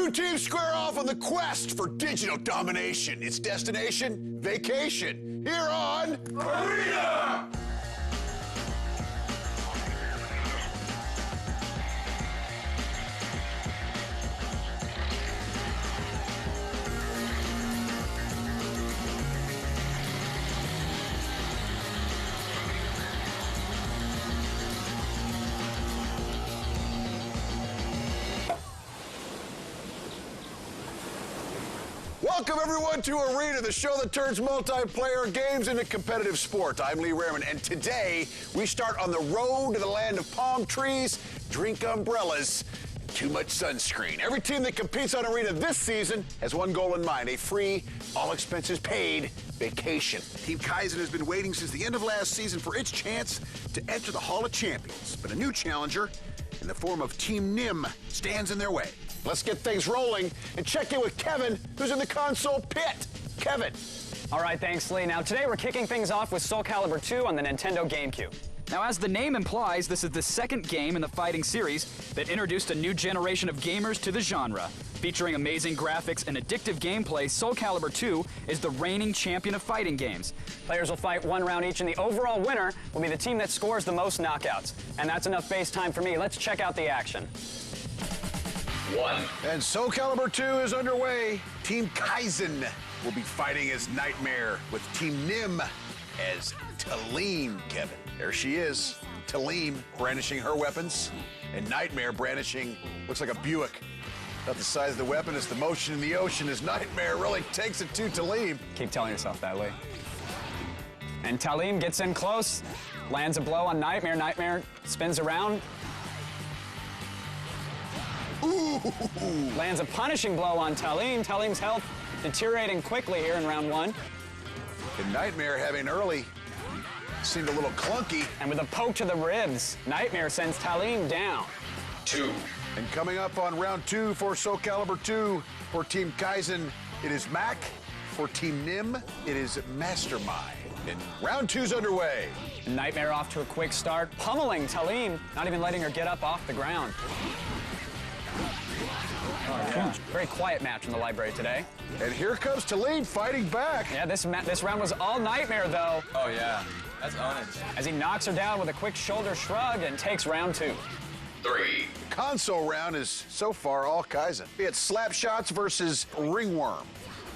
Two teams square off on the quest for digital domination. Its destination, vacation, here on Arena! Welcome, everyone, to Arena, the show that turns multiplayer games into competitive sport. I'm Lee Raymond, and today we start on the road to the land of palm trees, drink umbrellas, and too much sunscreen. Every team that competes on Arena this season has one goal in mind: a free, all-expenses-paid vacation. Team Kaizen has been waiting since the end of last season for its chance to enter the Hall of Champions, but a new challenger in the form of Team Nim stands in their way. Let's get things rolling and check in with Kevin, who's in the console pit. Kevin. All right, thanks, Lee. Now, today we're kicking things off with Soul Calibur 2 on the Nintendo GameCube. Now, as the name implies, this is the second game in the fighting series that introduced a new generation of gamers to the genre. Featuring amazing graphics and addictive gameplay, Soul Calibur 2 is the reigning champion of fighting games. Players will fight one round each, and the overall winner will be the team that scores the most knockouts. And that's enough base time for me. Let's check out the action. And Soul Calibur 2 is underway. Team Kaizen will be fighting as Nightmare, with Team Nim as Talim, Kevin. There she is, Talim, brandishing her weapons, and Nightmare brandishing, looks like a Buick. About the size of the weapon, it's the motion in the ocean as Nightmare really takes it to Talim. Keep telling yourself that, Lee. And Talim gets in close, lands a blow on Nightmare. Nightmare spins around. Ooh. Lands a punishing blow on Talim. Talim's health deteriorating quickly here in round one. And Nightmare having early seemed a little clunky. And with a poke to the ribs, Nightmare sends Talim down. 2. And coming up on round 2 for Soul Calibur 2 for Team Kaizen, it is Mac. For Team Nim, it is Mastermind. And round 2's underway. Nightmare off to a quick start, pummeling Talim, not even letting her get up off the ground. Yeah. Very quiet match in the library today. And here comes Talim fighting back. Yeah, this round was all Nightmare, though. Oh, yeah. That's ownage. As he knocks her down with a quick shoulder shrug and takes round 2. 3. Console round is so far all Kaizen. Be it slap shots versus ringworm.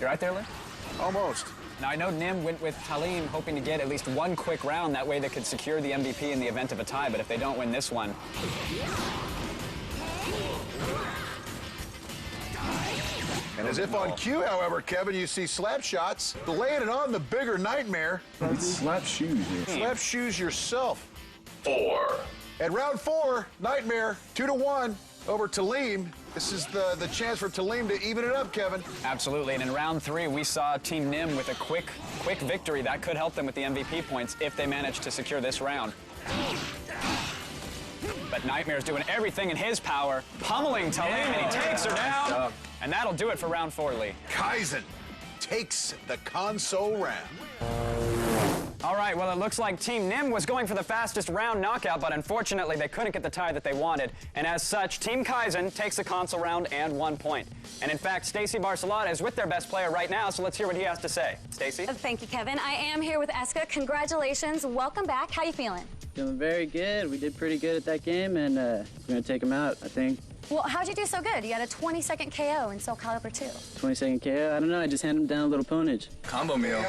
You right there, Lee? Almost. Now, I know Nim went with Talim hoping to get at least one quick round. That way they could secure the MVP in the event of a tie, but if they don't win this one... And as if on cue, however, Kevin, you see slap shots, laying it on the bigger Nightmare. Slap shoes. Slap shoes yourself. 4. At round 4, Nightmare, 2-1 over Talim. This is the chance for Talim to even it up, Kevin. Absolutely, and in round 3, we saw Team Nim with a quick victory that could help them with the MVP points if they manage to secure this round. But Nightmare's doing everything in his power, pummeling Talim, and he takes her down. And that'll do it for round 4, Lee. Kaizen takes the console round. All right, well, it looks like Team Nim was going for the fastest round knockout, but unfortunately, they couldn't get the tie that they wanted. And as such, Team Kaizen takes the console round and 1 point. And in fact, Stacy Barcelona is with their best player right now, so let's hear what he has to say. Stacy? Thank you, Kevin. I am here with Eska. Congratulations. Welcome back. How you feeling? Feeling very good. We did pretty good at that game, and we're going to take them out, I think. Well, how'd you do so good? You had a 20-second KO in Soul Calibur 2. 20-second KO? I don't know. I just handed him down a little ponage. Combo meal.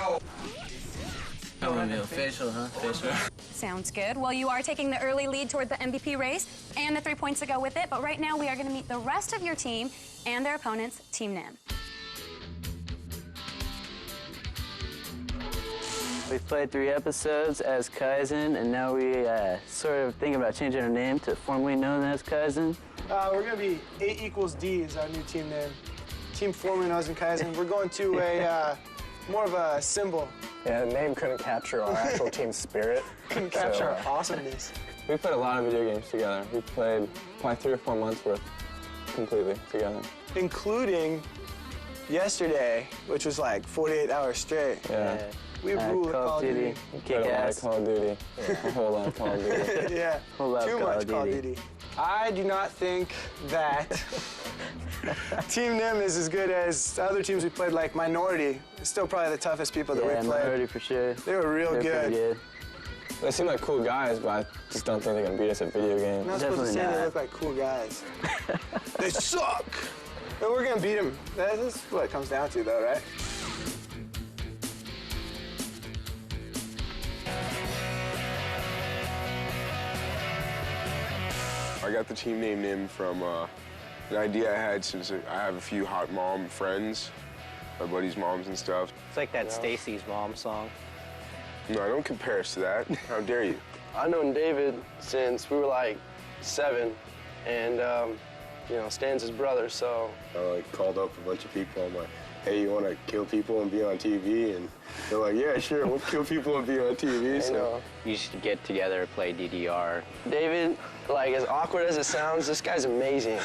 Combo meal. Facial, huh? Facial. Sounds good. Well, you are taking the early lead toward the MVP race and the 3 points to go with it. But right now, we are going to meet the rest of your team and their opponents, Team Nim. We've played 3 episodes as Kaizen, and now we sort of think about changing our name to formally known as Kaizen. We're going to be A equals D is our new team name. Team formerly known as Kaizen. We're going to a more of a symbol. Yeah, the name couldn't capture our actual team spirit. Couldn't capture our awesomeness. We played a lot of video games together. We played probably 3 or 4 months worth completely together. Including yesterday, which was like 48 hours straight. Yeah. We ruled Call of Duty. Played a lot of Call of Duty. A whole lot of Call of Duty. Yeah, Whole lot of too Call much of Call of Duty. Duty. I do not think that Team Nim is as good as the other teams we played, like Minority. It's still probably the toughest people that we played. Minority for sure. They were real good. They seem like cool guys, but I just don't think they can beat us at video games. I'm not supposed to say they look like cool guys. They suck! But we're gonna beat them. That's what it comes down to, though, right? I got the team name Nim from an idea I had since I have a few hot mom friends, my buddies' moms and stuff. It's like that Stacy's Mom song. No, don't compare us to that. How dare you? I've known David since we were like 7, and you know, Stan's his brother, so. I like called up a bunch of people. I'm like, hey, you want to kill people and be on TV? And they're like, yeah, sure, we'll kill people and be on TV. So you should get together, play DDR. David, like, as awkward as it sounds, this guy's amazing.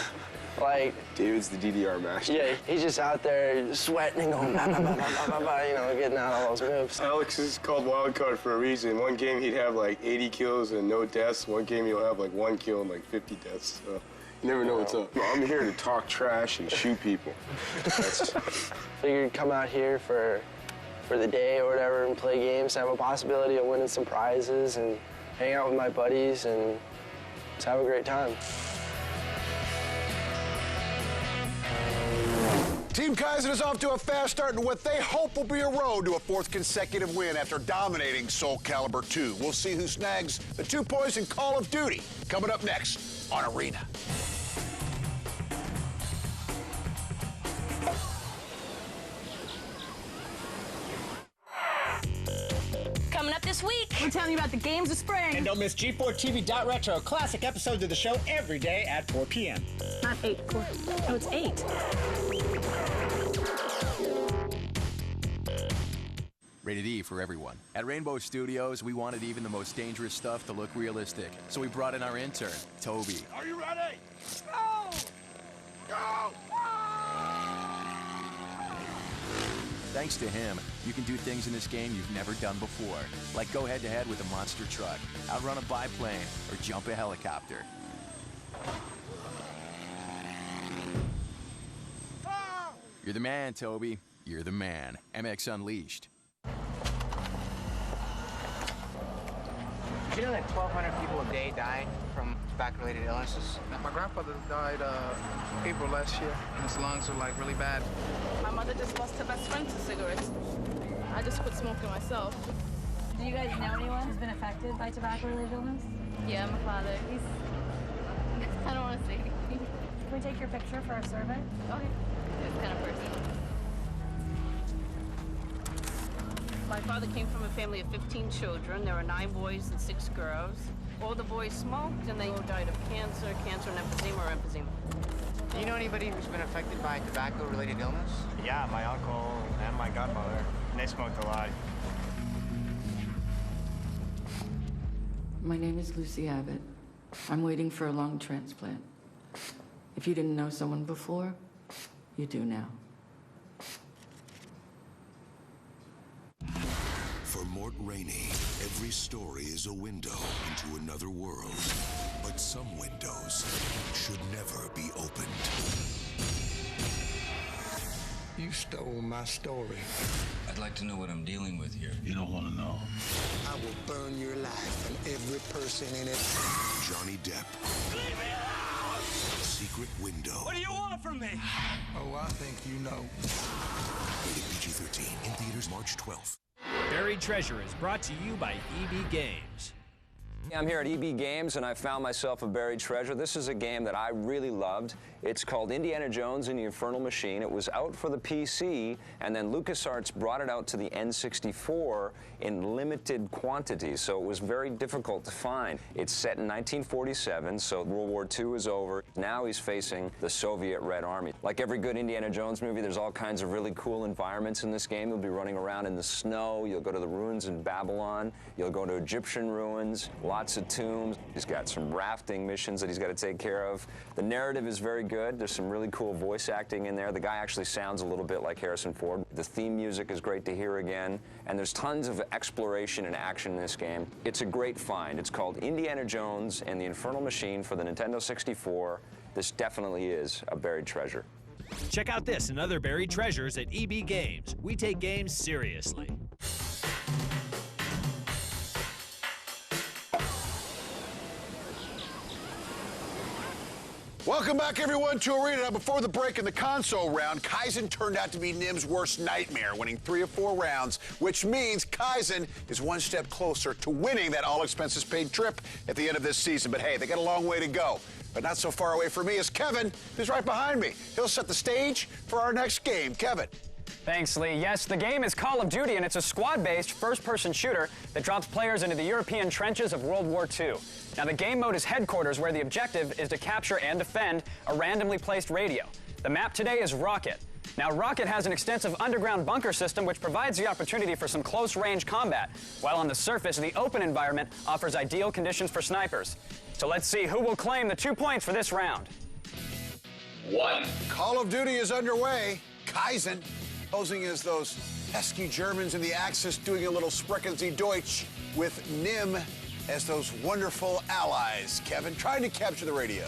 Like, David's the DDR master. Yeah, he's just out there sweating and going, bah, bah, bah, bah, bah, bah, you know, getting out all those moves. Alex is called wild card for a reason. One game he'd have like 80 kills and no deaths. One game he'll have like 1 kill and like 50 deaths. So you never know what's up. Well, I'm here to talk trash and shoot people. Figured come out here for the day or whatever and play games, have a possibility of winning some prizes and hang out with my buddies and just have a great time. Team Kaizen is off to a fast start in what they hope will be a road to a 4th consecutive win after dominating Soul Calibur 2. We'll see who snags the 2 points in Call of Duty coming up next on Arena. Coming up this week, we're telling you about the games of spring. And don't miss G4TV.retro classic episodes of the show every day at 4 p.m. Not 8, 4. No, it's 8. Rated E for everyone. At Rainbow Studios, we wanted even the most dangerous stuff to look realistic. So we brought in our intern, Toby. Are you ready? Go! Go! Thanks to him, you can do things in this game you've never done before, like go head-to-head with a monster truck, outrun a biplane, or jump a helicopter. You're the man, Toby. You're the man. MX Unleashed. Did you know that 1,200 people a day died from tobacco-related illnesses? My grandfather died April last year, and his lungs were like really bad. My mother just lost her best friend to cigarettes. I just quit smoking myself. Do you guys know anyone who's been affected by tobacco-related illness? Yeah, my father. He's... I don't want to say anything. Can we take your picture for our survey? Okay. It's kind of personal. My father came from a family of 15 children. There were 9 boys and 6 girls. All the boys smoked, and they all died of cancer and emphysema or emphysema. Do you know anybody who's been affected by tobacco-related illness? Yeah, my uncle and my godmother. They smoked a lot. My name is Lucy Abbott. I'm waiting for a lung transplant. If you didn't know someone before, you do now. For Mort Rainey, every story is a window into another world. But some windows should never be opened. You stole my story. I'd like to know what I'm dealing with here. You don't want to know. I will burn your life and every person in it. Johnny Depp. Leave me alone! Secret Window. What do you want from me? Oh, I think you know. Rated PG-13 in theaters March 12th. Buried Treasure is brought to you by EB Games. I'm here at EB Games, and I found myself a buried treasure. This is a game that I really loved. It's called Indiana Jones and the Infernal Machine. It was out for the PC, and then LucasArts brought it out to the N64 in limited quantities, so it was very difficult to find. It's set in 1947, so World War II is over. Now he's facing the Soviet Red Army. Like every good Indiana Jones movie, there's all kinds of really cool environments in this game. You'll be running around in the snow. You'll go to the ruins in Babylon. You'll go to Egyptian ruins. Lots of tombs. He's got some rafting missions that he's got to take care of. The narrative is very good. There's some really cool voice acting in there. The guy actually sounds a little bit like Harrison Ford. The theme music is great to hear again. And there's tons of exploration and action in this game. It's a great find. It's called Indiana Jones and the Infernal Machine for the Nintendo 64. this definitely is a buried treasure. Check out this and other buried treasures at EB Games. We take games seriously. Welcome back, everyone, to Arena. Now, before the break in the console round, Kaizen turned out to be Nim's worst nightmare, winning 3 of 4 rounds, which means Kaizen is one step closer to winning that all-expenses-paid trip at the end of this season. But hey, they got a long way to go. But not so far away from me is Kevin, who's right behind me. He'll set the stage for our next game. Kevin. Thanks, Lee. Yes, the game is Call of Duty, and it's a squad-based first-person shooter that drops players into the European trenches of World War II. Now, the game mode is Headquarters, where the objective is to capture and defend a randomly placed radio. The map today is Rocket. Now, Rocket has an extensive underground bunker system which provides the opportunity for some close-range combat, while on the surface, the open environment offers ideal conditions for snipers. So let's see who will claim the 2 points for this round. 1. Call of Duty is underway. Kaizen, posing as those pesky Germans in the Axis, doing a little Sprechen Sie Deutsch, with Nim as those wonderful allies. Kevin, trying to capture the radio.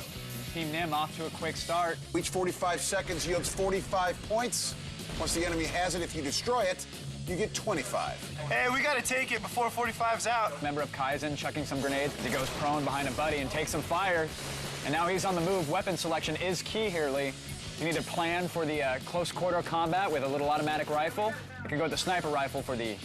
Team Nim off to a quick start. Each 45 seconds yields 45 points. Once the enemy has it, if you destroy it, you get 25. Hey, we gotta take it before 45's out. Member of Kaizen chucking some grenades. He goes prone behind a buddy and takes some fire. And now he's on the move. Weapon selection is key here, Lee. You can either plan for the close quarter combat with a little automatic rifle. You can go with the sniper rifle for the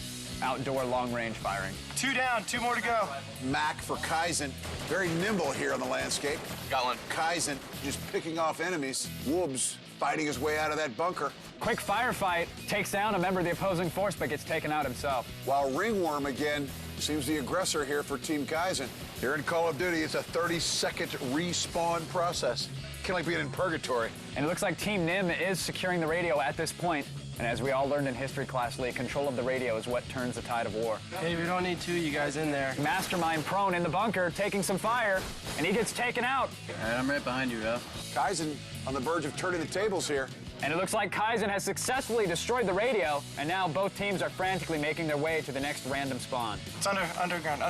outdoor long-range firing. 2 down, 2 more to go. Mac for Kaizen, very nimble here on the landscape. Got one. Kaizen just picking off enemies. Woobs fighting his way out of that bunker. Quick firefight, takes down a member of the opposing force, but gets taken out himself. While Ringworm, again, seems the aggressor here for Team Kaizen. Here in Call of Duty, it's a 30-second respawn process. Kind of like being in purgatory. And it looks like Team Nim is securing the radio at this point. And as we all learned in history class, Lee, control of the radio is what turns the tide of war. Hey, we don't need 2 you guys in there. Mastermind prone in the bunker, taking some fire, and he gets taken out. All right, I'm right behind you, Ralph. Kaizen on the verge of turning the tables here. And it looks like Kaizen has successfully destroyed the radio, and now both teams are frantically making their way to the next random spawn. It's underground.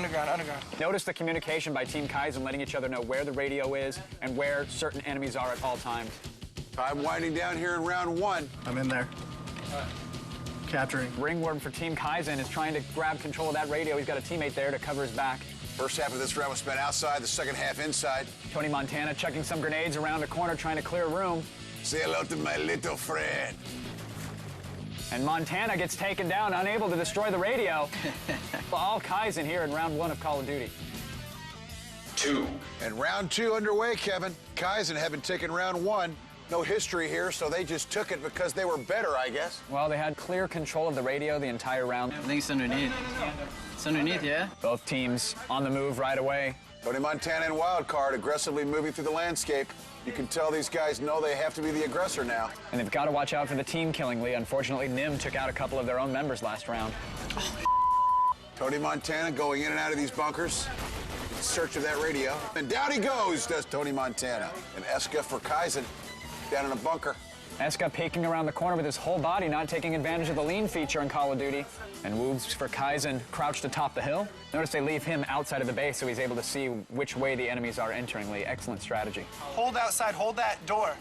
Notice the communication by Team Kaizen letting each other know where the radio is and where certain enemies are at all times. Time winding down here in round 1. I'm in there. Capturing. Ringworm for Team Kaizen is trying to grab control of that radio. He's got a teammate there to cover his back. First half of this round was spent outside, the second half inside. Tony Montana chucking some grenades around a corner, trying to clear room. Say hello to my little friend. And Montana gets taken down, unable to destroy the radio. All Kaizen here in round 1 of Call of Duty. 2. And round 2 underway, Kevin. Kaizen having taken round 1. No history here, so they just took it because they were better, I guess. Well, they had clear control of the radio the entire round. I think it's underneath. It's underneath, yeah? Both teams on the move right away. Tony Montana and Wildcard aggressively moving through the landscape. You can tell these guys know they have to be the aggressor now. And they've got to watch out for the team killing, Lee. Unfortunately, Nim took out a couple of their own members last round. Tony Montana going in and out of these bunkers in search of that radio. And down he goes, does Tony Montana. And Eska for Kaizen down in a bunker. Eska peeking around the corner with his whole body, not taking advantage of the lean feature in Call of Duty. And Woobs for Kaizen crouched atop the hill. Notice they leave him outside of the base so he's able to see which way the enemies are entering, Lee. Excellent strategy. Hold outside, hold that door.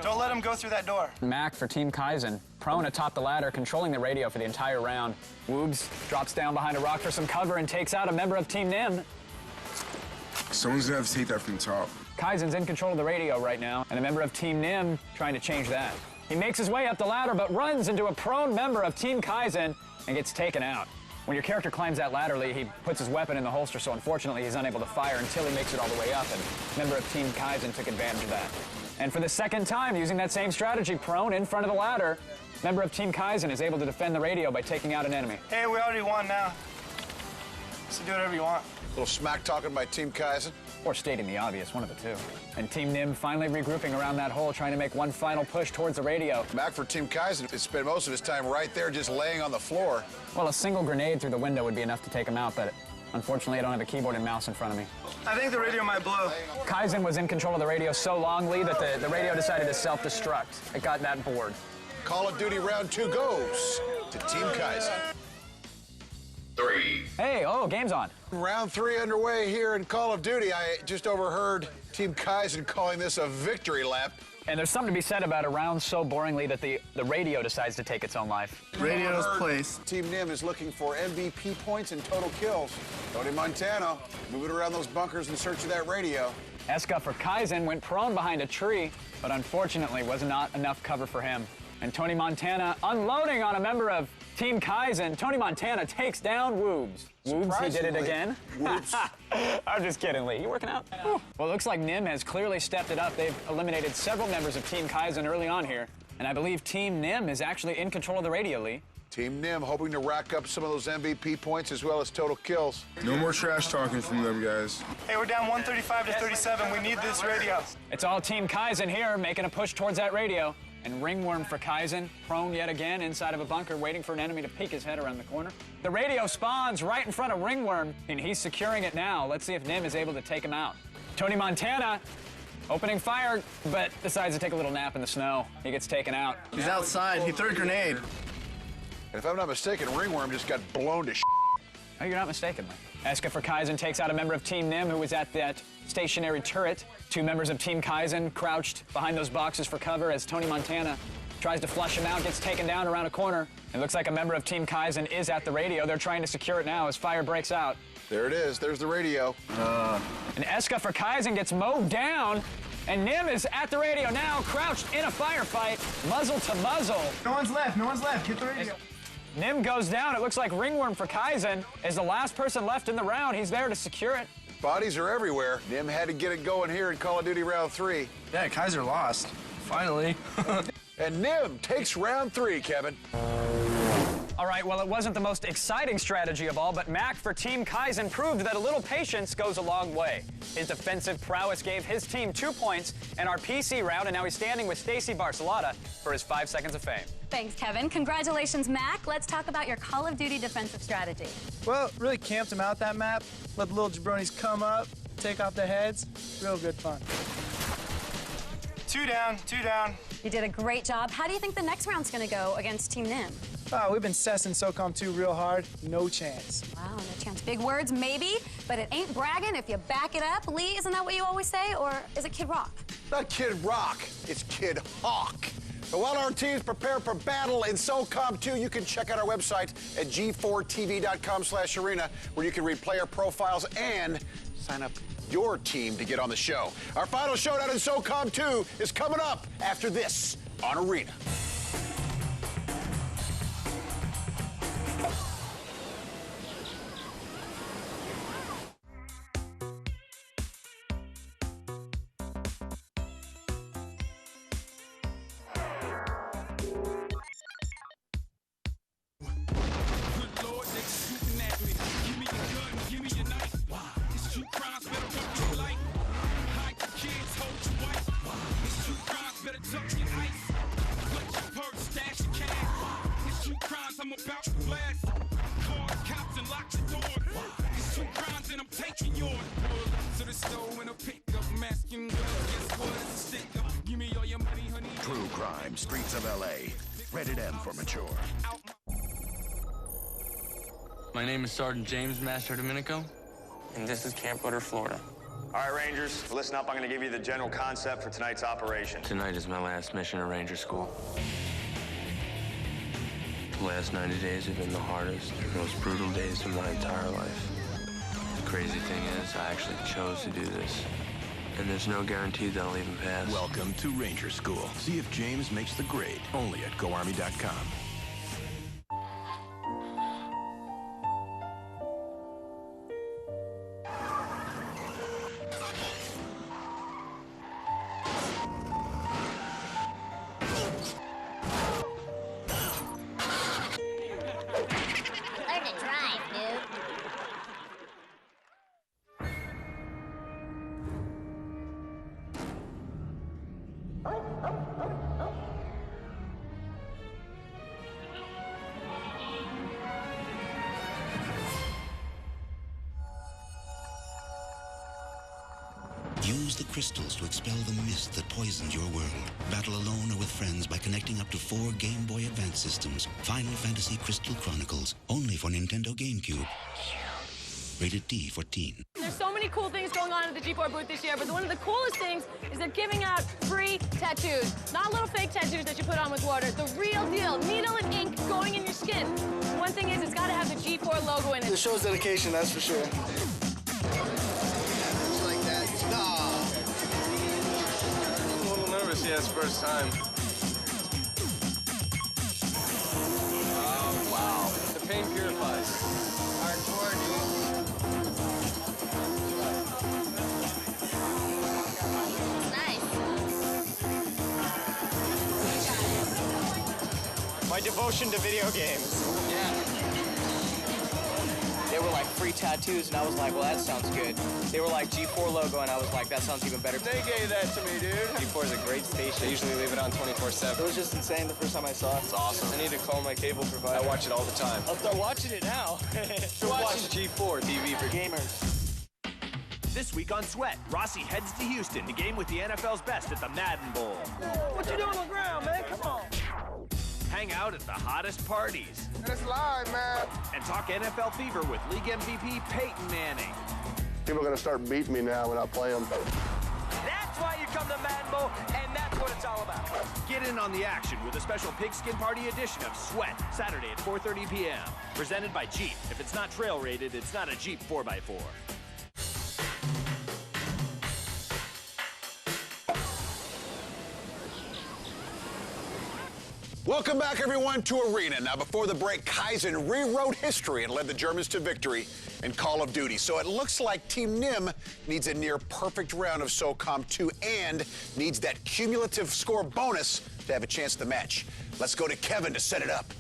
Don't let him go through that door. Mac for Team Kaizen, prone atop the ladder, controlling the radio for the entire round. Woobs drops down behind a rock for some cover and takes out a member of Team Nim. Someone's gonna have to take that from the top. Kaizen's in control of the radio right now, and a member of Team Nim trying to change that. He makes his way up the ladder, but runs into a prone member of Team Kaizen and gets taken out. When your character climbs that ladder, Lee, he puts his weapon in the holster, so unfortunately he's unable to fire until he makes it all the way up, and a member of Team Kaizen took advantage of that. And for the second time, using that same strategy, prone in front of the ladder, member of Team Kaizen is able to defend the radio by taking out an enemy. Hey, we already won now. So do whatever you want. A little smack talking by Team Kaizen. Or stating the obvious, one of the two. And Team Nim finally regrouping around that hole, trying to make one final push towards the radio. Mac for Team Kaizen has spent most of his time right there just laying on the floor. Well, a single grenade through the window would be enough to take him out, but unfortunately I don't have a keyboard and mouse in front of me. I think the radio might blow. Kaizen was in control of the radio so long, Lee, that the radio decided to self-destruct. It got that bored. Call of Duty round 2 goes to Team Kaizen. 3. Hey, oh, game's on. Round 3 underway here in Call of Duty. I just overheard Team Kaizen calling this a victory lap. And there's something to be said about a round so boringly that the radio decides to take its own life. Radio's place. Team Nim is looking for MVP points and total kills. Tony Montana moving around those bunkers in search of that radio. Eska for Kaizen went prone behind a tree, but unfortunately was not enough cover for him. And Tony Montana unloading on a member of Team Kaizen. Tony Montana takes down Woobs. Woobs, he did it again. Whoops. I'm just kidding, Lee. You working out? Well, it looks like Nim has clearly stepped it up. They've eliminated several members of Team Kaizen early on here. And I believe Team Nim is actually in control of the radio, Lee. Team Nim hoping to rack up some of those MVP points as well as total kills. No more trash talking from them, guys. Hey, we're down 135 to 37. We need this radio. It's all Team Kaizen here, making a push towards that radio. And Ringworm for Kaizen, prone yet again inside of a bunker, waiting for an enemy to peek his head around the corner. The radio spawns right in front of Ringworm, and he's securing it now. Let's see if Nim is able to take him out. Tony Montana opening fire, but decides to take a little nap in the snow. He gets taken out. He's outside. He threw a grenade. And if I'm not mistaken, Ringworm just got blown to shit. Oh, you're not mistaken, Lee. Eska for Kaizen takes out a member of Team Nim who was at that stationary turret. 2 members of Team Kaizen crouched behind those boxes for cover as Tony Montana tries to flush him out, gets taken down around a corner. It looks like a member of Team Kaizen is at the radio. They're trying to secure it now as fire breaks out. There it is. There's the radio. And Eska for Kaizen gets mowed down, and Nim is at the radio now, crouched in a firefight, muzzle to muzzle. No one's left. No one's left. Get the radio. Nim goes down. It looks like Ringworm for Kaizen is the last person left in the round. He's there to secure it. Bodies are everywhere. Nim had to get it going here in Call of Duty Round 3. Yeah, Kaiser lost. Finally. And Nim takes round 3, Kevin. All right, well, it wasn't the most exciting strategy of all, but Mac for Team Kaizen proved that a little patience goes a long way. His defensive prowess gave his team 2 points in our PC round, and now he's standing with Stacy Barcelata for his 5 seconds of fame. Thanks, Kevin. Congratulations, Mac. Let's talk about your Call of Duty defensive strategy. Well, really camped them out that map. Let the little jabronis come up, take off their heads. Real good fun. 2 down, 2 down. You did a great job. How do you think the next round's going to go against Team Nim? Oh, we've been cessing SOCOM 2 real hard. No chance. Wow, no chance. Big words, maybe, but it ain't bragging if you back it up. Lee, isn't that what you always say, or is it Kid Rock? Not Kid Rock, it's Kid Hawk. So while our teams prepare for battle in SOCOM 2, you can check out our website at g4tv.com/arena, where you can read player profiles and sign up your team to get on the show. Our final showdown in SOCOM 2 is coming up after this on Arena. True Crime, Streets of L.A. Rated M for mature. My name is Sergeant James Master Domenico, and this is Camp Butter, Florida. All right, Rangers, listen up. I'm going to give you the general concept for tonight's operation. Tonight is my last mission at Ranger School. The last 90 days have been the hardest and most brutal days of my entire life. The crazy thing is, I actually chose to do this. And there's no guarantee that I'll even pass. Welcome to Ranger School. See if James makes the grade. Only at GoArmy.com. Learn to drive, dude. Use the crystals to expel the mist that poisons your world. Battle alone or with friends by connecting up to 4 Game Boy Advance systems. Final Fantasy Crystal Chronicles, only for Nintendo GameCube. Rated D for teen. There's so many cool things going on at the G4 booth this year, but one of the coolest things is they're giving out free tattoos. Not little fake tattoos that you put on with water. The real deal. Needle and ink going in your skin. One thing is, it's got to have the G4 logo in it. It shows dedication, that's for sure. I'm a little nervous, yeah, it's first time. Oh, wow. The pain purifies. Hardcore, dude. Nice. My devotion to video games. Yeah. They were like free tattoos, and I was like, well, that sounds good. They were like G4 logo, and I was like, that sounds even better. They gave that to me, dude. G4 is a great station. They usually leave it on 24/7. It was just insane the first time I saw it. It's awesome. I need to call my cable provider. I watch it all the time. I'll start watching it now. Watch G4 TV for gamers. This week on Sweat, Rossi heads to Houston to game with the NFL's best at the Madden Bowl. What you doing on the ground, man? Come on. Hang out at the hottest parties. It's live, man. And talk NFL fever with League MVP Peyton Manning. People are going to start beating me now when I play them. That's why you come to Madden Bowl, and that's what it's all about. Get in on the action with a special pigskin party edition of Sweat, Saturday at 4:30 p.m. Presented by Jeep. If it's not trail rated, it's not a Jeep 4x4. Welcome back, everyone, to Arena. Now, before the break, Kaizen rewrote history and led the Germans to victory in Call of Duty. So it looks like Team Nim needs a near-perfect round of SOCOM 2 and needs that cumulative score bonus to have a chance at the match. Let's go to Kevin to set it up.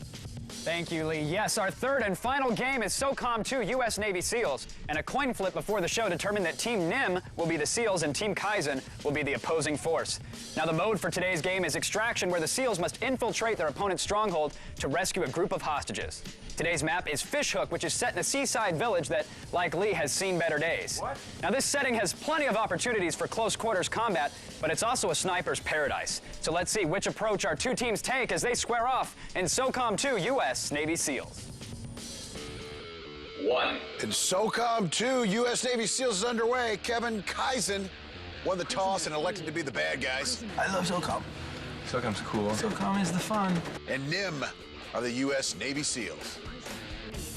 Thank you, Lee. Yes, our third and final game is SOCOM 2 U.S. Navy SEALs. And a coin flip before the show determined that Team NIM will be the SEALs and Team Kaizen will be the opposing force. Now, the mode for today's game is Extraction, where the SEALs must infiltrate their opponent's stronghold to rescue a group of hostages. Today's map is Fishhook, which is set in a seaside village that, like Lee, has seen better days. What? Now, this setting has plenty of opportunities for close quarters combat, but it's also a sniper's paradise. So let's see which approach our two teams take as they square off in SOCOM 2 U.S. Navy SEALs. And SOCOM 2 U.S. Navy SEALs is underway. Kevin Kaizen won the toss and elected to be the bad guys. I love SOCOM. SOCOM's cool. SOCOM is the fun. And NIM are the U.S. Navy SEAls.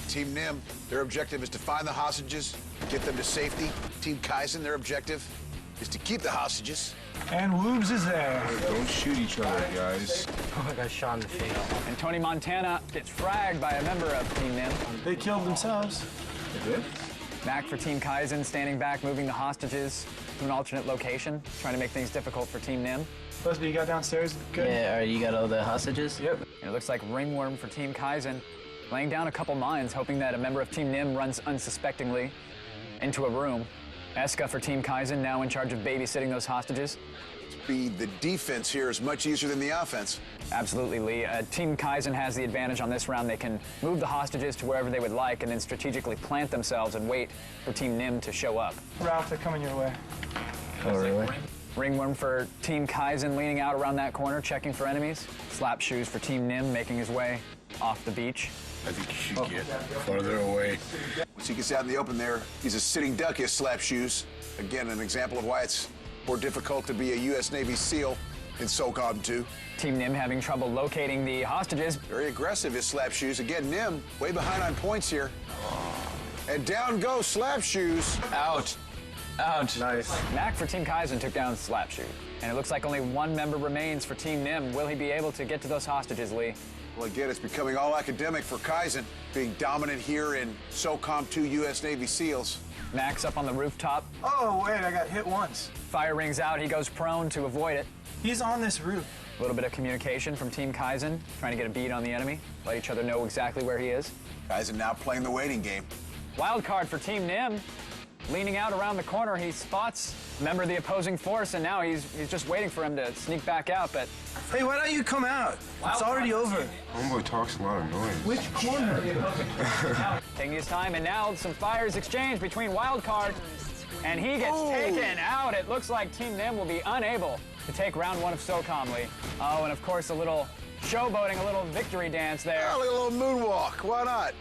Team NIM, their objective is to find the hostages, get them to safety. Team Kaizen, their objective is to keep the hostages. And Woobs is there. Don't shoot each other, guys. Oh, I got shot in the face. And Tony Montana gets fragged by a member of Team NIM. They killed themselves. They did? Mac for Team Kaizen, standing back, moving the hostages to an alternate location, trying to make things difficult for Team NIM. Busby, you got downstairs? Good. Yeah, you got all the hostages? Yep. And it looks like Ringworm for Team Kaizen, laying down a couple mines, hoping that a member of Team NIM runs unsuspectingly into a room. Eska for Team Kaizen, now in charge of babysitting those hostages. The defense here is much easier than the offense. Absolutely, Lee. Team Kaizen has the advantage on this round. They can move the hostages to wherever they would like and then strategically plant themselves and wait for Team NIM to show up. Ralph, they're coming your way. Oh, really? Ringworm for Team Kaizen, leaning out around that corner, checking for enemies. Slap Shoes for Team NIM, making his way off the beach. I think you should get farther away. Once he gets out in the open there, he's a sitting duck, his Slap Shoes. Again, an example of why it's more difficult to be a U.S. Navy SEAL in SOCOM 2. Team NIM having trouble locating the hostages. Very aggressive, his Slap Shoes. Again, NIM way behind on points here. And down goes Slap Shoes. Out. Ouch. Nice. Mac for Team Kaizen took down Slap Shoe. And it looks like only one member remains for Team NIM. Will he be able to get to those hostages, Lee? Well, again, it's becoming all academic for Kaizen, being dominant here in SOCOM 2 U.S. Navy SEAls. Mac's up on the rooftop. Oh, wait, I got hit once. Fire rings out. He goes prone to avoid it. He's on this roof. A little bit of communication from Team Kaizen, trying to get a bead on the enemy, let each other know exactly where he is. Kaizen now playing the waiting game. Wild card for Team NIM. Leaning out around the corner, he spots a member of the opposing force, and now he's just waiting for him to sneak back out, but... Hey, why don't you come out? It's already over. Homeboy talks a lot of noise. Which corner? Taking his time, and now some fires exchanged between Wildcard And he gets taken out. It looks like Team Nim will be unable to take round one of SOCOM, Lee. Oh, and of course, a little showboating, a little victory dance there. Oh, look, a little moonwalk. Why not?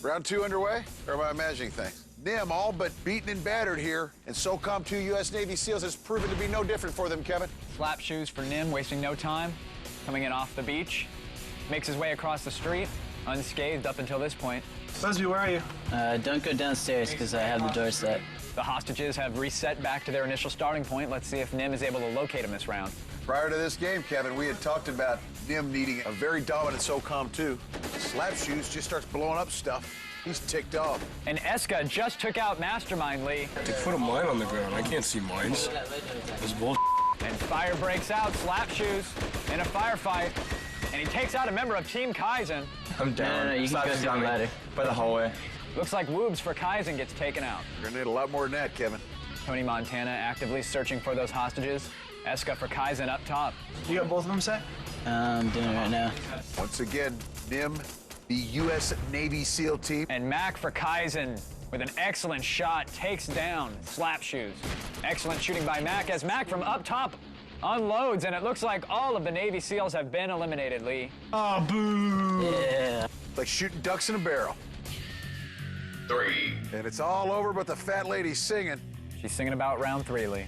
Round two underway? Or am I imagining things? Nim all but beaten and battered here, and SOCOM 2 U.S. Navy SEALs has proven to be no different for them, Kevin. Slap shoes for Nim, wasting no time. Coming in off the beach. Makes his way across the street, unscathed up until this point. Busby, where are you? Don't go downstairs because I have the door set. The hostages have reset back to their initial starting point. Let's see if Nim is able to locate him this round. Prior to this game, Kevin, we had talked about Nim needing a very dominant SOCOM 2. Slap shoes just starts blowing up stuff. He's ticked off. And Eska just took out Mastermind, Lee. They put a mine on the ground. I can't see mines. It's bull. And fire breaks out, Slap shoes in a firefight. And he takes out a member of Team Kaizen. I'm down. No, you can go down the ladder. By the hallway. Looks like Woobs for Kaizen gets taken out. You're gonna need a lot more than that, Kevin. Tony Montana actively searching for those hostages. Eska for Kaizen up top. You got both of them set? I'm doing it right now. Once again, Nim, the U.S. Navy SEAL team. And Mac for Kaizen with an excellent shot takes down Slap shoes. Excellent shooting by Mac as Mac from up top unloads, and it looks like all of the Navy SEALs have been eliminated, Lee. Oh, boo! Yeah. Like shooting ducks in a barrel. 3. And it's all over, but the fat lady's singing. She's singing about round 3, Lee.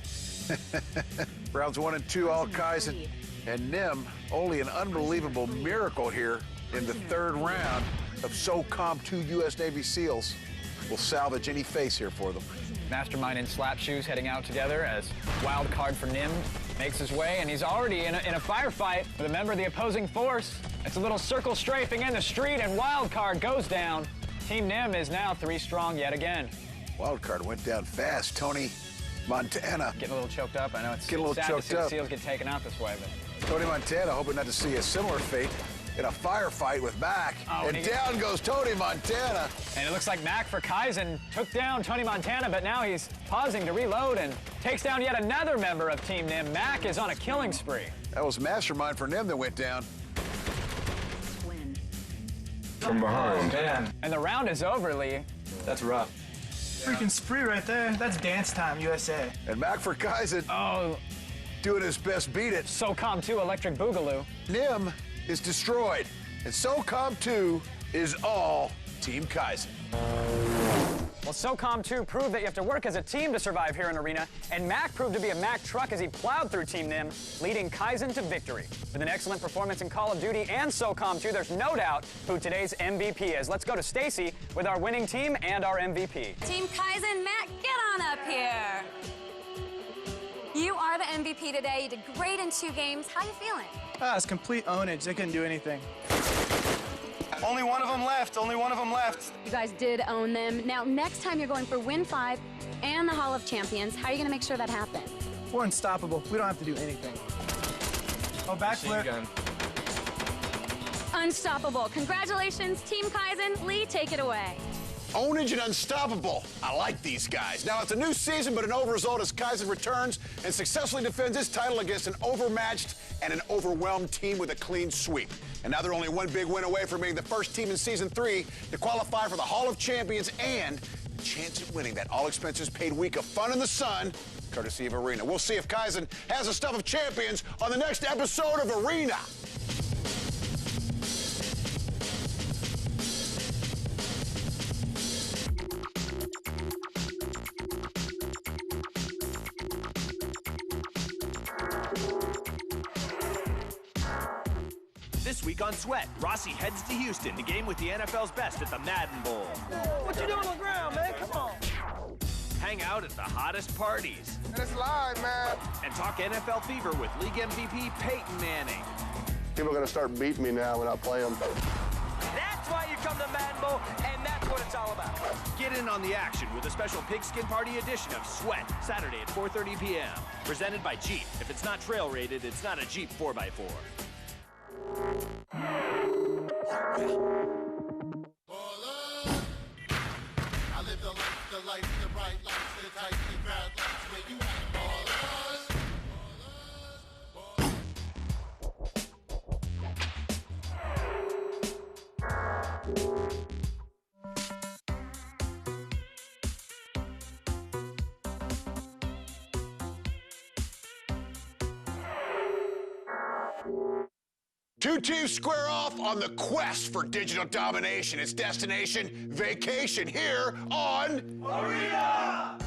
Rounds 1 and 2, all Kaizen. And Nim, only an unbelievable miracle here in the third round of SOCOM 2 U.S. Navy SEALs will salvage any face here for them. Mastermind and Slap shoes heading out together as wild card for Nim makes his way, and he's already in a firefight with a member of the opposing force. It's a little circle strafing in the street, and wild card goes down. Team Nim is now 3 strong yet again. Wild card went down fast. Tony Montana. Getting a little choked up. I know it's getting a little sad choked to see the up. SEALs get taken out this way, but Tony Montana hoping not to see a similar fate in a firefight with Mac. And down goes Tony Montana. And it looks like Mac for Kaizen took down Tony Montana, but now he's pausing to reload and takes down yet another member of Team Nim. Mac is on a killing spree. That was Mastermind for Nim that went down. From behind. Man. And the round is over, Lee. That's rough. Freaking spree right there. That's dance time, USA. And Mac for Kaizen. Oh. Doing his best beat it. SOCOM 2 Electric Boogaloo. Nim is destroyed. And SOCOM 2 is all Team Kaizen. Well, SOCOM 2 proved that you have to work as a team to survive here in Arena, and Mac proved to be a Mac truck as he plowed through Team Nim, leading Kaizen to victory. With an excellent performance in Call of Duty and SOCOM 2, there's no doubt who today's MVP is. Let's go to Stacy with our winning team and our MVP. Team Kaizen, Mac, get on up here. You are the MVP today. You did great in 2 games. How you feeling? It's complete ownage. They couldn't do anything. Only one of them left. Only one of them left. You guys did own them. Now, next time you're going for Win 5 and the Hall of Champions. How are you going to make sure that happens? We're unstoppable. We don't have to do anything. Oh, backflip. Unstoppable. Congratulations, Team Kaizen. Lee, take it away. Ownage and unstoppable. I like these guys. Now, it's a new season, but an over result as Kaizen returns and successfully defends his title against an overmatched and an overwhelmed team with a clean sweep. And now they're only one big win away from being the first team in Season 3 to qualify for the Hall of Champions and a chance at winning that all-expenses-paid week of fun in the sun, courtesy of Arena. We'll see if Kaizen has the stuff of champions on the next episode of Arena. This week on Sweat, Rossi heads to Houston to game with the NFL's best at the Madden Bowl. What you doing on the ground, man? Come on. Hang out at the hottest parties. And it's live, man. And talk NFL fever with League MVP Peyton Manning. People are going to start beating me now when I play them. That's why you come to Madden Bowl, and that's what it's all about. Get in on the action with a special pigskin party edition of Sweat, Saturday at 4:30 p.m. Presented by Jeep. If it's not trail rated, it's not a Jeep 4x4. Two teams square off on the quest for digital domination. It's destination vacation here on Arena!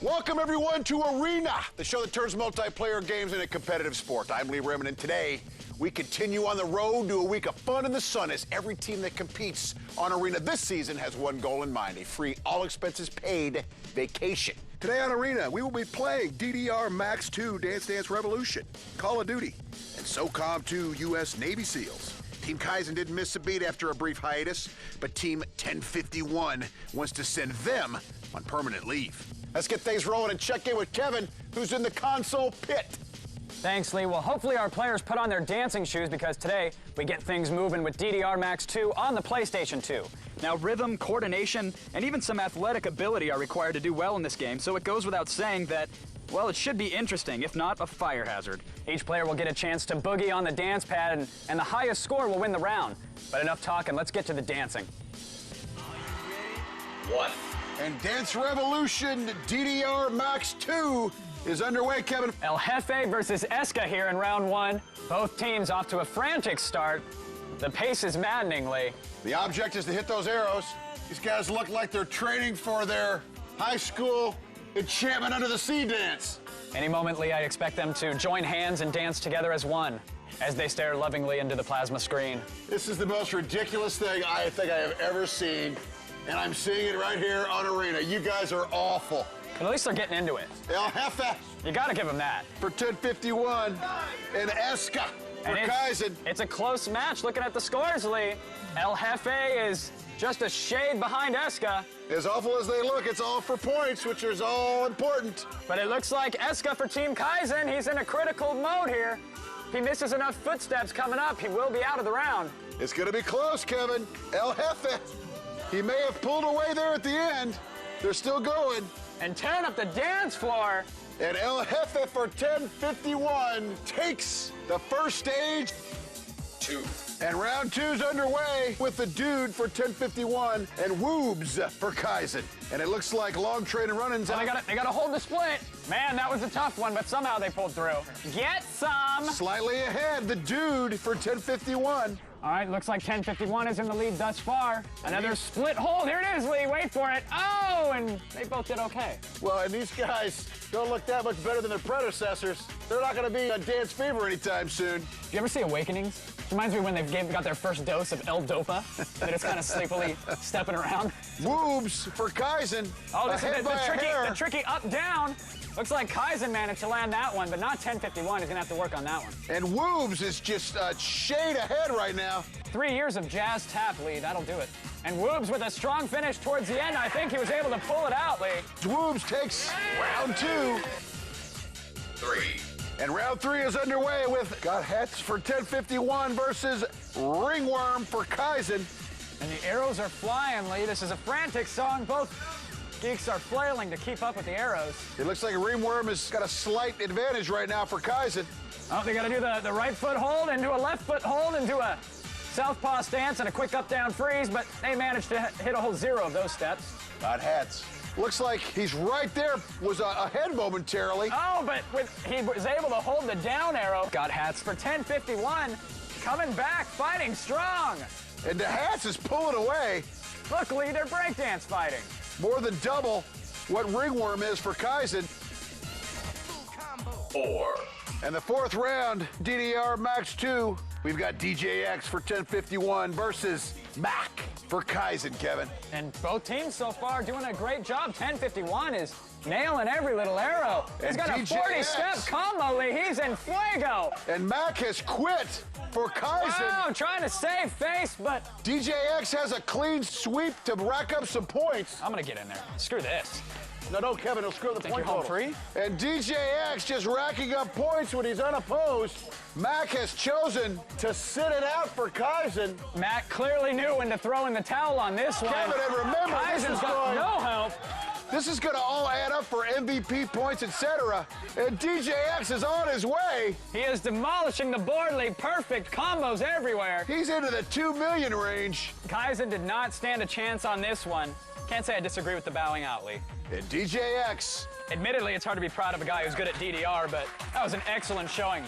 Welcome, everyone, to Arena, the show that turns multiplayer games into competitive sport. I'm Lee Raymond, and today we continue on the road to a week of fun in the sun as every team that competes on Arena this season has one goal in mind, a free, all-expenses-paid vacation. Today on Arena, we will be playing DDR Max 2 Dance Dance Revolution, Call of Duty, and SOCOM 2 U.S. Navy SEALs. Team Kaizen didn't miss a beat after a brief hiatus, but Team 1051 wants to send them on permanent leave. Let's get things rolling and check in with Kevin, who's in the console pit. Thanks, Lee. Well, hopefully our players put on their dancing shoes because today we get things moving with DDR Max 2 on the PlayStation 2. Now, rhythm, coordination, and even some athletic ability are required to do well in this game, so it goes without saying that, well, it should be interesting, if not a fire hazard. Each player will get a chance to boogie on the dance pad, and the highest score will win the round. But enough talking, let's get to the dancing. One. And Dance Revolution DDR Max 2 is underway, Kevin. El Jefe versus Eska here in round one. Both teams off to a frantic start. The pace is maddening, Lee. The object is to hit those arrows. These guys look like they're training for their high school enchantment under the sea dance. Any moment, Lee, I expect them to join hands and dance together as one as they stare lovingly into the plasma screen. This is the most ridiculous thing I think I have ever seen. And I'm seeing it right here on Arena. You guys are awful. But at least they're getting into it. El Jefe. You gotta give them that. For 1051 and Eska for Kaizen. It's a close match looking at the scores, Lee. El Jefe is just a shade behind Eska. As awful as they look, it's all for points, which is all important. But it looks like Eska for Team Kaizen, he's in a critical mode here. If he misses enough footsteps coming up, he will be out of the round. It's gonna be close, Kevin. El Jefe. He may have pulled away there at the end. They're still going. And tearing up the dance floor. And El Jefe for 1051 takes the first stage. 2. And round 2's underway with the dude for 1051 and Woobs for Kaizen. And it looks like long train and run-ins. They gotta hold the split. Man, that was a tough one, but somehow they pulled through. Get some. Slightly ahead, the dude for 1051. All right, looks like 1051 is in the lead thus far. Another split hold. Here it is, Lee. Wait for it. Oh, and they both did okay. Well, and these guys don't look that much better than their predecessors. They're not going to be on Dance Fever anytime soon. Do you ever see Awakenings? It reminds me when they got their first dose of L-Dopa. They're just kind of sleepily stepping around. Woobs for Kaizen. Oh, this is the tricky up-down. Looks like Kaizen managed to land that one, but not 1051. He's going to have to work on that one. And Woobs is just a shade ahead right now. 3 years of jazz tap, Lee. That'll do it. And Woobs with a strong finish towards the end. I think he was able to pull it out, Lee. Woobs takes round 2. 3. And round 3 is underway with Got Hats for 1051 versus Ringworm for Kaizen. And the arrows are flying, Lee. This is a frantic song. Both geeks are flailing to keep up with the arrows. It looks like Ringworm has got a slight advantage right now for Kaizen. Oh, they got to do the right foot hold into a left foot hold into a southpaw stance and a quick up-down freeze, but they managed to hit a whole 0 of those steps. Got Hats. Looks like he's right there, was ahead momentarily. Oh, but he was able to hold the down arrow. Got Hats for 1051, coming back, fighting strong. And the Hats is pulling away. Look, Lee, they're breakdance fighting. More than double what Ringworm is for Kaizen. 4. And the 4th round, DDR Max 2. We've got DJX for 1051 versus Mac for Kaizen, Kevin. And both teams so far doing a great job. 1051 is nailing every little arrow. He's got a 40-step combo, Lee. He's in fuego. And Mac has quit for Kaizen. Wow, trying to save face, but DJX has a clean sweep to rack up some points. I'm gonna get in there. Screw this. No, Kevin, he'll screw the point home total. free? And DJX just racking up points when he's unopposed. Mac has chosen to sit it out for Kaizen. Mac clearly knew when to throw in the towel on this one. Kevin, and remember, Kaizen's got no help. This is going to all add up for MVP points, etc. And DJX is on his way. He is demolishing the board league. Perfect combos everywhere. He's into the 2 million range. Kaizen did not stand a chance on this one. Can't say I disagree with the bowing out, Lee. And DJX. Admittedly, it's hard to be proud of a guy who's good at DDR, but that was an excellent showing.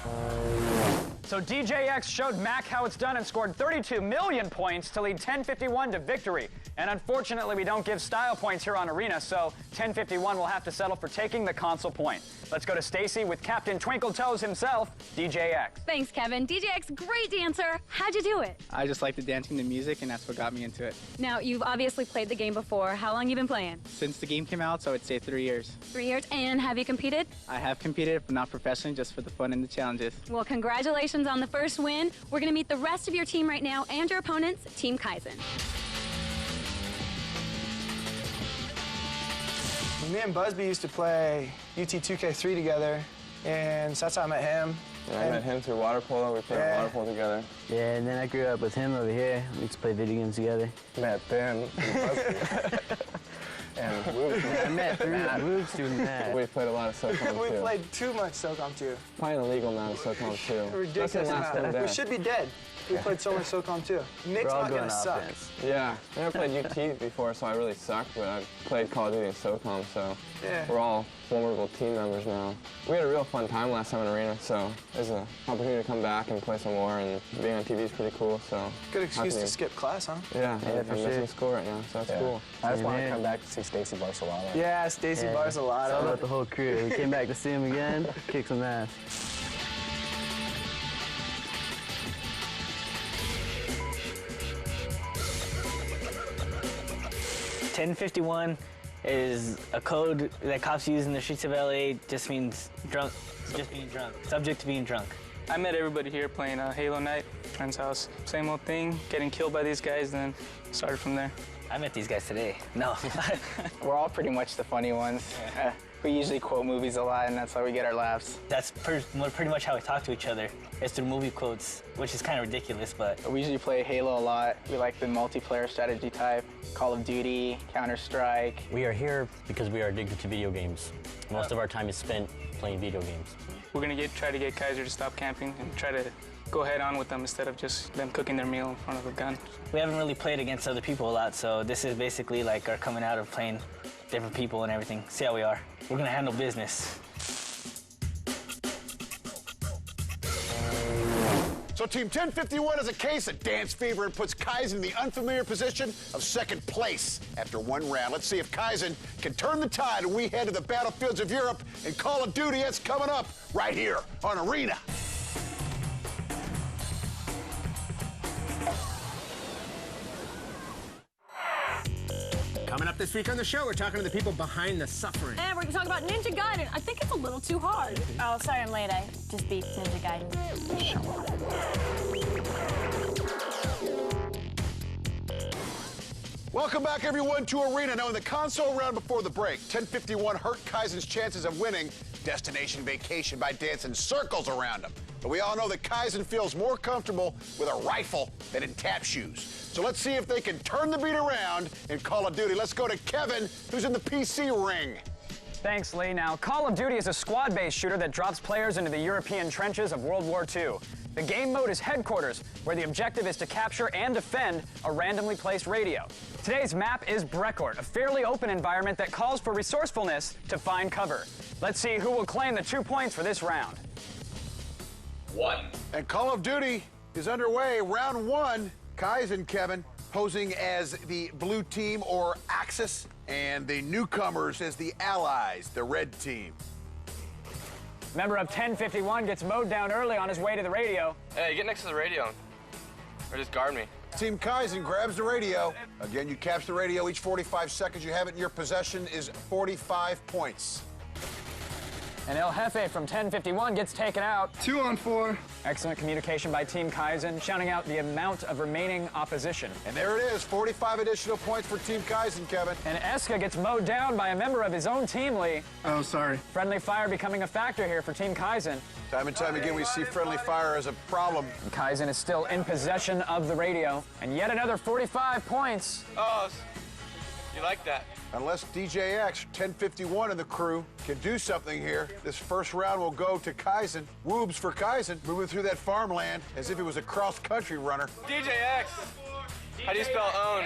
So DJX showed Mac how it's done and scored 32 million points to lead 1051 to victory. And unfortunately, we don't give style points here on Arena, so 1051 will have to settle for taking the console point. Let's go to Stacy with Captain Twinkle Toes himself, DJX. Thanks, Kevin. DJX, great dancer. How'd you do it? I just like the dancing, the music, and that's what got me into it. Now, you've obviously played the game before. How long you been playing? Since the game came out, so I would say 3 years. 3 years. And have you competed? I have competed, but not professionally, just for the fun and the challenges. Well, congratulations on the first win. We're going to meet the rest of your team right now and your opponents, Team Kaizen. Me and Busby used to play UT 2K3 together, and so that's how I met him. Yeah, I met him through water polo. We played water polo together. Yeah, and then I grew up with him over here. We used to play video games together. Met them. And I met Rubes doing that. We played a lot of SOCOM We too. played too much SOCOM too. Playing a legal amount of SOCOM too. Ridiculous amount. We should be dead. We played so much SOCOM too. Nick's not gonna suck. Yeah, I never played UT before, so I really sucked, but I played Call of Duty and SOCOM, so we're all formidable team members now. We had a real fun time last time in Arena, so there's an opportunity to come back and play some more, and being on TV is pretty cool, so. Good excuse to skip class, huh? Yeah, I'm missing school right now, so that's cool. I just want to come back to see Stacy Barcelona. Yeah, Stacy Barcelona. Saw about the whole crew. We came back to see him again, kick some ass. $10.51 is a code that cops use in the streets of LA. Just means drunk, just being drunk, subject to being drunk. I met everybody here playing Halo Night, friend's house. Same old thing, getting killed by these guys, then started from there. I met these guys today. No. We're all pretty much the funny ones. We usually quote movies a lot, and that's how we get our laughs. That's pretty much how we talk to each other. It's through movie quotes, which is kind of ridiculous, but... We usually play Halo a lot. We like the multiplayer strategy type, Call of Duty, Counter-Strike. We are here because we are addicted to video games. Most of our time is spent playing video games. We're gonna try to get Kaiser to stop camping and try to go head on with them instead of just them cooking their meal in front of a gun. We haven't really played against other people a lot, so this is basically like our coming out of playing different people and everything. See how we are. We're gonna handle business. So Team 1051 is a case of dance fever and puts Kaizen in the unfamiliar position of second place after one round. Let's see if Kaizen can turn the tide when we head to the battlefields of Europe and Call of Duty. That's coming up right here on Arena. Coming up this week on the show, we're talking to the people behind the suffering. And we're going to talk about Ninja Gaiden. I think it's a little too hard. Oh, sorry I'm late. I just beat Ninja Gaiden. Welcome back, everyone, to Arena. Now, in the console round before the break, 1051 hurt Kaizen's chances of winning Destination Vacation by dancing circles around him. But we all know that Kaizen feels more comfortable with a rifle than in tap shoes. So let's see if they can turn the beat around in Call of Duty. Let's go to Kevin, who's in the PC ring. Thanks, Lee. Now, Call of Duty is a squad-based shooter that drops players into the European trenches of World War II. The game mode is Headquarters, where the objective is to capture and defend a randomly placed radio. Today's map is Brecourt, a fairly open environment that calls for resourcefulness to find cover. Let's see who will claim the 2 points for this round. 1. And Call of Duty is underway. Round 1. Kaizen, Kevin, posing as the blue team or Axis, and the newcomers as the allies, the red team. Member of 1051 gets mowed down early on his way to the radio. Hey, get next to the radio, or just guard me. Team Kaizen grabs the radio. Again, you capture the radio each 45 seconds. You have it in your possession is 45 points. And El Jefe from 1051 gets taken out. 2 on 4. Excellent communication by Team Kaizen, shouting out the amount of remaining opposition. And there it is, 45 additional points for Team Kaizen, Kevin. And Eska gets mowed down by a member of his own team, Lee. Oh, sorry. Friendly fire becoming a factor here for Team Kaizen. Time and time again, we see friendly fire as a problem. And Kaizen is still in possession of the radio. And yet another 45 points. Oh, you like that? Unless DJX, 1051 and the crew can do something here, this first round will go to Kaizen. Woobs for Kaizen, moving through that farmland as if it was a cross-country runner. DJX. How do you spell own?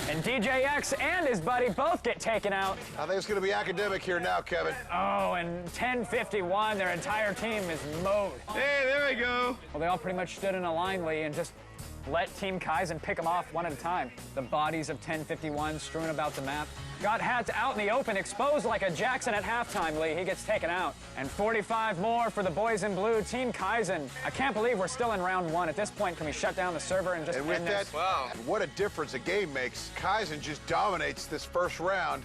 And DJX and his buddy both get taken out. I think it's going to be academic here now, Kevin. Oh, and 1051, their entire team is mowed. Hey, there we go. Well, they all pretty much stood in a line, Lee, and just let Team Kaizen pick them off one at a time. The bodies of 1051 strewn about the map. Got Hats out in the open, exposed like a Jackson at halftime, Lee. He gets taken out. And 45 more for the boys in blue, Team Kaizen. I can't believe we're still in round 1. At this point, can we shut down the server and just end this? Wow. What a difference a game makes. Kaizen just dominates this first round.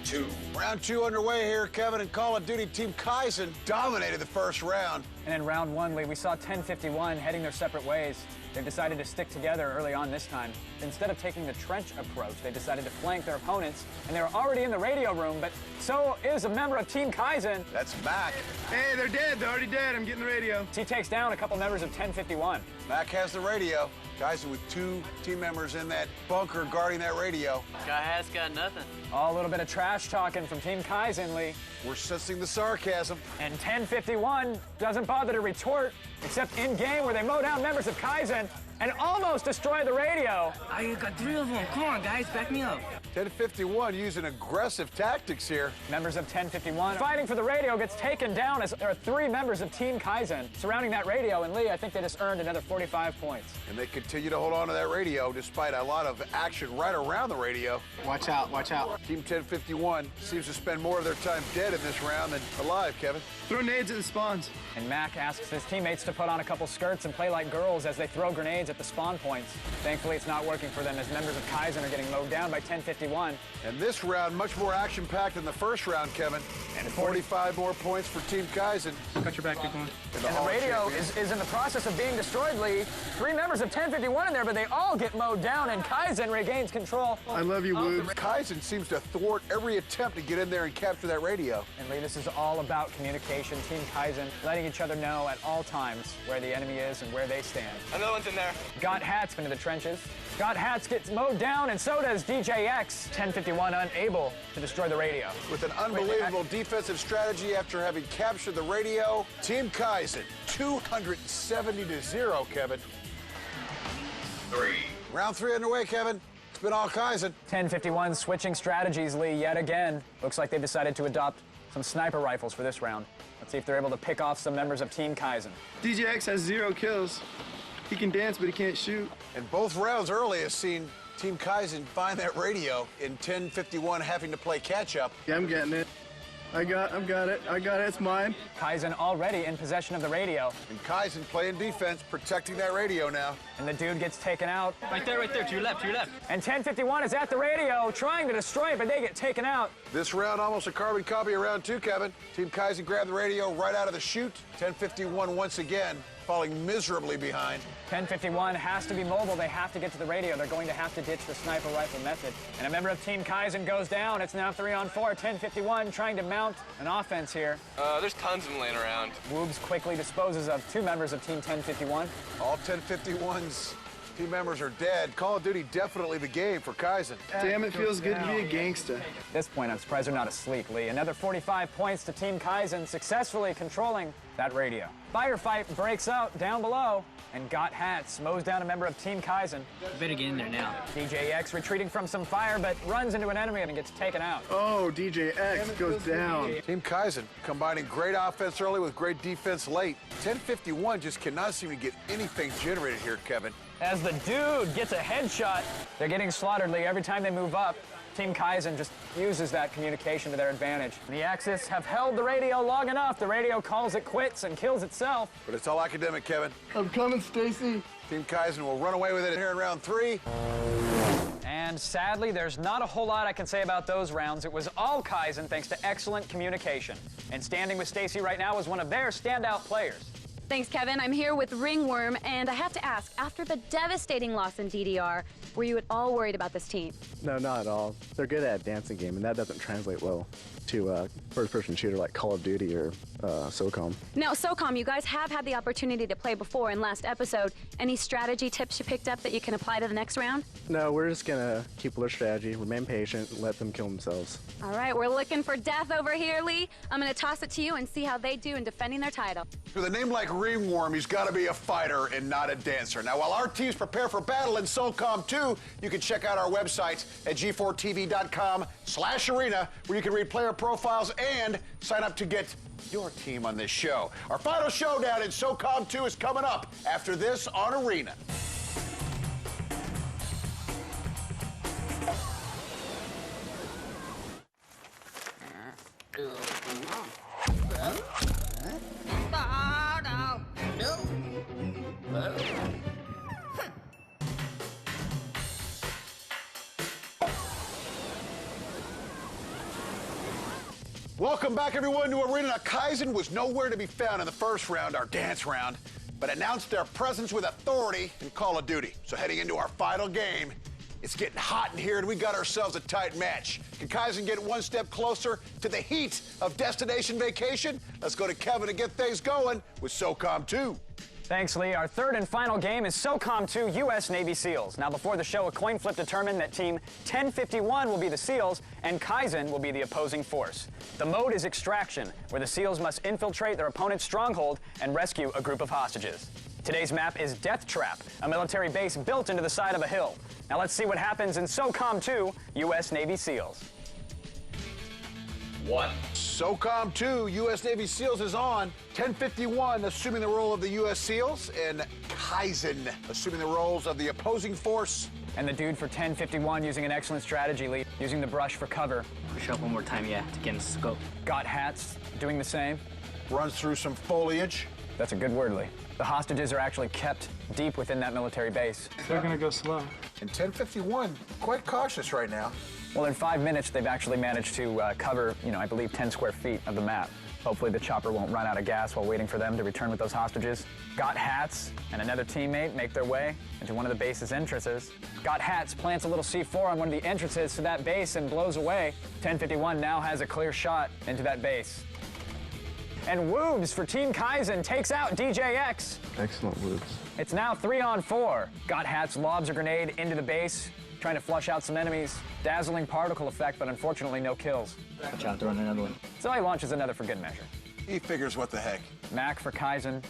2. Round 2 underway here, Kevin, and Call of Duty. Team Kaizen dominated the first round. And in round 1, Lee, we saw 1051 heading their separate ways. They decided to stick together early on this time. Instead of taking the trench approach, they decided to flank their opponents, and they were already in the radio room, but so is a member of Team Kaizen. That's Mac. Hey, they're dead. They're already dead. I'm getting the radio. He takes down a couple members of 1051. Mac has the radio. Kaizen with 2 team members in that bunker guarding that radio. Guy has got nothing. Oh, a little bit of trash talking from Team Kaizen, Lee. We're sensing the sarcasm. And 1051 doesn't bother to retort, except in-game where they mow down members of Kaizen and almost destroy the radio. I got 3 of them. Come on, guys, back me up. 1051 using aggressive tactics here. Members of 1051 fighting for the radio gets taken down as there are 3 members of Team Kaizen surrounding that radio. And Lee, I think they just earned another 45 points. And they continue to hold on to that radio despite a lot of action right around the radio. Watch out, watch out. Team 1051 seems to spend more of their time dead in this round than alive, Kevin. Throw nades at the spawns. And Mac asks his teammates to put on a couple skirts and play like girls as they throw grenades at the spawn points. Thankfully, it's not working for them as members of Kaizen are getting mowed down by 1051. And this round, much more action-packed than the first round, Kevin. And 45 more points for Team Kaizen. Got your back, keep going. And the radio is in the process of being destroyed, Lee. 3 members of 1051 in there, but they all get mowed down, and Kaizen regains control. I love you, Woobs. Kaizen seems to thwart every attempt to get in there and capture that radio. And Lee, this is all about communication. Team Kaizen letting each other know at all times where the enemy is and where they stand. Another one's in there. Got Hats into the trenches. Got Hats gets mowed down, and so does DJX. 1051 unable to destroy the radio. With an unbelievable defensive strategy after having captured the radio, Team Kaizen 270-0, Kevin. 3. Round 3 underway, Kevin. It's been all Kaizen. 1051 switching strategies, Lee, yet again. Looks like they've decided to adopt some sniper rifles for this round. Let's see if they're able to pick off some members of Team Kaizen. DJX has 0 kills. He can dance, but he can't shoot. And both rounds early has seen Team Kaizen find that radio in 1051 having to play catch-up. Yeah, I'm getting it. I got it. It's mine. Kaizen already in possession of the radio. And Kaizen playing defense, protecting that radio now. And the dude gets taken out. Right there, to your left, And 1051 is at the radio, trying to destroy it, but they get taken out. This round, almost a carbon copy of round 2, Kevin. Team Kaizen grabbed the radio right out of the chute. 1051 once again falling miserably behind. 1051 has to be mobile. They have to get to the radio. They're going to have to ditch the sniper rifle method. And a member of Team Kaizen goes down. It's now 3 on 4. 1051 trying to mount an offense here. There's tons of them laying around. Woobs quickly disposes of 2 members of Team 1051. All 1051's team members are dead. Call of Duty definitely the game for Kaizen. Damn, it feels good to be a gangster. At this point, I'm surprised they're not asleep, Lee. Another 45 points to Team Kaizen, successfully controlling that radio. Firefight breaks out down below, and Got Hats mows down a member of Team Kaizen. Better get in there now. DJX retreating from some fire, but runs into an enemy and gets taken out. Oh, DJX goes down. Team Kaizen combining great offense early with great defense late. 1051 just cannot seem to get anything generated here, Kevin. As the dude gets a headshot, they're getting slaughtered, Lee, every time they move up. Team Kaizen just uses that communication to their advantage. The Axis have held the radio long enough. The radio calls it quits and kills itself. But it's all academic, Kevin. I'm coming, Stacy. Team Kaizen will run away with it here in round 3. And And sadly, there's not a whole lot I can say about those rounds. It was all Kaizen thanks to excellent communication. And standing with Stacy right now is one of their standout players. Thanks, Kevin. I'm here with Ringworm, and I have to ask, after the devastating loss in DDR, were you at all worried about this team? No, not at all. They're good at dancing game, and that doesn't translate well to a first-person shooter like Call of Duty or SOCOM. Now, SOCOM, you guys have had the opportunity to play before in last episode. Any strategy tips you picked up that you can apply to the next round? No, we're just going to keep with our strategy, remain patient, and let them kill themselves. All right, we're looking for death over here, Lee. I'm going to toss it to you and see how they do in defending their title. With a name like Ringworm, he's got to be a fighter and not a dancer. Now, while our teams prepare for battle in SOCOM 2, you can check out our website at g4tv.com/arena, where you can read player profiles and sign up to get your team on this show. Our final showdown in SOCOM 2 is coming up after this on Arena. Welcome back, everyone, to Arena. Kaizen was nowhere to be found in the first round, our dance round, but announced their presence with authority in Call of Duty. So heading into our final game, it's getting hot in here, and we got ourselves a tight match. Can Kaizen get one step closer to the heat of Destination Vacation? Let's go to Kevin to get things going with SOCOM 2. Thanks, Lee. Our third and final game is SOCOM 2 U.S. Navy SEALs. Now, before the show, a coin flip determined that Team 1051 will be the SEALs and Kaizen will be the opposing force. The mode is Extraction, where the SEALs must infiltrate their opponent's stronghold and rescue a group of hostages. Today's map is Death Trap, a military base built into the side of a hill. Now, let's see what happens in SOCOM 2 U.S. Navy SEALs. What? SOCOM 2, U.S. Navy SEALs is on. 1051 assuming the role of the U.S. SEALs, and Kaizen assuming the roles of the opposing force. And the dude for 1051 using an excellent strategy, Lee, using the brush for cover. Push up one more time, yeah, to get in the scope. Got hats, doing the same. Runs through some foliage. That's a good word, Lee. The hostages are actually kept deep within that military base. They're gonna go slow. And 1051, quite cautious right now. Well, in 5 minutes, they've actually managed to cover, I believe 10 square feet of the map. Hopefully the chopper won't run out of gas while waiting for them to return with those hostages. Got Hats and another teammate make their way into one of the base's entrances. Got Hats plants a little C4 on one of the entrances to that base and blows away. 1051 now has a clear shot into that base. And Woobs for Team Kaizen takes out DJX. Excellent, Woobs. It's now 3-on-4. Got Hats lobs a grenade into the base, trying to flush out some enemies. Dazzling particle effect, but unfortunately no kills. Watch out, throwing another one. So he launches another for good measure. He figures what the heck. Mac for Kaizen,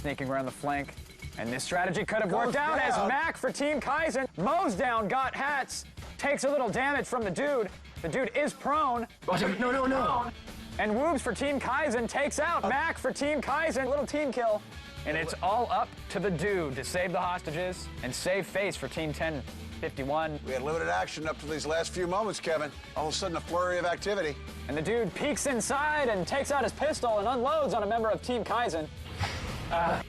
sneaking around the flank. And this strategy could have worked out as Mac for Team Kaizen mows down Got Hats, takes a little damage from the dude. The dude is prone. No. And Woobs for Team Kaizen takes out Mac for Team Kaizen. Little team kill. And it's all up to the dude to save the hostages and save face for Team 1051. We had limited action up to these last few moments, Kevin. All of a sudden, a flurry of activity. And the dude peeks inside and takes out his pistol and unloads on a member of Team Kaizen.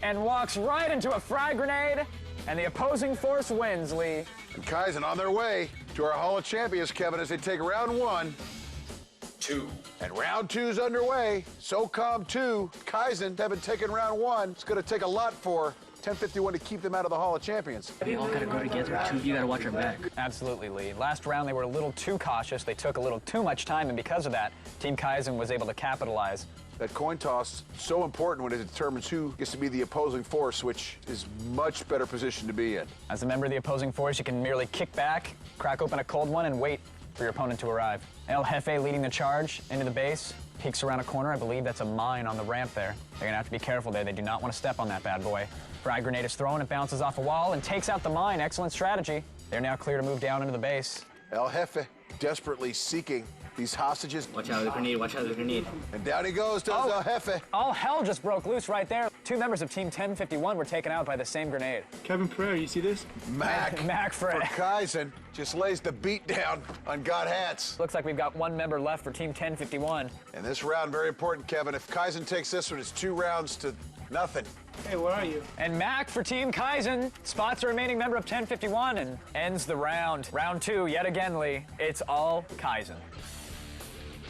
And walks right into a frag grenade. And the opposing force wins, Lee. And Kaizen on their way to our Hall of Champions, Kevin, as they take round 1. 2. And round 2's underway. SOCOM 2, Kaizen haven't taken round 1. It's going to take a lot for 1051 to keep them out of the Hall of Champions. We all gotta go together, too. You gotta watch our back. Absolutely, Lee. Last round, they were a little too cautious. They took a little too much time, and because of that, Team Kaizen was able to capitalize. That coin toss, so important when it determines who gets to be the opposing force, which is much better position to be in. As a member of the opposing force, you can merely kick back, crack open a cold one, and wait for your opponent to arrive. El Jefe leading the charge into the base, peeks around a corner. I believe that's a mine on the ramp there. They're gonna have to be careful there. They do not want to step on that bad boy. Frag grenade is thrown, it bounces off a wall and takes out the mine. Excellent strategy. They're now clear to move down into the base. El Jefe desperately seeking these hostages. Watch out, the grenade, watch out, the grenade. And down he goes, does El Jefe. All hell just broke loose right there. 2 members of Team 1051 were taken out by the same grenade. Kevin Pereira, you see this? Mac for Kaizen just lays the beat down on Got Hats. Looks like we've got 1 member left for Team 1051. And this round, very important, Kevin. If Kaizen takes this one, it's 2 rounds to nothing. Hey, where are you? And Mac for Team Kaizen spots the remaining member of 1051 and ends the round. Round 2, yet again, Lee. It's all Kaizen.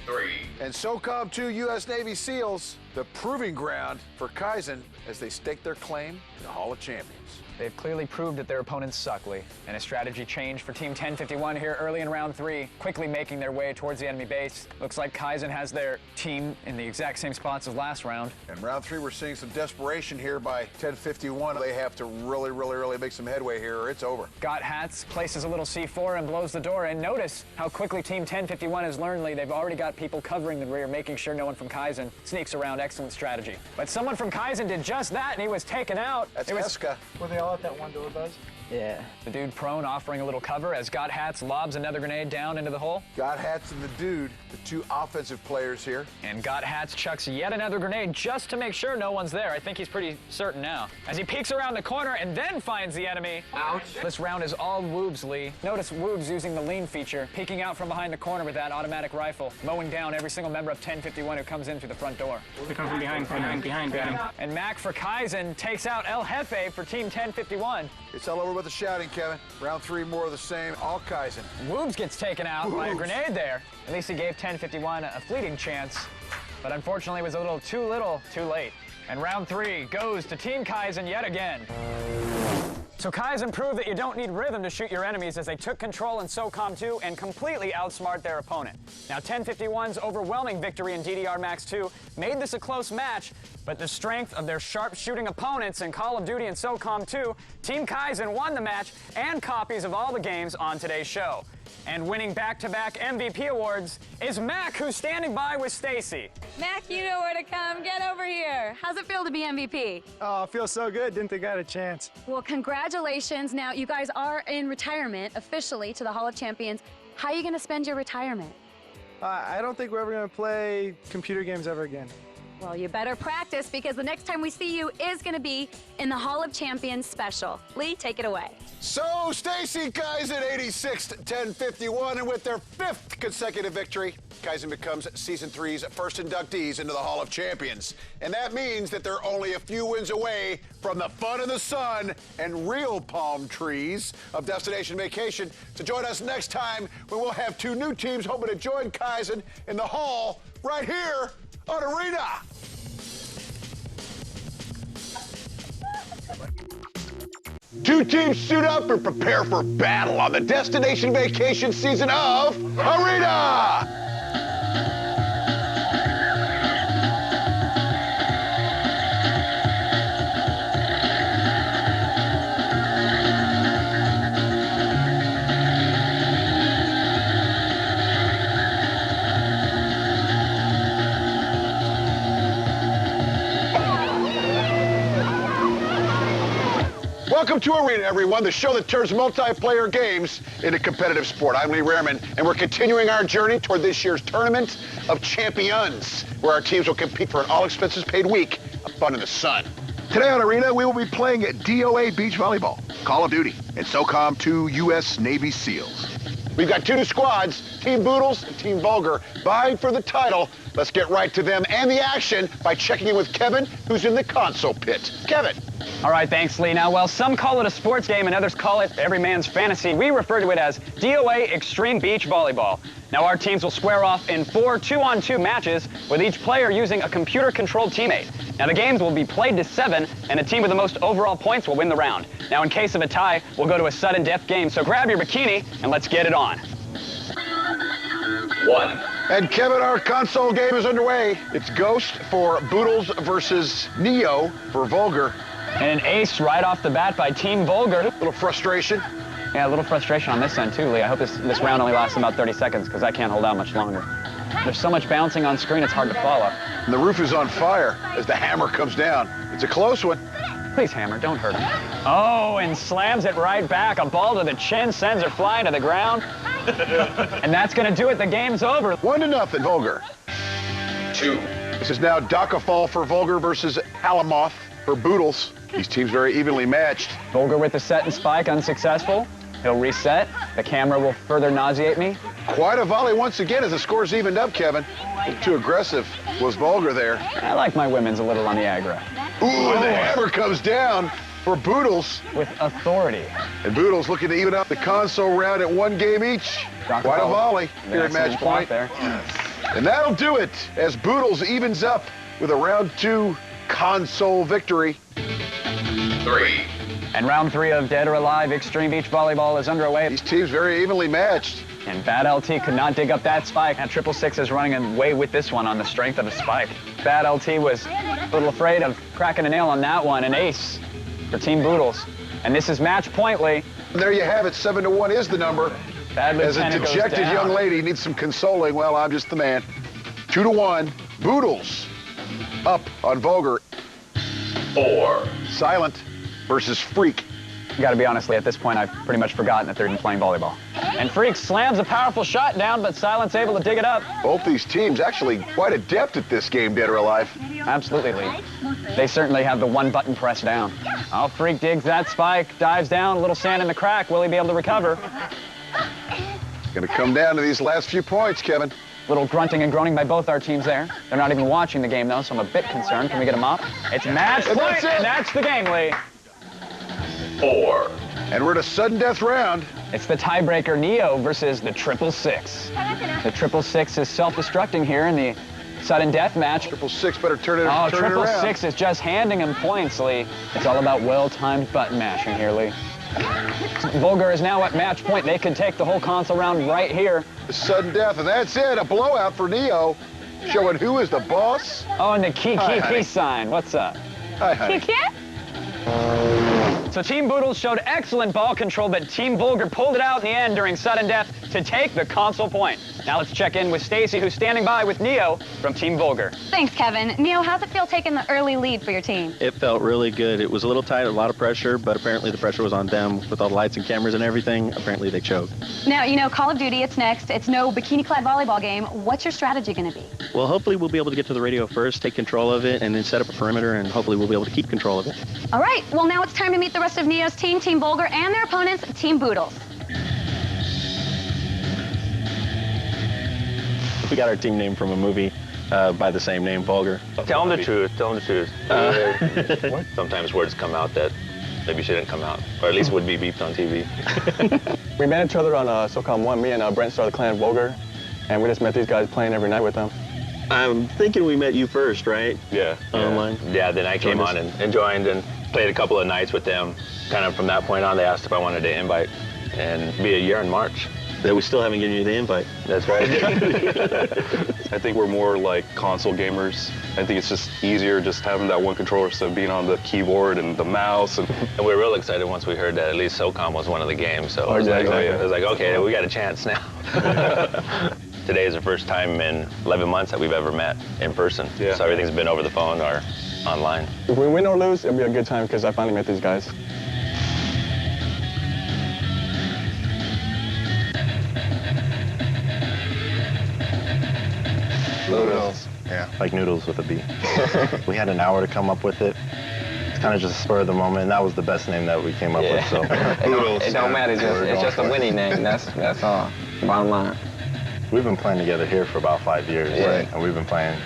3. And SOCOM 2 U.S. Navy SEALs, the proving ground for Kaizen as they stake their claim to the Hall of Champions. They've clearly proved that their opponents suck, Lee. And a strategy change for Team 1051 here early in round 3, quickly making their way towards the enemy base. Looks like Kaizen has their team in the exact same spots as last round. In round 3, we're seeing some desperation here by 1051. They have to really make some headway here or it's over. Got Hats places a little C4 and blows the door. And notice how quickly Team 1051 has learned, Lee. They've already got people covering the rear, making sure no one from Kaizen sneaks around. Excellent strategy. But someone from Kaizen did just that, and he was taken out. That's Eska. Were they all at that one door, Buzz? Yeah. The dude prone offering a little cover as Got Hats lobs another grenade down into the hole. Got Hats and the dude, the 2 offensive players here. And Got Hats chucks yet another grenade just to make sure no one's there. I think he's pretty certain now. As he peeks around the corner and then finds the enemy. Ouch. This round is all Woobs, Lee. Notice Woobs using the lean feature, peeking out from behind the corner with that automatic rifle, mowing down every single member of 1051 who comes in through the front door. They come from behind. And Mac for Kaizen takes out El Jefe for Team 1051. It's all over with the shouting, Kevin. Round 3, more of the same, all Kaizen. Woobs gets taken out by a grenade there. At least he gave 1051 a fleeting chance, but unfortunately it was a little, too late. And round 3 goes to Team Kaizen yet again. So Kaizen proved that you don't need rhythm to shoot your enemies as they took control in SOCOM 2 and completely outsmart their opponent. Now 1051's overwhelming victory in DDR Max 2 made this a close match, but the strength of their sharp-shooting opponents in Call of Duty and SOCOM 2, Team Kaizen won the match and copies of all the games on today's show. And winning back-to-back MVP awards is Mac, who's standing by with Stacy. Mac, you know where to come. Get over here. How's it feel to be MVP? Oh, it feels so good. Didn't think I had a chance. Well, congratulations. Now, you guys are in retirement officially to the Hall of Champions. How are you going to spend your retirement? I don't think we're ever going to play computer games ever again. Well, you better practice because the next time we see you is going to be in the Hall of Champions special. Lee, take it away. So, Stacy Kaizen 86th 1051, and with their 5th consecutive victory, Kaizen becomes Season 3's first inductees into the Hall of Champions. And that means that they're only a few wins away from the fun and the sun and real palm trees of Destination Vacation. So join us next time when we'll have 2 new teams hoping to join Kaizen in the Hall right here on Arena. Two teams suit up and prepare for battle on the Destination Vacation season of Arena. Welcome to Arena, everyone, the show that turns multiplayer games into competitive sport. I'm Lee Rehrman, and we're continuing our journey toward this year's Tournament of Champions, where our teams will compete for an all-expenses-paid week of fun in the sun. Today on Arena, we will be playing at DOA Beach Volleyball, Call of Duty, and SOCOM 2 U.S. Navy SEALs. We've got 2 new squads, Team Boodles and Team Vulgar, vying for the title. Let's get right to them and the action by checking in with Kevin, who's in the console pit. Kevin. All right, thanks, Lee. Now, while some call it a sports game and others call it every man's fantasy, we refer to it as DOA Extreme Beach Volleyball. Now, our teams will square off in 4 2-on-2 matches, with each player using a computer-controlled teammate. Now, the games will be played to 7, and the team with the most overall points will win the round. Now, in case of a tie, we'll go to a sudden death game, so grab your bikini and let's get it on. 1. And Kevin, our console game is underway. It's Ghost for Boodles versus Neo for Vulgar. And an ace right off the bat by Team Vulgar. A little frustration. Yeah, a little frustration on this end too, Lee. I hope this round only lasts about 30 seconds because I can't hold out much longer. There's so much bouncing on screen, it's hard to follow. And the roof is on fire as the hammer comes down. It's a close one. Please, hammer, don't hurt him. Oh, and slams it right back. A ball to the chin sends it flying to the ground. And that's going to do it. The game's over. 1-0, Vulgar. 2. This is now Dakafall for Vulgar versus Halamoth for Boodles. These teams very evenly matched. Vulgar with the set and spike, unsuccessful. He'll reset. The camera will further nauseate me. Quite a volley once again as the score's evened up, Kevin. Too aggressive was Vulgar there. I like my women's a little on the aggro. Ooh, and the hammer comes down for Boodles. With authority. And Boodles looking to even up the console round at 1 game each. Quite a volley here at match point. There. And that'll do it as Boodles evens up with a round 2 console victory. 3. And round 3 of Dead or Alive Extreme Beach Volleyball is underway. These teams very evenly matched. And Bad LT could not dig up that spike. And 666 is running away with this one on the strength of a spike. Bad LT was a little afraid of cracking a nail on that one. An ace for Team Boodles. And this is match point, Lee. And there you have it. 7-1 is the number. Bad As a Lieutenant dejected goes down. young lady needs some consoling. Well, I'm just the man. 2-1. Boodles up on Vulgar. 4. Silent versus Freak. Gotta be honest, Lee, at this point, I've pretty much forgotten that they're even playing volleyball. And Freak slams a powerful shot down, but Silent's able to dig it up. Both these teams actually quite adept at this game, Dead or Alive. Absolutely, Lee. They certainly have the one button pressed down. Oh, Freak digs that spike, dives down, a little sand in the crack. Will he be able to recover? Gonna come down to these last few points, Kevin. Little grunting and groaning by both our teams there. They're not even watching the game, though, so I'm a bit concerned. Can we get them up? It's match And point, that's it. and that's the game, Lee. 4. And we're at a sudden death round. It's the tiebreaker, Neo versus the 666. The 666 is self-destructing here in the sudden death match. 666 better turn it Oh, turn it around. 666 is just handing him points, Lee. It's all about well-timed button mashing here, Lee. Vulgar is now at match point. They could take the whole console round right here. The sudden death, and that's it. A blowout for Neo, showing who is the boss. Oh, and the key Hi, honey. sign. What's up? Hi, honey. So Team Boodles showed excellent ball control, but Team Vulgar pulled it out in the end during sudden death to take the console point. Now let's check in with Stacy, who's standing by with Neo from Team Vulgar. Thanks, Kevin. Neo, how's it feel taking the early lead for your team? It felt really good. It was a little tight, a lot of pressure, but apparently the pressure was on them with all the lights and cameras and everything. Apparently they choked. Now, you know, Call of Duty, it's next. It's no bikini-clad volleyball game. What's your strategy going to be? Well, hopefully we'll be able to get to the radio first, take control of it, and then set up a perimeter, and hopefully we'll be able to keep control of it. All right, well, now it's time to meet the rest of Neo's team, Team Vulgar, and their opponents, Team Boodles. We got our team name from a movie by the same name, Vulgar. Tell them the truth. Tell them the truth. Sometimes words come out that maybe shouldn't come out, or at least would be beeped on TV. We met each other on SOCOM 1. Me and Brent started the clan Vulgar, and we just met these guys playing every night with them. I'm thinking we met you first, right? Yeah. Online? Yeah, then I came on and joined and played a couple of nights with them. Kind of from that point on, they asked if I wanted to invite and be a year in March. That we still haven't given you the invite. That's right. I think we're more like console gamers. I think it's just easier just having that one controller instead of being on the keyboard and the mouse. And we were real excited once we heard that at least SOCOM was one of the games. So Oh, it was, yeah, like, exactly. it was like, okay, we got a chance now. Today is the first time in 11 months that we've ever met in person. Yeah. So everything's been over the phone or online. if we win or lose, it'll be a good time because I finally met these guys. Noodles. Yeah. Like noodles with a B. We had an hour to come up with it. It's kind of just a spur of the moment, and that was the best name that we came up with. So It don't matter. It's just a winning name. That's all. Bottom line. We've been playing together here for about 5 years, Yeah. and we've been playing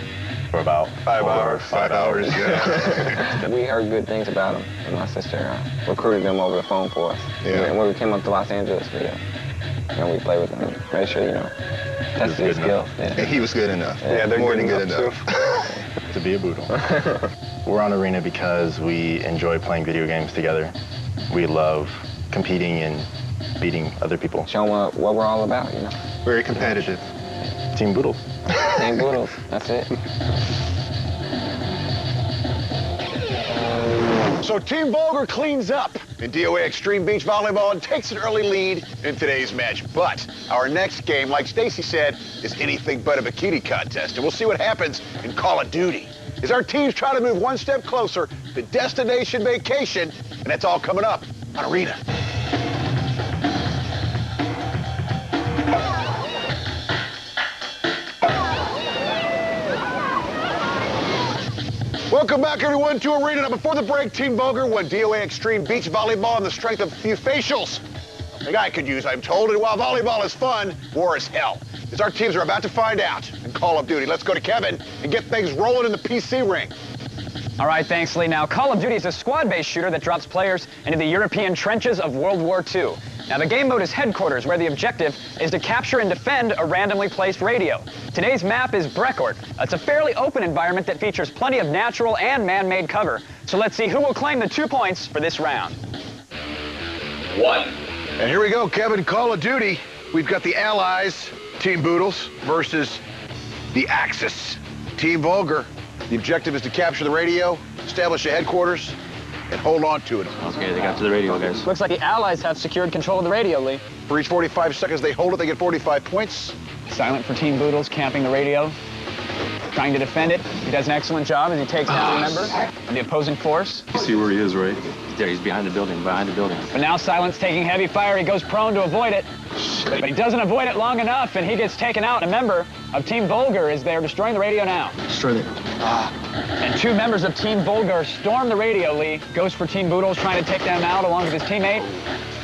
for about 5 hours. 5 hours, yeah. We heard good things about him, and my sister recruited them over the phone for us. Yeah. When we came up to Los Angeles, we played with them. Made sure, tested his skills. Yeah. And he was good enough. Yeah, they're more good than good enough, enough. to be a Boodle. We're on Arena because we enjoy playing video games together. We love competing and beating other people. Show them what we're all about, Very competitive. Team Boodles. Team Boodles, that's it. So Team Vulgar cleans up in DOA Extreme Beach Volleyball and takes an early lead in today's match. But our next game, like Stacy said, is anything but a bikini contest. And we'll see what happens in Call of Duty as our teams try to move one step closer to destination vacation. And that's all coming up on Arena. Welcome back, everyone, to Arena. Now, before the break, Team Vulgar won DOA Extreme Beach Volleyball on the strength of a few facials. The guy could use, I'm told, and while volleyball is fun, war is hell. As our teams are about to find out in Call of Duty, let's go to Kevin and get things rolling in the PC ring. All right, thanks, Lee. Now, Call of Duty is a squad-based shooter that drops players into the European trenches of World War II. Now, the game mode is Headquarters, where the objective is to capture and defend a randomly placed radio. Today's map is Brecourt. It's a fairly open environment that features plenty of natural and man-made cover. So let's see who will claim the 2 points for this round. 1. And here we go, Kevin. Call of Duty. We've got the Allies, Team Boodles, versus the Axis, Team Vulgar. The objective is to capture the radio, establish a headquarters, and hold on to it. Okay, they got to the radio, guys. Looks like the Allies have secured control of the radio, Lee. For each 45 seconds they hold it, they get 45 points. Silent for Team Boodles, camping the radio, trying to defend it. He does an excellent job as he takes down a member of the opposing force. You see where he is, right? There, he's behind the building, But now Silent's taking heavy fire. He goes prone to avoid it. But he doesn't avoid it long enough, and he gets taken out. A member of Team Vulgar is there destroying the radio now. Destroy it. And 2 members of Team Vulgar storm the radio, Lee. Ghost for Team Boodles trying to take them out along with his teammate.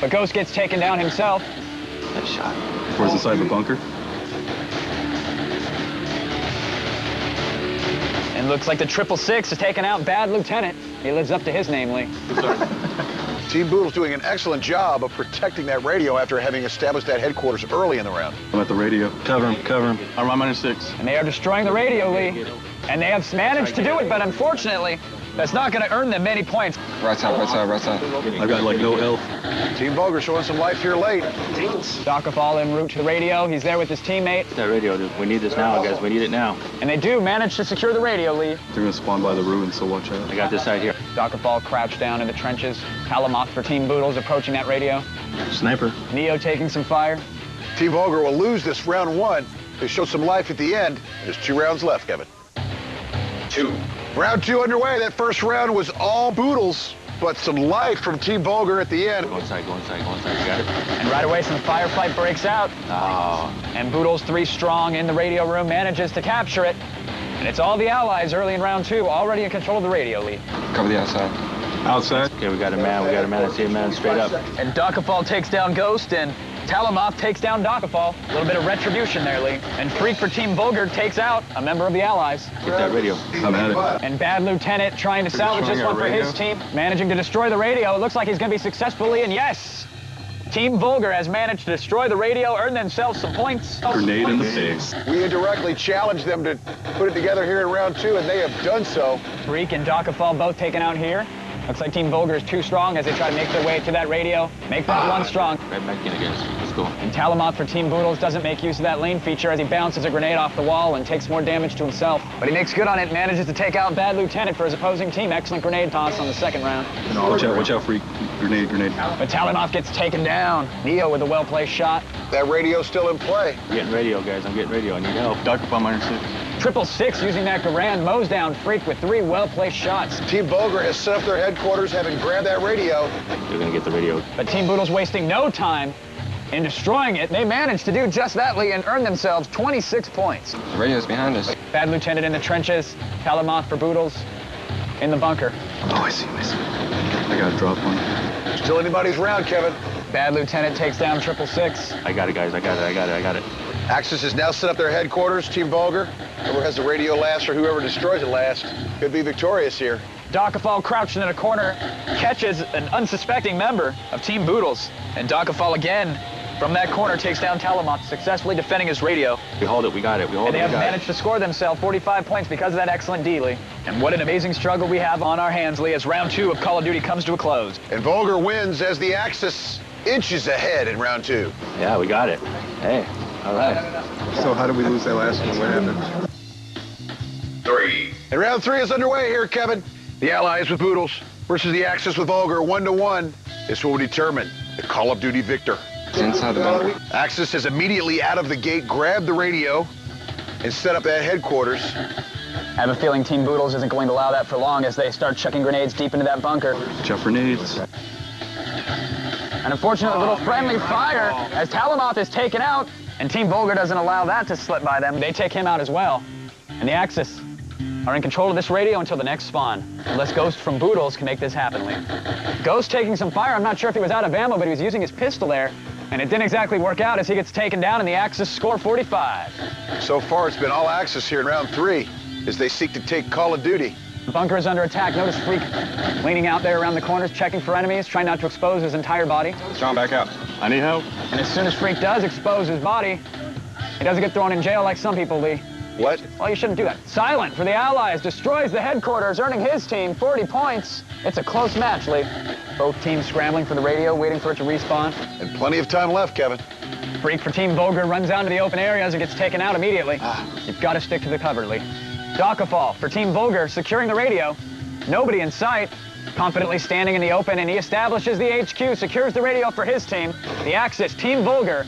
But Ghost gets taken down himself. Nice shot. Where's inside the bunker? And looks like the 666 has taken out Bad Lieutenant. He lives up to his name, Lee. Team Boodle's doing an excellent job of protecting that radio after having established that headquarters early in the round. I'm at the radio. Cover him. I'm on -6. And they are destroying the radio, Lee. And they have managed to do it, but unfortunately, that's not going to earn them many points. Right side. I've got like no health. Team Vulgar showing some life here late. Dokafal en route to the radio. He's there with his teammate. That radio, dude. We need this now, guys. We need it now. And they do manage to secure the radio, Lee. They're gonna spawn by the ruins, so watch out. I got this side here. Dokafal crouched down in the trenches. Talamoth for Team Boodles approaching that radio. Sniper. Neo taking some fire. Team Vulgar will lose this round 1. They show some life at the end. There's 2 rounds left, Kevin. 2. Round 2 underway. That first round was all Boodles, but some life from Team Vulgar at the end. Go inside. You got it? And right away, some firefight breaks out. Oh. And Boodles, 3 strong in the radio room, manages to capture it. And it's all the Allies early in round 2, already in control of the radio, Lee. Cover the outside. Outside. Okay, we got a man. I see a man straight up. And Dokafal takes down Ghost, and Talamoth takes down Dokafal. A little bit of retribution there, Lee. And Freak for Team Vulgar takes out a member of the Allies. Get that radio. I'm at it. And Bad Lieutenant trying to salvage this one for his team, managing to destroy the radio. It looks like he's going to be successfully, and yes! Team Vulgar has managed to destroy the radio, earn themselves some points. Grenade in the face. We indirectly challenged them to put it together here in round 2, and they have done so. Freak and Dokafal both taken out here. Looks like Team Vulgar is too strong as they try to make their way to that radio. Make that one strong. Right back in again. Let's go. And Talamoth for Team Boodles doesn't make use of that lane feature as he bounces a grenade off the wall and takes more damage to himself. But he makes good on it and manages to take out Bad Lieutenant for his opposing team. Excellent grenade toss on the second round. Watch out, Freak. Grenade. But Talamoth gets taken down. Neo with a well-placed shot. That radio's still in play. I'm getting radio, guys. I'm getting radio. I need help. Dokafal -6. 666 using that Garand mows down Freak with 3 well-placed shots. Team Vulgar has set up their headquarters, having grabbed that radio. They're gonna get the radio. But Team Boodles wasting no time in destroying it. They managed to do just that, Lee, and earn themselves 26 points. The radio's behind us. Bad Lieutenant in the trenches. Talamoth for Boodles in the bunker. Oh, I see. I got a drop one. Still anybody's round, Kevin. Bad Lieutenant takes down 666. I got it, guys. I got it. Axis has now set up their headquarters. Team Vulgar, whoever has the radio last or whoever destroys it last, could be victorious here. Dokafal crouched in a corner, catches an unsuspecting member of Team Boodles. And Dokafal again, from that corner, takes down Talamoth, successfully defending his radio. We hold it. We got it. And they have managed to score themselves 45 points because of that excellent D, Lee. And what an amazing struggle we have on our hands, Lee, as round 2 of Call of Duty comes to a close. And Vulgar wins as the Axis inches ahead in round 2. Yeah, we got it. Hey, all right. So how did we lose that last one? What happened? 3. And round 3 is underway here, Kevin. The Allies with Boodles versus the Axis with Vulgar, 1-1. This will determine the Call of Duty victor. It's inside the bunker. Axis has immediately out of the gate grabbed the radio and set up that headquarters. I have a feeling Team Boodles isn't going to allow that for long as they start chucking grenades deep into that bunker. Chuck grenades. An unfortunate little friendly fire as Talamoth is taken out, and Team Vulgar doesn't allow that to slip by them. They take him out as well. And the Axis are in control of this radio until the next spawn, unless Ghost from Boodles can make this happen, Lee. Ghost taking some fire. I'm not sure if he was out of ammo, but he was using his pistol there, and it didn't exactly work out as he gets taken down, and the Axis score 45. So far, it's been all Axis here in round 3 as they seek to take Call of Duty. The bunker is under attack. Notice Freak leaning out there around the corners, checking for enemies, trying not to expose his entire body. John, back out. I need help. And as soon as Freak does expose his body, he doesn't get thrown in jail like some people, Lee. What? Well, you shouldn't do that. Silent for the Allies destroys the headquarters, earning his team 40 points. It's a close match, Lee. Both teams scrambling for the radio, waiting for it to respawn. And plenty of time left, Kevin. Freak for Team Vulgar runs out to the open areas and gets taken out immediately. You've got to stick to the cover, Lee. Dakafal for Team Vulgar, securing the radio. Nobody in sight. Confidently standing in the open, and he establishes the HQ, secures the radio for his team. The Axis, Team Vulgar,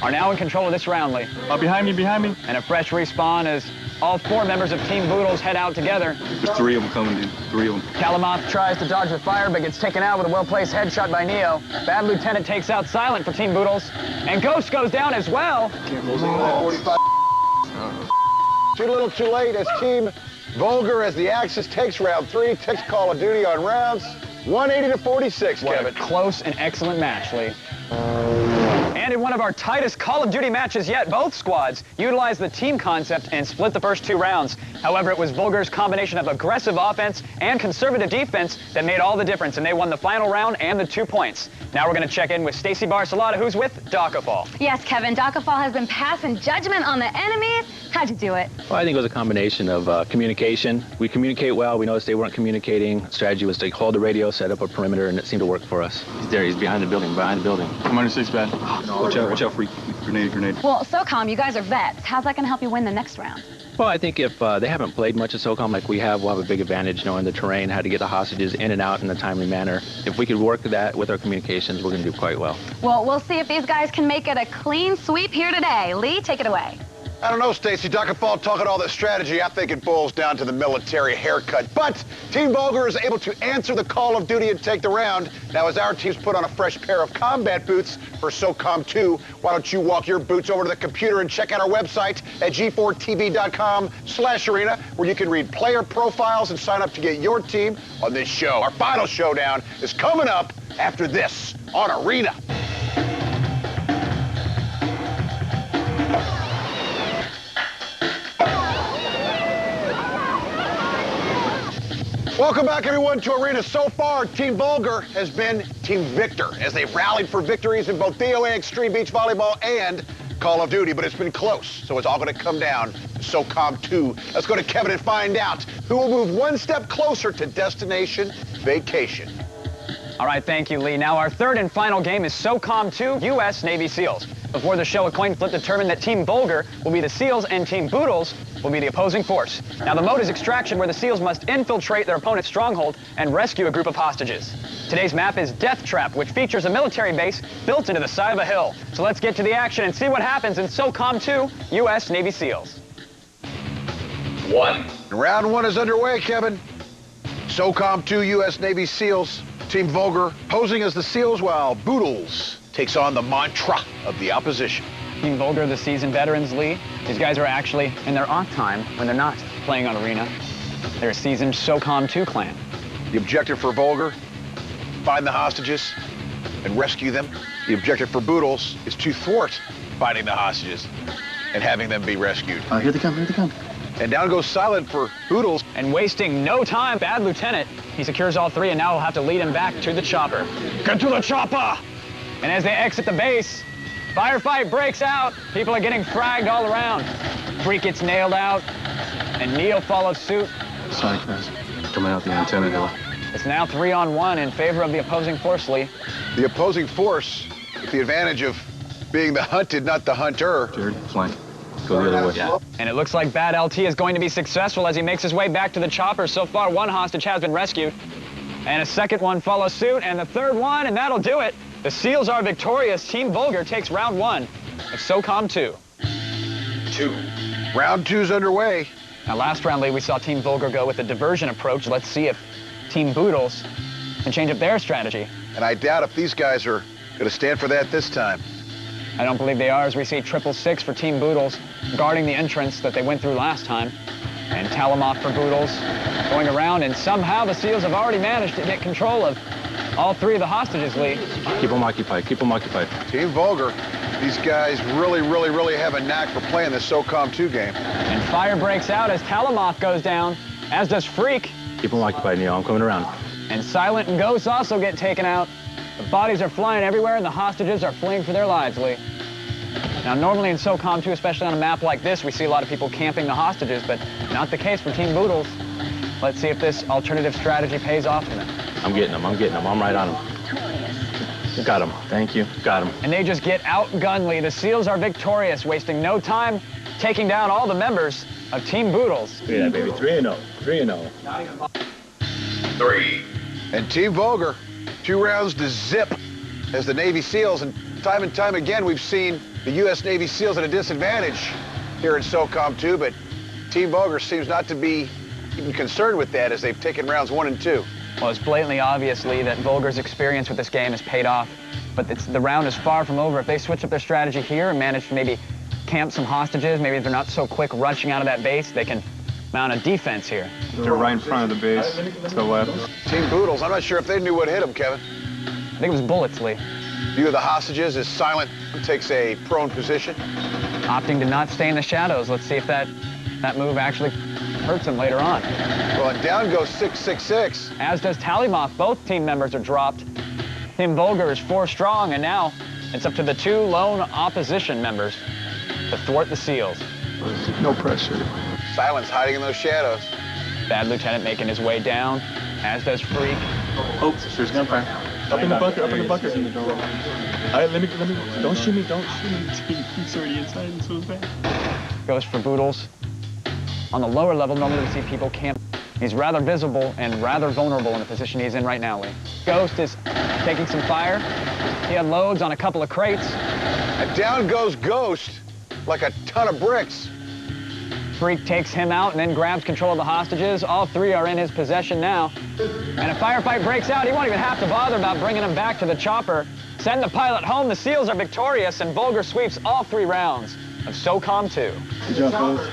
are now in control of this round, Lee. Behind me, behind me. And a fresh respawn as all 4 members of Team Boodles head out together. There's 3 of them coming, dude. 3 of them. Kalamoth tries to dodge the fire, but gets taken out with a well-placed headshot by Neo. Bad Lieutenant takes out Silent for Team Boodles. And Ghost goes down as well. 45. Too little, too late as Team Vulgar, as the Axis takes round 3, takes Call of Duty on rounds 180 to 46, What Kevin. a close and excellent match, Lee. And in one of our tightest Call of Duty matches yet, both squads utilized the team concept and split the first 2 rounds. However, it was Vulgar's combination of aggressive offense and conservative defense that made all the difference, and they won the final round and the 2 points. Now we're going to check in with Stacy Barcelata, who's with Dakafal. Yes, Kevin, Dakafal has been passing judgment on the enemies. How'd you do it? Well, I think it was a combination of communication. We communicate well. We noticed they weren't communicating. Strategy was to hold the radio, set up a perimeter, and it seemed to work for us. He's there. He's behind the building, I'm under 6, bad. Watch out, Freak. Grenade. Well, SOCOM, you guys are vets. How's that going to help you win the next round? Well, I think if they haven't played much of SOCOM like we have, we'll have a big advantage knowing the terrain, how to get the hostages in and out in a timely manner. If we could work that with our communications, we're going to do quite well. Well, we'll see if these guys can make it a clean sweep here today. Lee, take it away. I don't know, Stacy. Dakafal talking all this strategy. I think it boils down to the military haircut. But Team Vulgar is able to answer the Call of Duty and take the round. Now, as our teams put on a fresh pair of combat boots for SOCOM 2, why don't you walk your boots over to the computer and check out our website at g4tv.com/arena, where you can read player profiles and sign up to get your team on this show. Our final showdown is coming up after this on Arena. Welcome back, everyone, to Arena. So far, Team Vulgar has been Team Victor as they've rallied for victories in both DOA Extreme Beach Volleyball and Call of Duty, but it's been close, so it's all going to come down to SOCOM 2. Let's go to Kevin and find out who will move one step closer to destination vacation. All right, thank you, Lee. Now, our third and final game is SOCOM 2, U.S. Navy SEALs. Before the show, a coin flip determined that Team Vulgar will be the SEALs and Team Boodles will be the opposing force. Now, the mode is extraction, where the SEALs must infiltrate their opponent's stronghold and rescue a group of hostages. Today's map is Death Trap, which features a military base built into the side of a hill. So let's get to the action and see what happens in SOCOM 2, U.S. Navy SEALs. Round 1 is underway, Kevin. SOCOM 2, U.S. Navy SEAls. Team Vulgar posing as the SEALs, while Boodles takes on the mantra of the opposition. Team Vulgar, the seasoned veterans, Lee. These guys are actually in their off time when they're not playing on Arena. They're a seasoned SOCOM 2 clan. The objective for Vulgar, find the hostages and rescue them. The objective for Boodles is to thwart finding the hostages and having them be rescued. Here they come. And down goes Silent for Boodles. And wasting no time, Bad Lieutenant. He secures all 3, and now we'll have to lead him back to the chopper. Get to the chopper! And as they exit the base, firefight breaks out. People are getting fragged all around. Freak gets nailed out, and Neo follows suit. Sorry, guys. Coming out the antenna hill. It's now 3-on-1 in favor of the opposing force, Lee. The opposing force with the advantage of being the hunted, not the hunter. Jared, flank. Go the other way. Yeah. And it looks like Bad LT is going to be successful as he makes his way back to the chopper. So far, 1 hostage has been rescued. And a second one follows suit, and the third one, and that'll do it. The SEALs are victorious. Team Vulgar takes round 1 of SOCOM 2. Round 2's underway. Now, last round, Lee, we saw Team Vulgar go with a diversion approach. Let's see if Team Boodles can change up their strategy. And I doubt if these guys are going to stand for that this time. I don't believe they are, as we see 666 for Team Boodles guarding the entrance that they went through last time. And Talimoff for Boodles going around, and somehow the Seals have already managed to get control of all three of the hostages, Lee. Keep them occupied. Keep them occupied. Team Vulgar, these guys really have a knack for playing this SOCOM 2 game. And fire breaks out as Talimoff goes down, as does Freak. Keep them occupied, Neil. I'm coming around. And Silent and Ghost also get taken out. The bodies are flying everywhere, and the hostages are fleeing for their lives, Lee. Now, normally in SOCOM 2, especially on a map like this, we see a lot of people camping the hostages, but not the case for Team Boodles. Let's see if this alternative strategy pays off for them. I'm getting them. I'm right on them. Got him. Thank you. Got him. And they just get outgunned, Lee. The Seals are victorious, wasting no time, taking down all the members of Team Boodles. Look at that, baby. 3-0. 3-0. 3. And Team Vulgar, 2 rounds to zip as the Navy SEALs. And time again, we've seen the U.S. Navy SEALs at a disadvantage here in SOCOM 2, but Team Vulgar seems not to be even concerned with that as they've taken rounds 1 and 2. Well, it's blatantly obvious, Lee, that Vulgar's experience with this game has paid off, but the round is far from over. If they switch up their strategy here and manage to maybe camp some hostages, maybe they're not so quick rushing out of that base, they can mount a defense here. They're right in front of the base to the left. Team Boodles, I'm not sure if they knew what hit them, Kevin. I think it was bullets, Lee. View of the hostages as Silent takes a prone position. Opting to not stay in the shadows. Let's see if that move actually hurts him later on. Well, and down goes 666. As does Talimoff. Both team members are dropped. Team Vulgar is 4 strong, and now it's up to the 2 lone opposition members to thwart the Seals. No pressure. Silent's hiding in those shadows. Bad Lieutenant making his way down, as does Freak. Oh, there's gunfire. Up in the bucket, up in the bucket. All right, let me, don't shoot me. He's already inside, and so is that. Goes for Boodles. On the lower level, normally we see people camp. He's rather visible and rather vulnerable in the position he's in right now, Lee. Ghost is taking some fire. He unloads on a couple of crates. And down goes Ghost like a ton of bricks. Freak takes him out and then grabs control of the hostages. All 3 are in his possession now. And a firefight breaks out. He won't even have to bother about bringing him back to the chopper. Send the pilot home. The Seals are victorious, and Vulgar sweeps all 3 rounds of SOCOM 2. Good job, folks.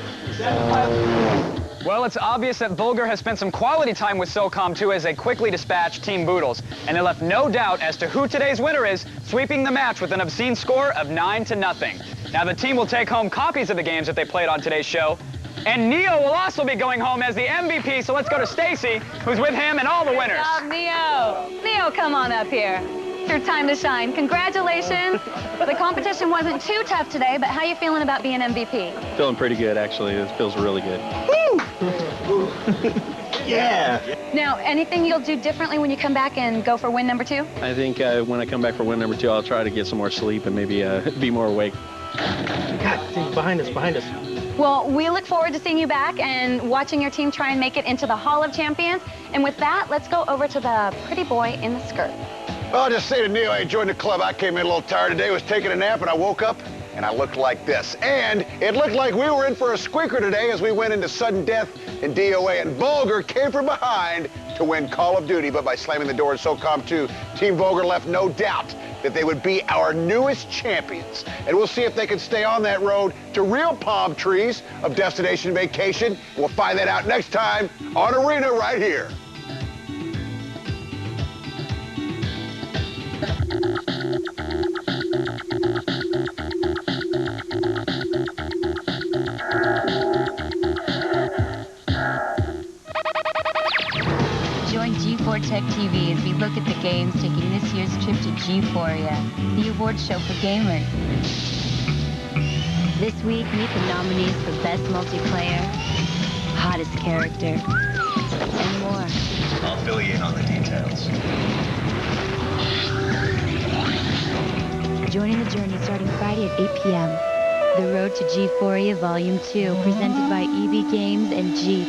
Well, it's obvious that Vulgar has spent some quality time with SOCOM 2 as they quickly dispatched Team Boodles, and they left no doubt as to who today's winner is, sweeping the match with an obscene score of 9-0. Now, the team will take home copies of the games that they played on today's show, and Neo will also be going home as the MVP, so let's go to Stacy, who's with him and all the winners. Good job, Neo. Neo, come on up here. It's your time to shine. Congratulations. The competition wasn't too tough today, but how are you feeling about being MVP? Feeling pretty good, actually. It feels really good. Woo! Yeah! Now, anything you'll do differently when you come back and go for win number 2? I think when I come back for win number 2, I'll try to get some more sleep and maybe be more awake. God, behind us. Well, we look forward to seeing you back and watching your team try and make it into the Hall of Champions. And with that, let's go over to the pretty boy in the skirt. Well, I'll just say to Neil, I joined the club. I came in a little tired today, was taking a nap, and I woke up, and I looked like this. And it looked like we were in for a squeaker today as we went into sudden death in DOA, and Vulgar came from behind to win Call of Duty, but by slamming the door in SOCOM 2, Team Vulgar left no doubt that they would be our newest champions. And we'll see if they can stay on that road to real palm trees of Destination Vacation. We'll find that out next time on Arena right here. Join G4 Tech TV as we look at the games taking this year's trip to G4ia, the award show for gamers. This week, meet the nominees for Best Multiplayer, Hottest Character, and more. I'll fill you in on the details. Joining the journey starting Friday at 8 p.m. The Road to G4ia Volume 2, presented by EB Games and Jeep.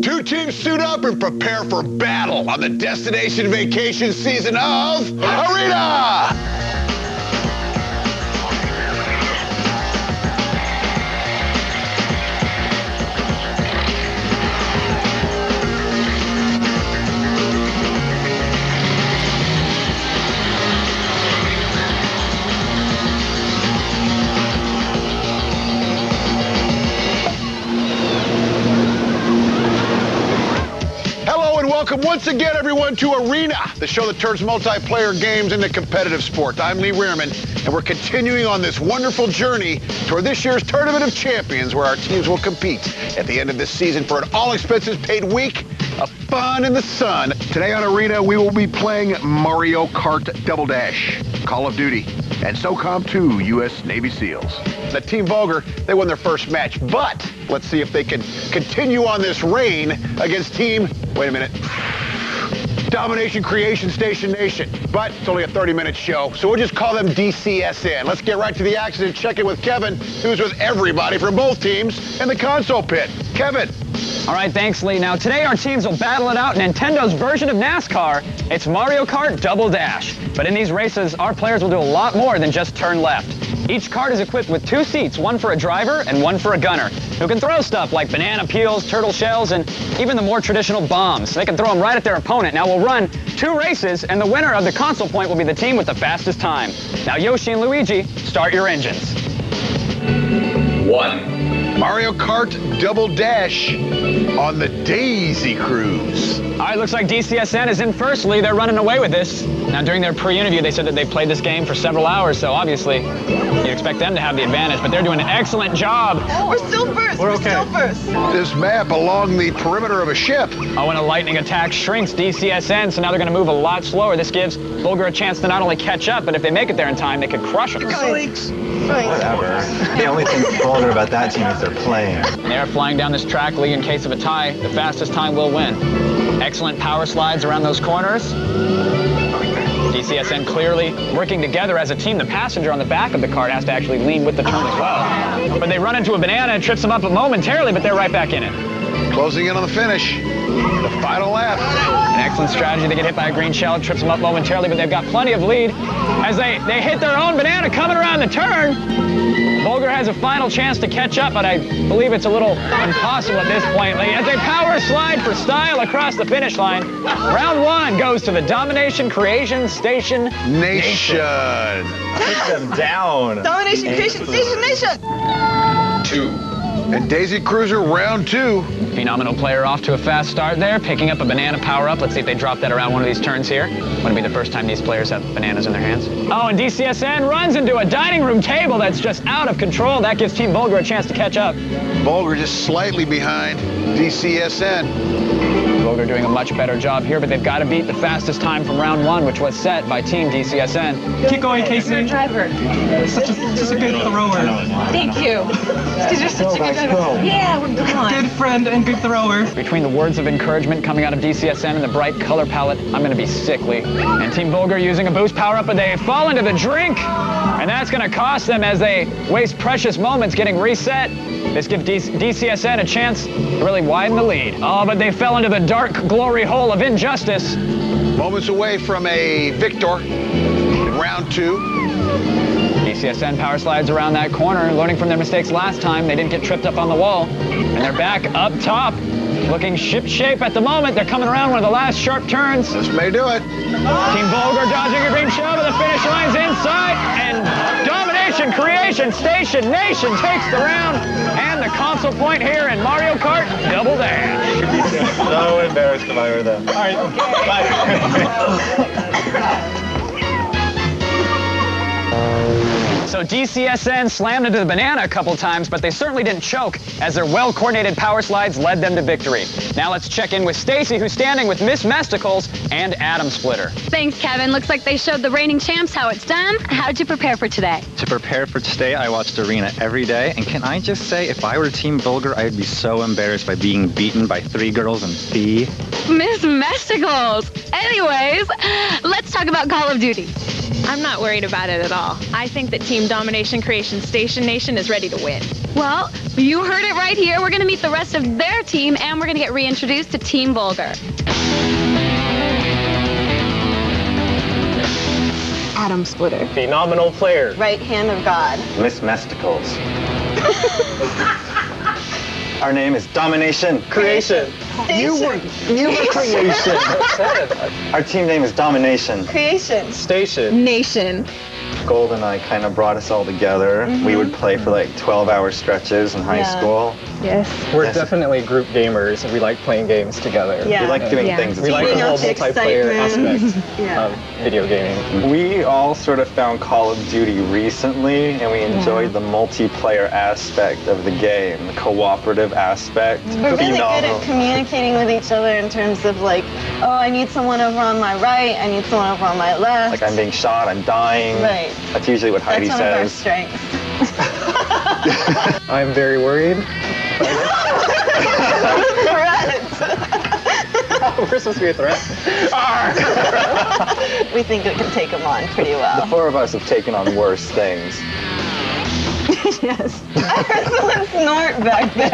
Two teams suit up and prepare for battle on the Destination Vacation season of Arena! welcome once again, everyone, to Arena, the show that turns multiplayer games into competitive sport. I'm Lee Rehrman, and we're continuing on this wonderful journey toward this year's Tournament of Champions, where our teams will compete at the end of this season for an all-expenses-paid week of fun in the sun. Today on Arena, we will be playing Mario Kart Double Dash, Call of Duty, and SOCOM 2 U.S. Navy SEALs. The Team Vulgar, they won their first match, but let's see if they can continue on this reign against Team, wait a minute, Domination Creation Station Nation. But it's only a 30-minute show, so we'll just call them DCSN. Let's get right to the action and check in with Kevin, who's with everybody from both teams in the console pit. Kevin. All right, thanks, Lee. Now, today our teams will battle it out in Nintendo's version of NASCAR. It's Mario Kart Double Dash. But in these races, our players will do a lot more than just turn left. Each kart is equipped with 2 seats, one for a driver and one for a gunner, who can throw stuff like banana peels, turtle shells, and even the more traditional bombs. They can throw them right at their opponent. Now, we'll run 2 races, and the winner of the console point will be the team with the fastest time. Now, Yoshi and Luigi, start your engines. 1. Mario Kart Double Dash on the Daisy Cruise. All right, looks like DCSN is in first, Lee. They're running away with this. Now, during their pre-interview, they said that they played this game for several hours, so obviously you'd expect them to have the advantage, but they're doing an excellent job. We're still first. We're okay. Still first. This map along the perimeter of a ship. Oh, and a lightning attack shrinks DCSN, so now they're going to move a lot slower. This gives Vulgar a chance to not only catch up, but if they make it there in time, they could crush them. Whatever. The only thing vulgar about that team is they're playing. They're flying down this track, Lee. In case of a tie, the fastest time will win. Excellent power slides around those corners. DCSN clearly working together as a team. The passenger on the back of the cart has to actually lean with the turn as well. But they run into a banana and trips them up momentarily, but they're right back in it. Closing in on the finish. The final lap. An excellent strategy. They get hit by a green shell, trips them up momentarily, but they've got plenty of lead. As they hit their own banana coming around the turn, Vulgar has a final chance to catch up, but I believe it's a little impossible at this point, Lee. As they power slide for style across the finish line, round 1 goes to the Domination Creation Station Nation. Put them down. Domination Creation Station Nation. 2. And Daisy Cruiser round 2. Phenomenal player off to a fast start there, picking up a banana power-up. Let's see if they drop that around one of these turns here. Wouldn't be the first time these players have bananas in their hands. Oh, and DCSN runs into a dining room table that's just out of control. That gives Team Vulgar a chance to catch up. Vulgar just slightly behind DCSN. Vulgar doing a much better job here, but they've got to beat the fastest time from round 1, which was set by Team DCSN. Keep going, Casey. You're a driver. Such a good thrower. Thank you. Because you're such a good driver. Yeah, come on. Good friend and good thrower. Between the words of encouragement coming out of DCSN and the bright color palette, I'm going to be sickly. And Team Vulgar using a boost power-up, but they fall into the drink. And that's going to cost them as they waste precious moments getting reset. This gives DCSN a chance to really widen the lead. Oh, but they fell into the dark glory hole of injustice. Moments away from a victor in round 2. DCSN power slides around that corner, learning from their mistakes last time. They didn't get tripped up on the wall. And they're back up top, looking ship-shape at the moment. They're coming around one of the last sharp turns. This may do it. Team Vulgar dodging a green shell, but the finish line's inside. And Domination Creation Station Nation takes the round and the console point here in Mario Kart Double Dash. So embarrassed if I were them. All right, bye. So DCSN slammed into the banana a couple times, but they certainly didn't choke as their well-coordinated power slides led them to victory. Now let's check in with Stacy, who's standing with Miss Mesticles and Atom Splitter. Thanks, Kevin. Looks like they showed the reigning champs how it's done. How'd you prepare for today? To prepare for today, I watched Arena every day, and can I just say, if I were Team Vulgar, I'd be so embarrassed by being beaten by 3 girls and B. Miss Mesticles! Anyways, let's talk about Call of Duty. I'm not worried about it at all. I think that Team Domination Creation Station Nation is ready to win. Well, you heard it right here. We're going to meet the rest of their team, and we're going to get reintroduced to Team Vulgar. Atom Splitter. Phenomenal player. Right hand of God. Miss Mesticles. Our name is Domination Creation. You were Creation. Our team name is Domination. Creation. Station. Nation. GoldenEye kind of brought us all together. We would play for like 12-hour stretches in high school. Yes. We're definitely group gamers, and we like playing games together. Yeah. We like doing Yeah. things. We like the whole multiplayer aspect Yeah. of video gaming. We all sort of found Call of Duty recently, and we enjoyed the multiplayer aspect of the game, the cooperative aspect. We're really good at communicating with each other in terms of like, oh, I need someone over on my right, I need someone over on my left. Like I'm being shot, I'm dying. Right. That's usually what Heidi That's one of our says. strengths. I'm very worried. We're supposed to be a threat. We think we can take them on pretty well. The four of us have taken on worse things. Yes. I heard someone snort back there.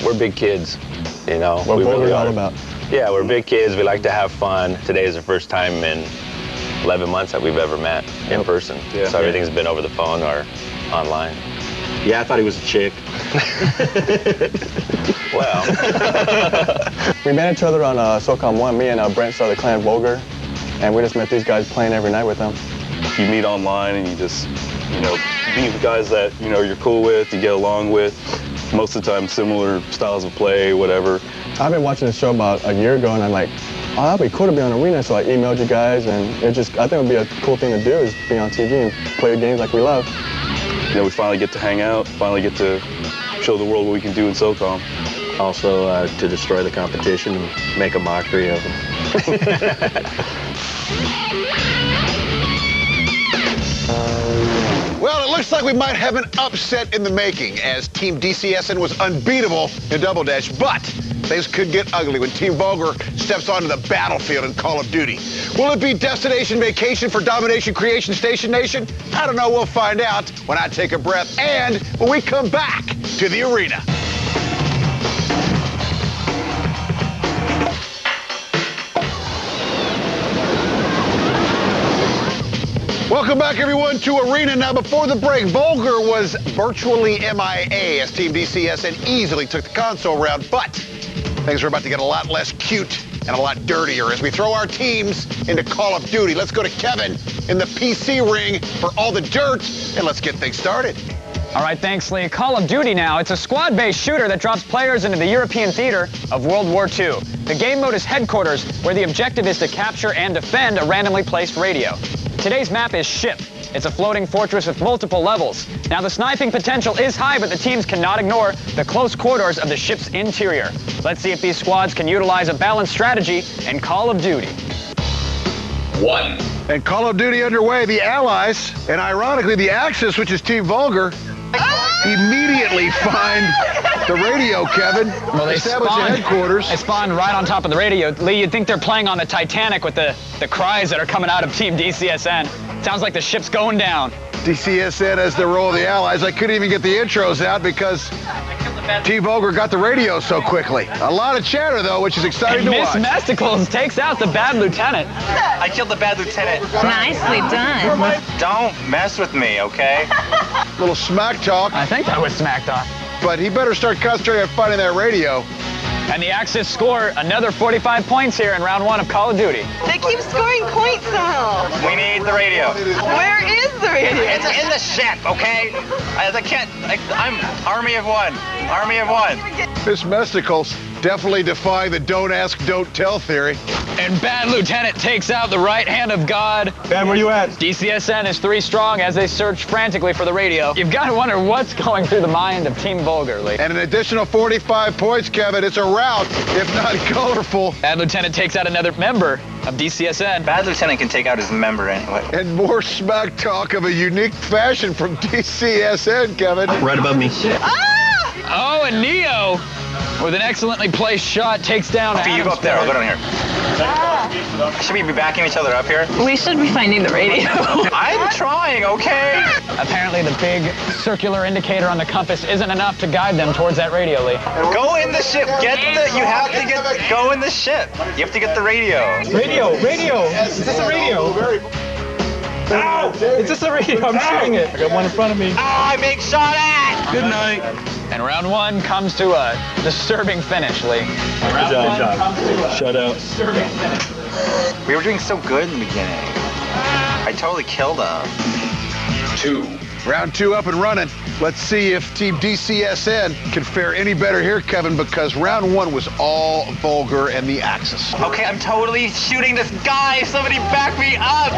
We're big kids, you know. What we Boulder's really all are. about. Yeah, we're big kids. We like to have fun. Today is the first time in 11 months that we've ever met in person. Yeah. So everything's been over the phone or online. Yeah, I thought he was a chick. Well. We met each other on SOCOM 1. Me and Brent started the clan Vulgar, and we just met these guys playing every night with them. You meet online and you just, you know, meet with guys that, you know, you're cool with, you get along with. Most of the time, similar styles of play, whatever. I've been watching the show about a year ago, and I'm like, oh, that'd be cool to be on Arena. So I emailed you guys, and I think it would be a cool thing to do is be on TV and play games like we love. You know, we finally get to hang out, finally get to show the world what we can do in SOCOM. Also, to destroy the competition and make a mockery of them. Well, it looks like we might have an upset in the making as Team DCSN was unbeatable in Double Dash, but things could get ugly when Team Vulgar steps onto the battlefield in Call of Duty. Will it be destination vacation for Domination Creation Station Nation? I don't know. We'll find out when I take a breath and when we come back to the arena. Welcome back, everyone, to Arena. Now, before the break, Vulgar was virtually MIA as Team DCSN easily took the console round, but things are about to get a lot less cute and a lot dirtier as we throw our teams into Call of Duty. Let's go to Kevin in the PC ring for all the dirt, and let's get things started. All right, thanks, Lee. Call of Duty now. It's a squad-based shooter that drops players into the European theater of World War II. The game mode is Headquarters, where the objective is to capture and defend a randomly placed radio. Today's map is Ship. It's a floating fortress with multiple levels. Now, the sniping potential is high, but the teams cannot ignore the close corridors of the ship's interior. Let's see if these squads can utilize a balanced strategy in Call of Duty. One. And Call of Duty underway, the Allies, and ironically, the Axis, which is Team Vulgar, immediately find the radio, Kevin. Well, they establish spawned, a headquarters. They spawned right on top of the radio. Lee, you'd think they're playing on the Titanic with the cries that are coming out of Team DCSN. Sounds like the ship's going down. DCSN as the role of the Allies. I couldn't even get the intros out because Team Vulgar got the radio so quickly. A lot of chatter, though, which is exciting to watch. Miss Mesticles takes out the Bad Lieutenant. I killed the Bad Lieutenant. Nicely done. Don't mess with me, okay? Little smack talk. I think that was smack talk. But he better start concentrating on finding that radio. And the Axis score another 45 points here in round 1 of Call of Duty. They keep scoring points somehow. We need the radio. Where is the radio? It's in the ship, okay? I'm Army of One. Army of One. Miss Mesticles definitely defying the don't ask, don't tell theory. And Bad Lieutenant takes out the right hand of God. Ben, where you at? DCSN is 3 strong as they search frantically for the radio. You've got to wonder what's going through the mind of Team Vulgar, Lee. And an additional 45 points, Kevin. It's a rout, if not colorful. Bad Lieutenant takes out another member of DCSN. Bad Lieutenant can take out his member anyway. And more smack talk of a unique fashion from DCSN, Kevin. Right above me. Oh, and Neo, with an excellently placed shot, takes down Okay, you go up there. I'll go down here. Should we be backing each other up here? We should be finding the radio. I'm trying, okay? Apparently the big circular indicator on the compass isn't enough to guide them towards that radio, Lee. Go in the ship. Go in the ship. You have to get the radio. Radio! Is this a radio? Ow! Is this a radio? I'm shooting it. I got one in front of me. I'm being shot at! Good night. And round 1 comes to a disturbing finish, Lee. Good job. Shut out. We were doing so good in the beginning. I totally killed them. 2. Round 2 up and running. Let's see if Team DCSN can fare any better here, Kevin, because round 1 was all Vulgar and the Axis. Okay, I'm totally shooting this guy. Somebody back me up.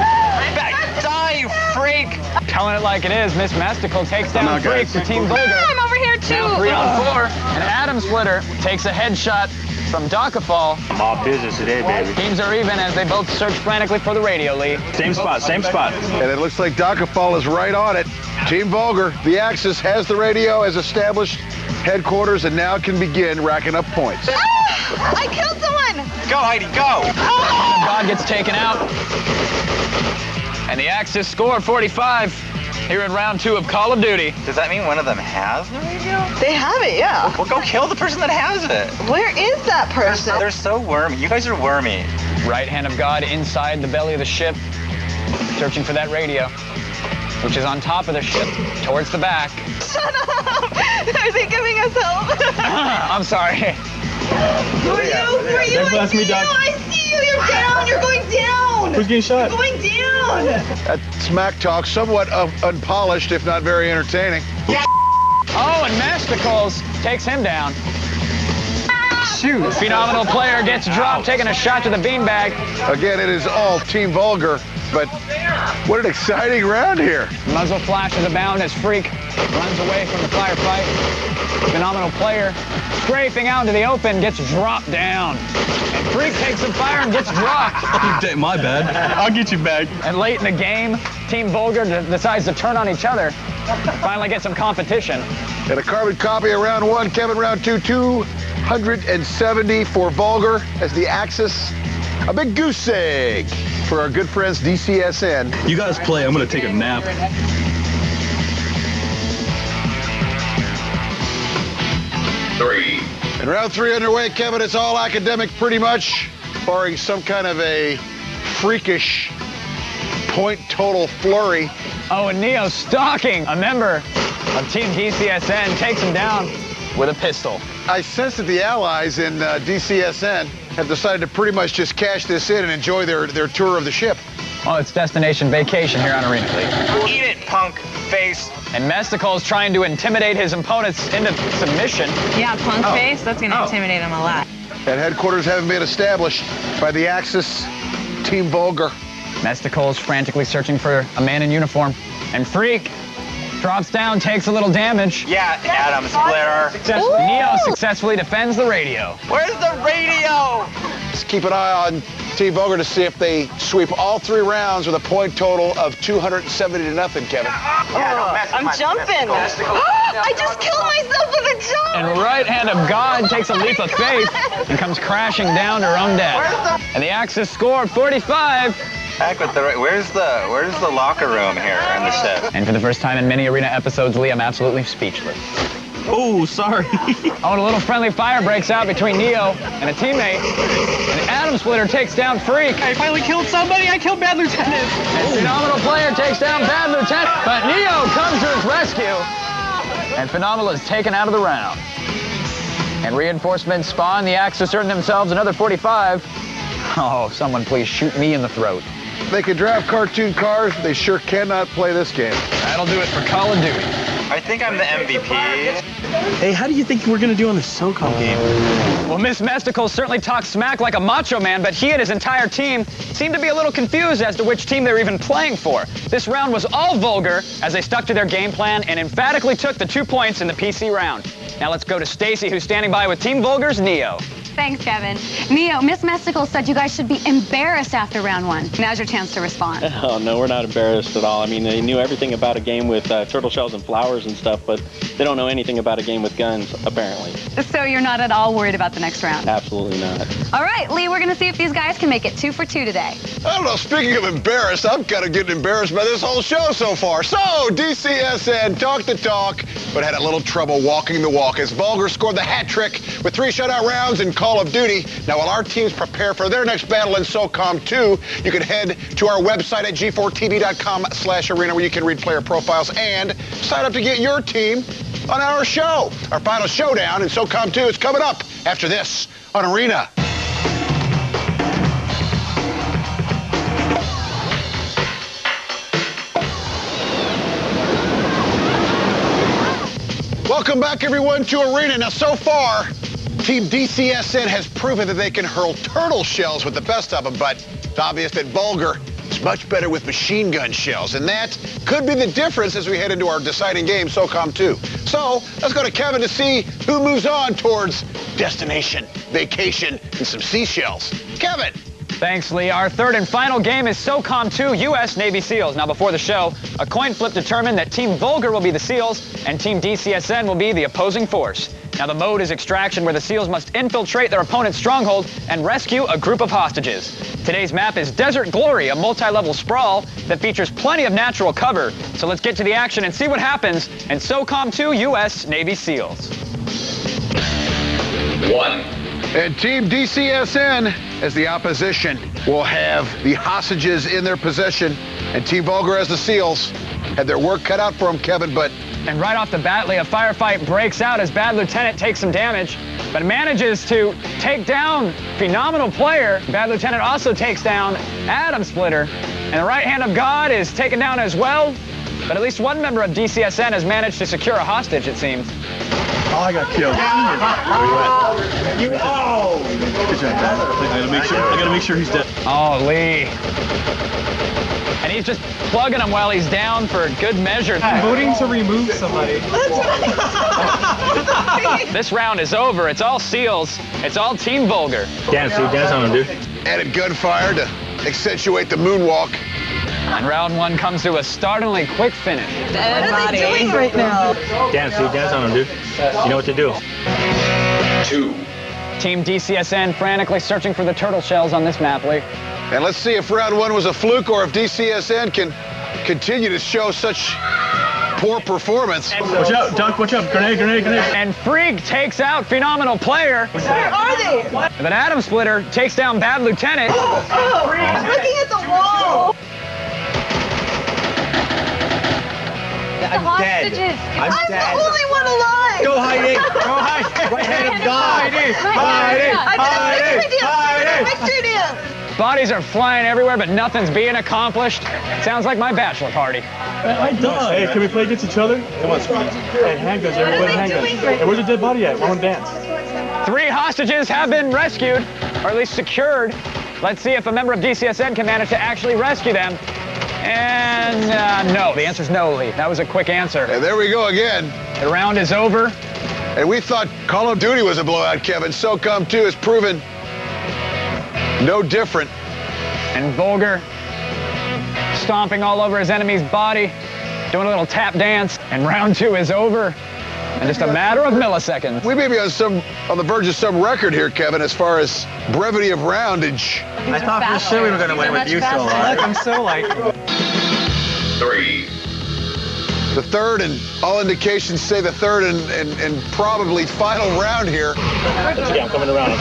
Die, you freak. Telling it like it is, Miss Mesticle takes down Freak for Team Vulgar. I'm over here too. Now 3 on 4, and Adam Splitter takes a headshot from Dakafall. I'm all business today, baby. Teams are even as they both search frantically for the radio lead. Same spot, same spot. And it looks like Dakafall is right on it. Team Vulgar, the Axis, has the radio as established headquarters and now can begin racking up points. I killed someone! Go, Heidi, go! God gets taken out. And the Axis score 45 here in round 2 of Call of Duty. Does that mean one of them has the radio? They have it, yeah. Well, go kill the person that has it. Where is that person? They're so wormy. You guys are wormy. Right hand of God inside the belly of the ship, searching for that radio, which is on top of the ship, towards the back. Shut up! Are they giving us help? I'm sorry. Who are you? Who are you? I see you! I see you! You're down! You're going down! Who's getting shot? You're going down! That smack talk, somewhat unpolished, if not very entertaining. Oh, and Masticles takes him down. Shoot. Phenomenal player gets dropped, taking a shot to the beanbag. Again, it is all Team Vulgar, but what an exciting round here. Muzzle flashes abound as Freak runs away from the firefight. Phenomenal player, scraping out into the open, gets dropped down. And Freak takes some fire and gets dropped. My bad. I'll get you back. And late in the game, Team Vulgar decides to turn on each other. Finally get some competition. And a carbon copy of round 1, Kevin, round 2, 270 for Vulgar as the Axis. A big goose egg for our good friends DCSN. You guys play, I'm gonna take a nap. And round 3 underway, Kevin. It's all academic pretty much, barring some kind of a freakish point total flurry. Oh, and Neo stalking a member of Team DCSN, takes him down with a pistol. I sense that the allies in DCSN have decided to pretty much just cash this in and enjoy their tour of the ship. Oh, it's destination vacation here on Arena League. Eat it, punk face. And Mesticle's trying to intimidate his opponents into submission. Yeah, punk face, that's gonna intimidate him a lot. And headquarters haven't been established by the Axis, Team Vulgar. Mesticle's frantically searching for a man in uniform. And Freak drops down, takes a little damage. Yeah, Adam Splitter. Neo successfully defends the radio. Where's the radio? Just keep an eye on Team Vulgar to see if they sweep all 3 rounds with a point total of 270-0, Kevin. I'm jumping. I just killed myself with a jump. And right hand of God takes a leap of faith and comes crashing down to her own death. And the Axis scored 45. Heck with the where's the locker room here on the ship? And for the first time in many Arena episodes, Lee, I'm absolutely speechless. Oh, sorry. Oh, and a little friendly fire breaks out between Neo and a teammate. And Adam Splitter takes down Freak. I finally killed somebody. I killed Bad Lieutenant. And Phenomenal player takes down Bad Lieutenant, but Neo comes to his rescue. And Phenomenal is taken out of the round. And reinforcements spawn. The Axis earn themselves another 45. Oh, someone please shoot me in the throat. They can drive cartoon cars, they sure cannot play this game. That'll do it for Call of Duty. I think I'm the MVP. Hey, how do you think we're gonna do on the SOCOM game? Well, Miss Mesticle certainly talks smack like a macho man, but he and his entire team seemed to be a little confused as to which team they were even playing for. This round was all Vulgar as they stuck to their game plan and emphatically took the 2 points in the PC round. Now let's go to Stacy, who's standing by with Team Vulgar's Neo. Thanks, Kevin. Neo, Miss Mesticle said you guys should be embarrassed after round 1. Now's your chance to respond. Oh, no, we're not embarrassed at all. I mean, they knew everything about a game with turtle shells and flowers and stuff, but they don't know anything about a game with guns, apparently. So you're not at all worried about the next round? Absolutely not. All right, Lee, we're going to see if these guys can make it 2 for 2 today. I don't know, speaking of embarrassed, I'm kind of getting embarrassed by this whole show so far. So, DCSN talked the talk, but had a little trouble walking the walk as Vulgar scored the hat trick with 3 shutout rounds in Call of Duty. Now, while our teams prepare for their next battle in SOCOM 2, you can head to our website at g4tv.com/arena where you can read player profiles and sign up to get your team on our show. Our final showdown in SOCOM 2 is coming up after this on Arena. Welcome back, everyone, to Arena. Now, so far, Team DCSN has proven that they can hurl turtle shells with the best of them, but it's obvious that Vulgar is much better with machine gun shells, and that could be the difference as we head into our deciding game, SOCOM 2. So, let's go to Kevin to see who moves on towards destination, vacation, and some seashells. Kevin! Thanks, Lee. Our third and final game is SOCOM 2 U.S. Navy SEALs. Now, before the show, a coin flip determined that Team Vulgar will be the SEALs and Team DCSN will be the opposing force. Now, the mode is extraction, where the SEALs must infiltrate their opponent's stronghold and rescue a group of hostages. Today's map is Desert Glory, a multi-level sprawl that features plenty of natural cover. So let's get to the action and see what happens in SOCOM 2 U.S. Navy SEALs. 1. And Team DCSN, as the opposition, will have the hostages in their possession, and Team Vulgar as the SEALs had their work cut out for them, Kevin, but... And right off the bat, Lee, a firefight breaks out as Bad Lieutenant takes some damage, but manages to take down Phenomenal Player. Bad Lieutenant also takes down Atom Splitter, and the right hand of God is taken down as well, but at least one member of DCSN has managed to secure a hostage, it seems. Oh, I got killed. Where you at? Oh! Good job. I gotta make sure he's dead. Oh, Lee. And he's just plugging him while he's down for good measure. I'm voting to remove somebody. This round is over. It's all SEALs. It's all Team Vulgar. Dance, dude. Dance on him, dude. Added gunfire to accentuate the moonwalk. And round one comes to a startlingly quick finish. What are they doing right now? Dance, dude. Dance on him, dude. You know what to do. 2. Team DCSN frantically searching for the turtle shells on this map, Lee. And let's see if round one was a fluke or if DCSN can continue to show such poor performance. Watch out, Duck. Watch out. Grenade, grenade, grenade. And Freak takes out Phenomenal Player. Where are they? But Atom Splitter takes down Bad Lieutenant. I'm looking at the wall. I'm dead. I'm dead. the only one alive. Go hiding. Go hiding. Right hand of God. Hiding. Bodies are flying everywhere, but nothing's being accomplished. Sounds like my bachelor party. I died. Hey, can we play against each other? Come on, Screech. And handguns, everybody handguns. Hey, where's the dead body at? I want to dance. 3 hostages have been rescued, or at least secured. Let's see if a member of DCSN can manage to actually rescue them. And no, the answer's no, Lee. That was a quick answer. And there we go again. The round is over. And we thought Call of Duty was a blowout, Kevin. SOCOM 2 has proven no different. And Vulgar stomping all over his enemy's body, doing a little tap dance. And round 2 is over in just a matter of milliseconds. We may be on the verge of some record here, Kevin, as far as brevity of roundage. I thought for sure we were going to win with you so long. Look, I'm so like... 3. The third, and all indications say the third and probably final round here. Yeah, I'm coming around.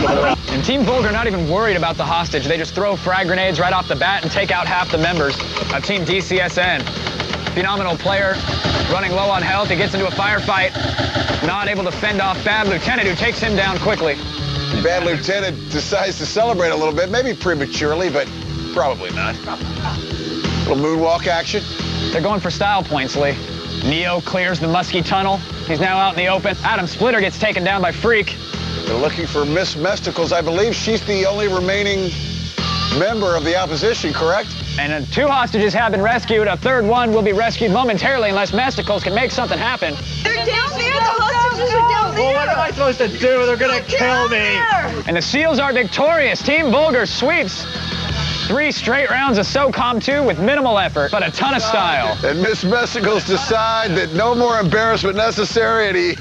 And Team Vulgar not even worried about the hostage. They just throw frag grenades right off the bat and take out half the members of Team DCSN. Phenomenal Player running low on health. He gets into a firefight, not able to fend off Bad Lieutenant, who takes him down quickly. Bad Lieutenant decides to celebrate a little bit, maybe prematurely, but probably not. Little moonwalk action. They're going for style points, Lee. Neo clears the musky tunnel. He's now out in the open. Atom Splitter gets taken down by Freak. They're looking for Miss Mesticles. I believe she's the only remaining member of the opposition, correct? And 2 hostages have been rescued. A third one will be rescued momentarily unless Mesticles can make something happen. They're down there. The hostages are down there. Well, what am I supposed to do? They're going to kill me. And the SEALs are victorious. Team Vulgar sweeps 3 straight rounds of SOCOM 2 with minimal effort, but a ton of style. And Miss Mesticles decide that no more embarrassment necessary, and he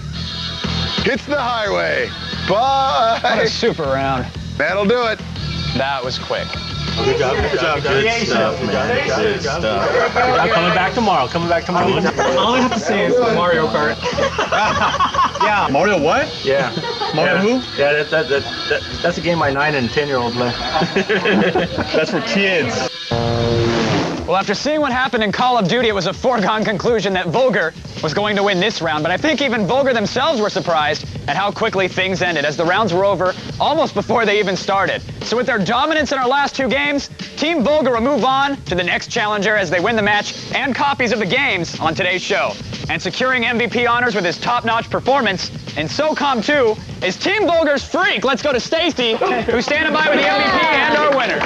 hits the highway. Bye. What a super round. That'll do it. That was quick. Good job. Good job. Good stuff, man. Good stuff. I'm coming back tomorrow. Coming back tomorrow. All I have to say is Mario Kart. Yeah. Mario what? Yeah. Mario who? Yeah, that's a game my 9 and 10-year-olds play. That's for kids. Well, after seeing what happened in Call of Duty, it was a foregone conclusion that Vulgar was going to win this round, but I think even Vulgar themselves were surprised at how quickly things ended, as the rounds were over almost before they even started. So with their dominance in our last 2 games, Team Vulgar will move on to the next challenger as they win the match and copies of the games on today's show. And securing MVP honors with his top-notch performance in SOCOM 2 is Team Vulgar's Freak. Let's go to Stacy, who's standing by with the MVP and our winner.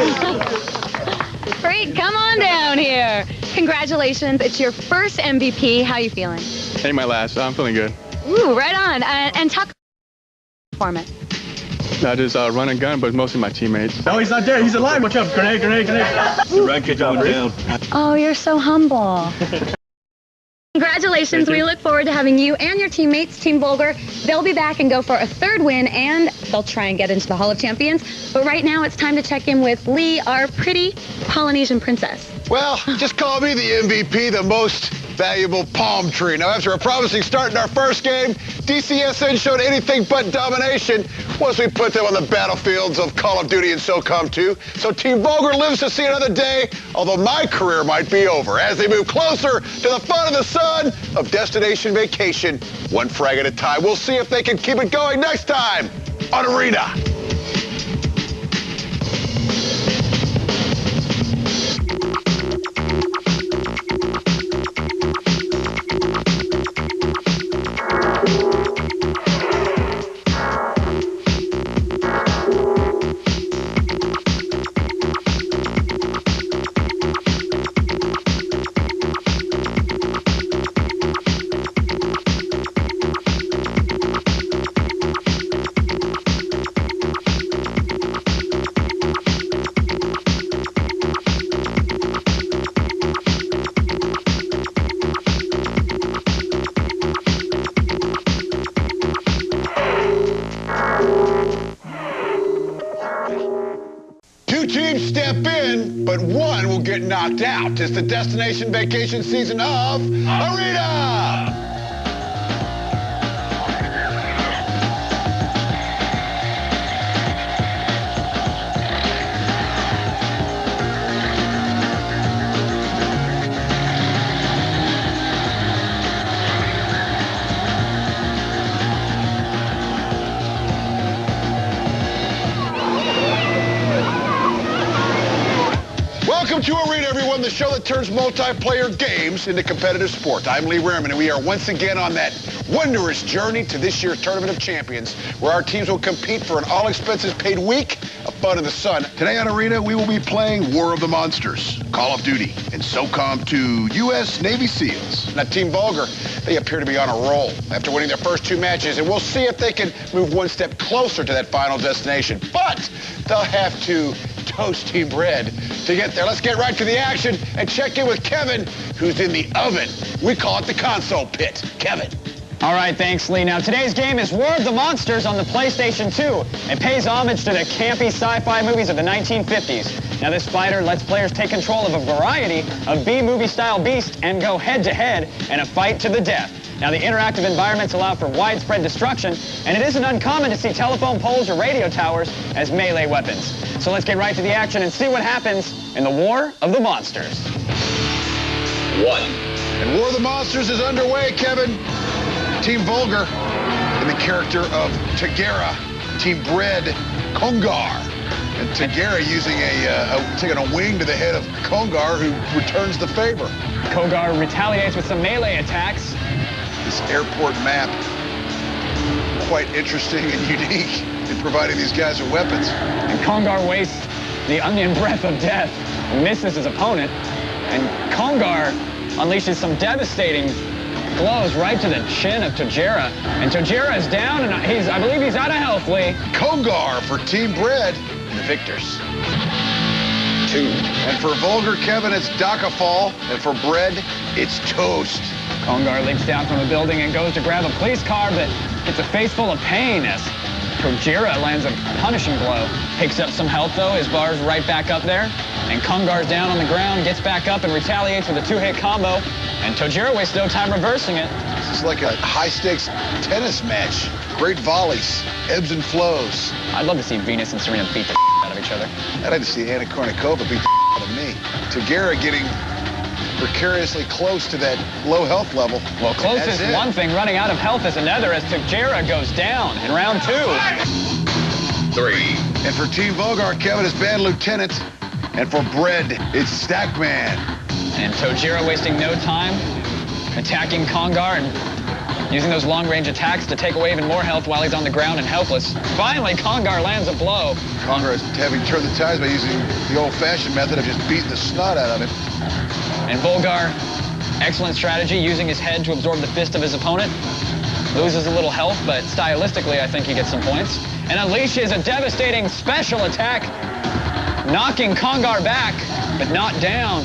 Freak, come on down here. Congratulations, it's your first MVP. How you feeling? Ain't my last, so I'm feeling good. Ooh, right on. And talk performance. I just run and gun, but mostly my teammates. No, he's not dead. He's alive. Watch out. Grenade, grenade, grenade. The racket going down. Oh, you're so humble. Congratulations. We look forward to having you and your teammates, Team Vulgar. They'll be back and go for a 3rd win, and they'll try and get into the Hall of Champions. But right now, it's time to check in with Lee, our pretty Polynesian princess. Well, just call me the MVP, the most valuable palm tree. Now, after a promising start in our first game, DCSN showed anything but domination once we put them on the battlefields of Call of Duty and SOCOM 2. So Team Vulgar lives to see another day, although my career might be over as they move closer to the fun of the sun of Destination Vacation, one frag at a time. We'll see if they can keep it going next time on Arena. Knocked out. It's the Destination Vacation season of Arena! Welcome to Arena, everyone, the show that turns multiplayer games into competitive sport. I'm Lee Rehrman, and we are once again on that wondrous journey to this year's Tournament of Champions, where our teams will compete for an all-expenses-paid week of fun in the sun. Today on Arena, we will be playing War of the Monsters, Call of Duty, and SOCOM 2 U.S. Navy SEALs. Now, Team Vulgar, they appear to be on a roll after winning their first 2 matches, and we'll see if they can move one step closer to that final destination. But they'll have to toast Team Bread to get there. Let's get right to the action and check in with Kevin, who's in the oven. We call it the console pit. Kevin. All right, thanks, Lee. Now, today's game is War of the Monsters on the PlayStation 2. It pays homage to the campy sci-fi movies of the 1950s. Now, this fighter lets players take control of a variety of B-movie-style beasts and go head-to-head in a fight to the death. Now, the interactive environments allow for widespread destruction, and it isn't uncommon to see telephone poles or radio towers as melee weapons. So let's get right to the action and see what happens in the War of the Monsters. 1. And War of the Monsters is underway, Kevin. Team Vulgar, in the character of Tagara, Team Bread, Kongar. And Tagara using taking a wing to the head of Kongar, who returns the favor. Kongar retaliates with some melee attacks. This airport map, quite interesting and unique in providing these guys with weapons. And Kongar wastes the onion breath of death, misses his opponent, and Kongar unleashes some devastating blows right to the chin of Tagara. And Tagara is down, and I believe he's out of health, Lee. Kongar for Team Bread, the victors. 2. And for Vulgar, Kevin, it's Dakafall, and for Bread, it's Toast. Kongar leaps down from a building and goes to grab a police car, but gets a face full of pain as Tagara lands a punishing blow. Picks up some health, though. His bar's right back up there. And Kongar's down on the ground, gets back up and retaliates with a 2-hit combo. And Tagara wastes no time reversing it. This is like a high-stakes tennis match. Great volleys, ebbs and flows. I'd love to see Venus and Serena beat the out of each other. I'd like to see Anna Kournikova beat the out of me. Tagara getting precariously close to that low health level. Well, close is one thing. Running out of health is another as Tejera goes down in round 2. 3. And for Team Volgar, Kevin is Band Lieutenant. And for Bread, it's Stackman. And Tejera wasting no time attacking Congar and using those long-range attacks to take away even more health while he's on the ground and helpless. Finally, Congar lands a blow. Congar is having turned the tides by using the old-fashioned method of just beating the snot out of him. And Volgar, excellent strategy, using his head to absorb the fist of his opponent. Loses a little health, but stylistically, I think he gets some points. And unleashes a devastating special attack, knocking Congar back, but not down.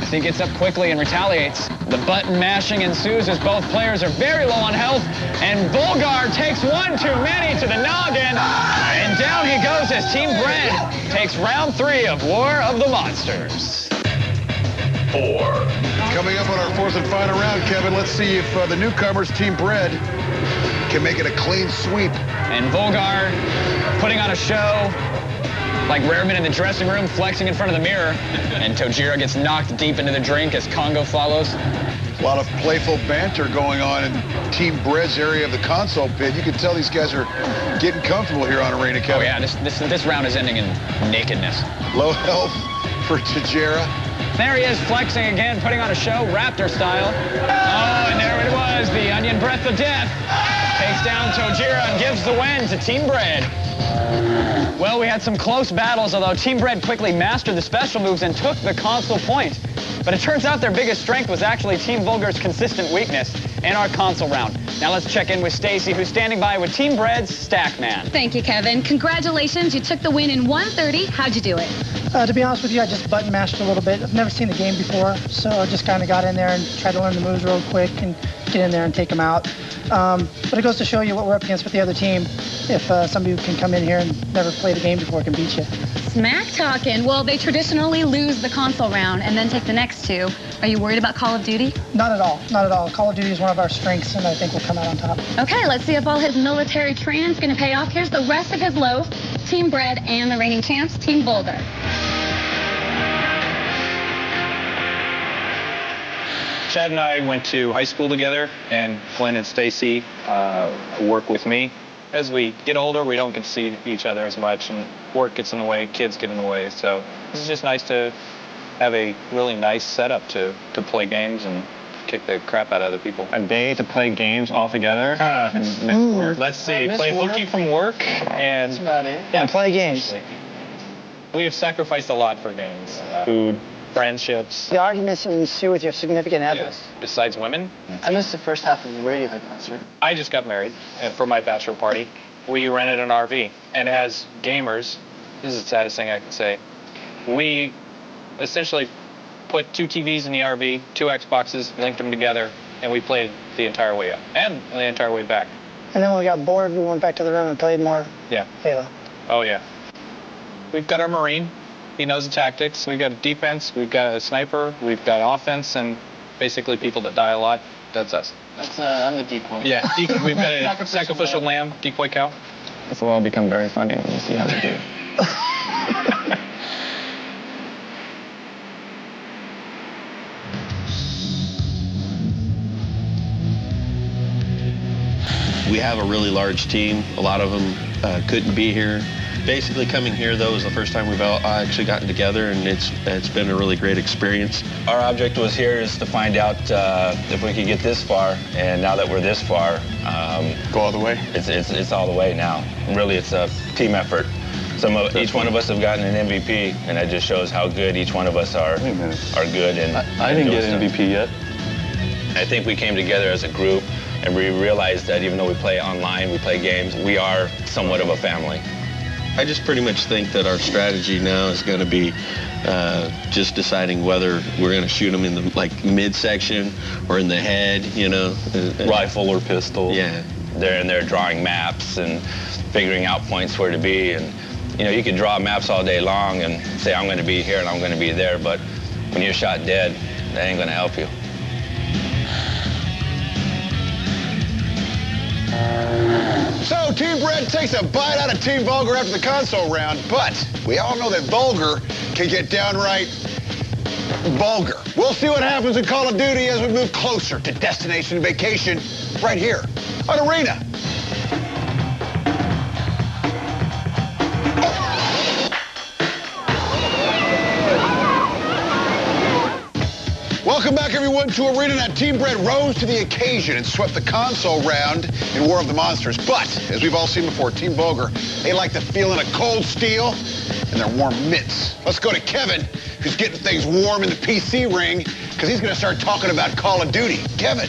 As he gets up quickly and retaliates. The button mashing ensues as both players are very low on health, and Volgar takes one too many to the noggin, and down he goes as Team Bread takes round 3 of War of the Monsters. 4. Coming up on our 4th and final round, Kevin, let's see if the newcomers, Team Bread, can make it a clean sweep. And Volgar putting on a show, like Rareman in the dressing room, flexing in front of the mirror. And Tejera gets knocked deep into the drink as Congo follows. A lot of playful banter going on in Team Bread's area of the console pit. You can tell these guys are getting comfortable here on Arena, Kevin. Oh, yeah, this round is ending in nakedness. Low health for Tejera. There he is, flexing again, putting on a show, Raptor style. Oh, and there it was, the Onion Breath of Death. Takes down Tejera and gives the win to Team Bread. Well, we had some close battles, although Team Bread quickly mastered the special moves and took the console point. But it turns out their biggest strength was actually Team Volgar's consistent weakness in our console round. Now let's check in with Stacy, who's standing by with Team Bread's Stackman. Thank you, Kevin. Congratulations, you took the win in 1:30. How'd you do it? To be honest with you, I just button mashed a little bit. I've never seen the game before, so I just kind of got in there and tried to learn the moves real quick and get in there and take them out. But it goes to show you what we're up against with the other team. If somebody who can come in here and never played a game before can beat you. Smack talking. Well, they traditionally lose the console round and then take the next 2. Are you worried about Call of Duty? Not at all. Not at all. Call of Duty is one of our strengths, and I think we'll come out on top. Okay, let's see if all his military training's going to pay off. Here's the rest of his loaf. Team Bread and the reigning champs, Team Volgar. Chad and I went to high school together, and Glenn and Stacy work with me. As we get older, we don't get to see each other as much, and work gets in the way, kids get in the way. So this is just nice to have a really nice setup to play games and kick the crap out of other people. A day to play games all together? Let's see, play hooky from work and... That's about it. Yeah, play games. We have sacrificed a lot for games. Food, friendships. The arguments ensue with your significant others. Yes. Besides women. I missed the first half of the Radiohead concert. I just got married for my bachelor party. We rented an RV. And as gamers, this is the saddest thing I can say, we essentially put 2 TVs in the RV, 2 Xboxes, linked them together, and we played the entire way up and the entire way back. And then when we got bored, we went back to the room and played more Halo. Oh, yeah. We've got our Marine. He knows the tactics. We've got a defense. We've got a sniper. We've got offense, and basically people that die a lot. That's us. I'm the decoy. Yeah, we've got a sacrificial lamb, decoy cow. This will all become very funny when you see how we do. We have a really large team. A lot of them couldn't be here. Basically coming here, though, is the first time we've all actually gotten together, and it's been a really great experience. Our object was here is to find out if we could get this far, and now that we're this far, go all the way. It's all the way now. Really, it's a team effort. Each one of us have gotten an MVP, and that just shows how good each one of us are good. And I didn't get an MVP yet. I think we came together as a group, and we realized that even though we play online, we play games, we are somewhat of a family. I just pretty much think that our strategy now is going to be just deciding whether we're going to shoot them in the midsection or in the head, you know. Rifle or pistol. Yeah. They're drawing maps and figuring out points where to be, and you know, you could draw maps all day long and say I'm going to be here and I'm going to be there, but when you're shot dead, that ain't going to help you. So Team Bread takes a bite out of Team Volgar after the console round, but we all know that Volgar can get downright vulgar. We'll see what happens in Call of Duty as we move closer to Destination Vacation right here on Arena. Welcome back, everyone, to Arena. Now, Team Bread rose to the occasion and swept the console round in War of the Monsters. But, as we've all seen before, Team Vulgar, they like the feeling of cold steel and their warm mitts. Let's go to Kevin, who's getting things warm in the PC ring, because he's going to start talking about Call of Duty. Kevin.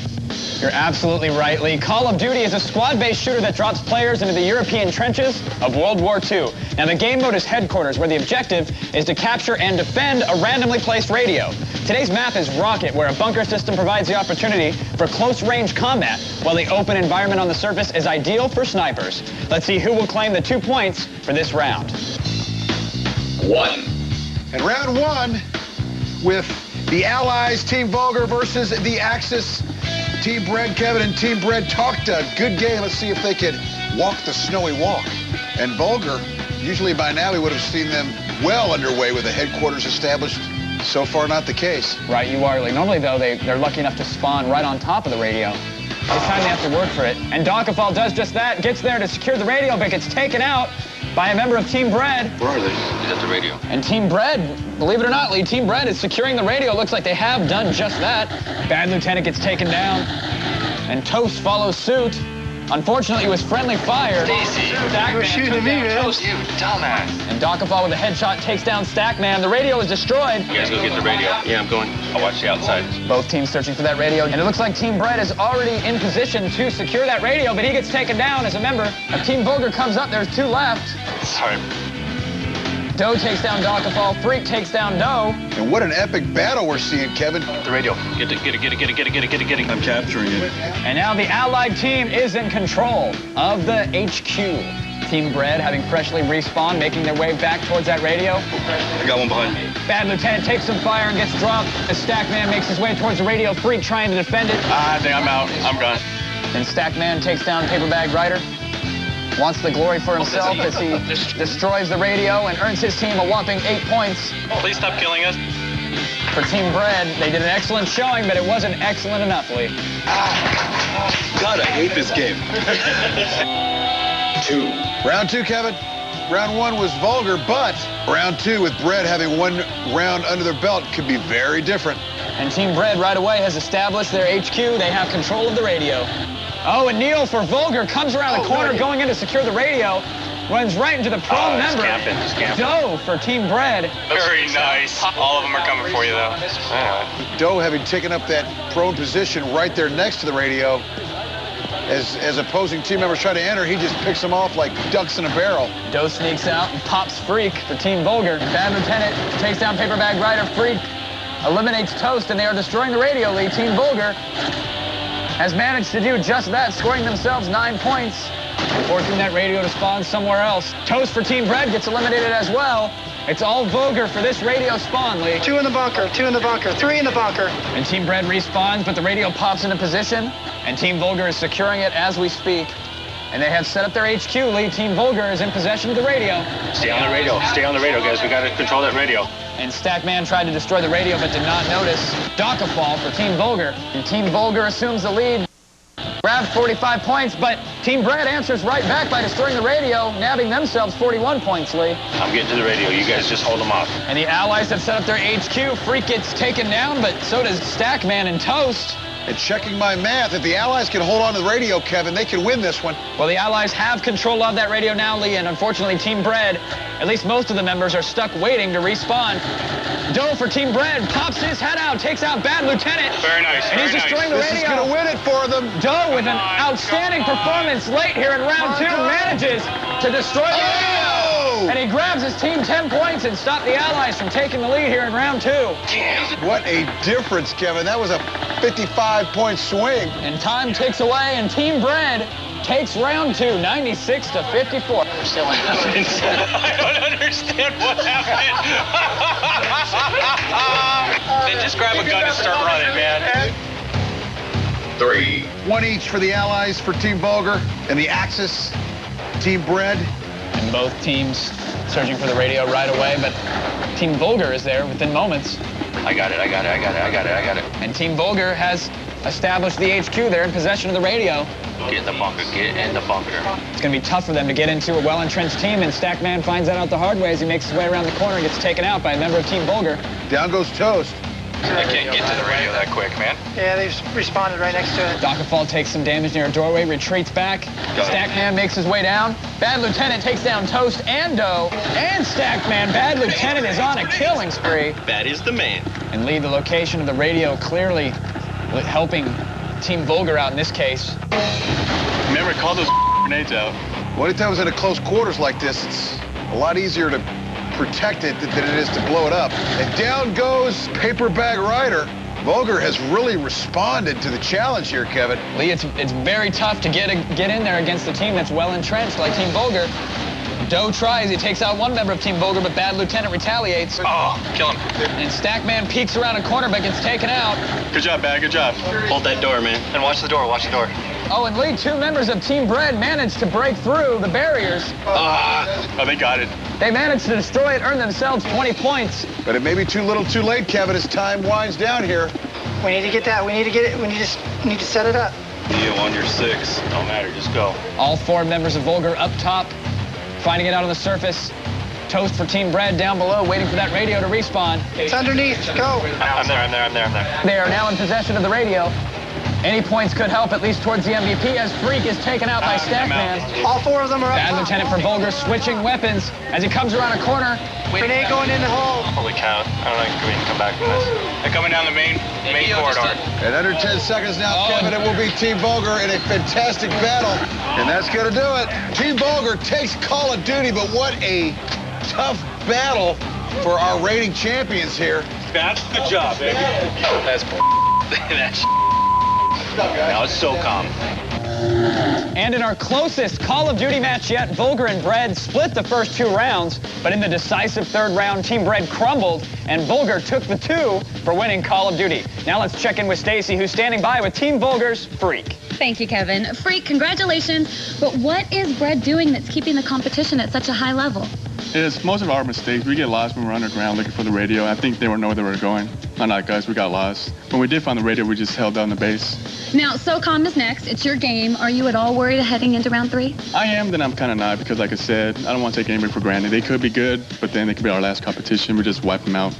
You're absolutely right, Lee. Call of Duty is a squad-based shooter that drops players into the European trenches of World War II. Now, the game mode is Headquarters, where the objective is to capture and defend a randomly placed radio. Today's map is Rocket, where a bunker system provides the opportunity for close-range combat, while the open environment on the surface is ideal for snipers. Let's see who will claim the 2 points for this round. 1. And round 1 with the Allies, Team Vulgar versus the Axis, Team Bread. Kevin and Team Bread talked a good game. Let's see if they could walk the snowy walk. And Vulgar, usually by now we would have seen them well underway with the headquarters established. So far, not the case. Right, you are, Lee. Normally, though, they're lucky enough to spawn right on top of the radio. This time they have to work for it. And Dockafall does just that, gets there to secure the radio, but gets taken out by a member of Team Bread. Where are they? He's at the radio. And Team Bread, believe it or not, Lee, Team Bread is securing the radio. Looks like they have done just that. Bad Lieutenant gets taken down, and Toast follows suit. Unfortunately, it was friendly fire. Stacy, you were shooting at me, man. Toast, you dumbass. And Dockafall with a headshot takes down Stackman. The radio is destroyed. You guys go get the radio. Yeah, I'm going. I'll watch the outside. Both teams searching for that radio, and it looks like Team Bread is already in position to secure that radio, but he gets taken down as a member of Team Vulgar comes up. There's 2 left. Sorry. Doe takes down Dockafall. Freak takes down Doe. And what an epic battle we're seeing, Kevin. The radio. Get it. I'm capturing it. And now the Allied team is in control of the HQ. Team Bread, having freshly respawned, making their way back towards that radio. I got one behind me. Bad Lieutenant takes some fire and gets dropped. The Stackman makes his way towards the radio. Freak trying to defend it. I think I'm out. I'm gone. And Stackman takes down Paperbag Rider. Wants the glory for himself as he destroys the radio and earns his team a whopping 8 points. Please stop killing us. For Team Bread, they did an excellent showing, but it wasn't excellent enough, Lee. God, I hate this game. 2. Round 2, Kevin. Round 1 was Vulgar, but round 2 with Bread having 1 round under their belt could be very different. And Team Bread right away has established their HQ. They have control of the radio. Oh, and Neil for Vulgar comes around the corner going in to secure the radio. Runs right into the prone member. Just camping. Doe for Team Bread. Very nice. All of them are coming for you, though. Doe having taken up that prone position right there next to the radio. As opposing team members try to enter, he just picks them off like ducks in a barrel. Doe sneaks out and pops Freak for Team Vulgar. Bad Lieutenant takes down Paperbag Rider. Freak eliminates Toast, and they are destroying the radio lead. Team Vulgar has managed to do just that, scoring themselves 9 points and forcing that radio to spawn somewhere else. Toast for Team Bread gets eliminated as well. It's all Vulgar for this radio spawn, Lee. 2 in the bunker, 2 in the bunker, 3 in the bunker. And Team Bread respawns, but the radio pops into position, and Team Vulgar is securing it as we speak. And they have set up their HQ, Lee. Team Vulgar is in possession of the radio. Stay on the radio. Stay on the radio, guys. We got to control that radio. And Stackman tried to destroy the radio, but did not notice. Dockafall for Team Vulgar. And Team Vulgar assumes the lead. Grabs 45 points, but Team Bread answers right back by destroying the radio, nabbing themselves 41 points, Lee. I'm getting to the radio. You guys just hold them off. And the Allies have set up their HQ. Freak gets taken down, but so does Stackman and Toast. And checking my math, if the Allies can hold on to the radio, Kevin, they can win this one. Well, the Allies have control of that radio now, Lee, and unfortunately, Team Bread, at least most of the members, are stuck waiting to respawn. Doe for Team Bread pops his head out, takes out Bad Lieutenant. Very nice. And he's destroying the radio. This is going to win it for them. Doe, with an outstanding performance late here in round 2, manages to destroy the radio. And he grabs his team 10 points and stopped the Allies from taking the lead here in round 2. Damn. What a difference, Kevin. That was a 55-point swing. And time ticks away, and Team Bread takes round 2, 96 to 54. I don't understand what happened. Then just grab a gun and start running, man. 3. 1 each for the Allies, for Team Vulgar, and the Axis, Team Bread. And both teams searching for the radio right away, but Team Vulgar is there within moments. I got it. And Team Volger has established the HQ. They're in possession of the radio. Get in the bunker. It's going to be tough for them to get into a well-entrenched team, and Stackman finds that out the hard way as he makes his way around the corner and gets taken out by a member of Team Volger. Down goes Toast. I can't get to the radio that quick, man. Yeah, they've responded right next to it. Dockerfall takes some damage near a doorway, retreats back. Stackman makes his way down. Bad Lieutenant takes down Toast and Doe and Stackman. Bad Lieutenant is on a killing spree. That is the man. And Lee, the location of the radio clearly helping Team Volger out in this case. Remember, call those grenades out. Well, anytime it's in a close quarters like this, it's a lot easier to protect it than it is to blow it up. And down goes Paper Bag Rider. Volger has really responded to the challenge here, Kevin. Lee, it's very tough to get in there against a team that's well entrenched like Team Volger. Doe tries, he takes out one member of Team Volger, but Bad Lieutenant retaliates. Oh, kill him. And Stackman peeks around a corner but gets taken out. Good job, Bag, good job. Hold that door, man. And watch the door. Oh, and Lee, 2 members of Team Bread managed to break through the barriers. Oh, they got it. They managed to destroy it, earn themselves 20 points. But it may be too little too late, Kevin, as time winds down here. We need to get that. We need to get it. We need to set it up. You on your 6. Don't matter, just go. All 4 members of Volger up top, fighting it out on the surface. Toast for Team Bread down below, waiting for that radio to respawn. It's underneath. Go. I'm there. They are now in possession of the radio. Any points could help, at least towards the MVP, as Freak is taken out by Stackman. All 4 of them are up. Bad Lieutenant for Volger switching weapons as he comes around a corner. Grenade going in the hole. Holy cow. I don't think we can come back from this. They're coming down the main corridor. And under 10 seconds now, Kevin, it will be Team Volger in a fantastic battle. And that's going to do it. Team Volger takes Call of Duty, but what a tough battle for our reigning champions here. That's the job, baby. That's now it's SOCOM. And in our closest Call of Duty match yet, Volger and Bread split the first 2 rounds, but in the decisive 3rd round, Team Bread crumbled, and Volger took the 2 for winning Call of Duty. Now let's check in with Stacy, who's standing by with Team Volger's Freak. Thank you, Kevin. Freak, congratulations. But what is Bread doing that's keeping the competition at such a high level? It's most of our mistakes. We get lost when we're underground looking for the radio. I think they don't know where they were going. Not guys, we got lost. When we did find the radio, we just held down the base. Now, SOCOM is next. It's your game. Are you at all worried heading into round 3? I am, then I'm kind of not, because like I said, I don't want to take anybody for granted. They could be good, but then they could be our last competition. We just wipe them out.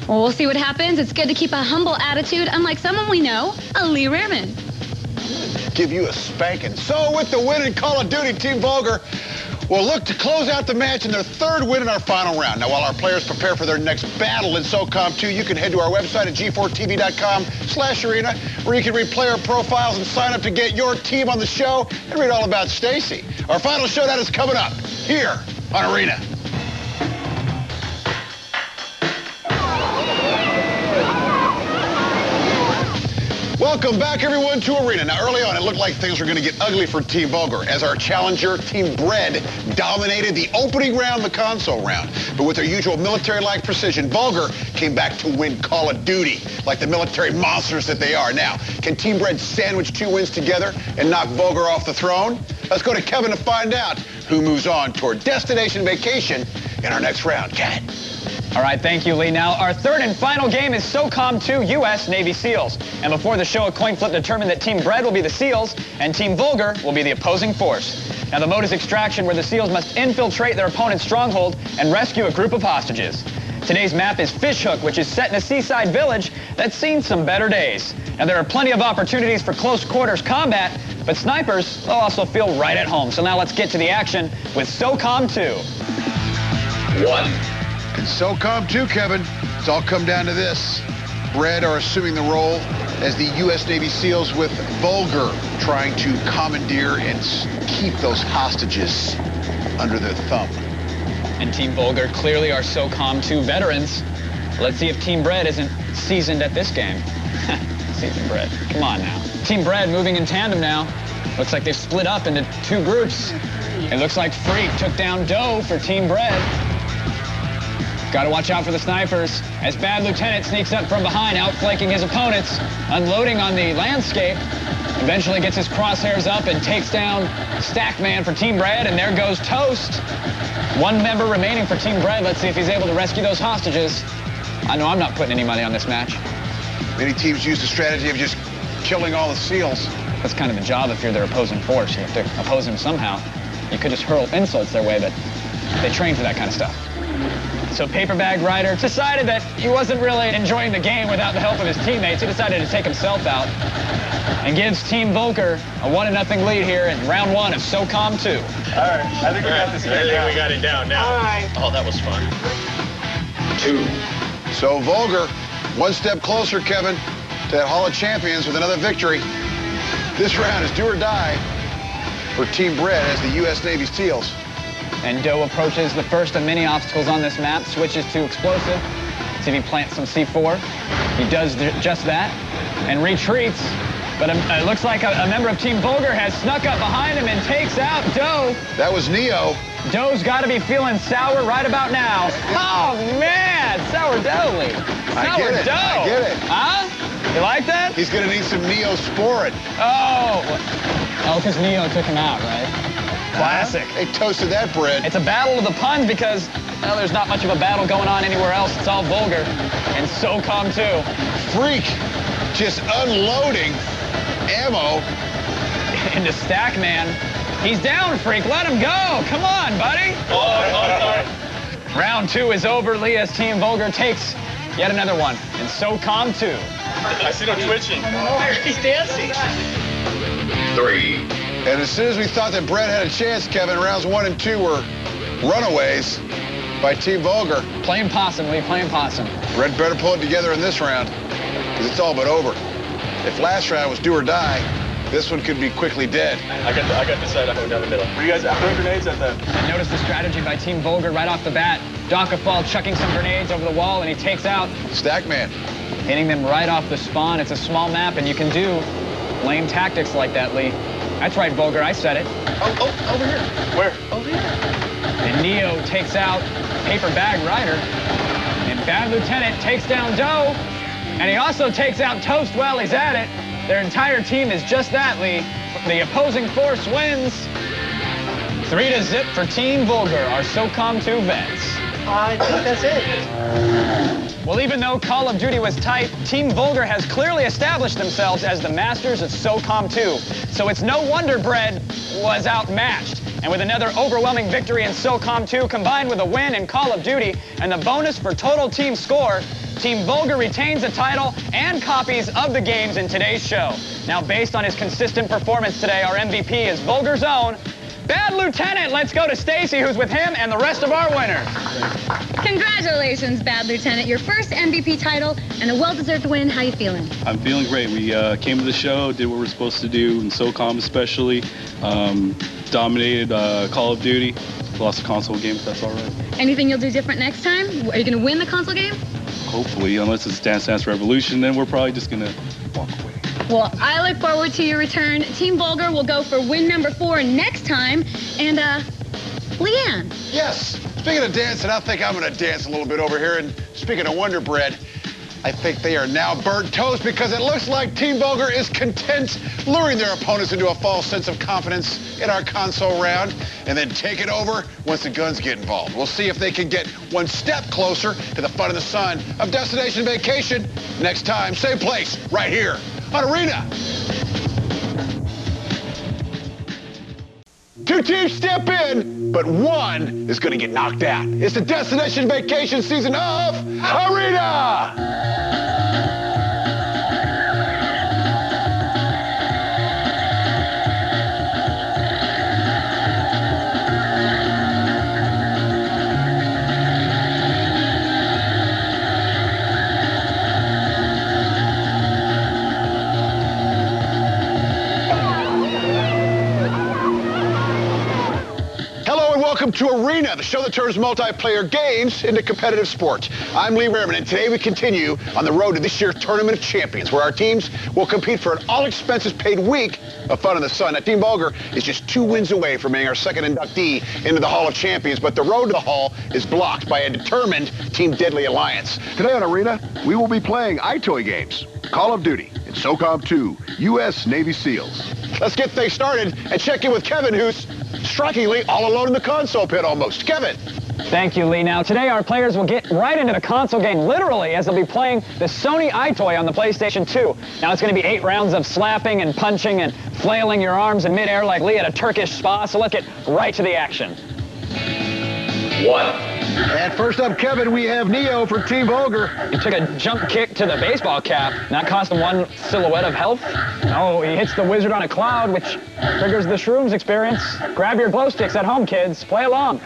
Well, we'll see what happens. It's good to keep a humble attitude, unlike someone we know, Lee Rearman. Give you a spanking. So with the win in Call of Duty, Team Volger will look to close out the match in their 3rd win in our final round. Now, while our players prepare for their next battle in SOCOM 2, you can head to our website at g4tv.com/arena, where you can read player profiles and sign up to get your team on the show and read all about Stacy. Our final showdown is coming up here on Arena. Welcome back, everyone, to Arena. Now, early on, it looked like things were going to get ugly for Team Volger as our challenger, Team Bread, dominated the opening round, the console round. But with their usual military-like precision, Volger came back to win Call of Duty, like the military monsters that they are. Now, can Team Bread sandwich 2 wins together and knock Volger off the throne? Let's go to Kevin to find out who moves on toward destination vacation in our next round. Kevin. All right, thank you, Lee. Now, our 3rd and final game is SOCOM 2 U.S. Navy SEALs. And before the show, a coin flip determined that Team Bread will be the SEALs and Team Volger will be the opposing force. Now, the mode is extraction, where the SEALs must infiltrate their opponent's stronghold and rescue a group of hostages. Today's map is Fishhook, which is set in a seaside village that's seen some better days. Now, there are plenty of opportunities for close quarters combat, but snipers will also feel right at home. So now let's get to the action with SOCOM 2. 1. In SOCOM 2, Kevin, it's all come down to this. Bread are assuming the role as the U.S. Navy SEALs, with Volger trying to commandeer and keep those hostages under their thumb. And Team Volger clearly are SOCOM 2 veterans. Let's see if Team Bread isn't seasoned at this game. Seasoned Bread. Come on now. Team Bread moving in tandem now. Looks like they've split up into 2 groups. It looks like Freak took down Doe for Team Bread. Got to watch out for the snipers as Bad Lieutenant sneaks up from behind, outflanking his opponents, unloading on the landscape. Eventually gets his crosshairs up and takes down Stackman for Team Bread, and there goes Toast. 1 member remaining for Team Bread. Let's see if he's able to rescue those hostages. I know I'm not putting any money on this match. Many teams use the strategy of just killing all the seals. That's kind of the job if you're their opposing force. You have to oppose them somehow. You could just hurl insults their way, but they train for that kind of stuff. So Paperbag Rider decided that he wasn't really enjoying the game without the help of his teammates. He decided to take himself out and gives Team Volker a 1-0 lead here in round 1 of SOCOM 2. All right, I think we got this guy down. We got it down now. All right. Oh, that was fun. 2. So Volker, one step closer, Kevin, to that Hall of Champions with another victory. This round is do or die for Team Brett as the U.S. Navy SEALs. And Doe approaches the first of many obstacles on this map, switches to explosive. See if he plants some C4. He does just that and retreats. But it looks like a member of Team Volker has snuck up behind him and takes out Doe. That was Neo. Doe's got to be feeling sour right about now. Oh, man, sourdough. I get it. I get it. Huh? You like that? He's going to need some Neosporin. Oh, because Neo took him out, right? Classic. They toasted that bread. It's a battle of the puns because, well, there's not much of a battle going on anywhere else. It's all Volker. And SOCOM 2. Freak just unloading ammo into Stackman. He's down, Freak. Let him go. Come on, buddy. Oh, Round 2 is over. Leah's Team Volker takes yet another one in SOCOM 2. I see no twitching. He's dancing. 3. And as soon as we thought that Brett had a chance, Kevin, rounds 1 and 2 were runaways by Team Volker. Playing possum, Lee, playing possum. Brett better pull it together in this round, because it's all but over. If last round was do or die, this one could be quickly dead. I got this side, I'm going down the middle. Were you guys throwing grenades at the... And notice the strategy by Team Volker right off the bat. Dockafall chucking some grenades over the wall, and he takes out Stackman. Hitting them right off the spawn. It's a small map, and you can do lame tactics like that, Lee. That's right, Volker, I said it. Oh, over here. Where? Over here. And Neo takes out Paperbag Rider. And Bad Lieutenant takes down Doe. And he also takes out Toast while he's at it. Their entire team is just that, Lee. The opposing force wins. 3-0 for Team Volker, our SOCOM 2 vets. I think that's it. Well, even though Call of Duty was tight, Team Volker has clearly established themselves as the masters of SOCOM 2. So it's no wonder Brett was outmatched. And with another overwhelming victory in SOCOM 2 combined with a win in Call of Duty and the bonus for total team score, Team Volker retains the title and copies of the games in today's show. Now, based on his consistent performance today, our MVP is Volker's own Bad Lieutenant. Let's go to Stacy, who's with him and the rest of our winners. Congratulations, Bad Lieutenant. Your first MVP title and a well-deserved win. How you feeling? I'm feeling great. We came to the show, did what we're supposed to do, in SOCOM especially. Dominated Call of Duty. Lost a console game, if that's all right. Anything you'll do different next time? Are you going to win the console game? Hopefully, unless it's Dance Dance Revolution, then we're probably just going to walk away. Well, I look forward to your return. Team Volker will go for win number 4 next time. And, Leanne. Yes. Speaking of dancing, I think I'm going to dance a little bit over here. And speaking of Wonder Bread, I think they are now burnt toast because it looks like Team Volker is content luring their opponents into a false sense of confidence in our console round and then take it over once the guns get involved. We'll see if they can get one step closer to the fun and the sun of Destination Vacation next time. Same place, right here on Arena. 2 teams step in, but one is going to get knocked out. It's the Destination Vacation season of Arena! Welcome to Arena, the show that turns multiplayer games into competitive sports. I'm Lee Rehrman, and today we continue on the road to this year's Tournament of Champions, where our teams will compete for an all-expenses-paid week of fun in the sun. Now, Team Volker is just 2 wins away from being our second inductee into the Hall of Champions, but the road to the Hall is blocked by a determined Team Deadly Alliance. Today on Arena, we will be playing iToy games, Call of Duty, and SOCOM 2, U.S. Navy SEALs. Let's get things started and check in with Kevin, who's strikingly all alone in the console pit almost. Kevin. Thank you, Lee. Now, today our players will get right into the console game, literally, as they'll be playing the Sony EyeToy on the PlayStation 2. Now, it's going to be 8 rounds of slapping and punching and flailing your arms in midair like Lee at a Turkish spa, so let's get right to the action. 1. And first up, Kevin, we have Neo for Team Vulgar. He took a jump kick to the baseball cap. That cost him 1 silhouette of health. Oh, he hits the wizard on a cloud, which triggers the Shrooms experience. Grab your glow sticks at home, kids. Play along.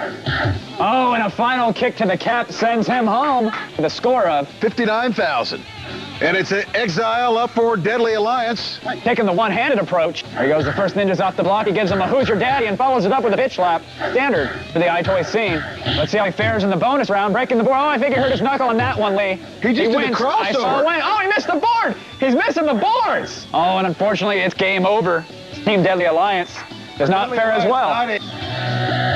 Oh, and a final kick to the cap sends him home with a score of 59,000. And it's an Exile up for Deadly Alliance. Taking the one-handed approach. There he goes, the first ninja's off the block. He gives him a Who's Your Daddy and follows it up with a bitch slap. Standard for the EyeToy scene. Let's see how he fares in the bonus round. Breaking the board. Oh, I think he hurt his knuckle on that one, Lee. He just did a wins. crossover. Oh, he missed the board. He's missing the boards. Oh, and unfortunately, it's game over. Team Deadly Alliance does not fare as well.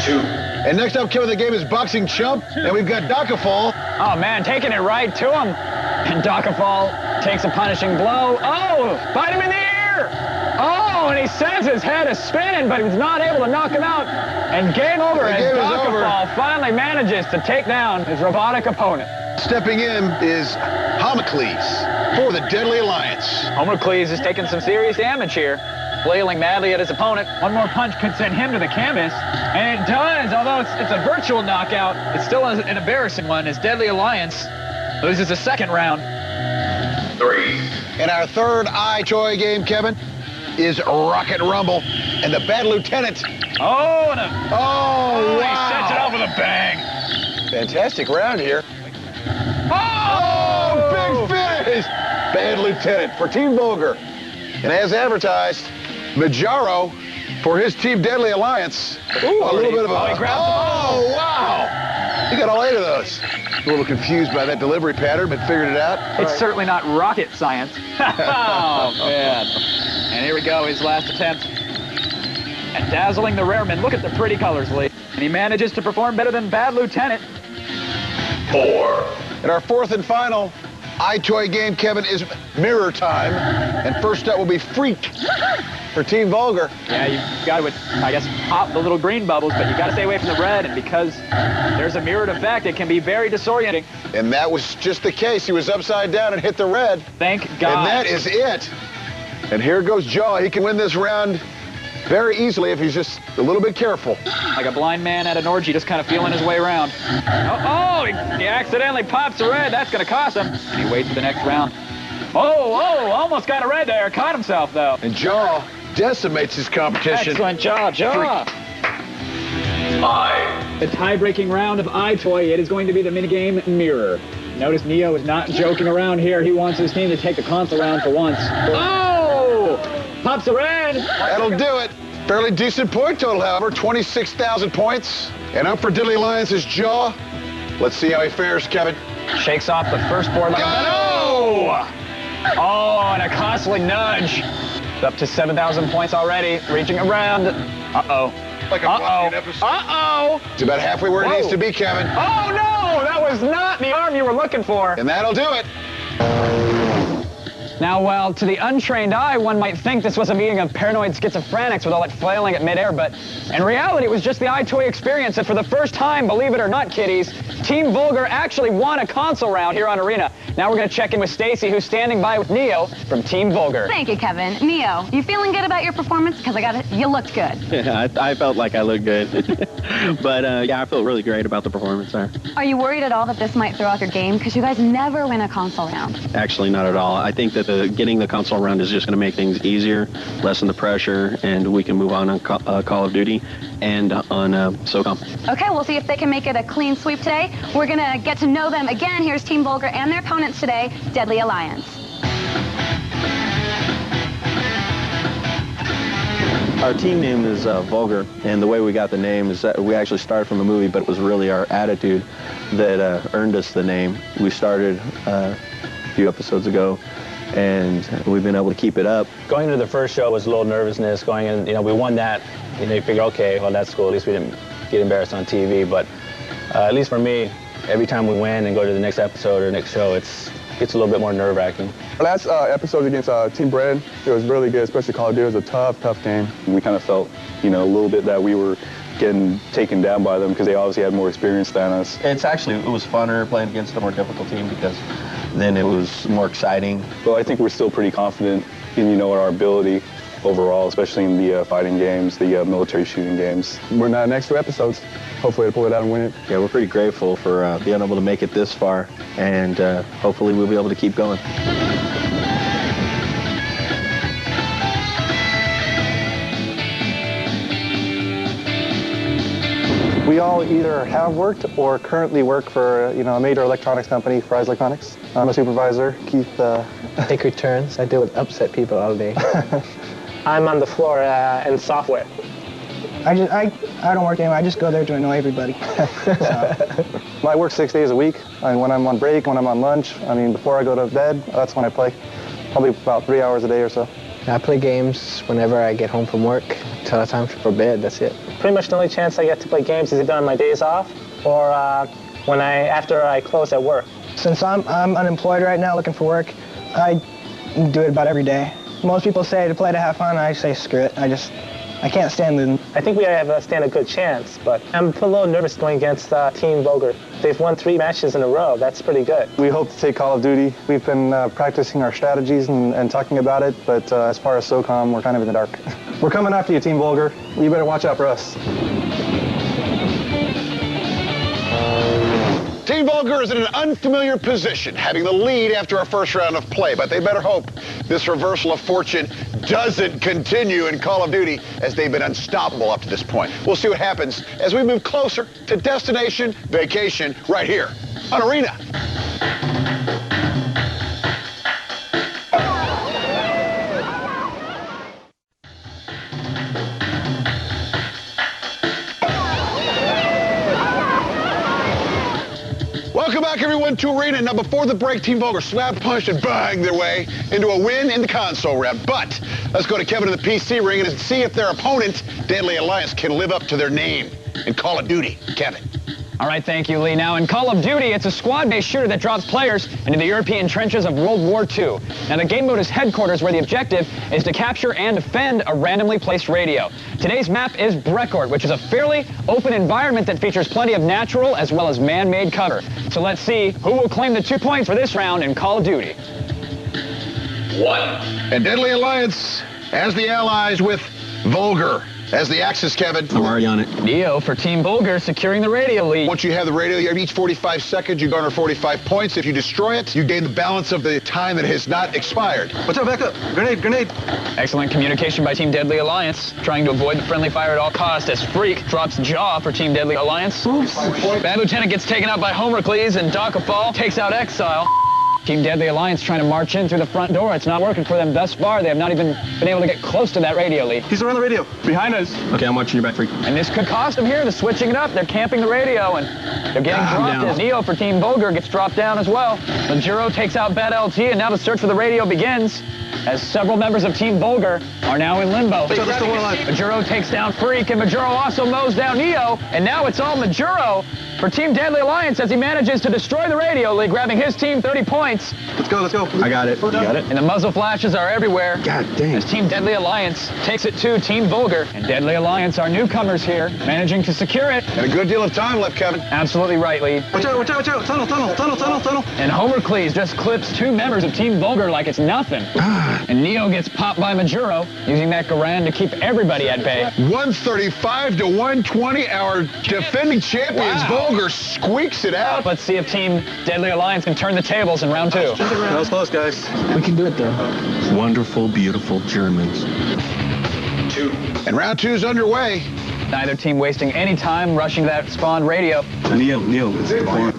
2. And next up, Kevin, the game is Boxing Chump, and we've got Dakafall. Oh, man, taking it right to him. And Dakafall takes a punishing blow. Oh, bite him in the ear. Oh, and he sends his head a spin, but he's not able to knock him out. And game over as Dakafall finally manages to take down his robotic opponent. Stepping in is Homocles for the Deadly Alliance. Homocles is taking some serious damage here, flailing madly at his opponent. One more punch could send him to the canvas, and it does. Although it's a virtual knockout, it's still an embarrassing one as Deadly Alliance loses the second round. 3. And our third EyeToy game, Kevin, is Rocket Rumble, and the Bad Lieutenant. Oh, and wow. He sets it off with a bang. Fantastic round here. Oh, big finish! Bad Lieutenant for Team Vulgar. And as advertised, Majaro for his Team Deadly Alliance. Ooh, a little bit of a... he grabbed the ball. Oh, wow! He got all 8 of those. A little confused by that delivery pattern, but figured it out. It's certainly not rocket science. Oh, man. And here we go, his last attempt. And dazzling the Rareman. Look at the pretty colors, Lee. And he manages to perform better than Bad Lieutenant. 4. And our fourth and final EyeToy game, Kevin, is Mirror Time. And first up will be Freak for Team Vulgar. Yeah, you've got to, I guess, pop the little green bubbles, but you got to stay away from the red. And because there's a mirrored effect, it can be very disorienting. And that was just the case. He was upside down and hit the red. Thank God. And that is it. And here goes Jaw. He can win this round very easily if he's just a little bit careful. Like a blind man at an orgy, just kind of feeling his way around. Oh, he accidentally pops the red. That's going to cost him. And he waits for the next round. Oh, almost got a red there. Caught himself, though. And Jaw decimates his competition. Excellent job, Jaw. 5. The tie-breaking round of EyeToy. It is going to be the minigame Mirror. Notice Neo is not joking around here. He wants his team to take the console round for once. Oh! Pops the red. That'll do it. Fairly decent point total, however. 26,000 points. And up for Deadly Alliance is Jaw. Let's see how he fares, Kevin. Shakes off the first board. Oh! Oh, and a costly nudge. Up to 7,000 points already. Reaching around. Uh-oh. Like a flying episode. Uh-oh. It's about halfway where it needs to be, Kevin. Oh, no! That was not the arm you were looking for. And that'll do it. Now, well, to the untrained eye, one might think this was a meeting of paranoid schizophrenics with all that flailing at midair, but in reality, it was just the EyeToy experience. And for the first time, believe it or not, kiddies, Team Vulgar actually won a console round here on Arena. Now we're going to check in with Stacy, who's standing by with Neo from Team Vulgar. Thank you, Kevin. Neo, you feeling good about your performance? Because you looked good. Yeah, I felt like I looked good. But, yeah, I felt really great about the performance there. Are you worried at all that this might throw off your game? Because you guys never win a console round. Actually, not at all. I think that getting the console round is just going to make things easier, lessen the pressure, and we can move on Call of Duty and on SOCOM. Okay, we'll see if they can make it a clean sweep today. We're going to get to know them again. Here's Team Vulgar and their opponents today, Deadly Alliance. Our team name is Vulgar, and the way we got the name is that we actually started from a movie, but it was really our attitude that earned us the name. We started a few episodes ago, and we've been able to keep it up. Going into the first show was a little nervousness. Going in, we won that. You figure, okay, well, that's cool. At least we didn't get embarrassed on TV. But at least for me, every time we win and go to the next episode or next show, it's gets a little bit more nerve-wracking. Last episode against Team Bread, it was really good, especially Call of Duty. It was a tough game. We kind of felt, a little bit that we were getting taken down by them because they obviously had more experience than us. It was funner playing against a more difficult team because then it was more exciting. But I think we're still pretty confident in, our ability overall, especially in the fighting games, the military shooting games. We're in the next 2 episodes. Hopefully to pull it out and win it. Yeah, we're pretty grateful for being able to make it this far, and hopefully we'll be able to keep going. We all either have worked or currently work for, a major electronics company, Fry's Electronics. I'm a supervisor. Keith. Take returns. I deal with upset people all day. I'm on the floor in software. I don't work anywhere. I just go there to annoy everybody. I work 6 days a week, and when I'm on break, when I'm on lunch, before I go to bed, that's when I play. Probably about 3 hours a day or so. I play games whenever I get home from work till it's time for bed. That's it. Pretty much the only chance I get to play games is either on my days off or after I close at work. Since I'm unemployed right now looking for work, I do it about every day. Most people say to play to have fun. I say screw it. I can't stand losing. I think we stand a good chance, but I'm a little nervous going against Team Vulgar. They've won 3 matches in a row. That's pretty good. We hope to take Call of Duty. We've been practicing our strategies and talking about it, but as far as SOCOM, we're kind of in the dark. We're coming after you, Team Vulgar. You better watch out for us. Team Vulgar is in an unfamiliar position, having the lead after our first round of play, but they better hope this reversal of fortune doesn't continue in Call of Duty, as they've been unstoppable up to this point. We'll see what happens as we move closer to Destination Vacation right here on Arena. Welcome back, everyone, to Arena. Now, before the break, Team Vulgar slap punched and banged their way into a win in the console round. But let's go to Kevin in the PC ring and see if their opponent, Deadly Alliance, can live up to their name in Call of Duty. Kevin. All right, thank you, Lee. Now, in Call of Duty, it's a squad-based shooter that drops players into the European trenches of World War II. Now, the game mode is headquarters, where the objective is to capture and defend a randomly placed radio. Today's map is Brecourt, which is a fairly open environment that features plenty of natural as well as man-made cover. So let's see who will claim the 2 points for this round in Call of Duty. 1. And Deadly Alliance as the allies with Vulgar as the Axis, Kevin. I'm already on it. Neo for Team Vulgar, securing the radio lead. Once you have the radio, each 45 seconds, you garner 45 points. If you destroy it, you gain the balance of the time that has not expired. Watch out, back up. Grenade. Excellent communication by Team Deadly Alliance, trying to avoid the friendly fire at all costs as Freak drops Jaw for Team Deadly Alliance. Oops. Bad Lieutenant gets taken out by Homercles, and Docafall takes out Exile. Team Deadly Alliance trying to march in through the front door. It's not working for them thus far. They have not even been able to get close to that radio lead. He's around the radio. Behind us. Okay, I'm watching your back, Freak. And this could cost them here. They're switching it up. They're camping the radio, and they're getting dropped. As Neo for Team Vulgar gets dropped down as well. Majuro takes out Bad LT, and now the search for the radio begins, as several members of Team Vulgar are now in limbo. Majuro takes down Freak, and Majuro also mows down Neo, and now it's all Majuro for Team Deadly Alliance as he manages to destroy the radio lead, grabbing his team 30 points. Let's go. I got it. You got it? And the muzzle flashes are everywhere. God dang. As Team Deadly Alliance takes it to Team Vulgar. And Deadly Alliance are newcomers here, managing to secure it. And a good deal of time left, Kevin. Absolutely right, Lee. Watch out. Tunnel. And Homercles just clips 2 members of Team Vulgar like it's nothing. And Neo gets popped by Majuro, using that Garand to keep everybody at bay. 135 to 120. Our defending champions, Vulgar, squeaks it out. Let's see if Team Deadly Alliance can turn the tables in round 2. That was close, guys. We can do it, though. Wonderful, beautiful Germans. 2. And round 2 is underway. Neither team wasting any time rushing that spawn radio. Neo,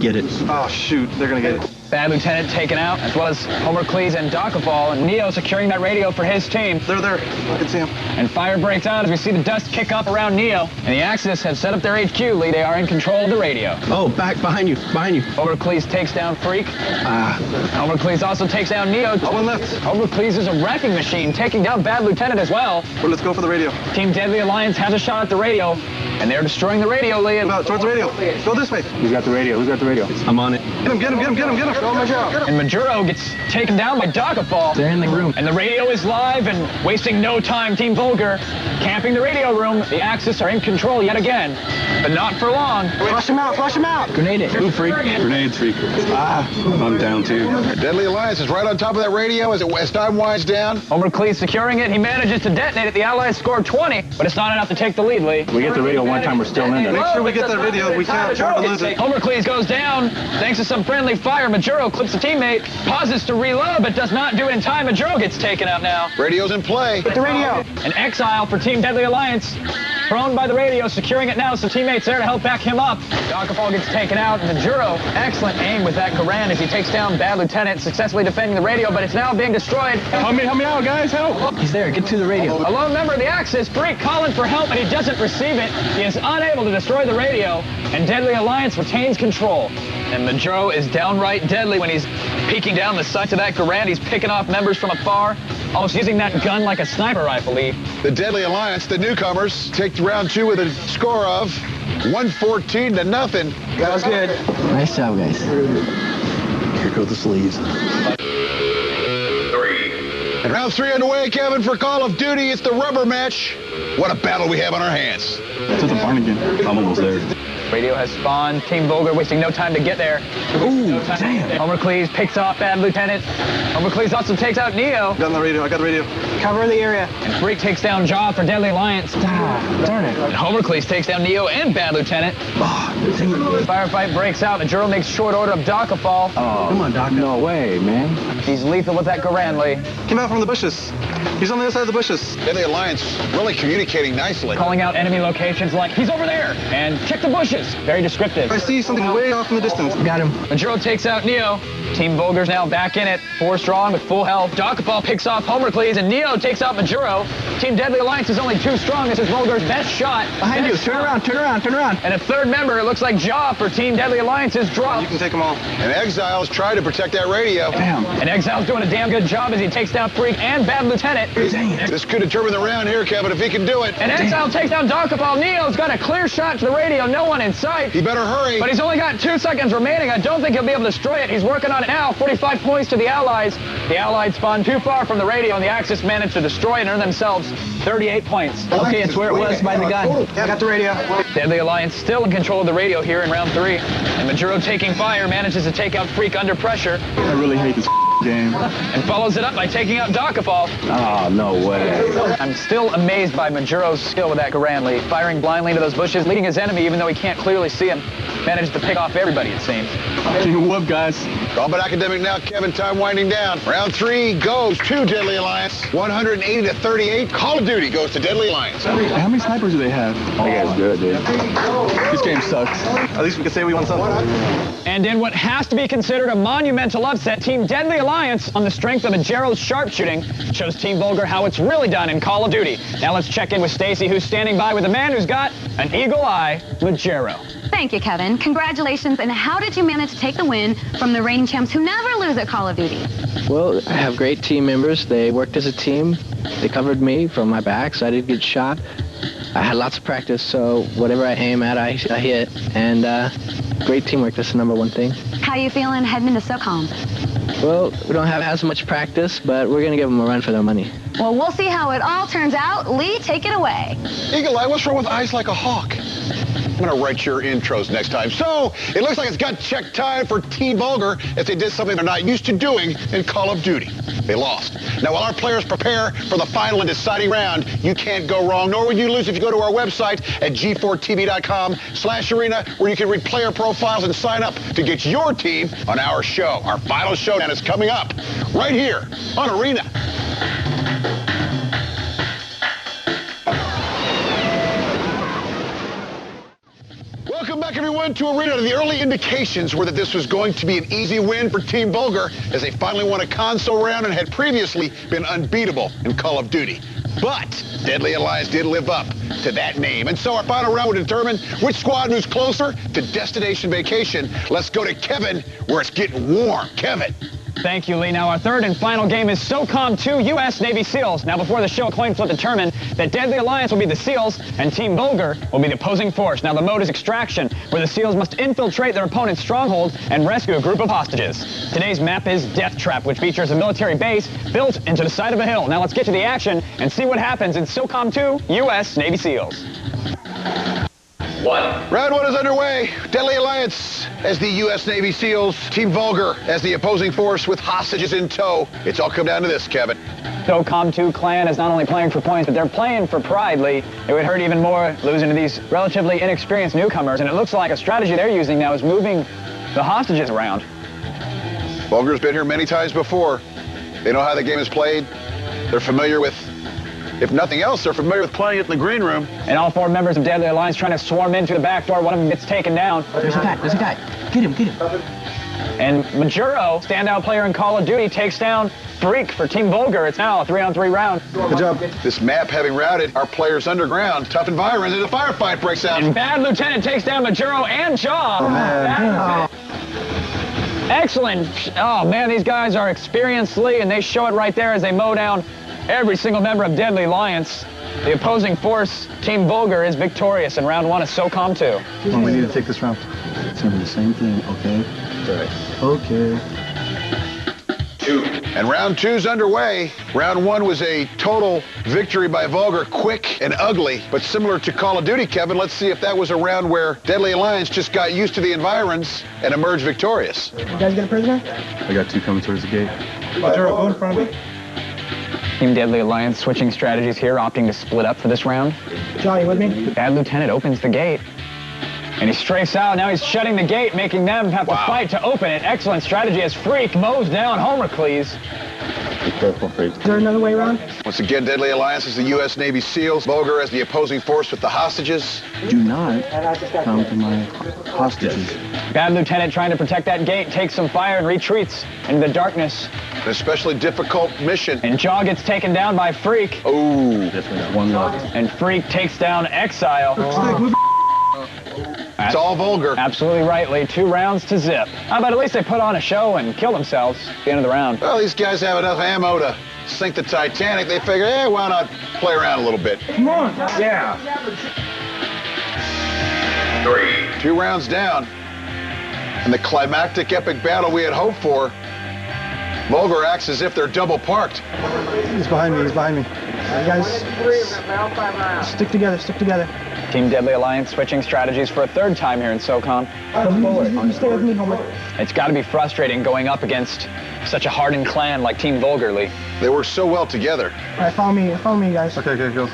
get it. Oh, shoot. They're going to get it. Bad Lieutenant taken out, as well as Homercles and Docafall, and Neo securing that radio for his team. They're there. I can see them. And fire breaks out as we see the dust kick up around Neo. And the Axis have set up their HQ, Lee. They are in control of the radio. Oh, behind you. Homercles takes down Freak. Homercles also takes down Neo. One left. Homercles is a wrecking machine, taking down Bad Lieutenant as well. Well, let's go for the radio. Team Deadly Alliance has a shot at the radio, and they're destroying the radio, Lee. Towards the radio. Go this way. Who's got the radio? I'm on it. Get him. Go, Majuro. And Majuro gets taken down by Dokapol. They're in the room. And the radio is live and wasting no time. Team Vulgar camping the radio room. The Axis are in control yet again, but not for long. Flush him out, flush him out. Grenade it. Ooh, freak. Grenade, freak. I'm down too. Deadly Alliance is right on top of that radio as time winds down. Homer Cleese securing it. He manages to detonate it. The Allies score 20, but it's not enough to take the lead, Lee. We get the radio one time, we're still in there. Make sure we get that video. We can't afford to lose it. Homer Cleese goes down thanks to some friendly fire. Majuro clips a teammate, pauses to reload, but does not do it in time. Majuro gets taken out now. Radio's in play. Get the radio. An exile for Team Deadly Alliance. Thrown by the radio, securing it now, so teammates there to help back him up. Dokapol gets taken out, and Majuro, excellent aim with that Garand as he takes down Bad Lieutenant, successfully defending the radio, but it's now being destroyed. Help me out, guys, help. He's there, get to the radio. A lone member of the Axis, Freak, calling for help, and he doesn't receive it. He is unable to destroy the radio, and Deadly Alliance retains control. And Majuro is downright deadly when he's peeking down the sights of that Garand. He's picking off members from afar, almost using that gun like a sniper rifle, Lee. The Deadly Alliance, the newcomers, take round 2 with a score of 114 to nothing. That was good. Nice job, guys. Here go the sleeves. And round 3 underway, Kevin, for Call of Duty. It's the rubber match. What a battle we have on our hands. To the barn again. I'm almost there. Radio has spawned. Team Vulgar wasting no time to get there. Ooh, damn. Homer Cleese picks off Bad Lieutenant. Homer Cleese also takes out Neo. Got the radio. I got the radio. Cover the area. And Freak takes down Jaw for Deadly Alliance. Darn it. And Homer Cleese takes down Neo and Bad Lieutenant. Firefight breaks out. Majuro makes short order of Dokapol. Oh, come on, Doc. No way, man. He's lethal with that Garand, Lee. Came out from the bushes. He's on the other side of the bushes. Deadly Alliance really communicating nicely. Calling out enemy locations like, he's over there, and check the bushes. Very descriptive. I see something way off in the distance. Got him. Majuro takes out Neo. Team Vulgar's now back in it, 4 strong with full health. Dokapol picks off Homer Cleese, and Neo takes out Majuro. Team Deadly Alliance is only 2 strong. This is Vulgar's best shot. Behind you. Turn around, turn around, turn around. And a third member, it looks like Jaw for Team Deadly Alliance, is dropped. You can take them all. And Exile's trying to protect that radio. Damn. And Exile's doing a damn good job as he takes down Freak and Bad Lieutenant. This could determine the round here, Kevin, if he can do it. And Exile takes down Dokapol. Neo's got a clear shot to the radio. No one in sight. He better hurry. But he's only got 2 seconds remaining. I don't think he'll be able to destroy it. He's working on it now. 45 points to the Allies. The Allies spawned too far from the radio, and the Axis managed to destroy it and earn themselves 38 points. Okay, it's where it was by the gun. Yeah, I got the radio. Deadly Alliance still in control of the radio here in round 3. And Majuro, taking fire, manages to take out Freak under pressure. I really hate this game. And follows it up by taking out Dokapol. Oh, no way. I'm still amazed by Majuro's skill with that Garand, Lee. Firing blindly into those bushes, leading his enemy even though he can't clearly see him. Manages to pick off everybody, it seems. Whoop, guys. Combat Academic now, Kevin, time winding down. Round 3 goes to Deadly Alliance. 180 to 38. Call of Duty goes to Deadly Alliance. How many snipers do they have? That guy's good, dude. This game sucks. At least we can say we won something. And in what has to be considered a monumental upset, Team Deadly Alliance, on the strength of Majuro's sharpshooting, shows Team Vulgar how it's really done in Call of Duty. Now let's check in with Stacy, who's standing by with a man who's got an eagle eye, Majuro. Thank you, Kevin. Congratulations. And how did you manage to take the win from the reigning champs who never lose at Call of Duty? Well, I have great team members. They worked as a team. They covered me from my back, so I didn't get shot. I had lots of practice, so whatever I aim at, I hit. And great teamwork, that's the #1 thing. How you feeling heading into SOCOM? Well, we don't have as much practice, but we're going to give them a run for their money. Well, we'll see how it all turns out. Lee, take it away. Eagle Eye, what's wrong with eyes like a hawk? I'm going to write your intros next time. So, it looks like it's got check time for Team Vulgar as they did something they're not used to doing in Call of Duty. They lost. Now, while our players prepare for the final and deciding round, you can't go wrong, nor would you lose if you go to our website at g4tv.com/arena, where you can read player profiles and sign up to get your team on our show. Our final showdown is coming up right here on Arena. Welcome back, everyone, to Arena. The early indications were that this was going to be an easy win for Team Vulgar as they finally won a console round and had previously been unbeatable in Call of Duty. But Deadly Alliance did live up to that name. And so our final round will determine which squad moves closer to Destination Vacation. Let's go to Kevin, where it's getting warm. Kevin. Thank you, Lee. Now, our third and final game is SOCOM 2 U.S. Navy SEALs. Now, before the show, a coin flip determined that Deadly Alliance will be the SEALs and Team Vulgar will be the opposing force. Now, the mode is Extraction, where the SEALs must infiltrate their opponent's stronghold and rescue a group of hostages. Today's map is Death Trap, which features a military base built into the side of a hill. Now, let's get to the action and see what happens in SOCOM 2 U.S. Navy SEALs. Round one is underway. Deadly Alliance as the U.S. Navy SEALs. Team Vulgar as the opposing force with hostages in tow. It's all come down to this, Kevin. SOCOM 2 clan is not only playing for points, but they're playing for pride, Lee. It would hurt even more losing to these relatively inexperienced newcomers, and it looks like a strategy they're using now is moving the hostages around. Vulgar's been here many times before. They know how the game is played. They're familiar with, if nothing else, they're familiar with playing it in the green room. And all four members of Deadly Alliance trying to swarm into the back door. One of them gets taken down. There's a guy. Get him. And Majuro, standout player in Call of Duty, takes down Freak for Team Vulgar. It's now a 3-on-3 round. Good job. This map having routed our players underground, tough environment, and a firefight breaks out. And Bad Lieutenant takes down Majuro and Jaw. Oh, man. Excellent. Oh, man, these guys are experienced, Lee, and they show it right there as they mow down every single member of Deadly Alliance. The opposing force, Team Vulgar, is victorious in round one of SOCOM 2. Well, we need to take this round. It's going to be the same thing, okay? Right. Okay. And round two's underway. Round one was a total victory by Vulgar, quick and ugly, but similar to Call of Duty, Kevin. Let's see if that was a round where Deadly Alliance just got used to the environs and emerged victorious. You guys get a prisoner? I got two coming towards the gate. Majuro, go in front of me. Team Deadly Alliance switching strategies here, opting to split up for this round. Johnny, with me? Bad Lieutenant opens the gate. And he strafes out. Now he's shutting the gate, making them have to fight to open it. Excellent strategy as Freak mows down Homercles. Be careful, Freak. Is there another way around? Once again, Deadly Alliance is the U.S. Navy SEALs. Vulgar as the opposing force with the hostages. Do not come to my hostages. Bad Lieutenant trying to protect that gate, takes some fire and retreats into the darkness. An especially difficult mission. And Jaw gets taken down by Freak. Oh. Definitely one left. And Freak takes down Exile. It's all Vulgar. Absolutely right, Lee. 2 rounds to zip. But at least they put on a show and kill themselves at the end of the round. Well, these guys have enough ammo to sink the Titanic. They figure, hey, why not play around a little bit? Come on. Yeah. 3. 2 rounds down. And the climactic epic battle we had hoped for. Vulgar acts as if they're double parked. He's behind me. You guys, stick together. Team Deadly Alliance switching strategies for a third time here in SOCOM. You stay with me, Homer. It's got to be frustrating going up against such a hardened clan like Team Vulgar, Lee. They work so well together. All right, follow me, guys. Okay, go.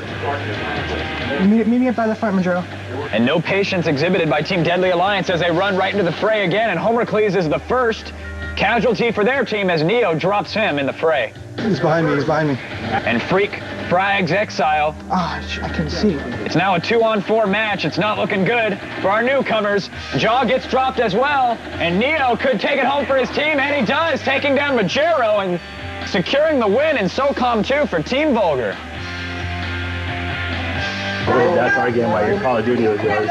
Meet me up by the front, Majuro. And no patience exhibited by Team Deadly Alliance as they run right into the fray again, and Homercles is the first casualty for their team as Neo drops him in the fray. He's behind me. And Freak frags Exile. I can see. It's now a 2-on-4 match. It's not looking good for our newcomers. Jaw gets dropped as well, and Neo could take it home for his team, and he does, taking down Majuro and securing the win in SOCOM 2 for Team Vulgar. That's arguing why your Call of Duty was yours.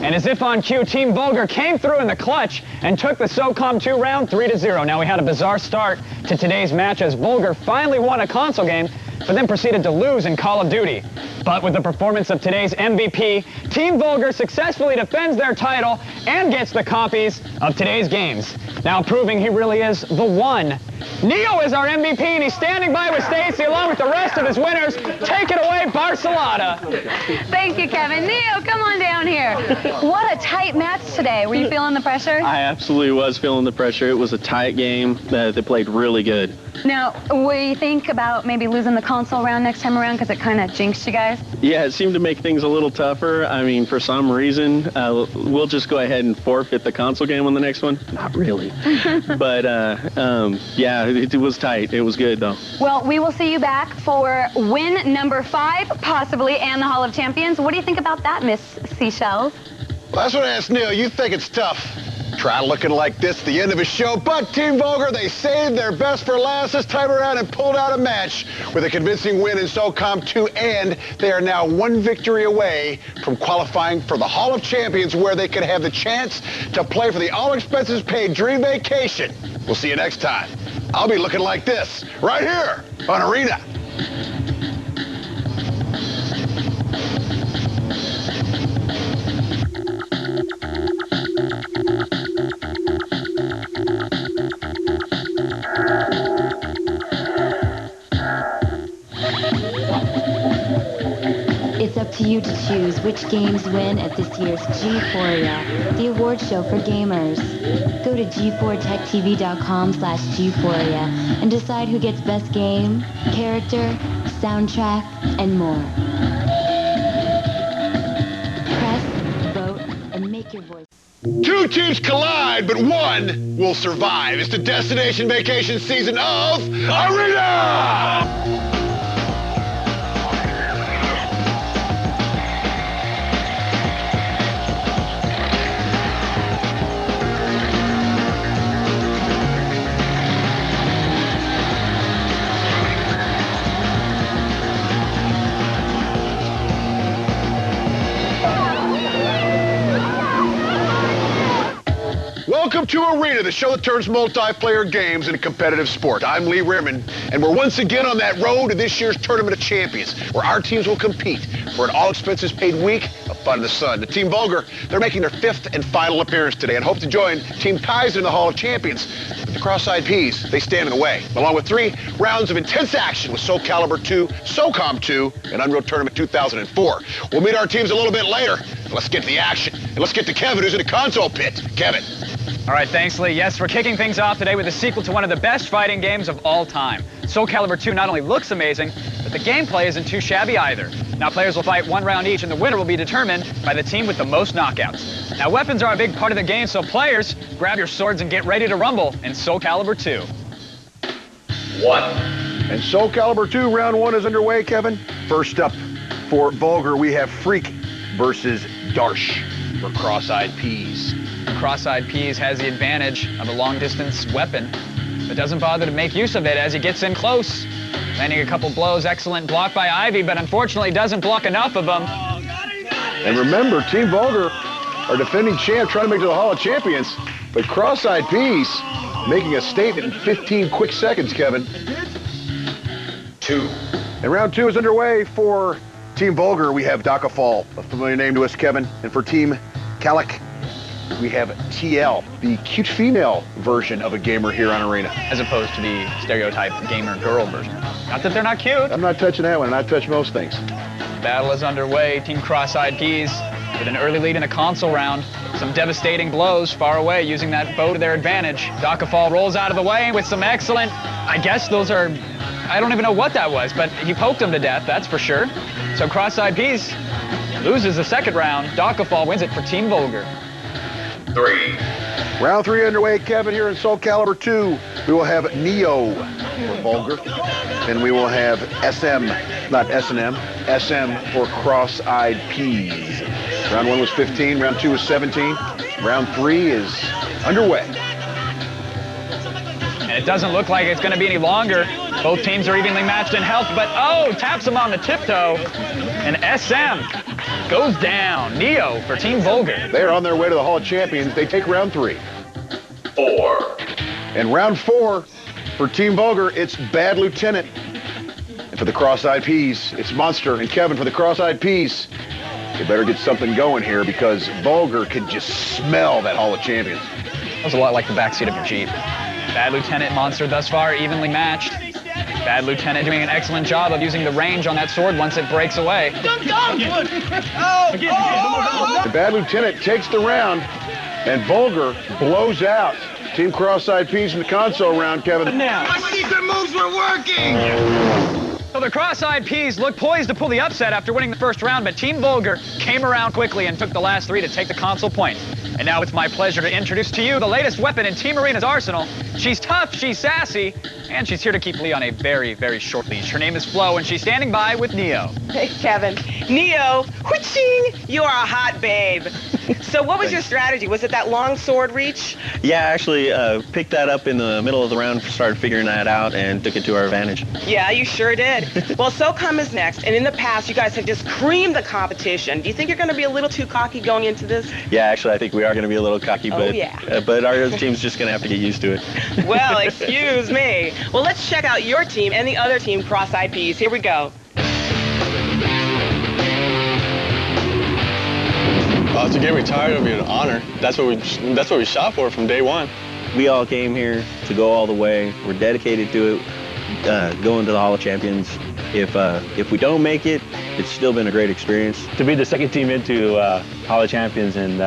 And as if on cue, Team Vulgar came through in the clutch and took the SOCOM 2 round 3-0. Now we had a bizarre start to today's match as Vulgar finally won a console game, but then proceeded to lose in Call of Duty. But with the performance of today's MVP, Team Vulgar successfully defends their title and gets the copies of today's games. Now proving he really is the one. Neo is our MVP, and he's standing by with Stacy along with the rest of his winners. Take it away, Barcelona. Thank you, Kevin. Neo, come on down here. What a tight match today. Were you feeling the pressure? I absolutely was feeling the pressure. It was a tight game. They played really good. Now, what do you think about maybe losing the console round next time around because it kind of jinxed you guys? Yeah, it seemed to make things a little tougher. I mean, for some reason, we'll just go ahead and forfeit the console game on the next one. Not really. But, yeah, it was tight. It was good, though. Well, we will see you back for win number 5, possibly, and the Hall of Champions. What do you think about that, Miss Seashells? Well, that's what I asked Neil. You think it's tough. Try looking like this at the end of a show, but Team Vulgar, they saved their best for last this time around and pulled out a match with a convincing win in SOCOM 2, and they are now 1 victory away from qualifying for the Hall of Champions, where they could have the chance to play for the all-expenses-paid dream vacation We'll see you next time. I'll be looking like this, right here on Arena. It's up to you to choose which games win at this year's G4ia, the award show for gamers. Go to g4techtv.com/G4ia and decide who gets best game, character, soundtrack, and more. Press, vote, and make your voice. Two teams collide, but one will survive. It's the destination vacation season of Arena! Welcome to Arena, the show that turns multiplayer games into competitive sport. I'm Lee Rearman, and we're once again on that road to this year's Tournament of Champions, where our teams will compete for an all-expenses-paid week of fun in the sun. The Team Vulgar, they're making their 5th and final appearance today and hope to join Team Kaiser in the Hall of Champions. But the Cross-Eyed Peas, they stand in the way, along with 3 rounds of intense action with Soul Calibur 2, SOCOM 2, and Unreal Tournament 2004. We'll meet our teams a little bit later. Let's get to the action, and let's get to Kevin, who's in the console pit. Kevin. All right, thanks, Lee. Yes, we're kicking things off today with a sequel to one of the best fighting games of all time. Soul Calibur 2 not only looks amazing, but the gameplay isn't too shabby either. Now, players will fight 1 round each, and the winner will be determined by the team with the most knockouts. Now, weapons are a big part of the game, so players, grab your swords and get ready to rumble in Soul Calibur 2. 1. And Soul Calibur 2, round 1 is underway, Kevin. First up for Vulgar, we have Freak versus Darsh for Cross-Eyed Peas. Cross-Eyed Peas has the advantage of a long-distance weapon, but doesn't bother to make use of it as he gets in close. Landing a couple blows, excellent block by Ivy, but unfortunately doesn't block enough of them. And remember, Team Vulgar are defending champ, trying to make it to the Hall of Champions, but Cross-Eyed Peas making a statement in 15 quick seconds, Kevin. 2. And round 2 is underway for Team Vulgar. We have Dakafall, a familiar name to us, Kevin. And for Team Calic, we have TL, the cute female version of a gamer here on Arena. As opposed to the stereotype gamer girl version. Not that they're not cute. I'm not touching that one, and I touch most things. Battle is underway. Team Cross-Eyed Peas with an early lead in a console round. Some devastating blows far away using that bow to their advantage. Dakafall rolls out of the way with some excellent, I guess those are, I don't even know what that was, but he poked him to death, that's for sure. So Cross-Eyed Peas loses the second round. Dakafall wins it for Team Vulgar. 3. Round 3 underway, Kevin, here in Soul Calibur 2. We will have Neo for Vulgar, and we will have SM, not S&M, SM for Cross-Eyed Peas. Round 1 was 15, round 2 was 17, round 3 is underway. And it doesn't look like it's going to be any longer. Both teams are evenly matched in health, but oh, taps him on the tiptoe, and SM goes down. Neo for Team Vulgar. They are on their way to the Hall of Champions. They take round 3. 4. And round 4 for Team Vulgar, it's Bad Lieutenant. And for the Cross-Eyed Peas, it's Monster. And Kevin, for the Cross-Eyed Peas, they better get something going here because Vulgar can just smell that Hall of Champions. That was a lot like the backseat of your Jeep. Bad Lieutenant, Monster thus far evenly matched. Bad Lieutenant doing an excellent job of using the range on that sword once it breaks away. The Bad Lieutenant takes the round, and Vulgar blows out Team Cross-Eyed Peas in the console round, Kevin. My secret moves were working! So the Cross-Eyed Peas look poised to pull the upset after winning the first round, but Team Vulgar came around quickly and took the last 3 to take the console point. And now it's my pleasure to introduce to you the latest weapon in Team Arena's arsenal. She's tough, she's sassy, And she's here to keep Lee on a very, very short leash. Her name is Flo, and she's standing by with Neo. Hey, Kevin. Neo, whooching, you are a hot babe. So what was your strategy? Was it that long sword reach? Yeah, actually picked that up in the middle of the round, started figuring that out, and took it to our advantage. Yeah, you sure did. Well, SOCOM is next, and in the past, you guys have just creamed the competition. Do you think you're going to be a little too cocky going into this? Yeah, actually, I think we are going to be a little cocky, but, but our other team's just going to have to get used to it. Well, excuse me. Well, let's check out your team and the other team, Cross-Eyed Peas. Here we go. To get retired would be an honor. That's what we shot for from day one. We all came here to go all the way. We're dedicated to it, going to the Hall of Champions. If we don't make it, it's still been a great experience. To be the second team into Hall of Champions and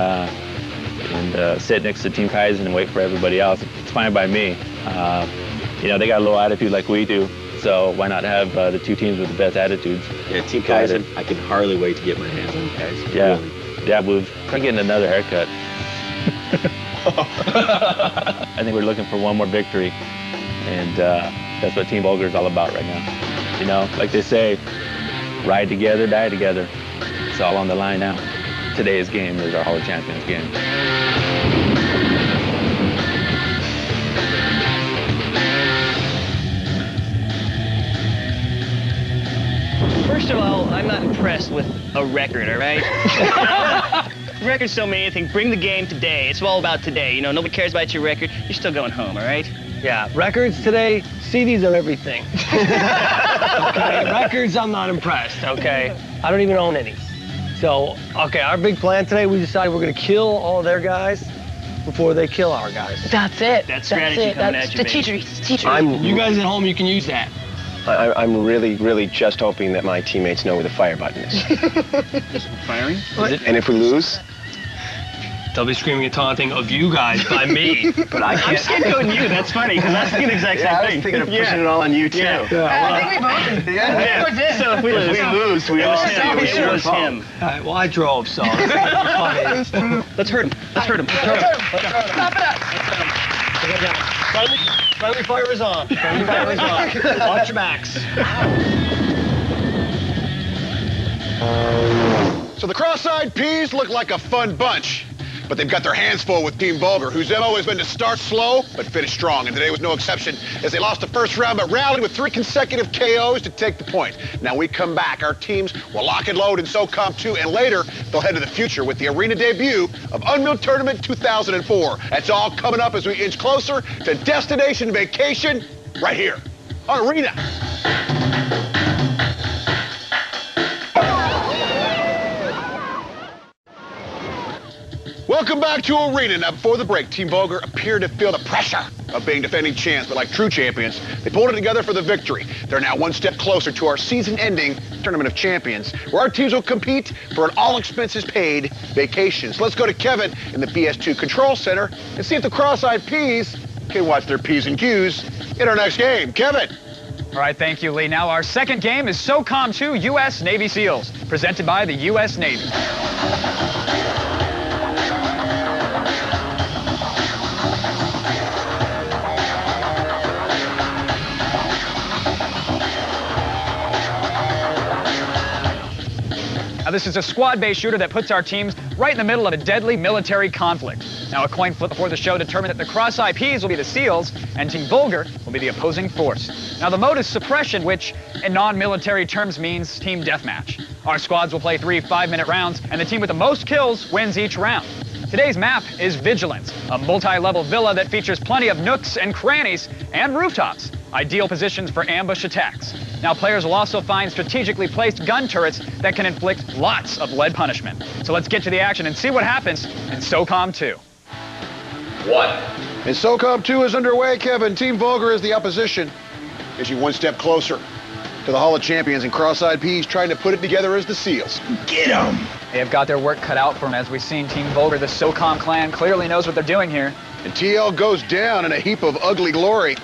sit next to Team Kaizen and wait for everybody else, it's fine by me. You know, they got a little attitude like we do, so why not have the two teams with the best attitudes? Yeah, Team Kaizen, I can hardly wait to get my hands on you guys. Yeah. Really. Yeah, we're getting another haircut. I think we're looking for one more victory, and that's what Team Vulgar is all about right now. You know, like they say, ride together, die together. It's all on the line now. Today's game is our Hall of Champions game. First of all, I'm not impressed with a record, all right? Records don't mean anything. Bring the game today. It's all about today. You know, nobody cares about your record. You're still going home, all right? Yeah, records today, CDs are everything. Okay, records, I'm not impressed, okay? I don't even own any. So, okay, our big plan today, we decided we're gonna kill all their guys before they kill our guys. That's it. That strategy coming at you, the teachery. You guys at home, you can use that. I'm really just hoping that my teammates know where the fire button is. Firing? And if we lose? They'll be screaming and taunting of you guys by me. But I can't. I'm scapegoating you. That's funny, because I was thinking the exact same thing. I was thinking of pushing it all on you, too. I think we both. So if we lose, we all see it was him. All right, well, I drove, so it's funny. Let's hurt him. Let's hurt him. Stop it up. Friendly fire is on. Friendly fire is on. Watch your backs. So the Cross-Eyed Peas look like a fun bunch, but they've got their hands full with Team Vulgar, whose MO has been to start slow but finish strong, and today was no exception as they lost the first round but rallied with 3 consecutive KOs to take the point. Now we come back, our teams will lock and load in SOCOM 2, and later they'll head to the future with the arena debut of Unreal Tournament 2004. That's all coming up as we inch closer to Destination Vacation right here on Arena. Welcome back to Arena. Now, before the break, Team Vulgar appeared to feel the pressure of being defending champs, but like true champions, they pulled it together for the victory. They're now one step closer to our season-ending Tournament of Champions, where our teams will compete for an all-expenses-paid vacation. So let's go to Kevin in the BS2 Control Center and see if the Cross-Eyed Peas can watch their P's and Q's in our next game. Kevin. All right, thank you, Lee. Now our second game is SOCOM 2 U.S. Navy SEALs, presented by the U.S. Navy. Now, this is a squad-based shooter that puts our teams right in the middle of a deadly military conflict. Now, a coin flip before the show determined that the Cross-Eyed Peas will be the SEALs and Team Vulgar will be the opposing force. Now, the mode is suppression, which in non-military terms means team deathmatch. Our squads will play 3 5-minute rounds, and the team with the most kills wins each round. Today's map is Vigilance, a multi-level villa that features plenty of nooks and crannies and rooftops, ideal positions for ambush attacks. Now, players will also find strategically placed gun turrets that can inflict lots of lead punishment. So let's get to the action and see what happens in SOCOM 2. And SOCOM 2 is underway, Kevin. Team Vulgar is the opposition as you one step closer to the Hall of Champions, and Cross-Eyed Peas trying to put it together as the SEALs. Get them! They have got their work cut out for them. As we've seen, Team Vulgar, the SOCOM clan, clearly knows what they're doing here. And TL goes down in a heap of ugly glory.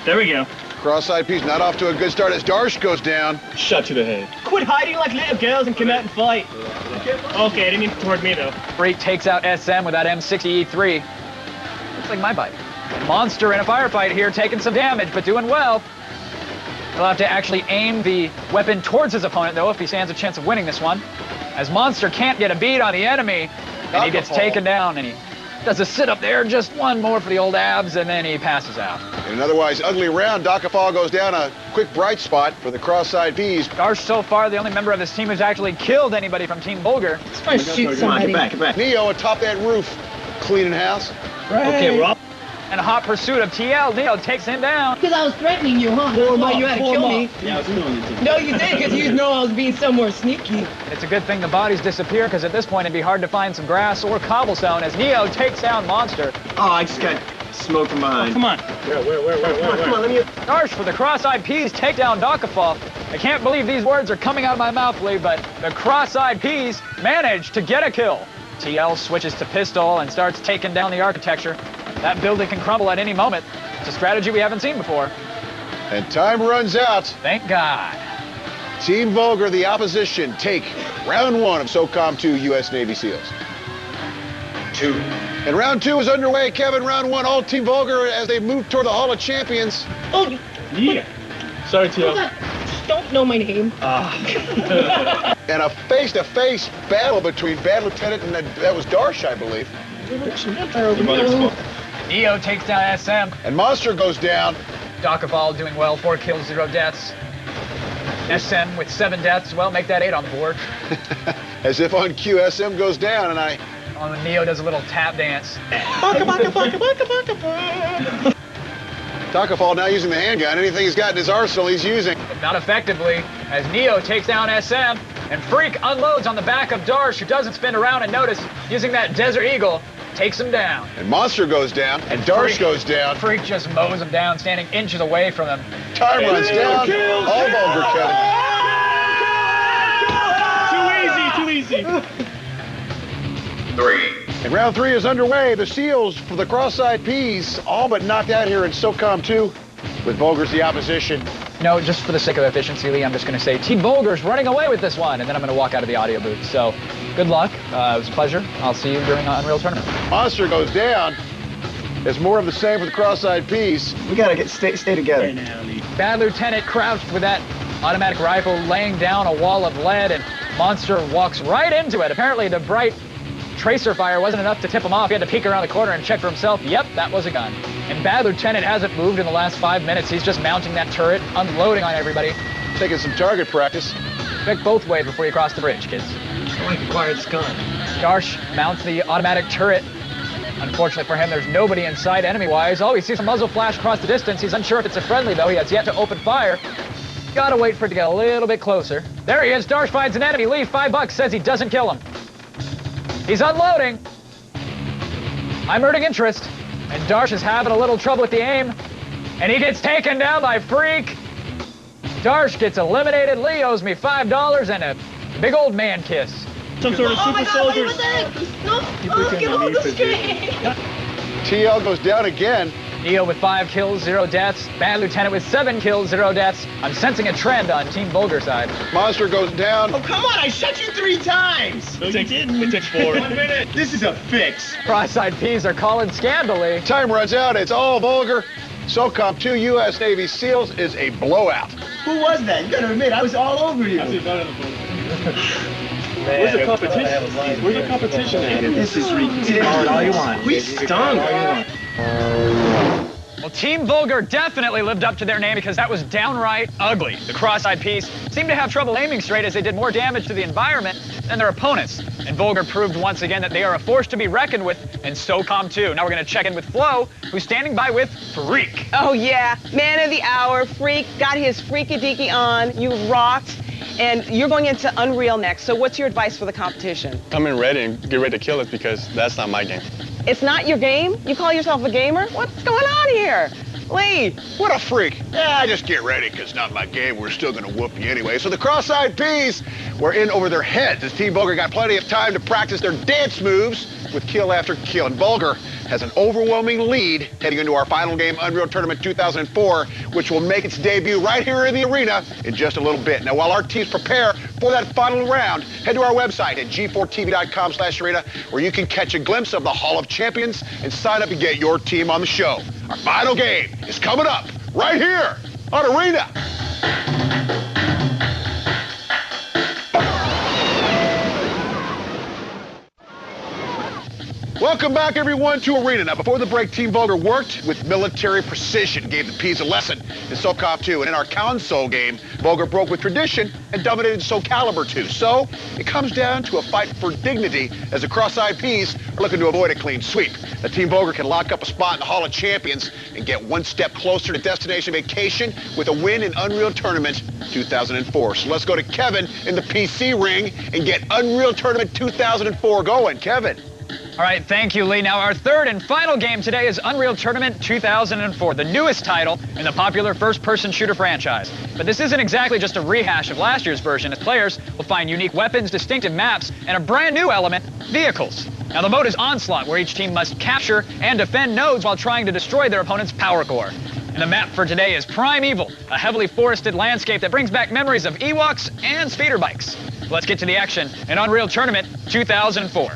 There we go. Cross-Eyed Peas not off to a good start as Darsh goes down. Shot to the head. Quit hiding like little girls and come out and fight. Okay, I didn't mean toward me, though. Freak takes out SM with that M60E3. Looks like my bike. Monster in a firefight here, taking some damage, but doing well. He'll have to actually aim the weapon towards his opponent, though, if he stands a chance of winning this one. As Monster can't get a beat on the enemy, and he gets taken down, and he does a sit-up there, just one more for the old abs, and then he passes out. In an otherwise ugly round, Docafall goes down a quick bright spot for the cross-side Peas. Darsh, so far, the only member of this team who's actually killed anybody from Team Bulgar. Let's shoot somebody. Get back. Neo atop that roof, cleaning house. Right. Okay, Rob. In a hot pursuit of TL, Neo takes him down. Because I was threatening you, huh? You had to kill me. Yeah, I was killing you too. No, you did, because you know I was being somewhere sneaky. It's a good thing the bodies disappear, because at this point it'd be hard to find some grass or cobblestone as Neo takes down Monster. Oh, I just got smoked from behind. Oh, come on. Where? Come on, let me... Darsh for the cross-eyed Peas take down Docafall. I can't believe these words are coming out of my mouth, Lee, but the cross-eyed Peas managed to get a kill. TL switches to pistol and starts taking down the architecture. That building can crumble at any moment. It's a strategy we haven't seen before. And time runs out. Thank God. Team Vulgar, the opposition, take round 1 of SOCOM 2 U.S. Navy SEALs. 2. And round 2 is underway. Kevin, round 1, all Team Vulgar as they move toward the Hall of Champions. Oh, Yeah. Sorry, Tio. don't know my name. And a face-to-face battle between Bad Lieutenant and that was Darsh, I believe. Neo takes down SM. And Monster goes down. Docafall doing well, 4 kills, 0 deaths. SM with 7 deaths, well, make that 8 on the board. As if on cue, SM goes down, and the Neo does a little tap dance. Docafall now using the handgun. Anything he's got in his arsenal, he's using. But not effectively, as Neo takes down SM, and Freak unloads on the back of Darsh, who doesn't spin around and notice, using that Desert Eagle, takes him down. And Monster goes down, and Darsh goes down. Freak just mows him down, standing inches away from him. Time runs down. All Vulgar killing. Too easy. 3. And round 3 is underway. The SEALs for the cross-eyed Peas, all but knocked out here in SOCOM 2, with Vulgar's the opposition. No, just for the sake of efficiency, Lee, I'm just going to say Team Vulgar's running away with this one, and then I'm going to walk out of the audio booth. So, good luck. It was a pleasure. I'll see you during Unreal Tournament. Monster goes down. There's more of the same for the cross-eyed Peas. We gotta stay together. Bad Lieutenant crouched with that automatic rifle, laying down a wall of lead, and Monster walks right into it. Apparently, the bright tracer fire wasn't enough to tip him off. He had to peek around the corner and check for himself. Yep, that was a gun. And Bad Lieutenant hasn't moved in the last 5 minutes. He's just mounting that turret, unloading on everybody. Taking some target practice. Pick both ways before you cross the bridge, kids. I like acquired gun. Darsh mounts the automatic turret. Unfortunately for him, there's nobody in sight enemy-wise. Oh, he sees a muzzle flash across the distance. He's unsure if it's a friendly, though. He has yet to open fire. Gotta wait for it to get a little bit closer. There he is. Darsh finds an enemy. Lee, $5, says he doesn't kill him. He's unloading. I'm earning interest. And Darsh is having a little trouble with the aim. And he gets taken down by Freak. Darsh gets eliminated. Lee owes me $5 and a big old man kiss. Some sort of super soldiers. Get off the screen. TL goes down again. Neo with 5 kills, 0 deaths. Bad Lieutenant with 7 kills, 0 deaths. I'm sensing a trend on Team Vulgar side. Monster goes down. Oh, come on, I shot you 3 times. No, you didn't. It took 4. 1 minute. This is a fix. Cross-eyed Peas are calling scandally. Time runs out. It's all Vulgar. SOCOM 2 U.S. Navy SEALs is a blowout. Who was that? You gotta admit, I was all over you. Where's the competition? Where's the competition at? This is ridiculous. All you want. We stunk. All you want. Well, Team Vulgar definitely lived up to their name because that was downright ugly. The cross-eyed Peas seemed to have trouble aiming straight as they did more damage to the environment than their opponents. And Vulgar proved once again that they are a force to be reckoned with in SOCOM 2. Now we're going to check in with Flo, who's standing by with Freak. Oh, yeah. Man of the hour. Freak got his freaky-deaky on. You rocked. And you're going into Unreal next. So what's your advice for the competition? Come in ready and get ready to kill us because that's not my game. It's not your game? You call yourself a gamer? What's going on here? Lee. What a freak. Yeah, just get ready, because not my game. We're still going to whoop you anyway. So the cross-eyed Peas were in over their heads as Team Vulgar got plenty of time to practice their dance moves with kill after kill. And Vulgar has an overwhelming lead heading into our final game, Unreal Tournament 2004, which will make its debut right here in the arena in just a little bit. Now, while our teams prepare for that final round, head to our website at g4tv.com/arena, where you can catch a glimpse of the Hall of Champions and sign up to get your team on the show. Our final game is coming up right here on Arena. Welcome back, everyone, to Arena. Now, before the break, Team Vulgar worked with military precision, gave the Ps a lesson in SOCOM 2. And in our console game, Vulgar broke with tradition and dominated Soul Calibur 2. So it comes down to a fight for dignity as the cross-eyed Ps are looking to avoid a clean sweep. The Team Vulgar can lock up a spot in the Hall of Champions and get one step closer to destination vacation with a win in Unreal Tournament 2004. So let's go to Kevin in the PC ring and get Unreal Tournament 2004 going. Kevin. All right, thank you, Lee. Now, our third and final game today is Unreal Tournament 2004, the newest title in the popular first-person shooter franchise. But this isn't exactly just a rehash of last year's version, as players will find unique weapons, distinctive maps, and a brand new element, vehicles. Now, the mode is Onslaught, where each team must capture and defend nodes while trying to destroy their opponent's power core. And the map for today is Primeval, a heavily forested landscape that brings back memories of Ewoks and speeder bikes. Let's get to the action in Unreal Tournament 2004.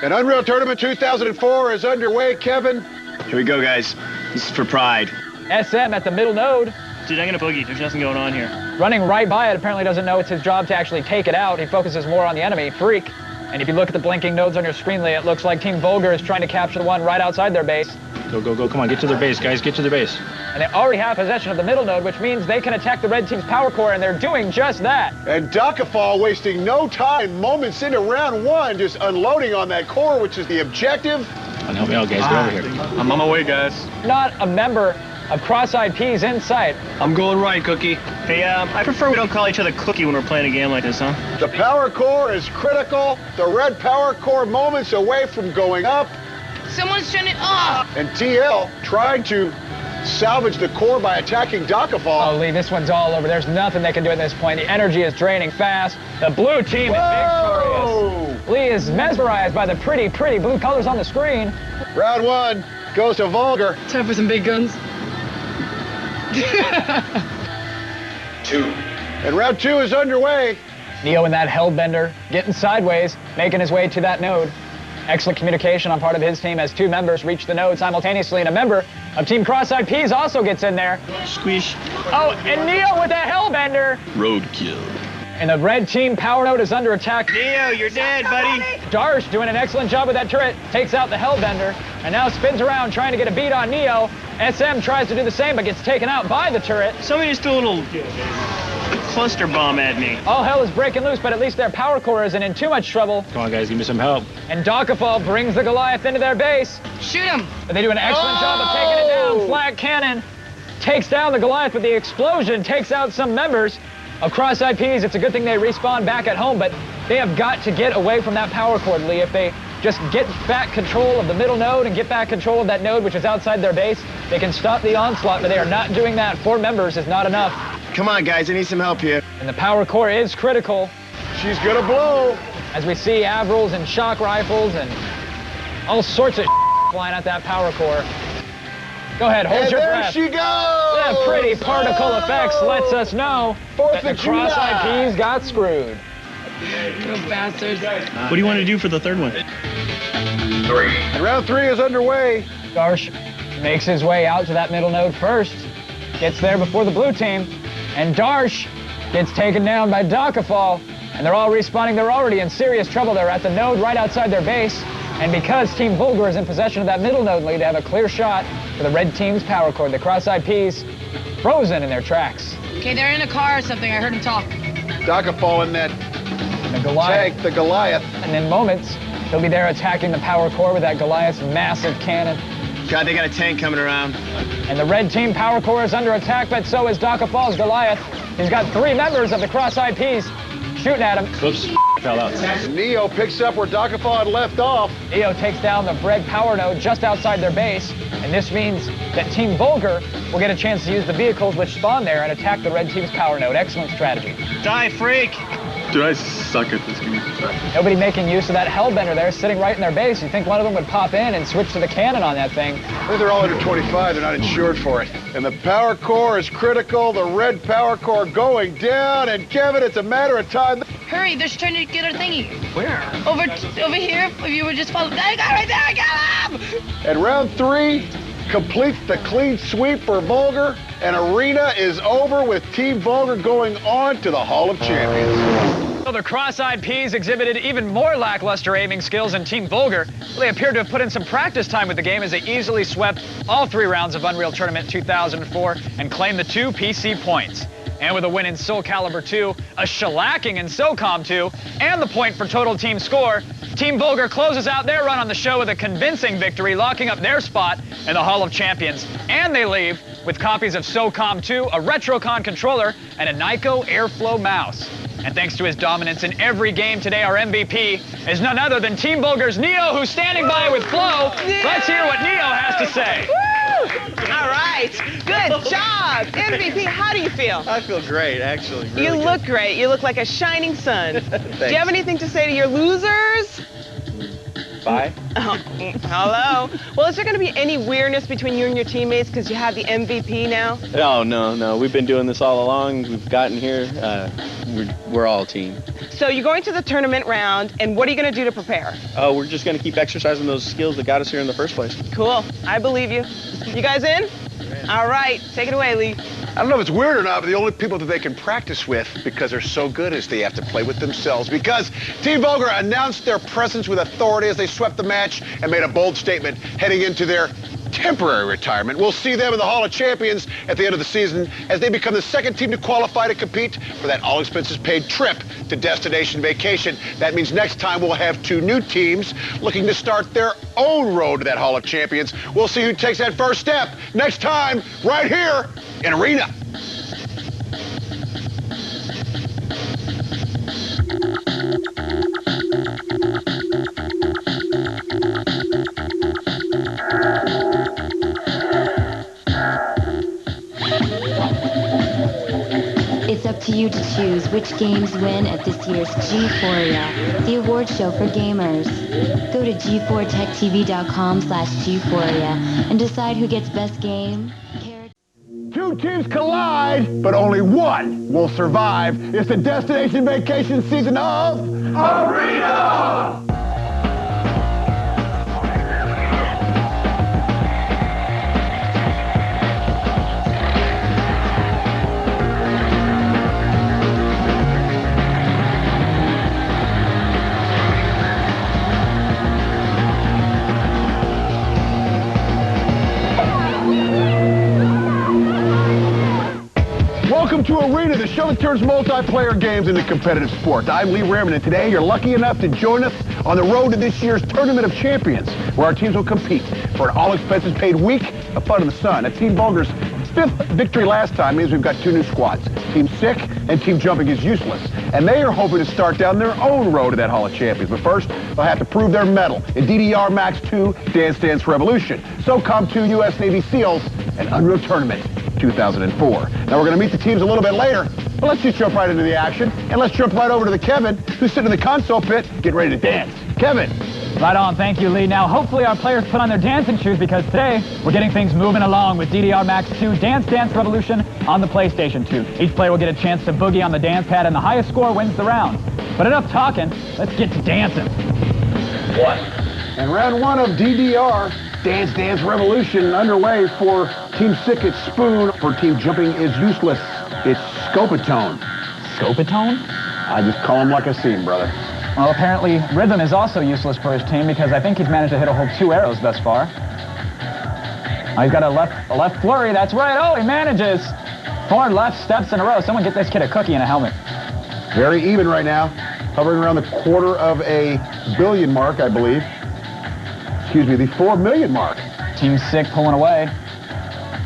And Unreal Tournament 2004 is underway, Kevin. Here we go, guys. This is for pride. SM at the middle node. Dude, I'm gonna boogie. There's nothing going on here. Running right by it, apparently doesn't know it's his job to actually take it out. He focuses more on the enemy, Freak. And if you look at the blinking nodes on your screen, Lee, it looks like Team Vulgar is trying to capture the one right outside their base. Go, go, go. Come on, get to their base, guys. Get to their base. And they already have possession of the middle node, which means they can attack the red team's power core, and they're doing just that. And Dakafal wasting no time, moments into round one, just unloading on that core, which is the objective. And help me out, guys. Get over here. I'm on my way, guys. Not a member of Cross-Eyed Ps in sight. I'm going right, Cookie. Hey, I prefer we don't call each other Cookie when we're playing a game like this, huh? The power core is critical. The red power core moments away from going up. Someone's turning it off. And TL trying to salvage the core by attacking Dakafal. Oh, Lee, this one's all over. There's nothing they can do at this point. The energy is draining fast. The blue team is victorious. Lee is mesmerized by the pretty, pretty blue colors on the screen. Round one goes to Vulgar. Time for some big guns. And round two is underway. Neo in that Hellbender, getting sideways, making his way to that node. Excellent communication on part of his team as two members reach the node simultaneously, and a member of Team Cross-Eyed Ps also gets in there. Squish. Oh, and Neo with a Hellbender. Roadkill. And the red team power node is under attack. Neo, you're dead, buddy. Darsh doing an excellent job with that turret, takes out the Hellbender, and now spins around trying to get a beat on Neo. SM tries to do the same, but gets taken out by the turret. Somebody just threw a little cluster bomb at me. All hell is breaking loose, but at least their power core isn't in too much trouble. Come on, guys. Give me some help. And Dakafal brings the Goliath into their base. Shoot him. But they do an excellent job of taking it down. Flat cannon takes down the Goliath, but the explosion takes out some members of Cross-Eyed Ps. It's a good thing they respawn back at home, but they have got to get away from that power cord, Lee. If they just get back control of the middle node and get back control of that node which is outside their base, they can stop the onslaught, but they are not doing that. 4 members is not enough. Come on, guys. I need some help here. And the power core is critical. She's gonna blow. As we see Avrils and shock rifles and all sorts of flying at that power core. Go ahead, hold your breath. There she goes! That pretty particle effects lets us know that the Cross-Eyed Ps got screwed. You bastards. What do you want to do for the third one? And round three is underway. Darsh makes his way out to that middle node first. Gets there before the blue team. And Darsh gets taken down by Dakafal. And they're all respawning. They're already in serious trouble. They're at the node right outside their base. And because Team Vulgar is in possession of that middle node lead, they have a clear shot for the red team's power core. The Cross-Eyed Ps frozen in their tracks. Okay, they're in a car or something. I heard him talk. Dakafal in that Goliath. tank, the Goliath. And in moments, he'll be there attacking the power core with that Goliath's massive cannon. God, they got a tank coming around. And the red team power core is under attack, but so is Dakafal's Goliath. He's got 3 members of the Cross-Eyed Ps shooting at him. Oops, fell out. Neo picks up where Dakafal had left off. Neo takes down the red power node just outside their base, and this means that Team Vulgar will get a chance to use the vehicles which spawn there and attack the red team's power node. Excellent strategy. Die, Freak! Dude, I suck at this game. Nobody making use of that Hellbender there, sitting right in their base. You think one of them would pop in and switch to the cannon on that thing. They're all under 25. They're not insured for it. And the power core is critical. The red power core going down. And Kevin, it's a matter of time. Hurry, they're trying to get our thingy. Where? Over here, if you would just follow. That guy right there, I got him! And round 3 completes the clean sweep for Vulgar. And Arena is over with Team Vulgar going on to the Hall of Champions. So the cross-eyed peas exhibited even more lackluster aiming skills than Team Vulgar. They appeared to have put in some practice time with the game as they easily swept all 3 rounds of Unreal Tournament 2004 and claimed the 2 PC points. And with a win in Soul Calibur 2, a shellacking in SOCOM 2, and the point for total team score, Team Vulgar closes out their run on the show with a convincing victory, locking up their spot in the Hall of Champions. And they leave with copies of SOCOM 2, a Retrocon controller, and a Nyko Airflow mouse. And thanks to his dominance in every game today, our MVP is none other than Team Vulgar's Neo, who's standing by with Flo. Yeah. Let's hear what Neo has to say. All right, good job. MVP, how do you feel? I feel great, actually. Really you good. look great. You look like a shining sun. Do you have anything to say to your losers? Bye. Oh, hello. Well, is there going to be any weirdness between you and your teammates because you have the MVP now? Oh, no. We've been doing this all along. We've gotten here. We're all a team. So you're going to the tournament round, and what are you going to do to prepare? Oh, we're just going to keep exercising those skills that got us here in the first place. Cool. I believe you. You guys in? All right. Take it away, Lee. I don't know if it's weird or not, but the only people that they can practice with, because they're so good, is they have to play with themselves. Because Team Vulgar announced their presence with authority as they swept the match and made a bold statement heading into their temporary retirement. We'll see them in the Hall of Champions at the end of the season as they become the second team to qualify to compete for that all-expenses-paid trip to Destination Vacation. That means next time we'll have 2 new teams looking to start their own road to that Hall of Champions. We'll see who takes that first step next time right here in Arena. It's up to you to choose which games win at this year's G4ia, the award show for gamers. Go to g4techtv.com/G4ia and decide who gets best game. 2 teams collide, but only one will survive. It's the Destination Vacation season of Arena! Welcome to Arena, the show that turns multiplayer games into competitive sport. I'm Lee Raymond, and today you're lucky enough to join us on the road to this year's Tournament of Champions, where our teams will compete for an all-expenses-paid week of fun in the sun. Now, Team Vulgar's 5th victory last time means we've got 2 new squads. Team Sick and Team Jumping is Useless. And they are hoping to start down their own road to that Hall of Champions. But first, they'll have to prove their mettle in DDR Max 2, Dance Dance Revolution, SOCOM 2, U.S. Navy SEALs, and Unreal Tournament 2004. Now, we're going to meet the teams a little bit later, but let's just jump right into the action. And let's jump right over to the Kevin, who's sitting in the console pit, getting ready to dance. Kevin. Right on, thank you, Lee. Now, hopefully our players put on their dancing shoes because today we're getting things moving along with DDR Max 2 Dance Dance Revolution on the PlayStation 2. Each player will get a chance to boogie on the dance pad, and the highest score wins the round. But enough talking, let's get to dancing. And round 1 of DDR Dance Dance Revolution underway for Team Sick at Spoon. For Team Jumping is Useless, it's Scopatone. Scopatone? I just call him like I see him, brother. Well, apparently Rhythm is also useless for his team because I think he's managed to hit a whole 2 arrows thus far. Oh, he's got a left flurry, that's right. Oh, he manages. 4 left steps in a row. Someone get this kid a cookie and a helmet. Very even right now. Hovering around the $250 million mark, I believe. Excuse me, the $4 million mark. Team Sick pulling away.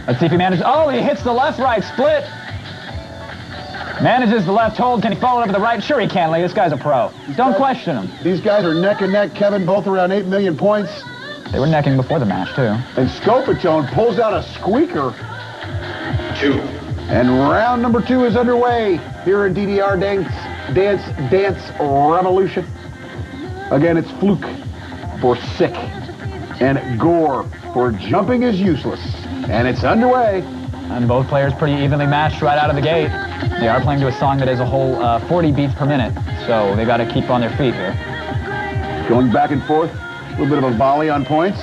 Let's see if he manages. Oh, he hits the left-right split. Manages the left hold. Can he follow it up with the right? Sure he can, Lee. This guy's a pro. Don't question him. These guys are neck and neck, Kevin, both around 8 million points. They were necking before the match, too. And Scopatone pulls out a squeaker. 2. And round number 2 is underway here in DDR Dance dance revolution. Again, it's Fluke for Sick and Gore for Jumping is Useless. And it's underway. And both players pretty evenly matched right out of the gate. They are playing to a song that is a whole 40 beats per minute, so they got to keep on their feet here. Going back and forth, a little bit of a volley on points.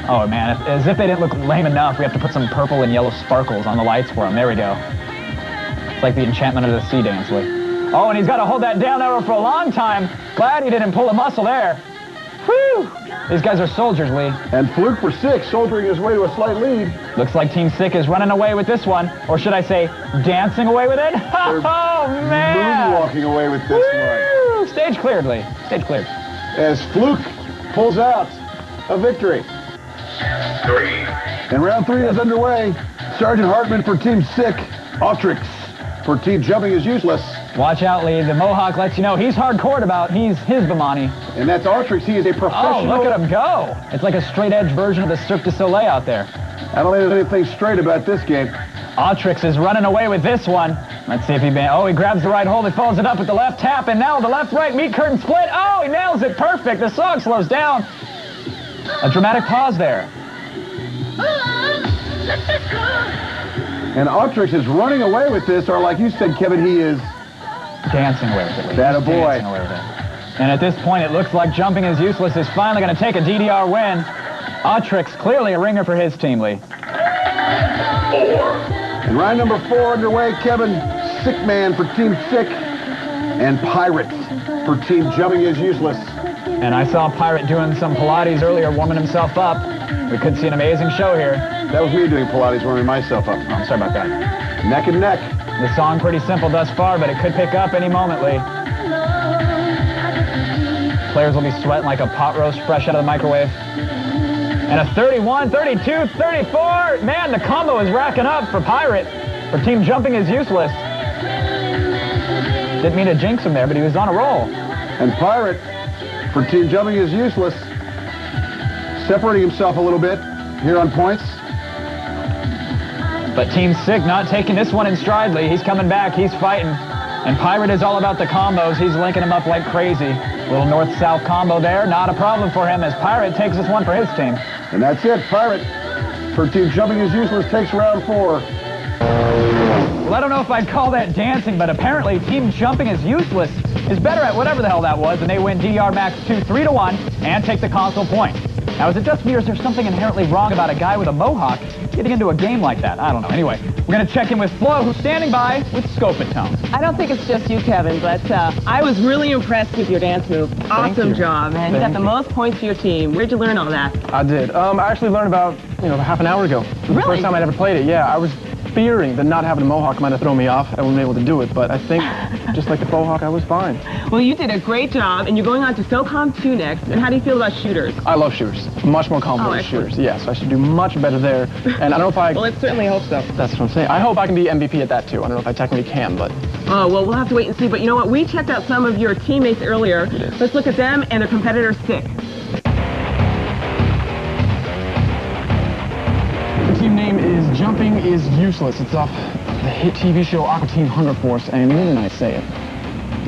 Oh man, as if they didn't look lame enough, we have to put some purple and yellow sparkles on the lights for them. There we go. It's like the enchantment of the sea dance, Lee. Oh, and he's got to hold that down arrow for a long time. Glad he didn't pull a muscle there. Whew! These guys are soldiers, Lee. And Fluke for Sick, soldiering his way to a slight lead. Looks like Team Sick is running away with this one. Or should I say, dancing away with it? Oh, man! Moonwalking away with this one. Stage cleared, Lee. Stage cleared. As Fluke pulls out a victory. And round 3 is underway. Sergeant Hartman for Team Sick. Autrix for Team Jumping is Useless. Watch out, Lee. The Mohawk lets you know he's hardcore about his Bimani. And that's Autrix. He is a professional. Oh, look at him go. It's like a straight-edge version of the Cirque du Soleil out there. I don't think there's anything straight about this game. Autrix is running away with this one. Let's see if he he grabs the right hold. He follows it up with the left tap, and now the left-right meat curtain split. Oh, he nails it perfect. The song slows down. A dramatic pause there. And Autrix is running away with this, or like you said, Kevin, he is dancing away with it. That a boy. Dancing away with it. And at this point, it looks like Jumping is Useless is finally going to take a DDR win. Autrix, clearly a ringer for his team, Lee. And round number 4 underway, Kevin. Sick Man for Team Sick, and Pirate for Team Jumping is Useless. And I saw Pirate doing some Pilates earlier, warming himself up. We could see an amazing show here. That was me doing Pilates, warming myself up. Oh, I'm sorry about that. Neck and neck. The song pretty simple thus far, but it could pick up any moment, Lee. Players will be sweating like a pot roast fresh out of the microwave. And a 31, 32, 34. Man, the combo is racking up for Pirate. For Team Jumping is Useless. Didn't mean to jinx him there, but he was on a roll. And Pirate, for Team Jumping is Useless, separating himself a little bit here on points. But Team Sick not taking this one in stride, Lee. He's coming back. He's fighting. And Pirate is all about the combos. He's linking them up like crazy. Little north-south combo there. Not a problem for him as Pirate takes this one for his team. And that's it. Pirate for Team Jumping is Useless takes round 4. Well, I don't know if I'd call that dancing, but apparently Team Jumping is Useless is better at whatever the hell that was, and they win DDR Max 2 3-1 and take the console point. Now, is it just me, or is there something inherently wrong about a guy with a mohawk getting into a game like that? I don't know. Anyway, we're going to check in with Flo, who's standing by with Scope It Tone. I don't think it's just you, Kevin, but I was really impressed with your dance move. Awesome job, man. You got the most points for your team. Where'd you learn all that? I did. I actually learned about, half an hour ago. Really? The first time I'd ever played it, yeah. I was fearing that not having a mohawk might have thrown me off. I wasn't able to do it, but I think just like the mohawk, I was fine. Well, you did a great job, and you're going on to SOCOM 2 next. And how do you feel about shooters? I love shooters. Much more confident with shooters. Yes, I should do much better there. And I don't know if I... Well, I certainly hope so. That's what I'm saying. I hope I can be MVP at that, too. I don't know if I technically can, but... Oh, well, we'll have to wait and see. But you know what? We checked out some of your teammates earlier. Let's look at them and their competitor, Sick. The team name is Jumping is Useless. It's off the hit TV show Aqua Teen Hunger Force, and Lynn and I say it.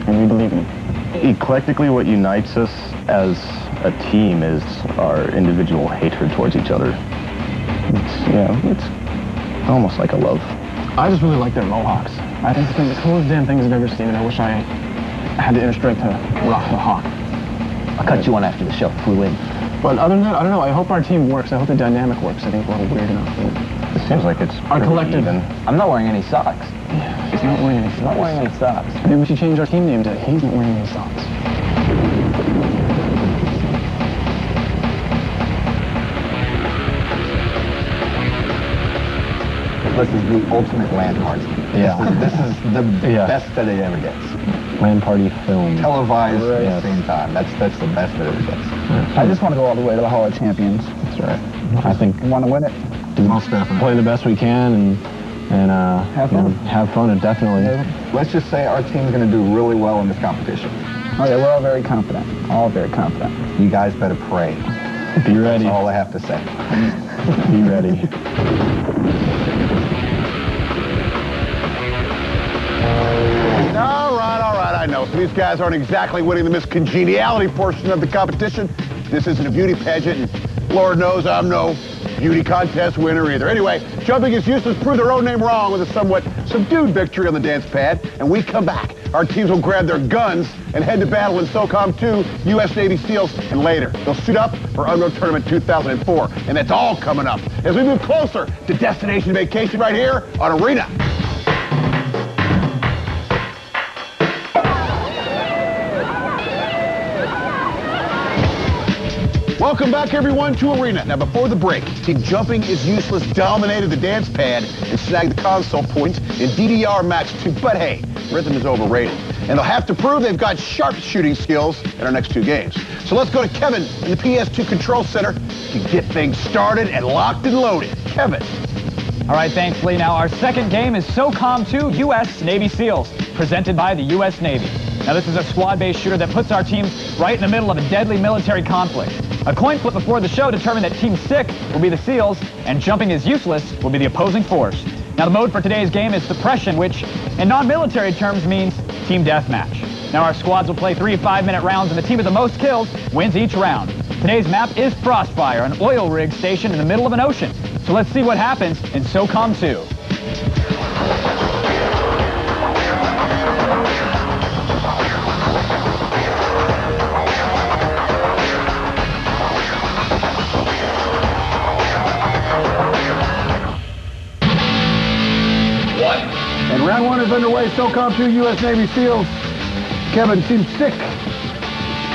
And we believe in it. Eclectically, what unites us as a team is our individual hatred towards each other. It's almost like a love. I just really like their mohawks. I think it's one of the coolest damn things I've ever seen, and I wish I had the inner strength to rock the hawk. I'll cut you one after the show. Flew in. But other than that, I don't know. I hope our team works. I hope the dynamic works. I think we're all weird enough. It seems like it's our collective. Even. I'm not wearing any socks. Yeah, he's not wearing any socks. Not wearing any socks. Maybe we should change our team name to He's Not Wearing Any Socks. This is the ultimate LAN party. Yeah. This is the best that it ever gets. LAN party film. Televised at the same time. That's the best that it ever gets. I just want to go all the way to the Hall of Champions. That's right. I think we want to win it. Most definitely. Play the best we can and have fun. Have fun, definitely. Let's just say our team's going to do really well in this competition. Oh yeah, we're all very confident. All very confident. You guys better pray. Be ready. That's all I have to say. Be ready. All right, I know. So these guys aren't exactly winning the Miss Congeniality portion of the competition. This isn't a beauty pageant, and Lord knows I'm no beauty contest winner either. Anyway, Jumping is Useless proved their own name wrong with a somewhat subdued victory on the dance pad, and we come back. Our teams will grab their guns and head to battle in SOCOM 2, U.S. Navy SEALs, and later they'll suit up for Unreal Tournament 2004, and that's all coming up as we move closer to Destination Vacation right here on Arena. Welcome back, everyone, to Arena. Now, before the break, Team Jumping is Useless dominated the dance pad and snagged the console points in DDR Max 2. But hey, rhythm is overrated, and they'll have to prove they've got sharp shooting skills in our next two games. So let's go to Kevin in the PS2 Control Center to get things started and locked and loaded. Kevin. All right, thanks, Lee. Now, our second game is SOCOM 2 U.S. Navy SEALs, presented by the U.S. Navy. Now, this is a squad-based shooter that puts our team right in the middle of a deadly military conflict. A coin flip before the show determined that Team Sick will be the SEALs and Jumping is Useless will be the opposing force. Now, the mode for today's game is Suppression, which in non-military terms means Team Deathmatch. Now, our squads will play 3 5-minute rounds, and the team with the most kills wins each round. Today's map is Frostfire, an oil rig stationed in the middle of an ocean. So let's see what happens in SOCOM 2. And round one is underway. SOCOM 2 U.S. Navy SEALs. Kevin, Team Sick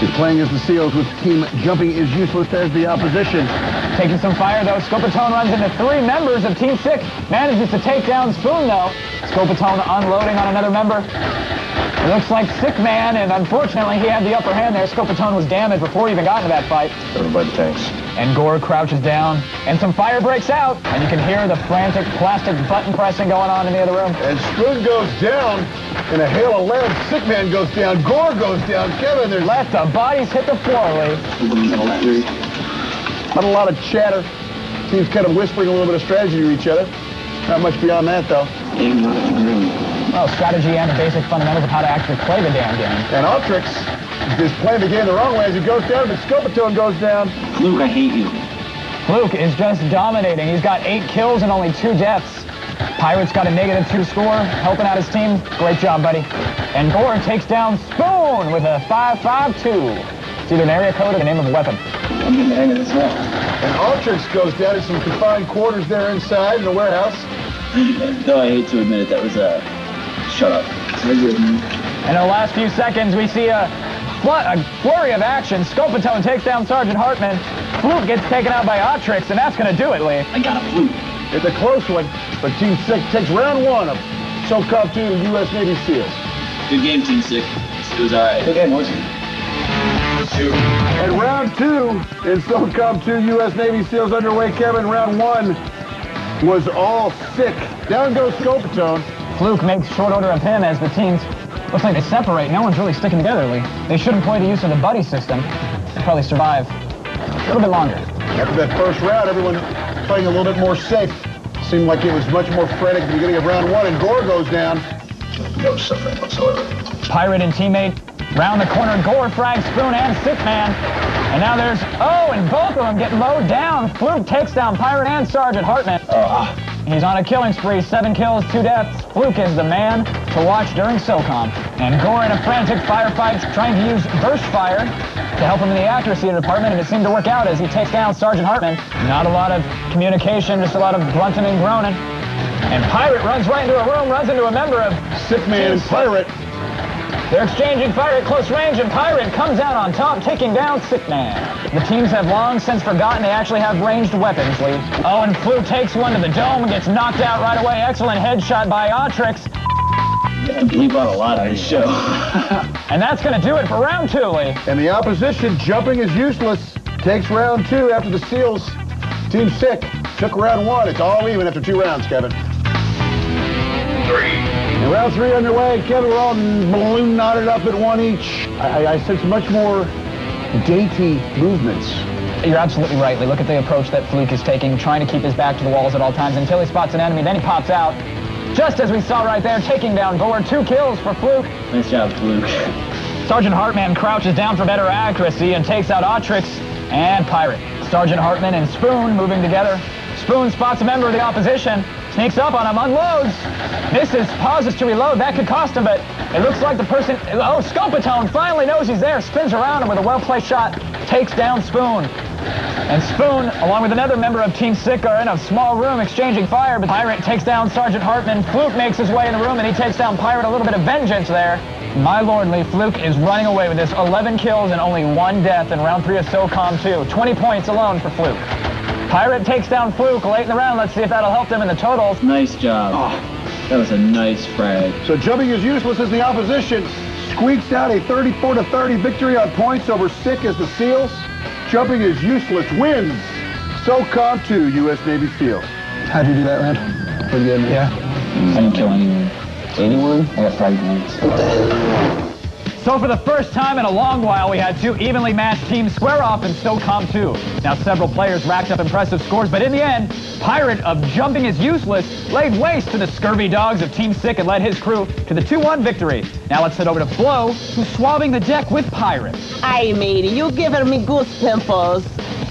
is playing as the SEALs with Team Jumping is Useless as the opposition. Taking some fire, though. Scopatone runs into 3 members of Team Sick. Manages to take down Spoon, though. Scopatone unloading on another member. It looks like Sick Man, and unfortunately, he had the upper hand there. Scopatone was damaged before he even got into that fight. Everybody, thanks. And Gore crouches down, and some fire breaks out, and you can hear the frantic plastic button pressing going on in the other room. And Spoon goes down in a hail of lead. Sick Man goes down. Gore goes down. Kevin, there's... Let the bodies hit the floor, Lee. Not a lot of chatter. Teams kind of whispering a little bit of strategy to each other. Not much beyond that, though. Well, strategy and the basic fundamentals of how to actually play the damn game. And Ultrix is playing the game the wrong way as he goes down, but Scopatone goes down. Fluke, I hate you. Fluke is just dominating. He's got 8 kills and only 2 deaths. Pirate's got a -2 score, helping out his team. Great job, buddy. And Gore takes down Spoon with a 5-5-2. It's either an area code or the name of a weapon. I'm getting the hang of this now. And Ultrix goes down to some confined quarters there inside in the warehouse. Though I hate to admit it, that was shut up. In the last few seconds, we see a flurry of action. Scopatone takes down Sergeant Hartman. Fluke gets taken out by Ultrix, and that's going to do it, Lee. I got a Fluke. It's a close one, but Team Sick takes round 1 of SOCOM 2 U.S. Navy SEALs. Good game, Team Sick. It was all right. Good game, wasn't it? And round 2 in SOCOM 2 U.S. Navy SEALs underway. Kevin, round 1 was all Sick. Down goes Scopatone. Fluke makes short order of him as the teams, looks like they separate. No one's really sticking together, Lee. They shouldn't play the use of the buddy system. They'll probably survive a little bit longer. After that first round, everyone playing a little bit more safe. Seemed like it was much more frenetic at the beginning of round 1, and Gore goes down. No suffering whatsoever. Pirate and teammate round the corner. Gore frags Spoon and Sick Man. And now there's, and both of them get mowed down. Fluke takes down Pirate and Sergeant Hartman. He's on a killing spree, 7 kills, 2 deaths. Fluke is the man to watch during SOCOM. And Gore in a frantic firefight trying to use burst fire to help him in the accuracy department, and it seemed to work out as he takes down Sergeant Hartman. Not a lot of communication, just a lot of grunting and groaning. And Pirate runs right into a room, runs into a member of Sick Man and Pirate. They're exchanging fire at close range, and Pirate comes out on top, taking down Sick Man. The teams have long since forgotten they actually have ranged weapons, Lee. And Fluke takes one to the dome and gets knocked out right away. Excellent headshot by Ultrix. You have to bleep out a lot on this show. And that's going to do it for round 2, Lee. And the opposition, Jumping is Useless, takes round 2 after the SEALs. Team Sick took round 1. It's all even after 2 rounds, Kevin. 3. And round 3 underway. Kevin, we're all balloon knotted up at 1 each. I sense much more dainty movements. You're absolutely right, Lee. Look at the approach that Fluke is taking, trying to keep his back to the walls at all times until he spots an enemy. Then he pops out. just as we saw right there, taking down Gore. 2 kills for Fluke. Nice job, Fluke. Sergeant Hartman crouches down for better accuracy and takes out Autrix and Pirate. Sergeant Hartman and Spoon moving together. Spoon spots a member of the opposition, sneaks up on him, unloads, misses, pauses to reload. That could cost him, but it looks like the person, oh, Scopatone finally knows he's there, spins around and with a well-placed shot, takes down Spoon. And Spoon, along with another member of Team Sick, are in a small room exchanging fire, but Pirate takes down Sergeant Hartman. Fluke makes his way in the room, and he takes down Pirate. A little bit of vengeance there. My lordly, Fluke is running away with this. 11 kills and only 1 death in round 3 of SOCOM 2. 20 points alone for Fluke. Pirate takes down Fluke late in the round. Let's see if that'll help them in the totals. Nice job. Oh, that was a nice frag. So Jumping is Useless as the opposition squeaks out a 34-30 victory on points over Sick as the SEALs. Jumping is Useless wins SOCOM 2, U.S. Navy SEALs. How'd you do that, Rand? Pretty good, yeah. I didn't kill anyone. Anyone? I got 5 points. What the hell? So for the first time in a long while, we had 2 evenly matched teams square off in SOCOM 2. Now several players racked up impressive scores, but in the end, Pirate of Jumping is Useless laid waste to the scurvy dogs of Team Sick and led his crew to the 2-1 victory. Now let's head over to Flo, who's swabbing the deck with Pirate. Aye, matey, you giving me goose pimples.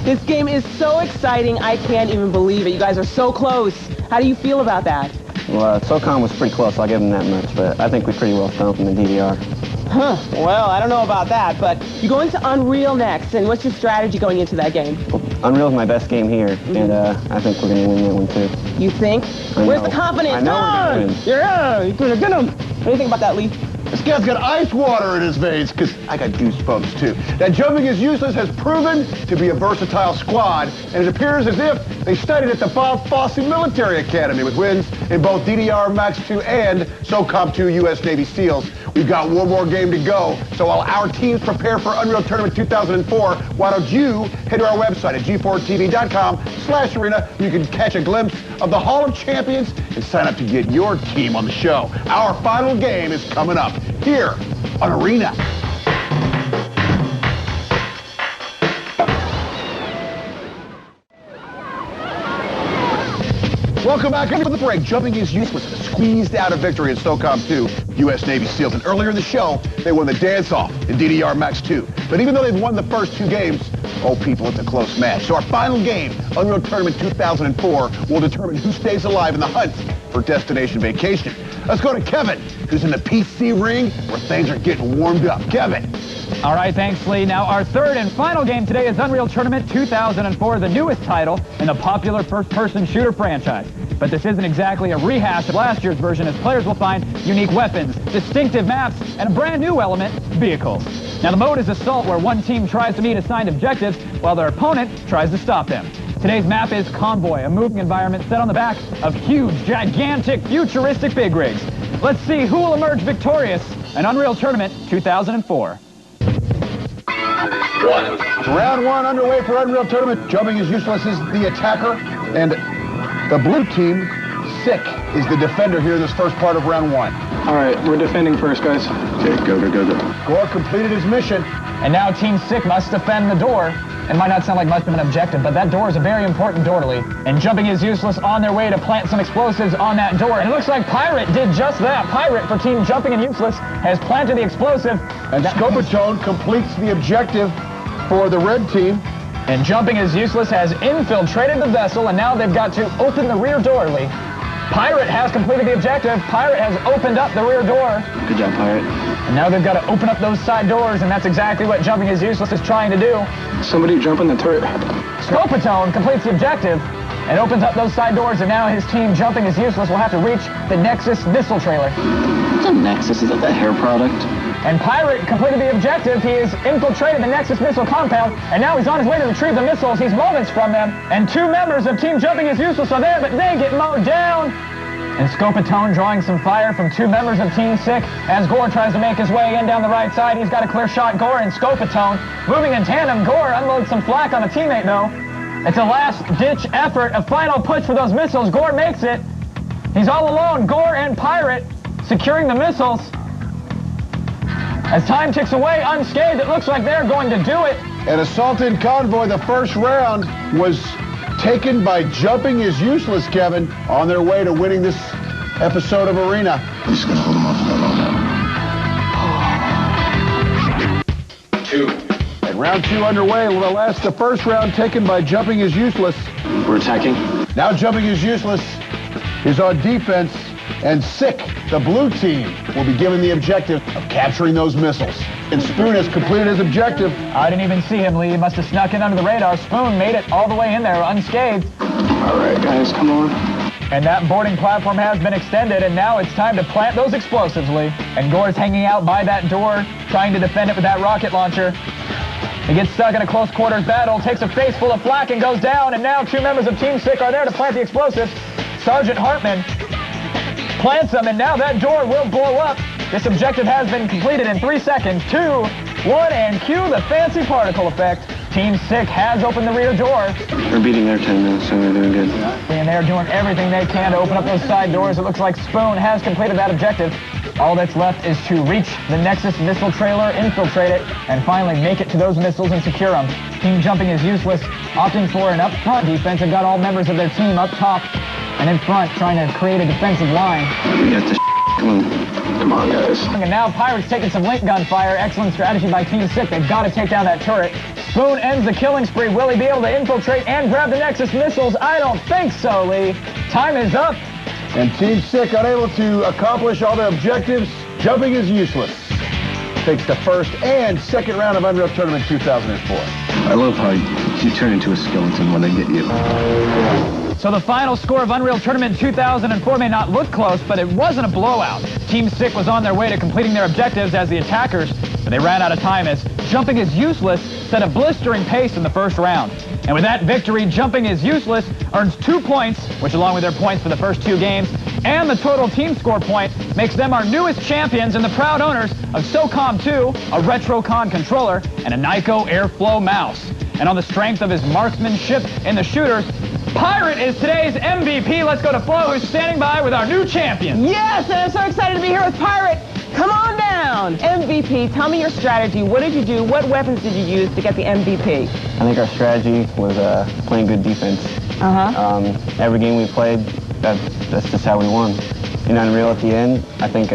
This game is so exciting, I can't even believe it. You guys are so close. How do you feel about that? Well, SOCOM was pretty close, I'll give them that much, but I think we pretty well stumped them in DDR. Huh, well, I don't know about that, but you go into Unreal next, and what's your strategy going into that game? Unreal's my best game here, and I think we're going to win that one, too. You think? Where's the confidence? I know we're going to win. You're going to get him. What do you think about that, Lee? This guy's got ice water in his veins, because I got goosebumps, too. That Jumping is Useless has proven to be a versatile squad, and it appears as if they studied at the Bob Fosse Military Academy with wins in both DDR Max 2 and SOCOM 2 U.S. Navy SEALs. We've got one more game to go, so while our teams prepare for Unreal Tournament 2004, why don't you head to our website at g4tv.com/arena, where you can catch a glimpse of the Hall of Champions and sign up to get your team on the show. Our final game is coming up here on Arena. Welcome back into the break. Jumping is Useless squeezed out a victory in SOCOM 2, U.S. Navy SEALs. And earlier in the show, they won the dance-off in DDR Max 2. But even though they've won the first 2 games, oh, people, it's a close match. So our final game, Unreal Tournament 2004, will determine who stays alive in the hunt for Destination Vacation. Let's go to Kevin, who's in the PC ring where things are getting warmed up. Kevin. All right, thanks, Lee. Now, our third and final game today is Unreal Tournament 2004, the newest title in the popular first-person shooter franchise. But this isn't exactly a rehash of last year's version, as players will find unique weapons, distinctive maps, and a brand new element, vehicles. Now, the mode is Assault, where one team tries to meet assigned objectives while their opponent tries to stop them. Today's map is Convoy, a moving environment set on the back of huge, gigantic, futuristic big rigs. Let's see who will emerge victorious in Unreal Tournament 2004. Round 1 underway for Unreal Tournament. Jumping is Useless is the attacker, and the blue team, Sick, is the defender here in this first part of round 1. All right, we're defending first, guys. Okay, go. Gore completed his mission. And now Team Sick must defend the door. It might not sound like much of an objective, but that door is a very important door to lead. And Jumping is Useless on their way to plant some explosives on that door. And it looks like Pirate did just that. Pirate, for Team Jumping and Useless, has planted the explosive. And Scopatone completes the objective for the red team. And Jumping is Useless has infiltrated the vessel, and now they've got to open the rear door, Lee. Pirate has completed the objective. Pirate has opened up the rear door. Good job, Pirate. And now they've got to open up those side doors, and that's exactly what Jumping is Useless is trying to do. Somebody jump in the turret. Scopatone completes the objective and opens up those side doors, and now his team Jumping is Useless will have to reach the Nexus missile trailer. What's a Nexus? Is that the hair product? And Pirate completed the objective. He has infiltrated the Nexus missile compound, and now he's on his way to retrieve the missiles. He's moments from them, and 2 members of Team Jumping is Useless are there, but they get mowed down. And Scopatone drawing some fire from 2 members of Team Sick as Gore tries to make his way in down the right side. He's got a clear shot. Gore and Scopatone moving in tandem. Gore unloads some flak on a teammate, though. It's a last-ditch effort, a final push for those missiles. Gore makes it. He's all alone. Gore and Pirate securing the missiles. As time ticks away unscathed, it looks like they're going to do it. An assault in Convoy, the first round, was taken by Jumping is Useless, Kevin, on their way to winning this episode of Arena. I'm just gonna hold him off for that long. 2. And round 2 underway. Well, that's the first round taken by Jumping is Useless. We're attacking. Now Jumping is Useless is on defense, and Sick, the blue team, will be given the objective of capturing those missiles. And Spoon has completed his objective. I didn't even see him, Lee. He must have snuck in under the radar. Spoon made it all the way in there unscathed. All right, guys, come on. And that boarding platform has been extended, and now it's time to plant those explosives, Lee. And Gore's hanging out by that door, trying to defend it with that rocket launcher. He gets stuck in a close quarters battle, takes a face full of flak and goes down, and now 2 members of Team Sick are there to plant the explosives. Sergeant Hartman plants them, and now that door will blow up. This objective has been completed in 3 seconds. 2, 1, and cue the fancy particle effect. Team Sick has opened the rear door. They're beating their 10 now, so they're doing good. And they're doing everything they can to open up those side doors. It looks like Spoon has completed that objective. All that's left is to reach the Nexus missile trailer, infiltrate it, and finally make it to those missiles and secure them. Team Jumping is Useless, opting for an up-front defense, and got all members of their team up top and in front, trying to create a defensive line. We got this. Come on. Come on, guys. And now Pirates taking some link gun fire. Excellent strategy by Team Sick. They've got to take down that turret. Spoon ends the killing spree. Will he be able to infiltrate and grab the Nexus missiles? I don't think so, Lee. Time is up. And Team Sick, unable to accomplish all their objectives. Jumping is Useless takes the first and second round of Unreal Tournament 2004. I love how you turn into a skeleton when they get you. So the final score of Unreal Tournament 2004 may not look close, but it wasn't a blowout. Team Sick was on their way to completing their objectives as the attackers, but they ran out of time as Jumping is Useless set a blistering pace in the first round. And with that victory, Jumping is Useless earns 2 points, which along with their points for the first 2 games, and the total team score point, makes them our newest champions and the proud owners of SOCOM 2, a Retrocon controller, and a Nyko Airflow mouse. And on the strength of his marksmanship in the shooters, Pirate is today's MVP. Let's go to Flo, who's standing by with our new champion. Yes, and I'm so excited to be here with Pirate. Come on down. MVP, tell me your strategy. What did you do? What weapons did you use to get the MVP? I think our strategy was playing good defense. Every game we played, that's just how we won. In Unreal at the end, I think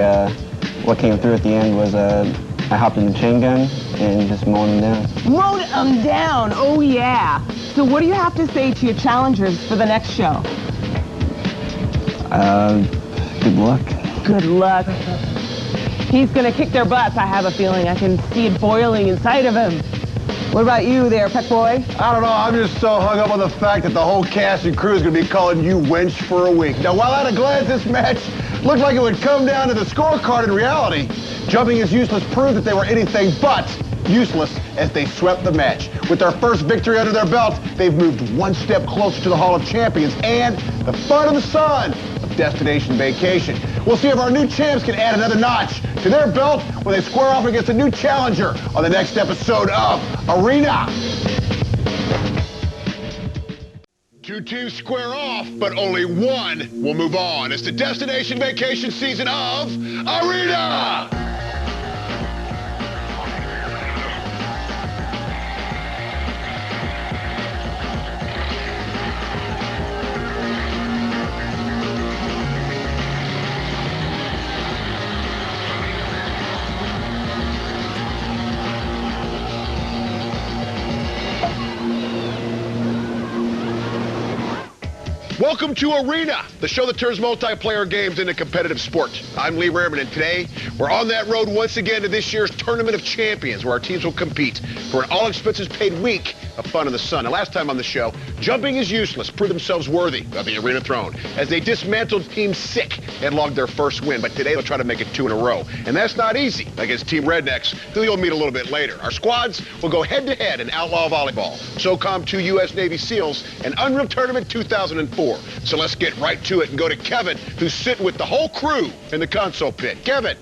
what came through at the end was I hopped in the chain gun and just mowed them down. Mowed them down, oh yeah. So what do you have to say to your challengers for the next show? Good luck. Good luck. He's gonna kick their butts, I have a feeling. I can see it boiling inside of him. What about you there, Pet Boy? I don't know, I'm just so hung up on the fact that the whole cast and crew is gonna be calling you wench for a week. Now, while at a glance this match looked like it would come down to the scorecard, in reality, Jumping is Useless proved that they were anything but useless as they swept the match. With their first victory under their belt, they've moved one step closer to the Hall of Champions and the fun of the sun of Destination Vacation. We'll see if our new champs can add another notch to their belt when they square off against a new challenger on the next episode of Arena. 2 teams square off, but only one will move on. It's the Destination Vacation season of Arena! Welcome to Arena, the show that turns multiplayer games into competitive sport. I'm Lee Rehrman, and today we're on that road once again to this year's Tournament of Champions, where our teams will compete for an all-expenses-paid week of fun in the sun. Now, last time on the show, Jumping is Useless proved themselves worthy of the Arena throne as they dismantled Team Sick and logged their first win. But today they'll try to make it 2 in a row, and that's not easy against Team Rednecks, who you'll meet a little bit later. Our squads will go head-to-head in Outlaw Volleyball, SOCOM 2 U.S. Navy SEALs, and Unreal Tournament 2004. So let's get right to it and go to Kevin, who's sitting with the whole crew in the console pit. Kevin.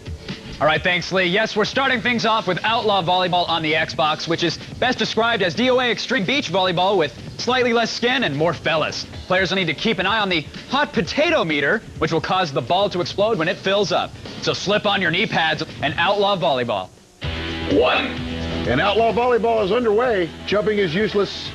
All right, thanks, Lee. Yes, we're starting things off with Outlaw Volleyball on the Xbox, which is best described as DOA Extreme Beach Volleyball with slightly less skin and more fellas. Players will need to keep an eye on the hot potato meter, which will cause the ball to explode when it fills up. So slip on your knee pads and Outlaw Volleyball. 1. And Outlaw Volleyball is underway. Jumping is Useless.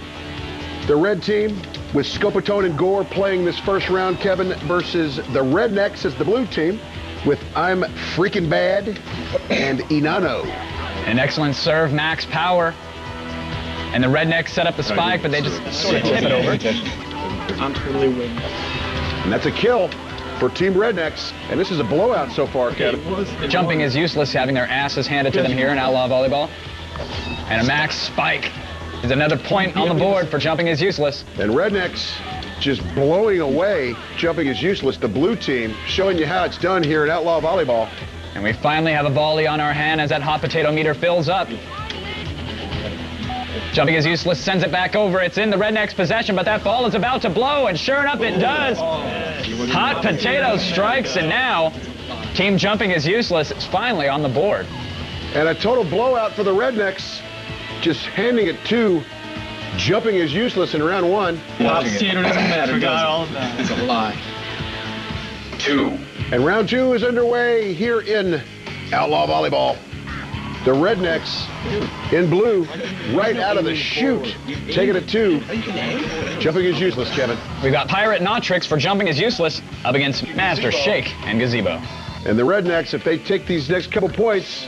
The red team with Scopatone and Gore playing this first round, Kevin, versus the Rednecks as the blue team with I'm Freaking Bad and Inano. An excellent serve, max power. And the Rednecks set up the spike, but they just sort of tip it over. I'm totally winning. And that's a kill for Team Rednecks. And this is a blowout so far, Kevin. Jumping is useless, having their asses handed to them here in Outlaw Volleyball. And a max spike is another point on the board for Jumping is Useless. And Rednecks just blowing away Jumping is Useless, the blue team, showing you how it's done here at Outlaw Volleyball. And we finally have a volley on our hand as that hot potato meter fills up. Jumping is Useless sends it back over. It's in the Rednecks' possession, but that ball is about to blow, and sure enough, it does. Hot potato strikes, and now Team Jumping is Useless is finally on the board. And a total blowout for the Rednecks, just handing it to Jumping is Useless in round one. Hot potato doesn't matter. Forgot all of that. It's a lie. 2. And round 2 is underway here in Outlaw Volleyball. The Rednecks in blue, right out of the chute, taking it to Jumping is Useless, Kevin. We've got Pirate Nautrix for Jumping is Useless up against Master Shake and Gazebo. And the Rednecks, if they take these next couple points,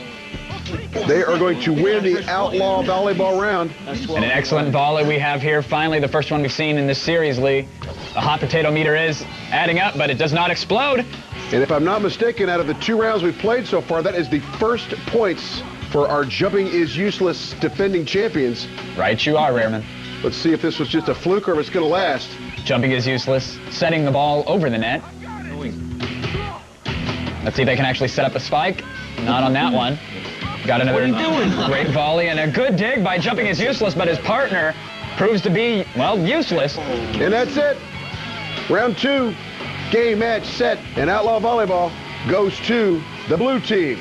they are going to win the Outlaw Volleyball round. And an excellent volley we have here. Finally, the first one we've seen in this series, Lee. The hot potato meter is adding up, but it does not explode. And if I'm not mistaken, out of the 2 rounds we've played so far, that is the first points for our Jumping is Useless defending champions. Right you are, Rehrman. Let's see if this was just a fluke or if it's going to last. Jumping is Useless, setting the ball over the net. Let's see if they can actually set up a spike. Not on that one. Got another great volley and a good dig by Jumping is Useless, but his partner proves to be, well, useless. And that's it. Round 2, game, match, set, and Outlaw Volleyball goes to the blue team,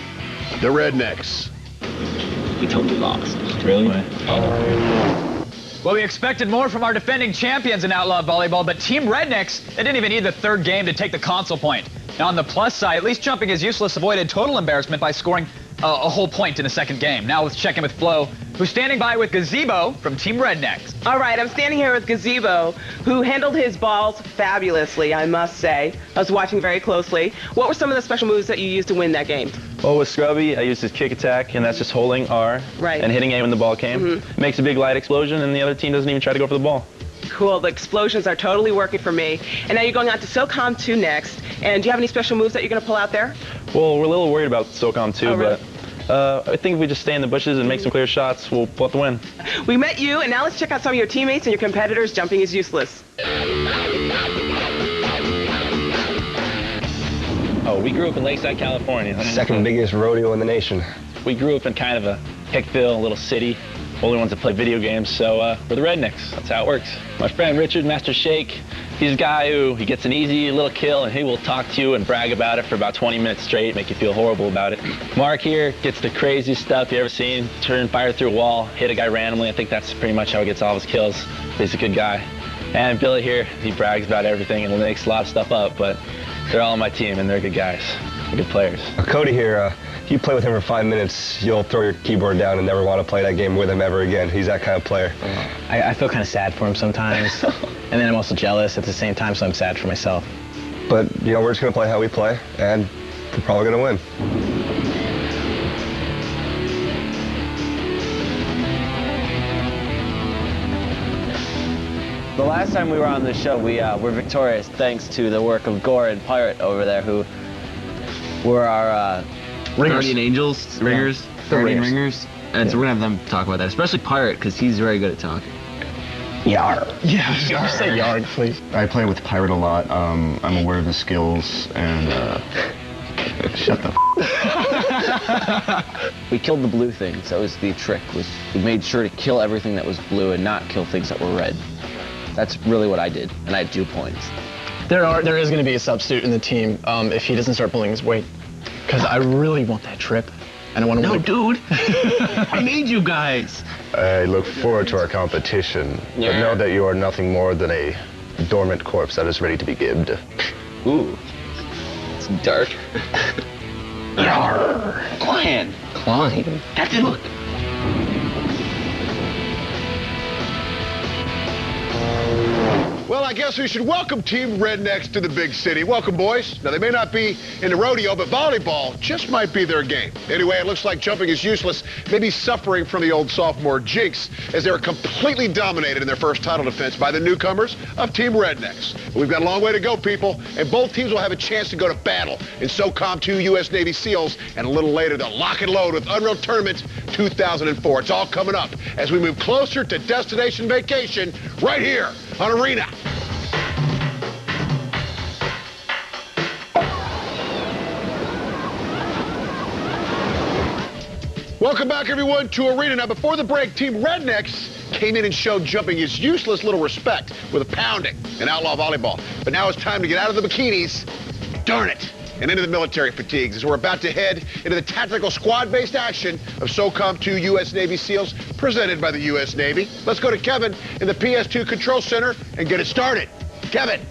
the Rednecks. We totally lost. Really? Well, we expected more from our defending champions in Outlaw Volleyball, but Team Rednecks, they didn't even need the third game to take the console point. Now, on the plus side, at least Jumping is Useless avoided total embarrassment by scoring a whole point in the second game. Now let's check in with Flo, who's standing by with Gazebo from Team Rednecks. All right, I'm standing here with Gazebo, who handled his balls fabulously, I must say. I was watching very closely. What were some of the special moves that you used to win that game? Well, with Scrubby, I used his kick attack, and that's just holding R and hitting A when the ball came. Makes a big light explosion, and the other team doesn't even try to go for the ball. Cool, the explosions are totally working for me. And now you're going on to SOCOM 2 next. And do you have any special moves that you're going to pull out there? Well, we're a little worried about SOCOM 2, really? but I think if we just stay in the bushes and make some clear shots, we'll pull out the win. We met you, and now let's check out some of your teammates and your competitors. Jumping is Useless. Oh, we grew up in Lakeside, California. Second biggest rodeo in the nation. We grew up in kind of a Hickville, little city. Only ones that play video games, so we're the Rednecks. That's how it works. My friend Richard, Master Shake, he's a guy who he gets an easy little kill and he will talk to you and brag about it for about 20 minutes straight, make you feel horrible about it. Mark here gets the craziest stuff you ever seen. Turn fire through a wall, hit a guy randomly. I think that's pretty much how he gets all his kills. He's a good guy. And Billy here, he brags about everything and makes a lot of stuff up, but they're all on my team and they're good guys. They're good players. Cody here, if you play with him for 5 minutes, you'll throw your keyboard down and never want to play that game with him ever again. He's that kind of player. I feel kind of sad for him sometimes. And then I'm also jealous at the same time, so I'm sad for myself. But, you know, we're just going to play how we play, and we're probably going to win. The last time we were on the show, we were victorious thanks to the work of Gore and Pirate over there, who were our guardian angels, ringers, guardian ringers. And so we're gonna have them talk about that, especially Pirate, because he's very good at talking. Yar. Yeah, just say Yarg, please. I play with Pirate a lot. I'm aware of his skills, and shut the We killed the blue things. That was the trick. We made sure to kill everything that was blue and not kill things that were red. That's really what I did, and I had 2 points. There is going to be a substitute in the team if he doesn't start pulling his weight, because I really want that trip. And I want to win. Dude. I need you guys. I look forward to our competition, but know that you are nothing more than a dormant corpse that is ready to be gibbed. Ooh. It's dark. Yarr. Clan. Klein. That's it, look. Well, I guess we should welcome Team Rednecks to the big city. Welcome, boys. Now, they may not be in the rodeo, but volleyball just might be their game. Anyway, it looks like jumping is useless, maybe suffering from the old sophomore jinx, as they were completely dominated in their first title defense by the newcomers of Team Rednecks. But we've got a long way to go, people, and both teams will have a chance to go to battle in SOCOM 2 U.S. Navy SEALs, and a little later, they'll lock and load with Unreal Tournament 2004. It's all coming up as we move closer to destination vacation right here on Arena. Welcome back, everyone, to Arena. Now, before the break, Team Rednecks came in and showed jumping is useless little respect with a pounding in outlaw volleyball. But now it's time to get out of the bikinis, darn it, and into the military fatigues as we're about to head into the tactical squad-based action of SOCOM 2 U.S. Navy SEALs presented by the U.S. Navy. Let's go to Kevin in the PS2 Control Center and get it started. Kevin.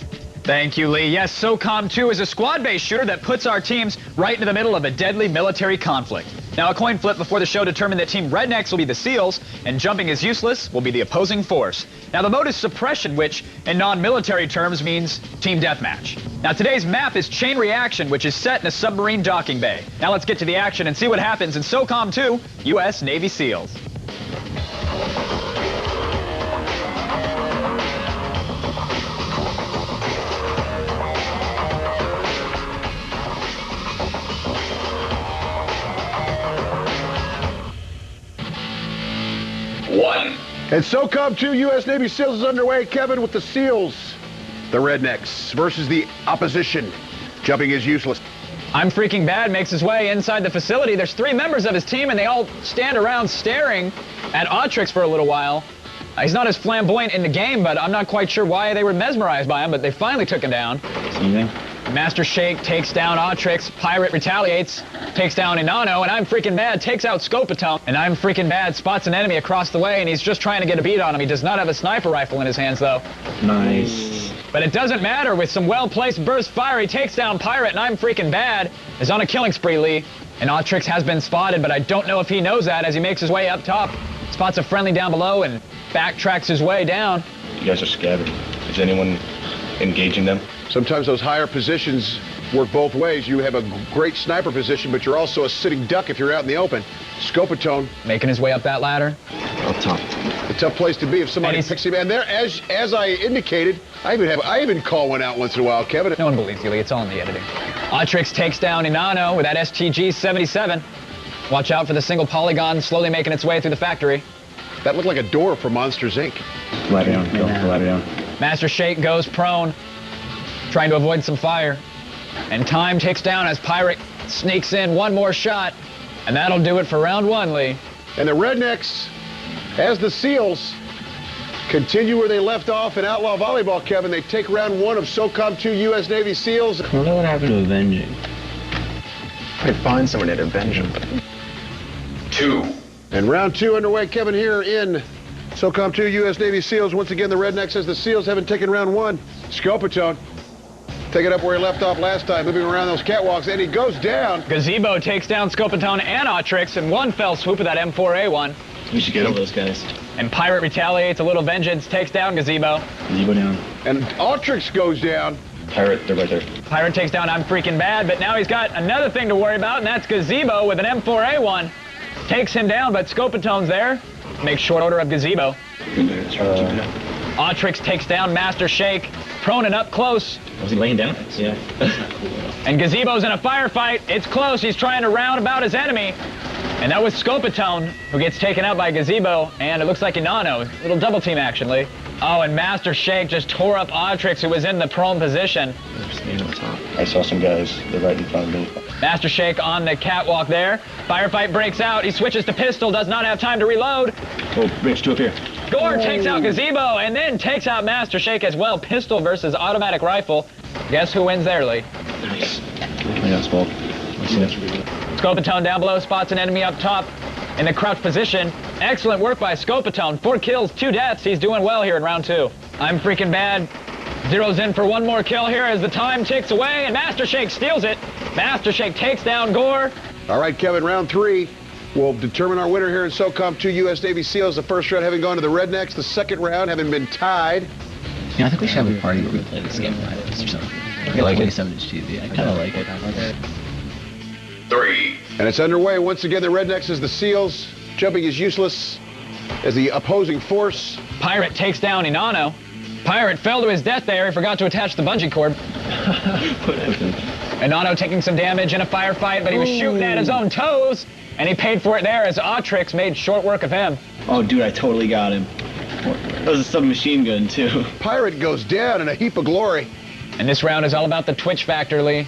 Thank you, Lee. Yes, SOCOM 2 is a squad-based shooter that puts our teams right into the middle of a deadly military conflict. Now, a coin flip before the show determined that Team Rednecks will be the SEALs, and jumping is useless will be the opposing force. Now, the mode is suppression, which, in non-military terms, means team deathmatch. Now, today's map is Chain Reaction, which is set in a submarine docking bay. Now, let's get to the action and see what happens in SOCOM 2, U.S. Navy SEALs. And SOCOM 2 U.S. Navy SEALs is underway, Kevin, with the SEALs, the Rednecks, versus the opposition. Jumping is useless. I'm Freaking Bad makes his way inside the facility. There's 3 members of his team, and they all stand around staring at Autrix for a little while. He's not as flamboyant in the game, but I'm not quite sure why they were mesmerized by him, but they finally took him down. Master Shake takes down Autrix, Pirate retaliates, takes down Inanno, and I'm Freaking Bad takes out Scopatone. And I'm Freaking Bad spots an enemy across the way, and he's just trying to get a beat on him. He does not have a sniper rifle in his hands, though. Nice. But it doesn't matter. With some well-placed burst fire, he takes down Pirate, and I'm Freaking Bad is on a killing spree, Lee. And Autrix has been spotted, but I don't know if he knows that as he makes his way up top. Spots a friendly down below and backtracks his way down. You guys are scattered. Is anyone engaging them? Sometimes those higher positions work both ways. You have a great sniper position, but you're also a sitting duck if you're out in the open. Scopatone making his way up that ladder. Up top. A tough place to be if somebody picks him. And there, as I indicated, I even call one out once in a while, Kevin. No one believes you, Lee. It's all in the editing. Autrix takes down Inanno with that STG-77. Watch out for the single polygon slowly making its way through the factory. That looked like a door for Monsters, Inc. Lie down, go, lie down. Master Shake goes prone, trying to avoid some fire. And time ticks down as Pirate sneaks in one more shot. And that'll do it for round 1, Lee. And the Rednecks, as the SEALs, continue where they left off in outlaw volleyball, Kevin. They take round 1 of SOCOM 2 U.S. Navy SEAls. I don't know what happened to Avenging. I'd find someone to avenge him. 2. And round 2 underway, Kevin, here in SOCOM 2 U.S. Navy SEAls. Once again, the Rednecks, as the SEAls haven't taken round 1. Scopatone take it up where he left off last time, moving around those catwalks, and he goes down. Gazebo takes down Scopatone and Autrix in one fell swoop of that M4A1. We should get all those guys. And Pirate retaliates a little vengeance, takes down Gazebo. Gazebo down. And Autrix goes down. Pirate, they're right there. Pirate takes down I'm Freaking Bad, but now he's got another thing to worry about, and that's Gazebo with an M4A1. Takes him down, but Scopatone's there. Makes short order of Gazebo. Autrix takes down Master Shake, prone and up close. Was he laying down? Yeah. And Gazebo's in a firefight. It's close. He's trying to round about his enemy. And that was Scopatone, who gets taken out by Gazebo. And it looks like Inanno. Little double team action, Lee. Oh, and Master Shake just tore up Autrix, who was in the prone position. I saw some guys. They're right in front of me. Master Shake on the catwalk there. Firefight breaks out. He switches to pistol, does not have time to reload. Oh, Rich, 2 up here. Gore takes out Gazebo and then takes out Master Shake as well. Pistol versus automatic rifle. Guess who wins there, Lee? Nice. I got smoke. Scopatone down below spots an enemy up top in the crouch position. Excellent work by Scopatone. 4 kills, 2 deaths. He's doing well here in round 2. I'm Freaking Bad zeroes in for one more kill here as the time ticks away, and Master Shake steals it. Master Shake takes down Gore. All right, Kevin, round 3 will determine our winner here in SOCOM 2 U.S. Navy SEALs. The first round having gone to the Rednecks, the second round having been tied You know, I think we should have a party where we play this game live or something. Get like 27-inch TV. I kind of like it. 3. And it's underway. Once again, the Rednecks as the SEALs. Jumping is useless as the opposing force. Pirate takes down Inanno. Pirate fell to his death there. He forgot to attach the bungee cord. Inanno taking some damage in a firefight, but he was shooting at his own toes, and he paid for it there as Atrix made short work of him. Oh, dude, I totally got him. That was a submachine gun, too. Pirate goes down in a heap of glory. And this round is all about the twitch factor, Lee.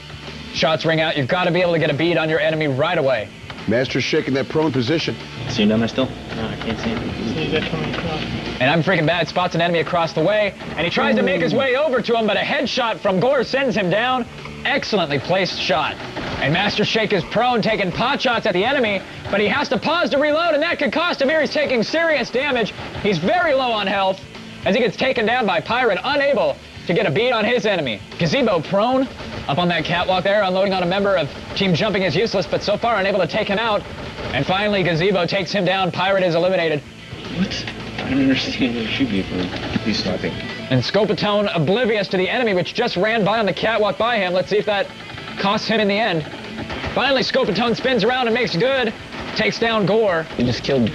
Shots ring out. You've got to be able to get a bead on your enemy right away. Master Shake in that prone position. See him down there still? No, I can't see him. See that coming across. And I'm freaking bad. Spots an enemy across the way, and he tries to make his way over to him, but a headshot from Gore sends him down. Excellently placed shot. And Master Shake is prone, taking pot shots at the enemy, but he has to pause to reload, and that could cost him here. He's taking serious damage. He's very low on health as he gets taken down by Pirate, unable to get a beat on his enemy. Gazebo prone up on that catwalk there, unloading on a member of Team Jumping is useless, but so far unable to take him out. And finally, Gazebo takes him down. Pirate is eliminated. What? I don't understand what it should be for he's sniping. And Scopatone oblivious to the enemy, which just ran by on the catwalk by him. Let's see if that costs him in the end. Finally, Scopatone spins around and makes good. Takes down Gore. He just killed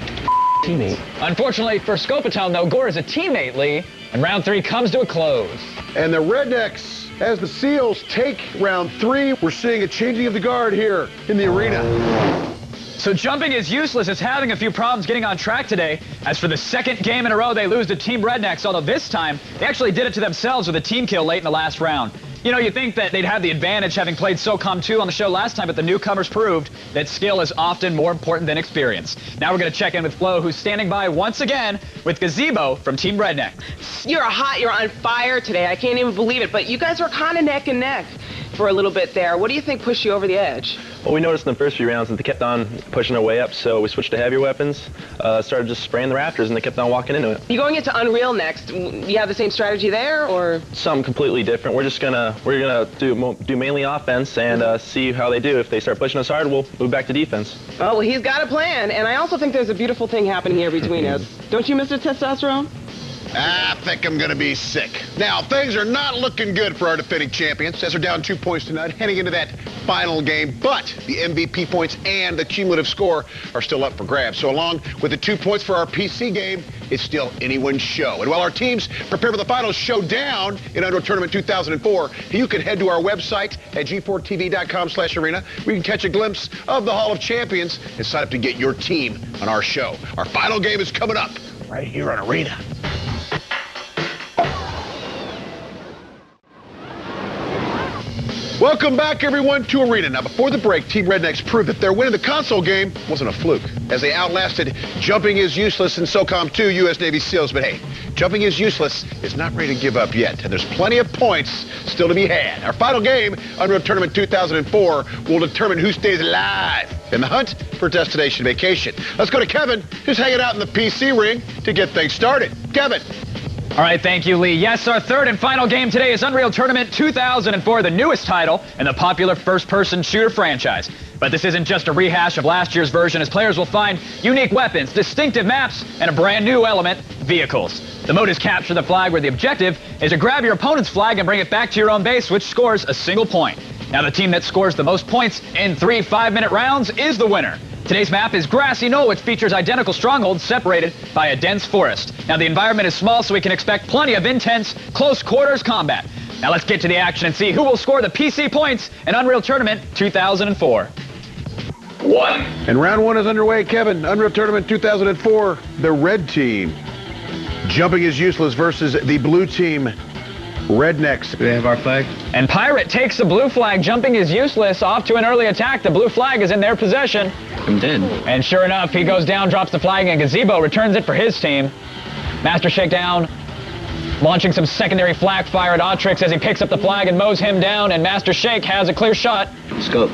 teammate. Unfortunately for Scopatone, though, Gore is a teammate, Lee. And round 3 comes to a close. And the Rednecks, as the SEALs take round 3, we're seeing a changing of the guard here in the arena. So Jumping is useless. Is having a few problems getting on track today. As for the second game in a row, they lose to Team Rednecks, although this time they actually did it to themselves with a team kill late in the last round. You know, you think that they'd have the advantage having played SOCOM 2 on the show last time, but the newcomers proved that skill is often more important than experience. Now we're going to check in with Flo, who's standing by once again with Gazebo from Team Redneck. You're on fire today. I can't even believe it, but you guys were kind of neck and neck for a little bit there. What do you think pushed you over the edge? Well, we noticed in the first few rounds that they kept on pushing their way up, so we switched to heavier weapons, started just spraying the rafters, and they kept on walking into it. You going into Unreal next? Do you have the same strategy there, or? Something completely different. We're gonna do mainly offense and see how they do. If they start pushing us hard, we'll move back to defense. Oh, well, he's got a plan, and I also think there's a beautiful thing happening here between us. Don't you, Mr. Testosterone? I think I'm going to be sick. Now, things are not looking good for our defending champions, as they're down 2 points tonight, heading into that final game. But the MVP points and the cumulative score are still up for grabs. So along with the 2 points for our PC game, it's still anyone's show. And while our teams prepare for the final showdown in Unreal Tournament 2004, you can head to our website at g4tv.com/arena, where you can catch a glimpse of the Hall of Champions and sign up to get your team on our show. Our final game is coming up right here on Arena. Welcome back, everyone, to Arena. Now, before the break, Team Rednecks proved that their win in the console game wasn't a fluke, as they outlasted Jumping is Useless in SOCOM 2 U.S. Navy SEALs. But hey, Jumping is Useless is not ready to give up yet, and there's plenty of points still to be had. Our final game, Unreal Tournament 2004, will determine who stays alive in the hunt for Destination Vacation. Let's go to Kevin, who's hanging out in the PC ring to get things started. Kevin. All right, thank you, Lee. Yes, our third and final game today is Unreal Tournament 2004, the newest title in the popular first-person shooter franchise. But this isn't just a rehash of last year's version, as players will find unique weapons, distinctive maps, and a brand new element, vehicles. The mode is Capture the Flag, where the objective is to grab your opponent's flag and bring it back to your own base, which scores a single point. Now, the team that scores the most points in 3 5-minute rounds is the winner. Today's map is Grassy Knoll, which features identical strongholds separated by a dense forest. Now, the environment is small, so we can expect plenty of intense, close-quarters combat. Now, let's get to the action and see who will score the PC points in Unreal Tournament 2004. And round 1 is underway, Kevin. Unreal Tournament 2004, the red team. Jumping is Useless versus the blue team, Rednecks. Do they have our flag? And Pirate takes the blue flag. Jumping is Useless off to an early attack. The blue flag is in their possession. I'm dead. And sure enough, he goes down, drops the flag, and Gazebo returns it for his team. Master Shakedown launching some secondary flak fire at Atrix as he picks up the flag and mows him down, and Master Shake has a clear shot. Scope,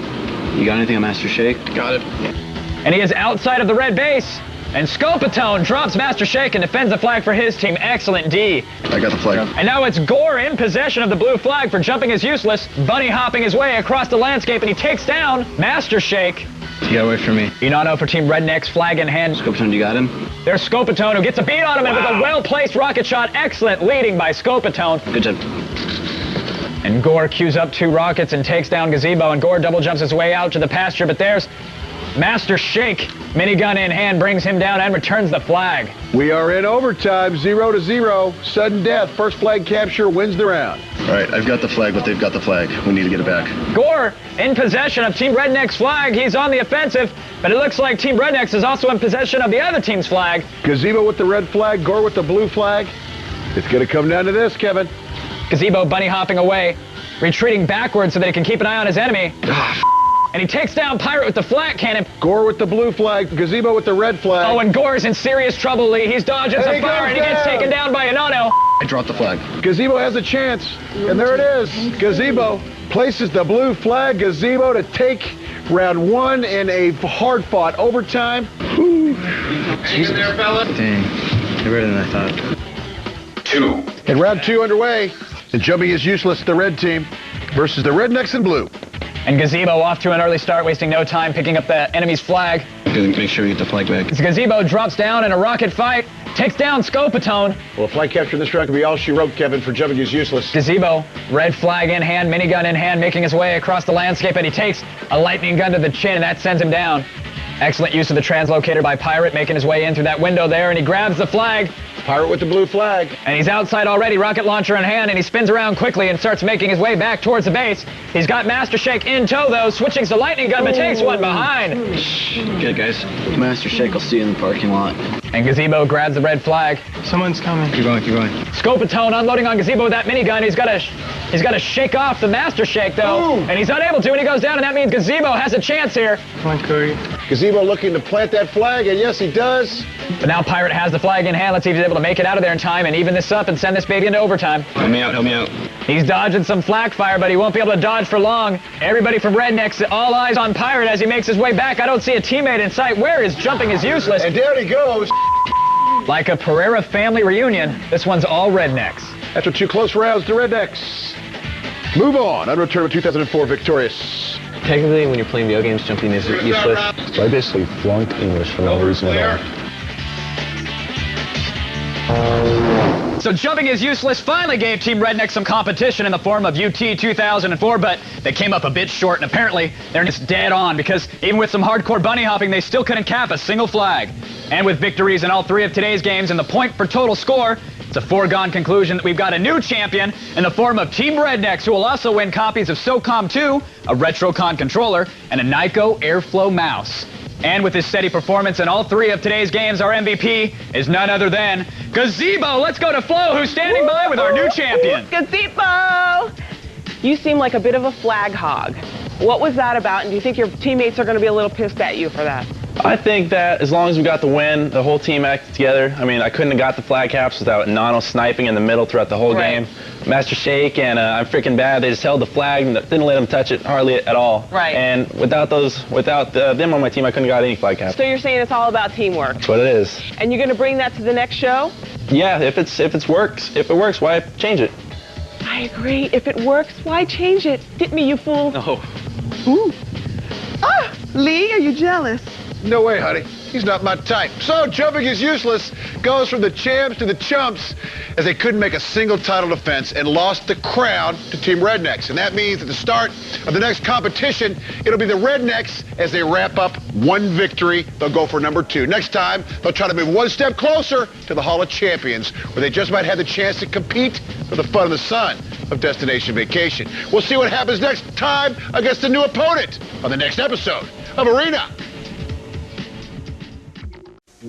you got anything on Master Shake? Got it. And he is outside of the red base. And Scopatone drops Master Shake and defends the flag for his team. Excellent D. I got the flag. And now it's Gore in possession of the blue flag for Jumping is Useless, bunny hopping his way across the landscape, and he takes down Master Shake. You gotta wait for me. Inano for Team Rednecks, flag in hand. Scopatone, you got him? There's Scopatone who gets a beat on him and with a well-placed rocket shot. Excellent leading by Scopatone. Good job. And Gore queues up 2 rockets and takes down Gazebo, and Gore double jumps his way out to the pasture, but there's Master Shake. Minigun in hand brings him down and returns the flag. We are in overtime, 0-0. Sudden death. First flag capture wins the round. All right, I've got the flag, but they've got the flag. We need to get it back. Gore in possession of Team Redneck's flag. He's on the offensive, but it looks like Team Rednecks is also in possession of the other team's flag. Gazebo with the red flag, Gore with the blue flag. It's going to come down to this, Kevin. Gazebo bunny hopping away, retreating backwards so that he can keep an eye on his enemy. And he takes down Pirate with the flat cannon. Gore with the blue flag, Gazebo with the red flag. Oh, and Gore's in serious trouble, Lee. He's dodging some fire, and he gets taken down by Inano. I dropped the flag. Gazebo has a chance, and there it is. Gazebo places the blue flag. Gazebo to take round 1 in a hard-fought overtime. Hang in there, fella. Dang, they're better than I thought. 2. And round 2 underway. The jumping is useless. The red team versus the Rednecks in blue. And Gazebo off to an early start, wasting no time picking up the enemy's flag. Make sure we get the flag back. As Gazebo drops down in a rocket fight, takes down Scopatone. Well, flag capture in this round can be all she wrote, Kevin, for jumping is useless. Gazebo, red flag in hand, minigun in hand, making his way across the landscape, and he takes a lightning gun to the chin, and that sends him down. Excellent use of the translocator by Pirate, making his way in through that window there, and he grabs the flag. Pirate with the blue flag. And he's outside already, rocket launcher in hand, and he spins around quickly and starts making his way back towards the base. He's got Master Shake in tow, though, switching to lightning gun, but takes one behind. Good, guys. Master Shake will see you in the parking lot. And Gazebo grabs the red flag. Someone's coming. Keep going, keep going. Scopatone unloading on Gazebo with that minigun. He's got to shake off the Master Shake, though, and he's unable to, and he goes down, and that means Gazebo has a chance here. Come on, Curry. Gazebo looking to plant that flag, and yes, he does. But now Pirate has the flag in hand. Let's see if he's able to make it out of there in time and even this up and send this baby into overtime. Help me out, help me out. He's dodging some flak fire, but he won't be able to dodge for long. Everybody from Rednecks, all eyes on Pirate as he makes his way back. I don't see a teammate in sight. Where is jumping is useless. And there he goes. Like a Pereira family reunion, this one's all Rednecks. After 2 close rounds, the Rednecks move on. Unreal Tournament 2004 victorious. Technically, when you're playing video games, jumping is useless. So I basically flunked English for no reason at all. So jumping is useless finally gave Team Redneck some competition in the form of UT 2004, but they came up a bit short, and apparently they're just dead on, because even with some hardcore bunny hopping, they still couldn't cap a single flag. And with victories in all 3 of today's games and the point per total score, it's a foregone conclusion that we've got a new champion in the form of Team Rednecks, who will also win copies of SOCOM 2, a Retrocon controller, and a Nyko Airflow mouse. And with his steady performance in all 3 of today's games, our MVP is none other than Gazebo. Let's go to Flo, who's standing by with our new champion. Gazebo! You seem like a bit of a flag hog. What was that about, and do you think your teammates are going to be a little pissed at you for that? I think that as long as we got the win, the whole team acted together. I mean, I couldn't have got the flag caps without Nano sniping in the middle throughout the whole game. Master Shake and I'm Freaking Bad, they just held the flag and didn't let them touch it hardly at all. Right. And without them on my team, I couldn't have got any flag caps. So you're saying it's all about teamwork? That's what it is. And you're going to bring that to the next show? Yeah, if it works, why change it? I agree. If it works, why change it? Hit me, you fool. No. Ooh. Ah, Lee, are you jealous? No way, honey. He's not my type. So jumping is useless goes from the champs to the chumps, as they couldn't make a single title defense and lost the crown to Team Rednecks. And that means at the start of the next competition, it'll be the Rednecks as they wrap up 1 victory. They'll go for number 2. Next time, they'll try to move 1 step closer to the Hall of Champions, where they just might have the chance to compete for the fun and the sun of Destination Vacation. We'll see what happens next time against a new opponent on the next episode of Arena.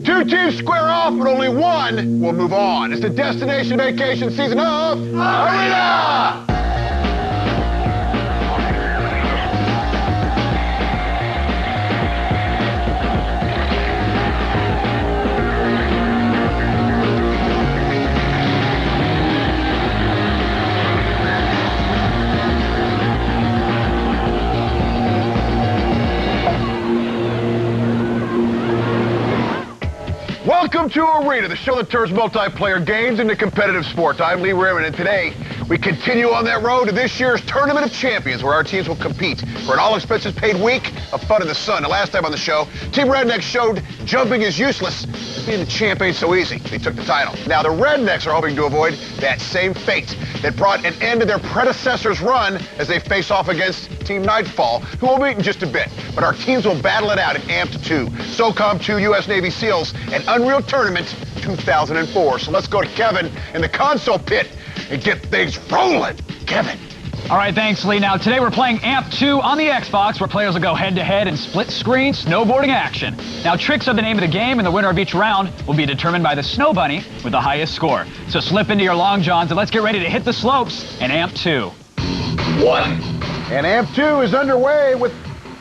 2 teams square off, but only 1 will move on. It's the Destination Vacation season of Arena! Welcome to Arena, the show that turns multiplayer games into competitive sports. I'm Lee Raymond, and today we continue on that road to this year's Tournament of Champions, where our teams will compete for an all-expenses-paid week of fun in the sun. The last time on the show, Team Rednecks showed jumping is useless, being the champ ain't so easy. They took the title. Now the Rednecks are hoping to avoid that same fate that brought an end to their predecessor's run as they face off against Team Nightfall, who will meet in just a bit. But our teams will battle it out in Amped 2, SOCOM 2 U.S. Navy SEALs, and Unreal Tournament 2004. So let's go to Kevin in the console pit and get things rolling. Kevin. All right, thanks, Lee. Now, today we're playing Amp 2 on the Xbox, where players will go head-to-head in split-screen snowboarding action. Now, tricks are the name of the game, and the winner of each round will be determined by the Snow Bunny with the highest score. So slip into your long johns, and let's get ready to hit the slopes in Amp 2. 1. And Amp 2 is underway with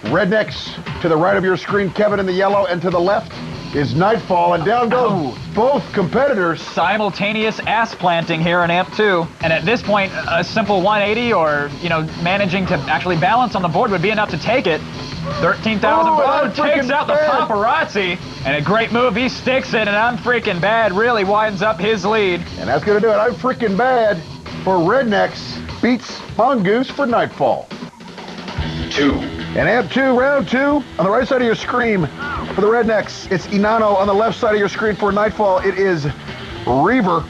Rednecks to the right of your screen, Kevin in the yellow, and to the left is Nightfall, and down go both competitors. Simultaneous ass planting here in Amp 2. And at this point, a simple 180 or, managing to actually balance on the board would be enough to take it. 13,000 takes out the paparazzi. And a great move, he sticks it, and I'm freaking bad really widens up his lead. And that's going to do it. I'm freaking bad for Rednecks beats Mongoose for Nightfall. 2. And Amp 2, round 2, on the right side of your screen for the Rednecks, it's Inano. On the left side of your screen for Nightfall, it is Reaver.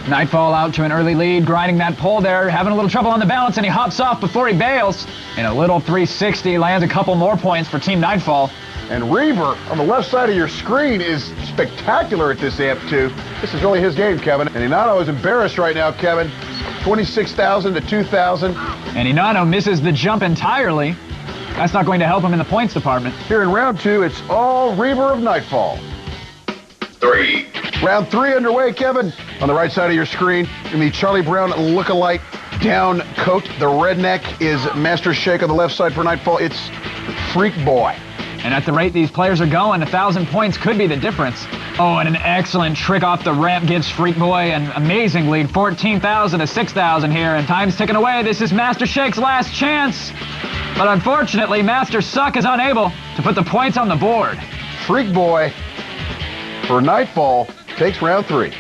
Nightfall out to an early lead, grinding that pole there, having a little trouble on the balance, and he hops off before he bails. And a little 360 lands a couple more points for Team Nightfall. And Reaver, on the left side of your screen, is spectacular at this Amp 2. This is really his game, Kevin. And Inano is embarrassed right now, Kevin. 26,000 to 2,000. And Inano misses the jump entirely. That's not going to help him in the points department. Here in round 2, it's all Reaver of Nightfall. 3. Round 3 underway, Kevin. On the right side of your screen, in the Charlie Brown look-alike down coat, the Redneck is Master Shake. On the left side for Nightfall, it's Freak Boy. And at the rate these players are going, 1,000 points could be the difference. Oh, and an excellent trick off the ramp gives Freak Boy an amazing lead, 14,000 to 6,000 here, and time's ticking away. This is Master Shake's last chance. But unfortunately, Master Suck is unable to put the points on the board. Freak Boy for Nightfall takes round 3.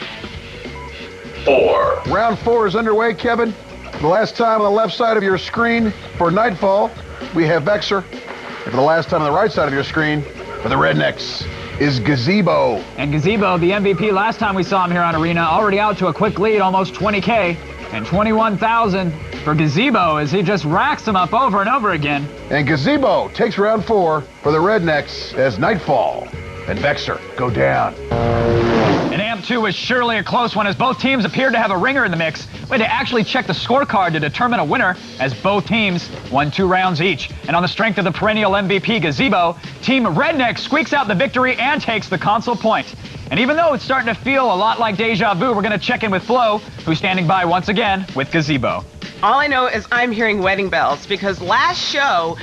4. Round 4 is underway, Kevin. For the last time on the left side of your screen for Nightfall, we have Vexer. And for the last time on the right side of your screen for the Rednecks is Gazebo. And Gazebo, the MVP last time we saw him here on Arena, already out to a quick lead, almost 20K. And 21,000 for Gazebo as he just racks them up over and over again. And Gazebo takes round 4 for the Rednecks as Nightfall and Vexer go down. And Amp 2 was surely a close one as both teams appeared to have a ringer in the mix. We had to actually check the scorecard to determine a winner as both teams won 2 rounds each. And on the strength of the perennial MVP Gazebo, Team Redneck squeaks out the victory and takes the console point. And even though it's starting to feel a lot like deja vu, we're going to check in with Flo, who's standing by once again with Gazebo. All I know is I'm hearing wedding bells because last show,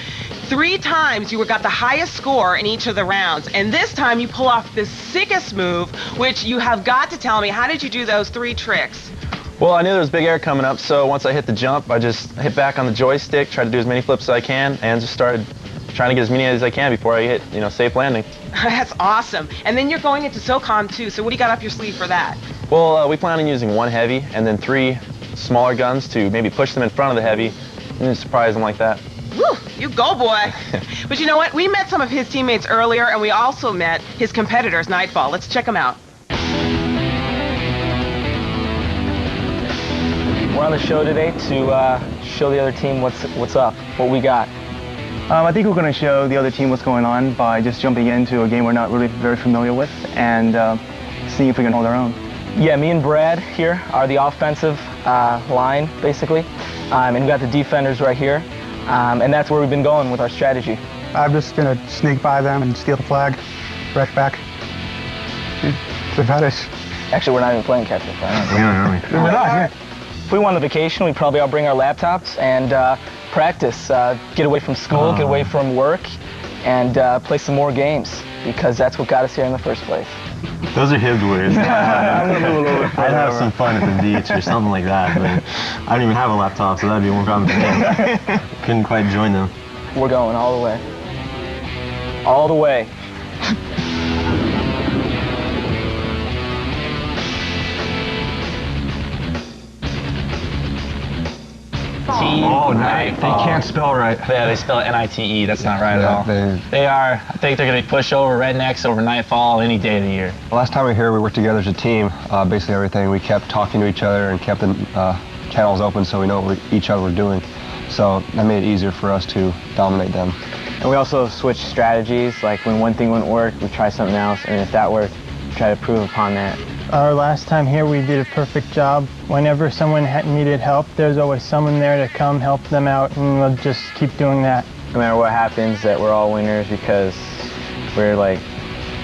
3 times you got the highest score in each of the rounds. And this time you pull off the sickest move, which you have got to tell me. How did you do those 3 tricks? Well, I knew there was big air coming up, so once I hit the jump, I just hit back on the joystick, tried to do as many flips as I can, and just started trying to get as many as I can before I hit, safe landing. That's awesome. And then you're going into SOCOM 2, so what do you got up your sleeve for that? Well, we plan on using 1 heavy and then 3 smaller guns to maybe push them in front of the heavy and surprise them like that. Woo, you go, boy. But you know what? We met some of his teammates earlier, and we also met his competitors, Nightfall. Let's check them out. We're on the show today to show the other team what's up, what we got. I think we're going to show the other team what's going on by just jumping into a game we're not really very familiar with and seeing if we can hold our own. Yeah, me and Brad here are the offensive line, basically. And we got the defenders right here. And that's where we've been going with our strategy. I'm just going to sneak by them and steal the flag, rush back. That's about it. Actually, we're not even playing catch-up, right? We're not. If we went on vacation, we'd probably all bring our laptops and practice, get away from school, get away from work, and play some more games, because that's what got us here in the first place. Those are his words. I'd have some fun at the beach or something like that, but I don't even have a laptop, so that'd be one problem for me. Couldn't quite join them. We're going all the way. All the way. Oh, nice. They can't spell right. Yeah, they spell N-I-T-E. That's not right Yeah, at all. They are. I think they're going to be pushed over Rednecks over Nightfall any day of the year. The last time we were here, we worked together as a team. Basically everything. We kept talking to each other and kept the channels open so we know what each other were doing. So that made it easier for us to dominate them. And we also switched strategies. Like when one thing wouldn't work, we try something else, and if that worked, we try to improve upon that. Our last time here, we did a perfect job. Whenever someone needed help, there's always someone there to come help them out, and we'll just keep doing that. No matter what happens, that we're all winners because we're like,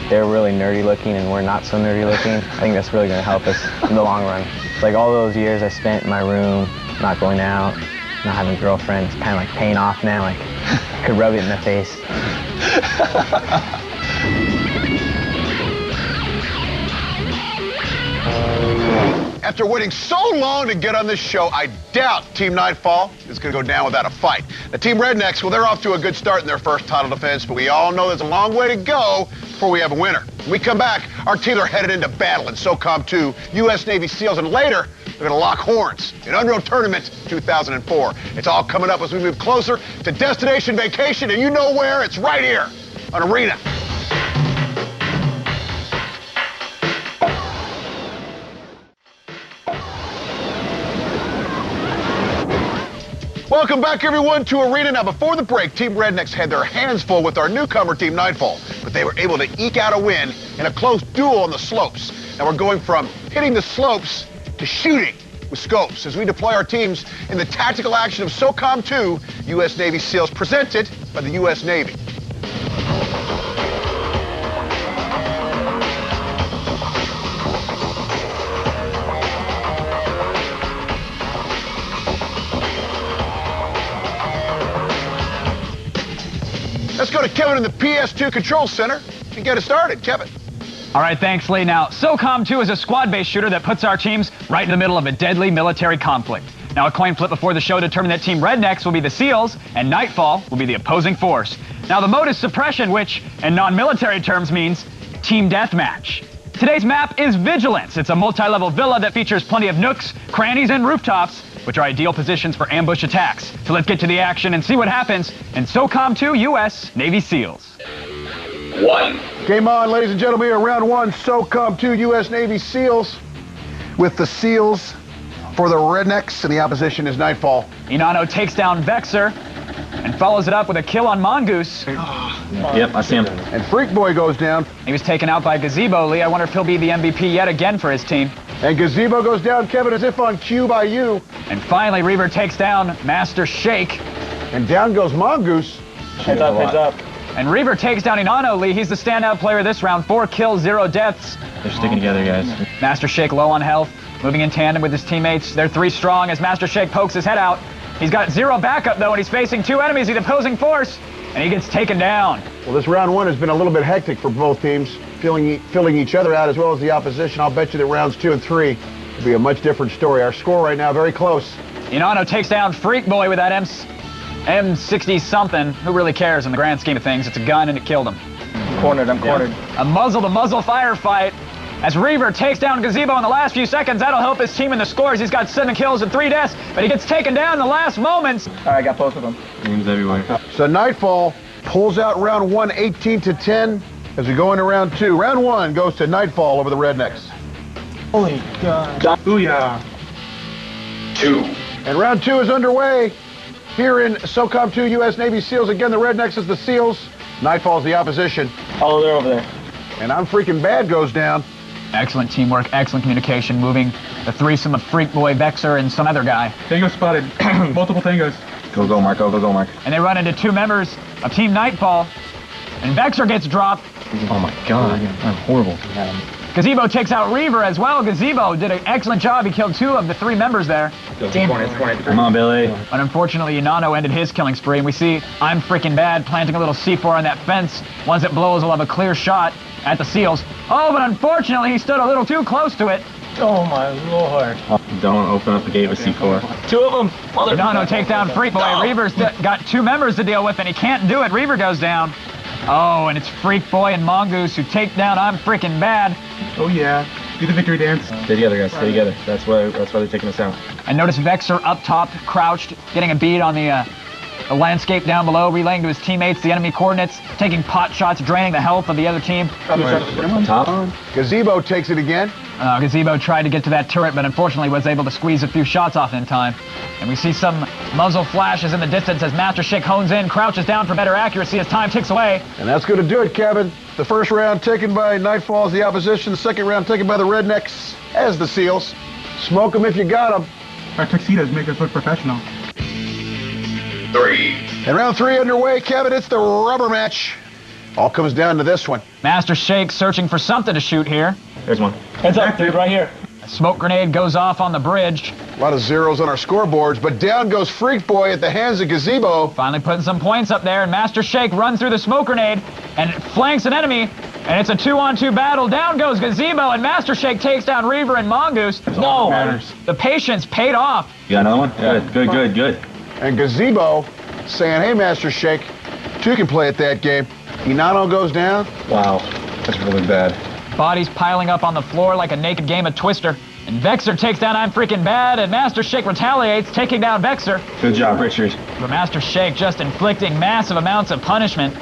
they're really nerdy looking and we're not so nerdy looking. I think that's really going to help us in the long run. Like all those years I spent in my room, not going out, not having a girlfriend, it's kind of like paying off now. Like, I could rub it in the face. After waiting so long to get on this show, I doubt Team Nightfall is going to go down without a fight. The Team Rednecks, well, they're off to a good start in their first title defense, but we all know there's a long way to go before we have a winner. When we come back, our teams are headed into battle in SOCOM 2, U.S. Navy SEALs, and later, they're going to lock horns in Unreal Tournament 2004. It's all coming up as we move closer to Destination Vacation, and you know where? It's right here on Arena. Welcome back, everyone, to Arena. Now, before the break, Team Rednecks had their hands full with our newcomer, Team Nightfall, but they were able to eke out a win in a close duel on the slopes. Now, we're going from hitting the slopes to shooting with scopes as we deploy our teams in the tactical action of SOCOM 2, U.S. Navy SEALs, presented by the U.S. Navy. Let's go to Kevin in the PS2 Control Center and get it started. Kevin. All right, thanks, Lee. Now, SOCOM 2 is a squad-based shooter that puts our teams right in the middle of a deadly military conflict. Now, a coin flip before the show determined that Team Rednecks will be the SEALs and Nightfall will be the opposing force. Now, the mode is suppression, which, in non-military terms, means team deathmatch. Today's map is Vigilance. It's a multi-level villa that features plenty of nooks, crannies, and rooftops, which are ideal positions for ambush attacks. So let's get to the action and see what happens in SOCOM 2 U.S. Navy SEALs. Game on, ladies and gentlemen. Here, round one, SOCOM 2 U.S. Navy SEAls with the SEAls for the Rednecks, and the opposition is Nightfall. Inano takes down Vexer and follows it up with a kill on Mongoose. Yep, I see him. And Freak Boy goes down. He was taken out by Gazebo, Lee. I wonder if he'll be the MVP yet again for his team. And Gazebo goes down, Kevin, as if on cue by you. And finally, Reaver takes down Master Shake. And down goes Mongoose. Heads up, heads up. And Reaver takes down Inano, Lee. He's the standout player this round. 4 kills, 0 deaths. They're sticking together, guys. Master Shake low on health, moving in tandem with his teammates. They're 3 strong as Master Shake pokes his head out. He's got 0 backup, though, and he's facing 2 enemies of the opposing force, and he gets taken down. Well, this round one has been a little bit hectic for both teams, filling each other out as well as the opposition. I'll bet you that rounds 2 and 3 will be a much different story. Our score right now, very close. Inano takes down Freak Boy with that M60-something. Who really cares in the grand scheme of things? It's a gun, and it killed him. Cornered, I'm cornered. A muzzle-to-muzzle firefight as Reaver takes down Gazebo in the last few seconds. That'll help his team in the scores. He's got 7 kills and 3 deaths, but he gets taken down in the last moments. All right, I got both of them. Teams everywhere. So Nightfall pulls out round one, 18-10, as we go into round 2. Round 1 goes to Nightfall over the Rednecks. Holy God. Booyah. 2. And round 2 is underway here in SOCOM 2 U.S. Navy SEALs. Again, the Rednecks is the SEAls. Nightfall's the opposition. Oh, they're over there. And I'm Freaking Bad goes down. Excellent teamwork, excellent communication, moving the threesome of Freak Boy, Vexer, and some other guy. Tango spotted. Multiple tangos. Go, Marco. Go, Mark. And they run into 2 members of Team Nightfall, and Vexer gets dropped. Oh my God, I'm horrible. Gazebo takes out Reaver as well. Gazebo did an excellent job. He killed 2 of the 3 members there. Come on, Billy. But unfortunately, Inano ended his killing spree, and we see I'm Freaking Bad planting a little C4 on that fence. Once it blows, we'll have a clear shot at the SEAls. Oh, but unfortunately, he stood a little too close to it. Oh, my Lord. Don't open up the gate with C4. 2 of them. Inano takes down Freak Boy. Reaver's got 2 members to deal with, and he can't do it. Reaver goes down. Oh, and it's Freak Boy and Mongoose who take down I'm Freaking Bad. Oh, yeah. Do the victory dance. Stay together, guys. Stay together. That's why they're taking us out. I noticed Vexer up top, crouched, getting a bead on the landscape down below, relaying to his teammates the enemy coordinates, taking pot shots, draining the health of the other team. Top. Gazebo takes it again. Gazebo tried to get to that turret, but unfortunately was able to squeeze a few shots off in time. And we see some muzzle flashes in the distance as Master Shake hones in, crouches down for better accuracy as time ticks away. And that's going to do it, Kevin. The first round taken by Nightfall as the opposition. The second round taken by the Rednecks as the Seals. Smoke them if you got them. Our tuxedos make us look professional. 3. And round 3 underway, Kevin. It's the rubber match. All comes down to this one. Master Shake searching for something to shoot here. There's one. Heads up, dude, right here. A smoke grenade goes off on the bridge. A lot of zeros on our scoreboards, but down goes Freak Boy at the hands of Gazebo. Finally putting some points up there, and Master Shake runs through the smoke grenade and flanks an enemy, and it's a 2-on-2 battle. Down goes Gazebo, and Master Shake takes down Reaver and Mongoose. No! The patience paid off. You got another one? Good. And Gazebo saying, hey, Master Shake, two can play at that game. Inano goes down. Wow, that's really bad. Bodies piling up on the floor like a naked game of Twister. And Vexer takes down I'm Freaking Bad, and Master Shake retaliates, taking down Vexer. Good job, Richard. But Master Shake just inflicting massive amounts of punishment.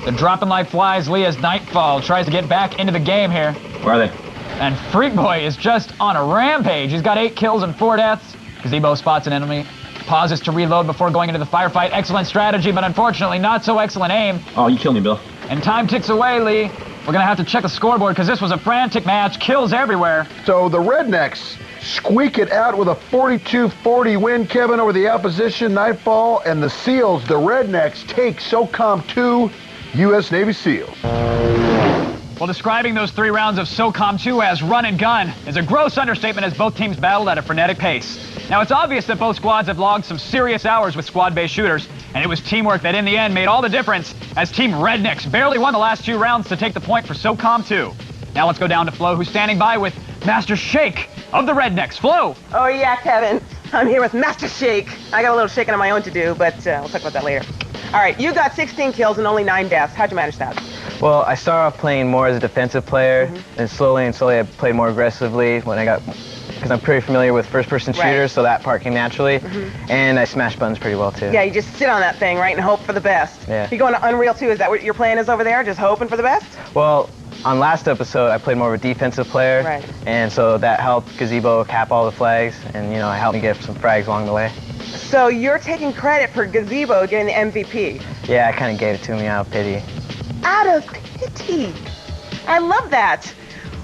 They're dropping like flies. Leah's Nightfall tries to get back into the game here. Where are they? And Freak Boy is just on a rampage. He's got 8 kills and 4 deaths. Gazebo spots an enemy, pauses to reload before going into the firefight. Excellent strategy, but unfortunately not so excellent aim. Oh, you killed me, Bill. And time ticks away, Lee. We're going to have to check the scoreboard because this was a frantic match. Kills everywhere. So the Rednecks squeak it out with a 42-40 win, Kevin, over the opposition, Nightfall, and the Seals, the Rednecks, take SOCOM 2 U.S. Navy SEALs. Well, describing those 3 rounds of SOCOM 2 as run and gun is a gross understatement as both teams battled at a frenetic pace. Now, it's obvious that both squads have logged some serious hours with squad-based shooters, and it was teamwork that in the end made all the difference as Team Rednecks barely won the last 2 rounds to take the point for SOCOM 2. Now let's go down to Flo, who's standing by with Master Shake of the Rednecks. Flo! Oh, yeah, Kevin. I'm here with Master Shake. I got a little shaking on my own to do, but we'll talk about that later. All right, you got 16 kills and only 9 deaths. How'd you manage that? Well, I started off playing more as a defensive player, and slowly I played more aggressively when I got, because I'm pretty familiar with first-person shooters, so that part came naturally, and I smash buttons pretty well, too. Yeah, you just sit on that thing, right, and hope for the best. Yeah. You going to Unreal 2, is that what your plan is over there, just hoping for the best? Well, on last episode, I played more of a defensive player, and so that helped Gazebo cap all the flags, and, it helped me get some frags along the way. So you're taking credit for Gazebo getting the MVP? Yeah, I kind of gave it to me out of pity. Out of pity? I love that.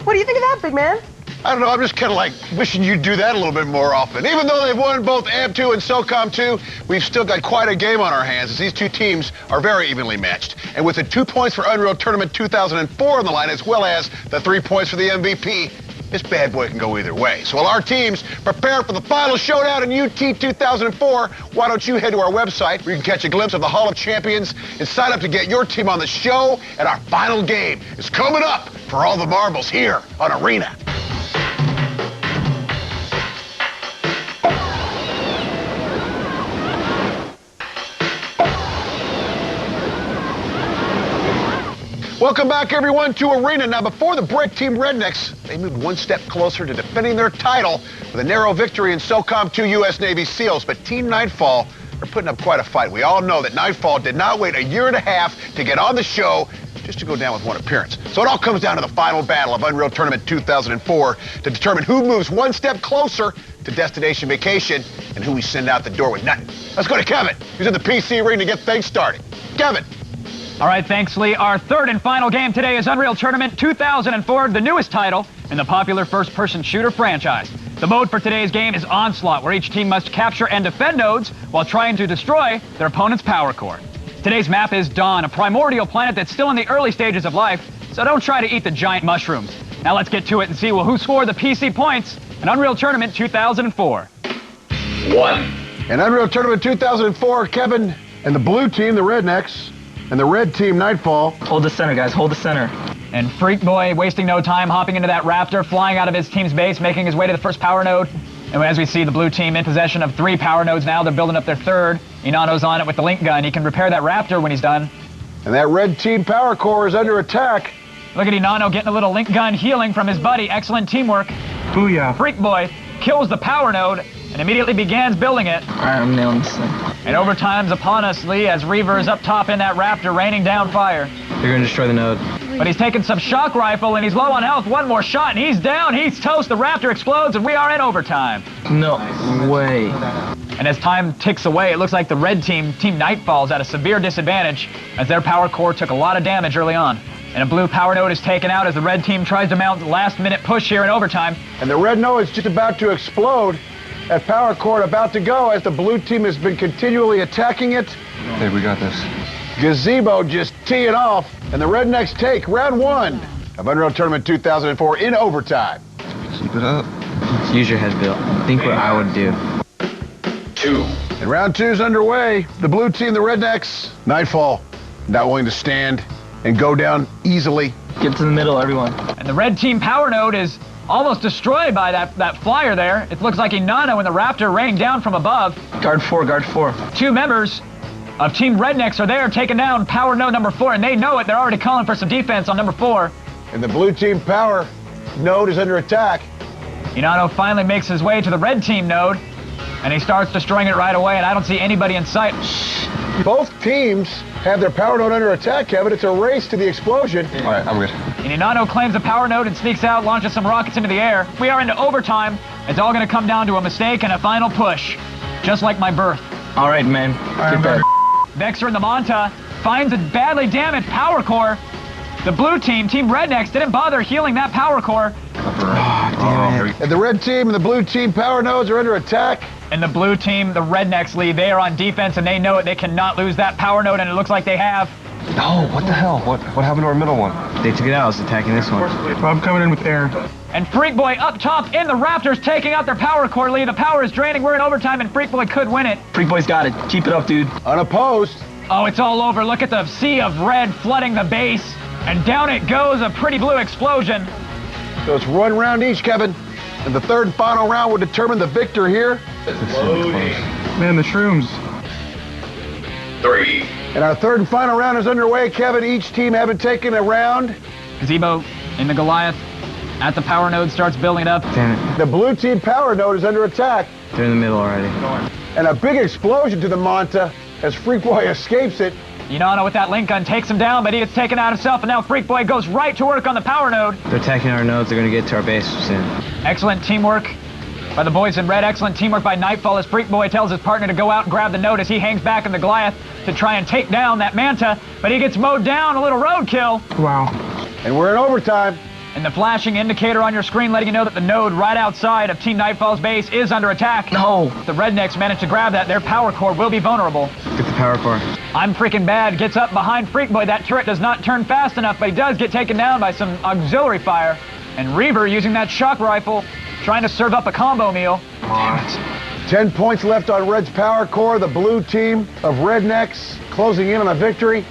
What do you think of that, big man? I don't know, I'm just kind of like wishing you'd do that a little bit more often. Even though they've won both AM2 and SOCOM 2, we've still got quite a game on our hands as these two teams are very evenly matched. And with the 2 points for Unreal Tournament 2004 on the line, as well as the 3 points for the MVP, this bad boy can go either way. So while our teams prepare for the final showdown in UT 2004, why don't you head to our website where you can catch a glimpse of the Hall of Champions and sign up to get your team on the show, and our final game is coming up for all the marbles here on Arena. Welcome back, everyone, to Arena. Now, before the break, Team Rednecks, they moved one step closer to defending their title with a narrow victory in SOCOM 2 U.S. Navy SEALs. But Team Nightfall are putting up quite a fight. We all know that Nightfall did not wait a year and a half to get on the show just to go down with one appearance. So it all comes down to the final battle of Unreal Tournament 2004 to determine who moves one step closer to Destination Vacation and who we send out the door with nothing. Let's go to Kevin, who's in the PC ring to get things started. Kevin. All right, thanks, Lee. Our third and final game today is Unreal Tournament 2004, the newest title in the popular first-person shooter franchise. The mode for today's game is Onslaught, where each team must capture and defend nodes while trying to destroy their opponent's power core. Today's map is Dawn, a primordial planet that's still in the early stages of life, so don't try to eat the giant mushrooms. Now let's get to it and see who scored the PC points in Unreal Tournament 2004. 1. In Unreal Tournament 2004, Kevin and the blue team, the Rednecks, and the red team, Nightfall. Hold the center, guys. Hold the center. And Freak Boy, wasting no time, hopping into that Raptor, flying out of his team's base, making his way to the first power node. And as we see, the blue team in possession of 3 power nodes now. They're building up their third. Inano's on it with the link gun. He can repair that Raptor when he's done. And that red team power core is under attack. Look at Inanno getting a little link gun healing from his buddy. Excellent teamwork. Booyah. Freak Boy kills the power node and immediately begins building it. I'm nailing this thing. And overtime's upon us, Lee, as Reaver is up top in that Raptor raining down fire. They're gonna destroy the node. But he's taking some shock rifle and he's low on health. One more shot and he's down. He's toast. The Raptor explodes and we are in overtime. No way. And as time ticks away, it looks like the red team, Team Nightfall, is at a severe disadvantage as their power core took a lot of damage early on. And a blue power node is taken out as the red team tries to mount the last-minute push here in overtime. And the red node is just about to explode. That power core about to go as the blue team has been continually attacking it. Hey, we got this. Gazebo just teeing off, and the Rednecks take round 1 of Unreal Tournament 2004 in overtime. Keep it up. Use your head, Bill. Think what I would do. 2. And round 2's underway. The blue team, the Rednecks, Nightfall, not willing to stand and go down easily. Get to the middle, everyone. And the red team power node is almost destroyed by that flyer there. It looks like Inanno and the Raptor raining down from above. Guard 4, guard 4. 2 members of Team Rednecks are there taking down power node number 4, and they know it. They're already calling for some defense on number 4. And the blue team power node is under attack. Inanno finally makes his way to the red team node, and he starts destroying it right away, and I don't see anybody in sight. Both teams have their power node under attack, Kevin. It's a race to the explosion. All right, I'm good. And Inanno claims the power node and sneaks out, launches some rockets into the air. We are into overtime. It's all going to come down to a mistake and a final push, just like my birth. All right, man. Get that. Vexor in the Manta finds a badly damaged power core. The blue team, Team Rednecks, didn't bother healing that power core. And the red team and the blue team power nodes are under attack. And the blue team, the Rednecks lead. They are on defense and they know it. They cannot lose that power node, and it looks like they have. No, what the hell? What happened to our middle one? They took it out. I was attacking this one. I'm coming in with air. And Freak Boy up top in the Raptors taking out their power core lead. The power is draining. We're in overtime and Freak Boy could win it. Freak Boy's got it. Keep it up, dude. Unopposed. Oh, it's all over. Look at the sea of red flooding the base. And down it goes, a pretty blue explosion. So it's 1 round each, Kevin. And the third and final round will determine the victor here. Man, the shrooms. 3. And our third and final round is underway, Kevin. Each team having taken a round. Gazebo in the Goliath at the power node starts building it up. Damn it. The blue team power node is under attack. They're in the middle already. And a big explosion to the Manta as Freak Boy escapes it. Inanno with that link gun takes him down, but he gets taken out himself, and now Freak Boy goes right to work on the power node. They're attacking our nodes. They're going to get to our base soon. Excellent teamwork by the boys in red. Excellent teamwork by Nightfall as Freak Boy tells his partner to go out and grab the node as he hangs back in the Goliath to try and take down that Manta, but he gets mowed down, a little roadkill. Wow. And we're in overtime. And the flashing indicator on your screen letting you know that the node right outside of Team Nightfall's base is under attack. No. The Rednecks managed to grab that. Their power core will be vulnerable. Get the power core. I'm freaking bad. Gets up behind Freak Boy. That turret does not turn fast enough, but he does get taken down by some auxiliary fire. And Reaver using that shock rifle, trying to serve up a combo meal. Damn it. 10 points left on Red's power core. The blue team of Rednecks closing in on a victory.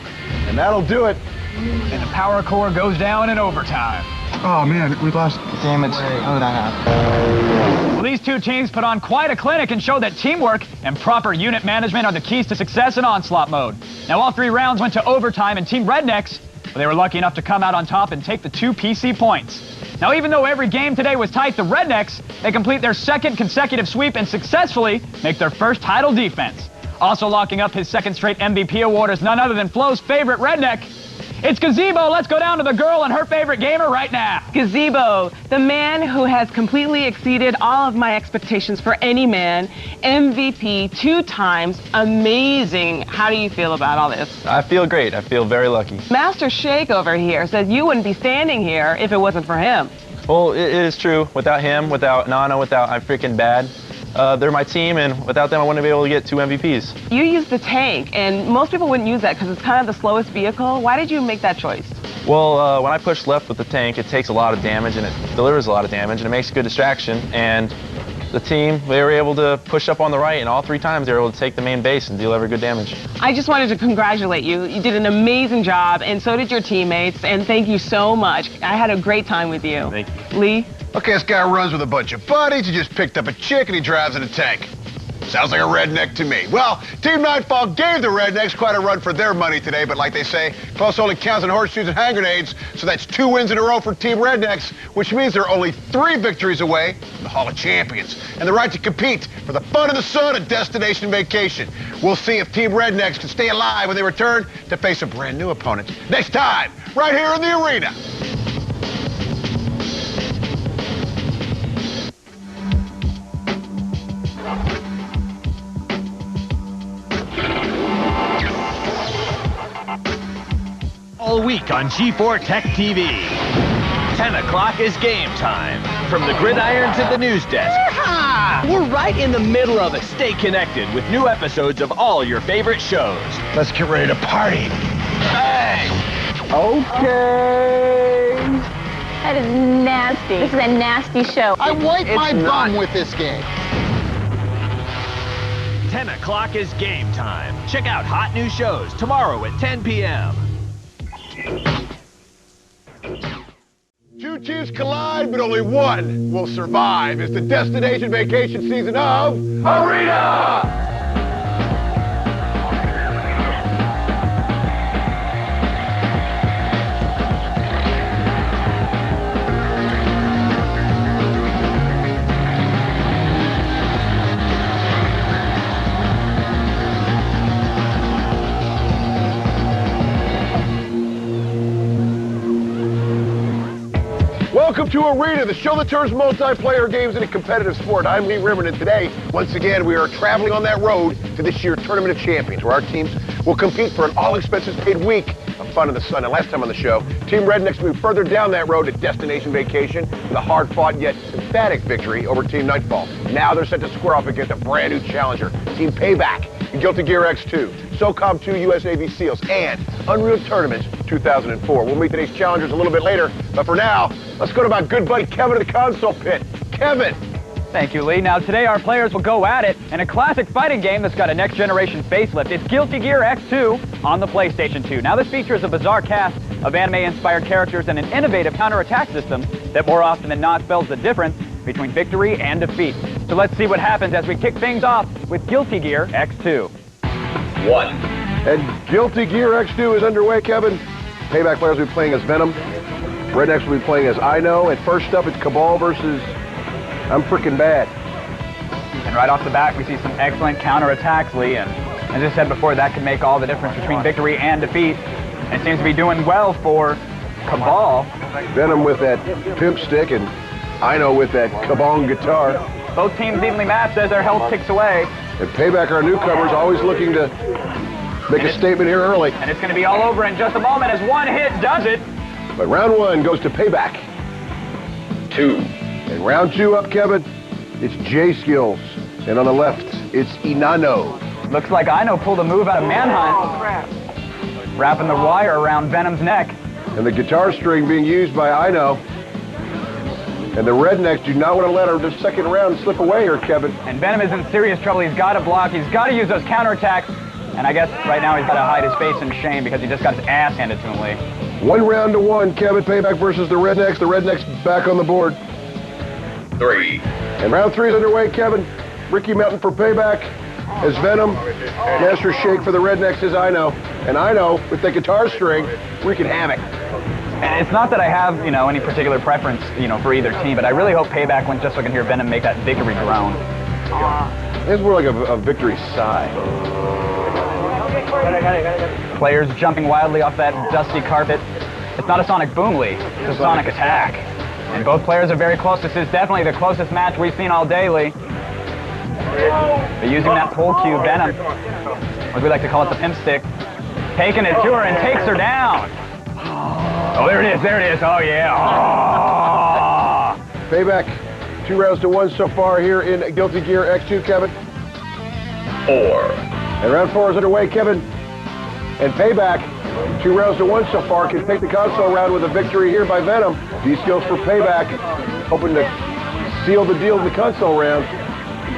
And that'll do it. And the power core goes down in overtime. Oh, man, we lost. Damn it. How did that happen? Well, these two teams put on quite a clinic and showed that teamwork and proper unit management are the keys to success in Onslaught mode. Now, all 3 rounds went to overtime, and Team Rednecks, well, they were lucky enough to come out on top and take the 2 PC points. Now, even though every game today was tight, the Rednecks, they complete their 2nd consecutive sweep and successfully make their first title defense. Also locking up his 2nd straight MVP award is none other than Flo's favorite Redneck. It's Gazebo. Let's go down to the girl and her favorite gamer right now. Gazebo, the man who has completely exceeded all of my expectations for any man. MVP 2 times. Amazing. How do you feel about all this? I feel great. I feel very lucky. Master Shake over here says you wouldn't be standing here if it wasn't for him. Well, it is true. Without him, without Nano, without I'm freaking bad. They're my team, and without them, I wouldn't be able to get 2 MVPs. You use the tank, and most people wouldn't use that because it's kind of the slowest vehicle. Why did you make that choice? Well, when I push left with the tank, it takes a lot of damage, and it delivers a lot of damage, and it makes a good distraction. And the team, they were able to push up on the right, and all 3 times they were able to take the main base and deliver good damage. I just wanted to congratulate you. You did an amazing job, and so did your teammates, and thank you so much. I had a great time with you. Thank you. Lee? Okay, this guy runs with a bunch of buddies. He just picked up a chick and he drives in a tank. Sounds like a redneck to me. Well, Team Nightfall gave the Rednecks quite a run for their money today, but like they say, close only counts in horseshoes and hand grenades, so that's 2 wins in a row for Team Rednecks, which means they're only 3 victories away from the Hall of Champions and the right to compete for the fun of the sun at Destination Vacation. We'll see if Team Rednecks can stay alive when they return to face a brand new opponent next time, right here in the arena. All week on G4 Tech TV. 10 o'clock is game time. From the gridiron to the news desk. We're right in the middle of it. Stay connected with new episodes of all your favorite shows. Let's get ready to party. Bang! Okay. That is nasty. This is a nasty show. I wipe my bum with this game. 10 o'clock is game time. Check out hot new shows tomorrow at 10 p.m. 2 teams collide, but only one will survive. It's the Destination Vacation season of Arena! Welcome to Arena, the show that turns multiplayer games into competitive sport. I'm Lee Rimmerman, and today, once again, we are traveling on that road to this year's Tournament of Champions, where our teams will compete for an all-expenses-paid week of fun in the sun. And last time on the show, Team Rednecks moved further down that road to Destination Vacation with a hard-fought yet emphatic victory over Team Nightfall. Now they're set to square off against a brand-new challenger, Team Payback, in Guilty Gear X2, SOCOM 2 U.S. Navy SEALs, and Unreal Tournament 2004. We'll meet today's challengers a little bit later, but for now, let's go to my good buddy Kevin to the console pit. Kevin! Thank you, Lee. Now, today our players will go at it in a classic fighting game that's got a next-generation facelift. It's Guilty Gear X2 on the PlayStation 2. Now, this features a bizarre cast of anime-inspired characters and an innovative counterattack system that more often than not spells the difference between victory and defeat. So let's see what happens as we kick things off with Guilty Gear X2. 1. And Guilty Gear X2 is underway, Kevin. Payback players will be playing as Venom. Rednecks will be playing as I Know. And first up, it's Cabal versus I'm Frickin' Bad. And right off the bat, we see some excellent counterattacks, Lee. And as I said before, that can make all the difference between victory and defeat. And it seems to be doing well for Cabal. Venom with that pimp stick and I Know with that kabong guitar. Both teams evenly matched as their health ticks away. And Payback, our newcomers, always looking to make a statement here early. And it's going to be all over in just a moment as one hit does it. But round 1 goes to Payback. 2. And round 2 up, Kevin, it's J-Skills. And on the left, it's Inano. Looks like Ino pulled a move out of Manhunt. Wrapping the wire around Venom's neck. And the guitar string being used by Ino. And the Rednecks do not want to let our second round slip away here, Kevin. And Venom is in serious trouble. He's got to block. He's got to use those counterattacks. And I guess right now he's got to hide his face in shame because he just got his ass handed to him, Lee. 1 round to 1, Kevin. Payback versus the Rednecks. The Rednecks back on the board. 3. And round 3 is underway, Kevin. Ricky Mountain for Payback as Venom. Master Shake for the Rednecks as I Know. And I Know, with the guitar string, wreaking havoc. And it's not that I have, any particular preference, for either team, but I really hope Payback wins just so I can hear Venom make that victory groan. It's more like a victory sigh. Players jumping wildly off that dusty carpet. It's not a sonic boom, Lee. It's a sonic attack. And both players are very close. This is definitely the closest match we've seen all day, Lee. But using that pole cue, Venom, as we like to call it, the pimp stick, taking it to her and takes her down. Oh, there it is, oh yeah. Oh. Payback, 2 rounds to 1 so far here in Guilty Gear X2, Kevin. 4. And round 4 is underway, Kevin. And Payback, 2 rounds to 1 so far, can take the console round with a victory here by Venom. D-Skills for Payback, hoping to seal the deal in the console round.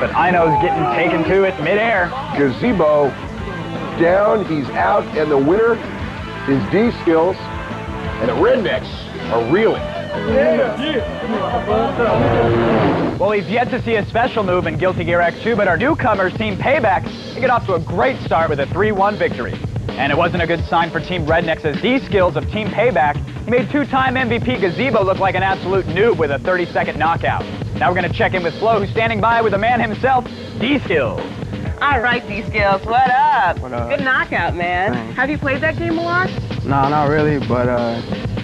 But Ino's getting taken to it midair. Gazebo down, he's out, and the winner is D-Skills. And the Rednecks are reeling. Well, he's yet to see a special move in Guilty Gear X2, but our newcomers, Team Payback, they get off to a great start with a 3-1 victory. And it wasn't a good sign for Team Rednecks as D-Skills of Team Payback, he made two-time MVP Gazebo look like an absolute noob with a 30-second knockout. Now we're going to check in with Flo, who's standing by with the man himself, D-Skills. All right, D-Skills, what up? What up? Good knockout, man. Thanks. Have you played that game a lot? No, not really, but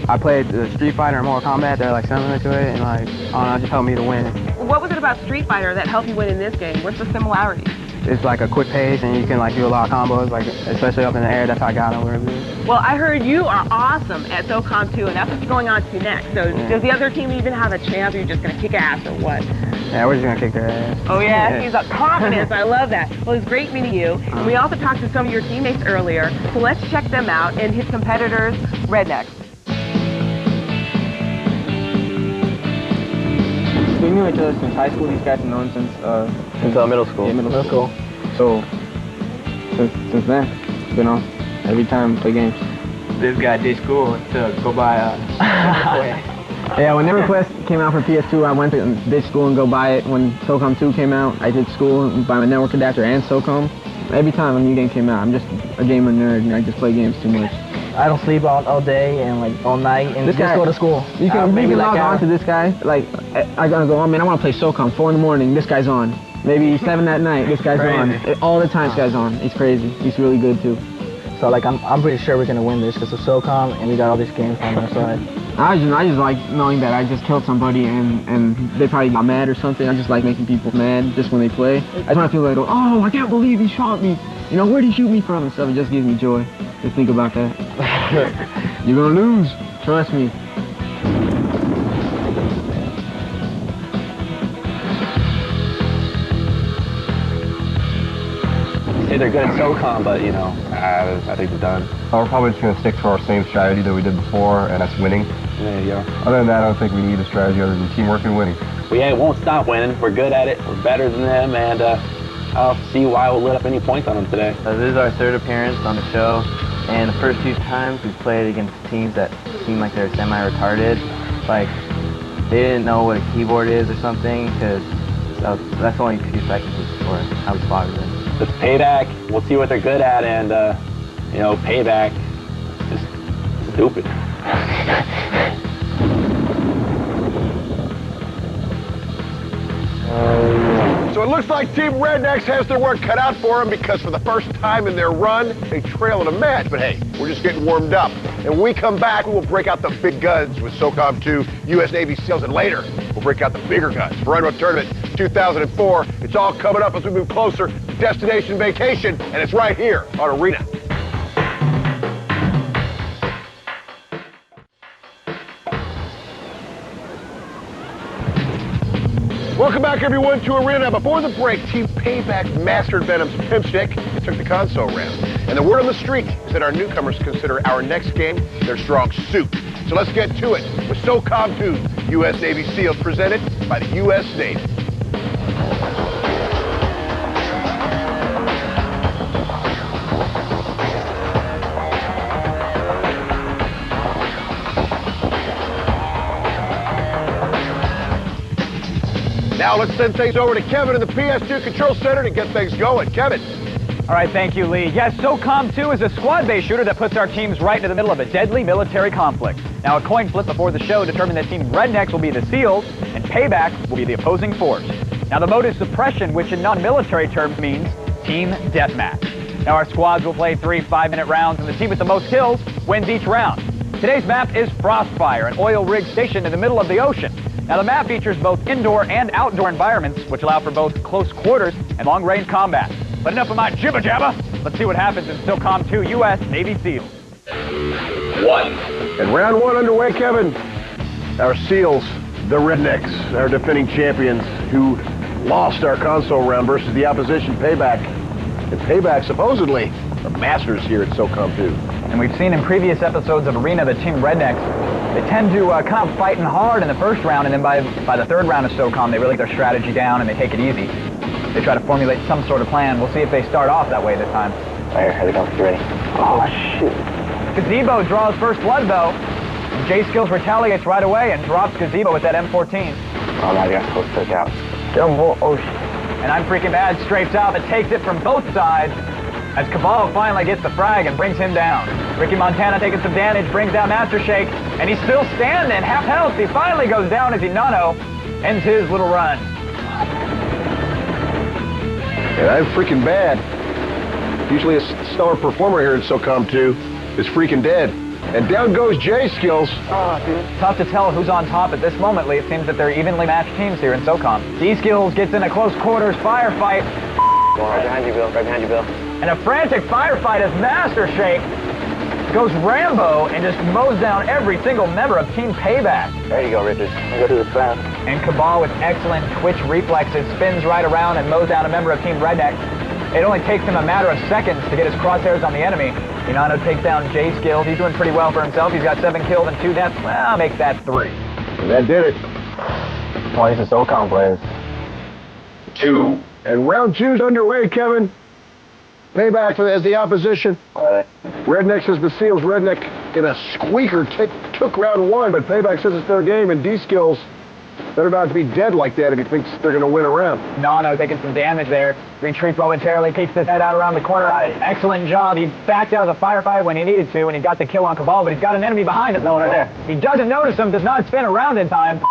I played Street Fighter and Mortal Kombat. They're like similar to it, and like, I don't know, it just helped me to win. What was it about Street Fighter that helped you win in this game? What's the similarities? It's like a quick pace, and you can like do a lot of combos, like especially up in the air. That's how I got over it. Well, I heard you are awesome at SOCOM 2, and that's what you're going on to next. So does the other team even have a chance, or are you just going to kick ass, or what? Yeah, we're just going to kick their ass. Oh, yeah? He's got confidence. I love that. Well, it's great meeting you. And we also talked to some of your teammates earlier, so let's check them out and his competitors, Rednecks. We knew each other since high school. These guys have known since middle school. Yeah, middle school. So since then, it's been on every time we play games. This guy did school to go buy Yeah, when EverQuest came out for PS2, I went to ditch school and go buy it. When SOCOM 2 came out, I did school and buy my network adapter and SOCOM. Every time a new game came out, I'm just a gamer nerd and I just play games too much. I don't sleep all day and like all night and just go to school. You can log on to this guy. Like, I gotta go, oh man, I want to play SOCOM. 4 in the morning, this guy's on. Maybe 7 at night, this guy's on. All the time, this guy's on. He's crazy. He's really good too. So like, I'm pretty sure we're gonna win this because of SOCOM and we got all these games on our side. I just like knowing that I just killed somebody and they probably got mad or something. I just like making people mad just when they play. I just want to feel like, oh, I can't believe he shot me. You know, where'd he shoot me from and stuff? It just gives me joy to think about that. You're gonna lose. Trust me. Say they're good at SOCOM, but you know, I think they're done. We're probably just going to stick to our same strategy that we did before, and that's winning. There you go. Other than that, I don't think we need a strategy other than teamwork and winning. We won't stop winning. We're good at it. We're better than them, and I'll see why we'll let up any points on them today. This is our third appearance on the show, and the first few times we've played against teams that seem like they're semi-retarded. Like, they didn't know what a keyboard is or something, because that's only 2 seconds before how we spotted them. It's Payback. We'll see what they're good at, and you know, Payback is stupid. So it looks like Team Rednecks has their work cut out for them because for the first time in their run, they trail in a match. But hey, we're just getting warmed up. And when we come back, we will break out the big guns with SOCOM 2, U.S. Navy SEALs, and later, we'll break out the bigger guns. For Rainbow Tournament 2004, it's all coming up as we move closer to Destination Vacation, and it's right here on Arena. Welcome back, everyone, to Arena. Before the break, Team Payback mastered Venom's Pimp Stick and took the console round. And the word on the street is that our newcomers consider our next game their strong suit. So let's get to it with SOCOM 2, U.S. Navy SEALs, presented by the U.S. Navy. Now let's send things over to Kevin in the PS2 Control Center to get things going. Kevin. All right, thank you, Lee. Yes, SOCOM 2 is a squad-based shooter that puts our teams right into the middle of a deadly military conflict. Now, a coin flip before the show determined that Team Rednecks will be the SEALs and Payback will be the opposing force. Now, the mode is Suppression, which in non-military terms means Team Deathmatch. Now, our squads will play 3 5-minute rounds, and the team with the most kills wins each round. Today's map is Frostfire, an oil rig stationed in the middle of the ocean. Now, the map features both indoor and outdoor environments, which allow for both close quarters and long-range combat. But enough of my jibba-jabba. Let's see what happens in SOCOM 2 U.S. Navy SEALs. 1. And round 1 underway, Kevin. Our SEALs, the Rednecks, our defending champions, who lost our console round versus the opposition Payback. And Payback, supposedly, are masters here at SOCOM 2. And we've seen in previous episodes of Arena that Team Rednecks, they tend to come out fighting hard in the first round, and then by the third round of SOCOM, they really get their strategy down and they take it easy. They try to formulate some sort of plan. We'll see if they start off that way this time. Here they go. Get ready. Oh, shoot. Gazebo draws first blood, though. J Skills retaliates right away and drops Gazebo with that M14. Oh, now you got to took out. Oh, shit. And I'm Freaking Bad strafes out but takes it from both sides as Cabal finally gets the frag and brings him down. Ricky Montana taking some damage, brings down Master Shake, and he's still standing, half health. He finally goes down as Inano ends his little run. And I'm Freaking Bad. Usually a stellar performer here in SOCOM 2 is freaking dead. And down goes J Skills. Oh, dude. Tough to tell who's on top at this moment, Lee. It seems that they're evenly matched teams here in SOCOM. D Skills gets in a close quarters firefight. Right behind you, Bill. Right behind you, Bill. And a frantic firefight as Master Shake goes Rambo and just mows down every single member of Team Payback. There you go, Richard. Go to the fast. And Cabal with excellent twitch reflexes spins right around and mows down a member of Team Redneck. It only takes him a matter of seconds to get his crosshairs on the enemy. Inano takes down J Skills. He's doing pretty well for himself. He's got 7 kills and 2 deaths. Well, make that 3. And that did it. Why is the SOCOM players? 2. And round 2's underway, Kevin. Payback as the opposition. Redneck says the Seals. Redneck in a squeaker took round 1, but Payback says it's their game, and D-Skills better not to be dead like that if he thinks they're going to win a round. No, taking some damage there. Retreats momentarily, keeps his head out around the corner. Excellent job. He backed out of the firefight when he needed to, and he got the kill on Cabal, but he's got an enemy behind him. No one there. He doesn't notice him, does not spin around in time.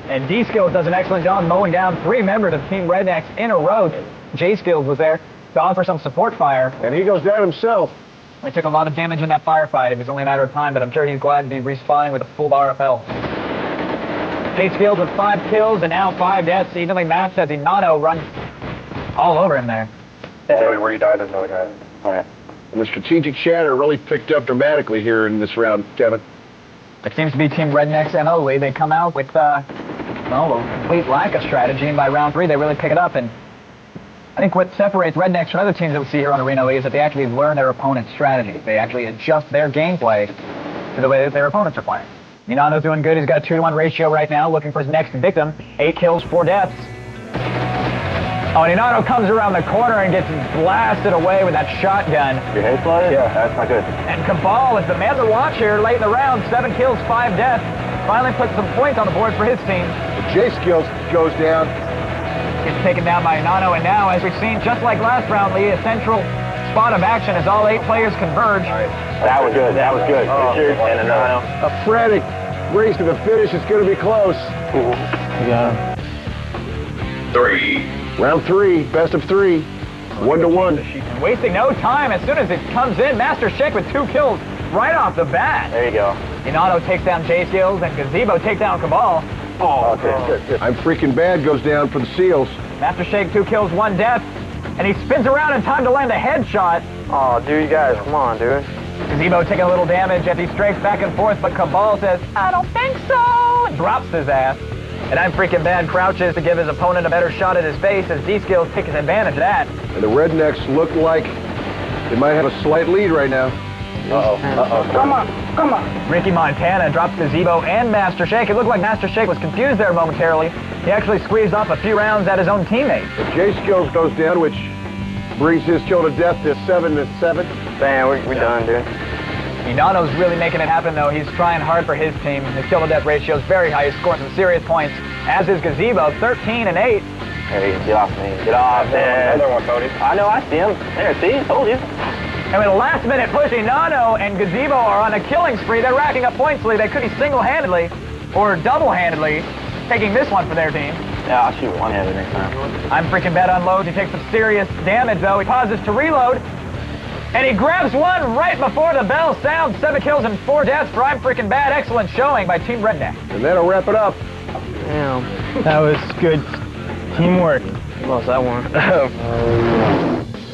And D-Skills does an excellent job mowing down 3 members of Team Rednecks in a row. J-Skills was there to offer some support fire. And he goes down himself. He took a lot of damage in that firefight. It was only a matter of time, but I'm sure he's glad to be respawning with a full bar of health. J-Skills with 5 kills and now 5 deaths. Evenly matched as Inano runs all over him there. Joey, where you died, there's no guy. All right. And the strategic shatter really picked up dramatically here in this round, Kevin. It seems to be Team Redneck's MO. They come out with, a complete lack of strategy, and by round 3 they really pick it up. And I think what separates Rednecks from other teams that we see here on Arena League is that they actually learn their opponent's strategy. They actually adjust their gameplay to the way that their opponents are playing. Inano's doing good. He's got a 2-to-1 ratio right now, looking for his next victim. 8 kills, 4 deaths. Oh, and Inano comes around the corner and gets blasted away with that shotgun. Your head flooded? Yeah, that's not good. And Cabal is the man to watch here late in the round. 7 kills, 5 deaths. Finally put some points on the board for his team. J Skills goes down. Gets taken down by Inano, and now, as we've seen, just like last round, Lee, a central spot of action as all 8 players converge. That was good. That was good. Richard and Inano. A frantic race to the finish. It's going to be close. Yeah. 3. Round 3, best of 3. 1-to-1. And wasting no time as soon as it comes in. Master Shake with 2 kills right off the bat. There you go. Inano takes down J Skills and Gazebo takes down Cabal. Oh, good. I'm Freaking Bad goes down for the Seals. Master Shake 2 kills, 1 death. And he spins around in time to land a headshot. Oh, dude, you guys, come on, dude. Gazebo taking a little damage as he strafes back and forth, but Cabal says, I don't think so, and drops his ass. And I'm Freaking Bad crouches to give his opponent a better shot at his face as D-Skills takes advantage of that. And the Rednecks look like they might have a slight lead right now. Come on. Ricky Montana drops Gazebo and Master Shake. It looked like Master Shake was confused there momentarily. He actually squeezed off a few rounds at his own teammate. J Skills goes down, which brings his kill to death to 7-7. Man, we're done, dude. Inano's really making it happen, though. He's trying hard for his team. His kill-to-death ratio is very high. He's scoring some serious points, as is Gazebo, 13 and 8. Hey, get off me. Get off, man. Another one, Cody. I know, I see him. There, see? Told you. And with a last-minute push, Inano and Gazebo are on a killing spree. They're racking up points lead. They could be single-handedly or double-handedly taking this one for their team. Yeah, I'll shoot one-handed next time. I'm Freaking Bad unloads. He takes some serious damage, though. He pauses to reload. And he grabs one right before the bell sounds. 7 kills and 4 deaths for I'm Freaking Bad. Excellent showing by Team Redneck. And that'll wrap it up. Yeah. That was good teamwork. Lost that one.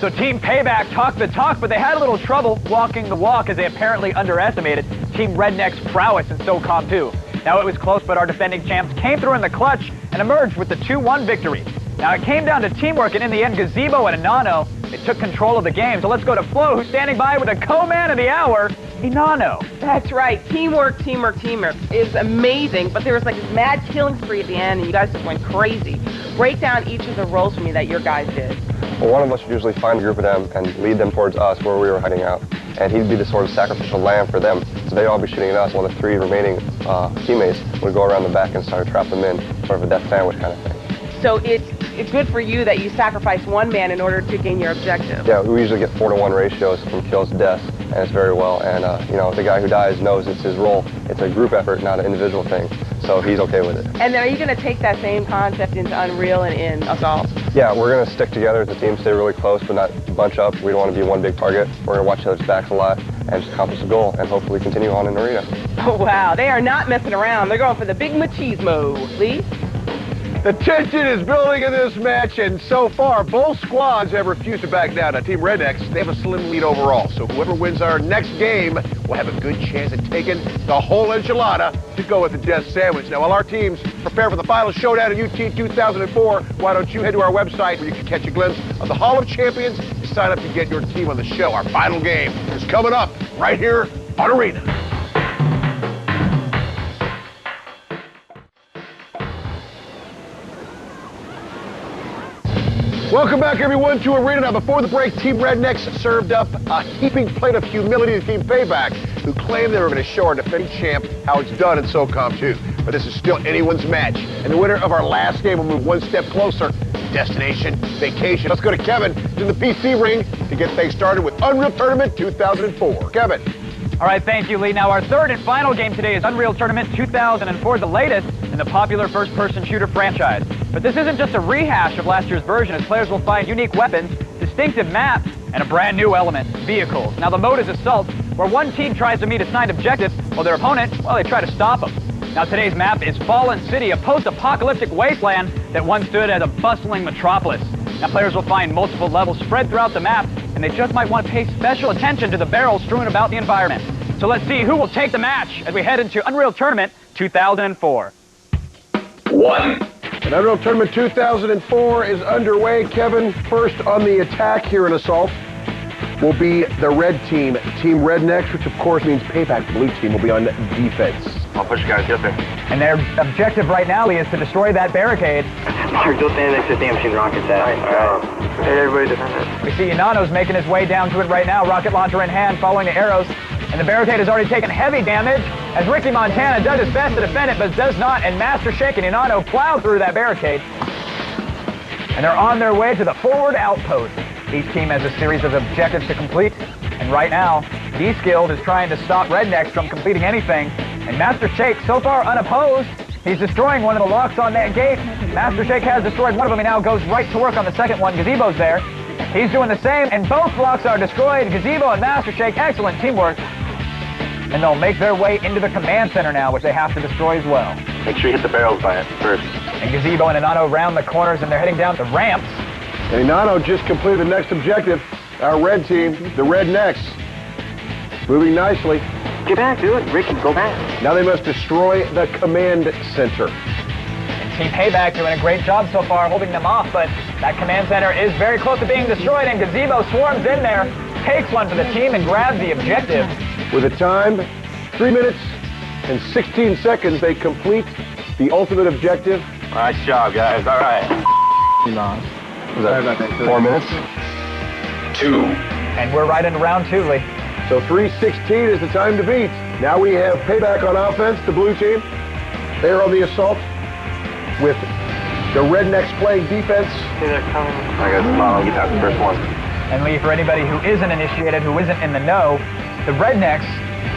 So Team Payback talked the talk, but they had a little trouble walking the walk as they apparently underestimated Team Redneck's prowess in SOCOM 2. Now it was close, but our defending champs came through in the clutch and emerged with the 2-1 victory. Now it came down to teamwork, and in the end, Gazebo and Inano, they took control of the game. So let's go to Flo, who's standing by with a co-man of the hour, Inano. That's right. Teamwork is amazing, but there was like this mad killing spree at the end, and you guys just went crazy. Break down each of the roles for me that your guys did. Well, one of us would usually find a group of them and lead them towards us where we were hiding out. And he'd be the sort of sacrificial lamb for them. So they'd all be shooting at us, while the 3 remaining teammates would go around the back and start to trap them in, sort of a death sandwich kind of thing. So it's good for you that you sacrifice one man in order to gain your objective. Yeah, we usually get 4-to-1 ratios from kills to deaths, and it's very well. And, you know, the guy who dies knows it's his role. It's a group effort, not an individual thing. So he's okay with it. And then are you going to take that same concept into Unreal and in Assault? Yeah, we're going to stick together as a team, stay really close, but not bunch up. We don't want to be one big target. We're going to watch each other's backs a lot and just accomplish the goal and hopefully continue on in Arena. Oh, wow. They are not messing around. They're going for the big machismo. Lee? The tension is building in this match, and so far, both squads have refused to back down. Now, Team Rednecks, they have a slim lead overall, so whoever wins our next game will have a good chance at taking the whole enchilada to go with the death sandwich. Now, while our teams prepare for the final showdown in UT 2004, why don't you head to our website where you can catch a glimpse of the Hall of Champions and sign up to get your team on the show. Our final game is coming up right here on Arena. Welcome back, everyone, to Arena. Now, before the break, Team Rednecks served up a heaping plate of humility to Team Payback, who claimed they were going to show our defending champ how it's done in SOCOM 2. But this is still anyone's match, and the winner of our last game will move one step closer to destination vacation. Let's go to Kevin in the PC ring to get things started with Unreal Tournament 2004. Kevin. All right, thank you, Lee. Now, our third and final game today is Unreal Tournament 2004, the latest in the popular first-person shooter franchise. But this isn't just a rehash of last year's version, as players will find unique weapons, distinctive maps, and a brand new element, vehicles. Now, the mode is Assault, where one team tries to meet assigned objectives, while their opponent, well, they try to stop them. Now, today's map is Fallen City, a post-apocalyptic wasteland that once stood as a bustling metropolis. Now, players will find multiple levels spread throughout the map, and they just might want to pay special attention to the barrels strewn about the environment. So let's see who will take the match as we head into Unreal Tournament 2004. And Unreal Tournament 2004 is underway. Kevin, first on the attack here in Assault will be the red team, Team Rednecks, which of course means Payback Blue team will be on defense. I'll push you guys, get there. And their objective right now, Lee, is to destroy that barricade. Mark, go stand next to the damn machine rocket set. All right. Hey, everybody defend it. We see Inano's making his way down to it right now, rocket launcher in hand, following the arrows. And the barricade has already taken heavy damage as Ricky Montana does his best to defend it, but does not, and Master Shake and Inano plow through that barricade. And they're on their way to the forward outpost. Each team has a series of objectives to complete, and right now, D-Skilled is trying to stop Rednecks from completing anything, and Master Shake, so far unopposed, he's destroying one of the locks on that gate. Master Shake has destroyed one of them. He now goes right to work on the second one. Gazebo's there. He's doing the same, and both blocks are destroyed. Gazebo and Master Shake, excellent teamwork. And they'll make their way into the command center now, which they have to destroy as well. Make sure you hit the barrels by it first. And Gazebo and Inano round the corners, and they're heading down the ramps. And Inano just completed the next objective. Our red team, the Rednecks, moving nicely. Get back, dude. Ricky, go back. Now they must destroy the command center. And Team Payback doing a great job so far holding them off, but that command center is very close to being destroyed, and Gazebo swarms in there, takes one for the team, and grabs the objective. With a time, 3 minutes and 16 seconds, they complete the ultimate objective. Nice job, guys. All right. Was that 4 minutes? 2. And we're right into round 2, Lee. So 3:16 is the time to beat. Now we have Payback on offense, the blue team. They are on the assault with the Rednecks playing defense. Hey, they're coming. I got Inano, you have the first one. And Lee, for anybody who isn't initiated, who isn't in the know, the Rednecks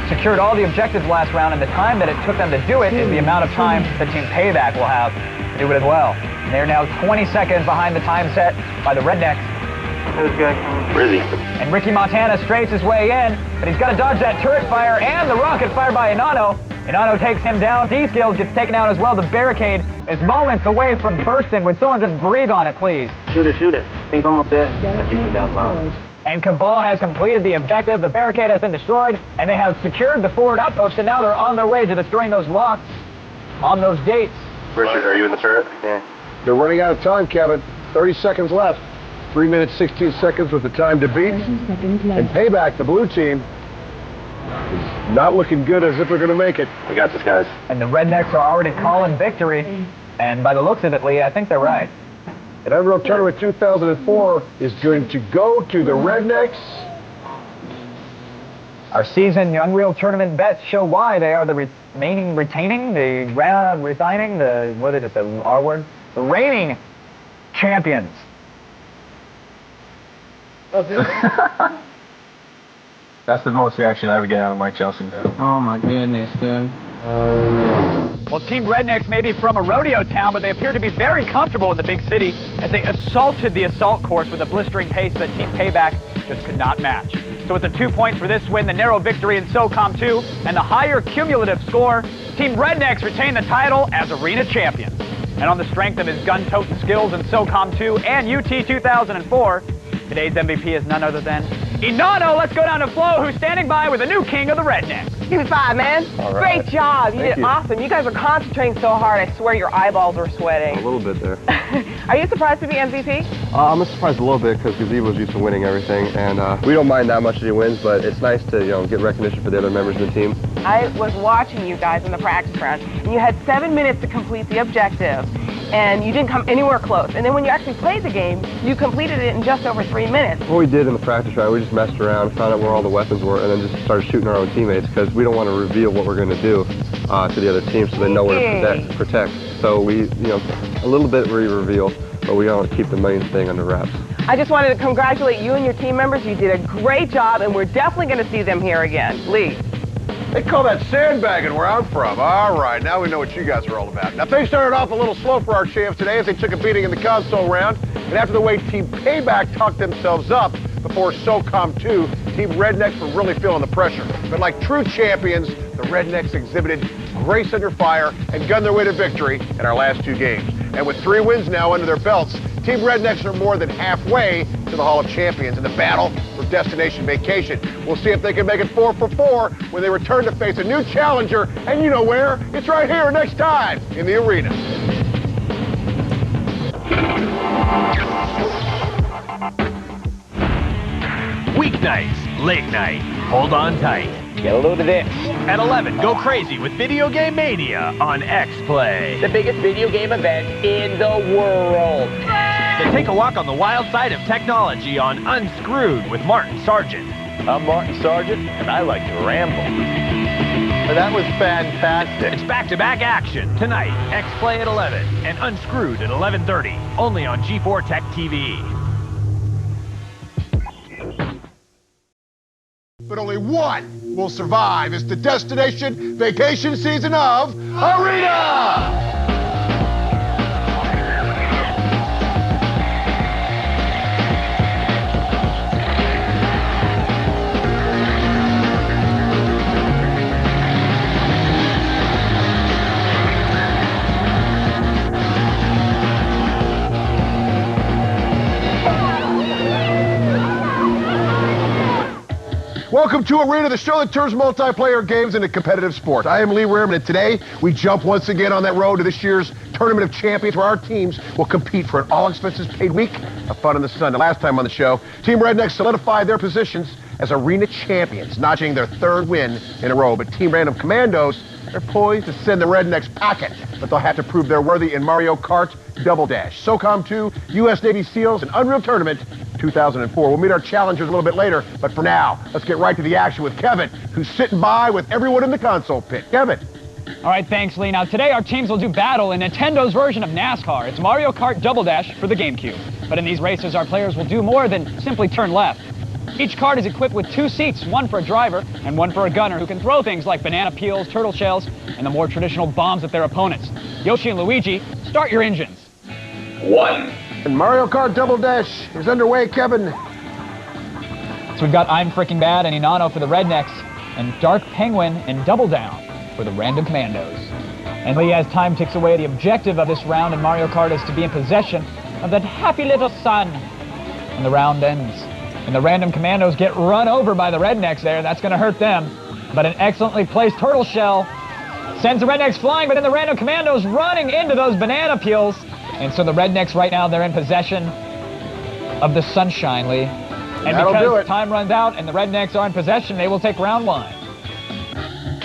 secured all the objectives last round, and the time that it took them to do it is the amount of time that Team Payback will have to do it as well. And they're now 20 seconds behind the time set by the Rednecks. This guy coming. Where is he? And Ricky Montana strays his way in, but he's got to dodge that turret fire and the rocket fire by Inano. Inano takes him down. D-Skills gets taken out as well. The barricade is moments away from bursting. Would someone just breathe on it, please? Shoot it, shoot it. I think almost dead. I think he's down low. And Cabal has completed the objective. The barricade has been destroyed, and they have secured the forward outpost, and now they're on their way to destroying those locks on those gates. Richard, are you in the turret? Yeah. They're running out of time, Kevin. 30 seconds left. 3 minutes, 16 seconds with the time to beat. And Payback, the blue team, is not looking good as if they're going to make it. We got this, guys. And the Rednecks are already calling victory. And by the looks of it, Lee, I think they're right. And Unreal Tournament 2004 is going to go to the Rednecks. Our season Unreal Tournament bets show why they are the resigning, the R word? The reigning champions. That's the most reaction I ever get out of Mike Chelsea. Oh my goodness, dude. Well, Team Rednecks may be from a rodeo town, but they appear to be very comfortable in the big city as they assaulted the assault course with a blistering pace that Team Payback just could not match. So with the 2 points for this win, the narrow victory in SOCOM 2, and the higher cumulative score, Team Rednecks retain the title as arena champions. And on the strength of his gun-toting skills in SOCOM 2 and UT 2004, today's MVP is none other than Inanno. Let's go down to Flo, who's standing by with the new king of the Rednecks. Give me 5, man. All right. Great job. You Thank did you. awesome. You guys are concentrating so hard. I swear your eyeballs were sweating. A little bit there. Are you surprised to be MVP? I'm surprised a little bit because Gazebo's used to winning everything, and we don't mind that much that he wins, but it's nice to get recognition for the other members of the team. I was watching you guys in the practice round, and you had 7 minutes to complete the objective, and you didn't come anywhere close. And then when you actually played the game, you completed it in just over 3 minutes. What we did in the practice round, we just messed around, found out where all the weapons were, and then just started shooting our own teammates because we don't want to reveal what we're going to do to the other team so they know where to protect. So we, a little bit we reveal, but we don't keep the main thing under wraps. I just wanted to congratulate you and your team members. You did a great job, and we're definitely going to see them here again. Lee. They call that sandbagging where I'm from. All right, now we know what you guys are all about. Now, things started off a little slow for our champs today as they took a beating in the console round. And after the way Team Payback talked themselves up before SOCOM 2, Team Rednecks were really feeling the pressure. But like true champions, the Rednecks exhibited grace under fire and gunned their way to victory in our last 2 games. And with 3 wins now under their belts, Team Rednecks are more than halfway to the Hall of Champions in the battle for Destination Vacation. We'll see if they can make it 4 for 4 when they return to face a new challenger, and you know where? It's right here next time in the arena. Weeknights, late night. Hold on tight. Get a load of this. At 11, go crazy with Video Game Mania on X-Play. The biggest video game event in the world. Then take a walk on the wild side of technology on Unscrewed with Martin Sargent. I'm Martin Sargent, and I like to ramble. That was fantastic. It's back-to-back action tonight. X-Play at 11 and Unscrewed at 11:30. Only on G4 Tech TV. But only one will survive. It's the Destination Vacation season of Arena! Welcome to Arena, the show that turns multiplayer games into competitive sport. I am Lee Rehrman, and today we jump once again on that road to this year's Tournament of Champions, where our teams will compete for an all-expenses-paid week of fun in the sun. The last time on the show, Team Rednecks solidified their positions as arena champions, notching their 3rd win in a row. But Team Random Commandos are poised to send the Rednecks packing, but they'll have to prove they're worthy in Mario Kart Double Dash, SOCOM 2, U.S. Navy SEALs, and Unreal Tournament 2004. We'll meet our challengers a little bit later, but for now, let's get right to the action with Kevin, who's sitting by with everyone in the console pit. Kevin. All right, thanks, Lee. Now, today our teams will do battle in Nintendo's version of NASCAR. It's Mario Kart Double Dash for the GameCube. But in these races, our players will do more than simply turn left. Each kart is equipped with 2 seats, one for a driver and one for a gunner who can throw things like banana peels, turtle shells, and the more traditional bombs at their opponents. Yoshi and Luigi, start your engines. 1. And Mario Kart Double Dash is underway, Kevin. So we've got I'm Freaking Bad and Inanno for the Rednecks, and Dark Penguin and Double Down for the Random Commandos. And Lee, as time ticks away, the objective of this round in Mario Kart is to be in possession of that happy little sun. And the round ends. And the Random Commandos get run over by the Rednecks there. That's going to hurt them. But an excellently placed turtle shell sends the Rednecks flying, but then the Random Commandos running into those banana peels. And so the Rednecks right now, they're in possession of the sunshine, Lee. And That'll do because it. time runs out and the Rednecks are in possession, they will take round 1.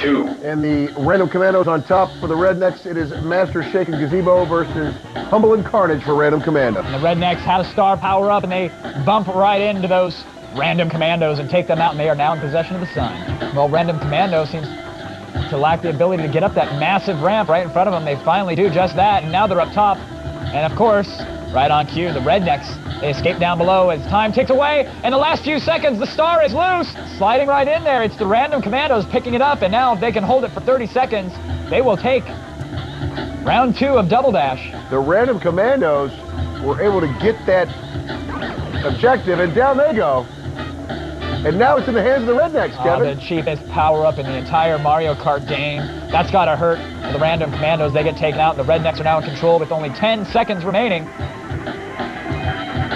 2. And the Random Commandos on top for the Rednecks. It is Master Shake and Gazebo versus Humble and Carnage for Random Commando. And the Rednecks had a star power up, and they bump right into those Random Commandos and take them out, and they are now in possession of the sun. Well, Random Commando seems to lack the ability to get up that massive ramp right in front of them. They finally do just that, and now they're up top. And of course, right on cue, the Rednecks, they escape down below as time ticks away. In the last few seconds, the star is loose, sliding right in there. It's the Random Commandos picking it up, and now if they can hold it for 30 seconds, they will take round 2 of Double Dash. The Random Commandos were able to get that objective, and down they go. And now it's in the hands of the Rednecks, Kevin. The cheapest power-up in the entire Mario Kart game. That's got to hurt the Random Commandos. They get taken out, and the Rednecks are now in control with only 10 seconds remaining.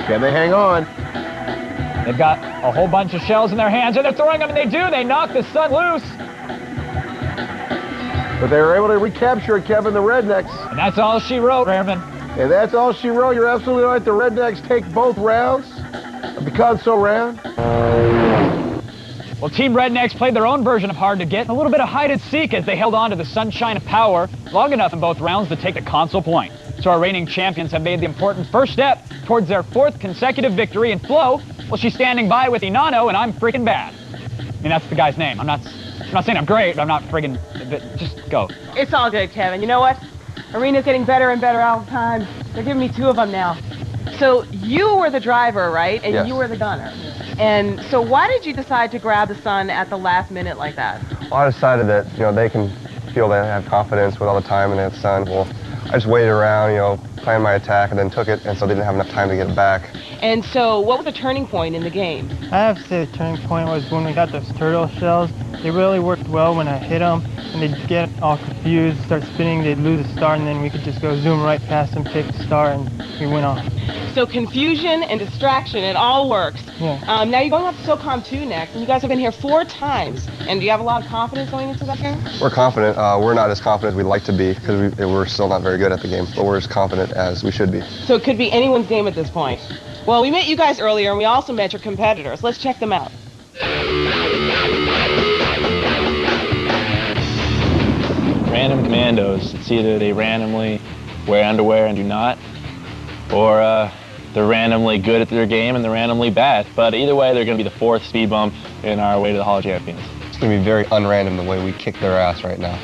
Can they hang on? They've got a whole bunch of shells in their hands, and they're throwing them, and they do. They knock the sun loose. But they were able to recapture it, Kevin, the Rednecks. And that's all she wrote, Rehrman. And that's all she wrote. You're absolutely right. The Rednecks take both rounds of the console round. Well, Team Rednecks played their own version of hard to get, a little bit of hide and seek as they held on to the sunshine of power long enough in both rounds to take the console point. So our reigning champions have made the important first step towards their 4th consecutive victory. And Flo, well, she's standing by with Inano, and I'm freaking bad. I mean, that's the guy's name. I'm not saying I'm great, but I'm not friggin', just go. It's all good, Kevin. You know what? Arena's getting better and better all the time. They're giving me 2 of them now. So you were the driver, right? And yes. You were the gunner. And so why did you decide to grab the sun at the last minute like that? Well, I decided that, they can feel they have confidence with all the time in that sun. Well, I just waited around, planned my attack, and then took it, and so they didn't have enough time to get it back. And so what was the turning point in the game? I have to say the turning point was when we got those turtle shells. They really worked well when I hit them, and they'd get all confused, start spinning, they'd lose a star, and then we could just go zoom right past them, pick the star, and we went off. So confusion and distraction, it all works. Yeah. Now you're going up to SOCOM 2 next, and you guys have been here 4 times. And do you have a lot of confidence going into that game? We're confident. We're not as confident as we'd like to be because we're still not very good at the game, but we're as confident as we should be. So it could be anyone's game at this point. Well, we met you guys earlier, and we also met your competitors. Let's check them out. Random Commandos. It's either they randomly wear underwear and do not, or they're randomly good at their game and they're randomly bad. But either way, they're going to be the 4th speed bump in our way to the Hall of Champions. It's going to be very unrandom the way we kick their ass right now.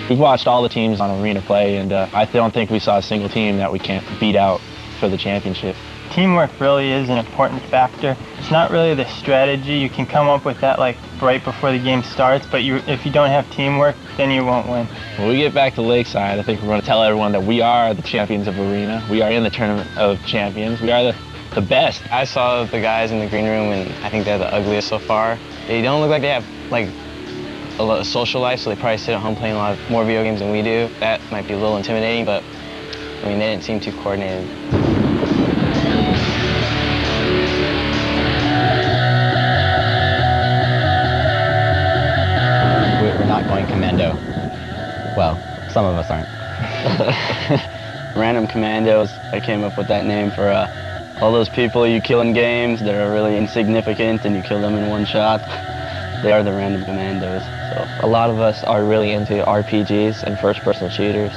We've watched all the teams on Arena play, and I don't think we saw a single team that we can't beat out for the championship. Teamwork really is an important factor. It's not really the strategy. You can come up with that like right before the game starts, but if you don't have teamwork, then you won't win. When we get back to Lakeside, I think we're going to tell everyone that we are the champions of Arena. We are in the Tournament of Champions. We are the best. I saw the guys in the green room, and I think they're the ugliest so far. They don't look like they have like a social life, so they probably sit at home playing a lot more video games than we do. That might be a little intimidating, but I mean, they didn't seem too coordinated. We're not going commando. Well, some of us aren't. Random Commandos. I came up with that name for all those people you kill in games that are really insignificant and you kill them in one shot. They are the Random Commandos. So a lot of us are really into RPGs and first-person shooters.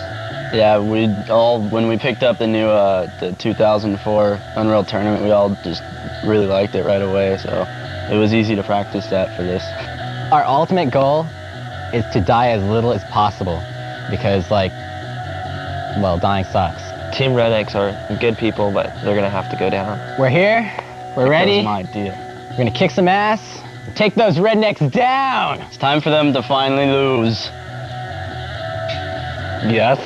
Yeah, when we picked up the new the 2004 Unreal Tournament, we all just really liked it right away. So it was easy to practice that for this. Our ultimate goal is to die as little as possible because, well, dying sucks. Team Rednecks are good people, but they're gonna have to go down. We're here. We're ready. That was my idea. We're gonna kick some ass. Take those Rednecks down. It's time for them to finally lose. Yes.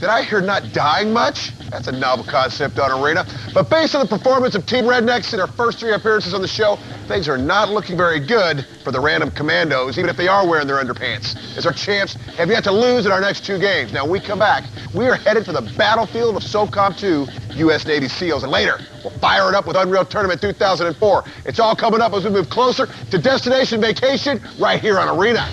Did I hear not dying much? That's a novel concept on Arena. But based on the performance of Team Rednecks in their first 3 appearances on the show, things are not looking very good for the Random Commandos, even if they are wearing their underpants. As our champs have yet to lose in our next 2 games. Now, when we come back, we are headed for the battlefield of SOCOM 2, U.S. Navy SEALs. And later, we'll fire it up with Unreal Tournament 2004. It's all coming up as we move closer to Destination Vacation right here on Arena.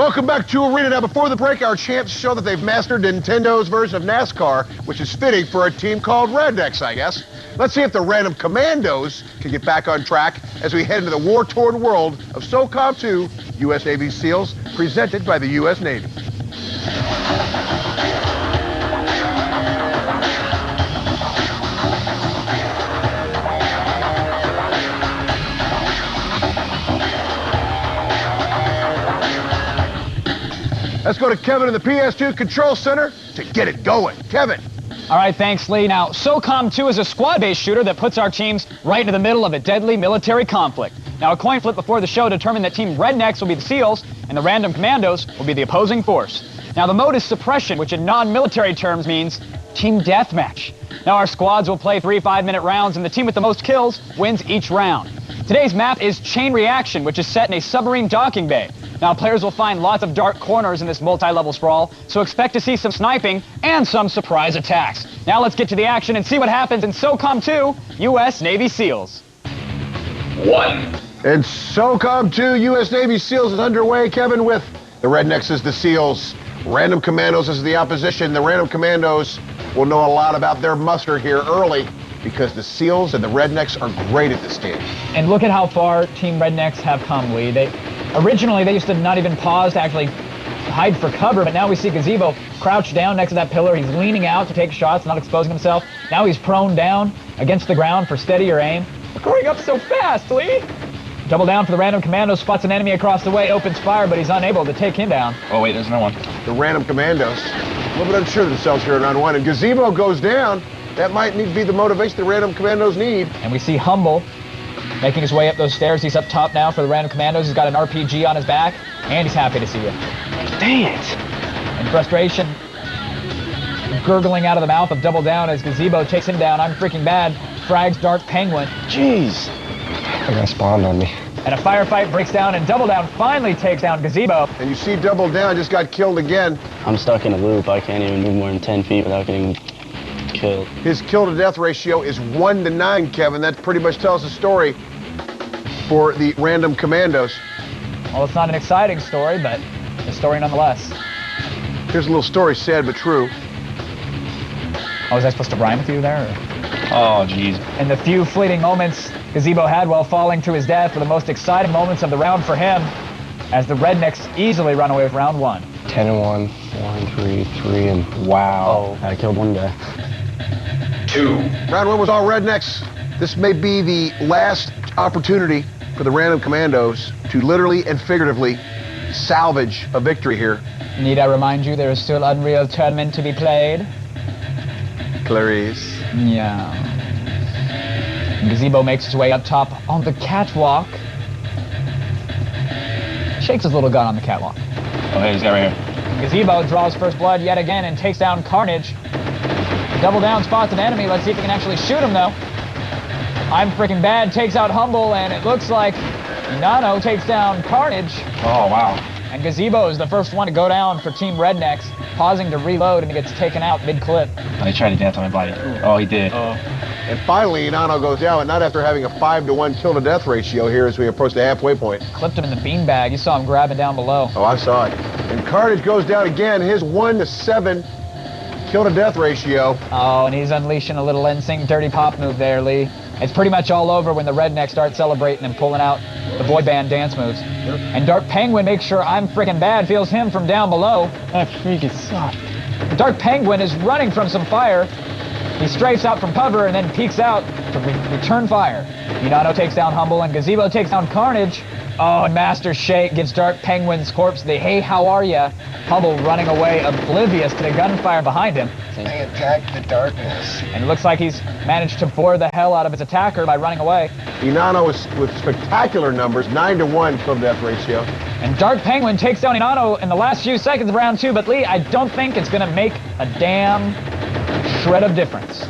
Welcome back to Arena. Now, before the break, our champs show that they've mastered Nintendo's version of NASCAR, which is fitting for a team called Rednecks, I guess. Let's see if the Random Commandos can get back on track as we head into the war-torn world of SOCOM 2, U.S. Navy SEALs, presented by the U.S. Navy. Let's go to Kevin in the PS2 Control Center to get it going. Kevin. All right, thanks, Lee. Now, SOCOM 2 is a squad-based shooter that puts our teams right into the middle of a deadly military conflict. Now, a coin flip before the show determined that Team Rednecks will be the SEALs and the Random Commandos will be the opposing force. Now, the mode is suppression, which in non-military terms means team deathmatch. Now, our squads will play 3 5-minute rounds, and the team with the most kills wins each round. Today's map is Chain Reaction, which is set in a submarine docking bay. Now, players will find lots of dark corners in this multi-level sprawl, so expect to see some sniping and some surprise attacks. Now let's get to the action and see what happens in SOCOM 2, U.S. Navy SEALs. 1. And SOCOM 2, U.S. Navy SEALs is underway, Kevin, with the Rednecks as the SEALs, Random Commandos as the opposition. The Random Commandos will know a lot about their muster here early because the SEALs and the Rednecks are great at this game. And look at how far Team Rednecks have come, Lee. Originally, they used to not even pause to actually hide for cover, but now we see Gazebo crouched down next to that pillar. He's leaning out to take shots, not exposing himself. Now he's prone down against the ground for steadier aim. We're growing up so fast, Lee! Double down for the Random Commando, spots an enemy across the way, opens fire, but he's unable to take him down. Oh, wait, there's another one. The Random Commandos, a little bit unsure of themselves here in round 1, and Gazebo goes down. That might need to be the motivation the Random Commandos need. And we see Humble making his way up those stairs. He's up top now for the Random Commandos. He's got an RPG on his back, and he's happy to see you. Dang it! In frustration, gurgling out of the mouth of Double Down as Gazebo takes him down. I'm freaking bad. Frags Dark Penguin. Jeez. I got spawned on me. And a firefight breaks down, and Double Down finally takes down Gazebo. And you see Double Down just got killed again. I'm stuck in a loop. I can't even move more than 10 feet without getting killed. His kill-to-death ratio is 1 to 9, Kevin. That pretty much tells the story for the Random Commandos. Well, it's not an exciting story, but a story nonetheless. Here's a little story, sad but true. Oh, was I supposed to rhyme with you there? Or? Oh, jeez. And the few fleeting moments Gazebo had while falling to his death were the most exciting moments of the round for him, as the Rednecks easily run away with round 1. 10-1, 4-3, and wow. I killed one guy. 2. Round 1 was all Rednecks. This may be the last opportunity for the Random Commandos to literally and figuratively salvage a victory here. Need I remind you there is still Unreal Tournament to be played? Clarice. Yeah. Gazebo makes his way up top on the catwalk. Shakes his little gun on the catwalk. Oh, hey, he's got right here. Gazebo draws first blood yet again and takes down Carnage. Double Down spots an enemy. Let's see if he can actually shoot him, though. I'm freaking bad takes out Humble, and it looks like Nano takes down Carnage. Oh, wow. And Gazebo is the first one to go down for Team Rednecks, pausing to reload, and he gets taken out mid-clip. Oh, he tried to dance on my body. Oh, he did. And finally, Nano goes down, and not after having a 5-to-1 kill-to-death ratio here as we approach the halfway point. Clipped him in the beanbag. You saw him grabbing down below. Oh, I saw it. And Carnage goes down again. His 1-to-7 kill-to-death ratio. Oh, and he's unleashing a little NSYNC dirty pop move there, Lee. It's pretty much all over when the Rednecks start celebrating and pulling out the boy band dance moves. And Dark Penguin makes sure I'm freaking bad feels him from down below. That freaking sucks. Dark Penguin is running from some fire. He strafes out from cover and then peeks out to return fire. Unano takes down Humble and Gazebo takes down Carnage. Oh, and Master Shake gives Dark Penguin's corpse the "Hey, how are ya?" Humble running away oblivious to the gunfire behind him. I attacked the darkness. And it looks like he's managed to bore the hell out of his attacker by running away. Inano with spectacular numbers, 9-to-1 kill-to-death ratio. And Dark Penguin takes down Inano in the last few seconds of round 2, but Lee, I don't think it's going to make a damn shred of difference.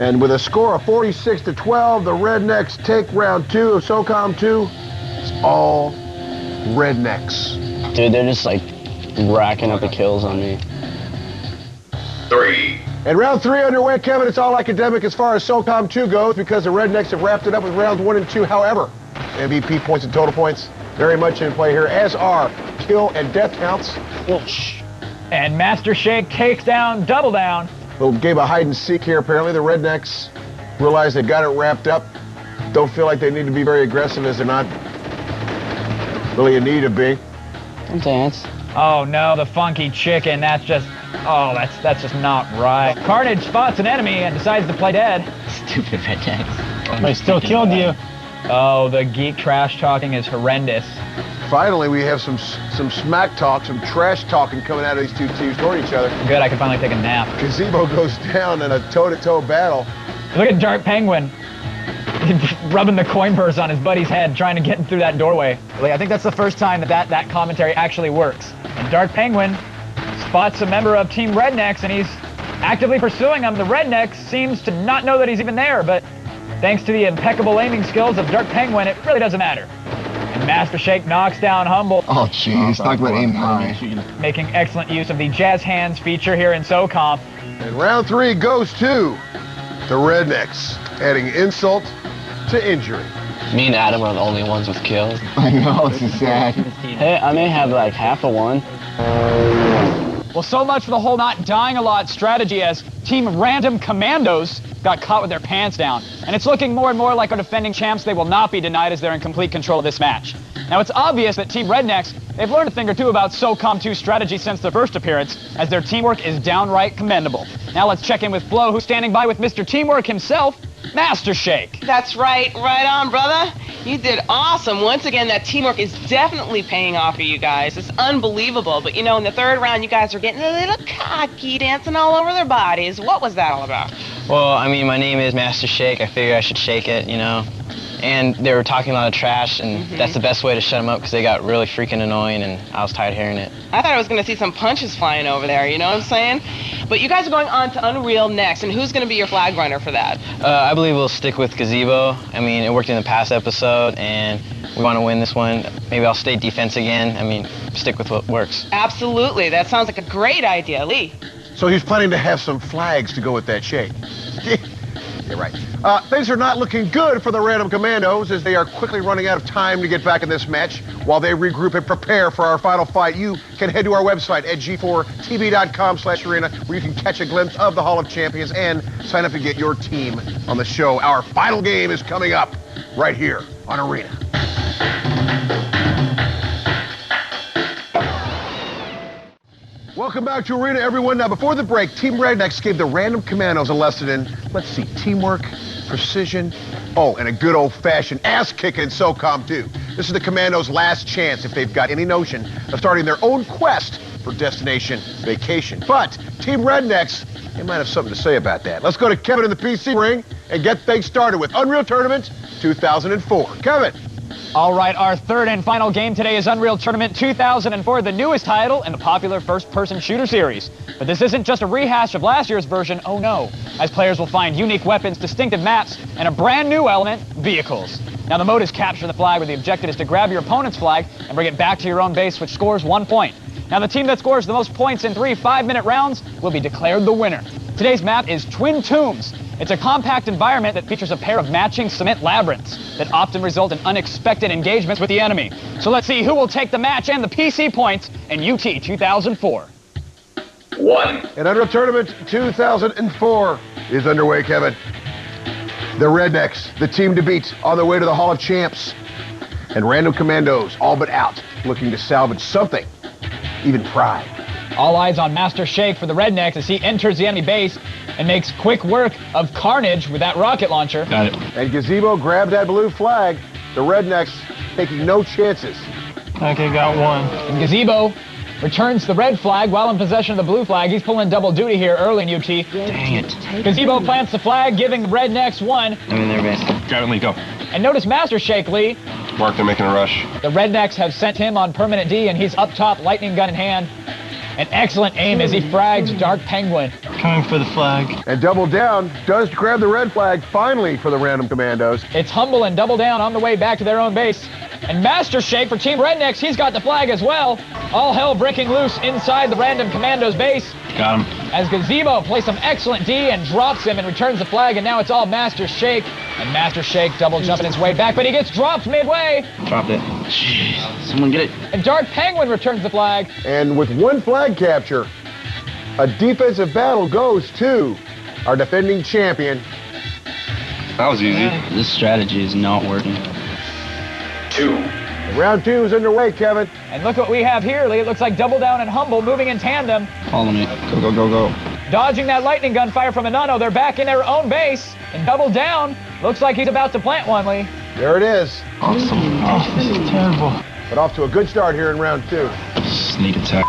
And with a score of 46-12, the Rednecks take round 2 of SOCOM 2. It's all Rednecks. Dude, they're just like racking up the kills on me. 3. And round 3 underway, Kevin. It's all academic as far as SOCOM 2 goes because the Rednecks have wrapped it up with rounds 1 and 2. However, MVP points and total points, very much in play here, as are kill and death counts. And Master Shake takes down Double Down. Little game of hide and seek here. Apparently the Rednecks realize they got it wrapped up. Don't feel like they need to be very aggressive as they're not really in need of being. Dance. Oh no, the funky chicken. That's just just not right. Carnage spots an enemy and decides to play dead. Stupid Rednecks. They still killed you. Oh, the geek trash talking is horrendous. Finally, we have some smack talk, some trash talking coming out of these two teams toward each other. Good, I can finally take a nap. Gazebo goes down in a toe-to-toe battle. Look at Dark Penguin. Rubbing the coin purse on his buddy's head, trying to get him through that doorway. I think that's the first time that commentary actually works. And Dark Penguin spots a member of Team Rednecks, and he's actively pursuing him. The Rednecks seems to not know that he's even there, but thanks to the impeccable aiming skills of Dark Penguin, it really doesn't matter. And Master Shake knocks down Humble. Oh, jeez, talk about aim high. Making excellent use of the Jazz Hands feature here in SOCOM. And round 3 goes to the Rednecks, adding insult to injury. Me and Adam are the only ones with kills. I know, this is sad. Hey, I may have like half a one. Well, so much for the whole not dying a lot strategy, as Team Random Commandos got caught with their pants down. And it's looking more and more like our defending champs. They will not be denied as they're in complete control of this match. Now, it's obvious that Team Rednecks, they've learned a thing or two about SOCOM 2 strategy since their first appearance, as their teamwork is downright commendable. Now let's check in with Flo, who's standing by with Mr. Teamwork himself, Master Shake. That's right. Right on, brother. You did awesome. Once again, that teamwork is definitely paying off for you guys. It's unbelievable. But, you know, in the third round, you guys were getting a little cocky, dancing all over their bodies. What was that all about? Well, I mean, my name is Master Shake. I figured I should shake it, you know. And they were talking a lot of trash, and that's the best way to shut them up because they got really freaking annoying, and I was tired of hearing it. I thought I was going to see some punches flying over there, you know what I'm saying? But you guys are going on to Unreal next, and who's going to be your flag runner for that? I believe we'll stick with Gazebo. I mean, it worked in the past episode, and we want to win this one. Maybe I'll stay defense again. I mean, stick with what works. Absolutely. That sounds like a great idea. Lee? So he's planning to have some flags to go with that shake. Yeah, right. Things are not looking good for the Random Commandos as they are quickly running out of time to get back in this match. While they regroup and prepare for our final fight, you can head to our website at g4tv.com/arena where you can catch a glimpse of the Hall of Champions and sign up to get your team on the show. Our final game is coming up right here on Arena. Welcome back to Arena, everyone. Now, before the break, Team Rednecks gave the Random Commandos a lesson in, let's see, teamwork, precision, and a good old-fashioned ass-kicking in SOCOM 2. This is the Commandos' last chance if they've got any notion of starting their own quest for Destination Vacation. But Team Rednecks, they might have something to say about that. Let's go to Kevin in the PC ring and get things started with Unreal Tournament 2004. Kevin. All right, our third and final game today is Unreal Tournament 2004, the newest title in the popular first-person shooter series. But this isn't just a rehash of last year's version, oh no, as players will find unique weapons, distinctive maps, and a brand new element, vehicles. Now the mode is capture the flag, where the objective is to grab your opponent's flag and bring it back to your own base, which scores 1 point. Now the team that scores the most points in 3 5-minute rounds will be declared the winner. Today's map is Twin Tombs. It's a compact environment that features a pair of matching cement labyrinths that often result in unexpected engagements with the enemy. So let's see who will take the match and the PC points in UT 2004. And Unreal Tournament 2004 is underway, Kevin. The Rednecks, the team to beat, on their way to the Hall of Champs. And Random Commandos, all but out, looking to salvage something, even pride. All eyes on Master Shake for the Rednecks as he enters the enemy base and makes quick work of Carnage with that rocket launcher. Got it. And Gazebo grabbed that blue flag. The Rednecks taking no chances. Okay, got one. And Gazebo returns the red flag while in possession of the blue flag. He's pulling double duty here early in UT. Dang it. Gazebo plants the flag, giving the Rednecks one. I'm in their base. Grab it, Lee, go. And notice Master Shake, Lee. Mark, they're making a rush. The Rednecks have sent him on permanent D, and he's up top, lightning gun in hand. An excellent aim as he frags Dark Penguin. Coming for the flag. And Double Down does grab the red flag finally for the Random Commandos. It's Humble and Double Down on the way back to their own base. And Master Shake for Team Rednecks, he's got the flag as well. All hell breaking loose inside the Random Commandos base. Got him. As Gazebo plays some excellent D and drops him and returns the flag, and now it's all Master Shake. And Master Shake double jumping his way back, but he gets dropped midway. Dropped it. Jeez. Someone get it. And Dark Penguin returns the flag. And with one flag capture, a defensive battle goes to our defending champion. That was easy. This strategy is not working. 2. Round 2 is underway, Kevin. And look what we have here, Lee. It looks like Double Down and Humble moving in tandem. Follow me. Go, go, go, go. Dodging that lightning gun fire from Inanno. They're back in their own base. And Double Down looks like he's about to plant one, Lee. There it is. Awesome. Oh, This is terrible. But off to a good start here in round 2. Sneak attack.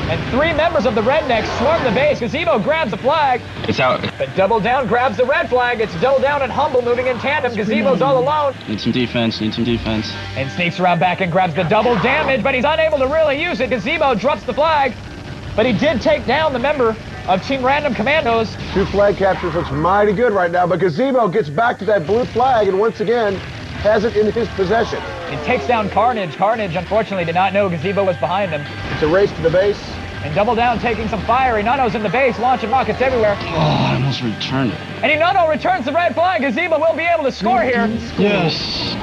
And 3 members of the Rednecks swarm the base. Gazebo grabs the flag. It's out. But Double Down grabs the red flag. It's Double Down and Humble moving in tandem. Gazebo's all alone. Need some defense. Need some defense. And sneaks around back and grabs the double damage, but he's unable to really use it. Gazebo drops the flag. But he did take down the member of Team Random Commandos. 2 flag captures looks mighty good right now, but Gazebo gets back to that blue flag and once again has it in his possession. He takes down Carnage. Carnage, unfortunately, did not know Gazebo was behind him. It's a race to the base. And Double Down taking some fire. Inanno's in the base, launching rockets everywhere. Oh, I almost returned it. And Inanno returns the red flag. Gazebo will be able to score here. Yes.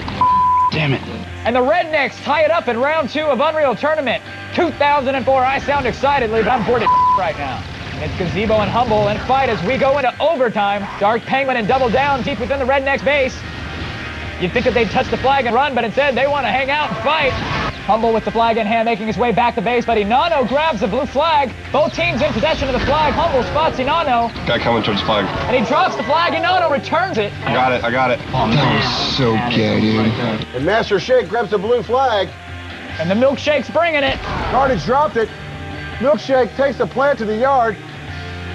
Damn it. And the Rednecks tie it up in round 2 of Unreal Tournament 2004. I sound excitedly, but I'm bored right now. And it's Gazebo and Humble in fight as we go into overtime. Dark Penguin and Double Down deep within the Rednecks base. You'd think that they'd touch the flag and run, but instead they want to hang out and fight. Humble with the flag in hand, making his way back to base, but Inanno grabs the blue flag. Both teams in possession of the flag. Humble spots Inanno. Guy coming towards flag. And he drops the flag. Inanno returns it. I got it. Oh, that was so gay, dude. And Master Shake grabs the blue flag. And the Milkshake's bringing it. Carnage dropped it. Milkshake takes the plant to the yard.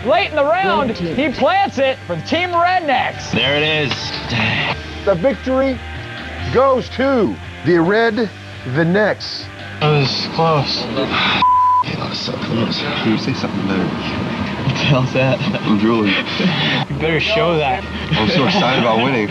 Late in the round, he plants it for Team Rednecks. There it is. Dang. The victory goes to the Rednecks. That was close. That was so close. Can you say something better? What the hell's that? I'm drooling. You better show that. I'm so excited about winning.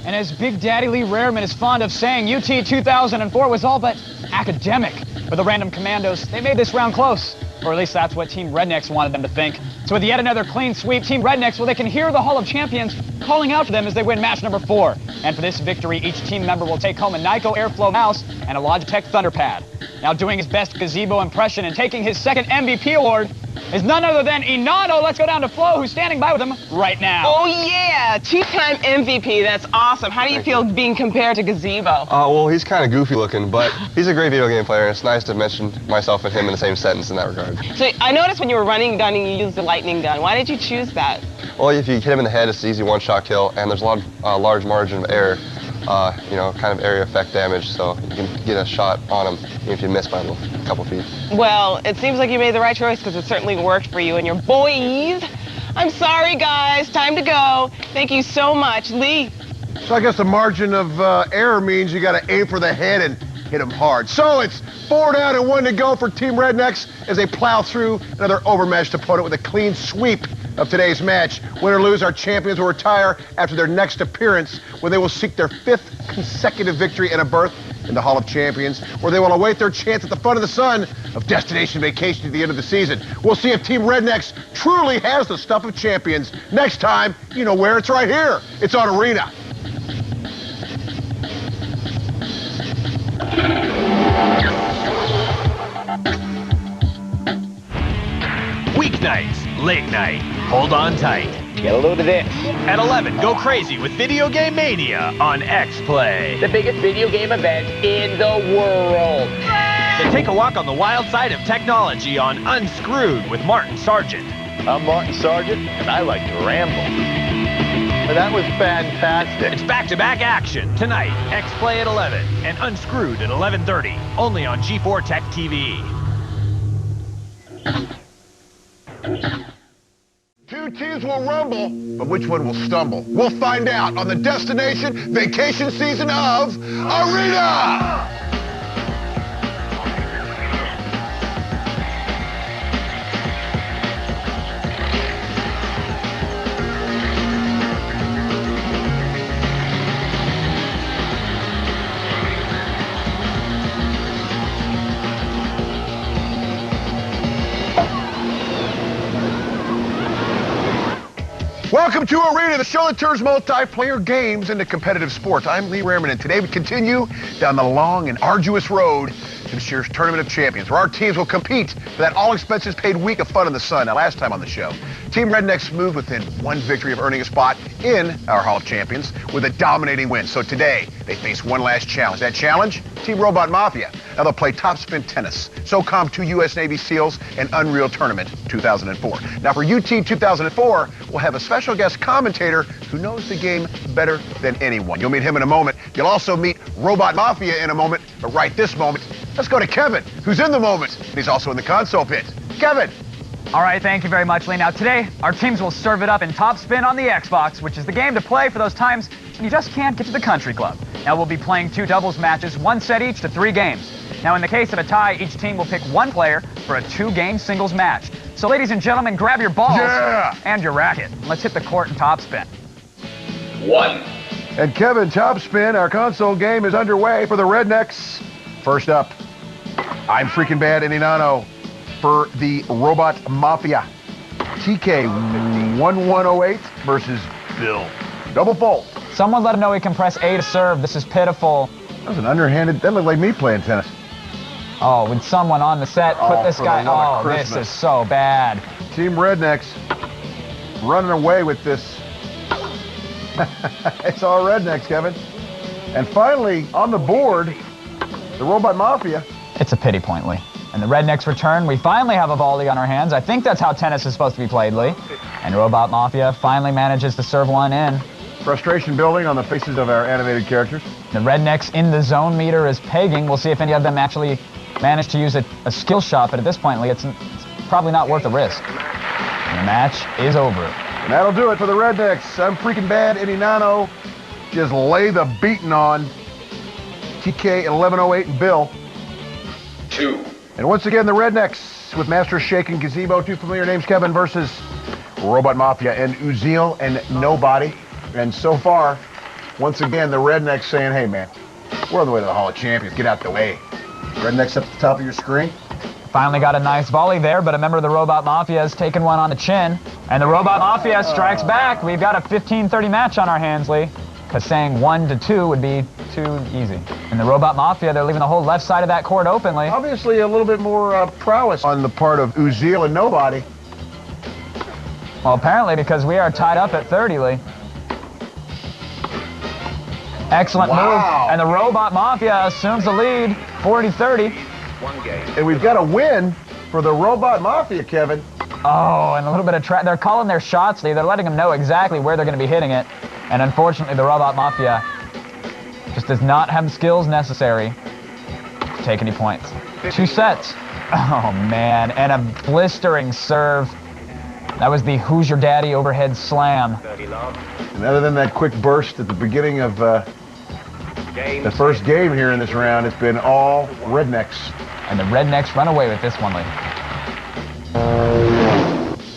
And as Big Daddy Lee Rareman is fond of saying, UT 2004 was all but academic for the Random Commandos. They made this round close, or at least that's what Team Rednecks wanted them to think. So with yet another clean sweep, Team Rednecks, well, they can hear the Hall of Champions calling out for them as they win match number 4. And for this victory, each team member will take home a Nyko Airflow mouse and a Logitech Thunderpad. Now doing his best Gazebo impression and taking his second MVP award is none other than Inanno. Let's go down to Flo, who's standing by with him right now. Oh yeah, 2-time MVP. That's awesome. How do you feel being compared to Gazebo? Well, he's kind of goofy looking, but he's a great video game player, and it's nice to mention myself and him in the same sentence in that regard. So I noticed when you were running gunning, you used the lightning gun. Why did you choose that? Well, if you hit him in the head, it's an easy one-shot kill, and there's a lot of large margin of error, kind of area effect damage, so you can get a shot on him even if you miss by a couple feet. Well, it seems like you made the right choice because it certainly worked for you and your boys. I'm sorry, guys. Time to go. Thank you so much. Lee. So I guess the margin of error means you got to aim for the head and hit them hard. So it's 4 down and 1 to go for Team Rednecks as they plow through another overmatched opponent with a clean sweep of today's match. Win or lose, our champions will retire after their next appearance, where they will seek their 5th consecutive victory and a berth in the Hall of Champions, where they will await their chance at the front of the sun of Destination Vacation at the end of the season. We'll see if Team Rednecks truly has the stuff of champions. Next time, you know where, it's right here. It's on Arena. Weeknights, late night, hold on tight. Get a load of this. At 11, go crazy with Video Game Mania on X-Play. The biggest video game event in the world. Then take a walk on the wild side of technology on Unscrewed with Martin Sargent. I'm Martin Sargent, and I like to ramble. That was fantastic. It's back-to-back action tonight, X-Play at 11 and Unscrewed at 11:30, only on G4 Tech TV. Two teams will rumble, but which one will stumble? We'll find out on the Destination Vacation season of Arena! Welcome to Arena, the show that turns multiplayer games into competitive sports. I'm Lee Rehrman, and today we continue down the long and arduous road to this year's Tournament of Champions, where our teams will compete for that all-expenses-paid week of fun in the sun. Now, last time on the show, Team Rednecks moved within one victory of earning a spot in our Hall of Champions with a dominating win. So today, they face one last challenge. That challenge? Team Robot Mafia. Now they'll play Top Spin Tennis, SOCOM 2 U.S. Navy SEALs, and Unreal Tournament 2004. Now for UT 2004, we'll have a special guest commentator who knows the game better than anyone. You'll meet him in a moment. You'll also meet Robot Mafia in a moment. But right this moment, let's go to Kevin, who's in the moment. He's also in the console pit. Kevin. All right, thank you very much, Lee. Now today, our teams will serve it up in Top Spin on the Xbox, which is the game to play for those times when you just can't get to the country club. Now we'll be playing 2 doubles matches, 1 set each to 3 games. Now in the case of a tie, each team will pick 1 player for a 2-game singles match. So ladies and gentlemen, grab your balls and your racket. Let's hit the court in Top Spin. 1. And Kevin, Top Spin, our console game is underway for the Rednecks. First up, I'm freaking bad Inanano for the Robot Mafia. TK 1108 versus Bill. Double fault. Someone let him know he can press A to serve. This is pitiful. That was an underhanded, that looked like me playing tennis. Oh, with someone on the set, put this guy, oh, this is so bad. Team Rednecks running away with this. It's all Rednecks, Kevin. And finally, on the board, the Robot Mafia. It's a pity point, Lee. And the Rednecks return. We finally have a volley on our hands. I think that's how tennis is supposed to be played, Lee. And Robot Mafia finally manages to serve one in. Frustration building on the faces of our animated characters. The Rednecks in the zone meter is pegging. We'll see if any of them actually manage to use a skill shot, but at this point, Lee, it's probably not worth the risk. And the match is over. And that'll do it for the Rednecks. I'm freaking bad Inanano. Just lay the beating on TK 1108 and Bill. 2. And once again, the Rednecks with Master Shake and Gazebo, 2 familiar names, Kevin, versus Robot Mafia and Uziel and Nobody. And so far, once again, the Rednecks saying, hey, man, we're on the way to the Hall of Champions. Get out the way. Rednecks up at the top of your screen. Finally got a nice volley there, but a member of the Robot Mafia has taken one on the chin. And the Robot Mafia strikes back. We've got a 15-30 match on our hands, Lee, because saying 1-2 would be too easy. And the Robot Mafia, they're leaving the whole left side of that court open, Lee. Obviously, a little bit more prowess on the part of Uziel and Nobody. Well, apparently, because we are tied up at 30, Lee. Excellent move. And the Robot Mafia assumes the lead, 40-30. And we've got a win for the Robot Mafia, Kevin. Oh, and a little bit of they're calling their shots, Lee. They're letting them know exactly where they're going to be hitting it. And unfortunately, the Robot Mafia just does not have the skills necessary to take any points. 2 sets. Oh, man. And a blistering serve. That was the Who's Your Daddy overhead slam. And other than that quick burst at the beginning of the first game here in this round, it's been all Rednecks. And the Rednecks run away with this one, Lee.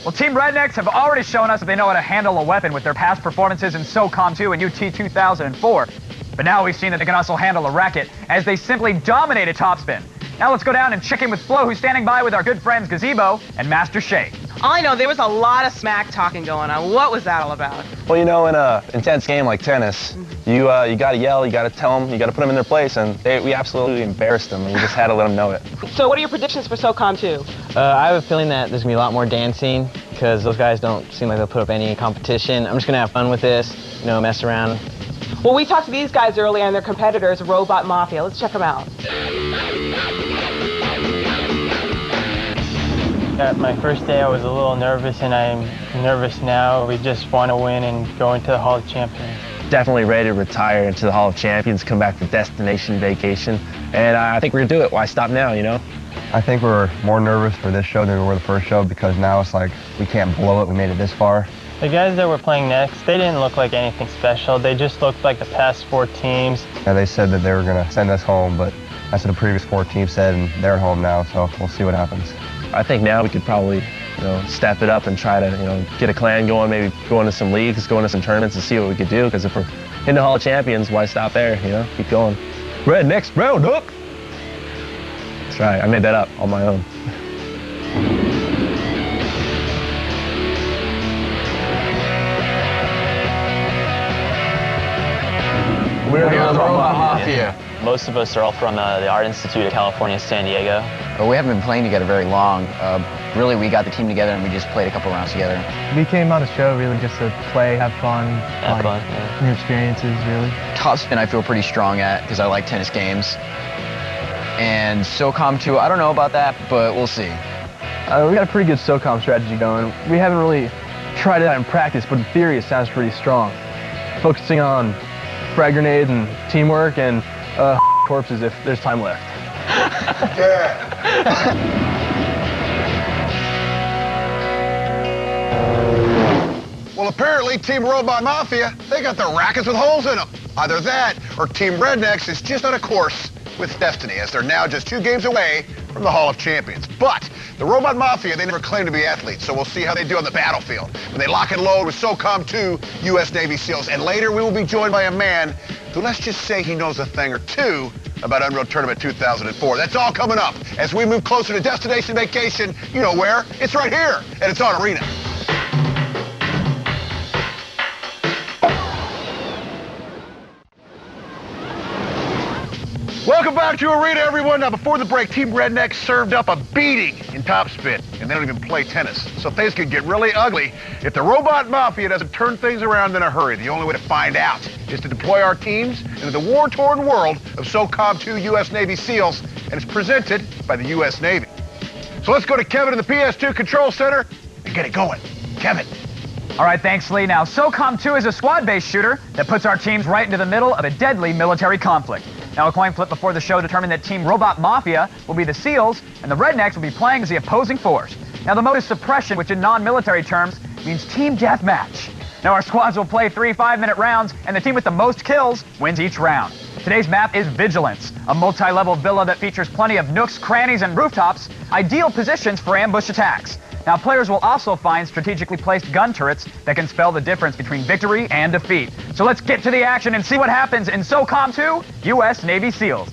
Well, Team Rednecks have already shown us that they know how to handle a weapon with their past performances in SOCOM 2 and UT 2004. But now we've seen that they can also handle a racket as they simply dominated Top Spin. Now let's go down and check in with Flo, who's standing by with our good friends Gazebo and Master Shake. All I know, there was a lot of smack talking going on. What was that all about? Well, you know, in an intense game like tennis, you got to yell, you got to tell them, you got to put them in their place, and we absolutely embarrassed them, and we just had to let them know it. So what are your predictions for SOCOM 2? I have a feeling that there's going to be a lot more dancing because those guys don't seem like they'll put up any competition. I'm just going to have fun with this, you know, mess around. Well, we talked to these guys earlier and their competitors, Robot Mafia. Let's check them out. My first day I was a little nervous, and I'm nervous now. We just want to win and go into the Hall of Champions. Definitely ready to retire into the Hall of Champions, come back for destination vacation, and I think we're going to do it. Why stop now, you know? I think we're more nervous for this show than we were the first show because now it's like we can't blow it. We made it this far. The guys that were playing next, they didn't look like anything special. They just looked like the past 4 teams. Yeah, they said that they were going to send us home, but that's what the previous 4 teams said, and they're at home now, so we'll see what happens. I think now we could probably, you know, step it up and try to, you know, get a clan going, maybe go into some leagues, go into some tournaments and see what we could do. Because if we're in the Hall of Champions, why stop there, you know? Keep going. Rednecks round up. That's right. I made that up on my own. Mafia. Most of us are all from the Art Institute of California, San Diego. Well, we haven't been playing together very long. Really, we got the team together and we just played a couple rounds together. We came on the show really just to play, have fun, new experiences, really. Top spin I feel pretty strong at because I like tennis games. And SOCOM 2, I don't know about that, but we'll see. We got a pretty good SOCOM strategy going. We haven't really tried it out in practice, but in theory it sounds pretty strong. Focusing on frag grenades and teamwork and corpses if there's time left. Well, apparently Team Robot Mafia, they got their rackets with holes in them. Either that or Team Rednecks is just on a course with destiny, as they're now just 2 games away from the Hall of Champions. But the Robot Mafia, they never claimed to be athletes, so we'll see how they do on the battlefield when they lock and load with SOCOM 2 U.S. Navy SEALs. And later, we will be joined by a man who, let's just say he knows a thing or two about Unreal Tournament 2004. That's all coming up as we move closer to Destination Vacation. You know where? It's right here, and it's on Arena. Welcome back to Arena, everyone. Now, before the break, Team Rednecks served up a beating in topspin, and they don't even play tennis. So things could get really ugly if the Robot Mafia doesn't turn things around in a hurry. The only way to find out is to deploy our teams into the war-torn world of SOCOM 2 U.S. Navy SEALs, and it's presented by the U.S. Navy. So let's go to Kevin in the PS2 Control Center and get it going. Kevin. All right, thanks, Lee. Now, SOCOM 2 is a squad-based shooter that puts our teams right into the middle of a deadly military conflict. Now, a coin flip before the show determined that Team Robot Mafia will be the SEALs, and the Rednecks will be playing as the opposing force. Now, the mode is suppression, which in non-military terms means team deathmatch. Now, our squads will play 3 5-minute rounds, and the team with the most kills wins each round. Today's map is Vigilance, a multi-level villa that features plenty of nooks, crannies, and rooftops, ideal positions for ambush attacks. Now, players will also find strategically placed gun turrets that can spell the difference between victory and defeat. So let's get to the action and see what happens in SOCOM 2, U.S. Navy SEALs.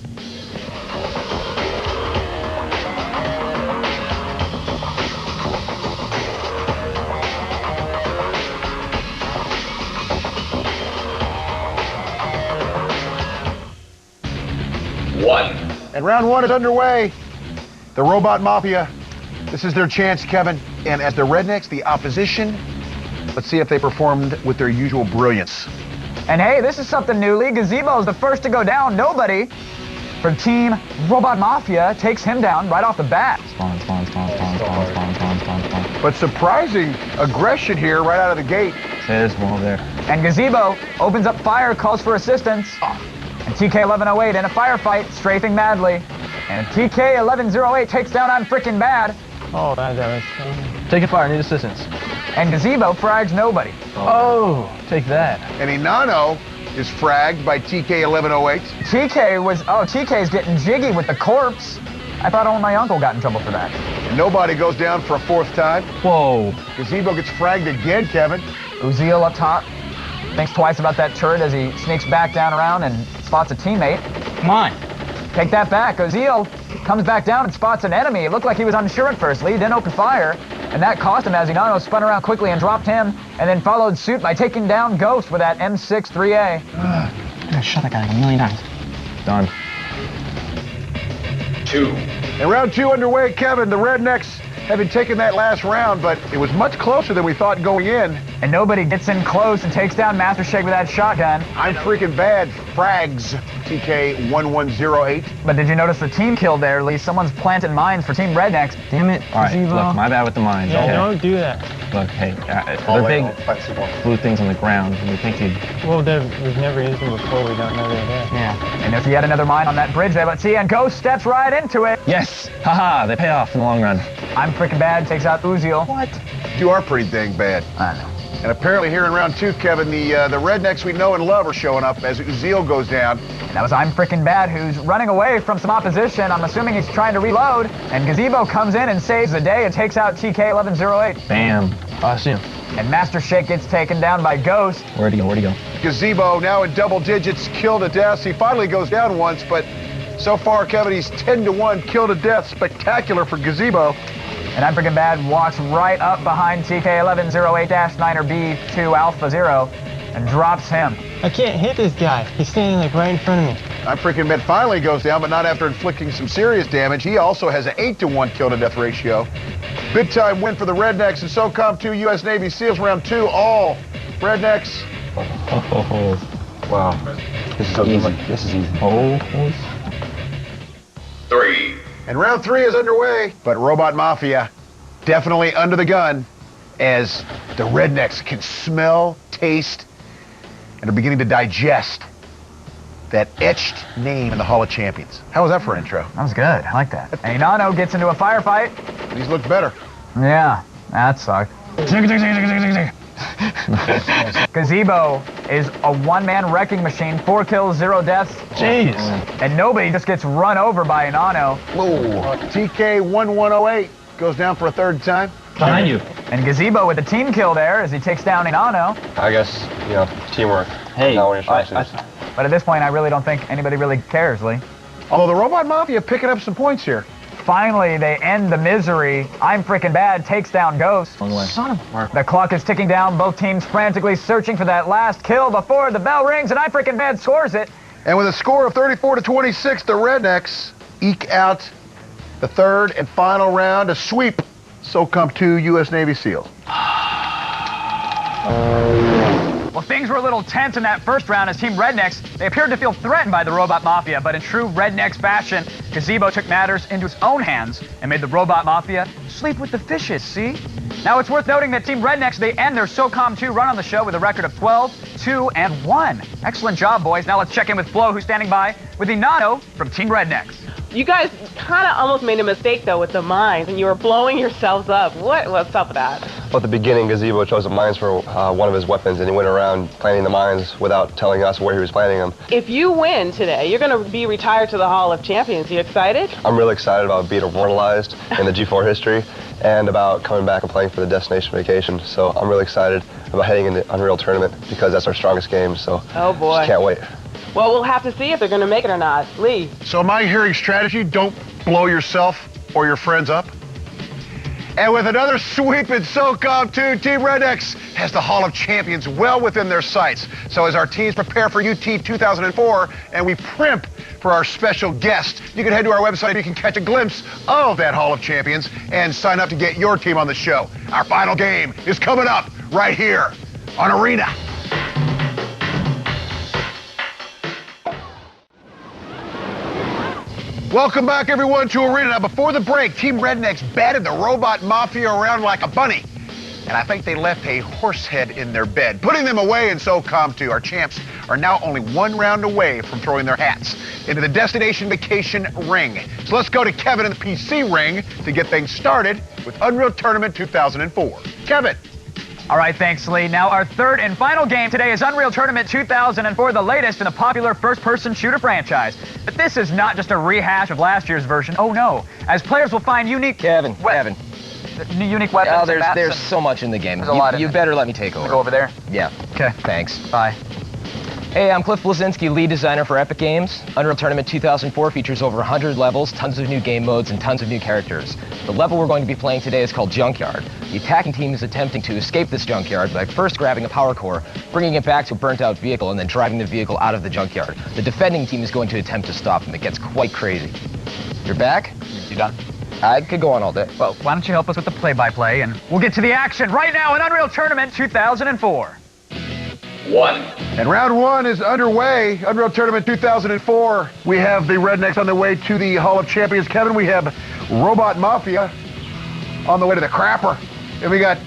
And round 1 is underway. The Robot Mafia, this is their chance, Kevin. And as the Rednecks, the opposition, let's see if they performed with their usual brilliance. And hey, this is something new. Lee Gazebo is the first to go down. Nobody from Team Robot Mafia takes him down right off the bat. But surprising aggression here right out of the gate. There's one over there. And Gazebo opens up fire, calls for assistance. And TK1108 in a firefight, strafing madly. And TK1108 takes down I'm Frickin' Bad. Oh, that was Taking fire, need assistance. And Gazebo frags nobody. Oh, take that. And Inano is fragged by TK1108. TK's getting jiggy with the corpse. I thought only my uncle got in trouble for that. And nobody goes down for a 4th time. Whoa. Gazebo gets fragged again, Kevin. Uziel up top. Thinks twice about that turret as he sneaks back down around and spots a teammate. Come on. Take that back. Uziel comes back down and spots an enemy. It looked like he was unsure at first. Lee didn't open fire, and that cost him as Inano spun around quickly and dropped him, and then followed suit by taking down Ghost with that M6 3A. I shot that guy like a million times. Done. 2. And round 2 underway, Kevin. The Rednecks having taken that last round, but it was much closer than we thought going in. And nobody gets in close and takes down Master Shake with that shotgun. I'm Frickin' Bad frags TK1108. But did you notice the team kill there, Lee? Someone's planted mines for Team Rednecks. Damn it. All right, look, my bad with the mines. Yeah, okay. don't do that. Look, hey, the big blue things on the ground, you think you'd... Well, we've never used them before. We don't know they're there. Yeah. And there's yet another mine on that bridge there. Let's see, and Ghost steps right into it. Yes! Haha, they pay off in the long run. I'm Frickin' Bad takes out Uziel. What? You are pretty dang bad. I know. And apparently here in round 2, Kevin, the Rednecks we know and love are showing up as Uziel goes down. And that was I'm Frickin' Bad, who's running away from some opposition. I'm assuming he's trying to reload. And Gazebo comes in and saves the day and takes out TK1108. Bam. I see him. And Master Shake gets taken down by Ghost. Where'd he go? Gazebo now in double digits, kill to death. He finally goes down once, but so far, Kevin, he's 10-1, kill to death. Spectacular for Gazebo. And I'm Frickin' Bad walks right up behind TK1108-9er B2 Alpha 0. and drops him. I can't hit this guy. He's standing like right in front of me. I'm freaking Met finally goes down, but not after inflicting some serious damage. He also has an 8-to-1 kill-to-death ratio. Big-time win for the Rednecks and SOCOM 2 U.S. Navy SEALs round 2. All Rednecks. Wow. This is easy. This is easy. 3. And round 3 is underway, but Robot Mafia definitely under the gun as the Rednecks can smell, taste, and are beginning to digest that etched name in the Hall of Champions. How was that for intro? That was good. I like that. Hey, Nano gets into a firefight. He's looked better. Yeah, that sucked. Gazebo is a one-man wrecking machine, 4 kills, 0 deaths. Jeez. And nobody just gets run over by Nano. TK1108 goes down for a third time. Behind you. And Gazebo with the team kill there as he takes down Nano. I guess, you know, teamwork. Hey, not winning challenges. But at this point, I really don't think anybody really cares, Lee. Although the Robot Mafia picking up some points here. Finally, they end the misery. I'm Freaking Bad takes down Ghost. Son of a... The clock is ticking down. Both teams frantically searching for that last kill before the bell rings, and I'm Freaking Bad scores it. And with a score of 34-26, the Rednecks eke out the third and final round to sweep SOCOM 2 U.S. Navy SEALs. Well, things were a little tense in that first round as Team Rednecks, they appeared to feel threatened by the Robot Mafia, but in true Rednecks fashion, Gazebo took matters into his own hands and made the Robot Mafia sleep with the fishes, see? Now, it's worth noting that Team Rednecks, they end their SOCOM 2 run on the show with a record of 12, 2, and 1. Excellent job, boys. Now let's check in with Flo, who's standing by with the Nano from Team Rednecks. You guys kind of almost made a mistake, though, with the mines, and you were blowing yourselves up. What's up with that? Well, at the beginning, Gazebo chose the mines for one of his weapons, and he went around planting the mines without telling us where he was planting them. If you win today, you're going to be retired to the Hall of Champions. You excited? I'm really excited about being immortalized in the G4 history and about coming back and playing for the Destination Vacation. So I'm really excited about heading into Unreal Tournament because that's our strongest game. So oh boy, just can't wait. Well, we'll have to see if they're going to make it or not. Lee. So am I hearing strategy? Don't blow yourself or your friends up. And with another sweep in SOCOM 2, Team Rednecks has the Hall of Champions well within their sights. So as our teams prepare for UT 2004 and we primp for our special guest, you can head to our website and you can catch a glimpse of that Hall of Champions and sign up to get your team on the show. Our final game is coming up right here on Arena. Welcome back, everyone, to Arena. Now, before the break, Team Rednecks batted the Robot Mafia around like a bunny. And I think they left a horse head in their bed, putting them away in SOCOM 2. Our champs are now only one round away from throwing their hats into the Destination Vacation ring. So let's go to Kevin in the PC ring to get things started with Unreal Tournament 2004. Kevin. All right, thanks, Lee. Now, our third and final game today is Unreal Tournament 2004, the latest in the popular first-person shooter franchise. But this is not just a rehash of last year's version. Oh, no. As players will find unique... Kevin. Unique weapons. Oh, there's so much in the game. There's a lot in you it. better let me take over. Go over there? Yeah. Okay. Thanks. Bye. Hey, I'm Cliff Blazinski, lead designer for Epic Games. Unreal Tournament 2004 features over 100 levels, tons of new game modes, and tons of new characters. The level we're going to be playing today is called Junkyard. The attacking team is attempting to escape this junkyard by first grabbing a power core, bringing it back to a burnt-out vehicle, and then driving the vehicle out of the junkyard. The defending team is going to attempt to stop them. It gets quite crazy. You're back? You done? I could go on all day. Well, why don't you help us with the play-by-play, and we'll get to the action right now in Unreal Tournament 2004. And round one is underway. Unreal Tournament 2004. We have the Rednecks on their way to the Hall of Champions. Kevin, we have Robot Mafia on the way to the Crapper. And we got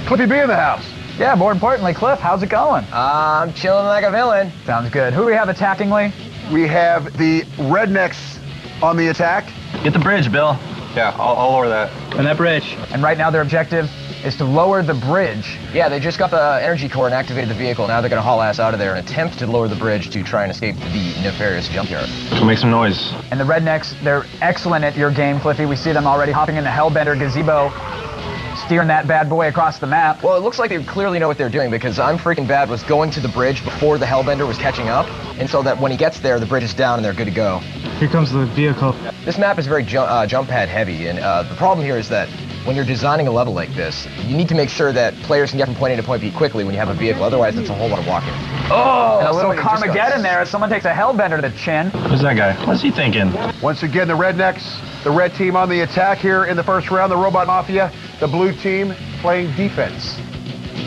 Cliffy B in the house. Yeah, more importantly, Cliff, how's it going? I'm chilling like a villain. Sounds good. Who do we have attacking, Lee? We have the Rednecks on the attack. Get the bridge, Bill. Yeah, I'll lower that. And that bridge. And right now their objective is to lower the bridge. Yeah, they just got the energy core and activated the vehicle. Now they're going to haul ass out of there and attempt to lower the bridge to try and escape the nefarious junkyard. Go make some noise. And the Rednecks, they're excellent at your game, Cliffy. We see them already hopping into Hellbender Gazebo, steering that bad boy across the map. Well, it looks like they clearly know what they're doing because I'm Freaking Bad was going to the bridge before the Hellbender was catching up. And so that when he gets there, the bridge is down and they're good to go. Here comes the vehicle. This map is very jump pad heavy, and the problem here is that When you're designing a level like this, you need to make sure that players can get from point A to point B quickly when you have a vehicle. Otherwise, it's a whole lot of walking. Oh, a little Carmageddon there as someone takes a Hellbender to the chin. Who's that guy? What's he thinking? Once again, the Rednecks, the red team on the attack here in the first round, the Robot Mafia, the blue team playing defense.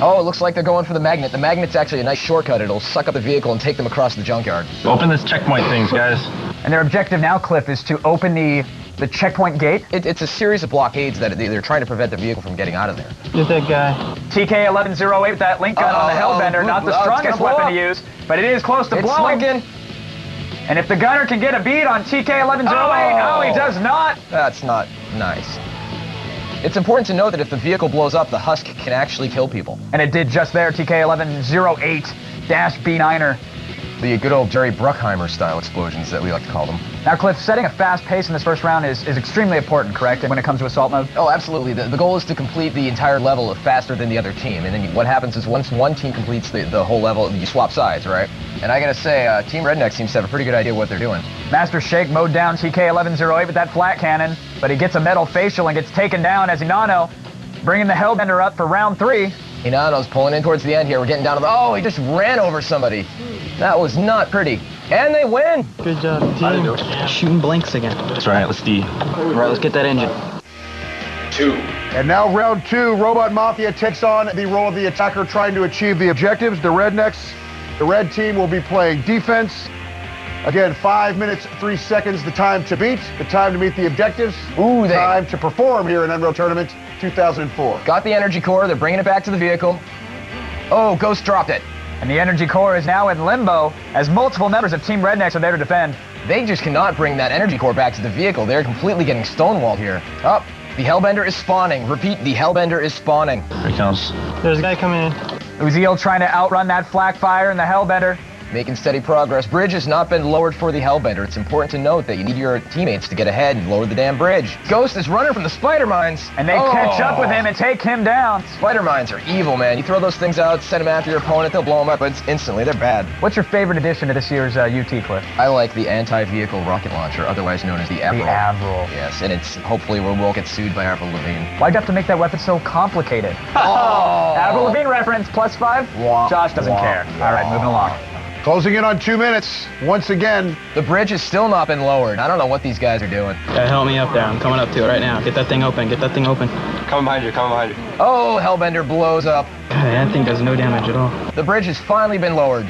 Oh, it looks like they're going for the magnet. The magnet's actually a nice shortcut. It'll suck up the vehicle and take them across the junkyard. Open this checkpoint things, guys. And their objective now, Cliff, is to open the checkpoint gate? It's a series of blockades that they're trying to prevent the vehicle from getting out of there. Get that guy. TK1108 with that link gun on the Hellbender, not the strongest weapon to use, but it is close to blowing. Slinking. And if the gunner can get a bead on TK1108, he does not. That's not nice. It's important to note that if the vehicle blows up, the husk can actually kill people. And it did just there, TK1108-B9er. The good old Jerry Bruckheimer style explosions that we like to call them. Now, Cliff, setting a fast pace in this first round is extremely important, correct, when it comes to assault mode? Oh, absolutely. The goal is to complete the entire level faster than the other team. And then what happens is once one team completes the whole level, you swap sides, right? And I gotta say, Team Redneck seems to have a pretty good idea what they're doing. Master Shake mowed down TK1108 with that flat cannon, but he gets a metal facial and gets taken down as Inano, bringing the Hellbender up for round 3. Inano's pulling in towards the end here. We're getting down to the... Oh, he just ran over somebody. That was not pretty. And they win. Good job, team. Shooting blanks again. That's right, let's D. All right, let's get that engine. 2. And now round 2, Robot Mafia takes on the role of the attacker trying to achieve the objectives. The Rednecks, the red team will be playing defense. Again, 5 minutes, 3 seconds, the time to beat, the time to meet the objectives. Ooh, time to perform here in Unreal Tournament 2004. Got the energy core, they're bringing it back to the vehicle. Oh, Ghost dropped it. And the energy core is now in limbo as multiple members of Team Rednecks are there to defend. They just cannot bring that energy core back to the vehicle. They're completely getting stonewalled here. Oh, the Hellbender is spawning. Repeat, the Hellbender is spawning. Here he comes. There's a guy coming in. Uziel trying to outrun that flak fire and the Hellbender. Making steady progress. Bridge has not been lowered for the Hellbender. It's important to note that you need your teammates to get ahead and lower the damn bridge. Ghost is running from the spider mines. And they catch up with him and take him down. Spider mines are evil, man. You throw those things out, send them after your opponent, they'll blow them up, but instantly. They're bad. What's your favorite addition to this year's UT, Cliff? I like the anti-vehicle rocket launcher, otherwise known as the Avril. The Avril. Yes, and it's hopefully we won't get sued by Avril Lavigne. Why'd you have to make that weapon so complicated? Oh! Avril Lavigne reference, +5? Josh doesn't care. All right, moving along. Closing in on 2 minutes. Once again, the bridge has still not been lowered. I don't know what these guys are doing. Yeah, help me up there. I'm coming up to it right now. Get that thing open. Get that thing open. Coming behind you. Oh, Hellbender blows up. That thing does no damage at all. The bridge has finally been lowered.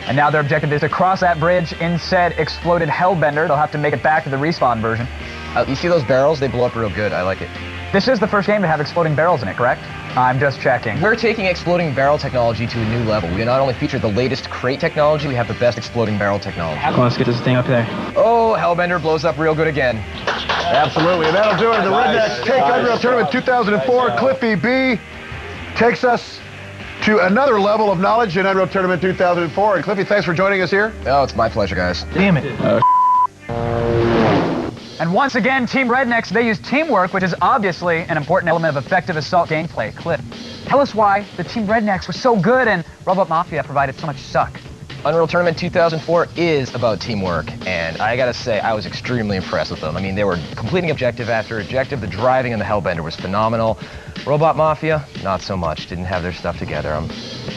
And now their objective is to cross that bridge in said exploded Hellbender. They'll have to make it back to the respawn version. You see those barrels? They blow up real good. I like it. This is the first game to have exploding barrels in it, correct? I'm just checking. We're taking exploding barrel technology to a new level. We not only feature the latest crate technology, we have the best exploding barrel technology. Come on, let's get this thing up there. Oh, Hellbender blows up real good again. Absolutely, and that'll do it. The Rednecks take Unreal Tournament 2004. Cliffy B takes us to another level of knowledge in Unreal Tournament 2004. And Cliffy, thanks for joining us here. Oh, it's my pleasure, guys. Damn it. And once again, Team Rednecks, they use teamwork, which is obviously an important element of effective assault gameplay. Cliff, tell us why the Team Rednecks were so good and Robot Mafia provided so much suck. Unreal Tournament 2004 is about teamwork, and I gotta say, I was extremely impressed with them. I mean, they were completing objective after objective. The driving in the Hellbender was phenomenal. Robot Mafia, not so much. Didn't have their stuff together. I'm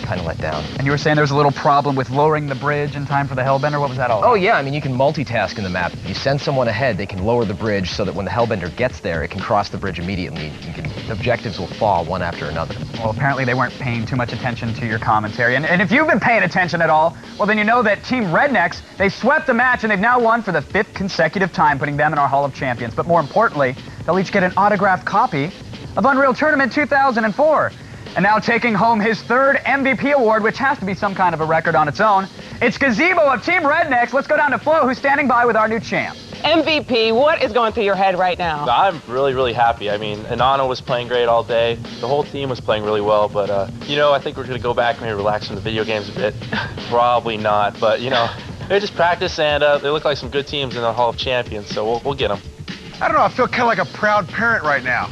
kind of let down. And you were saying there was a little problem with lowering the bridge in time for the Hellbender? What was that all about? Oh, yeah. I mean, you can multitask in the map. If you send someone ahead, they can lower the bridge so that when the Hellbender gets there, it can cross the bridge immediately. Objectives will fall one after another. Well, apparently they weren't paying too much attention to your commentary. And if you've been paying attention at all, well, then you know that Team Rednecks, they swept the match and they've now won for the 5th consecutive time, putting them in our Hall of Champions. But more importantly, they'll each get an autographed copy of Unreal Tournament 2004. And now taking home his 3rd MVP award, which has to be some kind of a record on its own, it's Gazebo of Team Rednecks. Let's go down to Flo, who's standing by with our new champ. MVP, what is going through your head right now? I'm really happy. I mean, Inano was playing great all day. The whole team was playing really well, but, you know, I think we're going to go back and maybe relax from the video games a bit. Probably not, but, you know, they just practice, and they look like some good teams in the Hall of Champions, so we'll get them. I don't know, I feel kind of like a proud parent right now.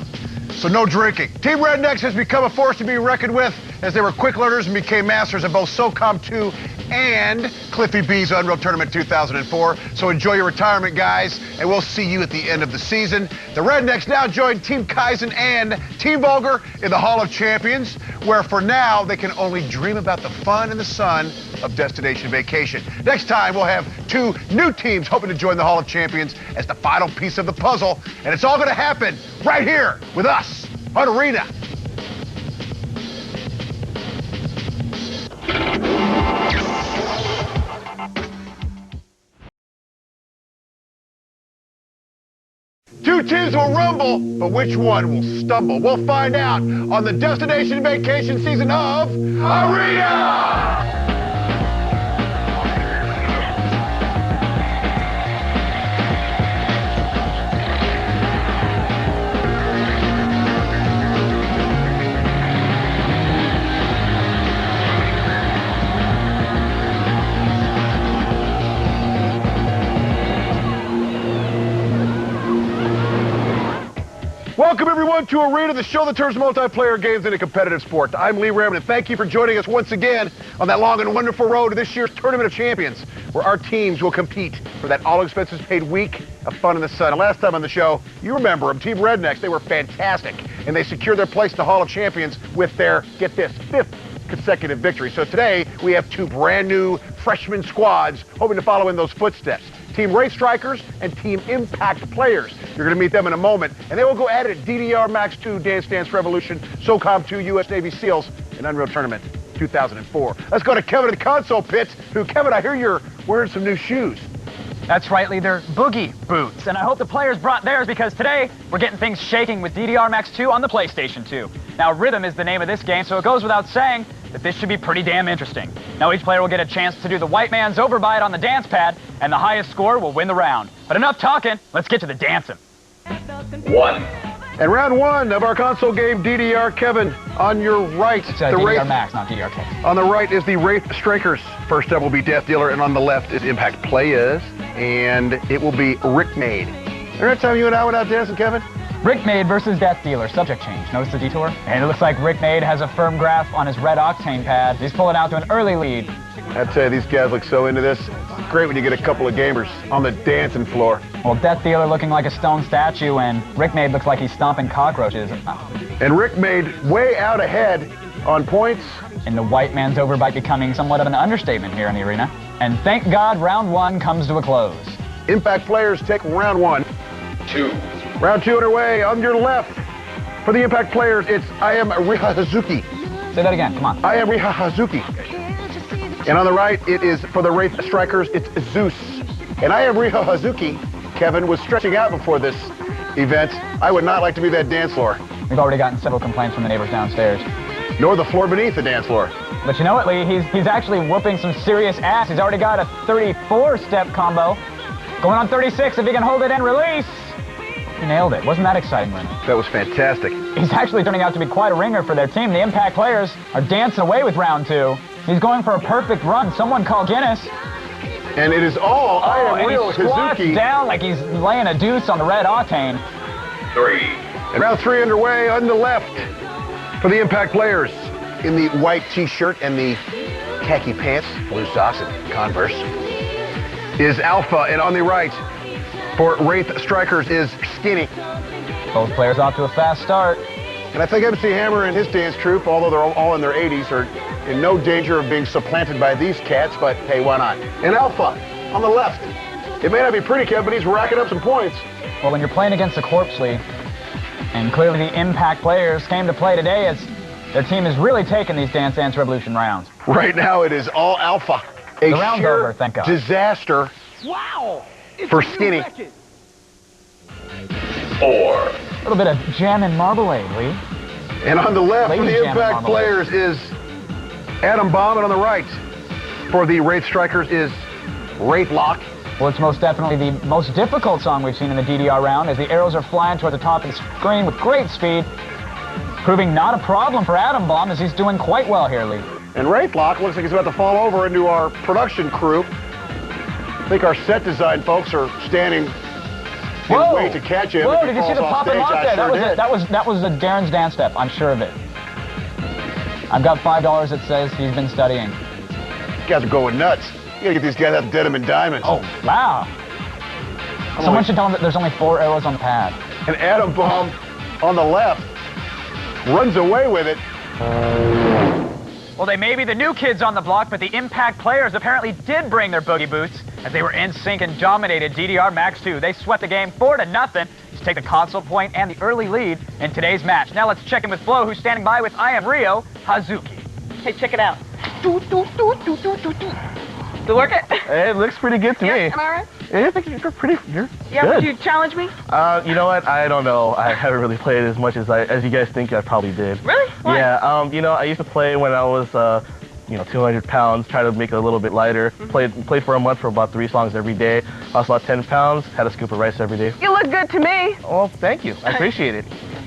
So no drinking. Team Rednecks has become a force to be reckoned with as they were quick learners and became masters of both SOCOM 2 and Cliffy B's Unreal Tournament 2004. So enjoy your retirement, guys, and we'll see you at the end of the season. The Rednecks now join Team Kaizen and Team Vulgar in the Hall of Champions, where for now they can only dream about the fun and the sun of Destination Vacation. Next time, we'll have 2 new teams hoping to join the Hall of Champions as the final piece of the puzzle, and it's all going to happen right here with us on Arena. Two teams will rumble, but which one will stumble? We'll find out on the Destination Vacation season of Arena! Welcome, everyone, to Arena, the show that turns multiplayer games into competitive sport. I'm Lee Raymond, and thank you for joining us once again on that long and wonderful road to this year's Tournament of Champions, where our teams will compete for that all-expenses-paid week of fun in the sun. And last time on the show, you remember them, Team Rednecks. They were fantastic, and they secured their place in the Hall of Champions with their, get this, 5th consecutive victory. So today, we have 2 brand new freshman squads hoping to follow in those footsteps. Team Wraith Strikers and Team Impact Players. You're going to meet them in a moment, and they will go at it at DDR Max 2, Dance Dance Revolution, SOCOM 2, U.S. Navy SEALs, and Unreal Tournament 2004. Let's go to Kevin at the console pit, who, Kevin, I hear you're wearing some new shoes. That's right, Lee. They're boogie boots. And I hope the players brought theirs because today we're getting things shaking with DDR Max 2 on the PlayStation 2. Now, Rhythm is the name of this game, so it goes without saying that this should be pretty damn interesting. Now, each player will get a chance to do the white man's overbite on the dance pad, and the highest score will win the round. But enough talking, let's get to the dancing. 1. And round 1 of our console game, DDR, Kevin, on your right. It's DDR Wraith, Max, not DDR K. On the right is the Wraith Strikers. First up will be Death Dealer, and on the left is Impact Players, and it will be Rickmade. Remember that time you and I went out dancing, Kevin? Rickmade versus Death Dealer, subject change. Notice the detour? And it looks like Rickmade has a firm grasp on his red octane pad. He's pulling out to an early lead. I'd say these guys look so into this. It's great when you get a couple of gamers on the dancing floor. Well, Death Dealer looking like a stone statue, and Rickmade looks like he's stomping cockroaches. And Rickmade way out ahead on points. And the white man's overbite becoming somewhat of an understatement here in the arena. And thank God round 1 comes to a close. Impact Players take round 1. 2. Round 2 underway. On your left, for the Impact Players, it's I Am Riha Hazuki. Say that again, come on. I Am Riha Hazuki. And on the right, it is for the Wraith Strikers, it's Zeus. And I Am Riha Hazuki, Kevin, was stretching out before this event. I would not like to be that dance floor. We've already gotten several complaints from the neighbors downstairs. Nor the floor beneath the dance floor. But you know what, Lee? He's actually whooping some serious ass. He's already got a 34-step combo. Going on 36 if he can hold it and release. He nailed it. Wasn't that exciting, Lynn? That was fantastic. He's actually turning out to be quite a ringer for their team. The Impact Players are dancing away with round 2. He's going for a perfect run. Someone call Guinness. And it is all I Am Real Hazuki. Down like he's laying a deuce on the red octane. 3. And round 3 underway on the left for the Impact Players in the white t-shirt and the khaki pants, blue socks and Converse, is Alpha. And on the right for Wraith Strikers is Skinny. Both players off to a fast start. And I think MC Hammer and his dance troupe, although they're all in their 80s, are in no danger of being supplanted by these cats, but hey, why not? And Alpha on the left. It may not be pretty, Kev, but he's racking up some points. Well, when you're playing against the Corpse League, and clearly the Impact Players came to play today as their team is really taking these Dance Dance Revolution rounds. Right now it is all Alpha. A the round's sheer over, thank God. Disaster for Skinny. 4. A little bit of jam and marmalade, Lee. And on the left Lady for the Impact Players is Adam Bomb, and on the right for the Wraith Strikers is Wraith Lock. Well, it's most definitely the most difficult song we've seen in the DDR round as the arrows are flying toward the top of the screen with great speed, proving not a problem for Adam Bomb as he's doing quite well here, Lee. And Wraith Lock looks like he's about to fall over into our production crew. I think our set design folks are standing Can't wait to catch him. Whoa, did you see the pop and lock there? That was a Darren's dance step, I'm sure of it. I've got $5 that says he's been studying. These guys are going nuts. You gotta get these guys out of denim and diamonds. Oh, wow. Someone should tell him that there's only 4 arrows on the pad. And Atom Bomb on the left runs away with it. Well, they may be the new kids on the block, but the Impact players apparently did bring their boogie boots as they were in sync and dominated DDR Max 2. They swept the game 4-0 to take the console point and the early lead in today's match. Now let's check in with Flo, who's standing by with I Am Rio, Hazuki. Hey, check it out. Did it work it? It looks pretty good to me. Am I right? I think you're pretty. You're Yeah, good. would you challenge me? You know what? I don't know. I haven't really played as much as you guys think I probably did. Really? Why? Yeah. You know, I used to play when I was 200 pounds. Try to make it a little bit lighter. Played for a month for about 3 songs every day. Lost about 10 pounds. Had a scoop of rice every day. You look good to me. Oh, thank you. I appreciate it.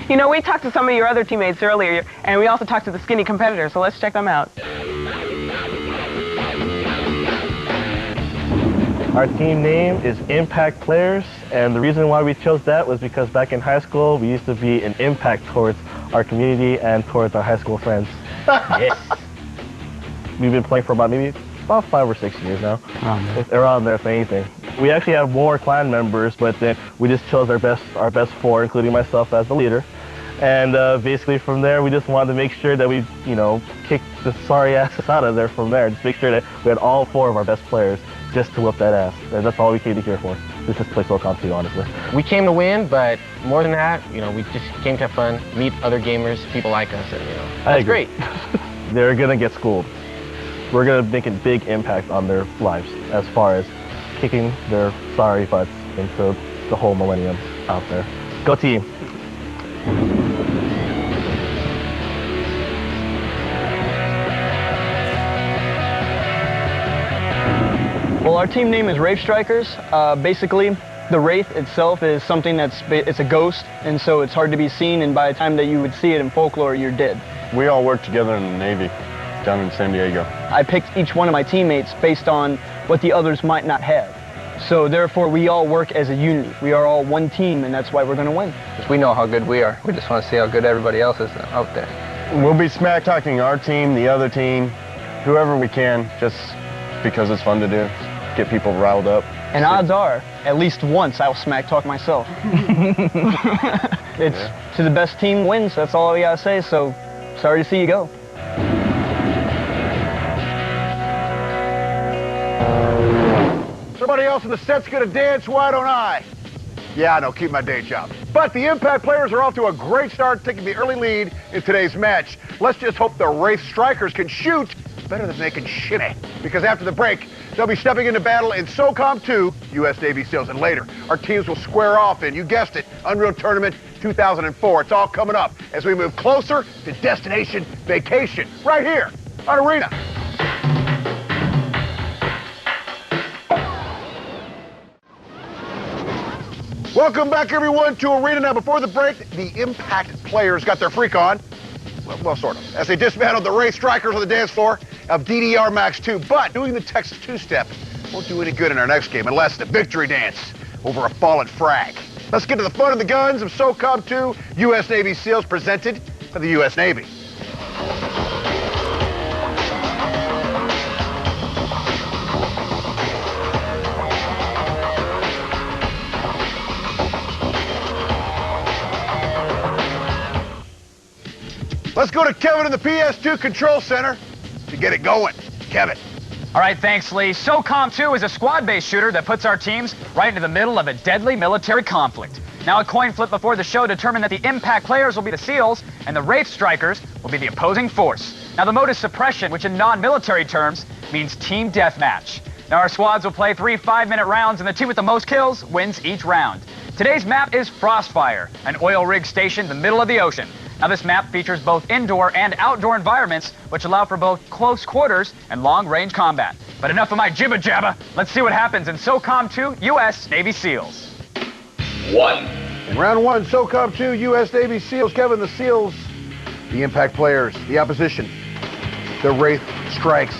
You know, we talked to some of your other teammates earlier, and we also talked to the skinny competitors, so let's check them out. Our team name is Impact Players, and the reason why we chose that was because back in high school, we used to be an impact towards our community and towards our high school friends. Yes. We've been playing for about 5 or 6 years now. Around there, if anything. We actually have more clan members, but then we just chose our best 4, including myself as the leader. And basically from there, we just wanted to make sure that we, kicked the sorry asses out of there from there. Just make sure that we had all 4 of our best players just to whoop that ass. And that's all we came to here for. This is play SOCOM 2, honestly. We came to win, but more than that, we just came to have fun, meet other gamers, people like us, and that's great. They're gonna get schooled. We're gonna make a big impact on their lives as far as kicking their sorry butts into the whole millennium out there. Go team. Well, our team name is Wraith Strikers. Basically, the Wraith itself is something it's a ghost, and so it's hard to be seen, and by the time that you would see it in folklore, you're dead. We all work together in the Navy down in San Diego. I picked each one of my teammates based on what the others might not have. So therefore, we all work as a unity. We are all one team, and that's why we're going to win. Because we know how good we are. We just want to see how good everybody else is out there. We'll be smack talking our team, the other team, whoever we can, just because it's fun to do. Get people riled up. And odds are, at least once I'll smack talk myself. It's to the best team wins. That's all we gotta say. So, sorry to see you go. Somebody else in the set's gonna dance, why don't I? Yeah, I know, keep my day job. But the Impact players are off to a great start, taking the early lead in today's match. Let's just hope the Wraith Strikers can shoot better than they can shimmy. Because after the break, they'll be stepping into battle in SOCOM 2, U.S. Navy SEALs. And later, our teams will square off in, you guessed it, Unreal Tournament 2004. It's all coming up as we move closer to Destination Vacation, right here on Arena. Welcome back, everyone, to Arena. Now, before the break, the Impact players got their freak on. Well, sort of, as they dismantled the Wraith Strikers on the dance floor of DDR Max 2. But doing the Texas two-step won't do any good in our next game unless the victory dance over a fallen frag. Let's get to the fun of the guns of SOCOM 2, U.S. Navy SEALs, presented by the U.S. Navy. Let's go to Kevin in the PS2 Control Center to get it going. Kevin. All right, thanks, Lee. SOCOM 2 is a squad-based shooter that puts our teams right into the middle of a deadly military conflict. Now, a coin flip before the show determined that the Impact players will be the SEALs and the Wraith Strikers will be the opposing force. Now, the mode is suppression, which in non-military terms means team deathmatch. Now, our squads will play 3 5-minute rounds, and the team with the most kills wins each round. Today's map is Frostfire, an oil rig stationed in the middle of the ocean. Now, this map features both indoor and outdoor environments, which allow for both close quarters and long-range combat. But enough of my jibba-jabba. Let's see what happens in SOCOM 2, U.S. Navy SEALs. 1. In round 1, SOCOM 2, U.S. Navy SEALs. Kevin, the SEALs, the Impact players, the opposition, the Wraith Strikes.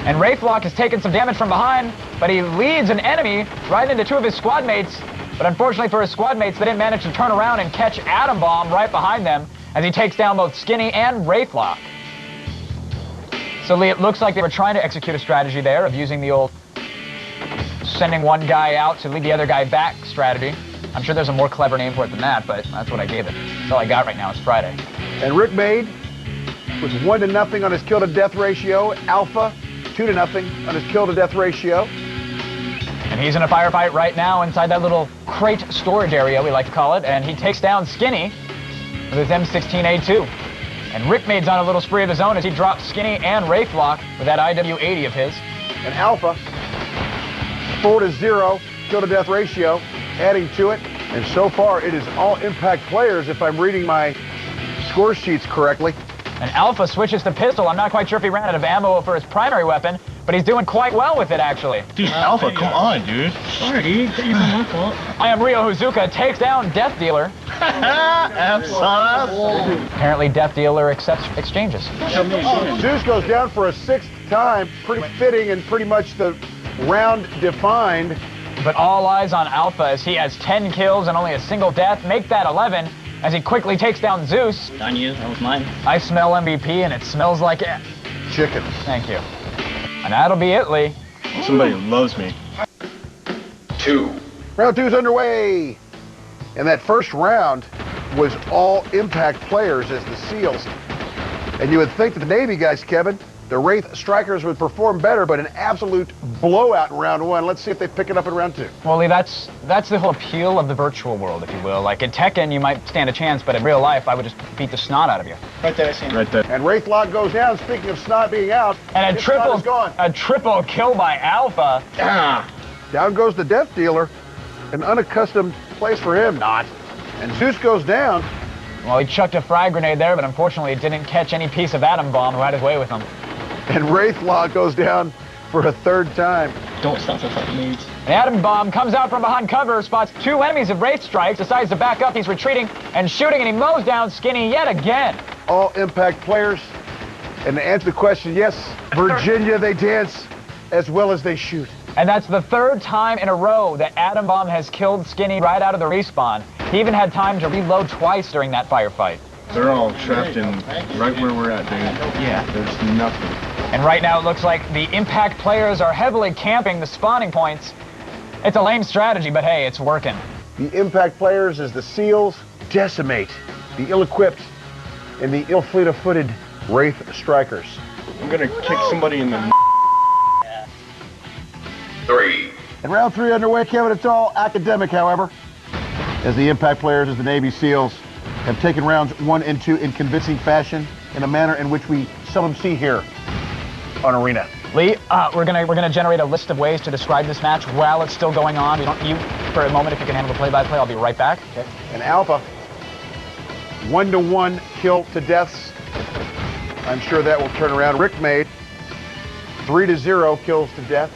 And Wraithlock has taken some damage from behind, but he leads an enemy right into 2 of his squad mates. But unfortunately for his squad mates, they didn't manage to turn around and catch Atom Bomb right behind them as he takes down both Skinny and Wraithlock. So Lee, it looks like they were trying to execute a strategy there of using the old sending one guy out to lead the other guy back strategy. I'm sure there's a more clever name for it than that, but that's what I gave it. That's all I got right now. It's Friday. And Rick Made was 1-0 on his kill-to-death ratio. Alpha, 2-0 on his kill-to-death ratio. And he's in a firefight right now inside that little crate storage area, we like to call it, and he takes down Skinny with his M16A2. And Rick Made's on a little spree of his own as he drops Skinny and Wraithlock with that IW-80 of his. And Alpha, 4-0 kill-to-death ratio, adding to it. And so far, it is all Impact players, if I'm reading my score sheets correctly. And Alpha switches to pistol. I'm not quite sure if he ran out of ammo for his primary weapon, but he's doing quite well with it, actually. Dude, Alpha, come on, dude. Sorry, dude. It's not my fault. I am Ryo Hazuka, takes down Death Dealer. Apparently, Death Dealer accepts exchanges. Zeus goes down for a 6th time. Pretty fitting and pretty much the round defined. But all eyes on Alpha as he has 10 kills and only a single death. Make that 11 as he quickly takes down Zeus. On you, that was mine. I smell MVP and it smells like it. Chicken. Thank you. And that'll be it, Lee. Somebody loves me. 2. Round 2 is underway. And that first round was all Impact players as the SEALs. And you would think that the Navy guys, Kevin, the Wraith Strikers would perform better, but an absolute blowout in round 1. Let's see if they pick it up in round 2. Well, Lee, that's the whole appeal of the virtual world, if you will. Like in Tekken, you might stand a chance, but in real life, I would just beat the snot out of you. Right there, I see him. Right there. And Wraithlock goes down. Speaking of snot being out, and a triple kill by Alpha. Down goes the Death Dealer. An unaccustomed place for him, not. And Zeus goes down. Well, he chucked a frag grenade there, but unfortunately it didn't catch any piece of Atom Bomb who had his way with him. And Wraithlock goes down for a 3rd time. Don't stop the fucking moves. The Atom Bomb comes out from behind cover, spots 2 enemies of Wraith Strikes, decides to back up, he's retreating and shooting, and he mows down Skinny yet again. All Impact players. And to answer the question, yes, Virginia, they dance as well as they shoot. And that's the 3rd time in a row that Atom Bomb has killed Skinny right out of the respawn. He even had time to reload twice during that firefight. They're all trapped in right where we're at, dude. Yeah. There's nothing. And right now it looks like the Impact players are heavily camping the spawning points. It's a lame strategy, but hey, it's working. The Impact players, as the SEALs, decimate the ill-equipped and the ill-fleet-of-footed Wraith Strikers. I'm gonna kick somebody in the 3. And round 3 underway, Kevin. It's all academic, however, as the Impact players, as the Navy SEALs, have taken rounds 1 and 2 in convincing fashion, in a manner in which we seldom see here on Arena. Lee, we're gonna generate a list of ways to describe this match while it's still going on. You for a moment, if you can handle the play-by-play, I'll be right back. Okay. And Alpha, 1-1 kill to deaths. I'm sure that will turn around. Rick Made, 3-0 kills to death.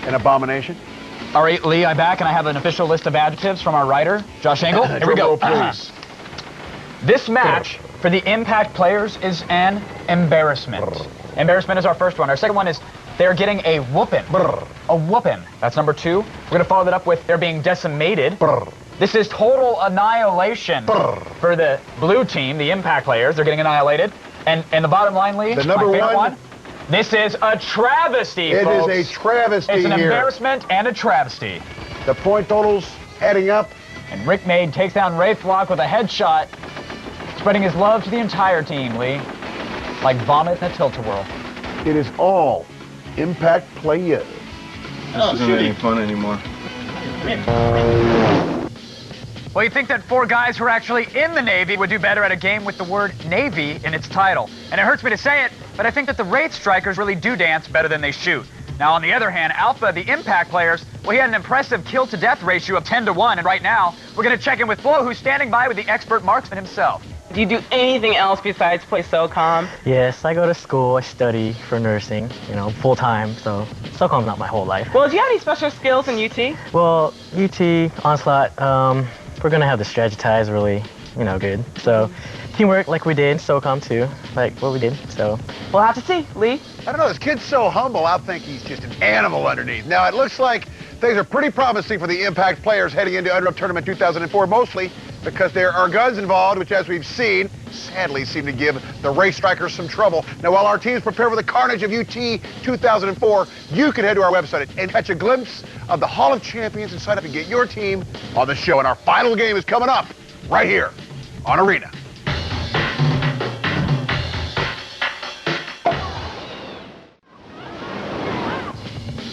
An abomination. All right, Lee, I'm back, and I have an official list of adjectives from our writer, Josh Engel. Here we go. Please. This match for the Impact players is an embarrassment. Embarrassment is our first one. Our second one is they're getting a whooping. A whooping. That's number 2. We're going to follow that up with they're being decimated. This is total annihilation for the blue team, the Impact players. They're getting annihilated. And the bottom line, Lee, the number my favorite one. This is a travesty, folks. It is a travesty here. It's an embarrassment and a travesty. The point totals adding up. And Rick Made takes down Wraithlock with a headshot, spreading his love to the entire team, Lee. Like vomit in a tilt-a-whirl. It is all Impact players. This isn't any fun anymore. Well, you'd think that 4 guys who are actually in the Navy would do better at a game with the word Navy in its title. And it hurts me to say it, but I think that the Wraith Strikers really do dance better than they shoot. Now, on the other hand, Alpha, the Impact players, well, he had an impressive kill-to-death ratio of 10-1, and right now, we're going to check in with Flo, who's standing by with the expert marksman himself. Do you do anything else besides play SOCOM? Yes, I go to school, I study for nursing, full-time, so SOCOM's not my whole life. Well, do you have any special skills in UT? Well, UT, Onslaught, we're going to have the strategize really, good. So, teamwork like we did, SOCOM too, like what we did, so. We'll have to see, Lee. I don't know, this kid's so humble, I think he's just an animal underneath. Now, it looks like Things are pretty promising for the Impact players heading into Unreal Tournament 2004, mostly because there are guns involved, which, as we've seen, sadly seem to give the Wraith Strikers some trouble. Now, while our teams prepare for the carnage of UT 2004, you can head to our website and catch a glimpse of the Hall of Champions and sign up and get your team on the show. And our final game is coming up right here on Arena.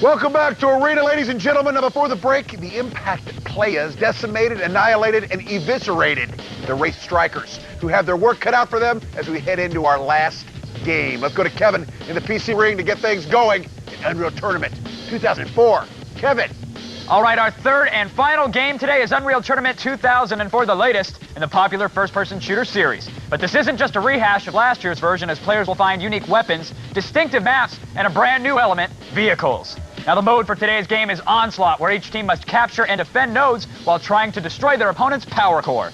Welcome back to Arena, ladies and gentlemen. Now, before the break, the Impact players decimated, annihilated, and eviscerated the Wraith Strikers, who have their work cut out for them as we head into our last game. Let's go to Kevin in the PC ring to get things going in Unreal Tournament 2004. Kevin. All right, our third and final game today is Unreal Tournament 2004, the latest in the popular first-person shooter series. But this isn't just a rehash of last year's version, as players will find unique weapons, distinctive maps, and a brand new element, vehicles. Now, the mode for today's game is Onslaught, where each team must capture and defend nodes while trying to destroy their opponent's power core.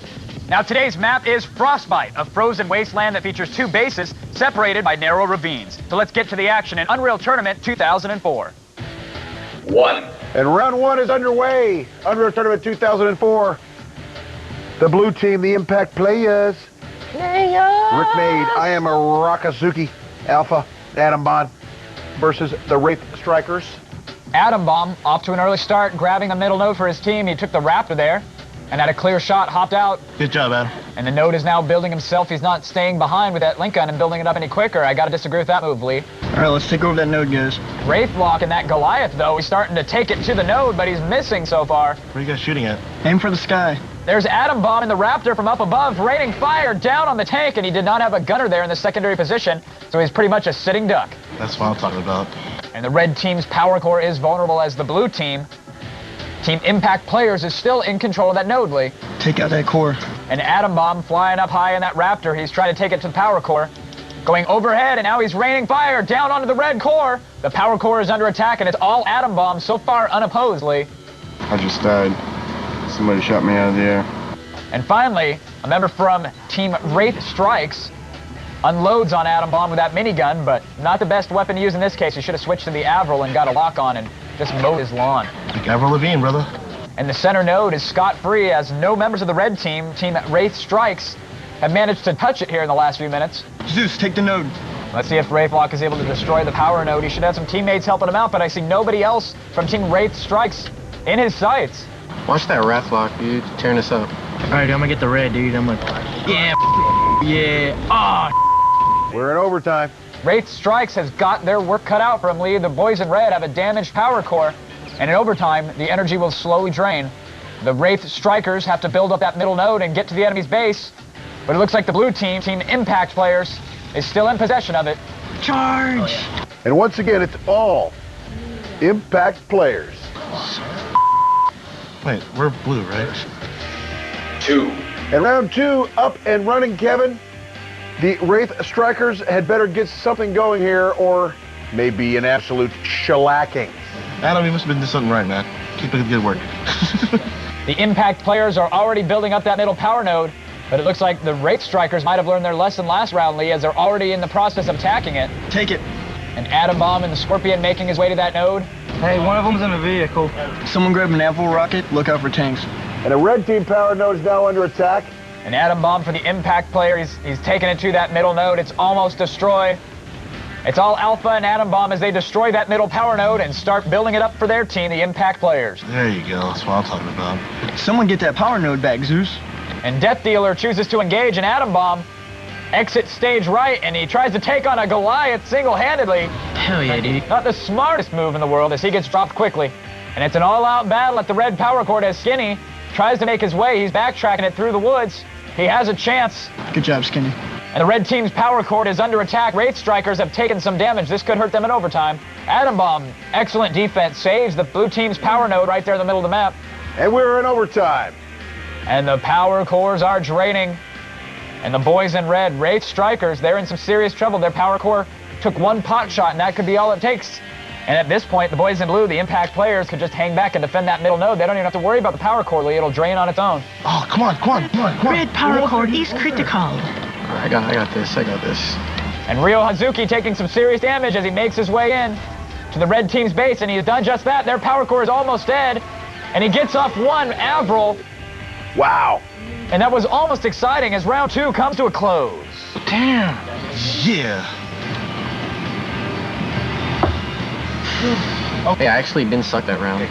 Now, today's map is Frostbite, a frozen wasteland that features 2 bases separated by narrow ravines. So let's get to the action in Unreal Tournament 2004. 1. And round 1 is underway. Unreal Tournament 2004. The blue team, the Impact players. Rick Nade, I am a Rakazuki, Alpha, Adam Bomb versus the Wraith Strikers. Adam Bomb off to an early start, grabbing the middle node for his team. He took the Raptor there and had a clear shot, hopped out. Good job, Adam. And the node is now building himself. He's not staying behind with that link gun and building it up any quicker. I gotta disagree with that move, Lee. All right, let's take over that node, guys. Wraithlock and that Goliath, though, he's starting to take it to the node, but he's missing so far. Where are you guys shooting at? Aim for the sky. There's Adam Bomb and the Raptor from up above, raining fire down on the tank, and he did not have a gunner there in the secondary position, so he's pretty much a sitting duck. That's what I'm talking about. And the red team's power core is vulnerable as the blue team. Team Impact players is still in control of that node, Lee. Take out that core. And Adam Bomb flying up high in that Raptor. He's trying to take it to the power core. Going overhead, and now he's raining fire down onto the red core. The power core is under attack, and it's all Adam Bomb so far unopposed, Lee. I just died. Somebody shot me out of the air. And finally, a member from Team Wraith Strikes unloads on Adam Bomb with that minigun, but not the best weapon to use in this case. He should have switched to the Avril and got a lock on and just mowed his lawn. Like Avril Lavigne, brother. And the center node is scot-free, as no members of the red team, Team Wraith Strikes, have managed to touch it here in the last few minutes. Zeus, take the node. Let's see if Wraithlock is able to destroy the power node. He should have some teammates helping him out, but I see nobody else from Team Wraith Strikes in his sights. Watch that Wraithlock, dude. Tearing us up. All right, I'm gonna get the red, dude. I'm like, yeah, yeah. Oh. We're in overtime. Wraith Strikes has got their work cut out for him, Lee. The boys in red have a damaged power core, and in overtime, the energy will slowly drain. The Wraith Strikers have to build up that middle node and get to the enemy's base, but it looks like the blue team, Team Impact players, is still in possession of it. Charge! And once again, it's all Impact players. Wait, we're blue, right? 2. And round 2 up and running, Kevin. The Wraith Strikers had better get something going here, or maybe an absolute shellacking. Adam, you must have been doing something right, man. Keep up the good work. The Impact players are already building up that middle power node, but it looks like the Wraith Strikers might have learned their lesson last round, Lee, as they're already in the process of attacking it. Take it. And Adam Bomb and the Scorpion making his way to that node. Hey, one of them's in a vehicle. Someone grab an Avril rocket. Look out for tanks. And a red team power node is now under attack. And Adam Bomb for the Impact player, he's taking it to that middle node. It's almost destroyed. It's all Alpha and Adam Bomb as they destroy that middle power node and start building it up for their team, the Impact players. There you go. That's what I'm talking about. Someone get that power node back, Zeus. And Death Dealer chooses to engage an Adam Bomb. Exits stage right, and he tries to take on a Goliath single-handedly. Hell yeah, dude. Not the smartest move in the world as he gets dropped quickly. And it's an all-out battle at the red power core as Skinny tries to make his way. He's backtracking it through the woods. He has a chance. Good job, Skinny. And the red team's power core is under attack. Wraith Strikers have taken some damage. This could hurt them in overtime. Adam Bomb, excellent defense, saves the blue team's power node right there in the middle of the map. And we're in overtime. And the power cores are draining. And the boys in red, Wraith Strikers, they're in some serious trouble. Their power core took one pot shot, and that could be all it takes. And at this point, the boys in blue, the Impact players, could just hang back and defend that middle node. They don't even have to worry about the power core, Lee. It'll drain on its own. Oh, come on, come on, come on, come on. Red power core is critical. I got this. And Ryo Hazuki taking some serious damage as he makes his way in. to the red team's base, and he's done just that. Their power core is almost dead, and he gets off one, Avril. Wow. And that was almost exciting as round 2 comes to a close. Damn. Yeah. Okay, I actually didn't suck that round.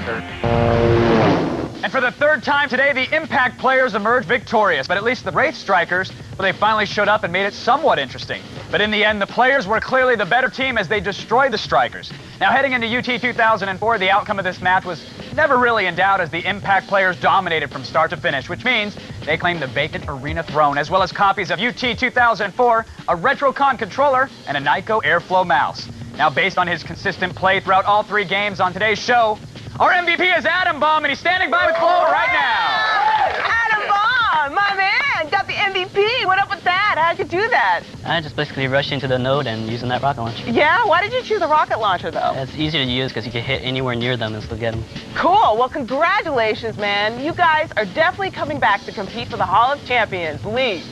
And for the 3rd time today, the Impact players emerged victorious, but at least the Wraith Strikers, well, they finally showed up and made it somewhat interesting. But in the end, the players were clearly the better team as they destroyed the Strikers. Now, heading into UT 2004, the outcome of this match was never really in doubt as the Impact players dominated from start to finish, which means they claimed the vacant arena throne, as well as copies of UT 2004, a Retrocon controller, and a Nyko Airflow mouse. Now, based on his consistent play throughout all 3 games on today's show, our MVP is Adam Bomb, and he's standing by with Flo right now. Adam Bomb, my man, got the MVP. What up with that? How'd you do that? I just basically rushed into the node and using that rocket launcher. Yeah? Why did you choose the rocket launcher, though? It's easier to use because you can hit anywhere near them and still get them. Cool. Well, congratulations, man. You guys are definitely coming back to compete for the Hall of Champions. Lead.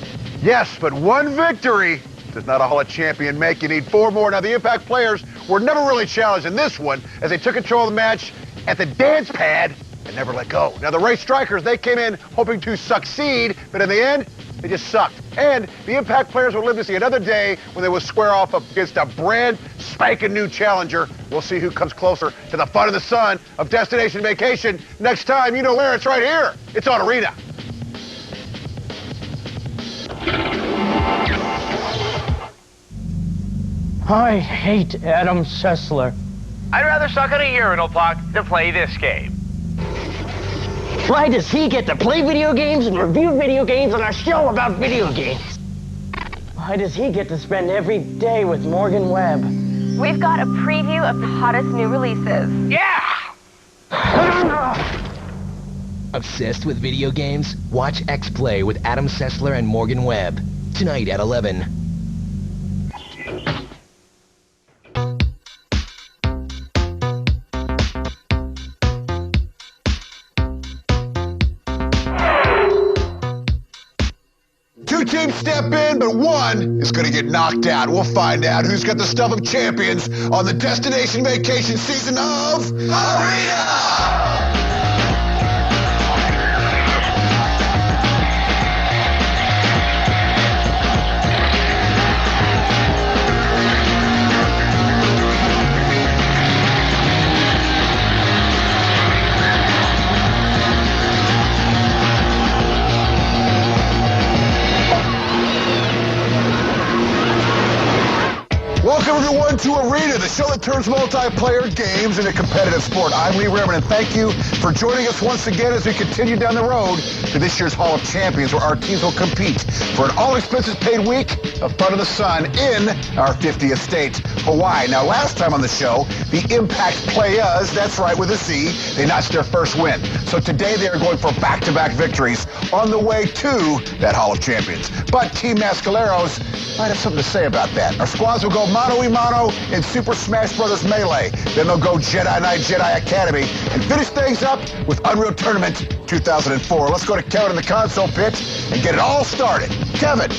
Yes, but one victory does not a Hall of Champion make. You need 4 more. Now, the Impact players were never really challenged in this one as they took control of the match at the dance pad and never let go. Now, the Wraith Strikers, they came in hoping to succeed, but in the end, they just sucked. And the Impact players will live to see another day when they will square off against a brand spanking new challenger. We'll see who comes closer to the fun and the sun of Destination Vacation next time. You know where, it's right here. It's on Arena. I hate Adam Sessler. I'd rather suck on a urinal block than play this game. Why does he get to play video games and review video games on our show about video games? Why does he get to spend every day with Morgan Webb? We've got a preview of the hottest new releases. Yeah! Obsessed with video games? Watch X-Play with Adam Sessler and Morgan Webb. Tonight at 11. Two teams step in, but one is going to get knocked out. We'll find out who's got the stuff of champions on the Destination Vacation season of Arena! Welcome everyone to Arena, the show that turns multiplayer games into competitive sport. I'm Lee Raymond, and thank you for joining us once again as we continue down the road to this year's Hall of Champions, where our teams will compete for an all-expenses-paid week of fun in the sun in our 50th state, Hawaii. Now, last time on the show, the Impact Players, that's right, with a C, they notched their first win. So today they are going for back-to-back victories on the way to that Hall of Champions. But Team Mescaleros might have something to say about that. Our squads will go mano-a-mano in Super Smash Bros. Melee. Then they'll go Jedi Knight Jedi Academy and finish things up with Unreal Tournament 2004. Let's go to Kevin in the console pit and get it all started. Kevin.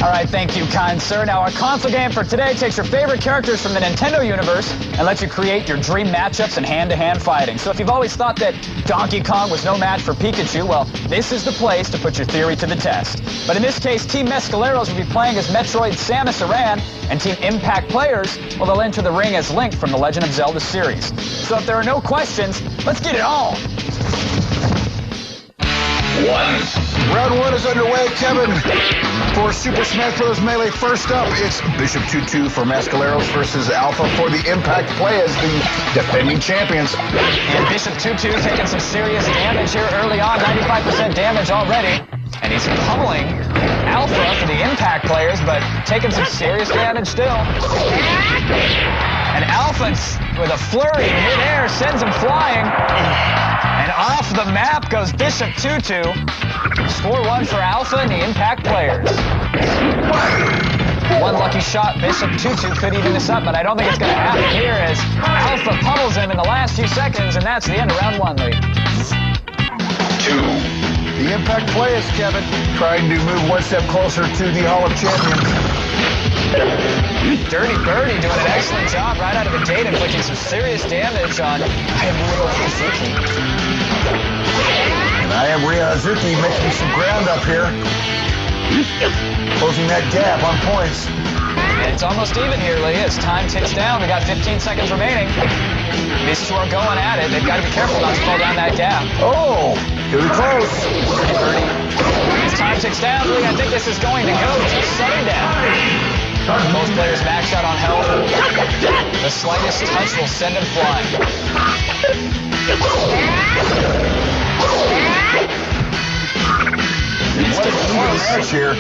All right, thank you, kind sir. Now, our console game for today takes your favorite characters from the Nintendo universe and lets you create your dream matchups in hand-to-hand fighting. So if you've always thought that Donkey Kong was no match for Pikachu, well, this is the place to put your theory to the test. But in this case, Team Mescaleros will be playing as Metroid Samus Aran, and Team Impact players, well, they'll enter the ring as Link from the Legend of Zelda series. So if there are no questions, let's get it on. Round one is underway, Kevin. For Super Smash Bros. Melee, first up, it's Bishop 2-2 for Mescaleros versus Alpha for the Impact Players, the defending champions. And Bishop 2-2 taking some serious damage here early on, 95% damage already. And he's pummeling Alpha for the Impact players, but taking some serious damage still. And Alpha, with a flurry in midair, sends him flying. And off the map goes Bishop 2-2. Score 1 for Alpha and the Impact players. One lucky shot, Bishop 2-2 could even this up, but I don't think it's going to happen here as Alpha pummels him in the last few seconds, and that's the end of round 1, Lee. 2. The Impact Players, Kevin, trying to move one step closer to the Hall of Champions. Dirty Birdie doing an excellent job right out of the gate, inflicting some serious damage on Ryo Hazuki. And I am Ryo Hazuki making some ground up here. Closing that gap on points. And it's almost even here, Lee, as time ticks down. We got 15 seconds remaining. These two are going at it. They've got to be careful not to fall down that gap. Oh, getting close. Dirty Birdie. As time ticks down, Lee, I think this is going to go to sundown. Both players maxed out on health. The slightest touch will send him flying. What a match here.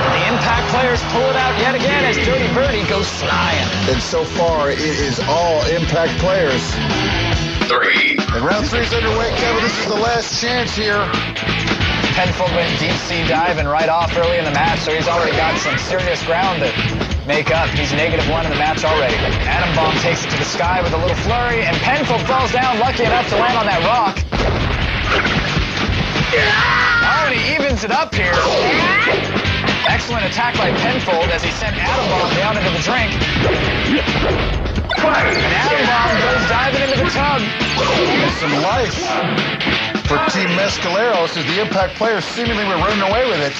The Impact players pull it out yet again as Dirty Birdie goes flying. And so far, it is all Impact players. 3. And round 3 is underway, Kevin. This is the last chance here. Penfold went deep sea diving right off early in the match, so he's already got some serious ground to make up. He's -1 in the match already. Atom Bomb takes it to the sky with a little flurry, and Penfold falls down, lucky enough to land on that rock. Oh, and he evens it up here. Excellent attack by Penfold as he sent Atom Bomb down into the drink. And Atom Bomb goes diving into the tub. And some life for Team Mescaleros as the Impact players seemingly were running away with it.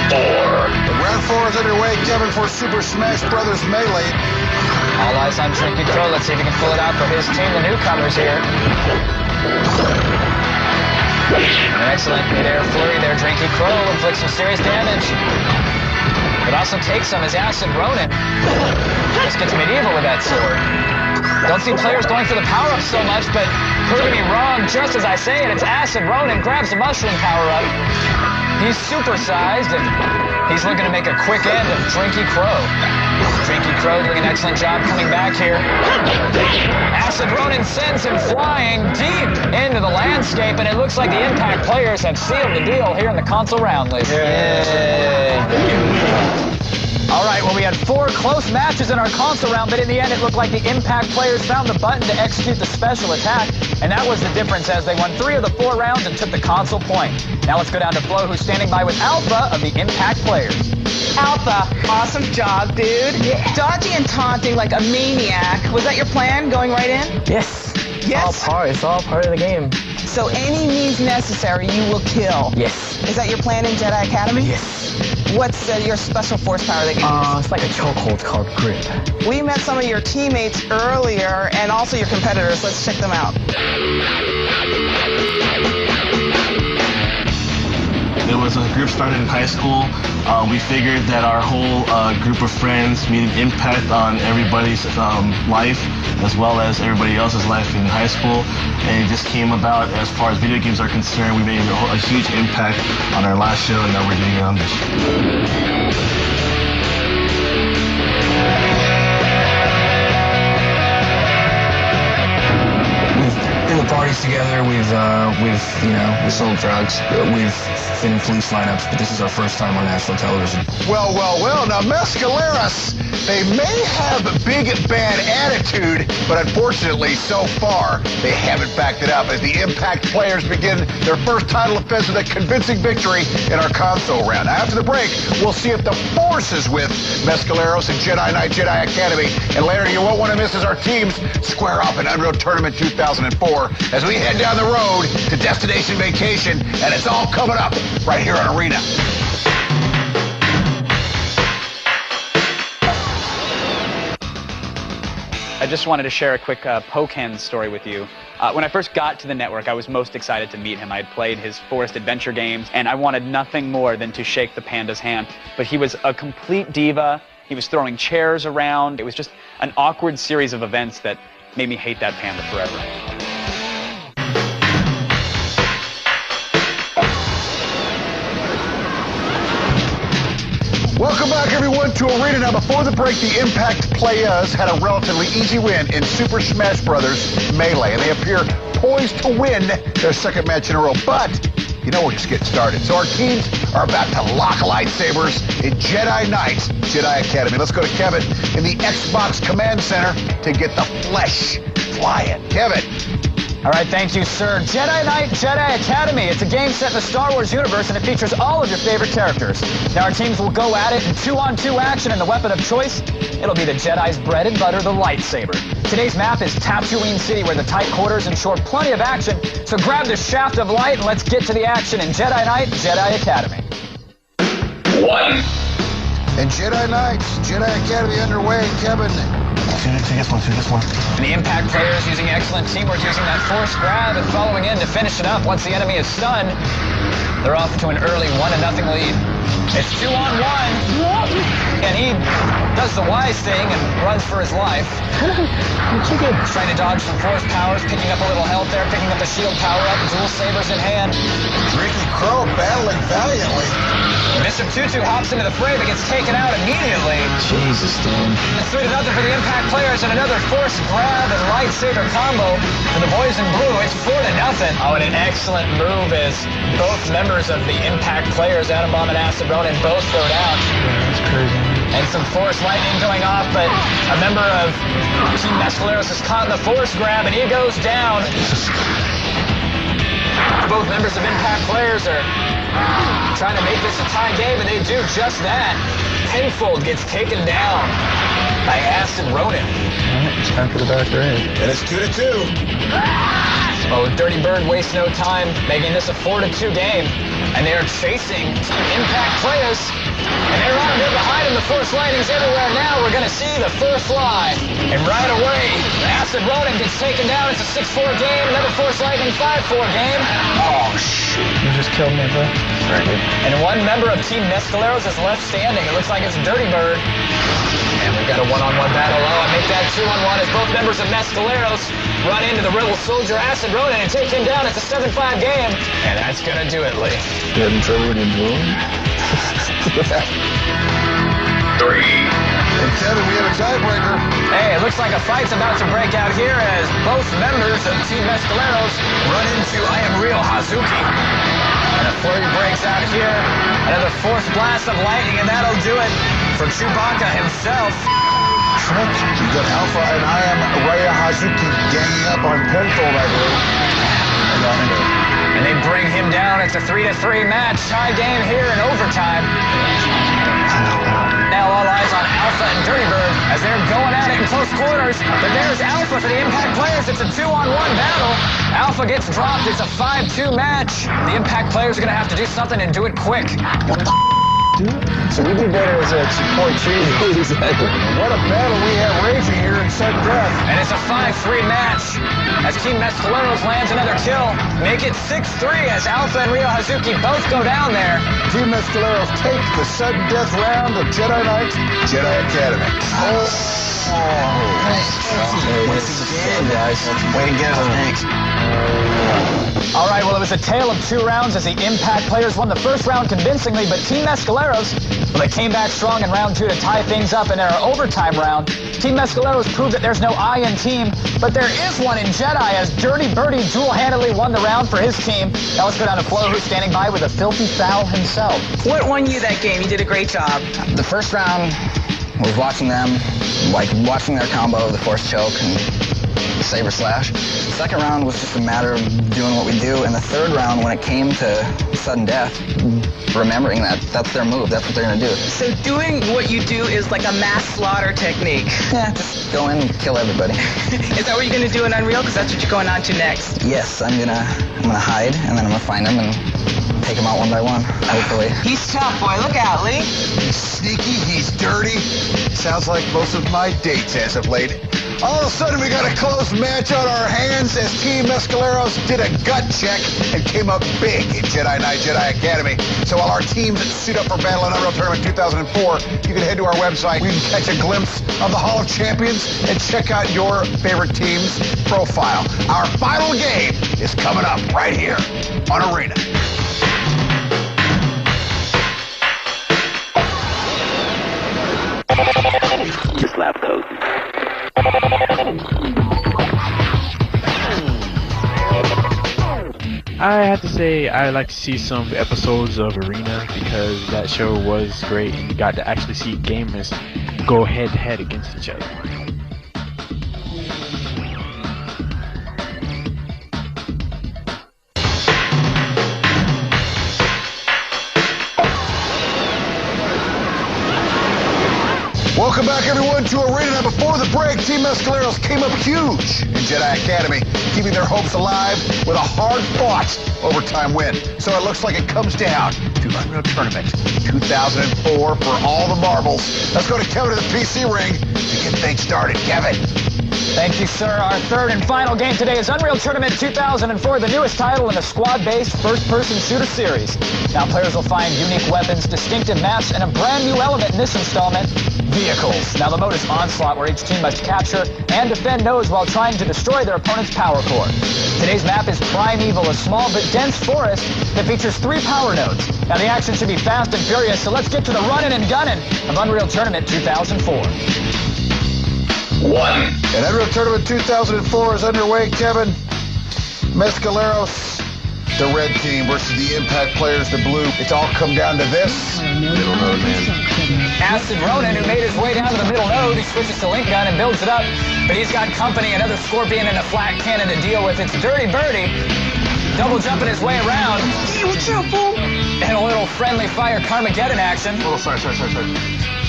4. But round 4 is underway, Kevin, for Super Smash Brothers Melee. All eyes on Drinky Crow. Let's see if he can pull it out for his team, the newcomers here. An excellent mid-air flurry there. Drinky Crow inflicts some serious damage. But also takes some as Acid Ronin just gets medieval with that sword. Don't see players going for the power-up so much, but proving me wrong, just as I say it, it's Acid Ronin grabs the mushroom power-up. He's supersized, and he's looking to make a quick end of Drinky Crow. Drinky Crow doing an excellent job coming back here. Acid Ronin sends him flying deep into the landscape, and it looks like the Impact players have sealed the deal here in the console round list. Yay! All right, well, we had 4 close matches in our console round, but in the end, it looked like the Impact players found the button to execute the special attack, and that was the difference as they won 3 of the 4 rounds and took the console point. Now let's go down to Flo, who's standing by with Alpha of the Impact players. Alpha, awesome job, dude. Yeah. Dodging and taunting like a maniac. Was that your plan, going right in? Yes. Yes? It's all part of the game. So any means necessary, you will kill? Yes. Is that your plan in Jedi Academy? Yes. What's your special force power that you use? It's like a chokehold called Grip. We met some of your teammates earlier and also your competitors. Let's check them out. There was a group started in high school. We figured that our whole group of friends made an impact on everybody's life as well as everybody else's life in high school. And it just came about as far as video games are concerned. We made a huge impact on our last show, and now we're doing it on this show. In the parties together, we've sold drugs, we've been in police lineups, but this is our first time on national television. Well, now Mescaleros, they may have a big bad attitude, but unfortunately, so far, they haven't backed it up as the Impact players begin their first title offense with a convincing victory in our console round. After the break, we'll see if the Force is with Mescaleros and Jedi Knight Jedi Academy, and later you won't want to miss as our teams square off in Unreal Tournament 2004 as we head down the road to Destination Vacation, and it's all coming up right here on Arena. I just wanted to share a quick Pokken story with you. When I first got to the network, I was most excited to meet him. I had played his Forest Adventure games, and I wanted nothing more than to shake the panda's hand. But he was a complete diva. He was throwing chairs around. It was just an awkward series of events that made me hate that panda forever. Welcome back, everyone, to Arena. Now, before the break, the Impact players had a relatively easy win in Super Smash Brothers Melee, and they appear poised to win their second match in a row. But, you know, we're just getting started. So our teams are about to lock lightsabers in Jedi Knight Jedi Academy. Let's go to Kevin in the Xbox Command Center to get the flesh flying. Kevin. All right, thank you, sir. Jedi Knight Jedi Academy. It's a game set in the Star Wars universe, and it features all of your favorite characters. Now, our teams will go at it in 2-on-2 action, and the weapon of choice, it'll be the Jedi's bread and butter, the lightsaber. Today's map is Tatooine City, where the tight quarters ensure plenty of action. So grab the shaft of light, and let's get to the action in Jedi Knight Jedi Academy. 1. And Jedi Knights, Jedi Academy underway, Kevin. See this one. And the Impact players using excellent teamwork, using that force grab and following in to finish it up. Once the enemy is stunned, they're off to an early 1-0 lead. It's 2-on-1. And he does the wise thing and runs for his life. Trying to dodge some force powers, picking up a little health there, picking up the shield power up, dual sabers in hand. Ricky Crow battling valiantly. Mr. Tutu hops into the fray but gets taken out immediately. Jesus, dude. It's 3-0 for the Impact players and another force grab and lightsaber combo for the boys in blue. It's 4-0. Oh, and an excellent move as both members of the Impact players, Atom Bomb and Acid Ronin, both throw down. That's crazy. And some force lightning going off, but a member of Team Mescaleros is caught in the force grab and he goes down. Both members of Impact players are trying to make this a tie game, and they do just that. Penfold gets taken down by Acid Ronin. It's time for the back red. And it's 2-2. Oh, Dirty Bird wastes no time, making this a 4-2 game. And they are chasing Team Impact players. And they're on, they're behind them. The force lightning's everywhere now. We're going to see the first fly. And right away, Acid Ronin gets taken down. It's a 6-4 game. Another force lightning 5-4 game. Oh, shit. You just killed me, bro. And one member of Team Mescaleros is left standing. It looks like it's Dirty Bird. And we've got a one-on-one battle. Oh, I make that 2-on-1 as both members of Mescaleros run into the Rebel Soldier Acid Ronin and take him down. It's a 7-5 game. And that's going to do it, Lee. You having trouble with your drone? 3. And Kevin, we have a tiebreaker. Hey, it looks like a fight's about to break out here as both members of Team Mescaleros run into I Am Real Hazuki. And a flurry breaks out here. Another force blast of lightning, and that'll do it for Chewbacca himself. Trick. You got Alpha and I Am Raya Hazuki ganging up on Penfold, I believe. And they bring him down. It's a 3-3 match. Tie game here in overtime. Now all eyes on Alpha and Dirty Bird as they're going at it in close quarters. But there's Alpha for the Impact players. It's a 2-on-1 battle. Alpha gets dropped. It's a 5-2 match. The Impact players are going to have to do something and do it quick. So we do better as a support cheer. Exactly. What a battle we have raging here in sudden death. And it's a 5-3 match as Team Mescaleros lands another kill. Make it 6-3 as Alpha and Ryo Hazuki both go down there. Team Mescaleros take the sudden death round of Jedi Knight Jedi Academy. Way to go, thanks. All right, well, it was a tale of 2 rounds as the Impact players won the first round convincingly, but Team Mescaleros, well, they came back strong in round 2 to tie things up in our overtime round. Team Mescaleros proved that there's no I in team, but there is one in Jedi as Dirty Birdie dual-handedly won the round for his team. Now let's go down to Flo, who's standing by with a filthy foul himself. What won you that game? You did a great job. The first round was watching them, like watching their combo, the force choke and the saber slash. The second round was just a matter of doing what we do, and the third round, when it came to sudden death, remembering that that's their move, that's what they're gonna do. So doing what you do is like a mass slaughter technique. Yeah, just go in and kill everybody. Is that what you're gonna do in Unreal? Because that's what you're going on to next. Yes, I'm gonna hide, and then I'm gonna find them and take them out one by one, hopefully. He's tough, boy. Look out, Lee. He's sneaky, he's dirty. Sounds like most of my dates as of late. All of a sudden, we got a close match on our hands as Team Mescaleros did a gut check and came up big in Jedi Knight Jedi Academy. So while our teams suit up for battle in Unreal Tournament 2004, you can head to our website. We can catch a glimpse of the Hall of Champions and check out your favorite team's profile. Our final game is coming up right here on Arena. Just lap code. I have to say I like to see some episodes of Arena because that show was great and you got to actually see gamers go head to head against each other. Welcome back, everyone, to Arena. Now, before the break, Team Mescaleros came up huge in Jedi Academy, keeping their hopes alive with a hard-fought overtime win. So it looks like it comes down to Unreal Tournament 2004 for all the marbles. Let's go to Kevin to the PC ring to get things started. Kevin. Thank you, sir. Our third and final game today is Unreal Tournament 2004, the newest title in the squad-based first-person shooter series. Now, players will find unique weapons, distinctive maps, and a brand new element in this installment, vehicles. Now, the mode is Onslaught, where each team must capture and defend nodes while trying to destroy their opponent's power core. Today's map is Primeval, a small but dense forest that features 3 power nodes. Now, the action should be fast and furious, so let's get to the running and gunning of Unreal Tournament 2004. And Unreal Tournament 2004 is underway, Kevin. Mescaleros, the red team, versus the Impact players, the blue. It's all come down to this. Middle node, man. Acid Ronin, who made his way down to the middle node, he switches to Link Gun and builds it up. But he's got company, another Scorpion and a flat cannon to deal with. It's Dirty Birdie, double jumping his way around. Hey, what's up, fool? And a little friendly fire Carmageddon action. Sorry.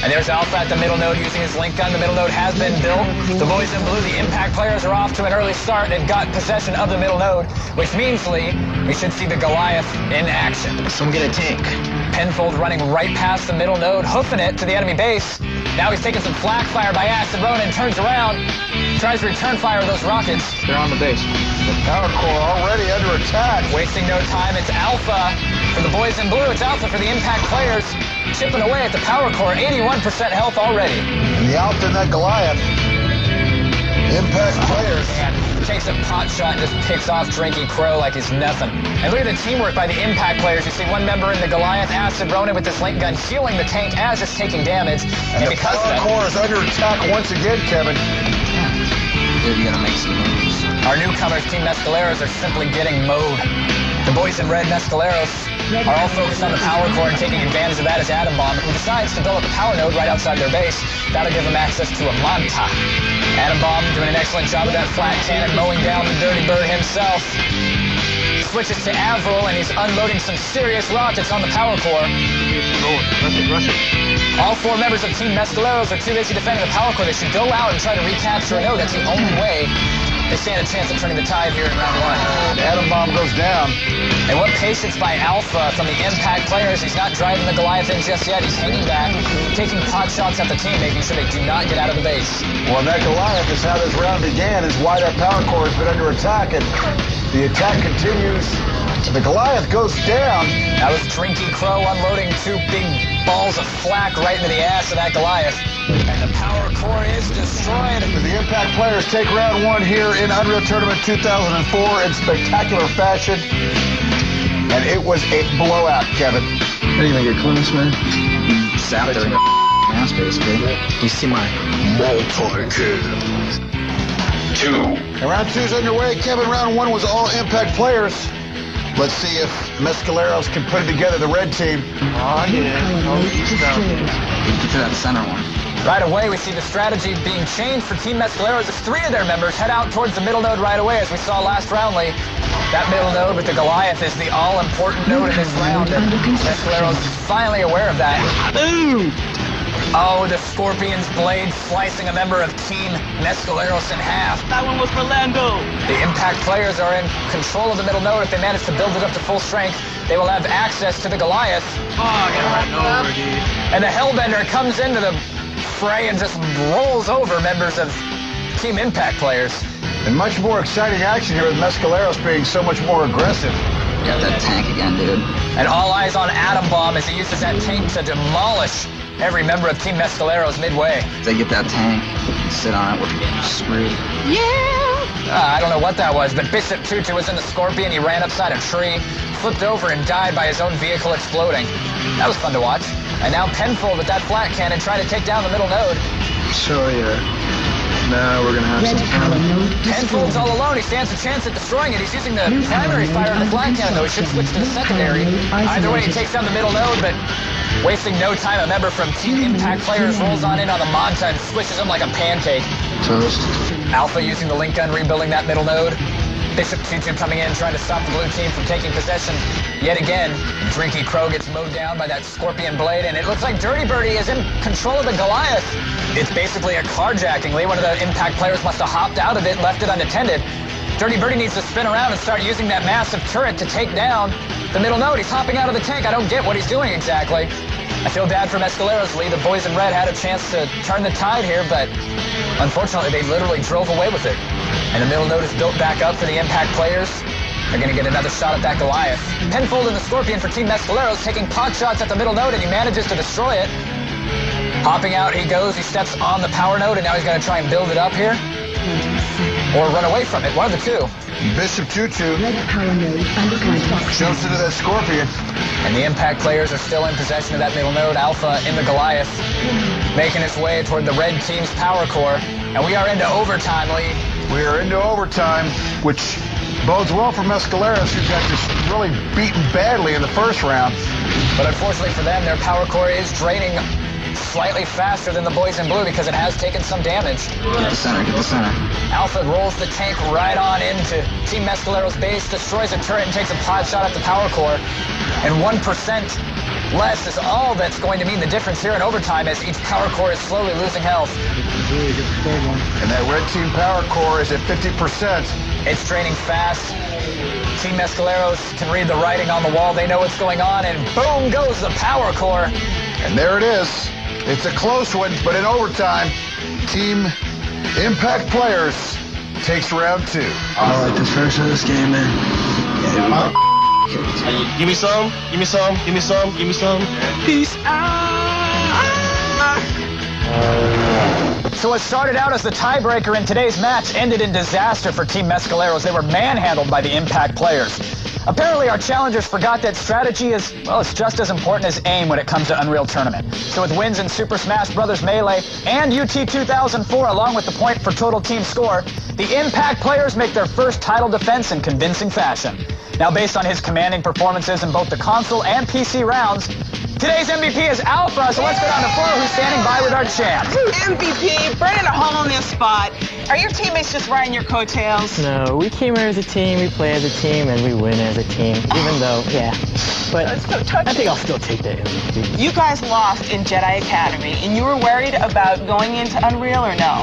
And there's Alpha at the middle node using his Link Gun. The middle node has been built. The boys in blue, the Impact players, are off to an early start and got possession of the middle node, which means, Lee, we should see the Goliath in action. Someone get a tank. Penfold running right past the middle node, hoofing it to the enemy base. Now he's taking some flak fire by Acid Ronin, turns around, tries to return fire with those rockets. They're on the base. The power core already under attack. Wasting no time, it's Alpha for the boys in blue. It's Alpha for the Impact players, chipping away at the power core, 81% health already. And the Alpha and that Goliath. Impact players. Takes a pot shot and just picks off Drinky Crow like he's nothing. And look at the teamwork by the Impact players. You see one member in the Goliath, Acid Ronin, with this Link Gun, healing the tank as it's taking damage. And the power core is under attack once again, Kevin. Dude, you gotta make some moves. Our newcomers, Team Mescaleros, are simply getting mowed. The boys in red, Mescaleros, are all focused on the power core, and taking advantage of that is Atom Bomb, who decides to build up a power node right outside their base. That'll give them access to a Manta. Atom Bomb doing an excellent job of that flat cannon, mowing down the Dirty Bird himself. Switches to Avril, and he's unloading some serious rockets on the power core. Rush it. All 4 members of Team Mescaleros are too busy defending the power core. They should go out and try to recapture a node. That's the only way they stand a chance of turning the tide here in round 1. Atom Bomb goes down. And what patience by Alpha from the Impact players. He's not driving the Goliath in just yet. He's hanging back, taking pot shots at the team, making sure they do not get out of the base. Well, that Goliath is how this round began, is why that power core has been under attack, and the attack continues. The Goliath goes down. That was Drinky Crow unloading 2 big balls of flak right into the ass of that Goliath. And the power core is destroyed. The Impact players take round 1 here in Unreal Tournament 2004 in spectacular fashion. And it was a blowout, Kevin. How do you think it close, man? Sat there in your ass, basically. You see my multi-kill. 2. And round 2 is underway. Kevin, round 1 was all Impact players. Let's see if Mescaleros can put it together, the red team. Oh, yeah. Get to that center one. Right away, we see the strategy being changed for Team Mescaleros as 3 of their members head out towards the middle node right away, as we saw last round, Lee. That middle node with the Goliath is the all-important node in this round, and Mescaleros is finally aware of that. Boom! Oh, the Scorpion's blade slicing a member of Team Mescaleros in half. That one was for Lando. The Impact players are in control of the middle node. If they manage to build it up to full strength, they will have access to the Goliath. Oh, get right over, dude. And the Hellbender comes into the fray and just rolls over members of Team Impact players. And much more exciting action here with Mescaleros being so much more aggressive. Got that tank again, dude. And all eyes on Atom Bomb as he uses that tank to demolish every member of Team Mescaleros midway. If they get that tank and sit on it, we're screwed. Yeah! I don't know what that was, but Bishop Tutu was in the Scorpion. He ran upside a tree, flipped over, and died by his own vehicle exploding. That was fun to watch. And now Penfold with that flat cannon trying to take down the middle node. So, yeah. Now we're gonna have some fun. Penfold's all alone. He stands a chance at destroying it. He's using the primary fire on the flat cannon, though. He should switch to the secondary. Either way, he takes down the middle node, but wasting no time, a member from Team Impact players rolls on in on the Manta and squishes him like a pancake. Toast. Alpha using the Link Gun, rebuilding that middle node. Bishop Tutu coming in, trying to stop the blue team from taking possession. Yet again, Drinky Crow gets mowed down by that Scorpion Blade, and it looks like Dirty Birdie is in control of the Goliath. It's basically a carjacking, Lee. One of the Impact players must have hopped out of it and left it unattended. Dirty Birdie needs to spin around and start using that massive turret to take down the middle node. He's hopping out of the tank. I don't get what he's doing exactly. I feel bad for Mescaleros, Lee. The boys in red had a chance to turn the tide here, but unfortunately they literally drove away with it. And the middle node is built back up for the Impact players. They're going to get another shot at that Goliath. Penfold and the Scorpion for Team Mescaleros, taking pot shots at the middle node, and he manages to destroy it. Hopping out he goes. He steps on the power node, and now he's going to try and build it up here. Or run away from it. One of the two. Bishop Tutu shows it to that Scorpion. And the Impact players are still in possession of that middle node. Alpha in the Goliath, making its way toward the red team's power core. And we are into overtime, Lee. We are into overtime, which bodes well for Mescaleros, who got just really beaten badly in the first round. But unfortunately for them, their power core is draining slightly faster than the boys in blue because it has taken some damage. Get the center, get the center. Alpha rolls the tank right on into Team Mescaleros' base, destroys a turret, and takes a pod shot at the power core. And 1% less is all that's going to mean the difference here in overtime as each power core is slowly losing health. And that red team power core is at 50%. It's draining fast. Team Mescaleros can read the writing on the wall. They know what's going on, and boom goes the power core. And there it is. It's a close one, but in overtime, Team Impact Players takes round 2. I like this version of this game, man. Give me some, give me some, give me some, give me some. Peace So what started out as the tiebreaker in today's match ended in disaster for Team Mescaleros. They were manhandled by the Impact players. Apparently, our challengers forgot that strategy is, well, it's just as important as aim when it comes to Unreal Tournament. So with wins in Super Smash Bros. Melee and UT 2004, along with the point for total team score, the Impact players make their first title defense in convincing fashion. Now, based on his commanding performances in both the console and PC rounds, today's MVP is Alpha, so let's go down to Flora, who's standing by with our champ. MVP, burning a hole in this spot. Are your teammates just riding your coattails? No, we came here as a team, we play as a team, and we win as a team, even though, yeah. But I think I'll still take the MVP. You guys lost in Jedi Academy, and you were worried about going into Unreal or no?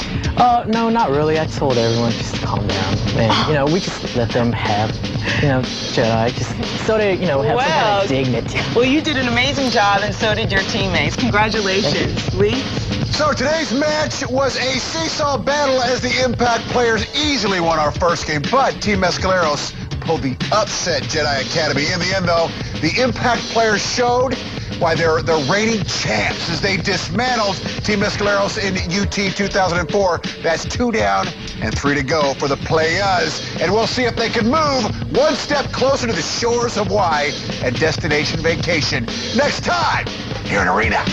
No, not really. I told everyone just to calm down. And, you know, we just let them have, you know, Jedi, just so they, you know, have some kind of dignity. Well, you did an amazing job, and so did your teammates. Congratulations. Lee? So today's match was a seesaw battle as the Impact players easily won our first game, but Team Mescaleros pulled the upset Jedi Academy. In the end, though, the Impact players showed why they're reigning champs as they dismantled Team Mescaleros in UT 2004. That's 2 down and 3 to go for the players. And we'll see if they can move one step closer to the shores of Hawaii at Destination Vacation. Next time, here in Arena.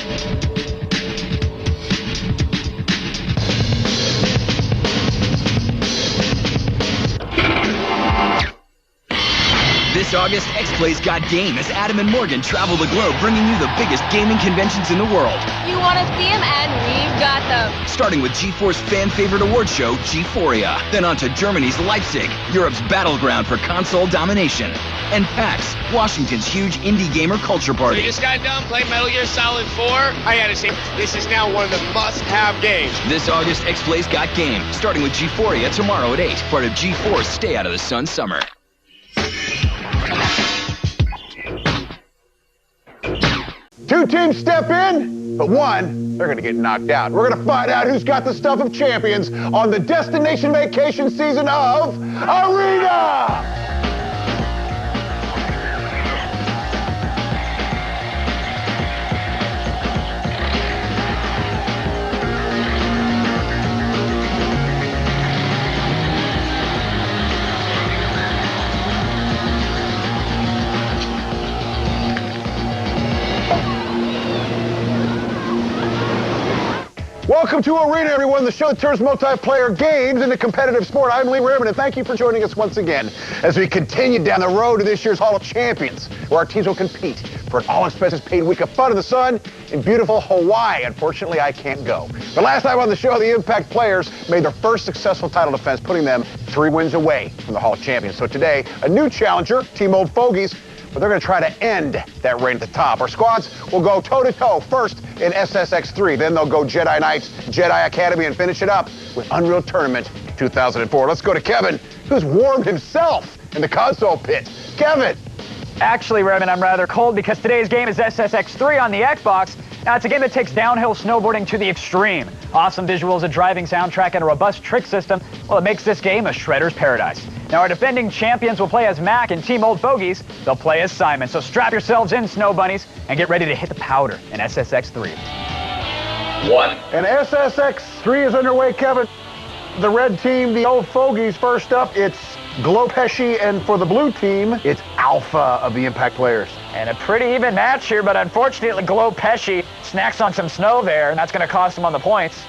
This August, X-Play's got game as Adam and Morgan travel the globe bringing you the biggest gaming conventions in the world. You want to see them, and we've got them. Starting with GeForce fan favorite award show, G4ia. Then on to Germany's Leipzig, Europe's battleground for console domination. And PAX, Washington's huge indie gamer culture party. We just got done playing Metal Gear Solid 4. I gotta say, this is now one of the must-have games. This August, X-Play's got game. Starting with G4ia tomorrow at 8. Part of GeForce Stay Out of the Sun Summer. 2 teams step in, but 1, they're going to get knocked out. We're going to find out who's got the stuff of champions on the Destination Vacation season of Arena! Welcome to Arena, everyone, the show that turns multiplayer games into competitive sport. I'm Lee Raymond, and thank you for joining us once again as we continue down the road to this year's Hall of Champions, where our teams will compete for an all-expenses-paid week of fun in the sun in beautiful Hawaii. Unfortunately, I can't go. But last time on the show, the Impact players made their first successful title defense, putting them 3 wins away from the Hall of Champions. So today, a new challenger, Team Old Fogies, but they're going to try to end that reign at the top. Our squads will go toe-to-toe, first in SSX3, then they'll go Jedi Knights, Jedi Academy, and finish it up with Unreal Tournament 2004. Let's go to Kevin, who's warmed himself in the console pit. Kevin! Actually, Raymond, I'm rather cold because today's game is SSX3 on the Xbox. Now, it's a game that takes downhill snowboarding to the extreme. Awesome visuals, a driving soundtrack, and a robust trick system. Well, it makes this game a shredder's paradise. Now, our defending champions will play as Mac, and Team Old Fogies, they'll play as Simon. So strap yourselves in, snow bunnies, and get ready to hit the powder in SSX3. And SSX3 is underway, Kevin. The red team, the Old Fogies, first up, it's Glowpesci, and for the blue team, it's Alpha of the Impact Players. And a pretty even match here, but unfortunately, Glowpesci snacks on some snow there, and that's going to cost him on the points.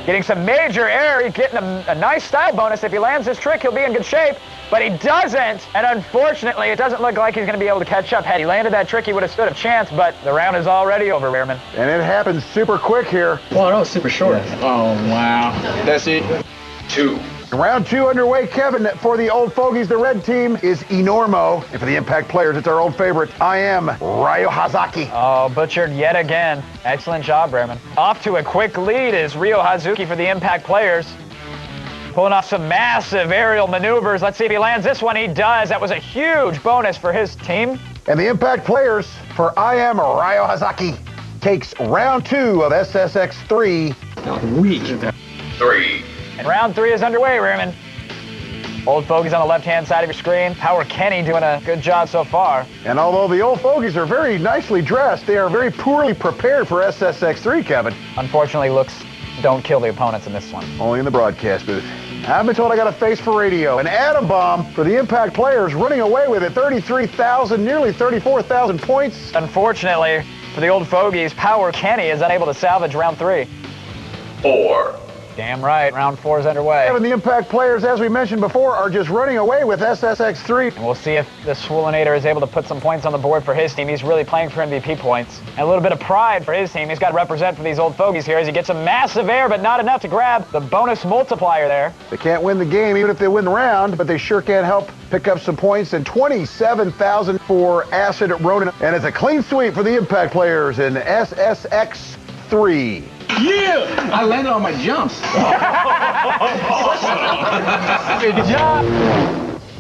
Getting some major air, he's getting a nice style bonus. If he lands this trick, he'll be in good shape, but he doesn't, and unfortunately, it doesn't look like he's going to be able to catch up. Had he landed that trick, he would have stood a chance, but the round is already over, Rearman. And it happens super quick here. Well, that was super short. Oh, wow. That's it. 2. Round 2 underway, Kevin. For the Old Fogies, the red team is Enormo. And for the Impact Players, it's our old favorite, I am Ryo Hazuki. Oh, butchered yet again. Excellent job, Rearman. Off to a quick lead is Ryo Hazuki for the Impact Players. Pulling off some massive aerial maneuvers. Let's see if he lands this one. He does. That was a huge bonus for his team. And the Impact Players, for I am Ryo Hazuki, takes round 2 of SSX3. Weak. 3. And round 3 is underway, Rearman. Old Fogies on the left-hand side of your screen. Power Kenny doing a good job so far. And although the Old Fogies are very nicely dressed, they are very poorly prepared for SSX3, Kevin. Unfortunately, looks don't kill the opponents in this one. Only in the broadcast booth. I've been told I got a face for radio. An atom bomb for the Impact Players, running away with it. 33,000, nearly 34,000 points. Unfortunately, for the Old Fogies, Power Kenny is unable to salvage round 3. 4. Damn right, round 4 is underway. And the Impact Players, as we mentioned before, are just running away with SSX3. And we'll see if the Swoolinator is able to put some points on the board for his team. He's really playing for MVP points. And a little bit of pride for his team. He's got to represent for these Old Fogies here as he gets a massive air, but not enough to grab the bonus multiplier there. They can't win the game, even if they win the round, but they sure can help pick up some points. And 27,000 for Acid Ronin. And it's a clean sweep for the Impact Players in SSX3. Yeah! I landed on my jumps. Good job.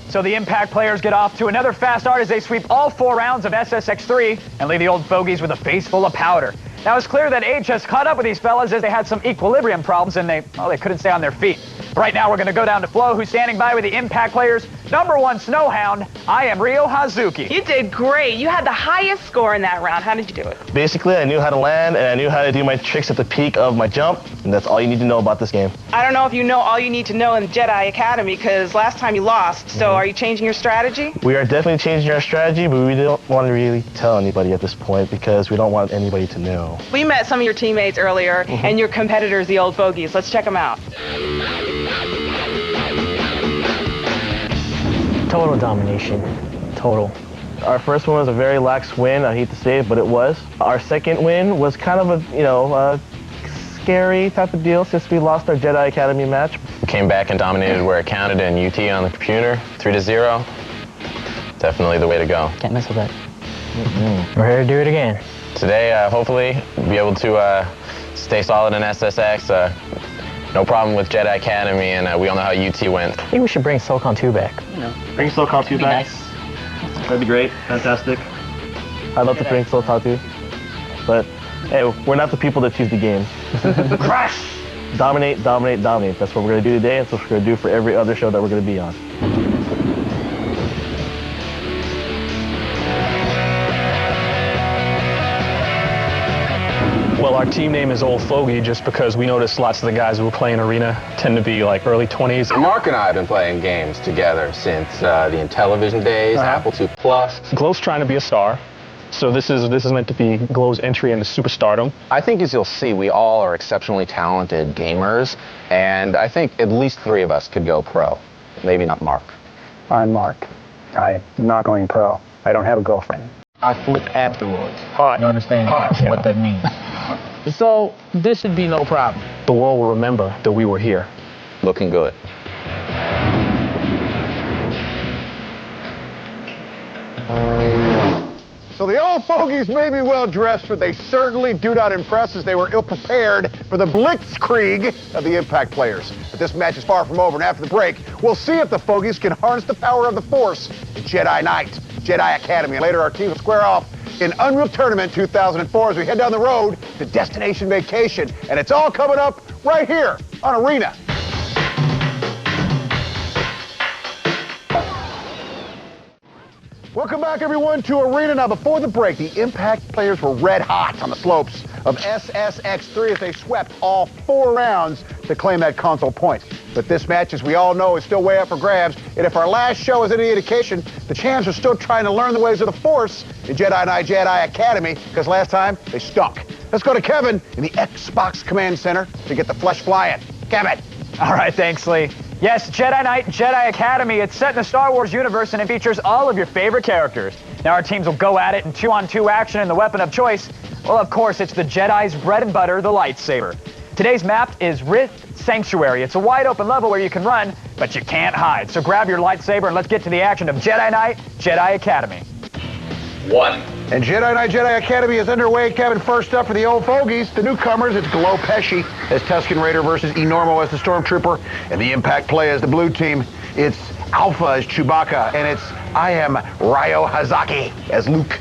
So the Impact Players get off to another fast start as they sweep all 4 rounds of SSX3 and leave the Old Fogies with a face full of powder. Now it's clear that age has caught up with these fellas as they had some equilibrium problems and they couldn't stay on their feet. Right now we're going to go down to Flo, who's standing by with the Impact Players' #1 Snowhound. I am Ryo Hazuki. You did great. You had the highest score in that round. How did you do it? Basically, I knew how to land, and I knew how to do my tricks at the peak of my jump, and that's all you need to know about this game. I don't know if you know all you need to know in Jedi Academy, because last time you lost. So are you changing your strategy? We are definitely changing our strategy, but we don't want to really tell anybody at this point because we don't want anybody to know. We met some of your teammates earlier, and your competitors, the Old Fogies. Let's check them out. Total domination. Total. Our first one was a very lax win. I hate to say it, but it was. Our second win was kind of a, scary type of deal since we lost our Jedi Academy match. We came back and dominated where it counted in UT on the computer, 3-0. Definitely the way to go. Can't mess with that. We're here to do it again. Today, hopefully, be able to stay solid in SSX. No problem with Jedi Academy, and we all know how UT went. I think we should bring SoCon 2 back. Bring SoCon 2 back. Nice. That'd be great. Fantastic. I'd love to bring SoCon 2. But, hey, we're not the people that choose the game. Crash! Dominate, dominate, dominate. That's what we're going to do today. That's what we're going to do for every other show that we're going to be on. Well, our team name is Old Fogey just because we noticed lots of the guys who were playing Arena tend to be like early 20s. Mark and I have been playing games together since the Intellivision days, Apple II Plus. Glow's trying to be a star, so this is meant to be Glow's entry into superstardom. I think as you'll see, we all are exceptionally talented gamers, and I think at least 3 of us could go pro. Maybe not Mark. I'm Mark. I'm not going pro. I don't have a girlfriend. I flip afterwards. Hot. You understand what that means? So this should be no problem. The world will remember that we were here. Looking good. So the old fogies may be well dressed, but they certainly do not impress as they were ill-prepared for the blitzkrieg of the Impact players. But this match is far from over, and after the break, we'll see if the fogies can harness the power of the Force in Jedi Knight, Jedi Academy. And later, our team will square off in Unreal Tournament 2004 as we head down the road to Destination Vacation. And it's all coming up right here on Arena. Welcome back, everyone, to Arena. Now, before the break, the Impact players were red hot on the slopes of SSX3 as they swept all 4 rounds to claim that console point. But this match, as we all know, is still way up for grabs. And if our last show is any indication, the champs are still trying to learn the ways of the Force in Jedi Knight Jedi Academy, because last time they stunk. Let's go to Kevin in the Xbox Command Center to get the flesh flying. Kevin. All right, thanks, Lee. Yes, Jedi Knight Jedi Academy. It's set in the Star Wars universe, and it features all of your favorite characters. Now our teams will go at it in 2-on-2 action, and the weapon of choice, well, of course, it's the Jedi's bread and butter, the lightsaber. Today's map is Rift Sanctuary. It's a wide open level where you can run, but you can't hide. So grab your lightsaber and let's get to the action of Jedi Knight Jedi Academy. 1. And Jedi Knight Jedi Academy is underway. Kevin, first up for the old fogies, the newcomers, it's Glow Pesci as Tusken Raider versus Enormo as the Stormtrooper. And the Impact play as the blue team, it's Alpha as Chewbacca, and it's I Am Ryo Hazaki as Luke.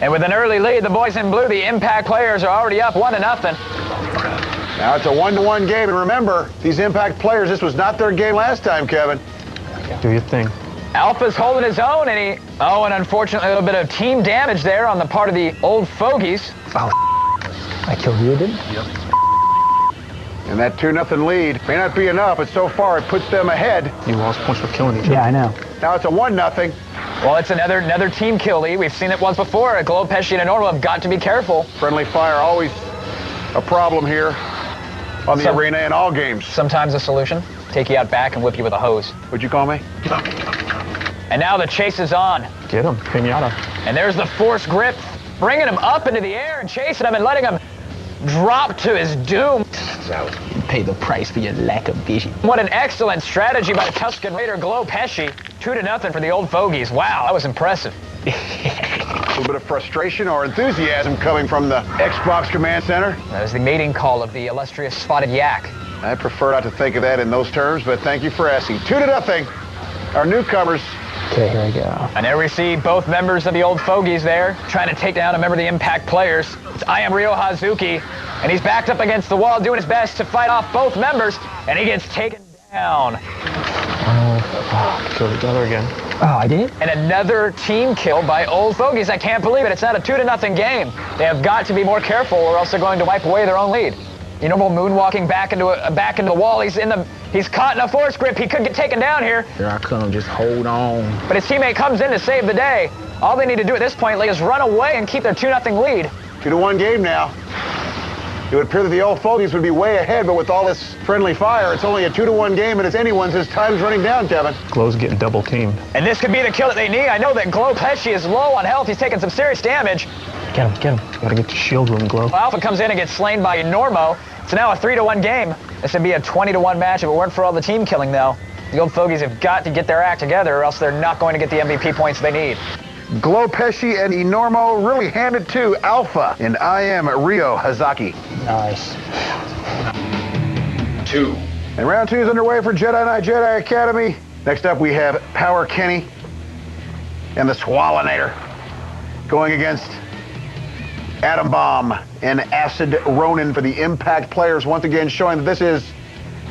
And with an early lead, the boys in blue, the Impact players are already up 1-0. Now it's a 1-1 game, and remember, these Impact players, this was not their game last time, Kevin. Do your thing. Alpha's holding his own, and and unfortunately a little bit of team damage there on the part of the old fogies. Oh, I killed you, didn't I? Yep. And that 2-0 lead may not be enough, but so far it puts them ahead. You lost points for killing each other. Yeah, I know. Now it's a 1-0. Well, it's another team kill lead. We've seen it once before. Glow Pesci and Enormo have got to be careful. Friendly fire, always a problem here on the arena in all games. Sometimes a solution. Take you out back and whip you with a hose. What'd you call me? And now the chase is on. Get him, Pinata. And there's the Force grip, bringing him up into the air and chasing him and letting him drop to his doom. You pay the price for your lack of vision. What an excellent strategy by the Tusken Raider Glow Pesci. 2-0 for the old fogies. Wow, that was impressive. A little bit of frustration or enthusiasm coming from the Xbox Command Center. That was the mating call of the illustrious Spotted Yak. I prefer not to think of that in those terms, but thank you for asking. 2-0. Our newcomers. Okay, here we go. And there we see both members of the old fogies there trying to take down a member of the Impact players. It's I Am Ryo Hazuki, and he's backed up against the wall doing his best to fight off both members, and he gets taken down. Killed each other again. Oh, I did? And another team kill by old fogies. I can't believe it. It's not a 2-0 game. They have got to be more careful or else they're going to wipe away their own lead. Enormo moonwalking back into the wall. He's caught in a Force grip. He could get taken down here. Here I come. Just hold on. But his teammate comes in to save the day. All they need to do at this point, Lee, is run away and keep their 2-0 lead. 2-1 game now. It would appear that the old fogies would be way ahead, but with all this friendly fire, it's only a 2-1 game, and it's anyone's as time's running down, Kevin. Glow's getting double teamed. And this could be the kill that they need. I know that Glow Pesci is low on health. He's taking some serious damage. Get him. Gotta get the shield room, Glow. Alpha comes in and gets slain by Enormo. It's now a 3-1 game. This would be a 20-1 match if it weren't for all the team killing, though. The old fogies have got to get their act together, or else they're not going to get the MVP points they need. Glow Pesci and Enormo really handed to Alpha, and I Am Ryo Hazaki. Nice. 2. And round 2 is underway for Jedi Knight Jedi Academy. Next up, we have Power Kenny and the Swallownator going against Atom Bomb and Acid Ronin for the Impact players, once again showing that this is,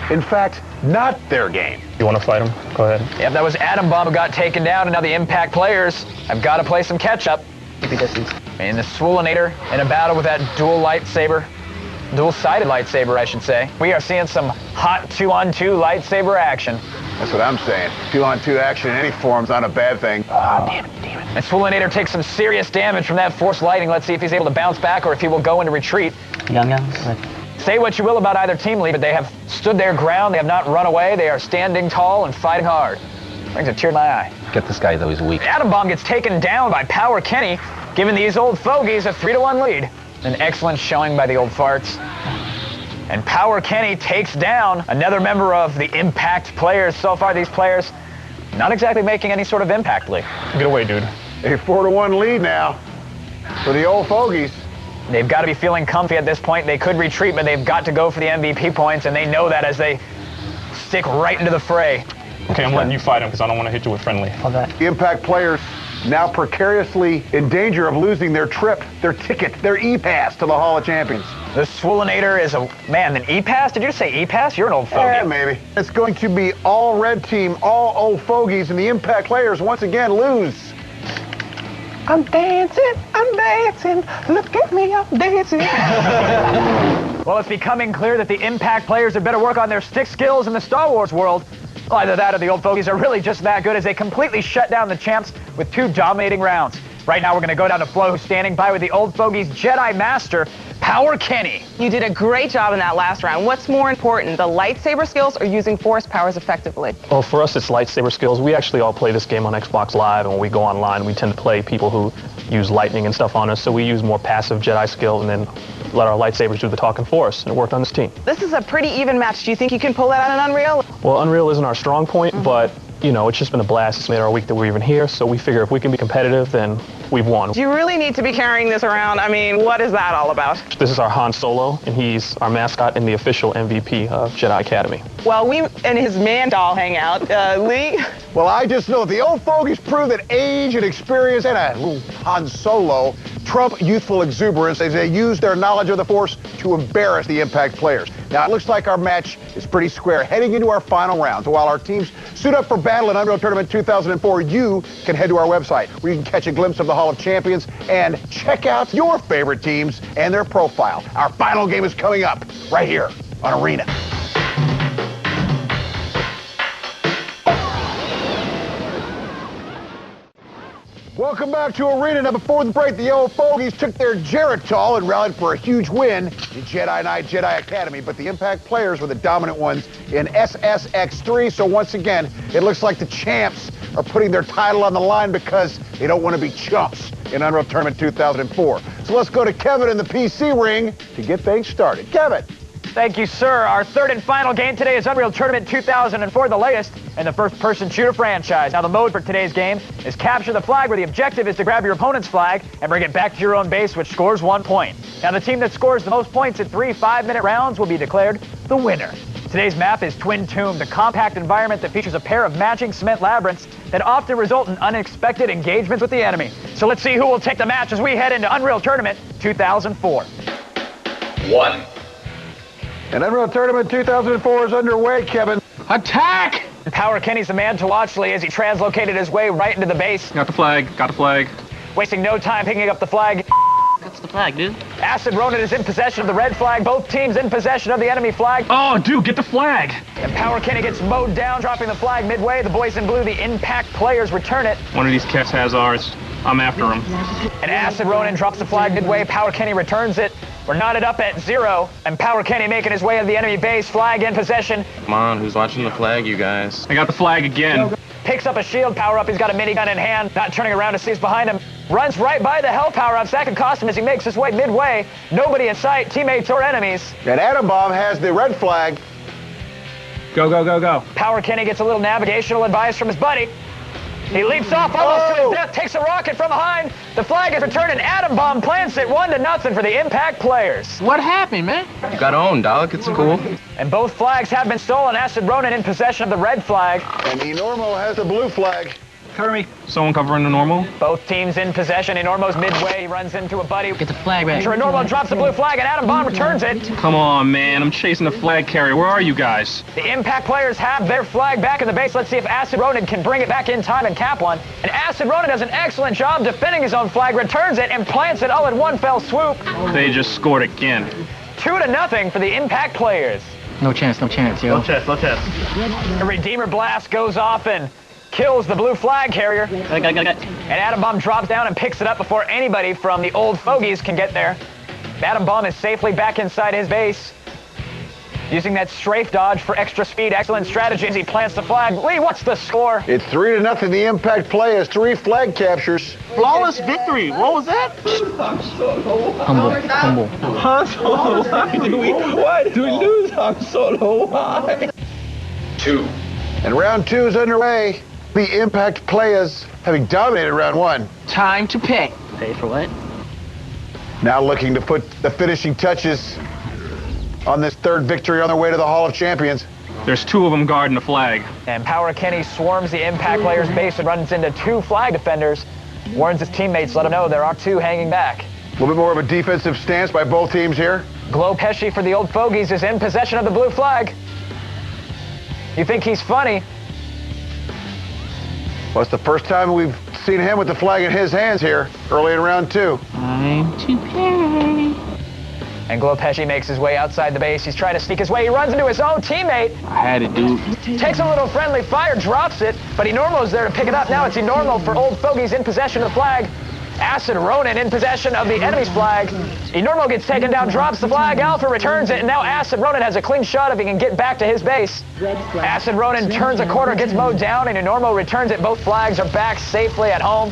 in fact, not their game. You want to fight him? Go ahead. Yep, that was Atom Bomb who got taken down, and now the Impact players have got to play some catch-up. And the Swallownator in a battle with that dual-sided lightsaber, I should say. We are seeing some hot 2-on-2 lightsaber action. That's what I'm saying. 2-on-2 action in any form's not a bad thing. Oh, damn it. And Swallownator takes some serious damage from that Force lighting. Let's see if he's able to bounce back or if he will go into retreat. Say what you will about either team, Lee, but they have stood their ground. They have not run away. They are standing tall and fighting hard. Brings a tear to my eye. Get this guy, though, he's weak. Atom Bomb gets taken down by Power Kenny, giving these old fogies a 3-1 lead. An excellent showing by the old farts. And Power Kenny takes down another member of the Impact players. So far, these players not exactly making any sort of impact, Lee. Get away, dude. A 4-1 lead now. for the old fogies. They've got to be feeling comfy at this point. They could retreat, but they've got to go for the MVP points, and they know that as they stick right into the fray. Okay, I'm letting you fight him because I don't want to hit you with friendly. The Impact players now precariously in danger of losing their trip, their ticket, their E-Pass to the Hall of Champions. The Swoolinator is a, man, an E-Pass? Did you say E-Pass? You're an old fogey. Yeah, maybe. It's going to be all red team, all old fogies, and the Impact players once again lose. I'm dancing, look at me, I'm dancing. Well, it's becoming clear that the Impact players had better work on their stick skills in the Star Wars world. Well, either that or the old fogies are really just that good as they completely shut down the champs with 2 dominating rounds. Right now, we're going to go down to Flo, who's standing by with the old fogies Jedi Master, Power Kenny. You did a great job in that last round. What's more important, the lightsaber skills or using force powers effectively? Well, for us, it's lightsaber skills. We actually all play this game on Xbox Live, and when we go online, we tend to play people who use lightning and stuff on us, so we use more passive Jedi skill and then let our lightsabers do the talking for us, and it worked on this team. This is a pretty even match. Do you think you can pull that out in Unreal? Well, Unreal isn't our strong point, but you know, it's just been a blast. It's made our week that we're even here, so we figure if we can be competitive, then we've won. Do you really need to be carrying this around? I mean, what is that all about? This is our Han Solo, and he's our mascot and the official MVP of Jedi Academy. Well, we and his man doll hang out. Lee? Well, I just know the old fogies prove that age and experience and a little Han Solo trump youthful exuberance as they use their knowledge of the Force to embarrass the Impact players. Now, it looks like our match is pretty square heading into our final rounds. While our teams suit up for battle in Unreal Tournament 2004, you can head to our website where you can catch a glimpse of the Hall of Champions and check out your favorite teams and their profile. Our final game is coming up right here on Arena. Welcome back to Arena. Now, before the break, the old fogies took their Geritol and rallied for a huge win in Jedi Knight Jedi Academy, but the Impact players were the dominant ones in SSX3, so once again, it looks like the champs are putting their title on the line because they don't want to be chumps in Unreal Tournament 2004. So let's go to Kevin in the PC ring to get things started. Kevin. Thank you, sir. Our third and final game today is Unreal Tournament 2004, the latest in the first-person shooter franchise. Now, the mode for today's game is capture the flag, where the objective is to grab your opponent's flag and bring it back to your own base, which scores 1 point. Now, the team that scores the most points in 3 5-minute rounds will be declared the winner. Today's map is Twin Tomb, the compact environment that features a pair of matching cement labyrinths that often result in unexpected engagements with the enemy. So let's see who will take the match as we head into Unreal Tournament 2004. 1. And Unreal Tournament 2004 is underway, Kevin. Attack! Power Kenny's the man to watch, Lee, as he translocated his way right into the base. Got the flag, got the flag. Wasting no time picking up the flag. That's the flag, dude. Acid Ronin is in possession of the red flag. Both teams in possession of the enemy flag. Oh, dude, get the flag. And Power Kenny gets mowed down, dropping the flag midway. The boys in blue, the Impact players, return it. One of these cats has ours. I'm after him. And Acid Ronin drops the flag midway. Power Kenny returns it. We're knotted up at 0, and Power Kenny making his way to the enemy base. Flag in possession. Come on, who's watching the flag, you guys? I got the flag again. Picks up a shield power-up. He's got a minigun in hand, not turning around to see who's behind him. Runs right by the hell power-ups. That could cost him as he makes his way midway. Nobody in sight, teammates or enemies. And Atom Bomb has the red flag. Go, go, go, go. Power Kenny gets a little navigational advice from his buddy. He leaps off almost to his death, takes a rocket from behind. The flag is returned, and Atom Bomb plants it 1-0 for the Impact players. What happened, man? You got owned, dog. It's cool. And both flags have been stolen. Acid Ronin in possession of the red flag. And Enormo has the blue flag. Cover me. Someone covering the normal. Both teams in possession. Enormo's midway. He runs into a buddy. Get the flag back. Enormo drops the blue flag, and Atom Bomb returns it. Come on, man. I'm chasing the flag carrier. Where are you guys? The Impact players have their flag back in the base. Let's see if Acid Ronin can bring it back in time and cap one. And Acid Ronin does an excellent job defending his own flag, returns it, and plants it all in one fell swoop. They just scored again. 2-0 for the Impact players. No chance, yo. No chance. A Redeemer Blast goes off and kills the blue flag carrier. And Atom Bomb drops down and picks it up before anybody from the old fogies can get there. Atom Bomb is safely back inside his base. Using that strafe dodge for extra speed, excellent strategy as he plants the flag. Lee, what's the score? It's 3-0. The Impact play has 3 flag captures. Flawless victory. What was that? Humble. Han Solo, why do we lose Han Solo? Why? 2. And round 2 is underway. The Impact players having dominated round 1. Time to pay. Pay for what? Now looking to put the finishing touches on this third victory on their way to the Hall of Champions. There's 2 of them guarding the flag. And Power Kenny swarms the Impact players' base and runs into 2 flag defenders. Warns his teammates, let him know there are 2 hanging back. A little bit more of a defensive stance by both teams here. Glow Pesci for the Old Fogies is in possession of the blue flag. You think he's funny? Well, it's the first time we've seen him with the flag in his hands here early in round 2. Time to play. And Glow Pesci makes his way outside the base. He's trying to sneak his way. He runs into his own teammate. I had it, dude. Takes a little friendly fire, drops it, but Enormo's there to pick it up. Now it's Enormo for Old Fogies in possession of the flag. Acid Ronin in possession of the enemy's flag. Enormo gets taken down, drops the flag. Alpha returns it, and now Acid Ronin has a clean shot if he can get back to his base. Acid Ronin turns a corner, gets mowed down, and Enormo returns it. Both flags are back safely at home.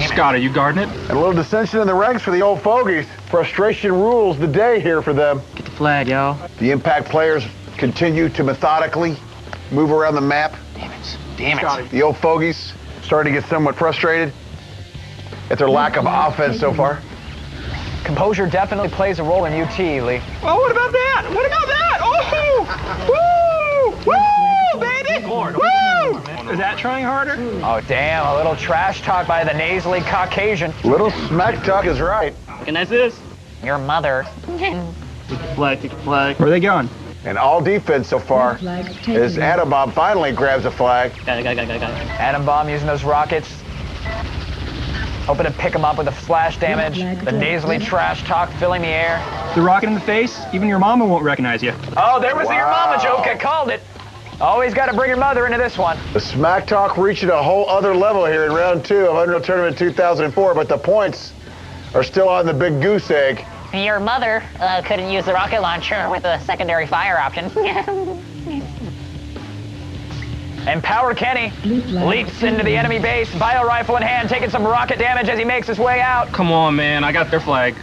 Scott, are you guarding it? And a little dissension in the ranks for the Old Fogies. Frustration rules the day here for them. Get the flag, y'all. The Impact players continue to methodically move around the map. Damn it. The Old Fogies starting to get somewhat frustrated at their lack of offense so far. Composure definitely plays a role in UT, Lee. Oh, what about that? What about that? Oh! Woo! Woo, baby! Woo! Is that trying harder? Oh, damn, a little trash talk by the nasally Caucasian. Little smack talk is right. And that's this. Your mother. Flag, take the flag. Where are they going? And all defense so far as Atom Bomb finally grabs a flag. Got it. Atom Bomb using those rockets. Hoping to pick him up with the flash damage. The nasally trash talk filling the air. The rocket in the face, even your mama won't recognize you. Oh, there was the your mama joke. I called it. Always got to bring your mother into this one. The smack talk reaching a whole other level here in round 2 of Unreal Tournament 2004, but the points are still on the big goose egg. Your mother couldn't use the rocket launcher with a secondary fire option. And Power Kenny leaps into the enemy base, bio rifle in hand, taking some rocket damage as he makes his way out. Come on, man. I got their flag.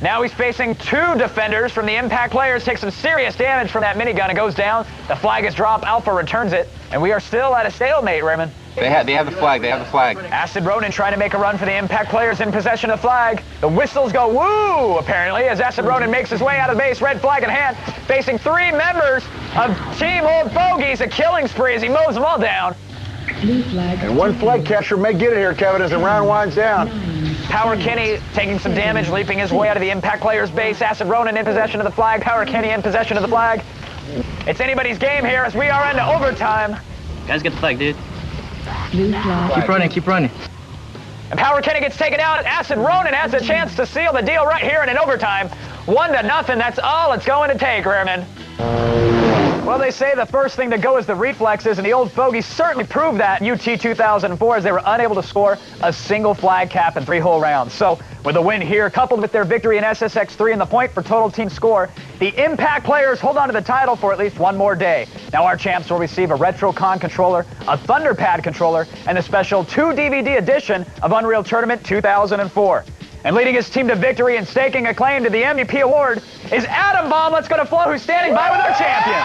Now he's facing 2 defenders from the Impact players, take some serious damage from that minigun. It goes down. The flag is dropped. Alpha returns it. And we are still at a stalemate, Raymond. They have the flag. Acid Ronin trying to make a run for the Impact players in possession of the flag. The whistles go woo, apparently, as Acid Ronin makes his way out of the base, red flag in hand, facing 3 members of Team Old Fogies. A killing spree as he mows them all down. And one flag catcher may get it here, Kevin, as the round winds down. Power Kenny taking some damage, leaping his way out of the Impact players' base. Acid Ronin in possession of the flag. Power Kenny in possession of the flag. It's anybody's game here as we are into overtime. Guys, get the flag, dude. Keep running. And Power Kenny gets taken out. Acid Ronin has a chance to seal the deal right here and in overtime. 1-0. That's all it's going to take, Raymond. Well, they say the first thing to go is the reflexes, and the Old Fogies certainly proved that in UT 2004 as they were unable to score a single flag cap in 3 whole rounds. So, with a win here, coupled with their victory in SSX3 and the point for total team score, the Impact players hold on to the title for at least one more day. Now our champs will receive a RetroCon controller, a ThunderPad controller, and a special 2-DVD edition of Unreal Tournament 2004. And leading his team to victory and staking a claim to the MVP award is Atom Bomb. Let's go to Flo, who's standing by with our champion.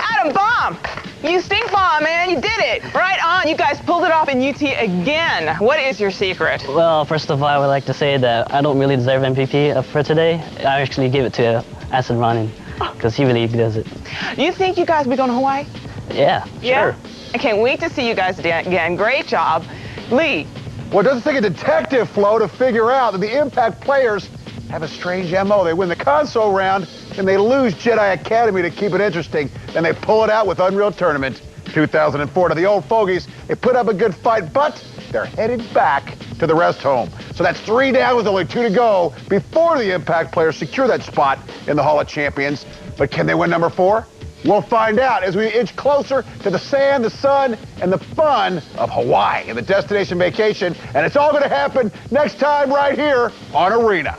Atom Bomb! You stink bomb, man. You did it. Right on. You guys pulled it off in UT again. What is your secret? Well, first of all, I would like to say that I don't really deserve MVP for today. I actually give it to Acid Ronin because he really does it. You think you guys will be going to Hawaii? Yeah, sure. I can't wait to see you guys again. Great job. Lee. Well, it doesn't take a detective, Flo, to figure out that the Impact players have a strange MO. They win the console round, and they lose Jedi Academy to keep it interesting. Then they pull it out with Unreal Tournament 2004. To the Old Fogies, they put up a good fight, but they're headed back to the rest home. So that's 3 down with only 2 to go before the Impact players secure that spot in the Hall of Champions. But can they win number 4? We'll find out as we inch closer to the sand, the sun, and the fun of Hawaii and the destination vacation. And it's all going to happen next time right here on Arena.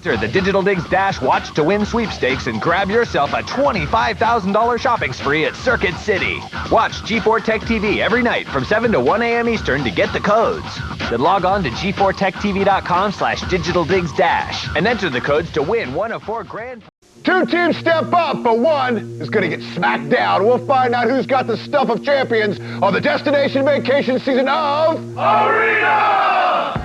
Enter the Digital Digs Dash Watch to Win sweepstakes and grab yourself a $25,000 shopping spree at Circuit City. Watch G4 Tech TV every night from 7 to 1 a.m. Eastern to get the codes. Then log on to g4techtv.com/digitaldigsdash and enter the codes to win one of 4 grand. 2 teams step up, but one is going to get smacked down. We'll find out who's got the stuff of champions on the Destination Vacation season of Arena!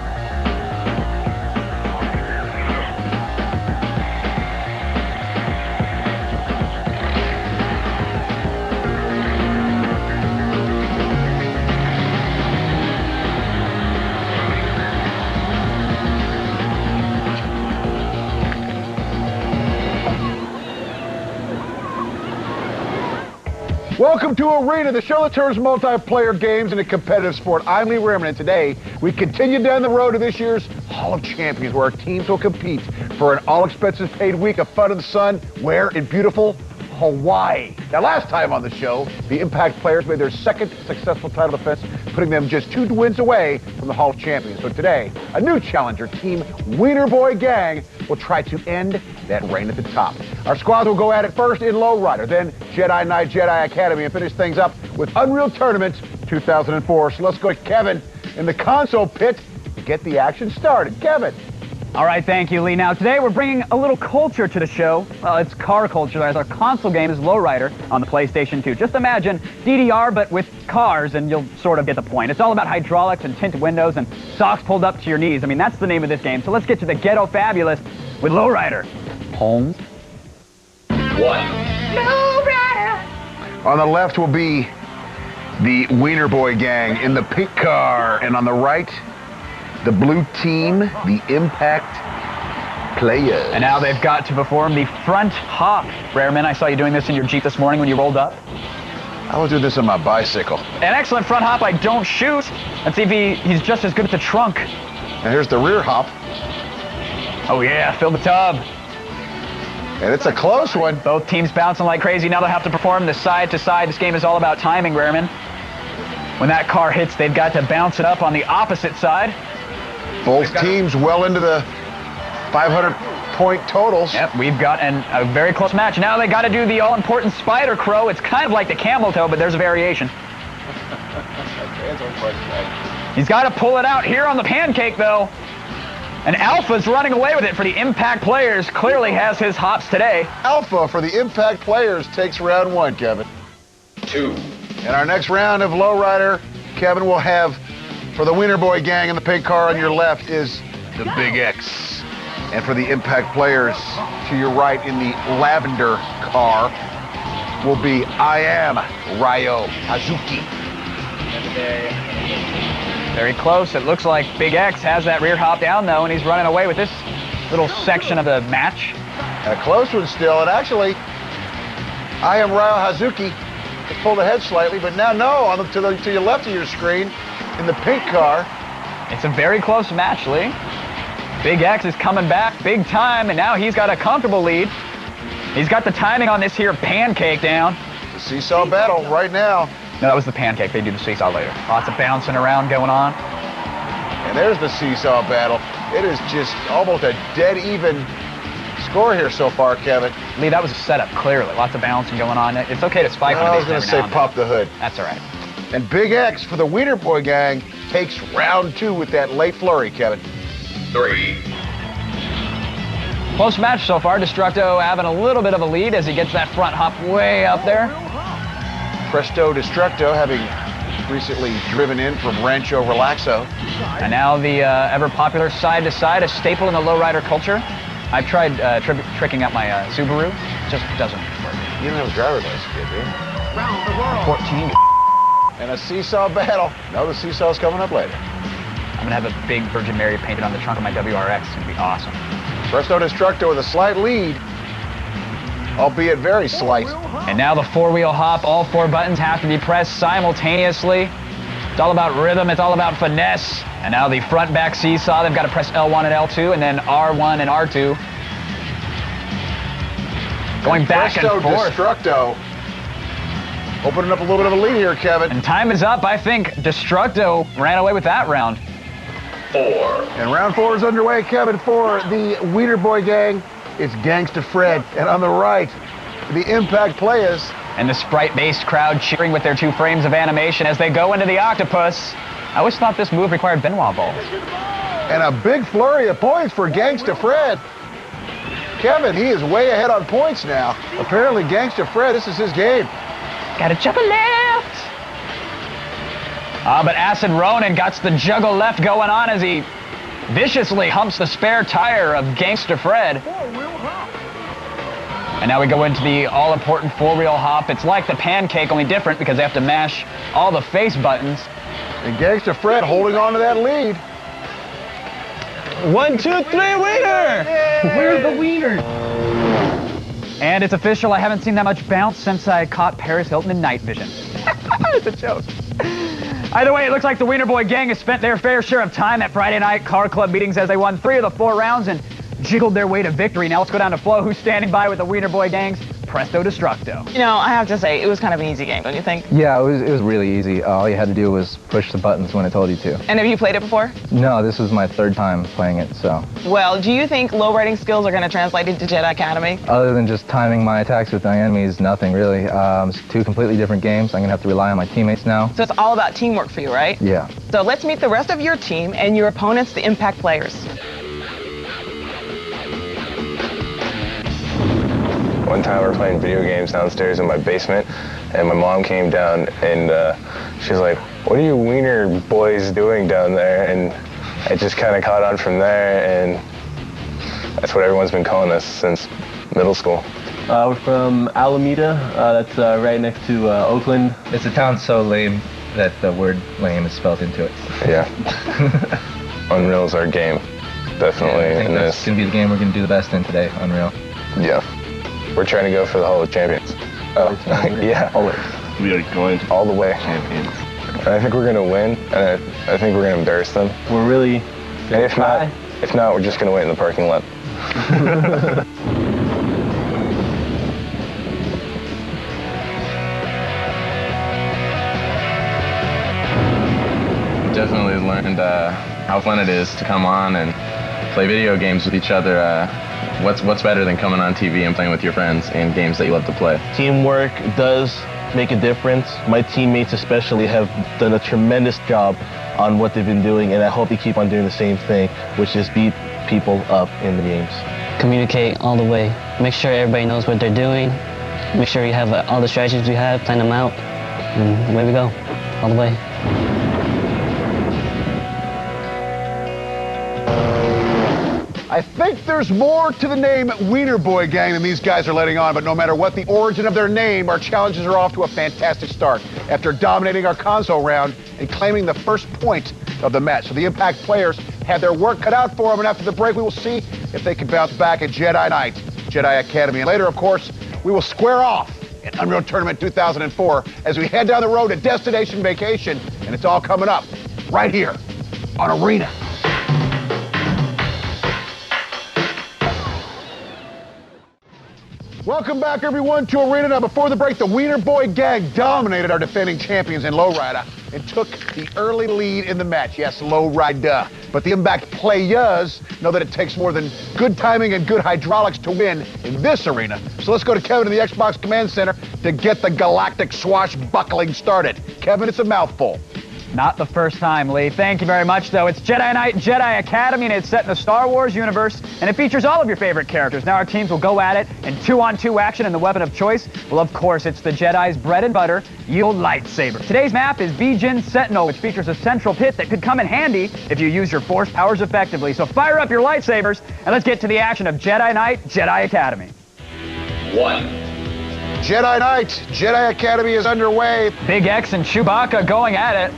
Welcome to Arena, the show that turns multiplayer games into competitive sport. I'm Lee Rehrman, and today we continue down the road to this year's Hall of Champions, where our teams will compete for an all-expenses-paid week of fun in the sun, where in beautiful Hawaii. Now, last time on the show, the Impact players made their second successful title defense, putting them just 2 wins away from the Hall of Champions. So today, a new challenger, Team Wiener Boy Gang, will try to end that reign at the top. Our squads will go at it first in Lowrider, then Jedi Knight Jedi Academy, and finish things up with Unreal Tournament 2004. So let's go to Kevin in the console pit to get the action started. Kevin. All right, thank you, Lee. Now, today we're bringing a little culture to the show. Well, it's car culture, as our console game is Lowrider on the PlayStation 2. Just imagine DDR, but with cars, and you'll sort of get the point. It's all about hydraulics and tinted windows and socks pulled up to your knees. I mean, that's the name of this game. So let's get to the ghetto fabulous with Lowrider. Holmes. 1. Lowrider. On the left will be the Wiener Boy Gang in the pink car, and on the right, the blue team, the Impact players. And now they've got to perform the front hop. Rehrman, I saw you doing this in your Jeep this morning when you rolled up. I will do this on my bicycle. An excellent front hop. I don't shoot. Let's see if he's just as good at the trunk. And here's the rear hop. Oh yeah, fill the tub. And it's a close one. Both teams bouncing like crazy. Now they'll have to perform the side to side. This game is all about timing, Rehrman. When that car hits, they've got to bounce it up on the opposite side. Both teams well into the 500-point totals. Yep, we've got a very close match. Now they got to do the all-important spider crow. It's kind of like the camel toe, but there's a variation. He's got to pull it out here on the pancake, though. And Alpha's running away with it for the Impact players. Clearly has his hops today. Alpha for the Impact players takes round 1, Kevin. 2. In our next round of Lowrider, Kevin will have, for the Wiener Boy Gang in the pink car on your left, is the Big X. And for the Impact players to your right in the lavender car will be I Am Ryo Hazuki. Very close. It looks like Big X has that rear hop down, though, and he's running away with this little section of the match. And a close one still, and actually, I Am Ryo Hazuki just pulled ahead slightly, but now no, to your left of your screen, in the pink car. It's a very close match, Lee. Big X is coming back big time, and now he's got a comfortable lead. He's got the timing on this here pancake down. The seesaw battle right now. No, that was the pancake. They do the seesaw later. Lots of bouncing around going on. And there's the seesaw battle. It is just almost a dead even score here so far, Kevin. Lee, that was a setup, clearly. Lots of bouncing going on. It's okay to spike one of these. I was going to say pop the hood. That's all right. And Big X for the Wiener Boy Gang takes round 2 with that late flurry, Kevin. 3. Close match so far. Destructo having a little bit of a lead as he gets that front hop way up there. Presto Destructo having recently driven in from Rancho Relaxo. And now the ever-popular side-to-side, a staple in the lowrider culture. I've tried tricking out my Subaru. It just doesn't work. You don't have a driver's license, kid, do you? Round the world. 14. And a seesaw battle. No, the seesaw's coming up later. I'm going to have a big Virgin Mary painted on the trunk of my WRX. It's going to be awesome. Presto Destructo with a slight lead, albeit very slight. And now the four-wheel hop. All 4 buttons have to be pressed simultaneously. It's all about rhythm. It's all about finesse. And now the front-back seesaw. They've got to press L1 and L2, and then R1 and R2. Going back and forth. Destructo opening up a little bit of a lead here, Kevin. And time is up. I think Destructo ran away with that round. 4. And round 4 is underway, Kevin, for the Wiener Boy gang. It's Gangsta Fred. And on the right, the Impact Players. And the sprite-based crowd cheering with their 2 frames of animation as they go into the octopus. I always thought this move required Benoit balls. And a big flurry of points for Gangsta Fred. Kevin, he is way ahead on points now. Apparently, Gangsta Fred, this is his game. Got to juggle left. But Acid Ronin got the juggle left going on as he viciously humps the spare tire of Gangsta Fred. And now we go into the all-important 4-wheel hop. It's like the pancake, only different because they have to mash all the face buttons. And Gangsta Fred holding on to that lead. 1, 2, 3, wiener! Where's the wiener? And it's official, I haven't seen that much bounce since I caught Paris Hilton in night vision. It's a joke. Either way, it looks like the Wiener Boy gang has spent their fair share of time at Friday night car club meetings as they won 3 of the 4 rounds and jiggled their way to victory. Now let's go down to Flo, who's standing by with the Wiener Boy gang's Presto Destructo. You know, I have to say, it was kind of an easy game, don't you think? Yeah, it was really easy. All you had to do was push the buttons when it told you to. And have you played it before? No, this was my 3rd time playing it, so. Well, do you think low riding skills are going to translate into Jedi Academy? Other than just timing my attacks with my enemies, nothing really. It's 2 completely different games. I'm going to have to rely on my teammates now. So it's all about teamwork for you, right? Yeah. So let's meet the rest of your team and your opponents, the Impact Players. One time we were playing video games downstairs in my basement, and my mom came down and she's like, "What are you Wiener boys doing down there?" And I just kind of caught on from there, and that's what everyone's been calling us since middle school. We're from Alameda. That's right next to Oakland. It's a town so lame that the word lame is spelled into it. Yeah. Unreal is our game, definitely. Yeah, I think that's going to be the game we're going to do the best in today, Unreal. Yeah. We're trying to go for the Hall of Champions. Oh, yeah. Always. We are going to all the way. Champions. And I think we're going to win, and I think we're going to embarrass them. We're really And if not, we're just going to wait in the parking lot. Definitely learned how fun it is to come on and play video games with each other. What's better than coming on TV and playing with your friends in games that you love to play? Teamwork does make a difference. My teammates especially have done a tremendous job on what they've been doing, and I hope they keep on doing the same thing, which is beat people up in the games. Communicate all the way. Make sure everybody knows what they're doing. Make sure you have all the strategies we have, plan them out, and away we go, all the way. I think there's more to the name Wiener Boy Gang than these guys are letting on, but no matter what the origin of their name, our challenges are off to a fantastic start after dominating our console round and claiming the first point of the match. So the Impact Players had their work cut out for them, and after the break, we will see if they can bounce back at Jedi Knight, Jedi Academy. And later, of course, we will square off in Unreal Tournament 2004 as we head down the road to Destination Vacation, and it's all coming up right here on Arena. Welcome back, everyone, to Arena. Now, before the break, the Wiener Boy Gang dominated our defending champions in Lowrider and took the early lead in the match. Yes, Lowrider. But the Impact Players know that it takes more than good timing and good hydraulics to win in this arena. So let's go to Kevin in the Xbox Command Center to get the galactic swashbuckling started. Kevin, it's a mouthful. Not the first time, Lee. Thank you very much, though. It's Jedi Knight, Jedi Academy, and it's set in the Star Wars universe, and it features all of your favorite characters. Now our teams will go at it in 2-on-2 action, and the weapon of choice, well, of course, it's the Jedi's bread and butter, Yield Lightsaber. Today's map is Bijin Sentinel, which features a central pit that could come in handy if you use your Force powers effectively. So fire up your lightsabers, and let's get to the action of Jedi Knight, Jedi Academy. 1. Jedi Knight, Jedi Academy is underway. Big X and Chewbacca going at it,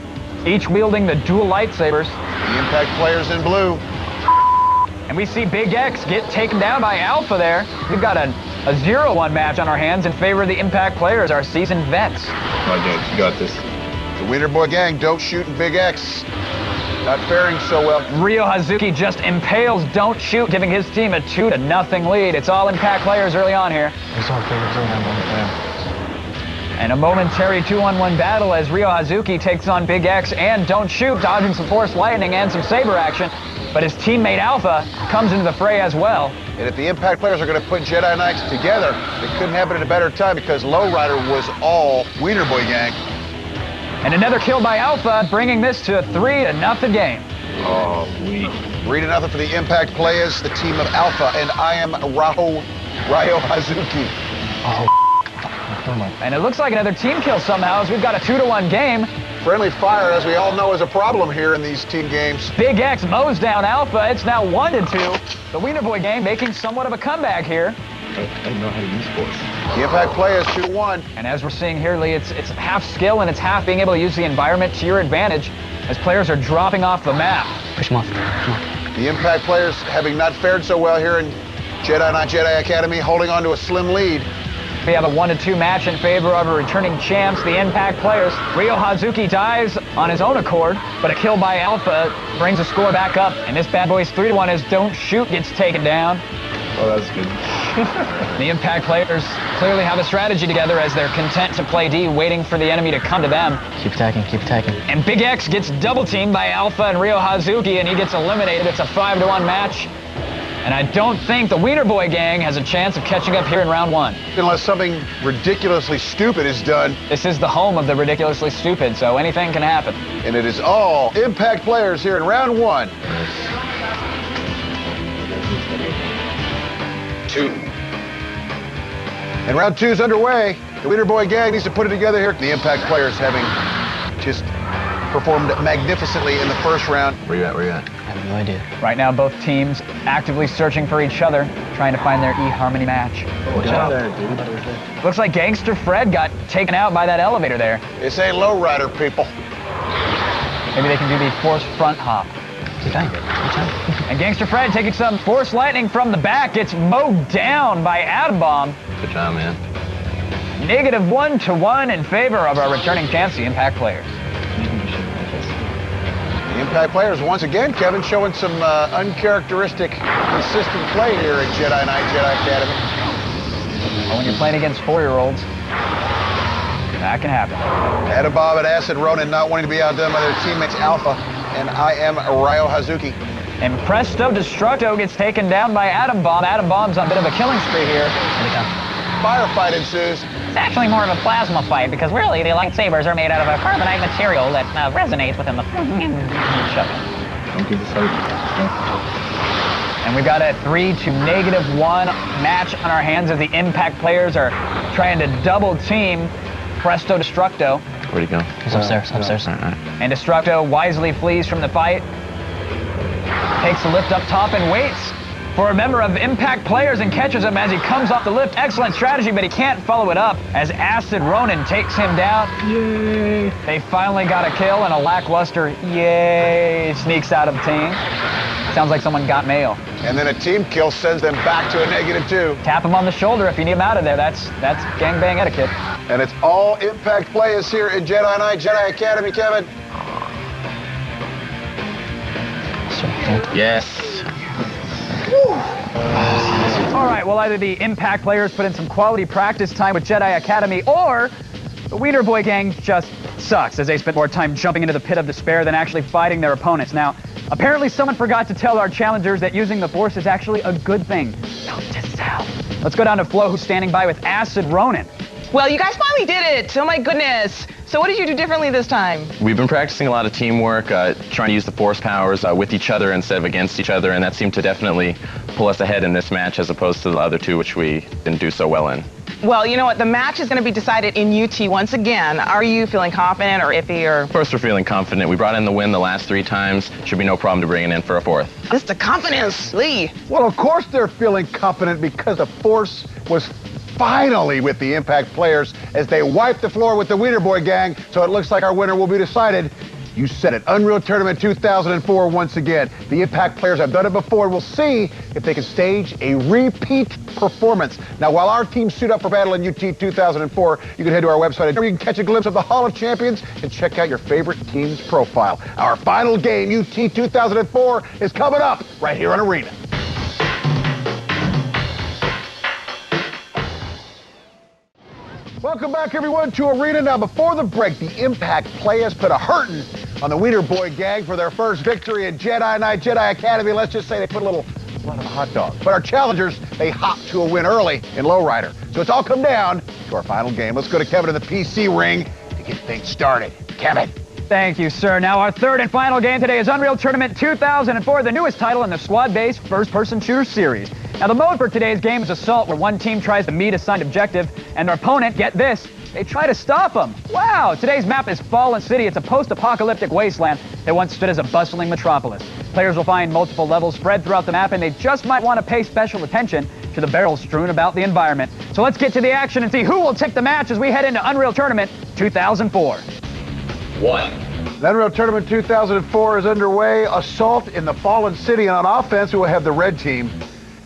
each wielding the dual lightsabers. The Impact Players in blue. And we see Big X get taken down by Alpha there. We've got a 0-1 match on our hands in favor of the Impact Players, our seasoned vets. Come on, James, you got this. The Wiener Boy Gang don't shoot in Big X. Not faring so well. Ryo Hazuki just impales Don't Shoot, giving his team a 2-0 lead. It's all Impact Players early on here. And a momentary 2-on-1 battle as Ryo Hazuki takes on Big X and Don't Shoot, dodging some Force Lightning and some Saber action. But his teammate Alpha comes into the fray as well. And if the Impact players are going to put Jedi Knights together, it couldn't happen at a better time because Lowrider was all Wiener Boy Gang. And another kill by Alpha, bringing this to a 3-0 game. Oh, 3-0 for the Impact players, the team of Alpha, and I am Ryo Hazuki. And it looks like another team kill somehow as we've got a 2-1 game. Friendly fire, as we all know, is a problem here in these team games. Big X mows down Alpha. It's now 1-2. The Wiener Boy Gang making somewhat of a comeback here. I don't know how to use Force. The Impact players 2-1. And as we're seeing here, Lee, it's half skill and it's half being able to use the environment to your advantage as players are dropping off the map. Push them off. Push them off. The Impact players having not fared so well here in Jedi Knight Jedi Academy, holding on to a slim lead. We have a 1-2 match in favor of our returning champs, the Impact players. Ryo Hazuki dies on his own accord, but a kill by Alpha brings the score back up. And this bad boy's 3-1 as Don't Shoot gets taken down. Oh, that's good. The Impact players clearly have a strategy together as they're content to play D, waiting for the enemy to come to them. Keep attacking, keep attacking. And Big X gets double teamed by Alpha and Ryo Hazuki, and he gets eliminated. It's a 5-1 match. And I don't think the Wiener Boy Gang has a chance of catching up here in round 1. Unless something ridiculously stupid is done. This is the home of the ridiculously stupid, so anything can happen. And it is all Impact players here in round 1. 2. And round 2 is underway. The Wiener Boy Gang needs to put it together here. The Impact players having just performed magnificently in the first round. Where you at? Where you at? I have no idea. Right now, both teams actively searching for each other, trying to find their E-Harmony match. Watch out there, dude. Looks like Gangster Fred got taken out by that elevator there. This ain't Lowrider, people. Maybe they can do the Force Front Hop. Keep dying. Watch out. And Gangster Fred taking some Force Lightning from the back, gets mowed down by Atom Bomb. Good job, man. -1-1 in favor of our returning champs, the Impact players. The Impact players, once again, Kevin, showing some uncharacteristic, consistent play here at Jedi Knight Jedi Academy. Well, when you're playing against 4-year-olds, that can happen. Atom Bomb and Acid Ronin not wanting to be outdone by their teammates Alpha, and I am Ryo Hazuki. And Presto Destructo gets taken down by Atom Bomb. Atom Bomb's on a bit of a killing spree here. Firefight ensues. It's actually more of a plasma fight because really the lightsabers are made out of a carbonite material that resonates within the... Don't give the And we've got a 3-1 match on our hands as the Impact players are trying to double team Presto Destructo. Where'd he go? He's upstairs, upstairs. And Destructo wisely flees from the fight, takes the lift up top and waits for a member of Impact players and catches him as he comes off the lift. Excellent strategy, but he can't follow it up as Acid Ronin takes him down. Yay! They finally got a kill and a lackluster yay sneaks out of the team. Sounds like someone got mail. And then a team kill sends them back to a -2. Tap him on the shoulder if you need him out of there. That's gangbang etiquette. And it's all Impact players here in Jedi Knight Jedi Academy, Kevin. Yes. All right, well, either the Impact players put in some quality practice time with Jedi Academy, or the Wiener Boy Gang just sucks, as they spent more time jumping into the pit of despair than actually fighting their opponents. Now, apparently someone forgot to tell our challengers that using the Force is actually a good thing. Note to self. Let's go down to Flo, who's standing by with Acid Ronin. Well, you guys finally did it. Oh, my goodness. So what did you do differently this time? We've been practicing a lot of teamwork, trying to use the Force powers with each other instead of against each other, and that seemed to definitely pull us ahead in this match as opposed to the other two, which we didn't do so well in. Well, you know what? The match is going to be decided in UT once again. Are you feeling confident or iffy or... First, we're feeling confident. We brought in the win the last 3 times. Should be no problem to bring it in for a 4th. Just the confidence, Lee. Well, of course they're feeling confident because the Force was finally with the Impact players as they wipe the floor with the Wiener Boy Gang. So it looks like our winner will be decided. You said it. Unreal Tournament 2004 once again. The Impact players have done it before. We'll see if they can stage a repeat performance. Now, while our teams suit up for battle in UT 2004, you can head to our website where you can catch a glimpse of the Hall of Champions and check out your favorite team's profile. Our final game, UT 2004, is coming up right here on Arena. Welcome back, everyone, to Arena. Now, before the break, the Impact players put a hurting on the Wiener Boy gang for their first victory at Jedi Knight Jedi Academy. Let's just say they put a little blood on a hot dog. But our challengers, they hopped to a win early in Lowrider. So it's all come down to our final game. Let's go to Kevin in the PC ring to get things started. Kevin. Thank you, sir. Now, our third and final game today is Unreal Tournament 2004, the newest title in the squad-based first-person shooter series. Now, the mode for today's game is Assault, where one team tries to meet a assigned objective, and their opponent, get this, they try to stop them. Wow! Today's map is Fallen City. It's a post-apocalyptic wasteland that once stood as a bustling metropolis. Players will find multiple levels spread throughout the map, and they just might want to pay special attention to the barrels strewn about the environment. So let's get to the action and see who will take the match as we head into Unreal Tournament 2004. 1. The Unreal Tournament 2004 is underway. Assault in the Fallen City, and on offense, we will have the red team,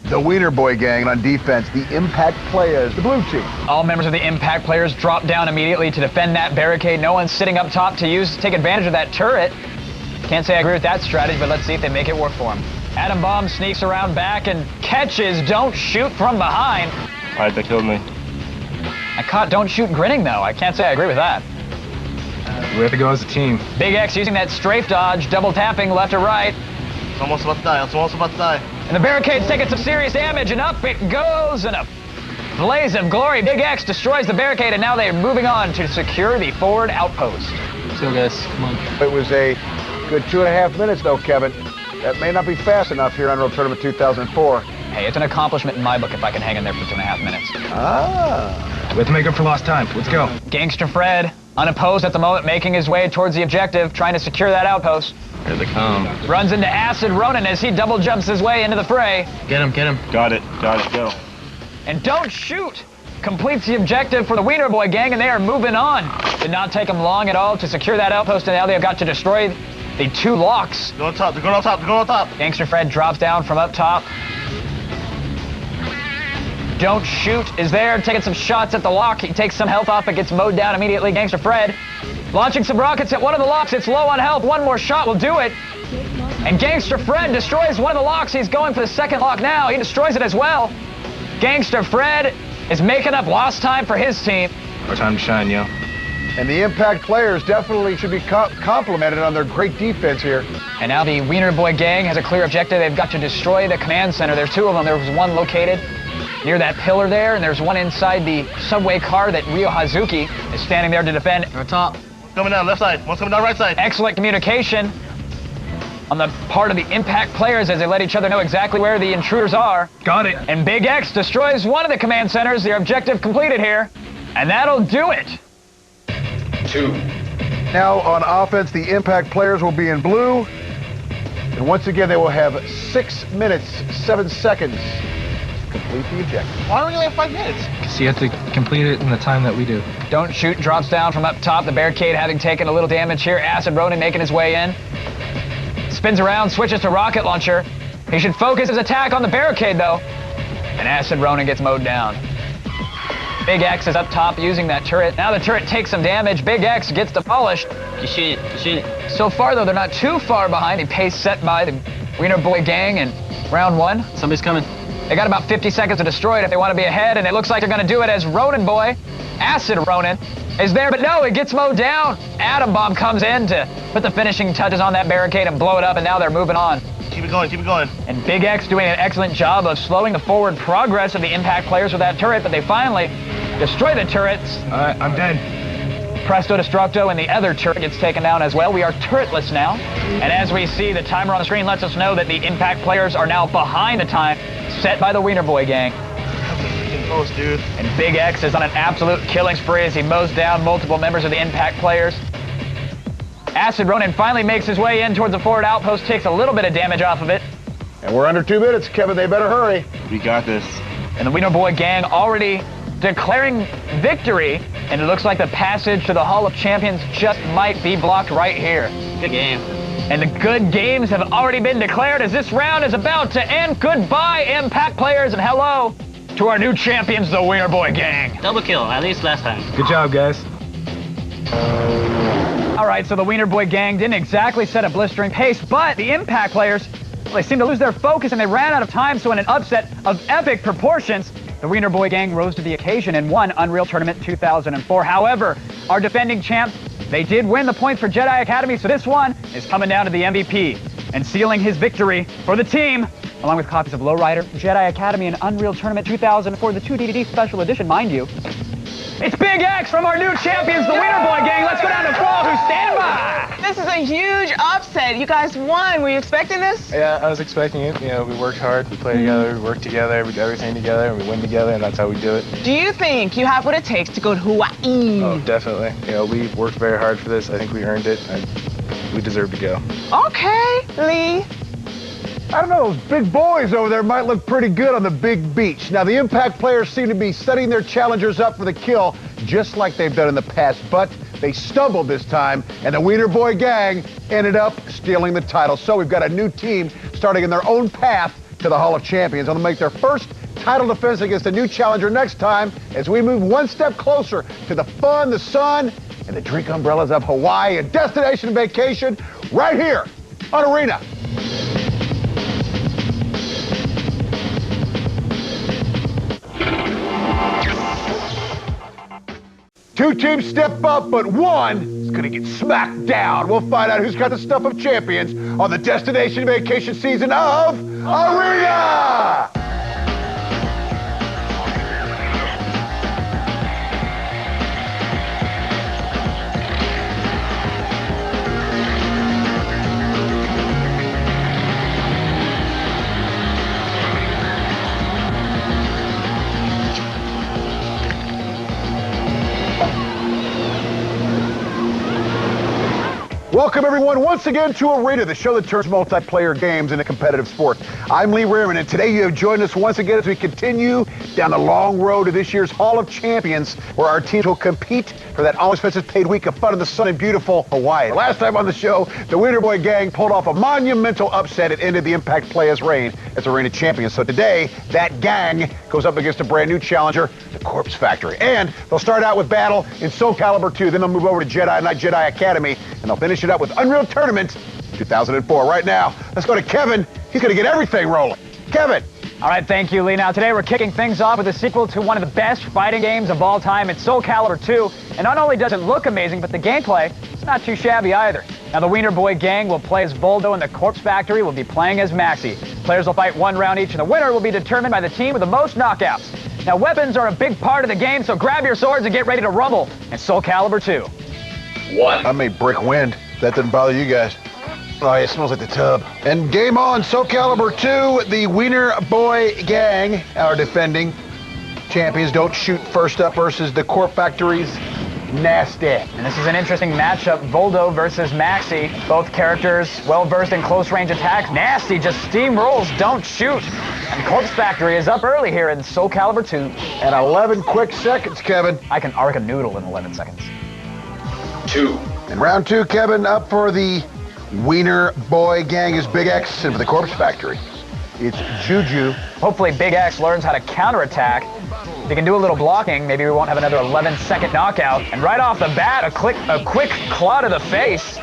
the Wiener Boy gang, and on defense, the Impact players, the blue team. All members of the Impact players drop down immediately to defend that barricade. No one's sitting up top to take advantage of that turret. Can't say I agree with that strategy, but let's see if they make it work for him. Atom Bomb sneaks around back and catches Don't Shoot from behind. All right, they killed me. I caught Don't Shoot grinning, though. I can't say I agree with that. We have to go as a team. Big X using that strafe dodge, double tapping left or right. It's almost about to die. It's almost about to die. And the barricade's taking some serious damage, and up it goes in a blaze of glory. Big X destroys the barricade, and now they're moving on to secure the forward outpost. Let's go, guys. Come on. It was a good 2.5 minutes, though, Kevin. That may not be fast enough here in Unreal Tournament 2004. Hey, it's an accomplishment in my book if I can hang in there for 2.5 minutes. We have to make up for lost time. Let's go. Gangster Fred, unopposed at the moment, making his way towards the objective, trying to secure that outpost. Here they come. Runs into Acid Ronin as he double jumps his way into the fray. Get him, get him. Got it, go. And Don't Shoot completes the objective for the Wiener Boy gang, and they are moving on. Did not take them long at all to secure that outpost, and now they've got to destroy the 2 locks. Go on top, they're going on top, they're going on top. Gangster Fred drops down from up top. Don't Shoot is there, taking some shots at the lock. He takes some health off, but gets mowed down immediately. Gangster Fred launching some rockets at one of the locks. It's low on health. One more shot will do it. And Gangster Fred destroys one of the locks. He's going for the second lock now. He destroys it as well. Gangster Fred is making up lost time for his team. Our time to shine, yo. And the Impact players definitely should be complimented on their great defense here. And now the Wiener Boy gang has a clear objective. They've got to destroy the command center. There's 2 of them. There was one located near that pillar there, and there's one inside the subway car that Ryo Hazuki is standing there to defend. On top. Coming down left side. One's coming down right side. Excellent communication on the part of the Impact players as they let each other know exactly where the intruders are. Got it. And Big X destroys one of the command centers. Their objective completed here. And that'll do it. 2. Now on offense, the Impact players will be in blue. And once again, they will have 6 minutes, 7 seconds to complete the objective. Why don't we only have 5 minutes? Because you have to complete it in the time that we do. Don't Shoot drops down from up top. The barricade having taken a little damage here. Acid Ronin making his way in. Spins around, switches to rocket launcher. He should focus his attack on the barricade, though. And Acid Ronin gets mowed down. Big X is up top using that turret. Now the turret takes some damage. Big X gets demolished. You shoot it. So far, though, they're not too far behind. A pace set by the Wiener Boy gang in round 1. Somebody's coming. They got about 50 seconds to destroy it if they want to be ahead, and it looks like they're going to do it as Ronin Boy, Acid Ronin, is there, but no, it gets mowed down. Atom Bomb comes in to put the finishing touches on that barricade and blow it up, and now they're moving on. Keep it going, keep it going. And Big X doing an excellent job of slowing the forward progress of the Impact players with that turret, but they finally destroy the turrets. All right, I'm dead. Presto Destructo, and the other turret gets taken down as well. We are turretless now. And as we see, the timer on the screen lets us know that the Impact players are now behind the time set by the Wiener Boy gang. Close, dude. And Big X is on an absolute killing spree as he mows down multiple members of the Impact players. Acid Ronin finally makes his way in towards the forward outpost, takes a little bit of damage off of it. And we're under 2 minutes, Kevin. They better hurry. We got this. And the Wiener Boy gang already declaring victory, and it looks like the passage to the Hall of Champions just might be blocked right here. Good game. And the good games have already been declared as this round is about to end. Goodbye, Impact players, and hello to our new champions, the Wiener Boy gang. Double kill, at least last time. Good job, guys. All right, so the Wiener Boy gang didn't exactly set a blistering pace, but the Impact players, well, they seemed to lose their focus and they ran out of time, so in an upset of epic proportions, The Wiener Boy Gang rose to the occasion and won Unreal Tournament 2004. However, our defending champs, they did win the points for Jedi Academy, so this one is coming down to the MVP and sealing his victory for the team, along with copies of Lowrider, Jedi Academy, and Unreal Tournament 2004, the 2 DVD special edition, mind you. It's Big X from our new champions, the Wiener Boy Gang. Let's go down to Paul, who's standing by. This is a huge upset. You guys won. Were you expecting this? Yeah, I was expecting it. You know, we worked hard, we play together, we work together, we do everything together, and we win together, and that's how we do it. Do you think you have what it takes to go to Hawaii? Oh, definitely. You know, we worked very hard for this. I think we earned it, and we deserve to go. Okay, Lee. I don't know, those big boys over there might look pretty good on the big beach. Now, the Impact players seem to be setting their challengers up for the kill, just like they've done in the past, but they stumbled this time, and the Wiener Boy Gang ended up stealing the title. So we've got a new team starting in their own path to the Hall of Champions. They'll make their first title defense against a new challenger next time as we move one step closer to the fun, the sun, and the drink umbrellas of Hawaii, a destination vacation right here on Arena. Two teams step up, but one is going to get smacked down. We'll find out who's got the stuff of champions on the destination vacation season of Arena! Welcome, everyone, once again to Arena, the show that turns multiplayer games into competitive sport. I'm Lee Rearman, and today you have joined us once again as we continue down the long road to this year's Hall of Champions, where our teams will compete for that all-expenses paid week of fun in the sun in beautiful Hawaii. Last time on the show, the Wiener Boy Gang pulled off a monumental upset and ended the Impact players' reign as Arena champions. So today, that gang goes up against a brand new challenger, the Corpse Factory. And they'll start out with battle in Soul Calibur 2, then they'll move over to Jedi Knight Jedi Academy, and they'll finish it up with Unreal Tournament 2004. Right now, let's go to Kevin. He's going to get everything rolling. Kevin. All right, thank you, Lee. Now, today we're kicking things off with a sequel to one of the best fighting games of all time. It's Soul Calibur 2, and not only does it look amazing, but the gameplay is not too shabby either. Now, the Wiener Boy Gang will play as Voldo, and the Corpse Factory will be playing as Maxi. Players will fight one round each, and the winner will be determined by the team with the most knockouts. Now, weapons are a big part of the game, so grab your swords and get ready to rumble in Soul Calibur 2. I made brick wind. That didn't bother you guys. Oh, it smells like the tub. And game on, Soul Calibur 2, the Wiener Boy Gang, our defending champions. Don't shoot first up versus the Corp Factory's Nasty. And this is an interesting matchup, Voldo versus Maxi. Both characters well-versed in close-range attacks. Nasty just steamrolls, don't shoot. And Corpse Factory is up early here in Soul Calibur 2. And 11 quick seconds, Kevin. I can arc a noodle in 11 seconds. 2. In round 2, Kevin, up for the Wiener Boy Gang is Big X, and for the Corpse Factory, it's Juju. Hopefully Big X learns how to counterattack. If he can do a little blocking, maybe we won't have another 11-second knockout. And right off the bat, a quick claw to the face.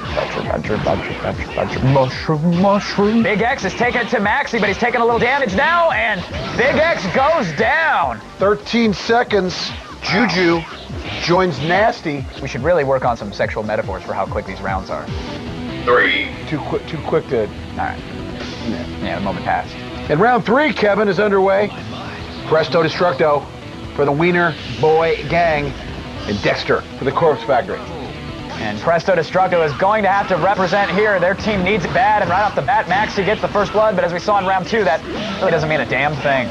Mushroom. Big X is taking it to Maxi, but he's taking a little damage now, and Big X goes down. 13 seconds, Juju joins Nasty. We should really work on some sexual metaphors for how quick these rounds are. 3. Too quick to... All right. Yeah, the moment passed. And round 3, Kevin, is underway. Presto Destructo for the Wiener Boy Gang, and Dexter for the Corpse Factory. And Presto Destructo is going to have to represent here. Their team needs it bad, and right off the bat, Maxi gets the first blood, but as we saw in round 2, that really doesn't mean a damn thing.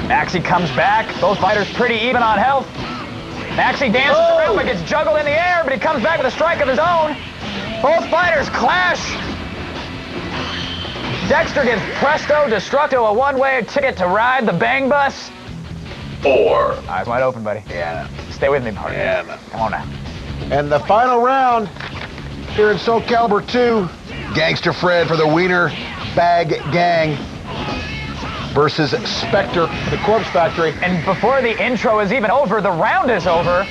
Maxi comes back. Both fighters pretty even on health. Maxi dances around but gets juggled in the air, but he comes back with a strike of his own. Both fighters clash. Dexter gives Presto Destructo a one-way ticket to ride the bang bus. 4. Eyes wide open, buddy. Yeah. Stay with me, partner. Yeah. Come on now. And the final round here in Soul Calibur 2, Gangster Fred for the Wiener Bag Gang versus Spectre for the Corpse Factory. And before the intro is even over, the round is over.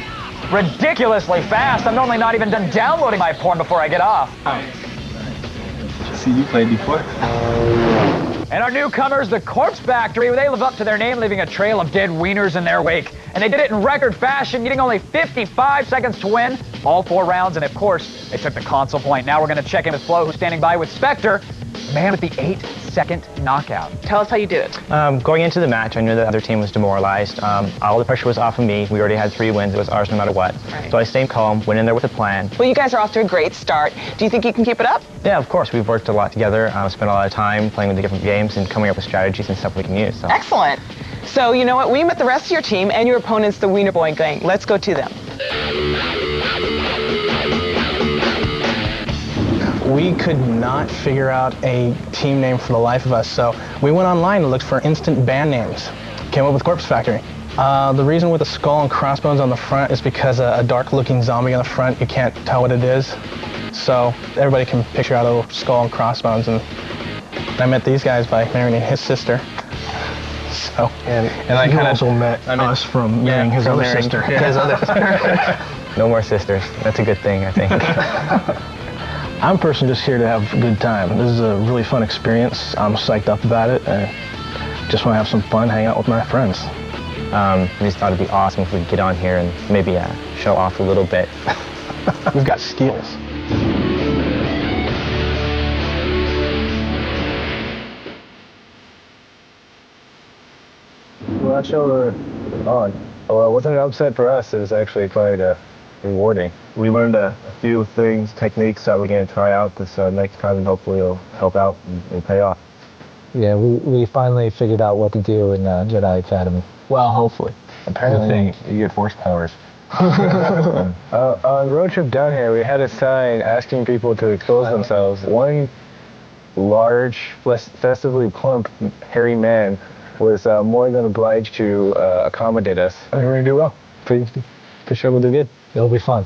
Ridiculously fast. I'm normally not even done downloading my porn before I get off. See, you played before. And our newcomers, the Corpse Factory, they live up to their name, leaving a trail of dead wieners in their wake. And they did it in record fashion, needing only 55 seconds to win all 4 rounds. And of course, they took the console point. Now we're going to check in with Flo, who's standing by with Spectre, man with the 8-second knockout. Tell us how you did it. Going into the match, I knew the other team was demoralized. All the pressure was off of me. We already had 3 wins. It was ours no matter what. Right. So I stayed calm, went in there with a plan. Well, you guys are off to a great start. Do you think you can keep it up? Yeah, of course. We've worked a lot together, spent a lot of time playing with the different games and coming up with strategies and stuff we can use. So. Excellent. So, you know what? We met the rest of your team and your opponents, the Wiener Boy Gang. Let's go to them. We could not figure out a team name for the life of us, so we went online and looked for instant band names. Came up with Corpse Factory. The reason with the skull and crossbones on the front is because a dark-looking zombie on the front, you can't tell what it is. So everybody can picture out a little skull and crossbones, and I met these guys by marrying his sister. So, and I kind of also met us from marrying his other sister. Yeah. His other sister. No more sisters. That's a good thing, I think. I'm personally just here to have a good time. This is a really fun experience. I'm psyched up about it, and just want to have some fun, hang out with my friends. We just thought it'd be awesome if we could get on here and maybe show off a little bit. We've got skills. Well, that show we're on. Well, it wasn't an upset for us. It was actually quite rewarding. We learned a few things, techniques that we're going to try out this next time, and hopefully it'll help out and pay off. Yeah, we finally figured out what to do in Jedi Academy. Well, hopefully. Apparently, you get force powers. On the road trip down here, we had a sign asking people to expose themselves. One large, festively plump, hairy man was more than obliged to accommodate us. I think we're going to do well. For sure we'll do good. It'll be fun.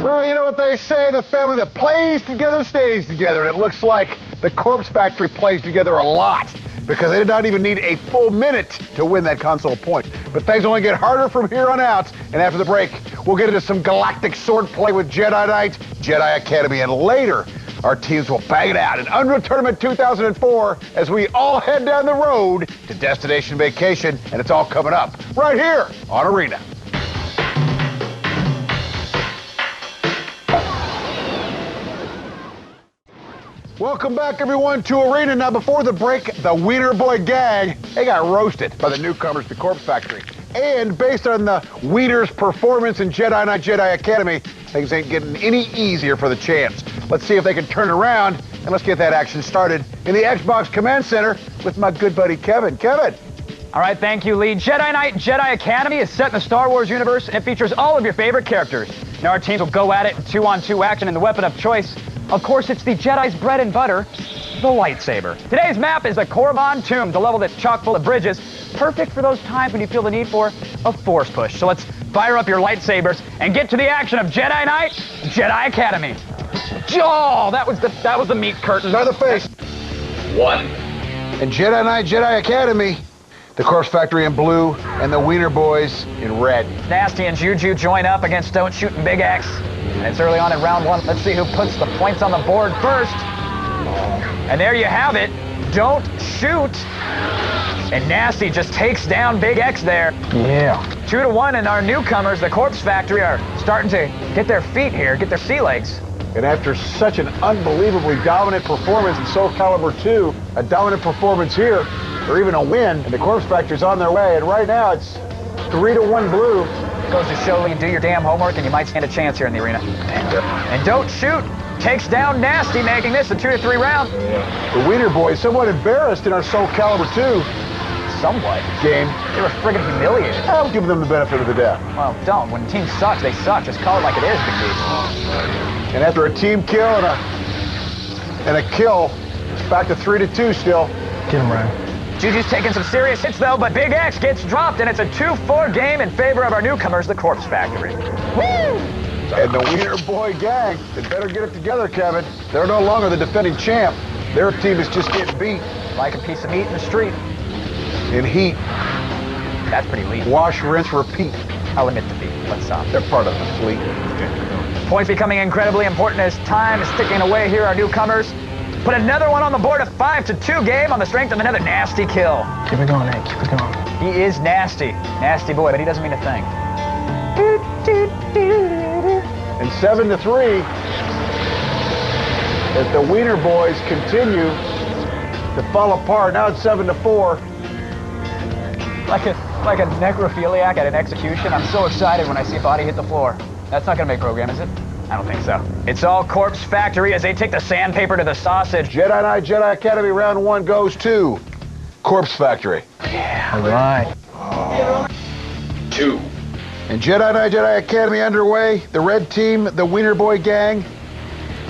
Well, you know what they say, the family that plays together stays together. And it looks like the Corpse Factory plays together a lot, because they did not even need a full minute to win that console point. But things only get harder from here on out. And after the break, we'll get into some galactic swordplay with Jedi Knight, Jedi Academy, and later, our teams will bang it out in Unreal Tournament 2004 as we all head down the road to Destination Vacation, and it's all coming up right here on Arena. Welcome back, everyone, to Arena. Now, before the break, the Wiener Boy Gang, they got roasted by the newcomers to Corpse Factory. And based on the Wiener's performance in Jedi Knight Jedi Academy, things ain't getting any easier for the champs. Let's see if they can turn around, and let's get that action started in the Xbox Command Center with my good buddy Kevin. Kevin. All right, thank you, Lee. Jedi Knight Jedi Academy is set in the Star Wars universe, and it features all of your favorite characters. Now, our teams will go at it in 2-on-2 action, and the weapon of choice, of course, it's the Jedi's bread and butter, the lightsaber. Today's map is the Korriban Tomb, the level that's chock full of bridges, perfect for those times when you feel the need for a force push. So let's fire up your lightsabers and get to the action of Jedi Knight Jedi Academy. Oh, that was the meat curtain. Another face. 1. In Jedi Knight Jedi Academy, the Corpse Factory in blue and the Wiener Boys in red. Nasty and Juju join up against Don't Shoot and Big X. And it's early on in round 1. Let's see who puts the points on the board first. And there you have it. Don't Shoot. And Nasty just takes down Big X there. Yeah. 2-1, and our newcomers, the Corpse Factory, are starting to get their feet here, get their sea legs. And after such an unbelievably dominant performance in Soul Calibur 2, a dominant performance here, or even a win, and the Corpse Factory's on their way. And right now it's 3-1 blue. Goes to show you do your damn homework and you might stand a chance here in the arena. And Don't Shoot takes down Nasty, making this a 2-3 round. The Wiener Boys somewhat embarrassed in our Soul Calibur 2 somewhat game. They were friggin' humiliated. I'll give them the benefit of the doubt. Well, don't. When teams suck, they suck. Just call it like it is, Big D. And after a team kill and a kill, it's back to 3-2 still. Get him, Ryan. Juju's taking some serious hits, though, but Big X gets dropped, and it's a 2-4 game in favor of our newcomers, the Corpse Factory. Woo! And the Wiener Boy Gang, they better get it together, Kevin. They're no longer the defending champ. Their team is just getting beat. Like a piece of meat in the street. In heat. That's pretty lethal. Wash, rinse, repeat. I'll admit defeat. Let's stop. They're part of the fleet. Points becoming incredibly important as time is ticking away here. Our newcomers put another one on the board, a 5-2 game on the strength of another nasty kill. Keep it going, Hank. Keep it going. He is nasty. Nasty boy, but he doesn't mean a thing. And 7-3, as the Wiener Boys continue to fall apart. Now it's 7-4. Like a necrophiliac at an execution, I'm so excited when I see a body hit the floor. That's not gonna make program, is it? I don't think so. It's all Corpse Factory as they take the sandpaper to the sausage. Jedi Knight Jedi Academy round 1 goes to Corpse Factory. Yeah. All right. 2. And Jedi Knight Jedi Academy underway. The red team, the Wiener Boy gang,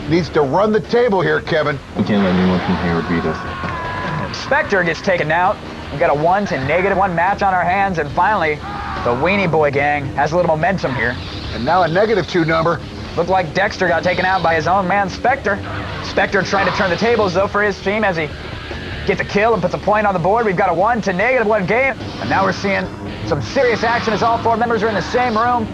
needs to run the table here, Kevin. We can't let anyone from Hayward beat us. Spectre gets taken out. We've got a 1 to -1 match on our hands, and finally, the Weenie Boy gang has a little momentum here. And now a -2 number. Looked like Dexter got taken out by his own man, Spectre. Spectre trying to turn the tables, though, for his team as he gets a kill and puts a point on the board. We've got a 1 to -1 game, and now we're seeing some serious action as all 4 members are in the same room.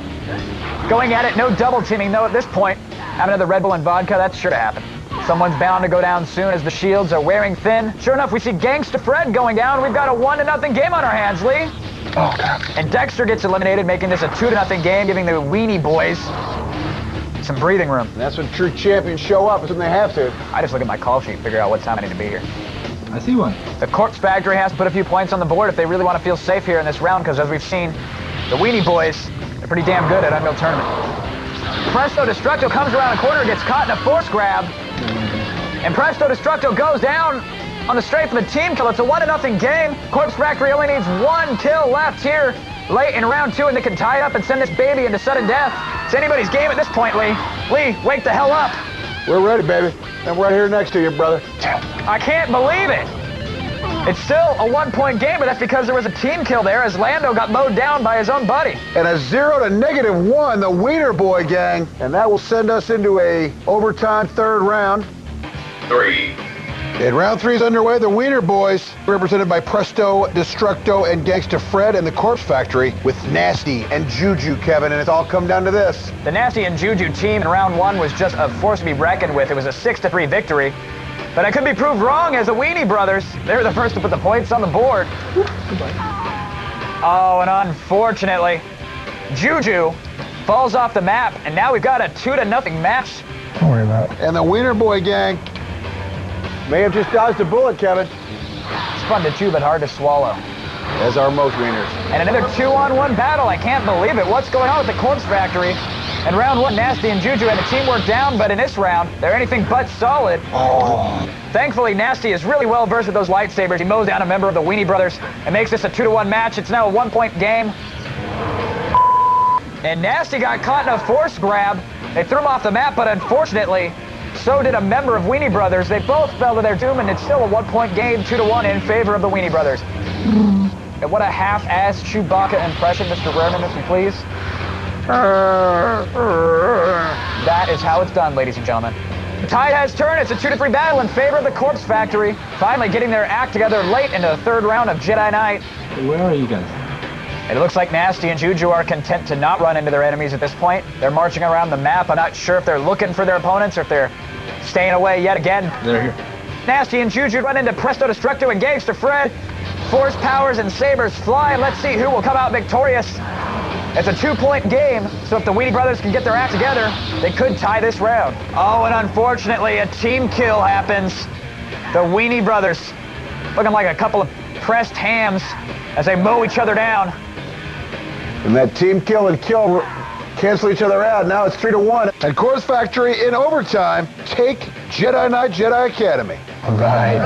Going at it, no double teaming, though, at this point. Have another Red Bull and vodka, that's sure to happen. Someone's bound to go down soon as the shields are wearing thin. Sure enough, we see Gangsta Fred going down. We've got a 1-0 game on our hands, Lee. Oh, God. And Dexter gets eliminated, making this a 2-0 game, giving the Weenie Boys some breathing room. And that's when true champions show up, is when they have to. I just look at my call sheet and figure out what time I need to be here. I see one. The Corpse Factory has to put a few points on the board if they really want to feel safe here in this round, because as we've seen, the Weenie Boys are pretty damn good at Unreal Tournament. Presto Destructo comes around the corner, gets caught in a force grab. And Presto Destructo goes down on the strength of a team kill. It's a 1-0 game. Corpse Factory only needs 1 kill left here late in round 2, and they can tie it up and send this baby into sudden death. It's anybody's game at this point, Lee. Lee, wake the hell up. We're ready, baby. I'm right here next to you, brother. I can't believe it. It's still a 1-point game, but that's because there was a team kill there as Lando got mowed down by his own buddy. And a 0 to -1, the Wiener Boy gang. And that will send us into a overtime 3rd round. 3. And round 3 is underway. The Wiener Boys, represented by Presto Destructo and Gangsta Fred, and the Corpse Factory with Nasty and Juju, Kevin. And it's all come down to this. The Nasty and Juju team in round 1 was just a force to be reckoned with. It was a 6-3 victory. But I could be proved wrong as the Weenie Brothers. They were the first to put the points on the board. Oh, and unfortunately, Juju falls off the map, and now we've got a 2-0 match. Don't worry about it. And the Wiener Boy gang may have just dodged a bullet, Kevin. It's fun to chew, but hard to swallow. As are most wieners. And another 2-on-1 battle. I can't believe it. What's going on with the Corpse Factory? In round 1, Nasty and Juju had a teamwork down, but in this round, they're anything but solid. Oh. Thankfully, Nasty is really well versed with those lightsabers. He mows down a member of the Weenie Brothers and makes this a 2-1 match. It's now a 1-point game. And Nasty got caught in a force grab. They threw him off the map, but unfortunately, so did a member of Weenie Brothers. They both fell to their doom, and it's still a 1-point game, 2-1 in favor of the Weenie Brothers. And what a half-assed Chewbacca impression, Mr. Rehrman, if you please. That is how it's done, ladies and gentlemen. The tide has turned. It's a 2-3 battle in favor of the Corpse Factory. Finally getting their act together late into the 3rd round of Jedi Knight. Where are you guys? It looks like Nasty and Juju are content to not run into their enemies at this point. They're marching around the map. I'm not sure if they're looking for their opponents or if they're staying away yet again. They're here. Nasty and Juju run into Presto Destructo and Gangsta Fred. Force powers and sabers fly. Let's see who will come out victorious. It's a 2-point game, so if the Weenie Brothers can get their act together, they could tie this round. Oh, and unfortunately, a team kill happens. The Weenie Brothers looking like a couple of pressed hams as they mow each other down. And that team kill and kill cancel each other out. Now it's 3-1. And Corpse Factory in overtime take Jedi Knight Jedi Academy. All right.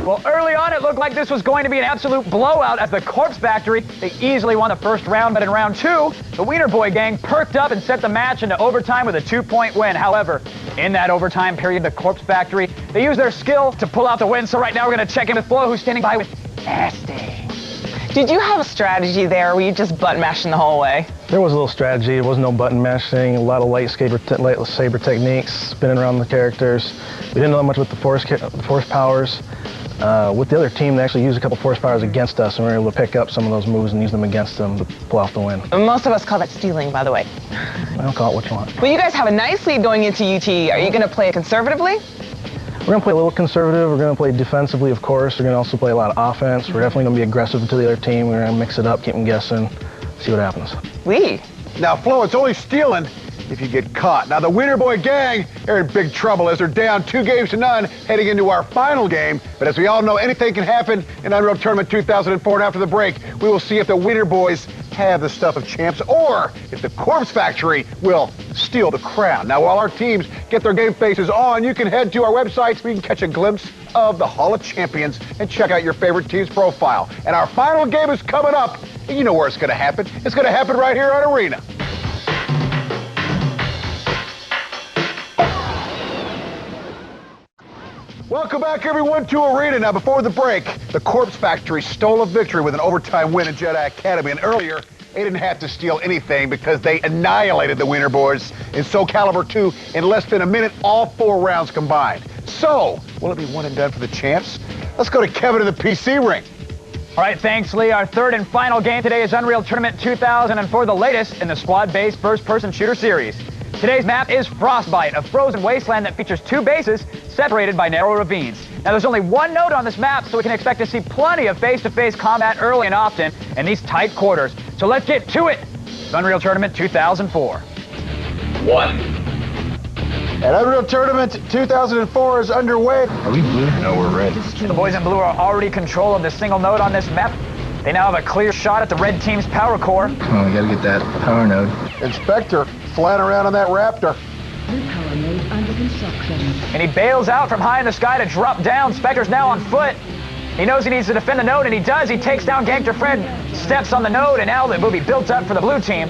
Well, early on, it looked like this was going to be an absolute blowout at the Corpse Factory. They easily won the 1st round, but in round 2, the Wiener Boy gang perked up and sent the match into overtime with a 2-point win. However, in that overtime period, the Corpse Factory, they used their skill to pull out the win. So right now, we're going to check in with Flo, who's standing by with Nasty. Did you have a strategy there, or were you just button mashing the whole way? There was a little strategy. There was no button mashing. A lot of lightsaber techniques, spinning around the characters. We didn't know much with the force powers. with the other team, they actually used a couple force powers against us, and we were able to pick up some of those moves and use them against them to pull off the win. Most of us call that stealing, by the way. I don't call it what you want. Well, you guys have a nice lead going into UT. Are you going to play conservatively? We're going to play a little conservative. We're going to play defensively, of course. We're going to also play a lot of offense. We're definitely going to be aggressive to the other team. We're going to mix it up, keep them guessing, see what happens. Now, Flo, it's only stealing if you get caught. Now, the Wiener Boy gang are in big trouble as they're down 2-0 heading into our final game. But as we all know, anything can happen in Unreal Tournament 2004. And after the break, we will see if the Wiener Boys have the stuff of champs or if the Corpse Factory will steal the crown. Now, while our teams get their game faces on, you can head to our websites where you can catch a glimpse of the Hall of Champions and check out your favorite team's profile. And our final game is coming up. And you know where it's going to happen. It's going to happen right here on Arena. Welcome back, everyone, to Arena. Now, before the break, the Corpse Factory stole a victory with an overtime win at Jedi Academy. And earlier, they didn't have to steal anything because they annihilated the Wiener Boys in Soul Calibur 2 in less than a minute, all 4 rounds combined. So, will it be one and done for the champs? Let's go to Kevin in the PC ring. All right, thanks, Lee. Our third and final game today is Unreal Tournament 2004, the latest in the squad-based first-person shooter series. Today's map is Frostbite, a frozen wasteland that features 2 bases separated by narrow ravines. Now, there's only 1 node on this map, so we can expect to see plenty of face-to-face combat early and often in these tight quarters. So let's get to it. It's Unreal Tournament 2004. 1. And Unreal Tournament 2004 is underway. Are we blue? No, we're red. The boys in blue are already in control of the single node on this map. They now have a clear shot at the red team's power core. Come on, we gotta get that power node. Inspector flying around on that Raptor. Power node under construction. And he bails out from high in the sky to drop down. Spectre's now on foot. He knows he needs to defend the node, and he does. He takes down Gangster Fred, steps on the node, and now the movie built up for the blue team.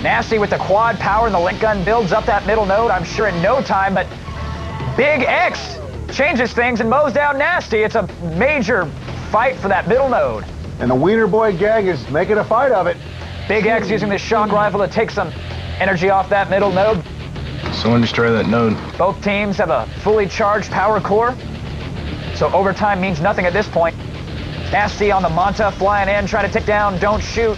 Nasty with the quad power and the link gun builds up that middle node, I'm sure in no time, but Big X changes things and mows down Nasty. It's a major fight for that middle node. And the Wiener Boy gang is making a fight of it. Big X using the shock rifle to take some energy off that middle node. Someone destroy that node. Both teams have a fully charged power core, so overtime means nothing at this point. Nasty on the Manta flying in, trying to take down Don't Shoot.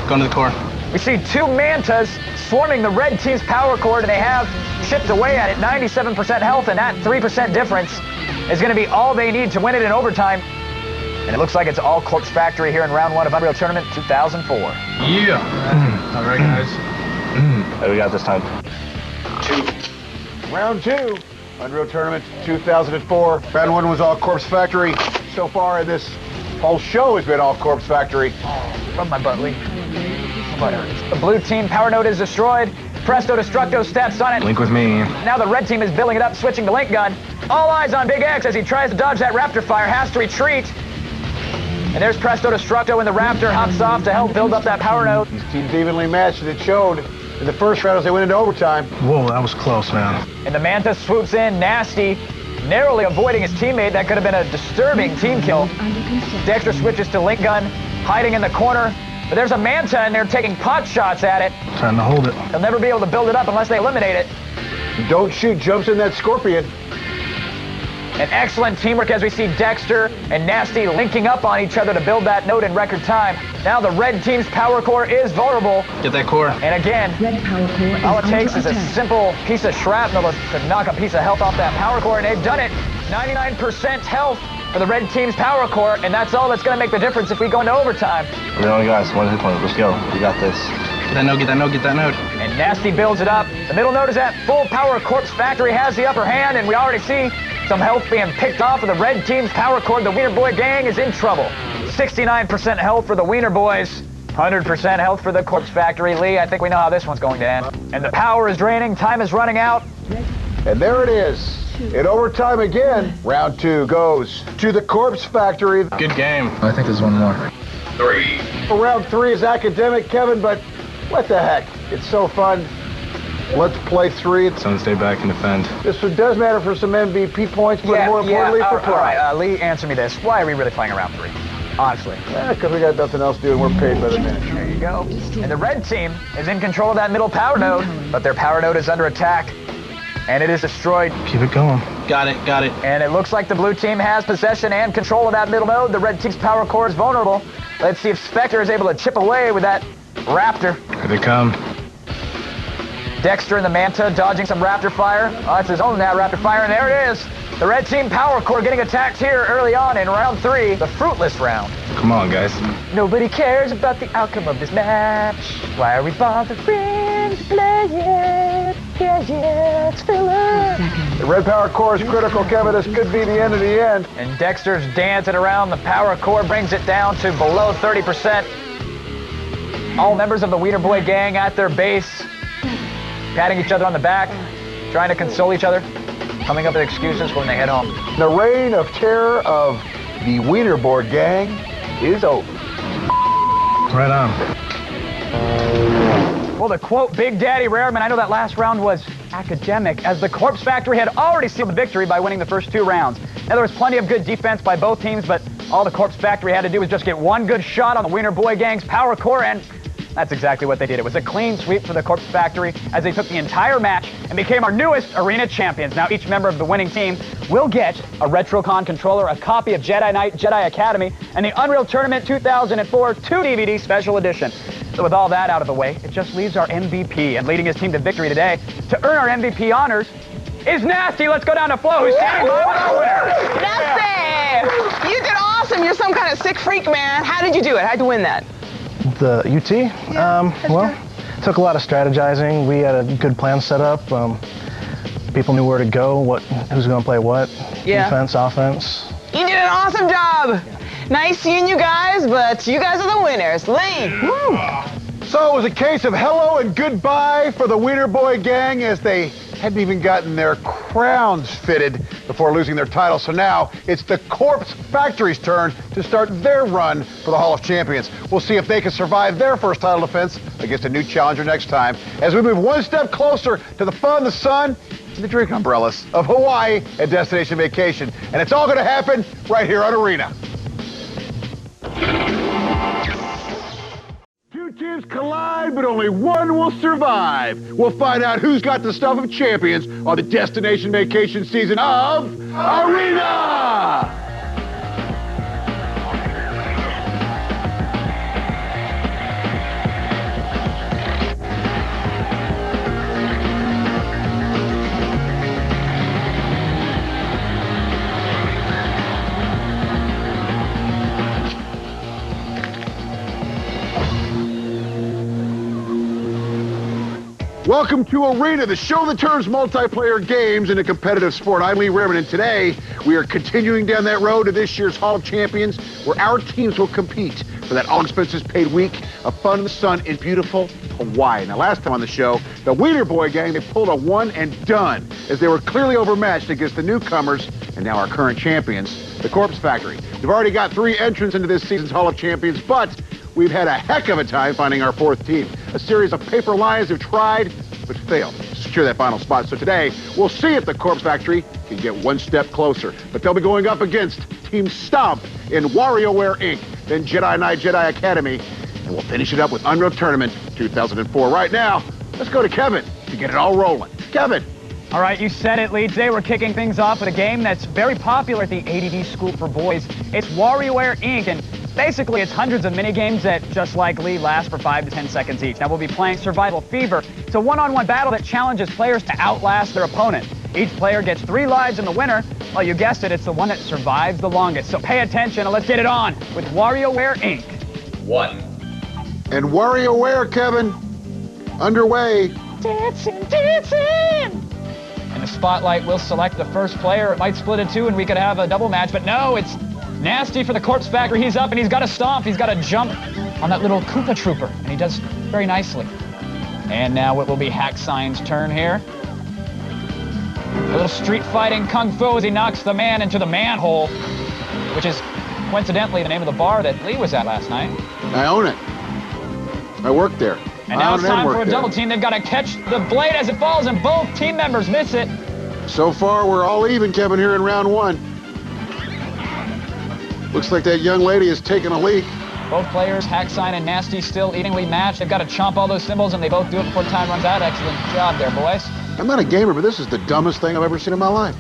Going to the core. We see 2 Mantas swarming the red team's power core, and they have chipped away at it, 97% health, and that 3% difference is going to be all they need to win it in overtime. And it looks like it's all Corpse Factory here in round 1 of Unreal Tournament 2004. Yeah. All right, guys. Hey, we got this time. 2. Round 2, Unreal Tournament 2004. Round 1 was all Corpse Factory. So far, this whole show has been all Corpse Factory. From my butt, Lee. The blue team power node is destroyed. Presto Destructo steps on it. Link with me. Now the red team is building it up, switching to link gun. All eyes on Big X as he tries to dodge that Raptor fire, has to retreat. And there's Presto Destructo, and the Raptor hops off to help build up that power node. These teams evenly matched, and it showed in the first round as they went into overtime. Whoa, that was close, man. And the Manta swoops in, Nasty, narrowly avoiding his teammate. That could have been a disturbing team kill. Dexter switches to link gun, hiding in the corner. But there's a Manta, and they're taking pot shots at it. Trying to hold it. They'll never be able to build it up unless they eliminate it. Don't Shoot jumps in that Scorpion. An excellent teamwork as we see Dexter and Nasty linking up on each other to build that node in record time. Now the red team's power core is vulnerable. Get that core. And again, Red power core all it takes is a simple piece of shrapnel to knock a piece of health off that power core, and they've done it. 99% health for the red team's power core, and that's all that's going to make the difference if we go into overtime. We're the only guys, 1 hit point. Let's go. We got this. Get that node, get that node, get that node. And Nasty builds it up. The middle node is at full power. Corpse Factory has the upper hand, and we already see some health being picked off of the red team's power core. The Wiener Boy gang is in trouble. 69% health for the Wiener Boys. 100% health for the Corpse Factory. Lee, I think we know how this one's going to end. And the power is draining. Time is running out. And there it is. In overtime again, round 2 goes to the Corpse Factory. Good game. I think there's one more. 3. For round 3 is academic, Kevin, but what the heck? It's so fun. Let's play 3. Someone stay back and defend. This one does matter for some MVP points, but more importantly for pride. All right, Lee, answer me this. Why are we really playing around 3? Honestly. Because we got nothing else to do and we're paid by the minute. There you go. And the red team is in control of that middle power node, but their power node is under attack, and it is destroyed. Keep it going. Got it. And it looks like the blue team has possession and control of that middle node. The red team's power core is vulnerable. Let's see if Spectre is able to chip away with that Raptor. Here they come. Dexter in the Manta dodging some Raptor fire. Oh, it's his own now Raptor fire, and there it is. The red team power core getting attacked here early on in round 3, the fruitless round. Come on, guys. Nobody cares about the outcome of this match. Why are we bothering to play it? Yeah, it's filler. The red power core is critical, Kevin. This could be the end of the end. And Dexter's dancing around. The power core brings it down to below 30%. All members of the Wiener Boy gang at their base, patting each other on the back, trying to console each other, coming up with excuses when they head home. The reign of terror of the Wiener Boy gang is over. Right on. Well, to quote Big Daddy Rareman, I know that last round was academic, as the Corpse Factory had already sealed the victory by winning the first 2 rounds. Now, there was plenty of good defense by both teams, but all the Corpse Factory had to do was just get one good shot on the Wiener Boy gang's power core, and that's exactly what they did. It was a clean sweep for the Corpse Factory as they took the entire match and became our newest arena champions. Now, each member of the winning team will get a RetroCon controller, a copy of Jedi Knight, Jedi Academy, and the Unreal Tournament 2004 2-DVD special edition. So with all that out of the way, it just leaves our MVP, and leading his team to victory today to earn our MVP honors is Nasty. Let's go down to Flo, who's standing by with our winner. Nasty! You did awesome. You're some kind of sick freak, man. How did you do it? How'd you win that? The UT? Well, took a lot of strategizing. We had a good plan set up. People knew where to go, who's going to play what, defense, offense. You did an awesome job. Nice seeing you guys, but you guys are the winners. Lee. Woo. So it was a case of hello and goodbye for the Wiener Boy gang as they hadn't even gotten their crowns fitted before losing their title. So now it's the Corpse Factory's turn to start their run for the Hall of Champions. We'll see if they can survive their first title defense against a new challenger next time as we move one step closer to the fun, the sun, and the drink umbrellas of Hawaii and Destination Vacation. And it's all going to happen right here on Arena. Two teams collide, but only one will survive. We'll find out who's got the stuff of champions on the Destination Vacation season of Arena! Welcome to Arena, the show that turns multiplayer games into competitive sport. I'm Lee Rareman, and today we are continuing down that road to this year's Hall of Champions, where our teams will compete for that all-expenses-paid week of fun in the sun in beautiful Hawaii. Now, last time on the show, the Wiener Boy gang, they pulled a one and done, as they were clearly overmatched against the newcomers, and now our current champions, the Corpse Factory. We've already got 3 entrants into this season's Hall of Champions, but we've had a heck of a time finding our 4th team. A series of paper lions have tried, but failed to secure that final spot. So today, we'll see if the Corpse Factory can get one step closer. But they'll be going up against Team Stomp in WarioWare Inc., then Jedi Knight, Jedi Academy, and we'll finish it up with Unreal Tournament 2004. Right now, let's go to Kevin to get it all rolling. Kevin. All right, you said it, Lee. Today we're kicking things off with a game that's very popular at the ADD School for Boys. It's WarioWare Inc., and basically it's hundreds of mini-games that, just like Lee, last for 5 to 10 seconds each. Now we'll be playing Survival Fever. It's a one-on-one battle that challenges players to outlast their opponent. Each player gets 3 lives, and the winner, well, you guessed it, it's the one that survives the longest. So pay attention and let's get it on with WarioWare Inc. 1. And WarioWare, Kevin, underway. Dancing, dancing! And the spotlight will select the first player. It might split in 2 and we could have a double match, but no, it's Nasty for the Corpse Factory. He's up and he's got to stomp. He's got to jump on that little Koopa Trooper, and he does very nicely. And now it will be Hack-Sign's turn here. A little street fighting kung fu as he knocks the man into the manhole, which is coincidentally the name of the bar that Lee was at last night. I own it. I work there. And now it's time for a double team. They've got to catch the blade as it falls, and both team members miss it. So far, we're all even, Kevin, here in round 1. Looks like that young lady has taken a leak. Both players, Hack-Sign and Nasty, still evenly matched. They've got to chomp all those symbols, and they both do it before time runs out. Excellent job there, boys. I'm not a gamer, but this is the dumbest thing I've ever seen in my life.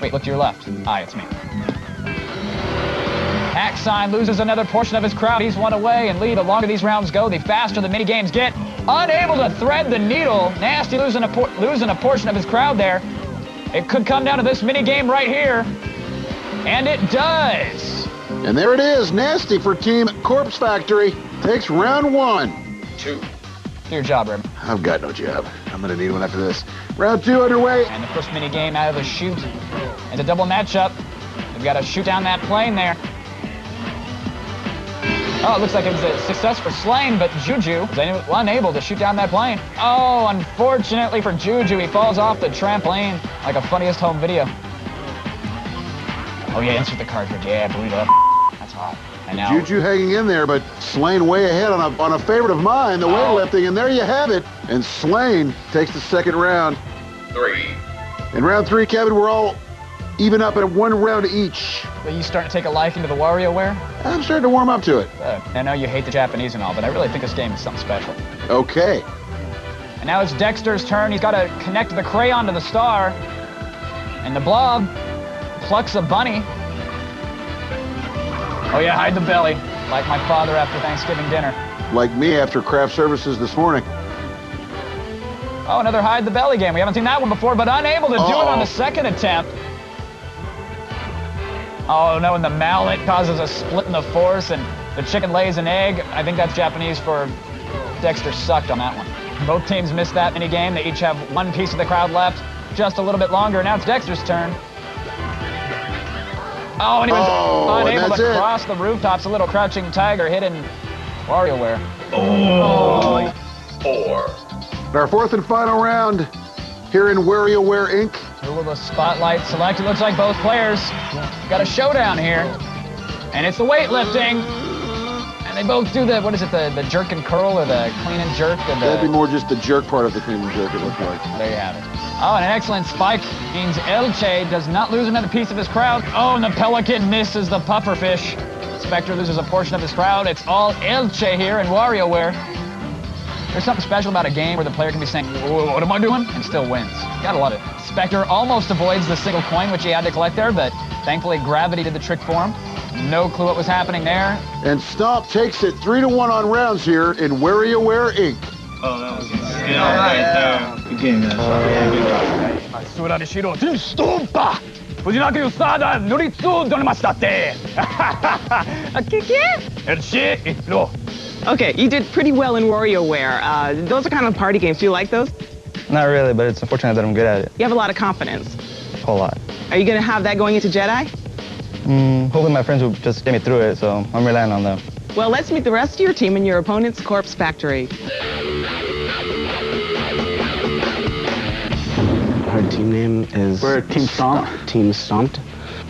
Wait, look to your left. Aye, it's me. Hack Sign loses another portion of his crowd. He's one away and lead. The longer these rounds go, the faster the mini-games get. Unable to thread the needle. Nasty losing a portion of his crowd there. It could come down to this mini-game right here. And it does. And there it is. Nasty for Team Corpse Factory. Takes round 1. 2. Do your job, Reb. I've got no job. I'm going to need one after this. Round 2 underway. And the first mini-game out of the chute. It's a double matchup. We've got to shoot down that plane there. Oh, it looks like it was a success for Slain, but Juju was unable to shoot down that plane. Oh, unfortunately for Juju, he falls off the trampoline like a Funniest Home Video. Oh yeah, insert the cartridge. Yeah, boot up. That's hot. And now Juju hanging in there, but Slain way ahead on a favorite of mine, the weightlifting, and there you have it. And Slain takes the second round. 3. In round 3, Kevin, we're all even up at 1 round each. Are you starting to take a liking to the WarioWare? I'm starting to warm up to it. I know you hate the Japanese and all, but I really think this game is something special. Okay. And now it's Dexter's turn. He's got to connect the crayon to the star. And the blob plucks a bunny. Oh yeah, hide the belly. Like my father after Thanksgiving dinner. Like me after craft services this morning. Oh, another hide the belly game. We haven't seen that one before, but unable to do it on the second attempt. Oh no, and the mallet causes a split in the force, and the chicken lays an egg. I think that's Japanese for Dexter sucked on that one. Both teams missed that mini game. They each have one piece of the crowd left. Just a little bit longer. Now it's Dexter's turn. Oh, and he was unable to cross the rooftops. A little crouching tiger hidden WarioWare. Oh. 4. Our fourth and final round here in WarioWare Inc. Tool of the spotlight selected. Looks like both players got a showdown here. And it's the weightlifting. And they both do the, what is it, the jerk and curl or the clean and jerk? That'd be more just the jerk part of the clean and jerk, it looked like. There you have it. Oh, and an excellent spike means Elche does not lose another piece of his crowd. Oh, and the Pelican misses the pufferfish. Spectre loses a portion of his crowd. It's all Elche here in WarioWare. There's something special about a game where the player can be saying, what am I doing? And still wins. Gotta love it. Spectre almost avoids the single coin, which he had to collect there, but thankfully gravity did the trick for him. No clue what was happening there. And Stomp takes it 3-1 on rounds here in WarioWare Inc. Oh, that was good. Yeah, right there. Good game, man. Okay, you did pretty well in WarioWare. Those are kind of party games. Do you like those? Not really, but it's unfortunate that I'm good at it. You have a lot of confidence. A whole lot. Are you going to have that going into Jedi? Hopefully my friends will just get me through it, so I'm relying on them. Well, let's meet the rest of your team and your opponent's Corpse Factory. Our team name is... We're Team Stomp. Team Stomped.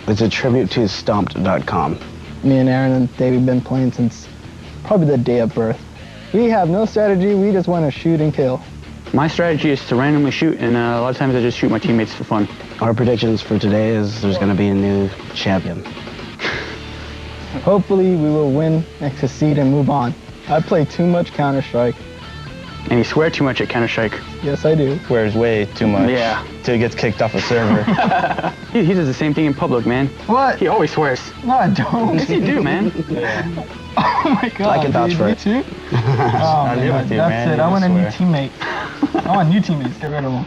It's a tribute to Stomped.com. Me and Aaron and Dave have been playing since probably the day of birth. We have no strategy, we just want to shoot and kill. My strategy is to randomly shoot, and a lot of times I just shoot my teammates for fun. Our predictions for today is there's going to be a new champion. Hopefully we will win and succeed and move on. I play too much Counter-Strike. And you swear too much at Counter-Strike. Yes, I do. Swears way too much. Yeah. Till he gets kicked off a server. He does the same thing in public, man. What? He always swears. No, I don't. Yes, you do, man. Oh my God. I can vouch for it. You too? Oh, live with you, that's man. it. I want a new teammate. I want new teammates. Get rid of them.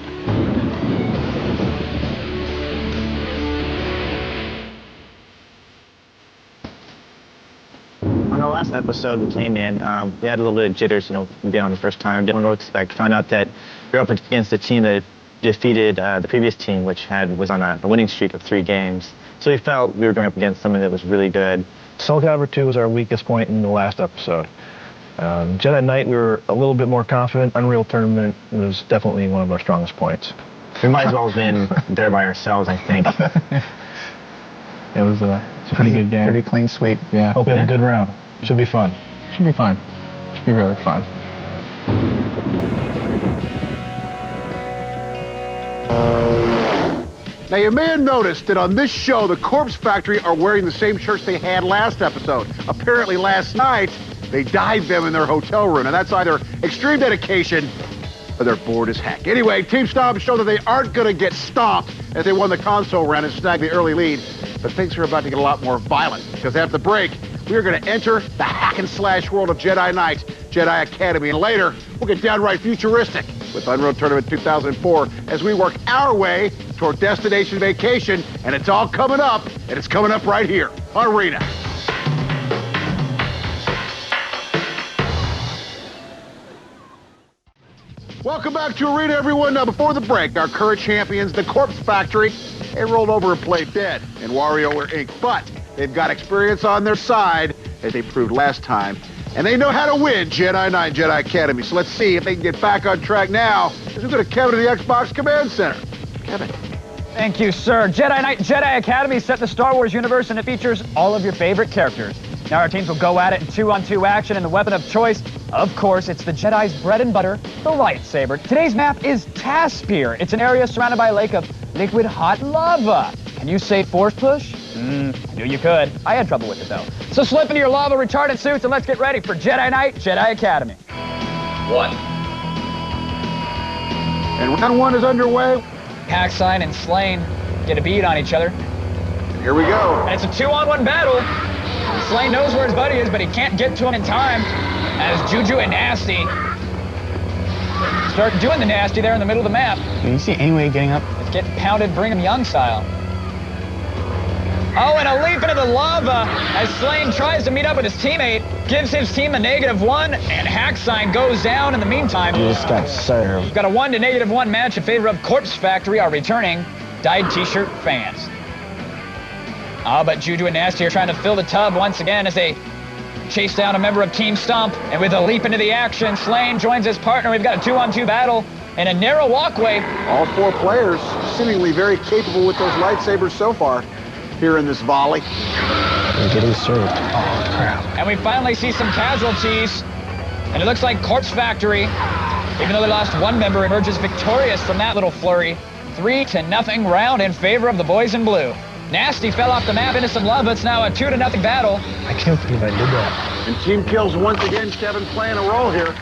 On the last episode we came in, we had a little bit of jitters, being on the first time, didn't know what to expect. Found out that we were up against a team that defeated the previous team, which was on a winning streak of 3 games. So we felt we were going up against something that was really good. Soul Calibur 2 was our weakest point in the last episode. Jedi Knight, we were a little bit more confident. Unreal Tournament was definitely one of our strongest points. We might as well have been there by ourselves, I think. It was a pretty good game. Pretty clean sweep. Yeah. Hope we had a good round. Should be fun. Should be fun. Should be really fun. Now, you may have noticed that on this show, the Corpse Factory are wearing the same shirts they had last episode. Apparently, last night, they dyed them in their hotel room, and that's either extreme dedication or they're bored as heck. Anyway, Team Stomp showed that they aren't going to get stomped as they won the console round and snagged the early lead. But things are about to get a lot more violent, because after the break, we are going to enter the hack and slash world of Jedi Knight, Jedi Academy. And later, we'll get downright futuristic with Unreal Tournament 2004 as we work our way toward Destination Vacation. And it's all coming up, and it's coming up right here on Arena. Welcome back to Arena, everyone. Now, before the break, our current champions, the Corpse Factory, they rolled over and played dead in WarioWare Inc. But they've got experience on their side, as they proved last time. And they know how to win Jedi Knight Jedi Academy. So let's see if they can get back on track now as we go to Kevin to the Xbox Command Center. Kevin. Thank you, sir. Jedi Knight Jedi Academy is set in the Star Wars universe, and it features all of your favorite characters. Now our teams will go at it in 2-on-2 action, and the weapon of choice, of course, it's the Jedi's bread and butter, the lightsaber. Today's map is Taspir. It's an area surrounded by a lake of liquid hot lava. Can you say force push? I knew you could. I had trouble with it, though. So slip into your lava retardant suits and let's get ready for Jedi Knight Jedi Academy. 1. And round 1 is underway. Hacksign and Slain get a beat on each other. Here we go. And it's a 2-on-1 battle. Slain knows where his buddy is, but he can't get to him in time as Juju and Nasty start doing the nasty there in the middle of the map. Can you see any way getting up? It's getting pounded Brigham Young style. Oh, and a leap into the lava as Slain tries to meet up with his teammate, gives his team a -1, and Hacksign goes down in the meantime. You just got served. We've got a 1 to -1 match in favor of Corpse Factory, our returning dyed t-shirt fans. Oh, but Juju and Nasty are trying to fill the tub once again as they chase down a member of Team Stomp, and with a leap into the action, Slain joins his partner. We've got a 2-on-2 battle and a narrow walkway. All 4 players seemingly very capable with those lightsabers so far here in this volley. They're getting served. Oh, crap. And we finally see some casualties, and it looks like Corpse Factory, even though they lost 1 member, emerges victorious from that little flurry. 3-0 round in favor of the boys in blue. Nasty fell off the map into some lava. It's now a 2-0 battle. I can't believe I did that. And team kills once again. Kevin playing a role here.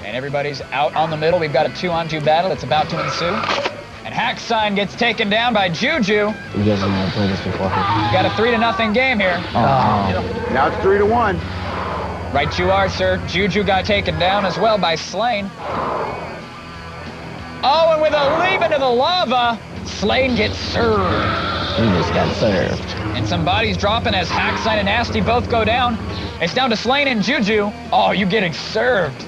And everybody's out on the middle. We've got a 2-on-2 battle that's about to ensue. And Hacksign gets taken down by Juju. You guys have never played this before. We've got a 3-0 game here. Oh. Now it's 3-1. Right you are, sir. Juju got taken down as well by Slain. Oh, and with a leap into the lava, Slain gets served. You just got served. And some bodies dropping as Hacksign and Nasty both go down. It's down to Slain and Juju. Oh, you getting served.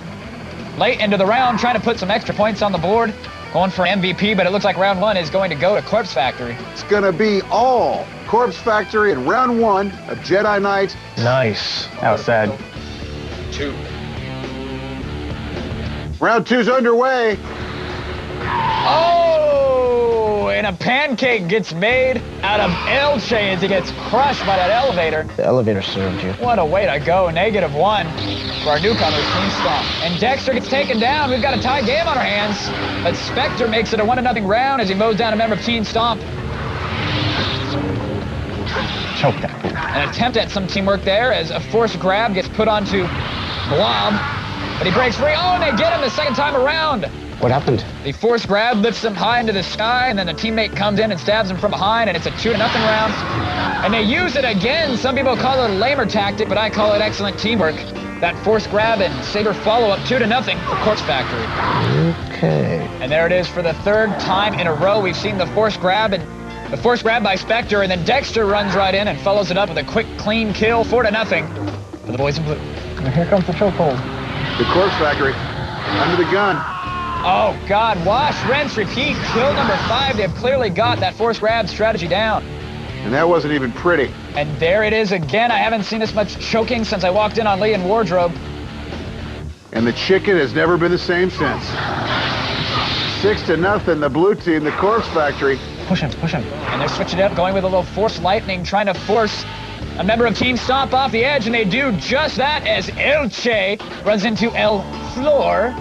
Late into the round, trying to put some extra points on the board. Going for MVP, but it looks like round 1 is going to go to Corpse Factory. It's going to be all Corpse Factory in round 1 of Jedi Knight. Nice. That was sad. 2. Round 2's underway. Oh, and a pancake gets made out of Elche as he gets crushed by that elevator. The elevator served you. What a way to go. -1 for our newcomers, Team Stomp. And Dexter gets taken down. We've got a tie game on our hands. But Spectre makes it a 1-0 round as he mows down a member of Team Stomp. Choke that fool. An attempt at some teamwork there as a forced grab gets put onto Blob. But he breaks free. Oh, and they get him the second time around. What happened? The force grab lifts him high into the sky, and then the teammate comes in and stabs him from behind, and it's a 2-0 round. And they use it again. Some people call it a lamer tactic, but I call it excellent teamwork. That force grab and saber follow-up, 2-0 for Corpse Factory. Okay. And there it is for the 3rd time in a row. We've seen the force grab by Spectre, and then Dexter runs right in and follows it up with a quick, clean kill, 4-0 for the boys in blue. And here comes the chokehold. The Corpse Factory under the gun. Oh, God, wash, rinse, repeat. Kill number 5. They've clearly got that force grab strategy down. And that wasn't even pretty. And there it is again. I haven't seen this much choking since I walked in on Lee in wardrobe. And the chicken has never been the same since. 6-0, the blue team, the Corpse Factory. Push him, push him. And they're switching it up, going with a little force lightning, trying to force a member of Team Stomp off the edge, and they do just that as Elche runs into El Flor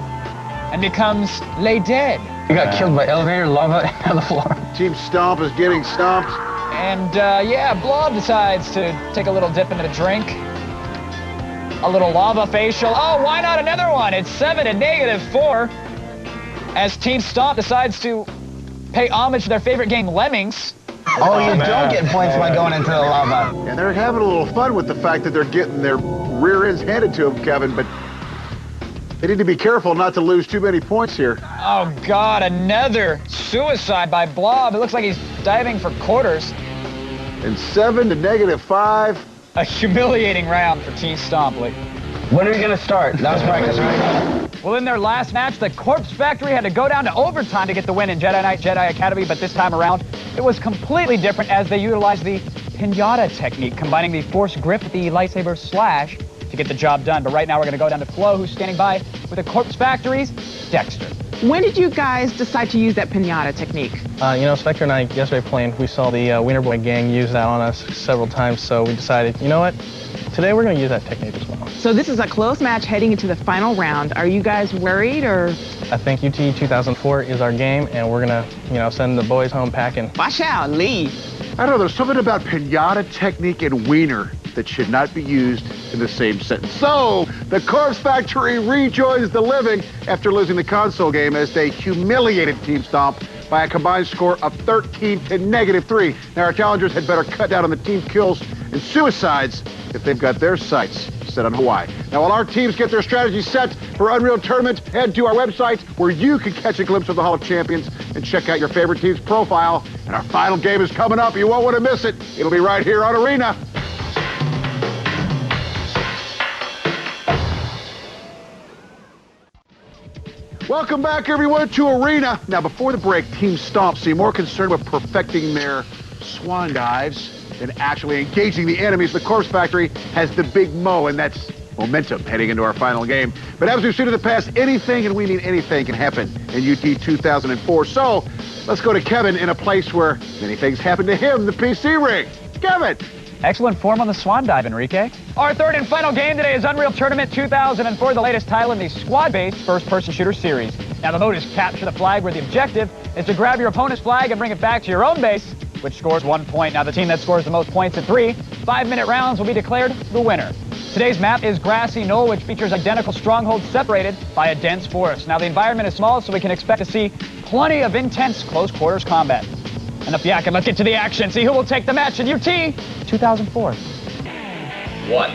and becomes Lay Dead. You got killed by elevator, lava, on the floor. Team Stomp is getting stomped. And, yeah, Blob decides to take a little dip into the drink. A little lava facial. Oh, why not another one? It's 7 to -4. as Team Stomp decides to pay homage to their favorite game, Lemmings. Oh, you don't get points by going into the lava. And they're having a little fun with the fact that they're getting their rear ends handed to them, Kevin, but they need to be careful not to lose too many points here. Oh, God, another suicide by Blob. It looks like he's diving for quarters. And 7 to -5. A humiliating round for Team Stomp, Lee. When are we going to start? That was practice, right? Well, in their last match, the Corpse Factory had to go down to overtime to get the win in Jedi Knight Jedi Academy, but this time around, it was completely different as they utilized the Pinata technique, combining the Force Grip with the Lightsaber Slash to get the job done. But right now, we're going to go down to Flo, who's standing by with the Corpse Factory's Dexter. When did you guys decide to use that Pinata technique? You know, Spectre and I, yesterday playing, we saw the Wiener Boy gang use that on us several times, so we decided, you know what? Today we're going to use that technique as well. So this is a close match heading into the final round. Are you guys worried, or? I think UT 2004 is our game, and we're going to, you know, send the boys home packing. Watch out, Lee. I don't know, there's something about Pinata technique and Wiener that should not be used in the same sentence. So, the Corpse Factory rejoins the living after losing the console game as they humiliated Team Stomp by a combined score of 13 to -3. Now, our challengers had better cut down on the team kills and suicides if they've got their sights set on Hawaii. Now, while our teams get their strategies set for Unreal Tournament, head to our website where you can catch a glimpse of the Hall of Champions and check out your favorite team's profile. And our final game is coming up. You won't want to miss it. It'll be right here on Arena. Welcome back, everyone, to Arena. Now, before the break, Team Stomp seemed more concerned with perfecting their swan dives than actually engaging the enemies. The Corpse Factory has the big mo, and that's momentum heading into our final game. But as we've seen in the past, anything, and we mean anything, can happen in UT 2004. So let's go to Kevin in a place where many things happen to him, the PC ring. Kevin. Excellent form on the swan dive, Enrique. Our third and final game today is Unreal Tournament 2004, the latest title in the squad-based first-person shooter series. Now, the mode is capture the flag, where the objective is to grab your opponent's flag and bring it back to your own base, which scores 1 point. Now, the team that scores the most points in 3 5-minute rounds will be declared the winner. Today's map is Grassy Knoll, which features identical strongholds separated by a dense forest. Now, the environment is small, so we can expect to see plenty of intense close-quarters combat. Enough yakking, let's get to the action. See who will take the match in UT 2004. 1.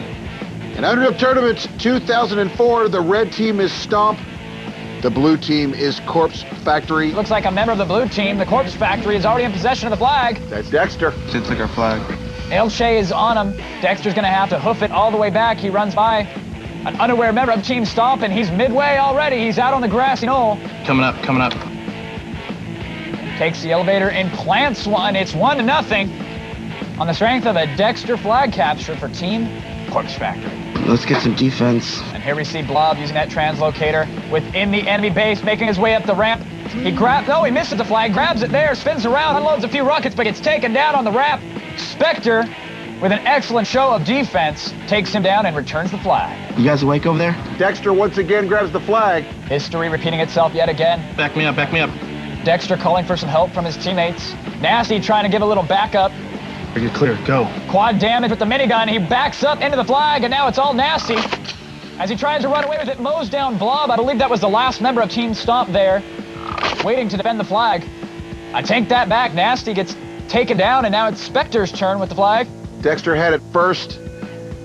In Unreal Tournament 2004, the red team is Stomp. The blue team is Corpse Factory. Looks like a member of the blue team, the Corpse Factory, is already in possession of the flag. That's Dexter. Should take our flag. Elche is on him. Dexter's going to have to hoof it all the way back. He runs by an unaware member of Team Stomp, and he's midway already. He's out on the Grassy Knoll. Coming up, coming up. Takes the elevator and plants one. It's 1-0 on the strength of a Dexter flag capture for Team Corpse Factory. Let's get some defense. And here we see Blob using that translocator within the enemy base, making his way up the ramp. He he misses the flag, grabs it there, spins around, unloads a few rockets, but gets taken down on the ramp. Spectre, with an excellent show of defense, takes him down and returns the flag. You guys awake over there? Dexter once again grabs the flag. History repeating itself yet again. Back me up, back me up. Dexter calling for some help from his teammates. Nasty trying to give a little backup. Get clear, go. Quad damage with the minigun. He backs up into the flag, and now it's all Nasty. As he tries to run away with it, mows down Blob. I believe that was the last member of Team Stomp there, waiting to defend the flag. I take that back. Nasty gets taken down, and now it's Spectre's turn with the flag. Dexter had it first.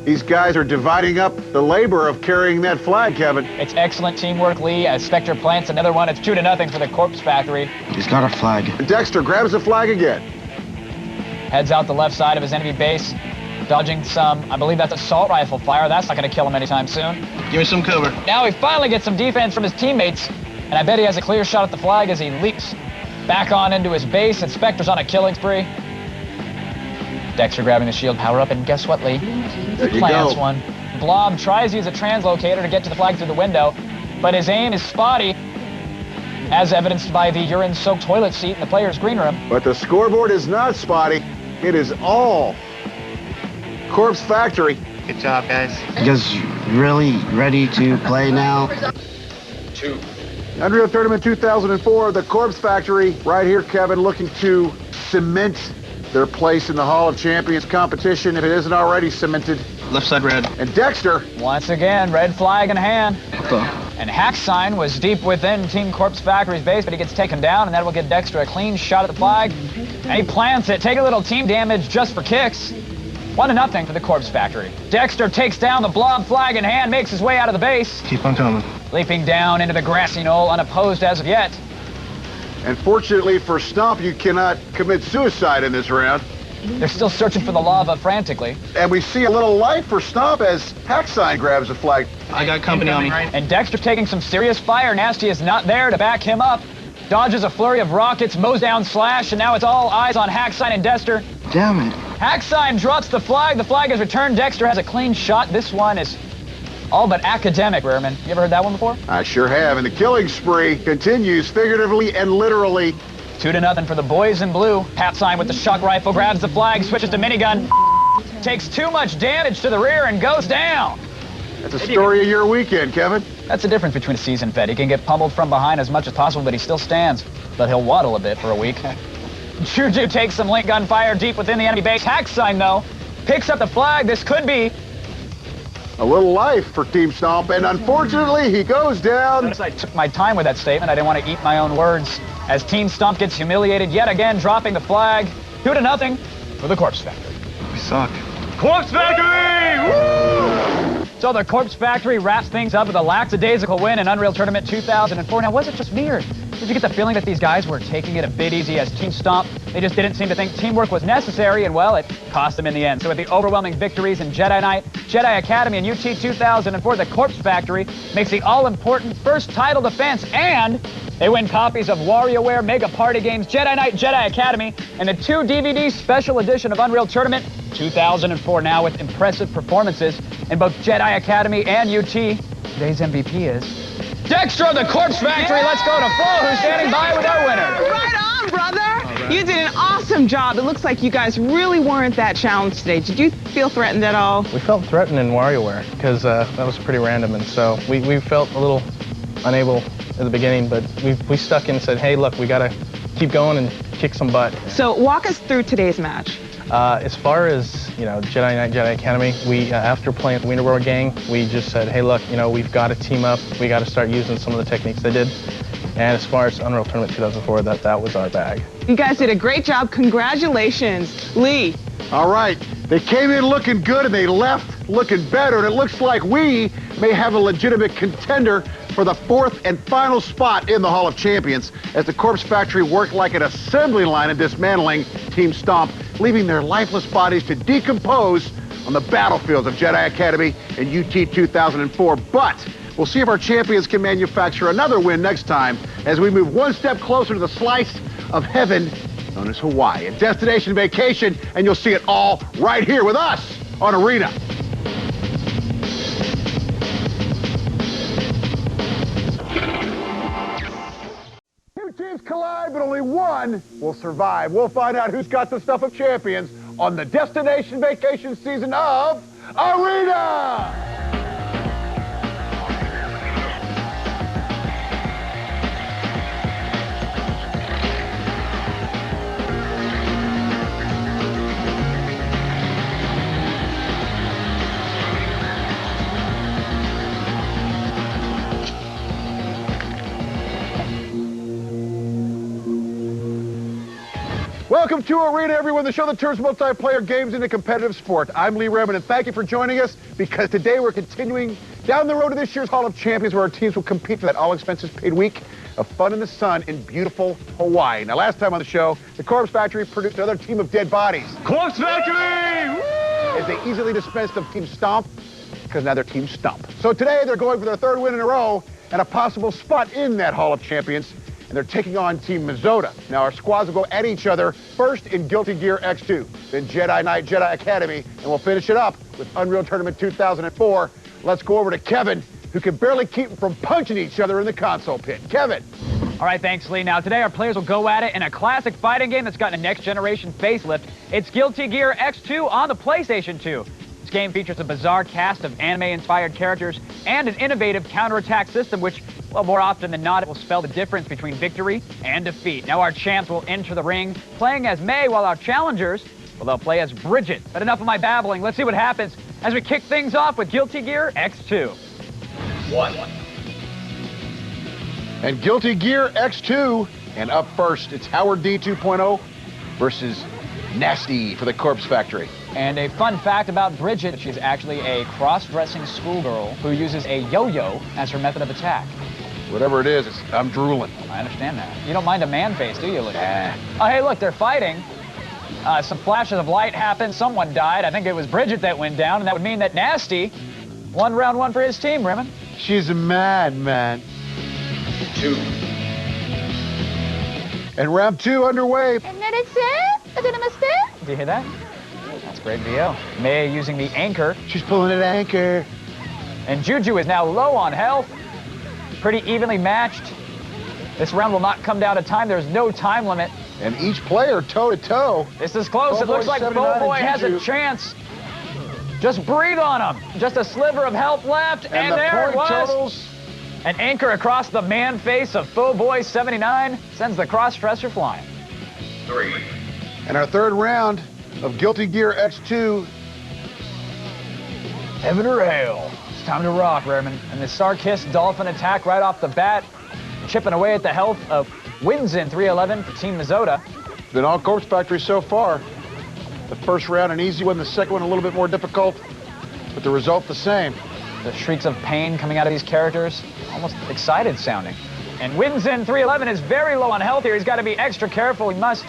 These guys are dividing up the labor of carrying that flag, Kevin. It's excellent teamwork, Lee, as Spectre plants another one. It's 2-0 for the Corpse Factory. He's got our flag. And Dexter grabs the flag again. Heads out the left side of his enemy base, dodging some, I believe that's assault rifle fire. That's not going to kill him anytime soon. Give me some cover. Now he finally gets some defense from his teammates, and I bet he has a clear shot at the flag as he leaps back on into his base, and Spectre's on a killing spree. Dexter grabbing the shield power up, and guess what, Lee? There you Plants go. one. Blob tries to use a translocator to get to the flag through the window, but his aim is spotty, as evidenced by the urine-soaked toilet seat in the player's green room. But the scoreboard is not spotty. It is all Corpse Factory. Good job, guys. You guys really ready to play now? 2. Unreal Tournament 2004, the Corpse Factory, right here, Kevin, looking to cement their place in the Hall of Champions competition, if it isn't already cemented. Left side red. And Dexter. Once again, red flag in hand. And Hacksign was deep within Team Corpse Factory's base, but he gets taken down, and that will get Dexter a clean shot at the flag. And he plants it. Take a little team damage just for kicks. 1-0 for the Corpse Factory. Dexter takes down the blob, flag in hand, makes his way out of the base. Keep on coming. Leaping down into the grassy knoll, unopposed as of yet. And fortunately for Stomp, you cannot commit suicide in this round. They're still searching for the lava frantically. And we see a little life for Stomp as Hacksign grabs the flag. I got company on me. And Dexter taking some serious fire. Nasty is not there to back him up. Dodges a flurry of rockets, mows down Slash, and now it's all eyes on Hacksign and Dexter. Damn it. Hacksign drops the flag. The flag is returned. Dexter has a clean shot. This one is all but academic, Rehrman. You ever heard that one before? I sure have. And the killing spree continues figuratively and literally. 2-0 for the boys in blue. Hacksign with the shock rifle grabs the flag, switches to minigun. Takes too much damage to the rear and goes down. That's a story of your weekend, Kevin. That's the difference between a seasoned vet. He can get pummeled from behind as much as possible, but he still stands. But he'll waddle a bit for a week. Juju takes some link gun fire deep within the enemy base. Hacksign, though, picks up the flag. This could be a little life for Team Stomp, and unfortunately, he goes down. I took my time with that statement. I didn't want to eat my own words. As Team Stomp gets humiliated yet again, dropping the flag. 2-0 for the Corpse Factory. We suck. Corpse Factory! Woo! So the Corpse Factory wraps things up with a lackadaisical win in Unreal Tournament 2004. Now, was it just me, or did you get the feeling that these guys were taking it a bit easy as Team Stomp? They just didn't seem to think teamwork was necessary, and well, it cost them in the end. So with the overwhelming victories in Jedi Knight, Jedi Academy, and UT 2004, the Corpse Factory makes the all-important first title defense, and they win copies of WarioWare, Mega Party Games, Jedi Knight, Jedi Academy, and the 2 DVD special edition of Unreal Tournament 2004, now with impressive performances in both Jedi Academy and UT. Today's MVP is Dexter of the Corpse Factory. Let's go to Flo, who's standing by with our winner. Right on, brother. You did an awesome job. It looks like you guys really weren't that challenged today. Did you feel threatened at all? We felt threatened in WarioWare because that was pretty random, and so we felt a little unable at the beginning, but we stuck in and said, hey, look, we got to keep going and kick some butt. So walk us through today's match. As far as, Jedi Knight, Jedi Academy, we, after playing the Wienerrower gang, we just said, hey, look, we've got to team up. We got to start using some of the techniques they did. And as far as Unreal Tournament 2004, that was our bag. You guys did a great job. Congratulations. Lee. All right. They came in looking good, and they left looking better. And it looks like we may have a legitimate contender for the 4th and final spot in the Hall of Champions as the Corpse Factory worked like an assembly line in dismantling Team Stomp, leaving their lifeless bodies to decompose on the battlefields of Jedi Academy and UT 2004. But we'll see if our champions can manufacture another win next time as we move one step closer to the slice of heaven known as Hawaii. A destination vacation, and you'll see it all right here with us on Arena. Teams collide, but only one will survive. We'll find out who's got the stuff of champions on the Destination Vacation season of Arena! Welcome to Arena, everyone, the show that turns multiplayer games into competitive sport. I'm Lee Rehrman, and thank you for joining us, because today we're continuing down the road to this year's Hall of Champions, where our teams will compete for that all-expenses-paid week of fun in the sun in beautiful Hawaii. Now, last time on the show, the Corpse Factory produced another team of dead bodies. Corpse Factory! Woo! As they easily dispensed of Team Stomp, because now they're Team Stomp. So today, they're going for their 3rd win in a row and a possible spot in that Hall of Champions. And they're taking on Team Mizota. Now, our squads will go at each other first in Guilty Gear X2, then Jedi Knight, Jedi Academy, and we'll finish it up with Unreal Tournament 2004. Let's go over to Kevin, who can barely keep them from punching each other in the console pit. Kevin. All right, thanks, Lee. Now, today our players will go at it in a classic fighting game that's gotten a next-generation facelift. It's Guilty Gear X2 on the PlayStation 2. This game features a bizarre cast of anime-inspired characters and an innovative counterattack system, which, well, more often than not, it will spell the difference between victory and defeat. Now our champs will enter the ring playing as May, while our challengers, well, they'll play as Bridget. But enough of my babbling. Let's see what happens as we kick things off with Guilty Gear X2. 1. And Guilty Gear X2. And up first, it's Howard D 2.0 versus Nasty for the Corpse Factory. And a fun fact about Bridget, she's actually a cross-dressing schoolgirl who uses a yo-yo as her method of attack. Whatever it is, I'm drooling. I understand that. You don't mind a man face, do you, Luke? Oh, hey, look, they're fighting. Some flashes of light happened. Someone died. I think it was Bridget that went down, and that would mean that Nasty won round one for his team, Raymond. She's a madman. 2. And round 2 underway. Do you hear that? That's great VO. May using the anchor. She's pulling an anchor. And Juju is now low on health. Pretty evenly matched. This round will not come down to time. There's no time limit. And each player toe-to-toe. This is close. It looks like Boboy has a chance. Just breathe on him. Just a sliver of health left. And the there it point was. totals. An anchor across the man face of Boboy 79 sends the cross-dresser flying. 3. And our third round of Guilty Gear X2. Heaven or hell. It's time to rock, Raymond. And the Star-Kissed Dolphin attack right off the bat, chipping away at the health of Winzin 311 for Team Mizota. Been all Corpse Factory so far. The first round an easy one, the second one a little bit more difficult, but the result the same. The shrieks of pain coming out of these characters, almost excited sounding. And Winzin 311 is very low on health here. He's got to be extra careful. He must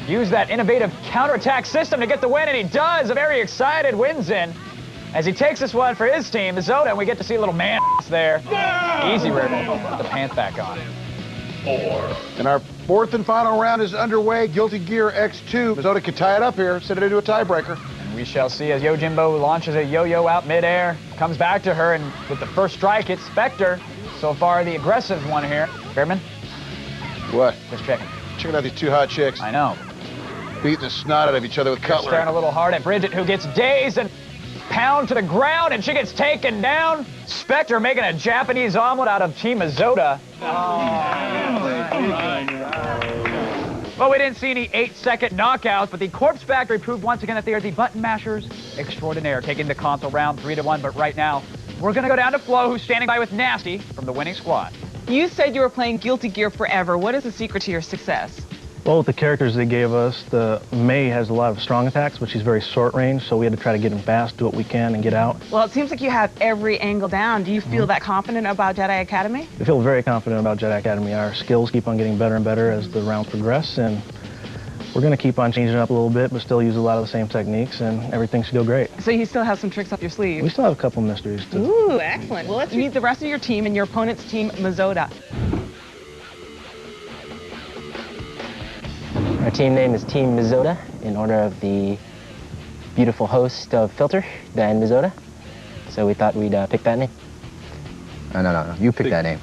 use that innovative counterattack system to get the win, and he does. A very excited Winzin as he takes this one for his team, Mizota, and we get to see a little man there. Easy, Raymond. Put the pants back on. 4. And our fourth and final round is underway. Guilty Gear X2. Mizota could tie it up here, send it into a tiebreaker. And we shall see as Yojimbo launches a yo-yo out midair, comes back to her, and with the first strike, it's Spectre. So far, the aggressive one here. Bearman? What? Just checking. Checking out these two hot chicks. I know. Beating the snot out of each other with cutlery. Staring a little hard at Bridget, who gets dazed and pound to the ground, and she gets taken down. Spectre making a Japanese omelet out of Team Mizota. Well, we didn't see any 8-second knockouts, but the Corpse Factory proved once again that they are the button mashers extraordinaire, taking the console round 3-1. But right now, we're going to go down to Flo, who's standing by with Nasty from the winning squad. You said you were playing Guilty Gear forever. What is the secret to your success? Well, with the characters they gave us, the May has a lot of strong attacks, but she's very short range, so we had to try to get him fast, do what we can, and get out. Well, it seems like you have every angle down. Do you feel that confident about Jedi Academy? We feel very confident about Jedi Academy. Our skills keep on getting better and better as the rounds progress, and we're going to keep on changing it up a little bit, but still use a lot of the same techniques, and everything should go great. So you still have some tricks up your sleeve? We still have a couple mysteries, too. Ooh, excellent. Well, let's meet the rest of your team and your opponent's team, Mizota. Our team name is Team Mizota, in honor of the beautiful host of Filter, Diane Mizota. So we thought we'd pick that name. No. You pick that name.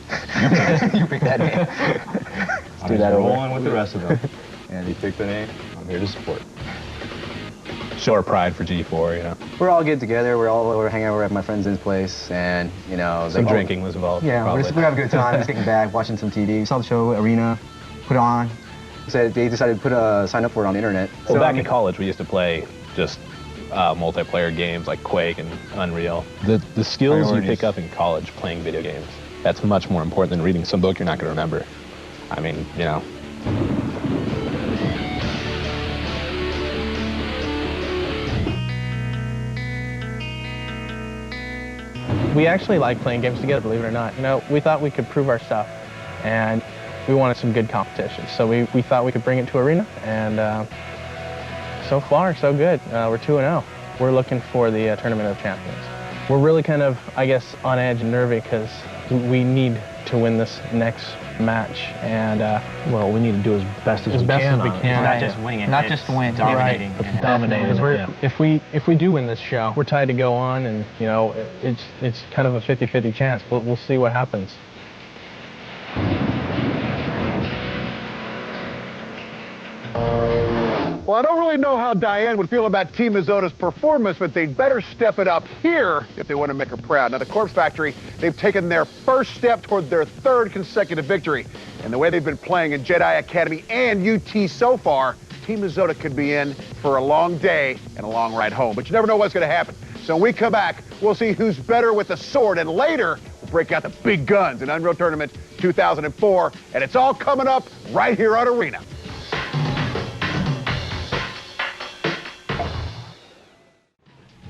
You pick that name. Let's do that over. Roll on with the rest of them. And you pick the name. I'm here to support. Show our pride for G4, you know. We're all getting together. We're hanging out at my friend's place, and you know, Some drinking was involved. Yeah, we're having a good time. Just kicking back, watching some TV. Saw the show Arena, put it on. Said they decided to sign up for it on the internet. Well, back in college, we used to play just multiplayer games like Quake and Unreal. The skills you pick up in college playing video games, that's much more important than reading some book you're not going to remember. I mean, you know. We actually like playing games together, believe it or not. You know, we thought we could prove our stuff, and we wanted some good competition. So we thought we could bring it to Arena, and so far, so good. We're 2-0. We're looking for the Tournament of Champions. We're really kind of, I guess, on edge and nervy because we need to win this next match, and well, we need to do as best as we can. Not just winning it. Not just win, dominating. Right. Dominating. If we do win this show, we're tied to go on, and you know, it's kind of a 50-50 chance. We'll see what happens. Well, I don't really know how Diane would feel about Team Mizota's performance, but they'd better step it up here if they want to make her proud. Now, the Corpse Factory, they've taken their first step toward their third consecutive victory. And the way they've been playing in Jedi Academy and UT so far, Team Mizota could be in for a long day and a long ride home. But you never know what's going to happen. So when we come back, we'll see who's better with the sword, and later, we'll break out the big guns in Unreal Tournament 2004, and it's all coming up right here on Arena.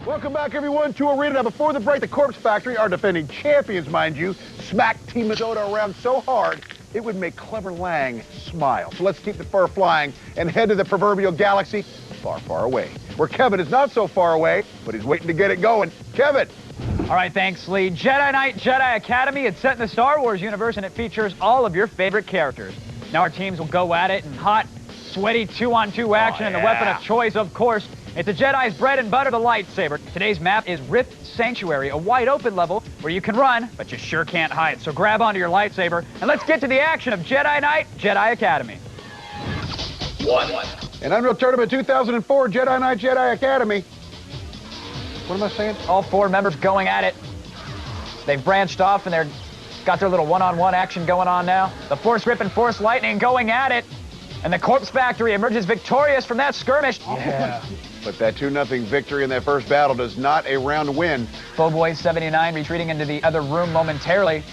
Welcome back, everyone, to Arena. Now, before the break, the Corpse Factory, our defending champions, mind you, smacked Team Minnesota around so hard it would make Clever Lang smile. So let's keep the fur flying and head to the proverbial galaxy far, far away, where Kevin is not so far away, but he's waiting to get it going. Kevin! All right, thanks, Lee. Jedi Knight Jedi Academy. It's set in the Star Wars universe, and it features all of your favorite characters. Now our teams will go at it in hot, sweaty 2-on-2 action, and the weapon of choice, of course, it's a Jedi's bread and butter, the lightsaber. Today's map is Rift Sanctuary, a wide-open level where you can run, but you sure can't hide. So grab onto your lightsaber, and let's get to the action of Jedi Knight Jedi Academy. 1. In Unreal Tournament 2004, Jedi Knight Jedi Academy. What am I saying? All 4 members going at it. They've branched off, and they're got their little one-on-one action going on now. The Force Grip and Force Lightning going at it. And the Corpse Factory emerges victorious from that skirmish. Yeah. But that 2-0 victory in that first battle does not a round win. Foboy 79 retreating into the other room momentarily.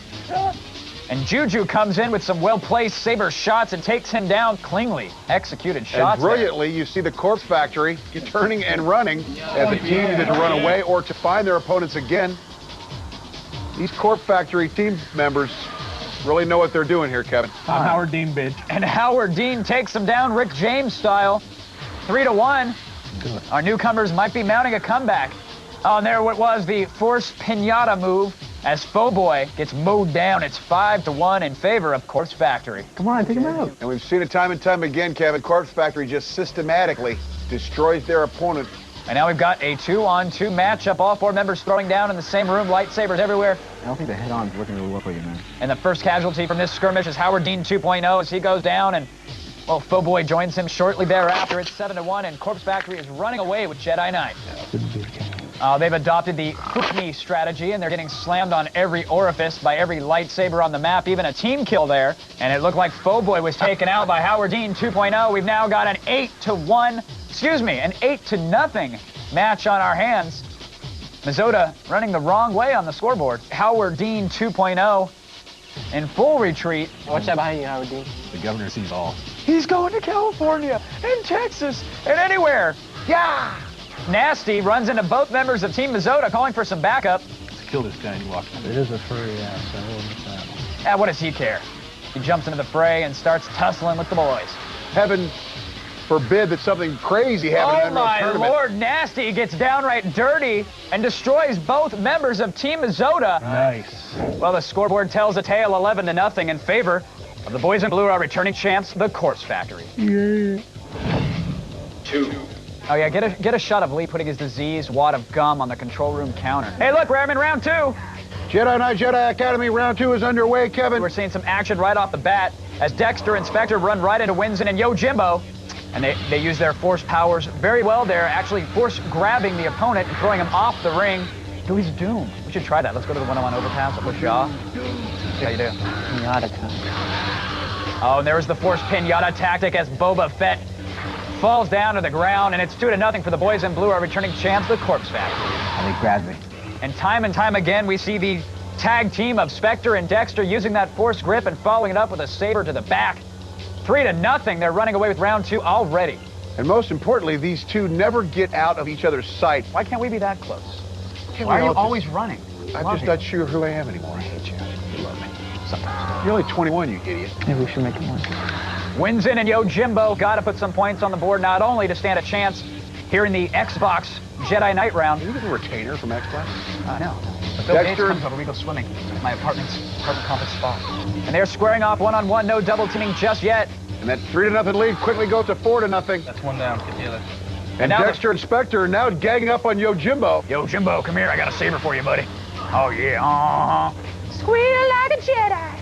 And Juju comes in with some well-placed saber shots and takes him down cleanly. Executed shots. And brilliantly, you see the Corpse Factory turning and running as a team either to run away or to find their opponents again. These Corpse Factory team members really know what they're doing here, Kevin. I'm Howard Dean, bitch. And Howard Dean takes them down Rick James style. 3-1. Our newcomers might be mounting a comeback. Oh, and there what was the Force Pinata move as Foboy gets mowed down. It's 5-1 in favor of Corpse Factory. Come on, take him out. And we've seen it time and time again, Kevin. Corpse Factory just systematically destroys their opponent. And now we've got a 2-on-2 matchup. All 4 members throwing down in the same room, lightsabers everywhere. I don't think the head-on is working really well for you, man. And the first casualty from this skirmish is Howard Dean 2.0 as he goes down, and well, Foboy joins him shortly thereafter. It's 7-1, and Corpse Factory is running away with Jedi Knight. They've adopted the hook me strategy, and they're getting slammed on every orifice by every lightsaber on the map, even a team kill there. And it looked like Foboy was taken out by Howard Dean 2.0. We've now got an 8-0 match on our hands. Minnesota running the wrong way on the scoreboard. Howard Dean 2.0 in full retreat. Watch that behind you, Howard Dean. The governor sees all. He's going to California and Texas and anywhere. Yeah! Nasty runs into both members of Team Minnesota calling for some backup. Let's kill this guy and he walks. It is a furry ass, so I will miss that. What does he care? He jumps into the fray and starts tussling with the boys. Heaven forbid that something crazy happened in my tournament. Lord, Nasty gets downright dirty and destroys both members of Team Minnesota. Nice. Well, the scoreboard tells a tale 11-0 in favor of the boys in blue, our returning champs, the Corpse Factory. Yeah. 2. Oh yeah, get a shot of Lee putting his diseased wad of gum on the control room counter. Hey, look, we're in round 2. Jedi Knight Jedi Academy round 2 is underway, Kevin. We're seeing some action right off the bat as Dexter and Spectre run right into Winzen and Yojimbo. And they use their force powers very well there, actually force grabbing the opponent and throwing him off the ring. Oh, he's doomed. We should try that. Let's go to the one-on-one overpass. I'll push you off. See how you do. Pinata. Oh, and there's the force pinata tactic as Boba Fett falls down to the ground, and it's 2-0 for the boys in blue, our returning champs, the Corpse Factory. And they grabbed me. And time again, we see the tag team of Spectre and Dexter using that force grip and following it up with a saber to the back. 3-0, they're running away with round 2 already. And most importantly, these two never get out of each other's sight. Why can't we be that close? Why are you always running? I'm just not sure who I am anymore. I hate you. You love me. Sometimes. You're only 21, you idiot. Maybe we should make it more. Winzen and Yojimbo got to put some points on the board, not only to stand a chance here in the Xbox Jedi Knight round. Did you get a retainer from Xbox? I know. Bill Gates comes over, we go swimming. My apartment complex spa. And they're squaring off one-on-one, no double teaming just yet. And that 3-0 lead quickly goes to 4-0. That's one down. Get the other. And Dexter and Spectre are now ganging up on Yojimbo. Yojimbo, come here. I got a saber for you, buddy. Oh, yeah. Squeal like a Jedi.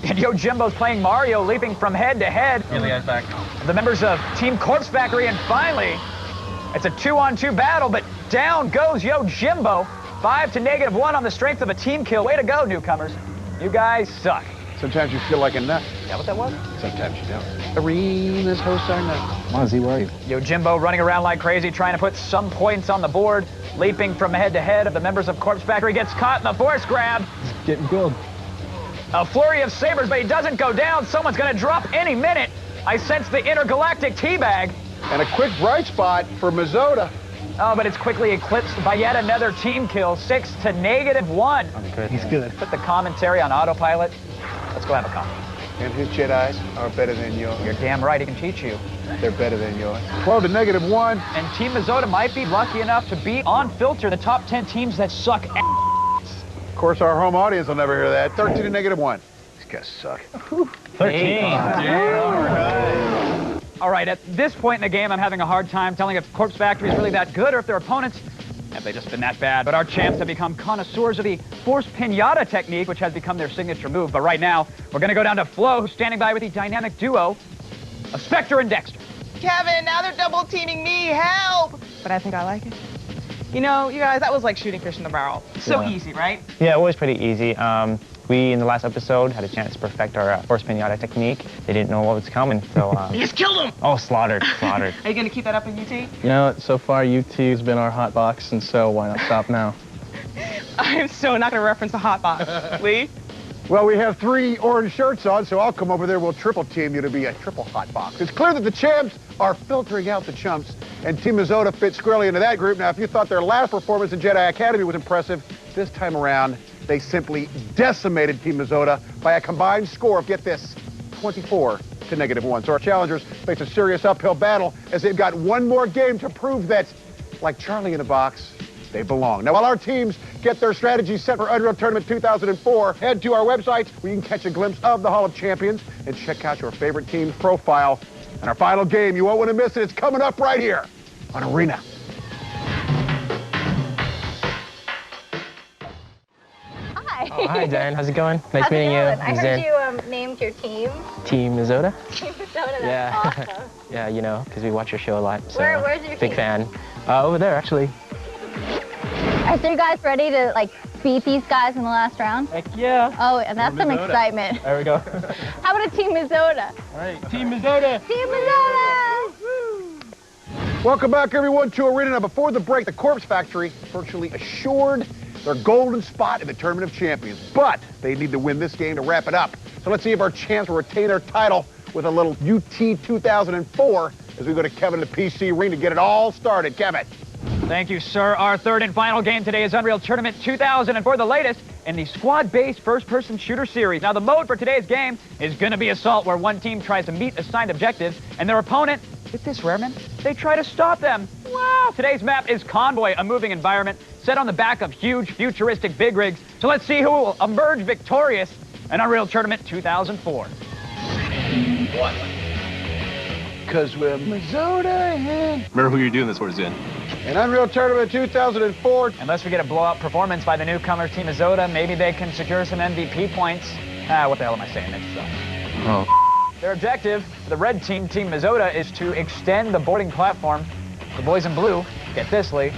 And Yojimbo's playing Mario, leaping from head to head. Get the guys back. The members of Team Corpse Factory, and finally, it's a 2-on-2 battle, but down goes Yojimbo. 5-1 on the strength of a team kill. Way to go, newcomers. You guys suck. Sometimes you feel like a nut. Is that what that was? Sometimes you don't. Arenas hosts are nuts. Come on, Z, where are you? Yojimbo running around like crazy, trying to put some points on the board, leaping from head to head of the members of Corpse Factory, gets caught in the force grab. Getting killed. A flurry of sabers, but he doesn't go down. Someone's going to drop any minute. I sense the intergalactic teabag. And a quick bright spot for Mazzotta. Oh, but it's quickly eclipsed by yet another team kill, 6 to -1. He's good. Put the commentary on autopilot. Let's go have a coffee. And his Jedis are better than yours. You're damn right, he can teach you. They're better than yours. 12 to -1. And Team Mazzotta might be lucky enough to beat on Filter the top 10 teams that suck ass. Of course, our home audience will never hear that. 13 to -1. These guys suck. 13. All right, at this point in the game, I'm having a hard time telling if Corpse Factory is really that good or if their opponents have they just been that bad. But our champs have become connoisseurs of the force pinata technique, which has become their signature move. But right now, we're going to go down to Flo, who's standing by with the dynamic duo of Spectre and Dexter. Kevin, now they're double teaming me. Help! But I think I like it. You know, you guys, that was like shooting fish in the barrel. So easy, right? Yeah, it was pretty easy. We, in the last episode, had a chance to perfect our force pinata technique. They didn't know what was coming, so... You just killed him! Oh, slaughtered. Are you going to keep that up in UT? You know, so far UT has been our hot box, and so why not stop now? I'm so not going to reference the hot box. Lee? Well, we have 3 orange shirts on, so I'll come over there. We'll triple team you to be a triple hot box. It's clear that the champs are filtering out the chumps, and Team Mazzotta fits squarely into that group. Now, if you thought their last performance in Jedi Academy was impressive, this time around, they simply decimated Team Mazzotta by a combined score of, get this, 24 to -1. So our challengers face a serious uphill battle as they've got one more game to prove that, like Charlie in a box, they belong. Now, while our teams get their strategies set for Unreal Tournament 2004, head to our website where you can catch a glimpse of the Hall of Champions and check out your favorite team's profile. And our final game, you won't want to miss it. It's coming up right here on Arena. Hi. Oh, hi, Dan. How's it going? Nice meeting you. I heard you named your team. Team Mazzotta? Team Mazzotta, that's awesome. Yeah, you know, because we watch your show a lot. So where's your big team? fan. Over there, actually. Are you guys ready to, like, beat these guys in the last round? Heck yeah. Oh, and that's some excitement. There we go. How about a Team Mazzotta? All right, Team Mazzotta. Team Mazzotta! Welcome back, everyone, to Arena. Now, before the break, the Corpse Factory virtually assured their golden spot in the Tournament of Champions. But they need to win this game to wrap it up. So let's see if our champs will retain their title with a little UT 2004 as we go to Kevin in the PC Arena to get it all started. Kevin. Thank you, sir. Our third and final game today is Unreal Tournament 2004, the latest in the squad-based first-person shooter series. Now, the mode for today's game is going to be Assault, where one team tries to meet assigned objectives, and their opponent, get this, Rareman, they try to stop them. Wow! Today's map is Convoy, a moving environment set on the back of huge, futuristic big rigs. So let's see who will emerge victorious in Unreal Tournament 2004. 1. Because we're Mazzotta and... Remember who you're doing this towards in. In Unreal Tournament 2004. Unless we get a blowout performance by the newcomers, Team Mazzotta, maybe they can secure some MVP points. What the hell am I saying? Next stuff. Oh. Their objective, the red team, Team Mazzotta, is to extend the boarding platform. The boys in blue, get this, Lee,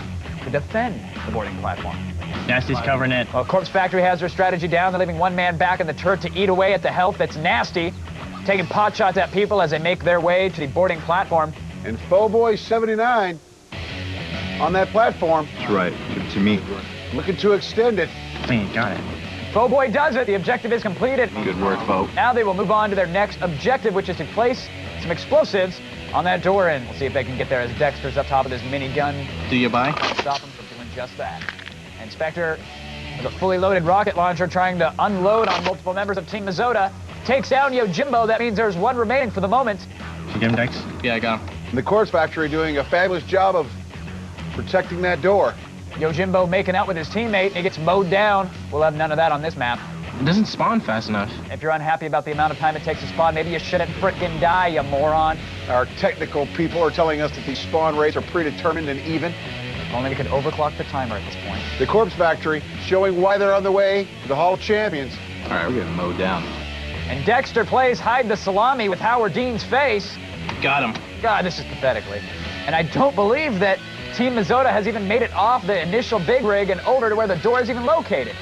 to defend the boarding platform. Nasty's covering it. Well, Corpse Factory has their strategy down. They're leaving one man back in the turret to eat away at the health that's Nasty, taking pot shots at people as they make their way to the boarding platform. And Foboy 79 on that platform. That's right. Give it to me. Looking to extend it. Got it. Foboy does it. The objective is completed. Good work, Fo. Now they will move on to their next objective, which is to place some explosives on that door, and we'll see if they can get there as Dexter's up top with his minigun. Do you buy? Stop him from doing just that. And Spectre, with a fully loaded rocket launcher trying to unload on multiple members of Team Mazzotta, takes down Yojimbo. That means there's one remaining for the moment. You get him, Dex? Yeah, I got him. And the Corpse Factory doing a fabulous job of protecting that door. Yojimbo making out with his teammate, and he gets mowed down. We'll have none of that on this map. It doesn't spawn fast enough. If you're unhappy about the amount of time it takes to spawn, maybe you shouldn't frickin' die, you moron. Our technical people are telling us that these spawn rates are predetermined and even. If only we could overclock the timer at this point. The Corpse Factory showing why they're on the way to the Hall of Champions. All right, we're getting mowed down. And Dexter plays hide the salami with Howard Dean's face. Got him. God, this is pathetic, Lee. And I don't believe that Team Mazzotta has even made it off the initial big rig and over to where the door is even located.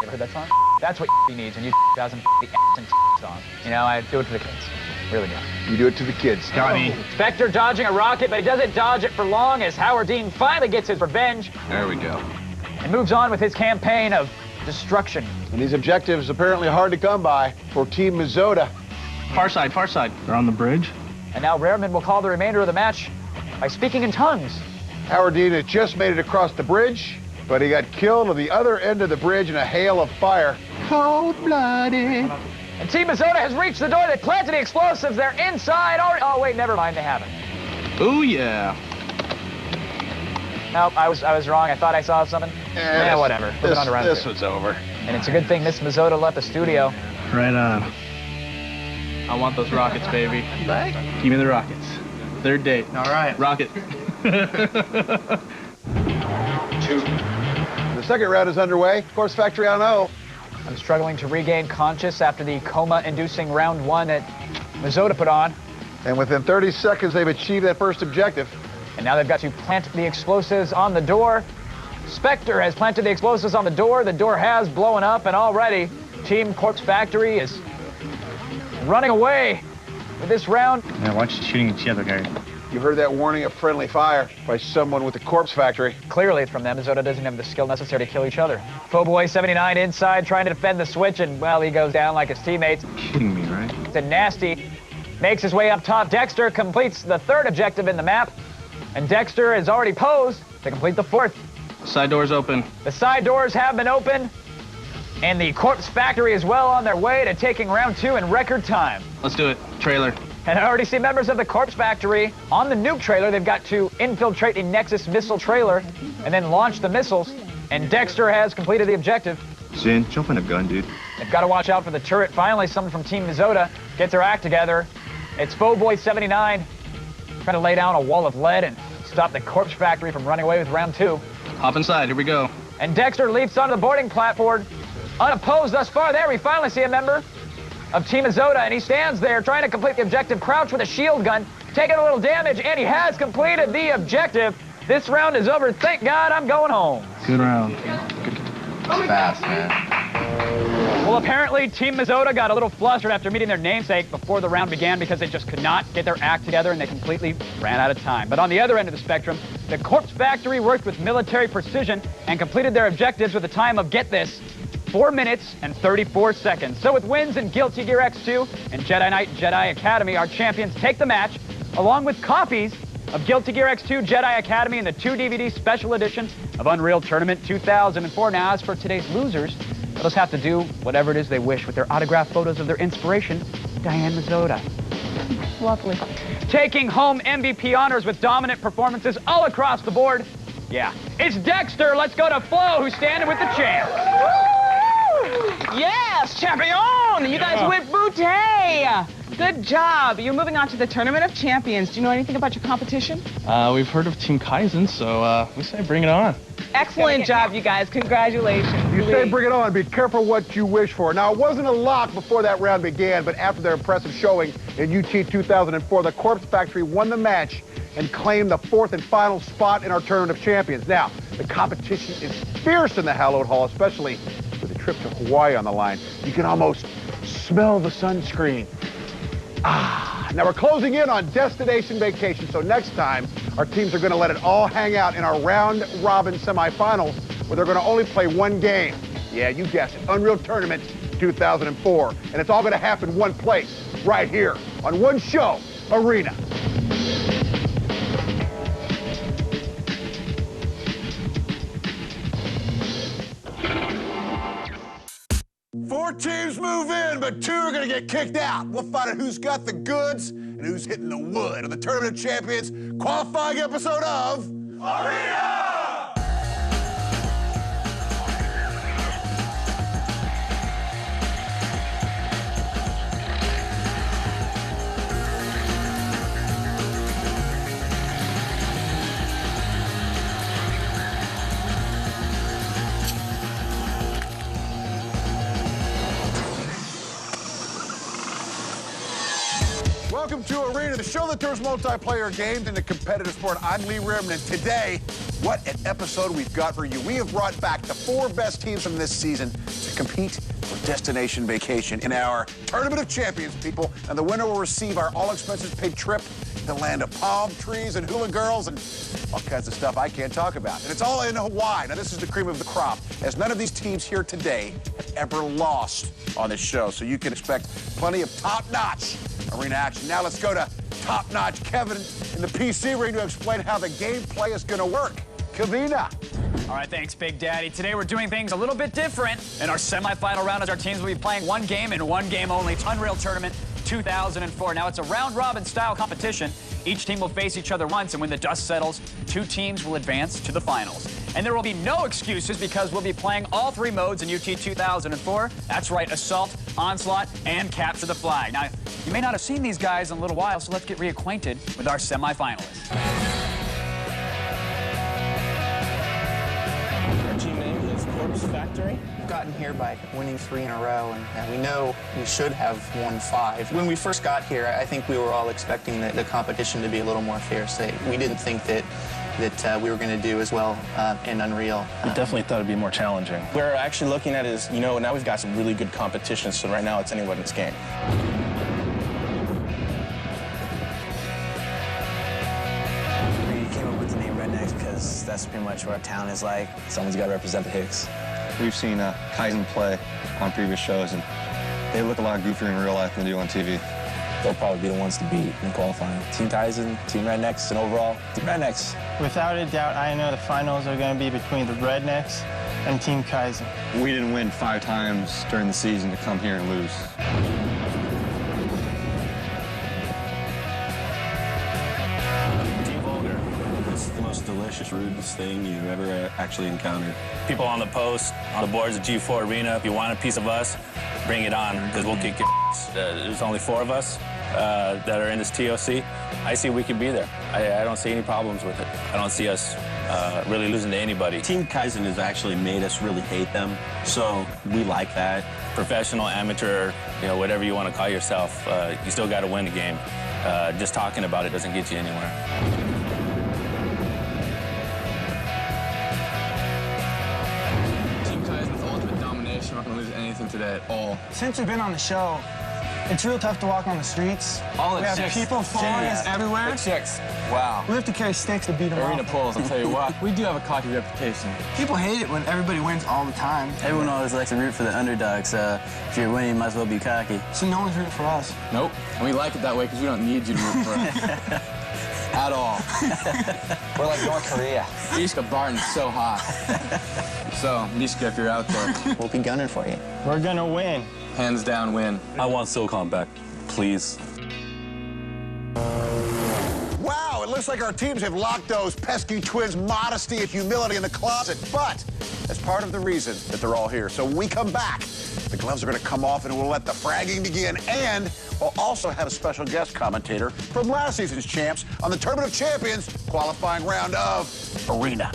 You ever heard that song? That's what he needs when you doesn't the and song. You know, I do it for the kids. Really do. You do it to the kids. Got me. Spectre dodging a rocket, but he doesn't dodge it for long as Howard Dean finally gets his revenge. There we go. And moves on with his campaign of destruction. And these objectives apparently hard to come by for Team Mizota. Far side, far side. They're on the bridge. And now Rareman will call the remainder of the match by speaking in tongues. Howard Dean had just made it across the bridge, but he got killed at the other end of the bridge in a hail of fire. Cold-blooded. And Team Mizota has reached the door. They planted the explosives. They're inside. Oh, wait, never mind. They haven't. Ooh, yeah. Nope, I was wrong. I thought I saw something. Yeah, whatever. Flip it on around. This was over. And it's a good thing Miss Mizota left the studio. Right on. I want those rockets, baby. Give me the rockets. Third date. All right. Rocket. The second round is underway. Course Factory on O. I'm struggling to regain conscious after the coma-inducing round one that Mizota put on. And within 30 seconds, they've achieved that first objective. And now they've got to plant the explosives on the door. Spectre has planted the explosives on the door. The door has blown up, and already Team Corpse Factory is running away with this round. Yeah, watch shooting each other, guys. You heard that warning of friendly fire by someone with the Corpse Factory. Clearly it's from them. Mizota doesn't have the skill necessary to kill each other. Foboy 79 inside trying to defend the switch, and, well, he goes down like his teammates. Kidding me, right? And Nasty makes his way up top. Dexter completes the third objective in the map, and Dexter is already posed to complete the fourth. Side doors open. The side doors have been opened, and the Corpse Factory is well on their way to taking round two in record time. Let's do it. Trailer. And I already see members of the Corpse Factory on the nuke trailer. They've got to infiltrate a Nexus missile trailer and then launch the missiles. And Dexter has completed the objective. Jin, jump in a gun, dude. They've got to watch out for the turret. Finally, someone from Team Mizota gets their act together. It's Foboy 79 trying to lay down a wall of lead and stop the Corpse Factory from running away with round two. Hop inside. Here we go. And Dexter leaps onto the boarding platform. Unopposed thus far. There we finally see a member of Team Mizota, and he stands there trying to complete the objective, crouched with a shield gun, taking a little damage, and he has completed the objective. This round is over. Thank God I'm going home. Good round. Fast, man. Well, apparently Team Mizota got a little flustered after meeting their namesake before the round began because they just could not get their act together and they completely ran out of time. But on the other end of the spectrum, the Corpse Factory worked with military precision and completed their objectives with a time of, get this, 4 minutes and 34 seconds. So with wins in Guilty Gear X2 and Jedi Knight Jedi Academy, our champions take the match, along with copies of Guilty Gear X2 Jedi Academy and the 2-DVD special edition of Unreal Tournament 2004. Now, as for today's losers, they'll just have to do whatever it is they wish with their autographed photos of their inspiration, Diane Mizota. Lovely. Taking home MVP honors with dominant performances all across the board. Yeah, it's Dexter. Let's go to Flo, who's standing with the champ. Yes, champion! You guys went booty! Good job. You're moving on to the Tournament of Champions. Do you know anything about your competition? We've heard of Team Kaizen, so we say bring it on. Excellent job, you guys. Congratulations. You say bring it on. Be careful what you wish for. Now, it wasn't a lock before that round began, but after their impressive showing in UT 2004, the Corpse Factory won the match and claimed the fourth and final spot in our Tournament of Champions. Now, the competition is fierce in the Hallowed Hall, especially with a trip to Hawaii on the line. You can almost smell the sunscreen. Now we're closing in on Destination Vacation, so next time our teams are going to let it all hang out in our round-robin semifinals, where they're going to only play one game. Yeah, you guessed it, Unreal Tournament 2004. And it's all going to happen one place, right here, on one show, Arena. Four teams move in, but two are going to get kicked out. We'll find out who's got the goods and who's hitting the wood on the Tournament of Champions qualifying episode of Arena! Welcome to Arena, the show that turns multiplayer games into competitive sport. I'm Lee Rareman, and today What an episode we've got for you. We have brought back the 4 best teams from this season to compete for Destination Vacation in our Tournament of Champions, people. And the winner will receive our all-expenses-paid trip to the land of palm trees and hula girls and all kinds of stuff I can't talk about. And it's all in Hawaii. Now, this is the cream of the crop, as none of these teams here today have ever lost on this show. So you can expect plenty of top-notch arena action. Now let's go to top-notch Kevin in the PC ring to explain how the gameplay is going to work. Kavina. All right, thanks, Big Daddy. Today we're doing things a little bit different. In our semifinal round, as our teams will be playing one game and one game only. Unreal Tournament 2004. Now, it's a round-robin style competition. Each team will face each other once, and when the dust settles, 2 teams will advance to the finals. And there will be no excuses because we'll be playing all 3 modes in UT 2004. That's right, Assault, Onslaught, and Capture the Flag. Now, you may not have seen these guys in a little while, so let's get reacquainted with our semifinalists. Our team name is Corpse Factory. We've gotten here by winning 3 in a row, and we know we should have won 5. When we first got here, I think we were all expecting the competition to be a little more fair. So we didn't think that we were going to do as well in Unreal. We definitely thought it'd be more challenging. We're actually looking at it as, now we've got some really good competition, so right now it's anybody's game. We came up with the name Rednecks because that's pretty much what our town is like. Someone's got to represent the Hicks. We've seen Kaizen play on previous shows, and they look a lot goofier in real life than they do on TV. They'll probably be the ones to beat in qualifying. Team Kaizen, Team Rednecks, and overall, Team Rednecks. Without a doubt, I know the finals are going to be between the Rednecks and Team Kaizen. We didn't win 5 times during the season to come here and lose. Team Vulgar. This is the most delicious, rudest thing you've ever actually encountered. People on the post, on the boards of G4 Arena, if you want a piece of us, bring it on, because we'll kick your ass. There's only 4 of us that are in this TOC. I see we could be there. I don't see any problems with it. I don't see us really losing to anybody. Team Kaizen has actually made us really hate them, so we like that. Professional, amateur, whatever you want to call yourself, you still got to win the game. Just talking about it doesn't get you anywhere. We're not going to lose anything today at all. Since we've been on the show, it's real tough to walk on the streets. All we have people following us everywhere. The chicks. Wow. We have to carry sticks to beat them Arena off. polls, I'll tell you what. We do have a cocky reputation. People hate it when everybody wins all the time. Everyone always likes to root for the underdog, so if you're winning, you might as well be cocky. So no one's rooting for us. Nope. And we like it that way because we don't need you to root for us. At all. We're like North Korea. Mishka Barton's so hot. So, Mishka, if you're out there, we'll be gunning for you. We're going to win. Hands down win. I want SOCOM back, please. Wow, it looks like our teams have locked those pesky twins' modesty and humility in the closet, but that's part of the reason that they're all here. So when we come back, the gloves are going to come off and we'll let the fragging begin, and we'll also have a special guest commentator from last season's champs on the Tournament of Champions qualifying round of Arena.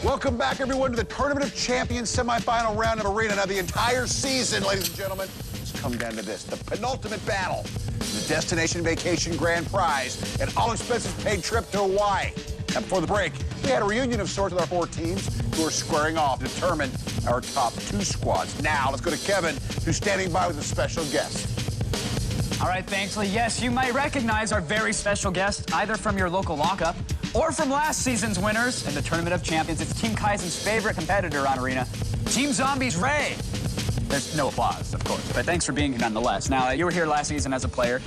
Welcome back, everyone, to the Tournament of Champions semifinal round of Arena. Now, the entire season, ladies and gentlemen, has come down to this, the penultimate battle, the Destination Vacation Grand Prize, an all-expenses-paid trip to Hawaii. Now, before the break, we had a reunion of sorts with our 4 teams who are squaring off to determine our top 2 squads. Now, let's go to Kevin, who's standing by with a special guest. All right, thanks, Lee. Yes, you might recognize our very special guest, either from your local lockup or from last season's winners in the Tournament of Champions. It's Team Kaizen's favorite competitor on Arena, Team Zombies Ray. There's no applause, of course, but thanks for being here nonetheless. Now, you were here last season as a player.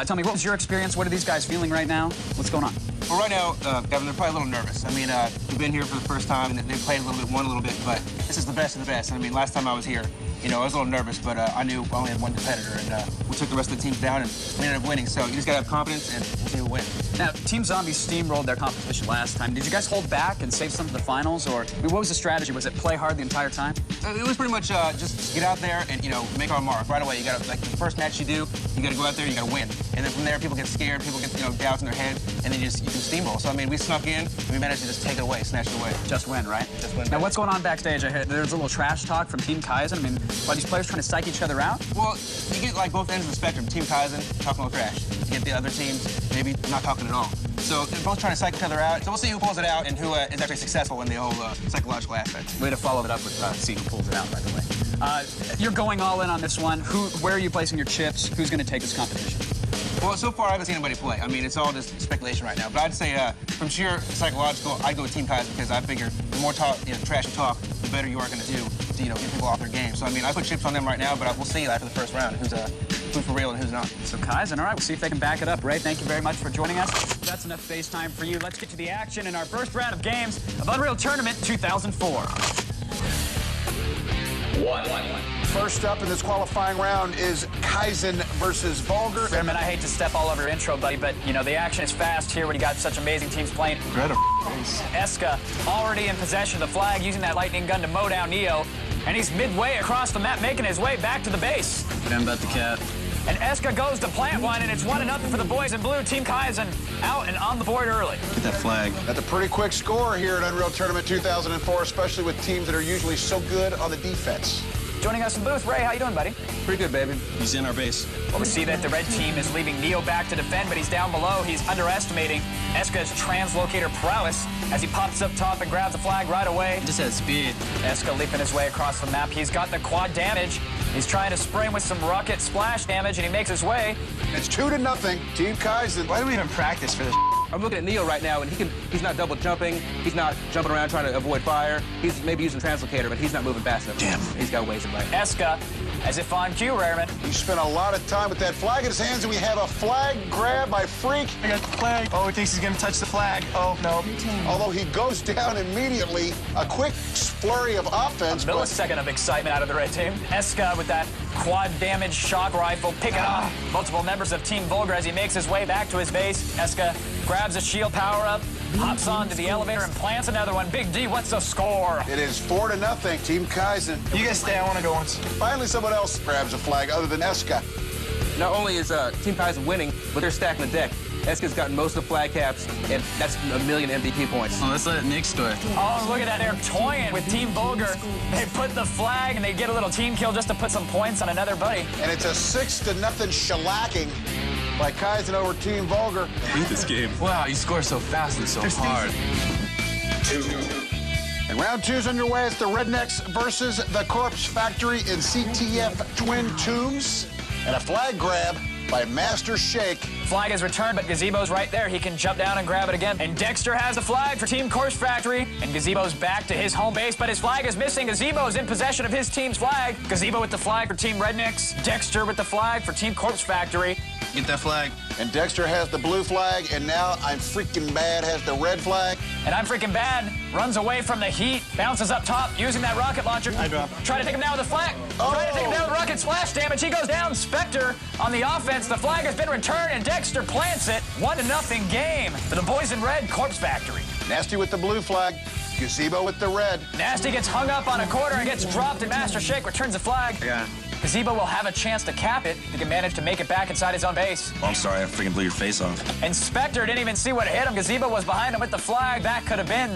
Tell me, what was your experience? What are these guys feeling right now? What's going on? Well, right now, Kevin, they're probably a little nervous. I mean, we've been here for the first time, and they played a little bit, won a little bit, but this is the best of the best. I mean, last time I was here, I was a little nervous, but I knew I only had one competitor, and we took the rest of the teams down, and we ended up winning. So you just got to have confidence, and we'll see who wins. Now, Team Zombies steamrolled their competition last time. Did you guys hold back and save some for the finals, or what was the strategy? Was it play hard the entire time? It was pretty much just get out there and, make our mark right away. You got to, like, the first match you do, you got to go out there, you got to win. And then from there, people get scared, people get, doubts in their head, and then you can steamroll. So, I mean, we snuck in, and we managed to just take it away, snatch it away. Just win, right? Just win. Now, what's going on backstage? I heard there's a little trash talk from Team Kaizen. I mean, Are these players trying to psych each other out? Well, you get like both ends of the spectrum. Team Kaizen talking all trash. You get the other teams maybe not talking at all. So they're both trying to psych each other out. So we'll see who pulls it out and who is actually successful in the whole psychological aspect. Way to follow it up with see who pulls it out, by the way. You're going all in on this one. Where are you placing your chips? Who's going to take this competition? Well, so far I haven't seen anybody play. I mean, it's all just speculation right now. But I'd say from sheer psychological, I'd go with Team Kaizen because I figure the more trash you talk, the better you are going to do to get people off their game. So I mean, I put chips on them right now, but we'll see after the first round who's for real and who's not. So Kaizen, all right, we'll see if they can back it up. Ray, thank you very much for joining us. That's enough face time for you. Let's get to the action in our first round of games of Unreal Tournament 2004. First up in this qualifying round is Kaizen versus Vulgar. Redman, I hate to step all over your intro, buddy, but you know the action is fast here when you got such amazing teams playing. Eska already in possession of the flag, using that lightning gun to mow down Neo, and he's midway across the map, making his way back to the base. But I'm about the cap. And Eska goes to plant one, and it's 1-0 for the boys in blue. Team Kaizen out and on the board early. Get that flag. That's a pretty quick score here at Unreal Tournament 2004, especially with teams that are usually so good on the defense. Joining us in the booth, Ray, how you doing, buddy? Pretty good, baby. He's in our base. Well, we see that the red team is leaving Neo back to defend, but he's down below. He's underestimating Eska's translocator prowess as he pops up top and grabs the flag right away. Just has speed. Eska leaping his way across the map. He's got the quad damage. He's trying to spray him with some rocket splash damage, and he makes his way. It's 2-0, Team Kaizen. Why do we even practice for this? I'm looking at Neo right now, and he's not double jumping. He's not jumping around trying to avoid fire. He's maybe using translocator, but he's not moving fast enough. Damn. He's got ways of right. Eska, as if on cue, Rarman. He spent a lot of time with that flag in his hands, and we have a flag grab by Freak. I got the flag. Oh, he thinks he's going to touch the flag. Oh, no. Although he goes down immediately, a quick flurry of offense. A millisecond of excitement out of the red team. Eska with that quad damage shock rifle picking off multiple members of Team Vulgar as he makes his way back to his base. Eska grabs a shield power-up, hops onto the elevator and plants another one. Big D, what's the score? It is 4-0, Team Kaizen. You guys stay, I want to go once. Finally, someone else grabs a flag other than Eska. Not only is Team Kaizen winning, but they're stacking the deck. Eska's gotten most of the flag caps, and that's 1 million MVP points. Oh, let's let Nick start. Oh, look at that. They're toying with Team Vulgar. They put the flag, and they get a little team kill just to put some points on another buddy. And it's a 6-0 shellacking by Kaizen over Team Vulgar. Beat this game. Wow, you score so fast and so hard. And round 2's underway. It's the Rednecks versus the Corpse Factory in CTF Twin Tombs. And a flag grab by Master Shake. Flag is returned, but Gazebo's right there. He can jump down and grab it again. And Dexter has the flag for Team Corpse Factory. And Gazebo's back to his home base, but his flag is missing. Gazebo's in possession of his team's flag. Gazebo with the flag for Team Rednecks. Dexter with the flag for Team Corpse Factory. Get that flag. And Dexter has the blue flag, and now I'm Freaking Bad has the red flag. And I'm Freaking Bad runs away from the heat, bounces up top using that rocket launcher. I drop. Try to take him down with the flag. Try to take him down with rocket splash damage. He goes down. Spectre on the offense. The flag has been returned, and Dexter plants it. 1-0 game for the boys in red, Corpse Factory. Nasty with the blue flag. Gazebo with the red. Nasty gets hung up on a corner and gets dropped, and Master Shake returns the flag. Yeah. Gazebo will have a chance to cap it if he can manage to make it back inside his own base. Oh, I'm sorry, I freaking blew your face off. And Spectre didn't even see what hit him. Gazebo was behind him with the flag. That could have been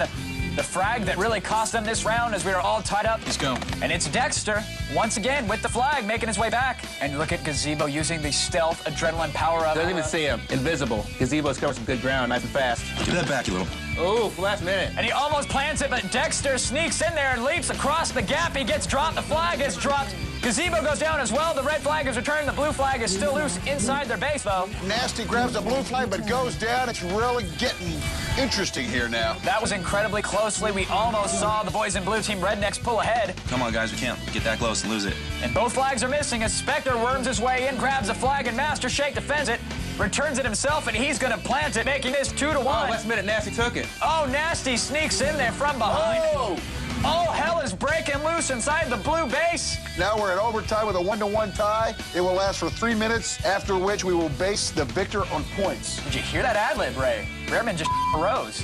the frag that really cost them this round as we were all tied up. Let's go. And it's Dexter, once again, with the flag, making his way back. And look at Gazebo using the stealth adrenaline power-up. Doesn't even see him. Invisible. Gazebo's covered some good ground, nice and fast. Give that back, you little. Oh, last minute. And he almost plants it, but Dexter sneaks in there and leaps across the gap. He gets dropped. The flag gets dropped. Gazebo goes down as well. The red flag is returned. The blue flag is still loose inside their base, though. Nasty grabs the blue flag, but goes down. It's really getting interesting here now. That was incredibly closely. We almost saw the boys in blue Team Rednecks pull ahead. Come on, guys, we can't get that close and lose it. And both flags are missing as Spectre worms his way in, grabs the flag, and Master Shake defends it, returns it himself, and he's going to plant it, making this 2-1. Oh, last minute, Nasty took it. Oh, Nasty sneaks in there from behind. Oh! All hell is breaking loose inside the blue base. Now we're in overtime with a 1-1 tie. It will last for 3 minutes, after which we will base the victor on points. Did you hear that ad-lib, Ray? Rearman just arose.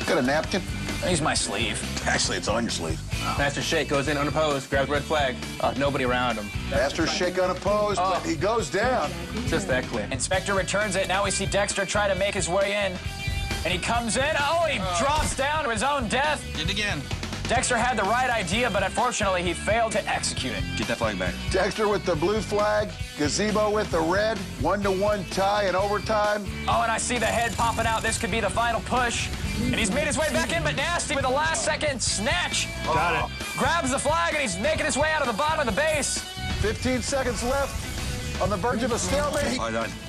Got a napkin? Use my sleeve. Actually, it's on your sleeve. Master Shake goes in unopposed, grabs red flag. Nobody around him. Master Shake unopposed, but he goes down. Just that quick. Inspector returns it. Now we see Dexter try to make his way in. And he comes in. Oh, he drops down to his own death. Did it again. Dexter had the right idea, but unfortunately he failed to execute it. Get that flag back. Dexter with the blue flag, Gazebo with the red, 1-1 tie in overtime. Oh, and I see the head popping out. This could be the final push. And he's made his way back in, but Nasty with a last-second snatch. Got it. Grabs the flag, and he's making his way out of the bottom of the base. 15 seconds left on the verge of a stalemate.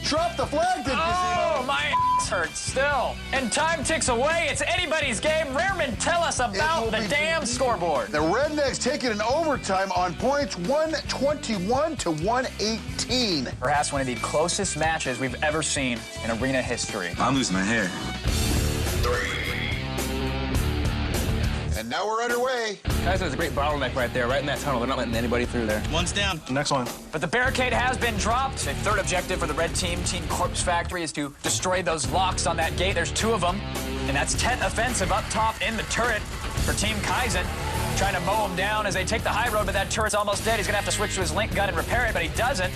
Drop the flag, did Oh, my ass hurts still. And time ticks away. It's anybody's game. Rehrman, tell us about the damn scoreboard. The Rednecks taking an overtime on points, 121 to 118. Perhaps one of the closest matches we've ever seen in arena history. I'm losing my hair. And now we're underway. Guys, there's a great bottleneck right there, right in that tunnel. They're not letting anybody through there. One's down. Next one. But the barricade has been dropped. The third objective for the red team, Team Corpse Factory, is to destroy those locks on that gate. There's 2 of them. And that's Tet offensive up top in the turret for Team Kaizen. Trying to mow him down as they take the high road, but that turret's almost dead. He's gonna have to switch to his link gun and repair it, but he doesn't.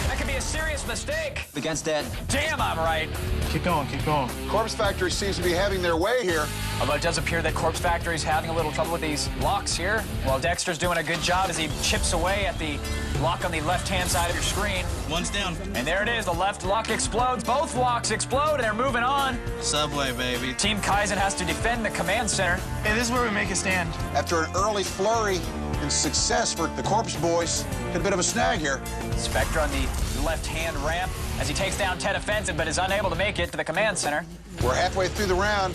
That could be a serious mistake. The gun's dead. Damn, I'm right. Keep going, keep going. Corpse Factory seems to be having their way here. Although it does appear that Corpse Factory is having a little trouble with these locks here. Well, Dexter's doing a good job as he chips away at the lock on the left-hand side of your screen. One's down. And there it is. The left lock explodes. Both locks explode, and they're moving on. Subway, baby. Team Kaizen has to defend the command center. Hey, this is where we make a stand. After an early flurry and success for the Corpse Boys, hit a bit of a snag here. Spectre on the left-hand ramp as he takes down Tet offensive, but is unable to make it to the command center. We're halfway through the round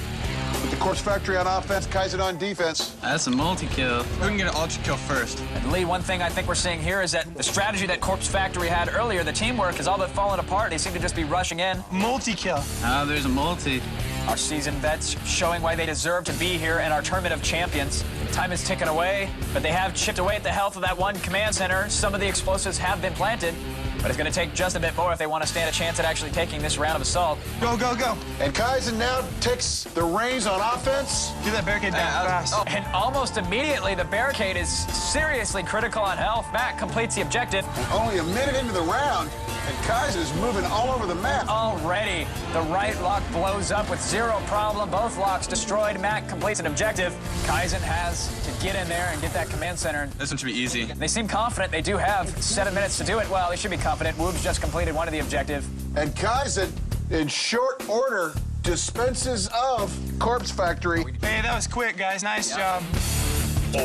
with the Corpse Factory on offense, Kaizen on defense. That's a multi-kill. Who can get an ultra kill first? And Lee, one thing I think we're seeing here is that the strategy that Corpse Factory had earlier, the teamwork, has all but fallen apart. They seem to just be rushing in. Multi-kill. Ah, there's a multi. Our seasoned vets showing why they deserve to be here in our Tournament of Champions. Time is ticking away, but they have chipped away at the health of that one command center. Some of the explosives have been planted, but it's going to take just a bit more if they want to stand a chance at actually taking this round of assault. Go, go, go. And Kaizen now takes the reins on offense. Get that barricade down fast. And almost immediately, the barricade is seriously critical on health. Matt completes the objective. Only a minute into the round, and Kaizen is moving all over the map. Already, the right lock blows up with 0 problem. Both locks destroyed. Matt completes an objective. Kaizen has to get in there and get that command center. This one should be easy. They seem confident. They do have 7 minutes to do it. Well, they should be confident. Woobs just completed one of the objective. And Kaizen, in short order, dispenses of Corpse Factory. Hey, that was quick, guys. Nice job. 4.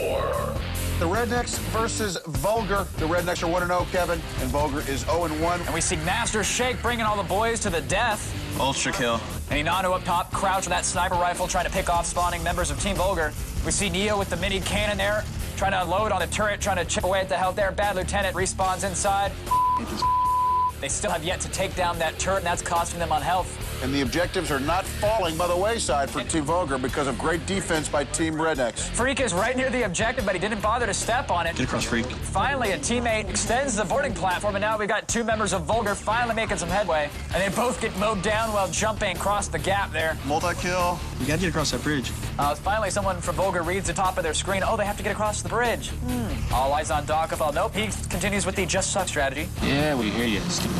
The Rednecks versus Vulgar. The Rednecks are 1-0, Kevin, and Vulgar is 0-1. And we see Master Shake bringing all the boys to the death. Ultra kill. And Inano up top, crouched with that sniper rifle, trying to pick off spawning members of Team Vulgar. We see Neo with the mini cannon there, trying to unload on the turret, trying to chip away at the health there. Bad Lieutenant respawns inside. They still have yet to take down that turret, and that's costing them on health. And the objectives are not falling by the wayside for Team Vulgar because of great defense by Team Rednecks. Freak is right near the objective, but he didn't bother to step on it. Get across, Freak. Finally, a teammate extends the boarding platform, and now we've got 2 members of Vulgar finally making some headway. And they both get mowed down while jumping across the gap there. Multi-kill. You gotta get across that bridge. Finally, someone from Vulgar reads the top of their screen. Oh, they have to get across the bridge. All eyes on Dokafel. Nope, he continues with the just suck strategy. Yeah, we hear you, stupid.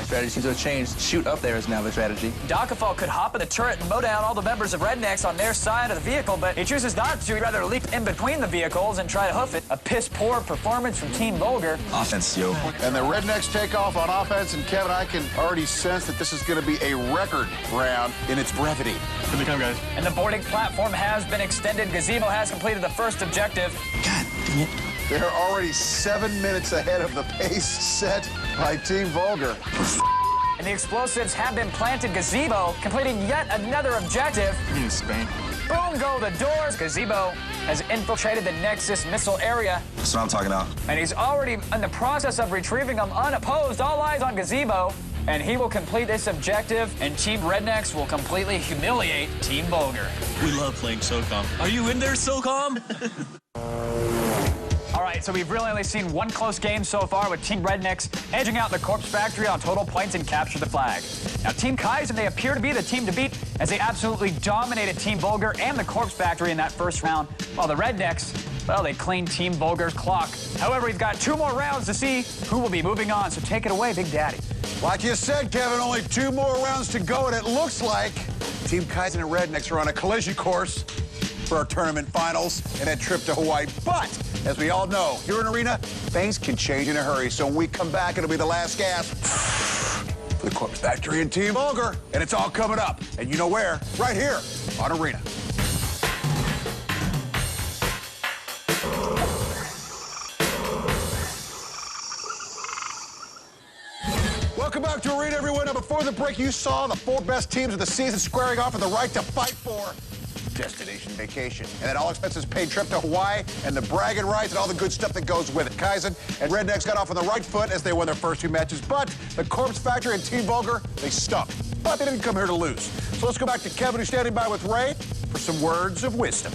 Strategy seems to have changed. Shoot up there is now the strategy. Dokafel could hop in the turret and mow down all the members of Rednecks on their side of the vehicle, but he chooses not to. He'd rather leap in between the vehicles and try to hoof it. A piss-poor performance from Team Vulgar. Offense, yo. And the Rednecks take off on offense, and Kevin, I can already sense that this is going to be a record round in its brevity. Here they come, guys. And the boarding platform has been extended. Gazebo has completed the first objective. God dang it. They're already 7 minutes ahead of the pace set by Team Vulgar. And the explosives have been planted. Gazebo completing yet another objective. You need to spank. Boom go the doors. Gazebo has infiltrated the Nexus missile area. That's what I'm talking about. And he's already in the process of retrieving them unopposed. All eyes on Gazebo. And he will complete this objective, and Team Rednecks will completely humiliate Team Vulgar. We love playing SOCOM. Are you in there, SOCOM? All right, so we've really only seen one close game so far with Team Rednecks edging out the Corpse Factory on total points and capture the flag. Now, Team Kaizen, they appear to be the team to beat as they absolutely dominated Team Vulgar and the Corpse Factory in that first round, while the Rednecks, well, they cleaned Team Vulgar's clock. However, we've got 2 more rounds to see who will be moving on, so take it away, Big Daddy. Like you said, Kevin, only 2 more rounds to go, and it looks like Team Kaizen and Rednecks are on a collision course. for our tournament finals and that trip to Hawaii. But, as we all know, here in Arena, things can change in a hurry. So when we come back, it'll be the last gasp for the Corpse Factory and Team Vulgar. And it's all coming up. And you know where? Right here on Arena. Welcome back to Arena, everyone. Now, before the break, you saw the 4 best teams of the season squaring off for the right to fight for destination vacation. And that all-expenses-paid trip to Hawaii and the bragging rights and all the good stuff that goes with it. Kaizen and Rednecks got off on the right foot as they won their first 2 matches, but the Corpse Factory and Team Vulgar, they stunk. But they didn't come here to lose. So let's go back to Kevin, who's standing by with Ray for some words of wisdom.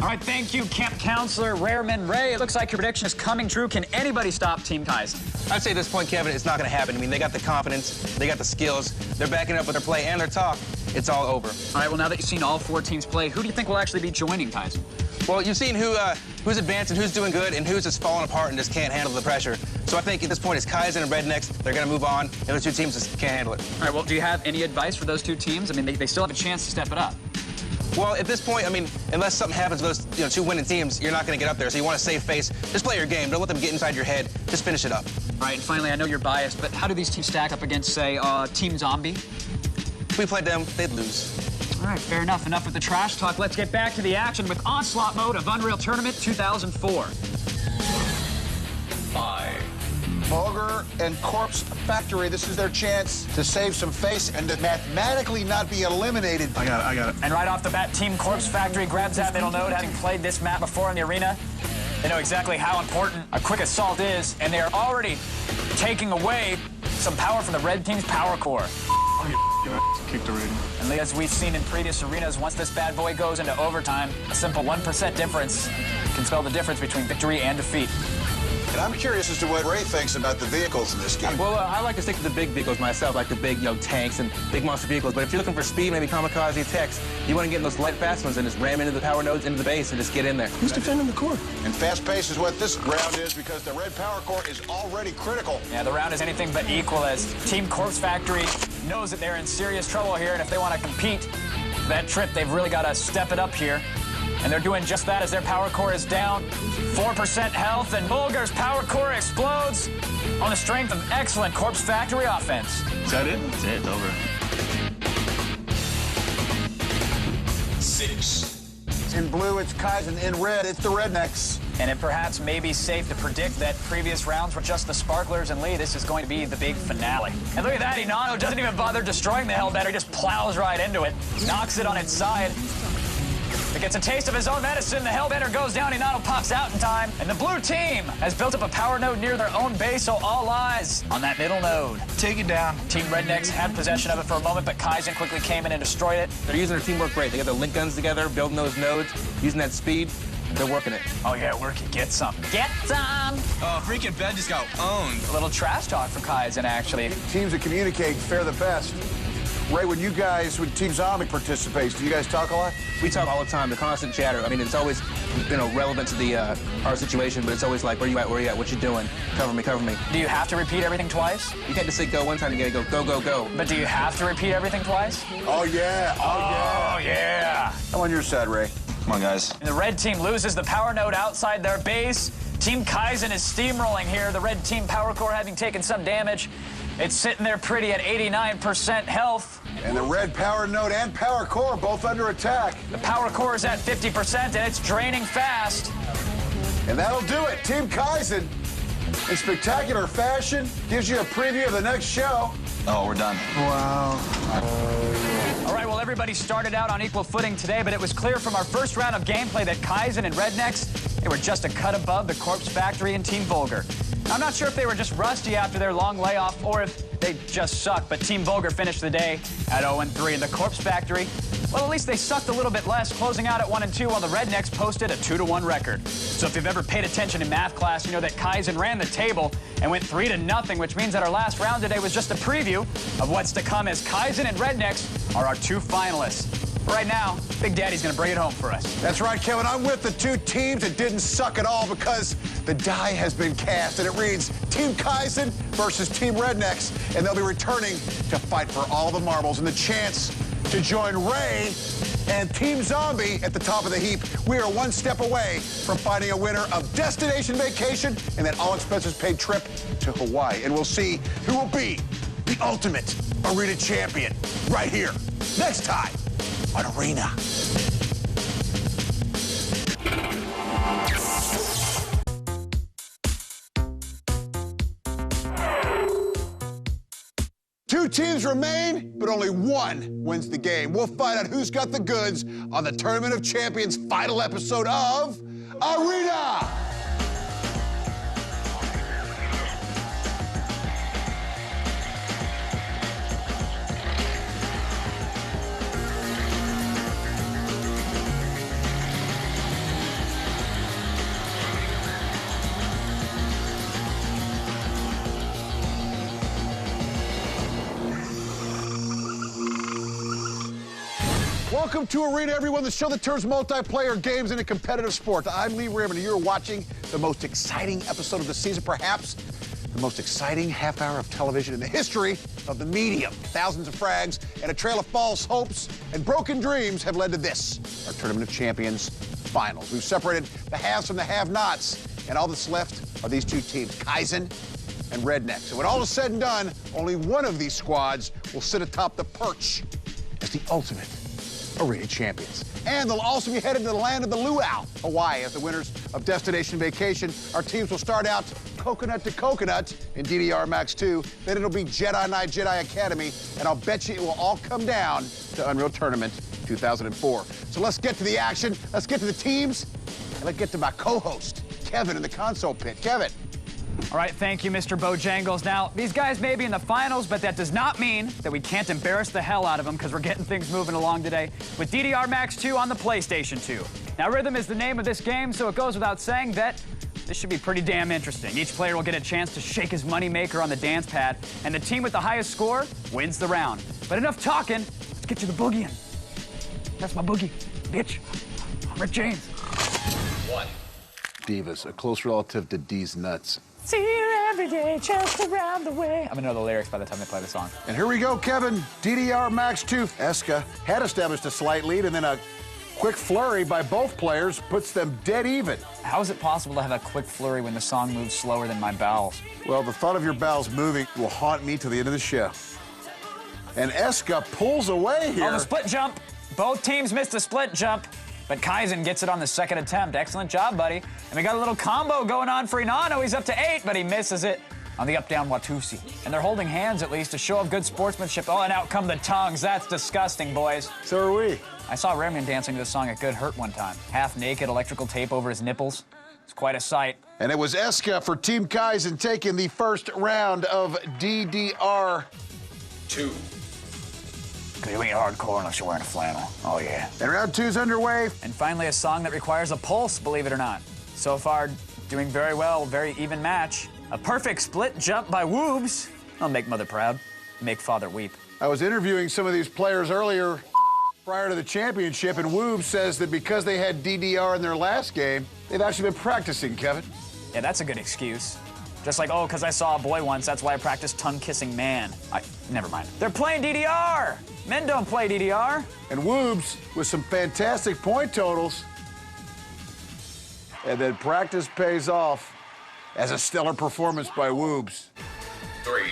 All right, thank you, camp counselor Rareman Ray. It looks like your prediction is coming true. Can anybody stop Team Kaizen? I'd say at this point, Kevin, it's not going to happen. I mean, they got the confidence, they got the skills, they're backing up with their play and their talk. It's all over. All right, well, now that you've seen all 4 teams play, who do you think will actually be joining Kaizen? Well, you've seen who's advancing, who's doing good, and who's just falling apart and just can't handle the pressure. So I think at this point, it's Kaizen and Rednecks. They're going to move on, and those 2 teams just can't handle it. All right, well, do you have any advice for those 2 teams? I mean, they still have a chance to step it up. Well, at this point, I mean, unless something happens to those 2 winning teams, you're not going to get up there. So you want to save face. Just play your game. Don't let them get inside your head. Just finish it up. All right, and finally, I know you're biased, but how do these teams stack up against, say, Team Zombie? If we played them, they'd lose. All right, fair enough. Enough with the trash talk. Let's get back to the action with Onslaught Mode of Unreal Tournament 2004. 5. Vulgar and Corpse Factory, this is their chance to save some face and to mathematically not be eliminated. I got it. And right off the bat, Team Corpse Factory grabs that middle node, having played this map before in the arena. They know exactly how important a quick assault is, and they are already taking away some power from the red team's power core. Kicked already. And as we've seen in previous arenas, once this bad boy goes into overtime, a simple 1% difference can spell the difference between victory and defeat. And I'm curious as to what Ray thinks about the vehicles in this game. Well, I like to stick to the big vehicles myself, like the big, tanks and big monster vehicles. But if you're looking for speed, maybe kamikaze attacks, you want to get in those light, fast ones and just ram into the power nodes, into the base, and just get in there. Who's defending the core? And fast pace is what this round is because the red power core is already critical. Yeah, the round is anything but equal as Team Corpse Factory knows that they're in serious trouble here, and if they want to compete that trip, they've really got to step it up here. And they're doing just that as their power core is down 4% health, and Vulgar's power core explodes on the strength of excellent Corpse Factory offense. Is that it? That's it. It's over. 6. In blue, it's Kaizen. In red, it's the Rednecks. And it perhaps may be safe to predict that previous rounds were just the Sparklers and Lee. This is going to be the big finale. And look at that, Inano doesn't even bother destroying the Hellbender, he just plows right into it, knocks it on its side. It gets a taste of his own medicine, the Hellbender goes down, Inano pops out in time, and the blue team has built up a power node near their own base, so all eyes on that middle node. Take it down. Team Rednecks had possession of it for a moment, but Kaizen quickly came in and destroyed it. They're using their teamwork great. They got their link guns together, building those nodes, using that speed. They're working it. Oh yeah, work it. Get some. Get some! Oh, freaking bed just got owned. A little trash talk for Kaizen, actually. Teams that communicate fare the best. Ray, when Team Zombie participates, do you guys talk a lot? We talk all the time, the constant chatter. I mean, it's always, relevant to the our situation, but it's always like, where you at, what you doing? Cover me. Do you have to repeat everything twice? You can't just say go one time, you gotta go. But do you have to repeat everything twice? Oh, yeah. Oh, yeah. I'm on your side, Ray. Come on, guys. And the red team loses the power node outside their base. Team Kaizen is steamrolling here. The red team power core having taken some damage. It's sitting there pretty at 89% health. And the red power node and power core both under attack. The power core is at 50% and it's draining fast. And that'll do it. Team Kaizen, in spectacular fashion, gives you a preview of the next show. Oh, we're done. Wow. All right, well, everybody started out on equal footing today, but it was clear from our first round of gameplay that Kaizen and Rednecks, they were just a cut above the Corpse Factory and Team Vulgar. I'm not sure if they were just rusty after their long layoff or if they just suck, but Team Vulgar finished the day at 0-3, and the Corpse Factory, well, at least they sucked a little bit less, closing out at 1-2, while the Rednecks posted a 2-1 record. So if you've ever paid attention in math class, you know that Kaizen ran the table and went 3-0, which means that our last round today was just a preview of what's to come, as Kaizen and Rednecks are our 2 finalists. Right now, Big Daddy's gonna bring it home for us. That's right, Kevin. I'm with the 2 teams that didn't suck at all because the die has been cast, and it reads Team Kaizen versus Team Rednecks, and they'll be returning to fight for all the marbles and the chance to join Ray and Team Zombie at the top of the heap. We are one step away from finding a winner of Destination Vacation and that all-expenses-paid trip to Hawaii. And we'll see who will be the ultimate arena champion right here, next time on Arena. Two teams remain, but only one wins the game. We'll find out who's got the goods on the Tournament of Champions final episode of Arena! Welcome to Arena, everyone, the show that turns multiplayer games into competitive sport. I'm Lee Raymond, and you're watching the most exciting episode of the season, perhaps the most exciting half hour of television in the history of the medium. Thousands of frags and a trail of false hopes and broken dreams have led to this, our Tournament of Champions finals. We've separated the haves from the have-nots, and all that's left are these two teams, Kaizen and Rednecks. And when all is said and done, only one of these squads will sit atop the perch as the ultimate Arena champions. And they'll also be headed to the land of the luau, Hawaii, as the winners of Destination Vacation. Our teams will start out coconut to coconut in DDR Max 2. Then it'll be Jedi Knight Jedi Academy, and I'll bet you it will all come down to Unreal Tournament 2004. So let's get to the action, let's get to the teams, and let's get to my co-host, Kevin, in the console pit. Kevin. All right, thank you, Mr. Bojangles. Now, these guys may be in the finals, but that does not mean that we can't embarrass the hell out of them because we're getting things moving along today with DDR Max 2 on the PlayStation 2. Now, Rhythm is the name of this game, so it goes without saying that this should be pretty damn interesting. Each player will get a chance to shake his moneymaker on the dance pad, and the team with the highest score wins the round. But enough talking, let's get you the boogieing. That's my boogie, bitch. I'm Rick James. 1. Divas, a close relative to D's nuts. See you every day, just around the way. I'm gonna know the lyrics by the time they play the song. And here we go, Kevin. DDR Max 2. Eska had established a slight lead, and then a quick flurry by both players puts them dead even. How is it possible to have a quick flurry when the song moves slower than my bowels? Well, the thought of your bowels moving will haunt me to the end of the show. And Eska pulls away here. On the split jump. Both teams missed a split jump, but Kaizen gets it on the second attempt. Excellent job, buddy. And we got a little combo going on for Inano. He's up to 8, but he misses it on the up-down Watusi. And they're holding hands, at least, to show off good sportsmanship. Oh, and out come the tongues. That's disgusting, boys. So are we. I saw Raymond dancing to this song at Good Hurt one time. Half naked, electrical tape over his nipples. It's quite a sight. And it was Eska for Team Kaizen taking the first round of DDR 2. Because you ain't hardcore unless you're wearing a flannel. Oh, yeah. And round 2's underway. And finally, a song that requires a pulse, believe it or not. So far, doing very well, very even match. A perfect split jump by Woobs. I'll make mother proud, make father weep. I was interviewing some of these players earlier prior to the championship, and Woobs says that because they had DDR in their last game, they've actually been practicing, Kevin. Yeah, that's a good excuse. Just like, oh, because I saw a boy once, that's why I practiced tongue-kissing man. Never mind. They're playing DDR! Men don't play DDR. And Woobs with some fantastic point totals. And then practice pays off as a stellar performance by Woobs. 3.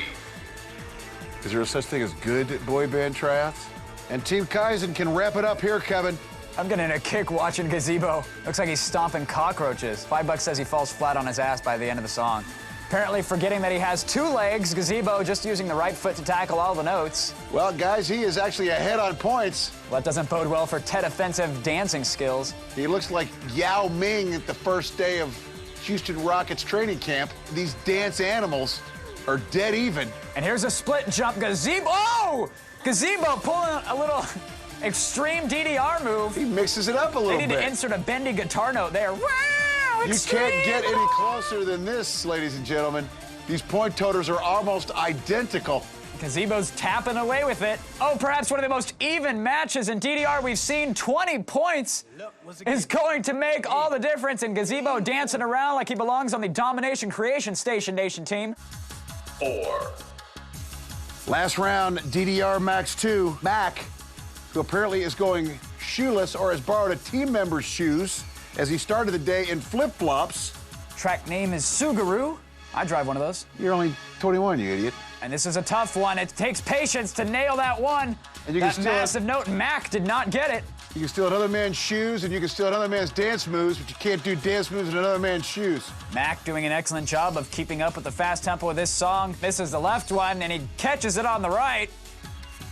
Is there such thing as good boy band tryouts? And Team Kaizen can wrap it up here, Kevin. I'm getting a kick watching Gazebo. Looks like he's stomping cockroaches. $5 says he falls flat on his ass by the end of the song. Apparently forgetting that he has 2 legs, Gazebo just using the right foot to tackle all the notes. Well, guys, he is actually ahead on points. Well, that doesn't bode well for Ted offensive dancing skills. He looks like Yao Ming at the first day of Houston Rockets training camp. These dance animals are dead even. And here's a split jump, Gazebo. Oh! Gazebo pulling a little extreme DDR move. He mixes it up a little bit. They need to insert a bendy guitar note there. Wow! You can't get any closer than this, ladies and gentlemen. These point totals are almost identical. Gazebo's tapping away with it. Oh, perhaps one of the most even matches in DDR we've seen. 20 points is going to make all the difference. And Gazebo dancing around like he belongs on the Domination Creation Station Nation team. 4. Last round, DDR Max 2. Mac, who apparently is going shoeless or has borrowed a team member's shoes as he started the day in flip-flops. Track name is Sugaru. I drive one of those. You're only 21, you idiot. And this is a tough one. It takes patience to nail that one. And you that can massive note, Mac did not get it. You can steal another man's shoes and you can steal another man's dance moves, but you can't do dance moves in another man's shoes. Mac doing an excellent job of keeping up with the fast tempo of this song. Misses the left one and he catches it on the right.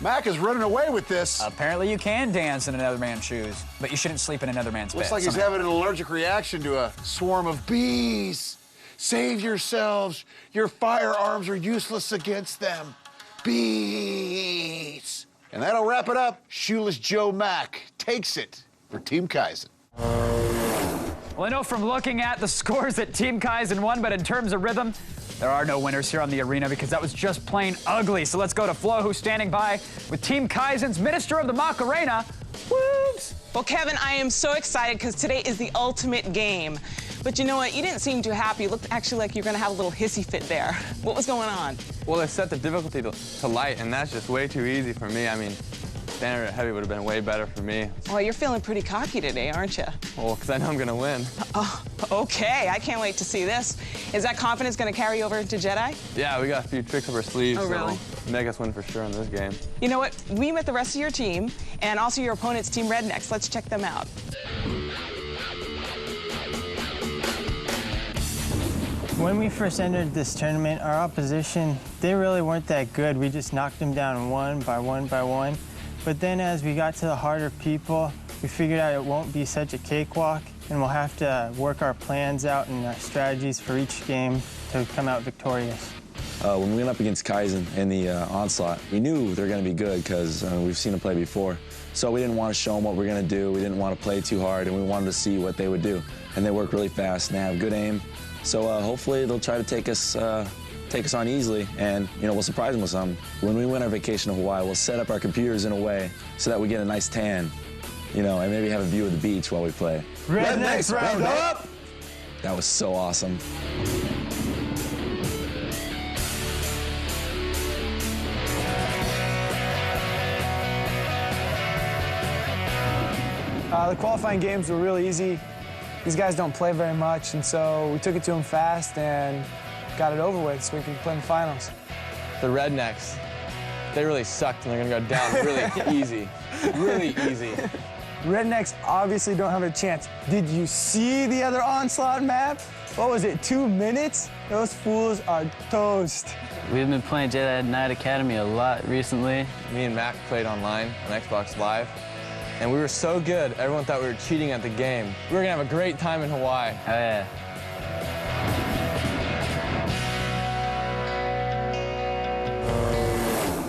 Mac is running away with this. Apparently you can dance in another man's shoes, but you shouldn't sleep in another man's bed. Looks like he's having an allergic reaction to a swarm of bees. Save yourselves. Your firearms are useless against them. Bees. And that'll wrap it up. Shoeless Joe Mac takes it for Team Kaizen. Well, I know from looking at the scores that Team Kaizen won, but in terms of rhythm, there are no winners here on the arena because that was just plain ugly. So let's go to Flo, who's standing by with Team Kaizen's Minister of the Macarena. Whoops! Well, Kevin, I am so excited because today is the ultimate game. But you know what? You didn't seem too happy. You looked actually like you're going to have a little hissy fit there. What was going on? Well, they set the difficulty to light, and that's just way too easy for me. I mean, standard heavy would have been way better for me. Well, you're feeling pretty cocky today, aren't you? Well, because I know I'm going to win. Oh, okay. I can't wait to see this. Is that confidence going to carry over to Jedi? Yeah, we got a few tricks up our sleeves. Oh, really? That'll make us win for sure in this game. You know what? We met the rest of your team, and also your opponent's Team Rednecks. Let's check them out. When we first entered this tournament, our opposition, they really weren't that good. We just knocked them down one by one by one. But then as we got to the harder people, we figured out it won't be such a cakewalk, and we'll have to work our plans out and our strategies for each game to come out victorious. When we went up against Kaizen in the Onslaught, we knew they were going to be good because we've seen them play before. So we didn't want to show them what we're going to do. We didn't want to play too hard, and we wanted to see what they would do. And they work really fast, and they have good aim. So hopefully they'll try to take us on easily, and we'll surprise them with something. When we win our vacation to Hawaii, we'll set up our computers in a way so that we get a nice tan, and maybe have a view of the beach while we play. Rednecks round up! That was so awesome. The qualifying games were really easy. These guys don't play very much, and so we took it to them fast and got it over with so we could play in the finals. The Rednecks, they really sucked, and they're going to go down really easy. Really easy. Rednecks obviously don't have a chance. Did you see the other Onslaught map? What was it, 2 minutes? Those fools are toast. We've been playing Jedi Knight Academy a lot recently. Me and Mac played online on Xbox Live, and we were so good, everyone thought we were cheating at the game. We were gonna have a great time in Hawaii. Oh, yeah.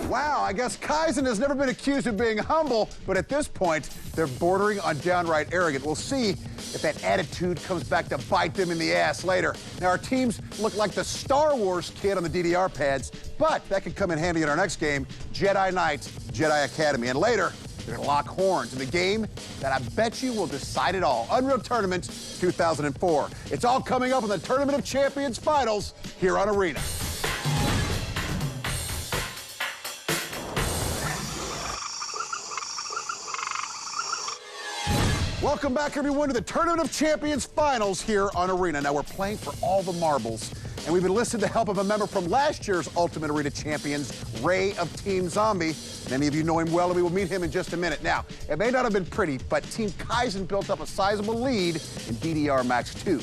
Wow, I guess Kaizen has never been accused of being humble, but at this point, they're bordering on downright arrogant. We'll see if that attitude comes back to bite them in the ass later. Now, our teams look like the Star Wars kid on the DDR pads, but that could come in handy in our next game, Jedi Knight, Jedi Academy. And later, they're gonna lock horns in the game that I bet you will decide it all. Unreal Tournament 2004. It's all coming up in the Tournament of Champions Finals here on Arena. Welcome back, everyone, to the Tournament of Champions Finals here on Arena. Now, we're playing for all the marbles, and we've enlisted the help of a member from last year's Ultimate Arena Champions, Ray of Team Zombie. Many of you know him well, and we will meet him in just a minute. Now, it may not have been pretty, but Team Kaizen built up a sizable lead in DDR Max 2.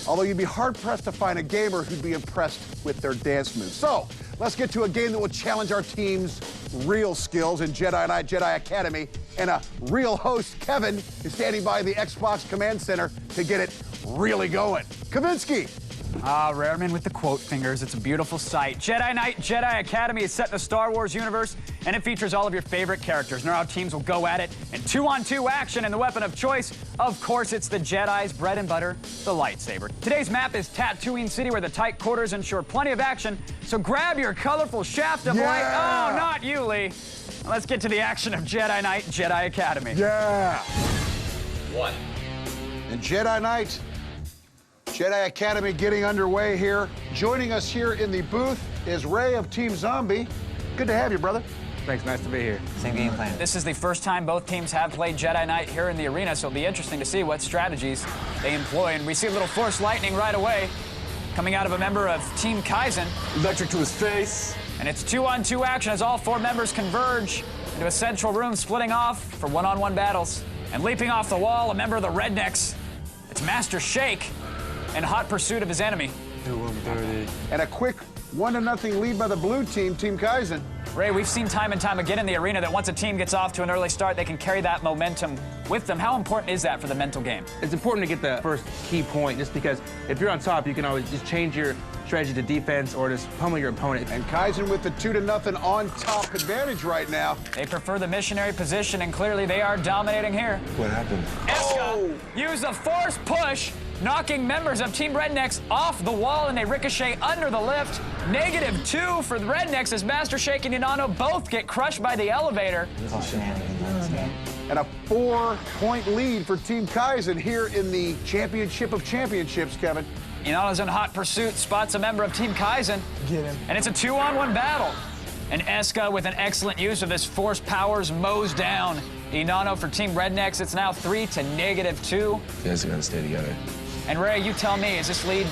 Although you'd be hard-pressed to find a gamer who'd be impressed with their dance moves. So, let's get to a game that will challenge our team's real skills in Jedi Knight, Jedi Academy. And a real host, Kevin, is standing by the Xbox Command Center to get it really going. Kavinsky. Rareman with the quote fingers. It's a beautiful sight. Jedi Knight, Jedi Academy is set in the Star Wars universe, and it features all of your favorite characters. Now our teams will go at it in 2-on-2 action, and the weapon of choice, of course, it's the Jedi's bread and butter, the lightsaber. Today's map is Tatooine City, where the tight quarters ensure plenty of action, so grab your colorful shaft of light. Oh, not you, Lee. Let's get to the action of Jedi Knight, Jedi Academy. Yeah. 1. And Jedi Knight, Jedi Academy getting underway here. Joining us here in the booth is Ray of Team Zombie. Good to have you, brother. Thanks, nice to be here. Same game plan. This is the first time both teams have played Jedi Knight here in the arena, so it'll be interesting to see what strategies they employ. And we see a little Force Lightning right away coming out of a member of Team Kaizen. Electric to his face. And it's 2-on-2 action as all 4 members converge into a central room, splitting off for one-on-one battles. And leaping off the wall, a member of the Rednecks. It's Master Shake in hot pursuit of his enemy. And a quick 1-0 lead by the blue team, Team Kaizen. Ray, we've seen time and time again in the arena that once a team gets off to an early start, they can carry that momentum with them. How important is that for the mental game? It's important to get the first key point, just because if you're on top, you can always just change your strategy to defense or just pummel your opponent. And Kaizen with the 2-0 on top advantage right now. They prefer the missionary position, and clearly they are dominating here. What happened? Eska used a force push, knocking members of Team Rednecks off the wall, and they ricochet under the lift. -2 for the Rednecks as Master Shake and Inanno both get crushed by the elevator. And a 4-point lead for Team Kaizen here in the Championship of Championships, Kevin. Inanno's in hot pursuit, spots a member of Team Kaizen. Get him. And it's a 2-on-1 battle. And Eska, with an excellent use of his force powers, mows down Inanno for Team Rednecks. It's now 3 to -2. You guys are gonna stay together. And Ray, you tell me, is this lead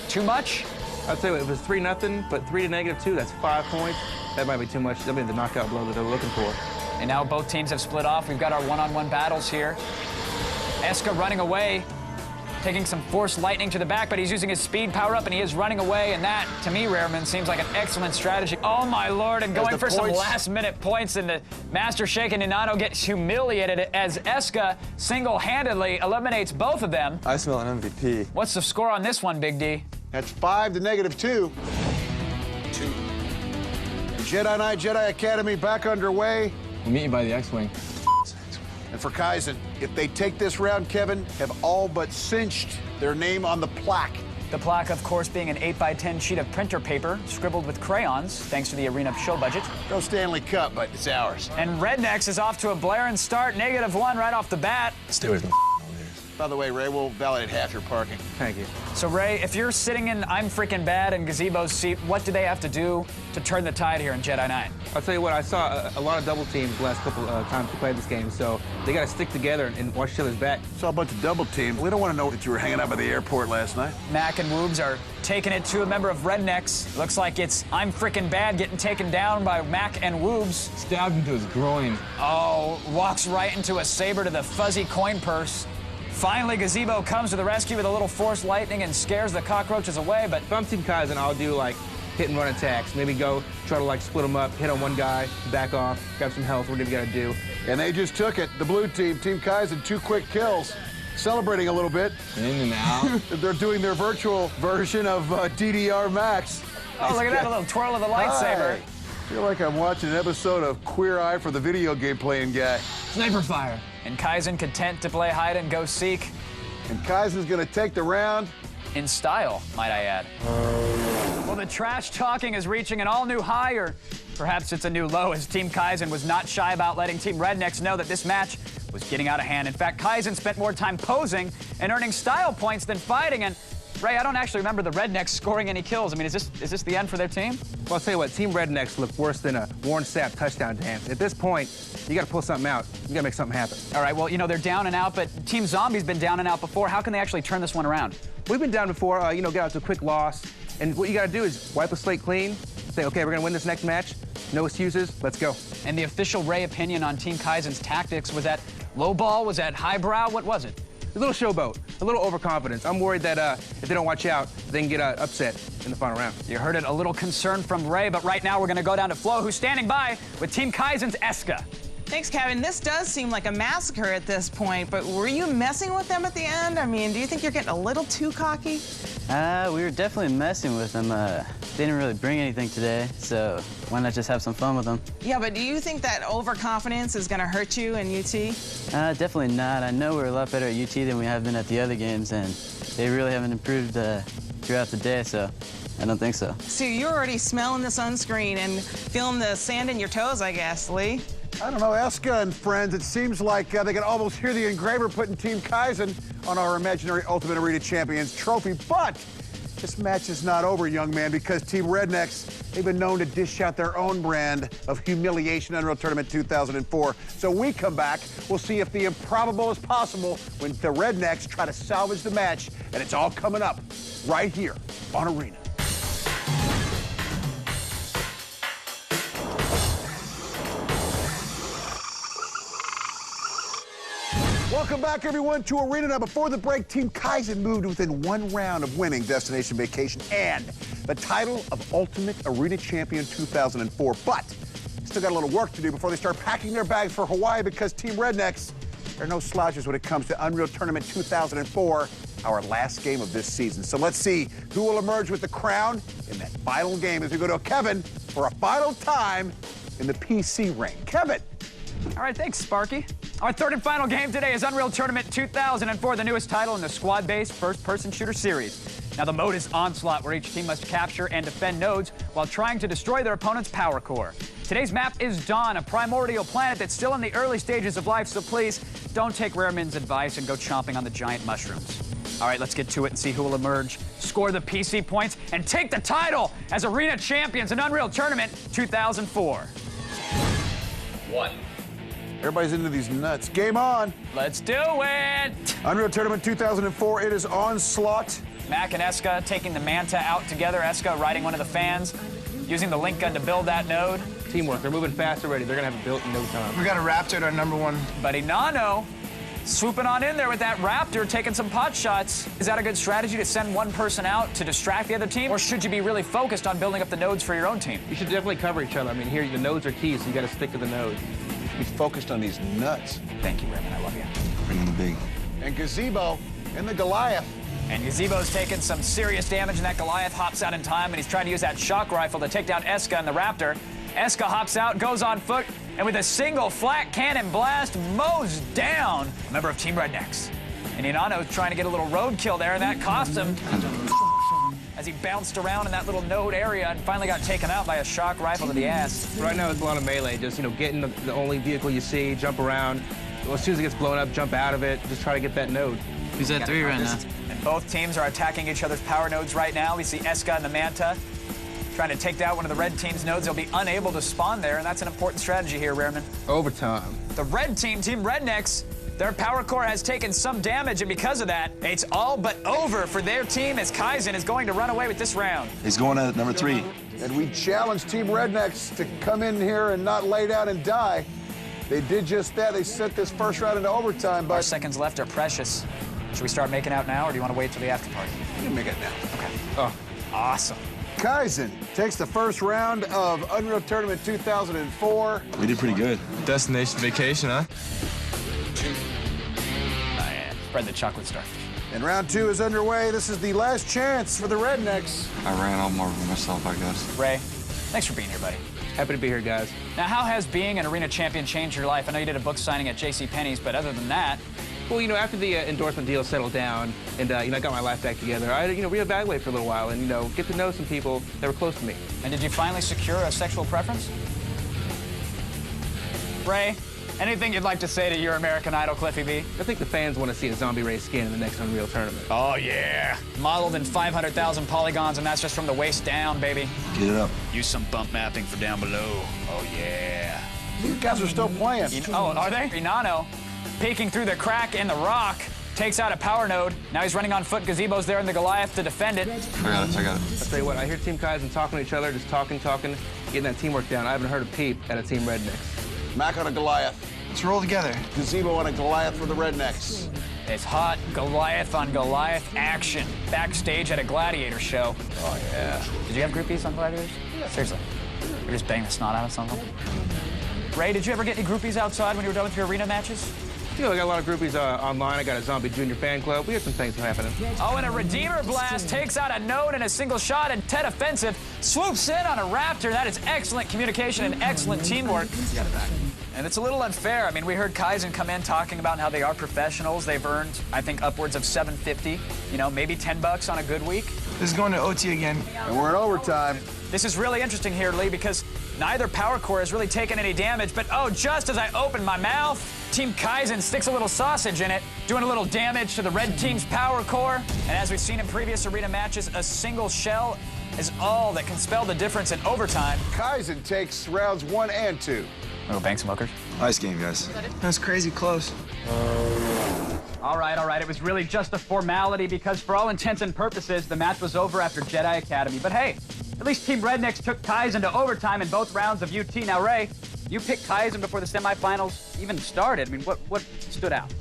too much? I'd say if it was 3-0, but 3 to -2, that's 5 points. That might be too much. That'll be the knockout blow that they're looking for. And now both teams have split off. We've got our one-on-one battles here. Eska running away, taking some Force Lightning to the back, but he's using his speed power up, and he is running away, and that, to me, Rareman, seems like an excellent strategy. Oh, my Lord, and going for some last-minute points, and the Master Shake and Inanno gets humiliated as Eska single-handedly eliminates both of them. I smell an MVP. What's the score on this one, Big D? That's 5 to -2. Jedi Knight Jedi Academy back underway. We'll meet you by the X-Wing. And for Kaizen, if they take this round, Kevin, have all but cinched their name on the plaque. The plaque, of course, being an 8x10 sheet of printer paper scribbled with crayons, thanks to the arena show budget. No Stanley Cup, but it's ours. And Rednecks is off to a blaring start, -1 right off the bat. Stay away from By the way, Ray, we'll validate half your parking. Thank you. So, Ray, if you're sitting in I'm Freaking Bad and Gazebo's seat, what do they have to do to turn the tide here in Jedi Knight? I'll tell you what, I saw a lot of double teams the last couple times we played this game, so they got to stick together and watch each other's back. Saw a bunch of double teams. We don't want to know that you were hanging out by the airport last night. Mac and Woobs are taking it to a member of Rednecks. Looks like it's I'm Freaking Bad getting taken down by Mac and Woobs. Stabbed into his groin. Oh, walks right into a saber to the fuzzy coin purse. Finally, Gazebo comes to the rescue with a little Force Lightning and scares the cockroaches away, but if I'm Team Kaizen, I'll do like hit and run attacks. Maybe go try to like split them up, hit on one guy, back off, grab some health, whatever you gotta do. And they just took it. The blue team, Team Kaizen, 2 quick kills. Celebrating a little bit. In and out. They're doing their virtual version of DDR Max. Oh, look at that, a little twirl of the lightsaber. I feel like I'm watching an episode of Queer Eye for the video game playing guy. Sniper fire. And Kaizen content to play hide and go seek. And Kaizen's gonna take the round. In style, might I add. Well, the trash talking is reaching an all-new high, or perhaps it's a new low, as Team Kaizen was not shy about letting Team Rednecks know that this match was getting out of hand. In fact, Kaizen spent more time posing and earning style points than fighting, and Ray, I don't actually remember the Rednecks scoring any kills. I mean, is this the end for their team? Well, I'll tell you what, Team Rednecks look worse than a Warren Sapp touchdown dance. At this point, you got to pull something out. You got to make something happen. All right, well, you know, they're down and out, but Team Zombie's been down and out before. How can they actually turn this one around? We've been down before, got out to a quick loss. And what you got to do is wipe the slate clean, say, okay, we're going to win this next match. No excuses, let's go. And the official Ray opinion on Team Kaizen's tactics, was that low ball? Was that highbrow? What was it? A little showboat, a little overconfidence. I'm worried that if they don't watch out, they can get upset in the final round. You heard it, a little concern from Ray, but right now we're going to go down to Flo, who's standing by with Team Kaizen's Eska. Thanks, Kevin. This does seem like a massacre at this point, but were you messing with them at the end? I mean, do you think you're getting a little too cocky? We were definitely messing with them. They didn't really bring anything today, so why not just have some fun with them? Yeah, but do you think that overconfidence is going to hurt you in UT? Definitely not. I know we're a lot better at UT than we have been at the other games, and they really haven't improved throughout the day, so I don't think so. So you're already smelling the sunscreen and feeling the sand in your toes, I guess, Lee? I don't know, Eska and friends, it seems like they can almost hear the engraver putting Team Kaizen on our imaginary Ultimate Arena Champions trophy, but This match is not over, young man, because Team Rednecks, they've been known to dish out their own brand of humiliation in Unreal Tournament 2004. So when we come back, we'll see if the improbable is possible when the Rednecks try to salvage the match, and it's all coming up right here on Arena. Welcome back, everyone, to Arena. Now, before the break, Team Kaizen moved within one round of winning Destination Vacation and the title of Ultimate Arena Champion 2004. But still got a little work to do before they start packing their bags for Hawaii, because Team Rednecks, they're no slouches when it comes to Unreal Tournament 2004, our last game of this season. So let's see who will emerge with the crown in that final game as we go to Kevin for a final time in the PC ring. Kevin. All right, thanks, Sparky. Our third and final game today is Unreal Tournament 2004, the newest title in the squad-based first-person shooter series. Now, the mode is Onslaught, where each team must capture and defend nodes while trying to destroy their opponent's power core. Today's map is Dawn, a primordial planet that's still in the early stages of life, so please don't take Rareman's advice and go chomping on the giant mushrooms. All right, let's get to it and see who will emerge, score the PC points, and take the title as Arena Champions in Unreal Tournament 2004. 1. Everybody's into these nuts. Game on. Let's do it. Unreal Tournament 2004, it is Onslaught. Mac and Eska taking the Manta out together. Eska riding one of the fans, using the link gun to build that node. Teamwork. They're moving fast already. They're going to have it built in no time. We got a Raptor at our #1. Buddy Nano swooping on in there with that Raptor, taking some pot shots. Is that a good strategy to send one person out to distract the other team? Or should you be really focused on building up the nodes for your own team? You should definitely cover each other. I mean, here, the nodes are key, so you got to stick to the nodes. Be focused on these nuts. Thank you, Raymond. I love you. Bring the big. And Gazebo in the Goliath. And Gazebo's taking some serious damage, and that Goliath hops out in time, and he's trying to use that shock rifle to take down Eska and the Raptor. Eska hops out, goes on foot, and with a single flat cannon blast, mows down a member of Team Rednecks. And Inano's trying to get a little roadkill there, and that cost him as he bounced around in that little node area and finally got taken out by a shock rifle to the ass. Right now, it's a lot of melee. Just, get in the only vehicle you see, jump around. Well, as soon as it gets blown up, jump out of it. Just try to get that node. Who's at 3 right now? And both teams are attacking each other's power nodes right now. We see Eska and the Manta trying to take down one of the red team's nodes. They'll be unable to spawn there, and that's an important strategy here, Rareman. Overtime. The red team, Team Rednecks, their power core has taken some damage, and because of that, it's all but over for their team as Kaizen is going to run away with this round. He's going at #3. And we challenge Team Rednecks to come in here and not lay down and die. They did just that. They sent this first round into overtime, but... Our seconds left are precious. Should we start making out now, or do you want to wait till the after party? You can make it now. Okay. Oh, awesome. Kaizen takes the first round of Unreal Tournament 2004. We did pretty good. Destination Vacation, huh? Spread the chocolate starfish. And round 2 is underway. This is the last chance for the Rednecks. I ran all more of myself, I guess. Ray, thanks for being here, buddy. Happy to be here, guys. Now, how has being an arena champion changed your life? I know you did a book signing at JCPenney's, but other than that... Well, after the endorsement deal settled down and, I got my life back together, I, reevaluate for a little while and, get to know some people that were close to me. And did you finally secure a sexual preference? Ray, anything you'd like to say to your American Idol, Cliffy B? I think the fans want to see a Zombie Ray skin in the next Unreal Tournament. Oh, yeah. Modeled in 500,000 polygons, and that's just from the waist down, baby. Get it up. Use some bump mapping for down below. Oh, yeah. These guys are still playing. Oh, are they? Inano, peeking through the crack in the rock, takes out a power node. Now he's running on foot. Gazebo's there in the Goliath to defend it. I got it. I'll tell you what, I hear Team Kaizen talking to each other, just talking, getting that teamwork down. I haven't heard a peep at a Team Rednecks. Mac on a Goliath. Let's roll together. Gazebo on a Goliath for the Rednecks. It's hot Goliath on Goliath action. Backstage at a Gladiator show. Oh, yeah. Did you have groupies on Gladiators? Yeah. Seriously. You just bang the snot out of something? Ray, did you ever get any groupies outside when you were done with your arena matches? I got a lot of groupies online. I got a Zombie Junior fan club. We had some things happening. Oh, and a Redeemer Blast takes out a node in a single shot, and Ted Offensive swoops in on a Raptor. That is excellent communication and excellent teamwork. Got it back. And it's a little unfair. I mean, we heard Kaizen come in talking about how they are professionals. They've earned, I think, upwards of $750, maybe $10 on a good week. This is going to OT again. And we're in overtime. This is really interesting here, Lee, because Neither power core has really taken any damage, but oh, just as I open my mouth, Team Kaizen sticks a little sausage in it, doing a little damage to the red team's power core. And as we've seen in previous arena matches, a single shell is all that can spell the difference in overtime. Kaizen takes rounds 1 and 2. Oh, bank smokers. Nice game, guys. That was crazy close. All right. It was really just a formality because for all intents and purposes, the match was over after Jedi Academy. But hey, at least Team Rednecks took Kaizen to overtime in both rounds of UT. Now, Ray, you picked Kaizen before the semifinals even started. I mean, what stood out?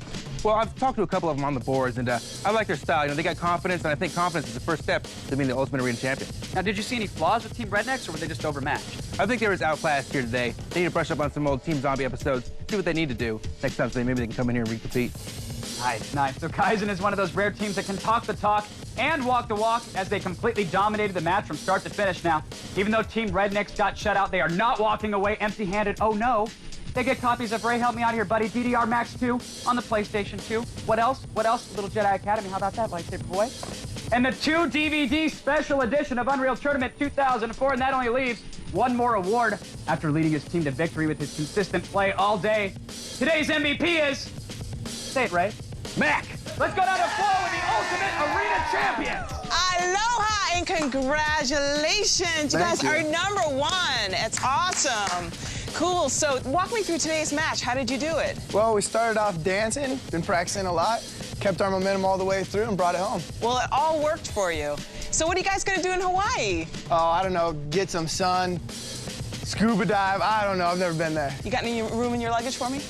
Well, I've talked to a couple of them on the boards, and I like their style. You know, they got confidence, and I think confidence is the first step to being the Ultimate Arena Champion. Now, did you see any flaws with Team Rednecks, or were they just overmatched? I think they were outclassed here today. They need to brush up on some old Team Zombie episodes, see what they need to do next time, so maybe they can come in here and recompete. Nice. So Kaizen is one of those rare teams that can talk the talk and walk the walk as they completely dominated the match from start to finish. Now, even though Team Rednecks got shut out, they are not walking away empty-handed. Oh, no. They get copies of Ray, help me out here, buddy. DDR Max 2 on the PlayStation 2. What else? Little Jedi Academy. How about that, Lightsaber Boy? And the 2 DVD special edition of Unreal Tournament 2004, and that only leaves one more award after leading his team to victory with his consistent play all day. Today's MVP is... Say it, Ray. Mac. Let's go down to Flo with the Ultimate Arena Champions. Aloha and congratulations. You guys are #1. It's awesome. Cool. So walk me through today's match. How did you do it? Well, we started off dancing, been practicing a lot, kept our momentum all the way through and brought it home. Well, it all worked for you. So what are you guys going to do in Hawaii? Oh, I don't know, get some sun, scuba dive, I don't know, I've never been there. You got any room in your luggage for me?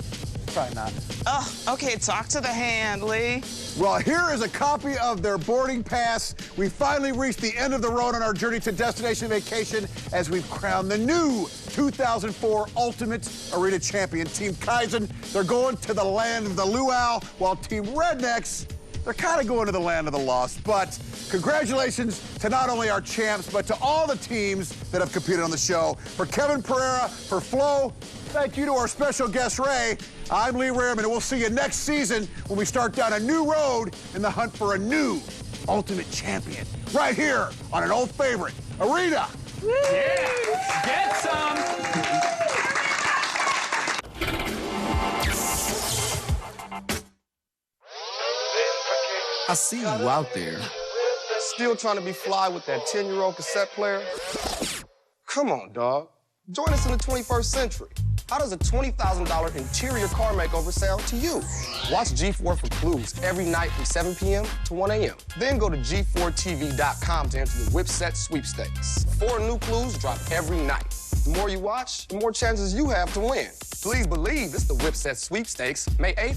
Probably not. Oh, okay, talk to the hand, Lee. Well, here is a copy of their boarding pass. We finally reached the end of the road on our journey to Destination Vacation as we've crowned the new 2004 Ultimate Arena Champion. Team Kaizen, they're going to the land of the luau, while Team Rednecks, they're kind of going to the land of the lost. But congratulations to not only our champs, but to all the teams that have competed on the show. For Kevin Pereira, for Flo, thank you to our special guest, Ray. I'm Lee Rehrman, and we'll see you next season when we start down a new road in the hunt for a new Ultimate Champion. Right here on an old favorite, Arena. Yeah, get some. I see you out there. Still trying to be fly with that 10-year-old cassette player? Come on, dog. Join us in the 21st century. How does a $20,000 interior car makeover sound to you? Watch G4 for clues every night from 7 p.m. to 1 a.m. Then go to G4TV.com to enter the Whipset Sweepstakes. 4 new clues drop every night. The more you watch, the more chances you have to win. Please believe it's the Whipset Sweepstakes, May 8th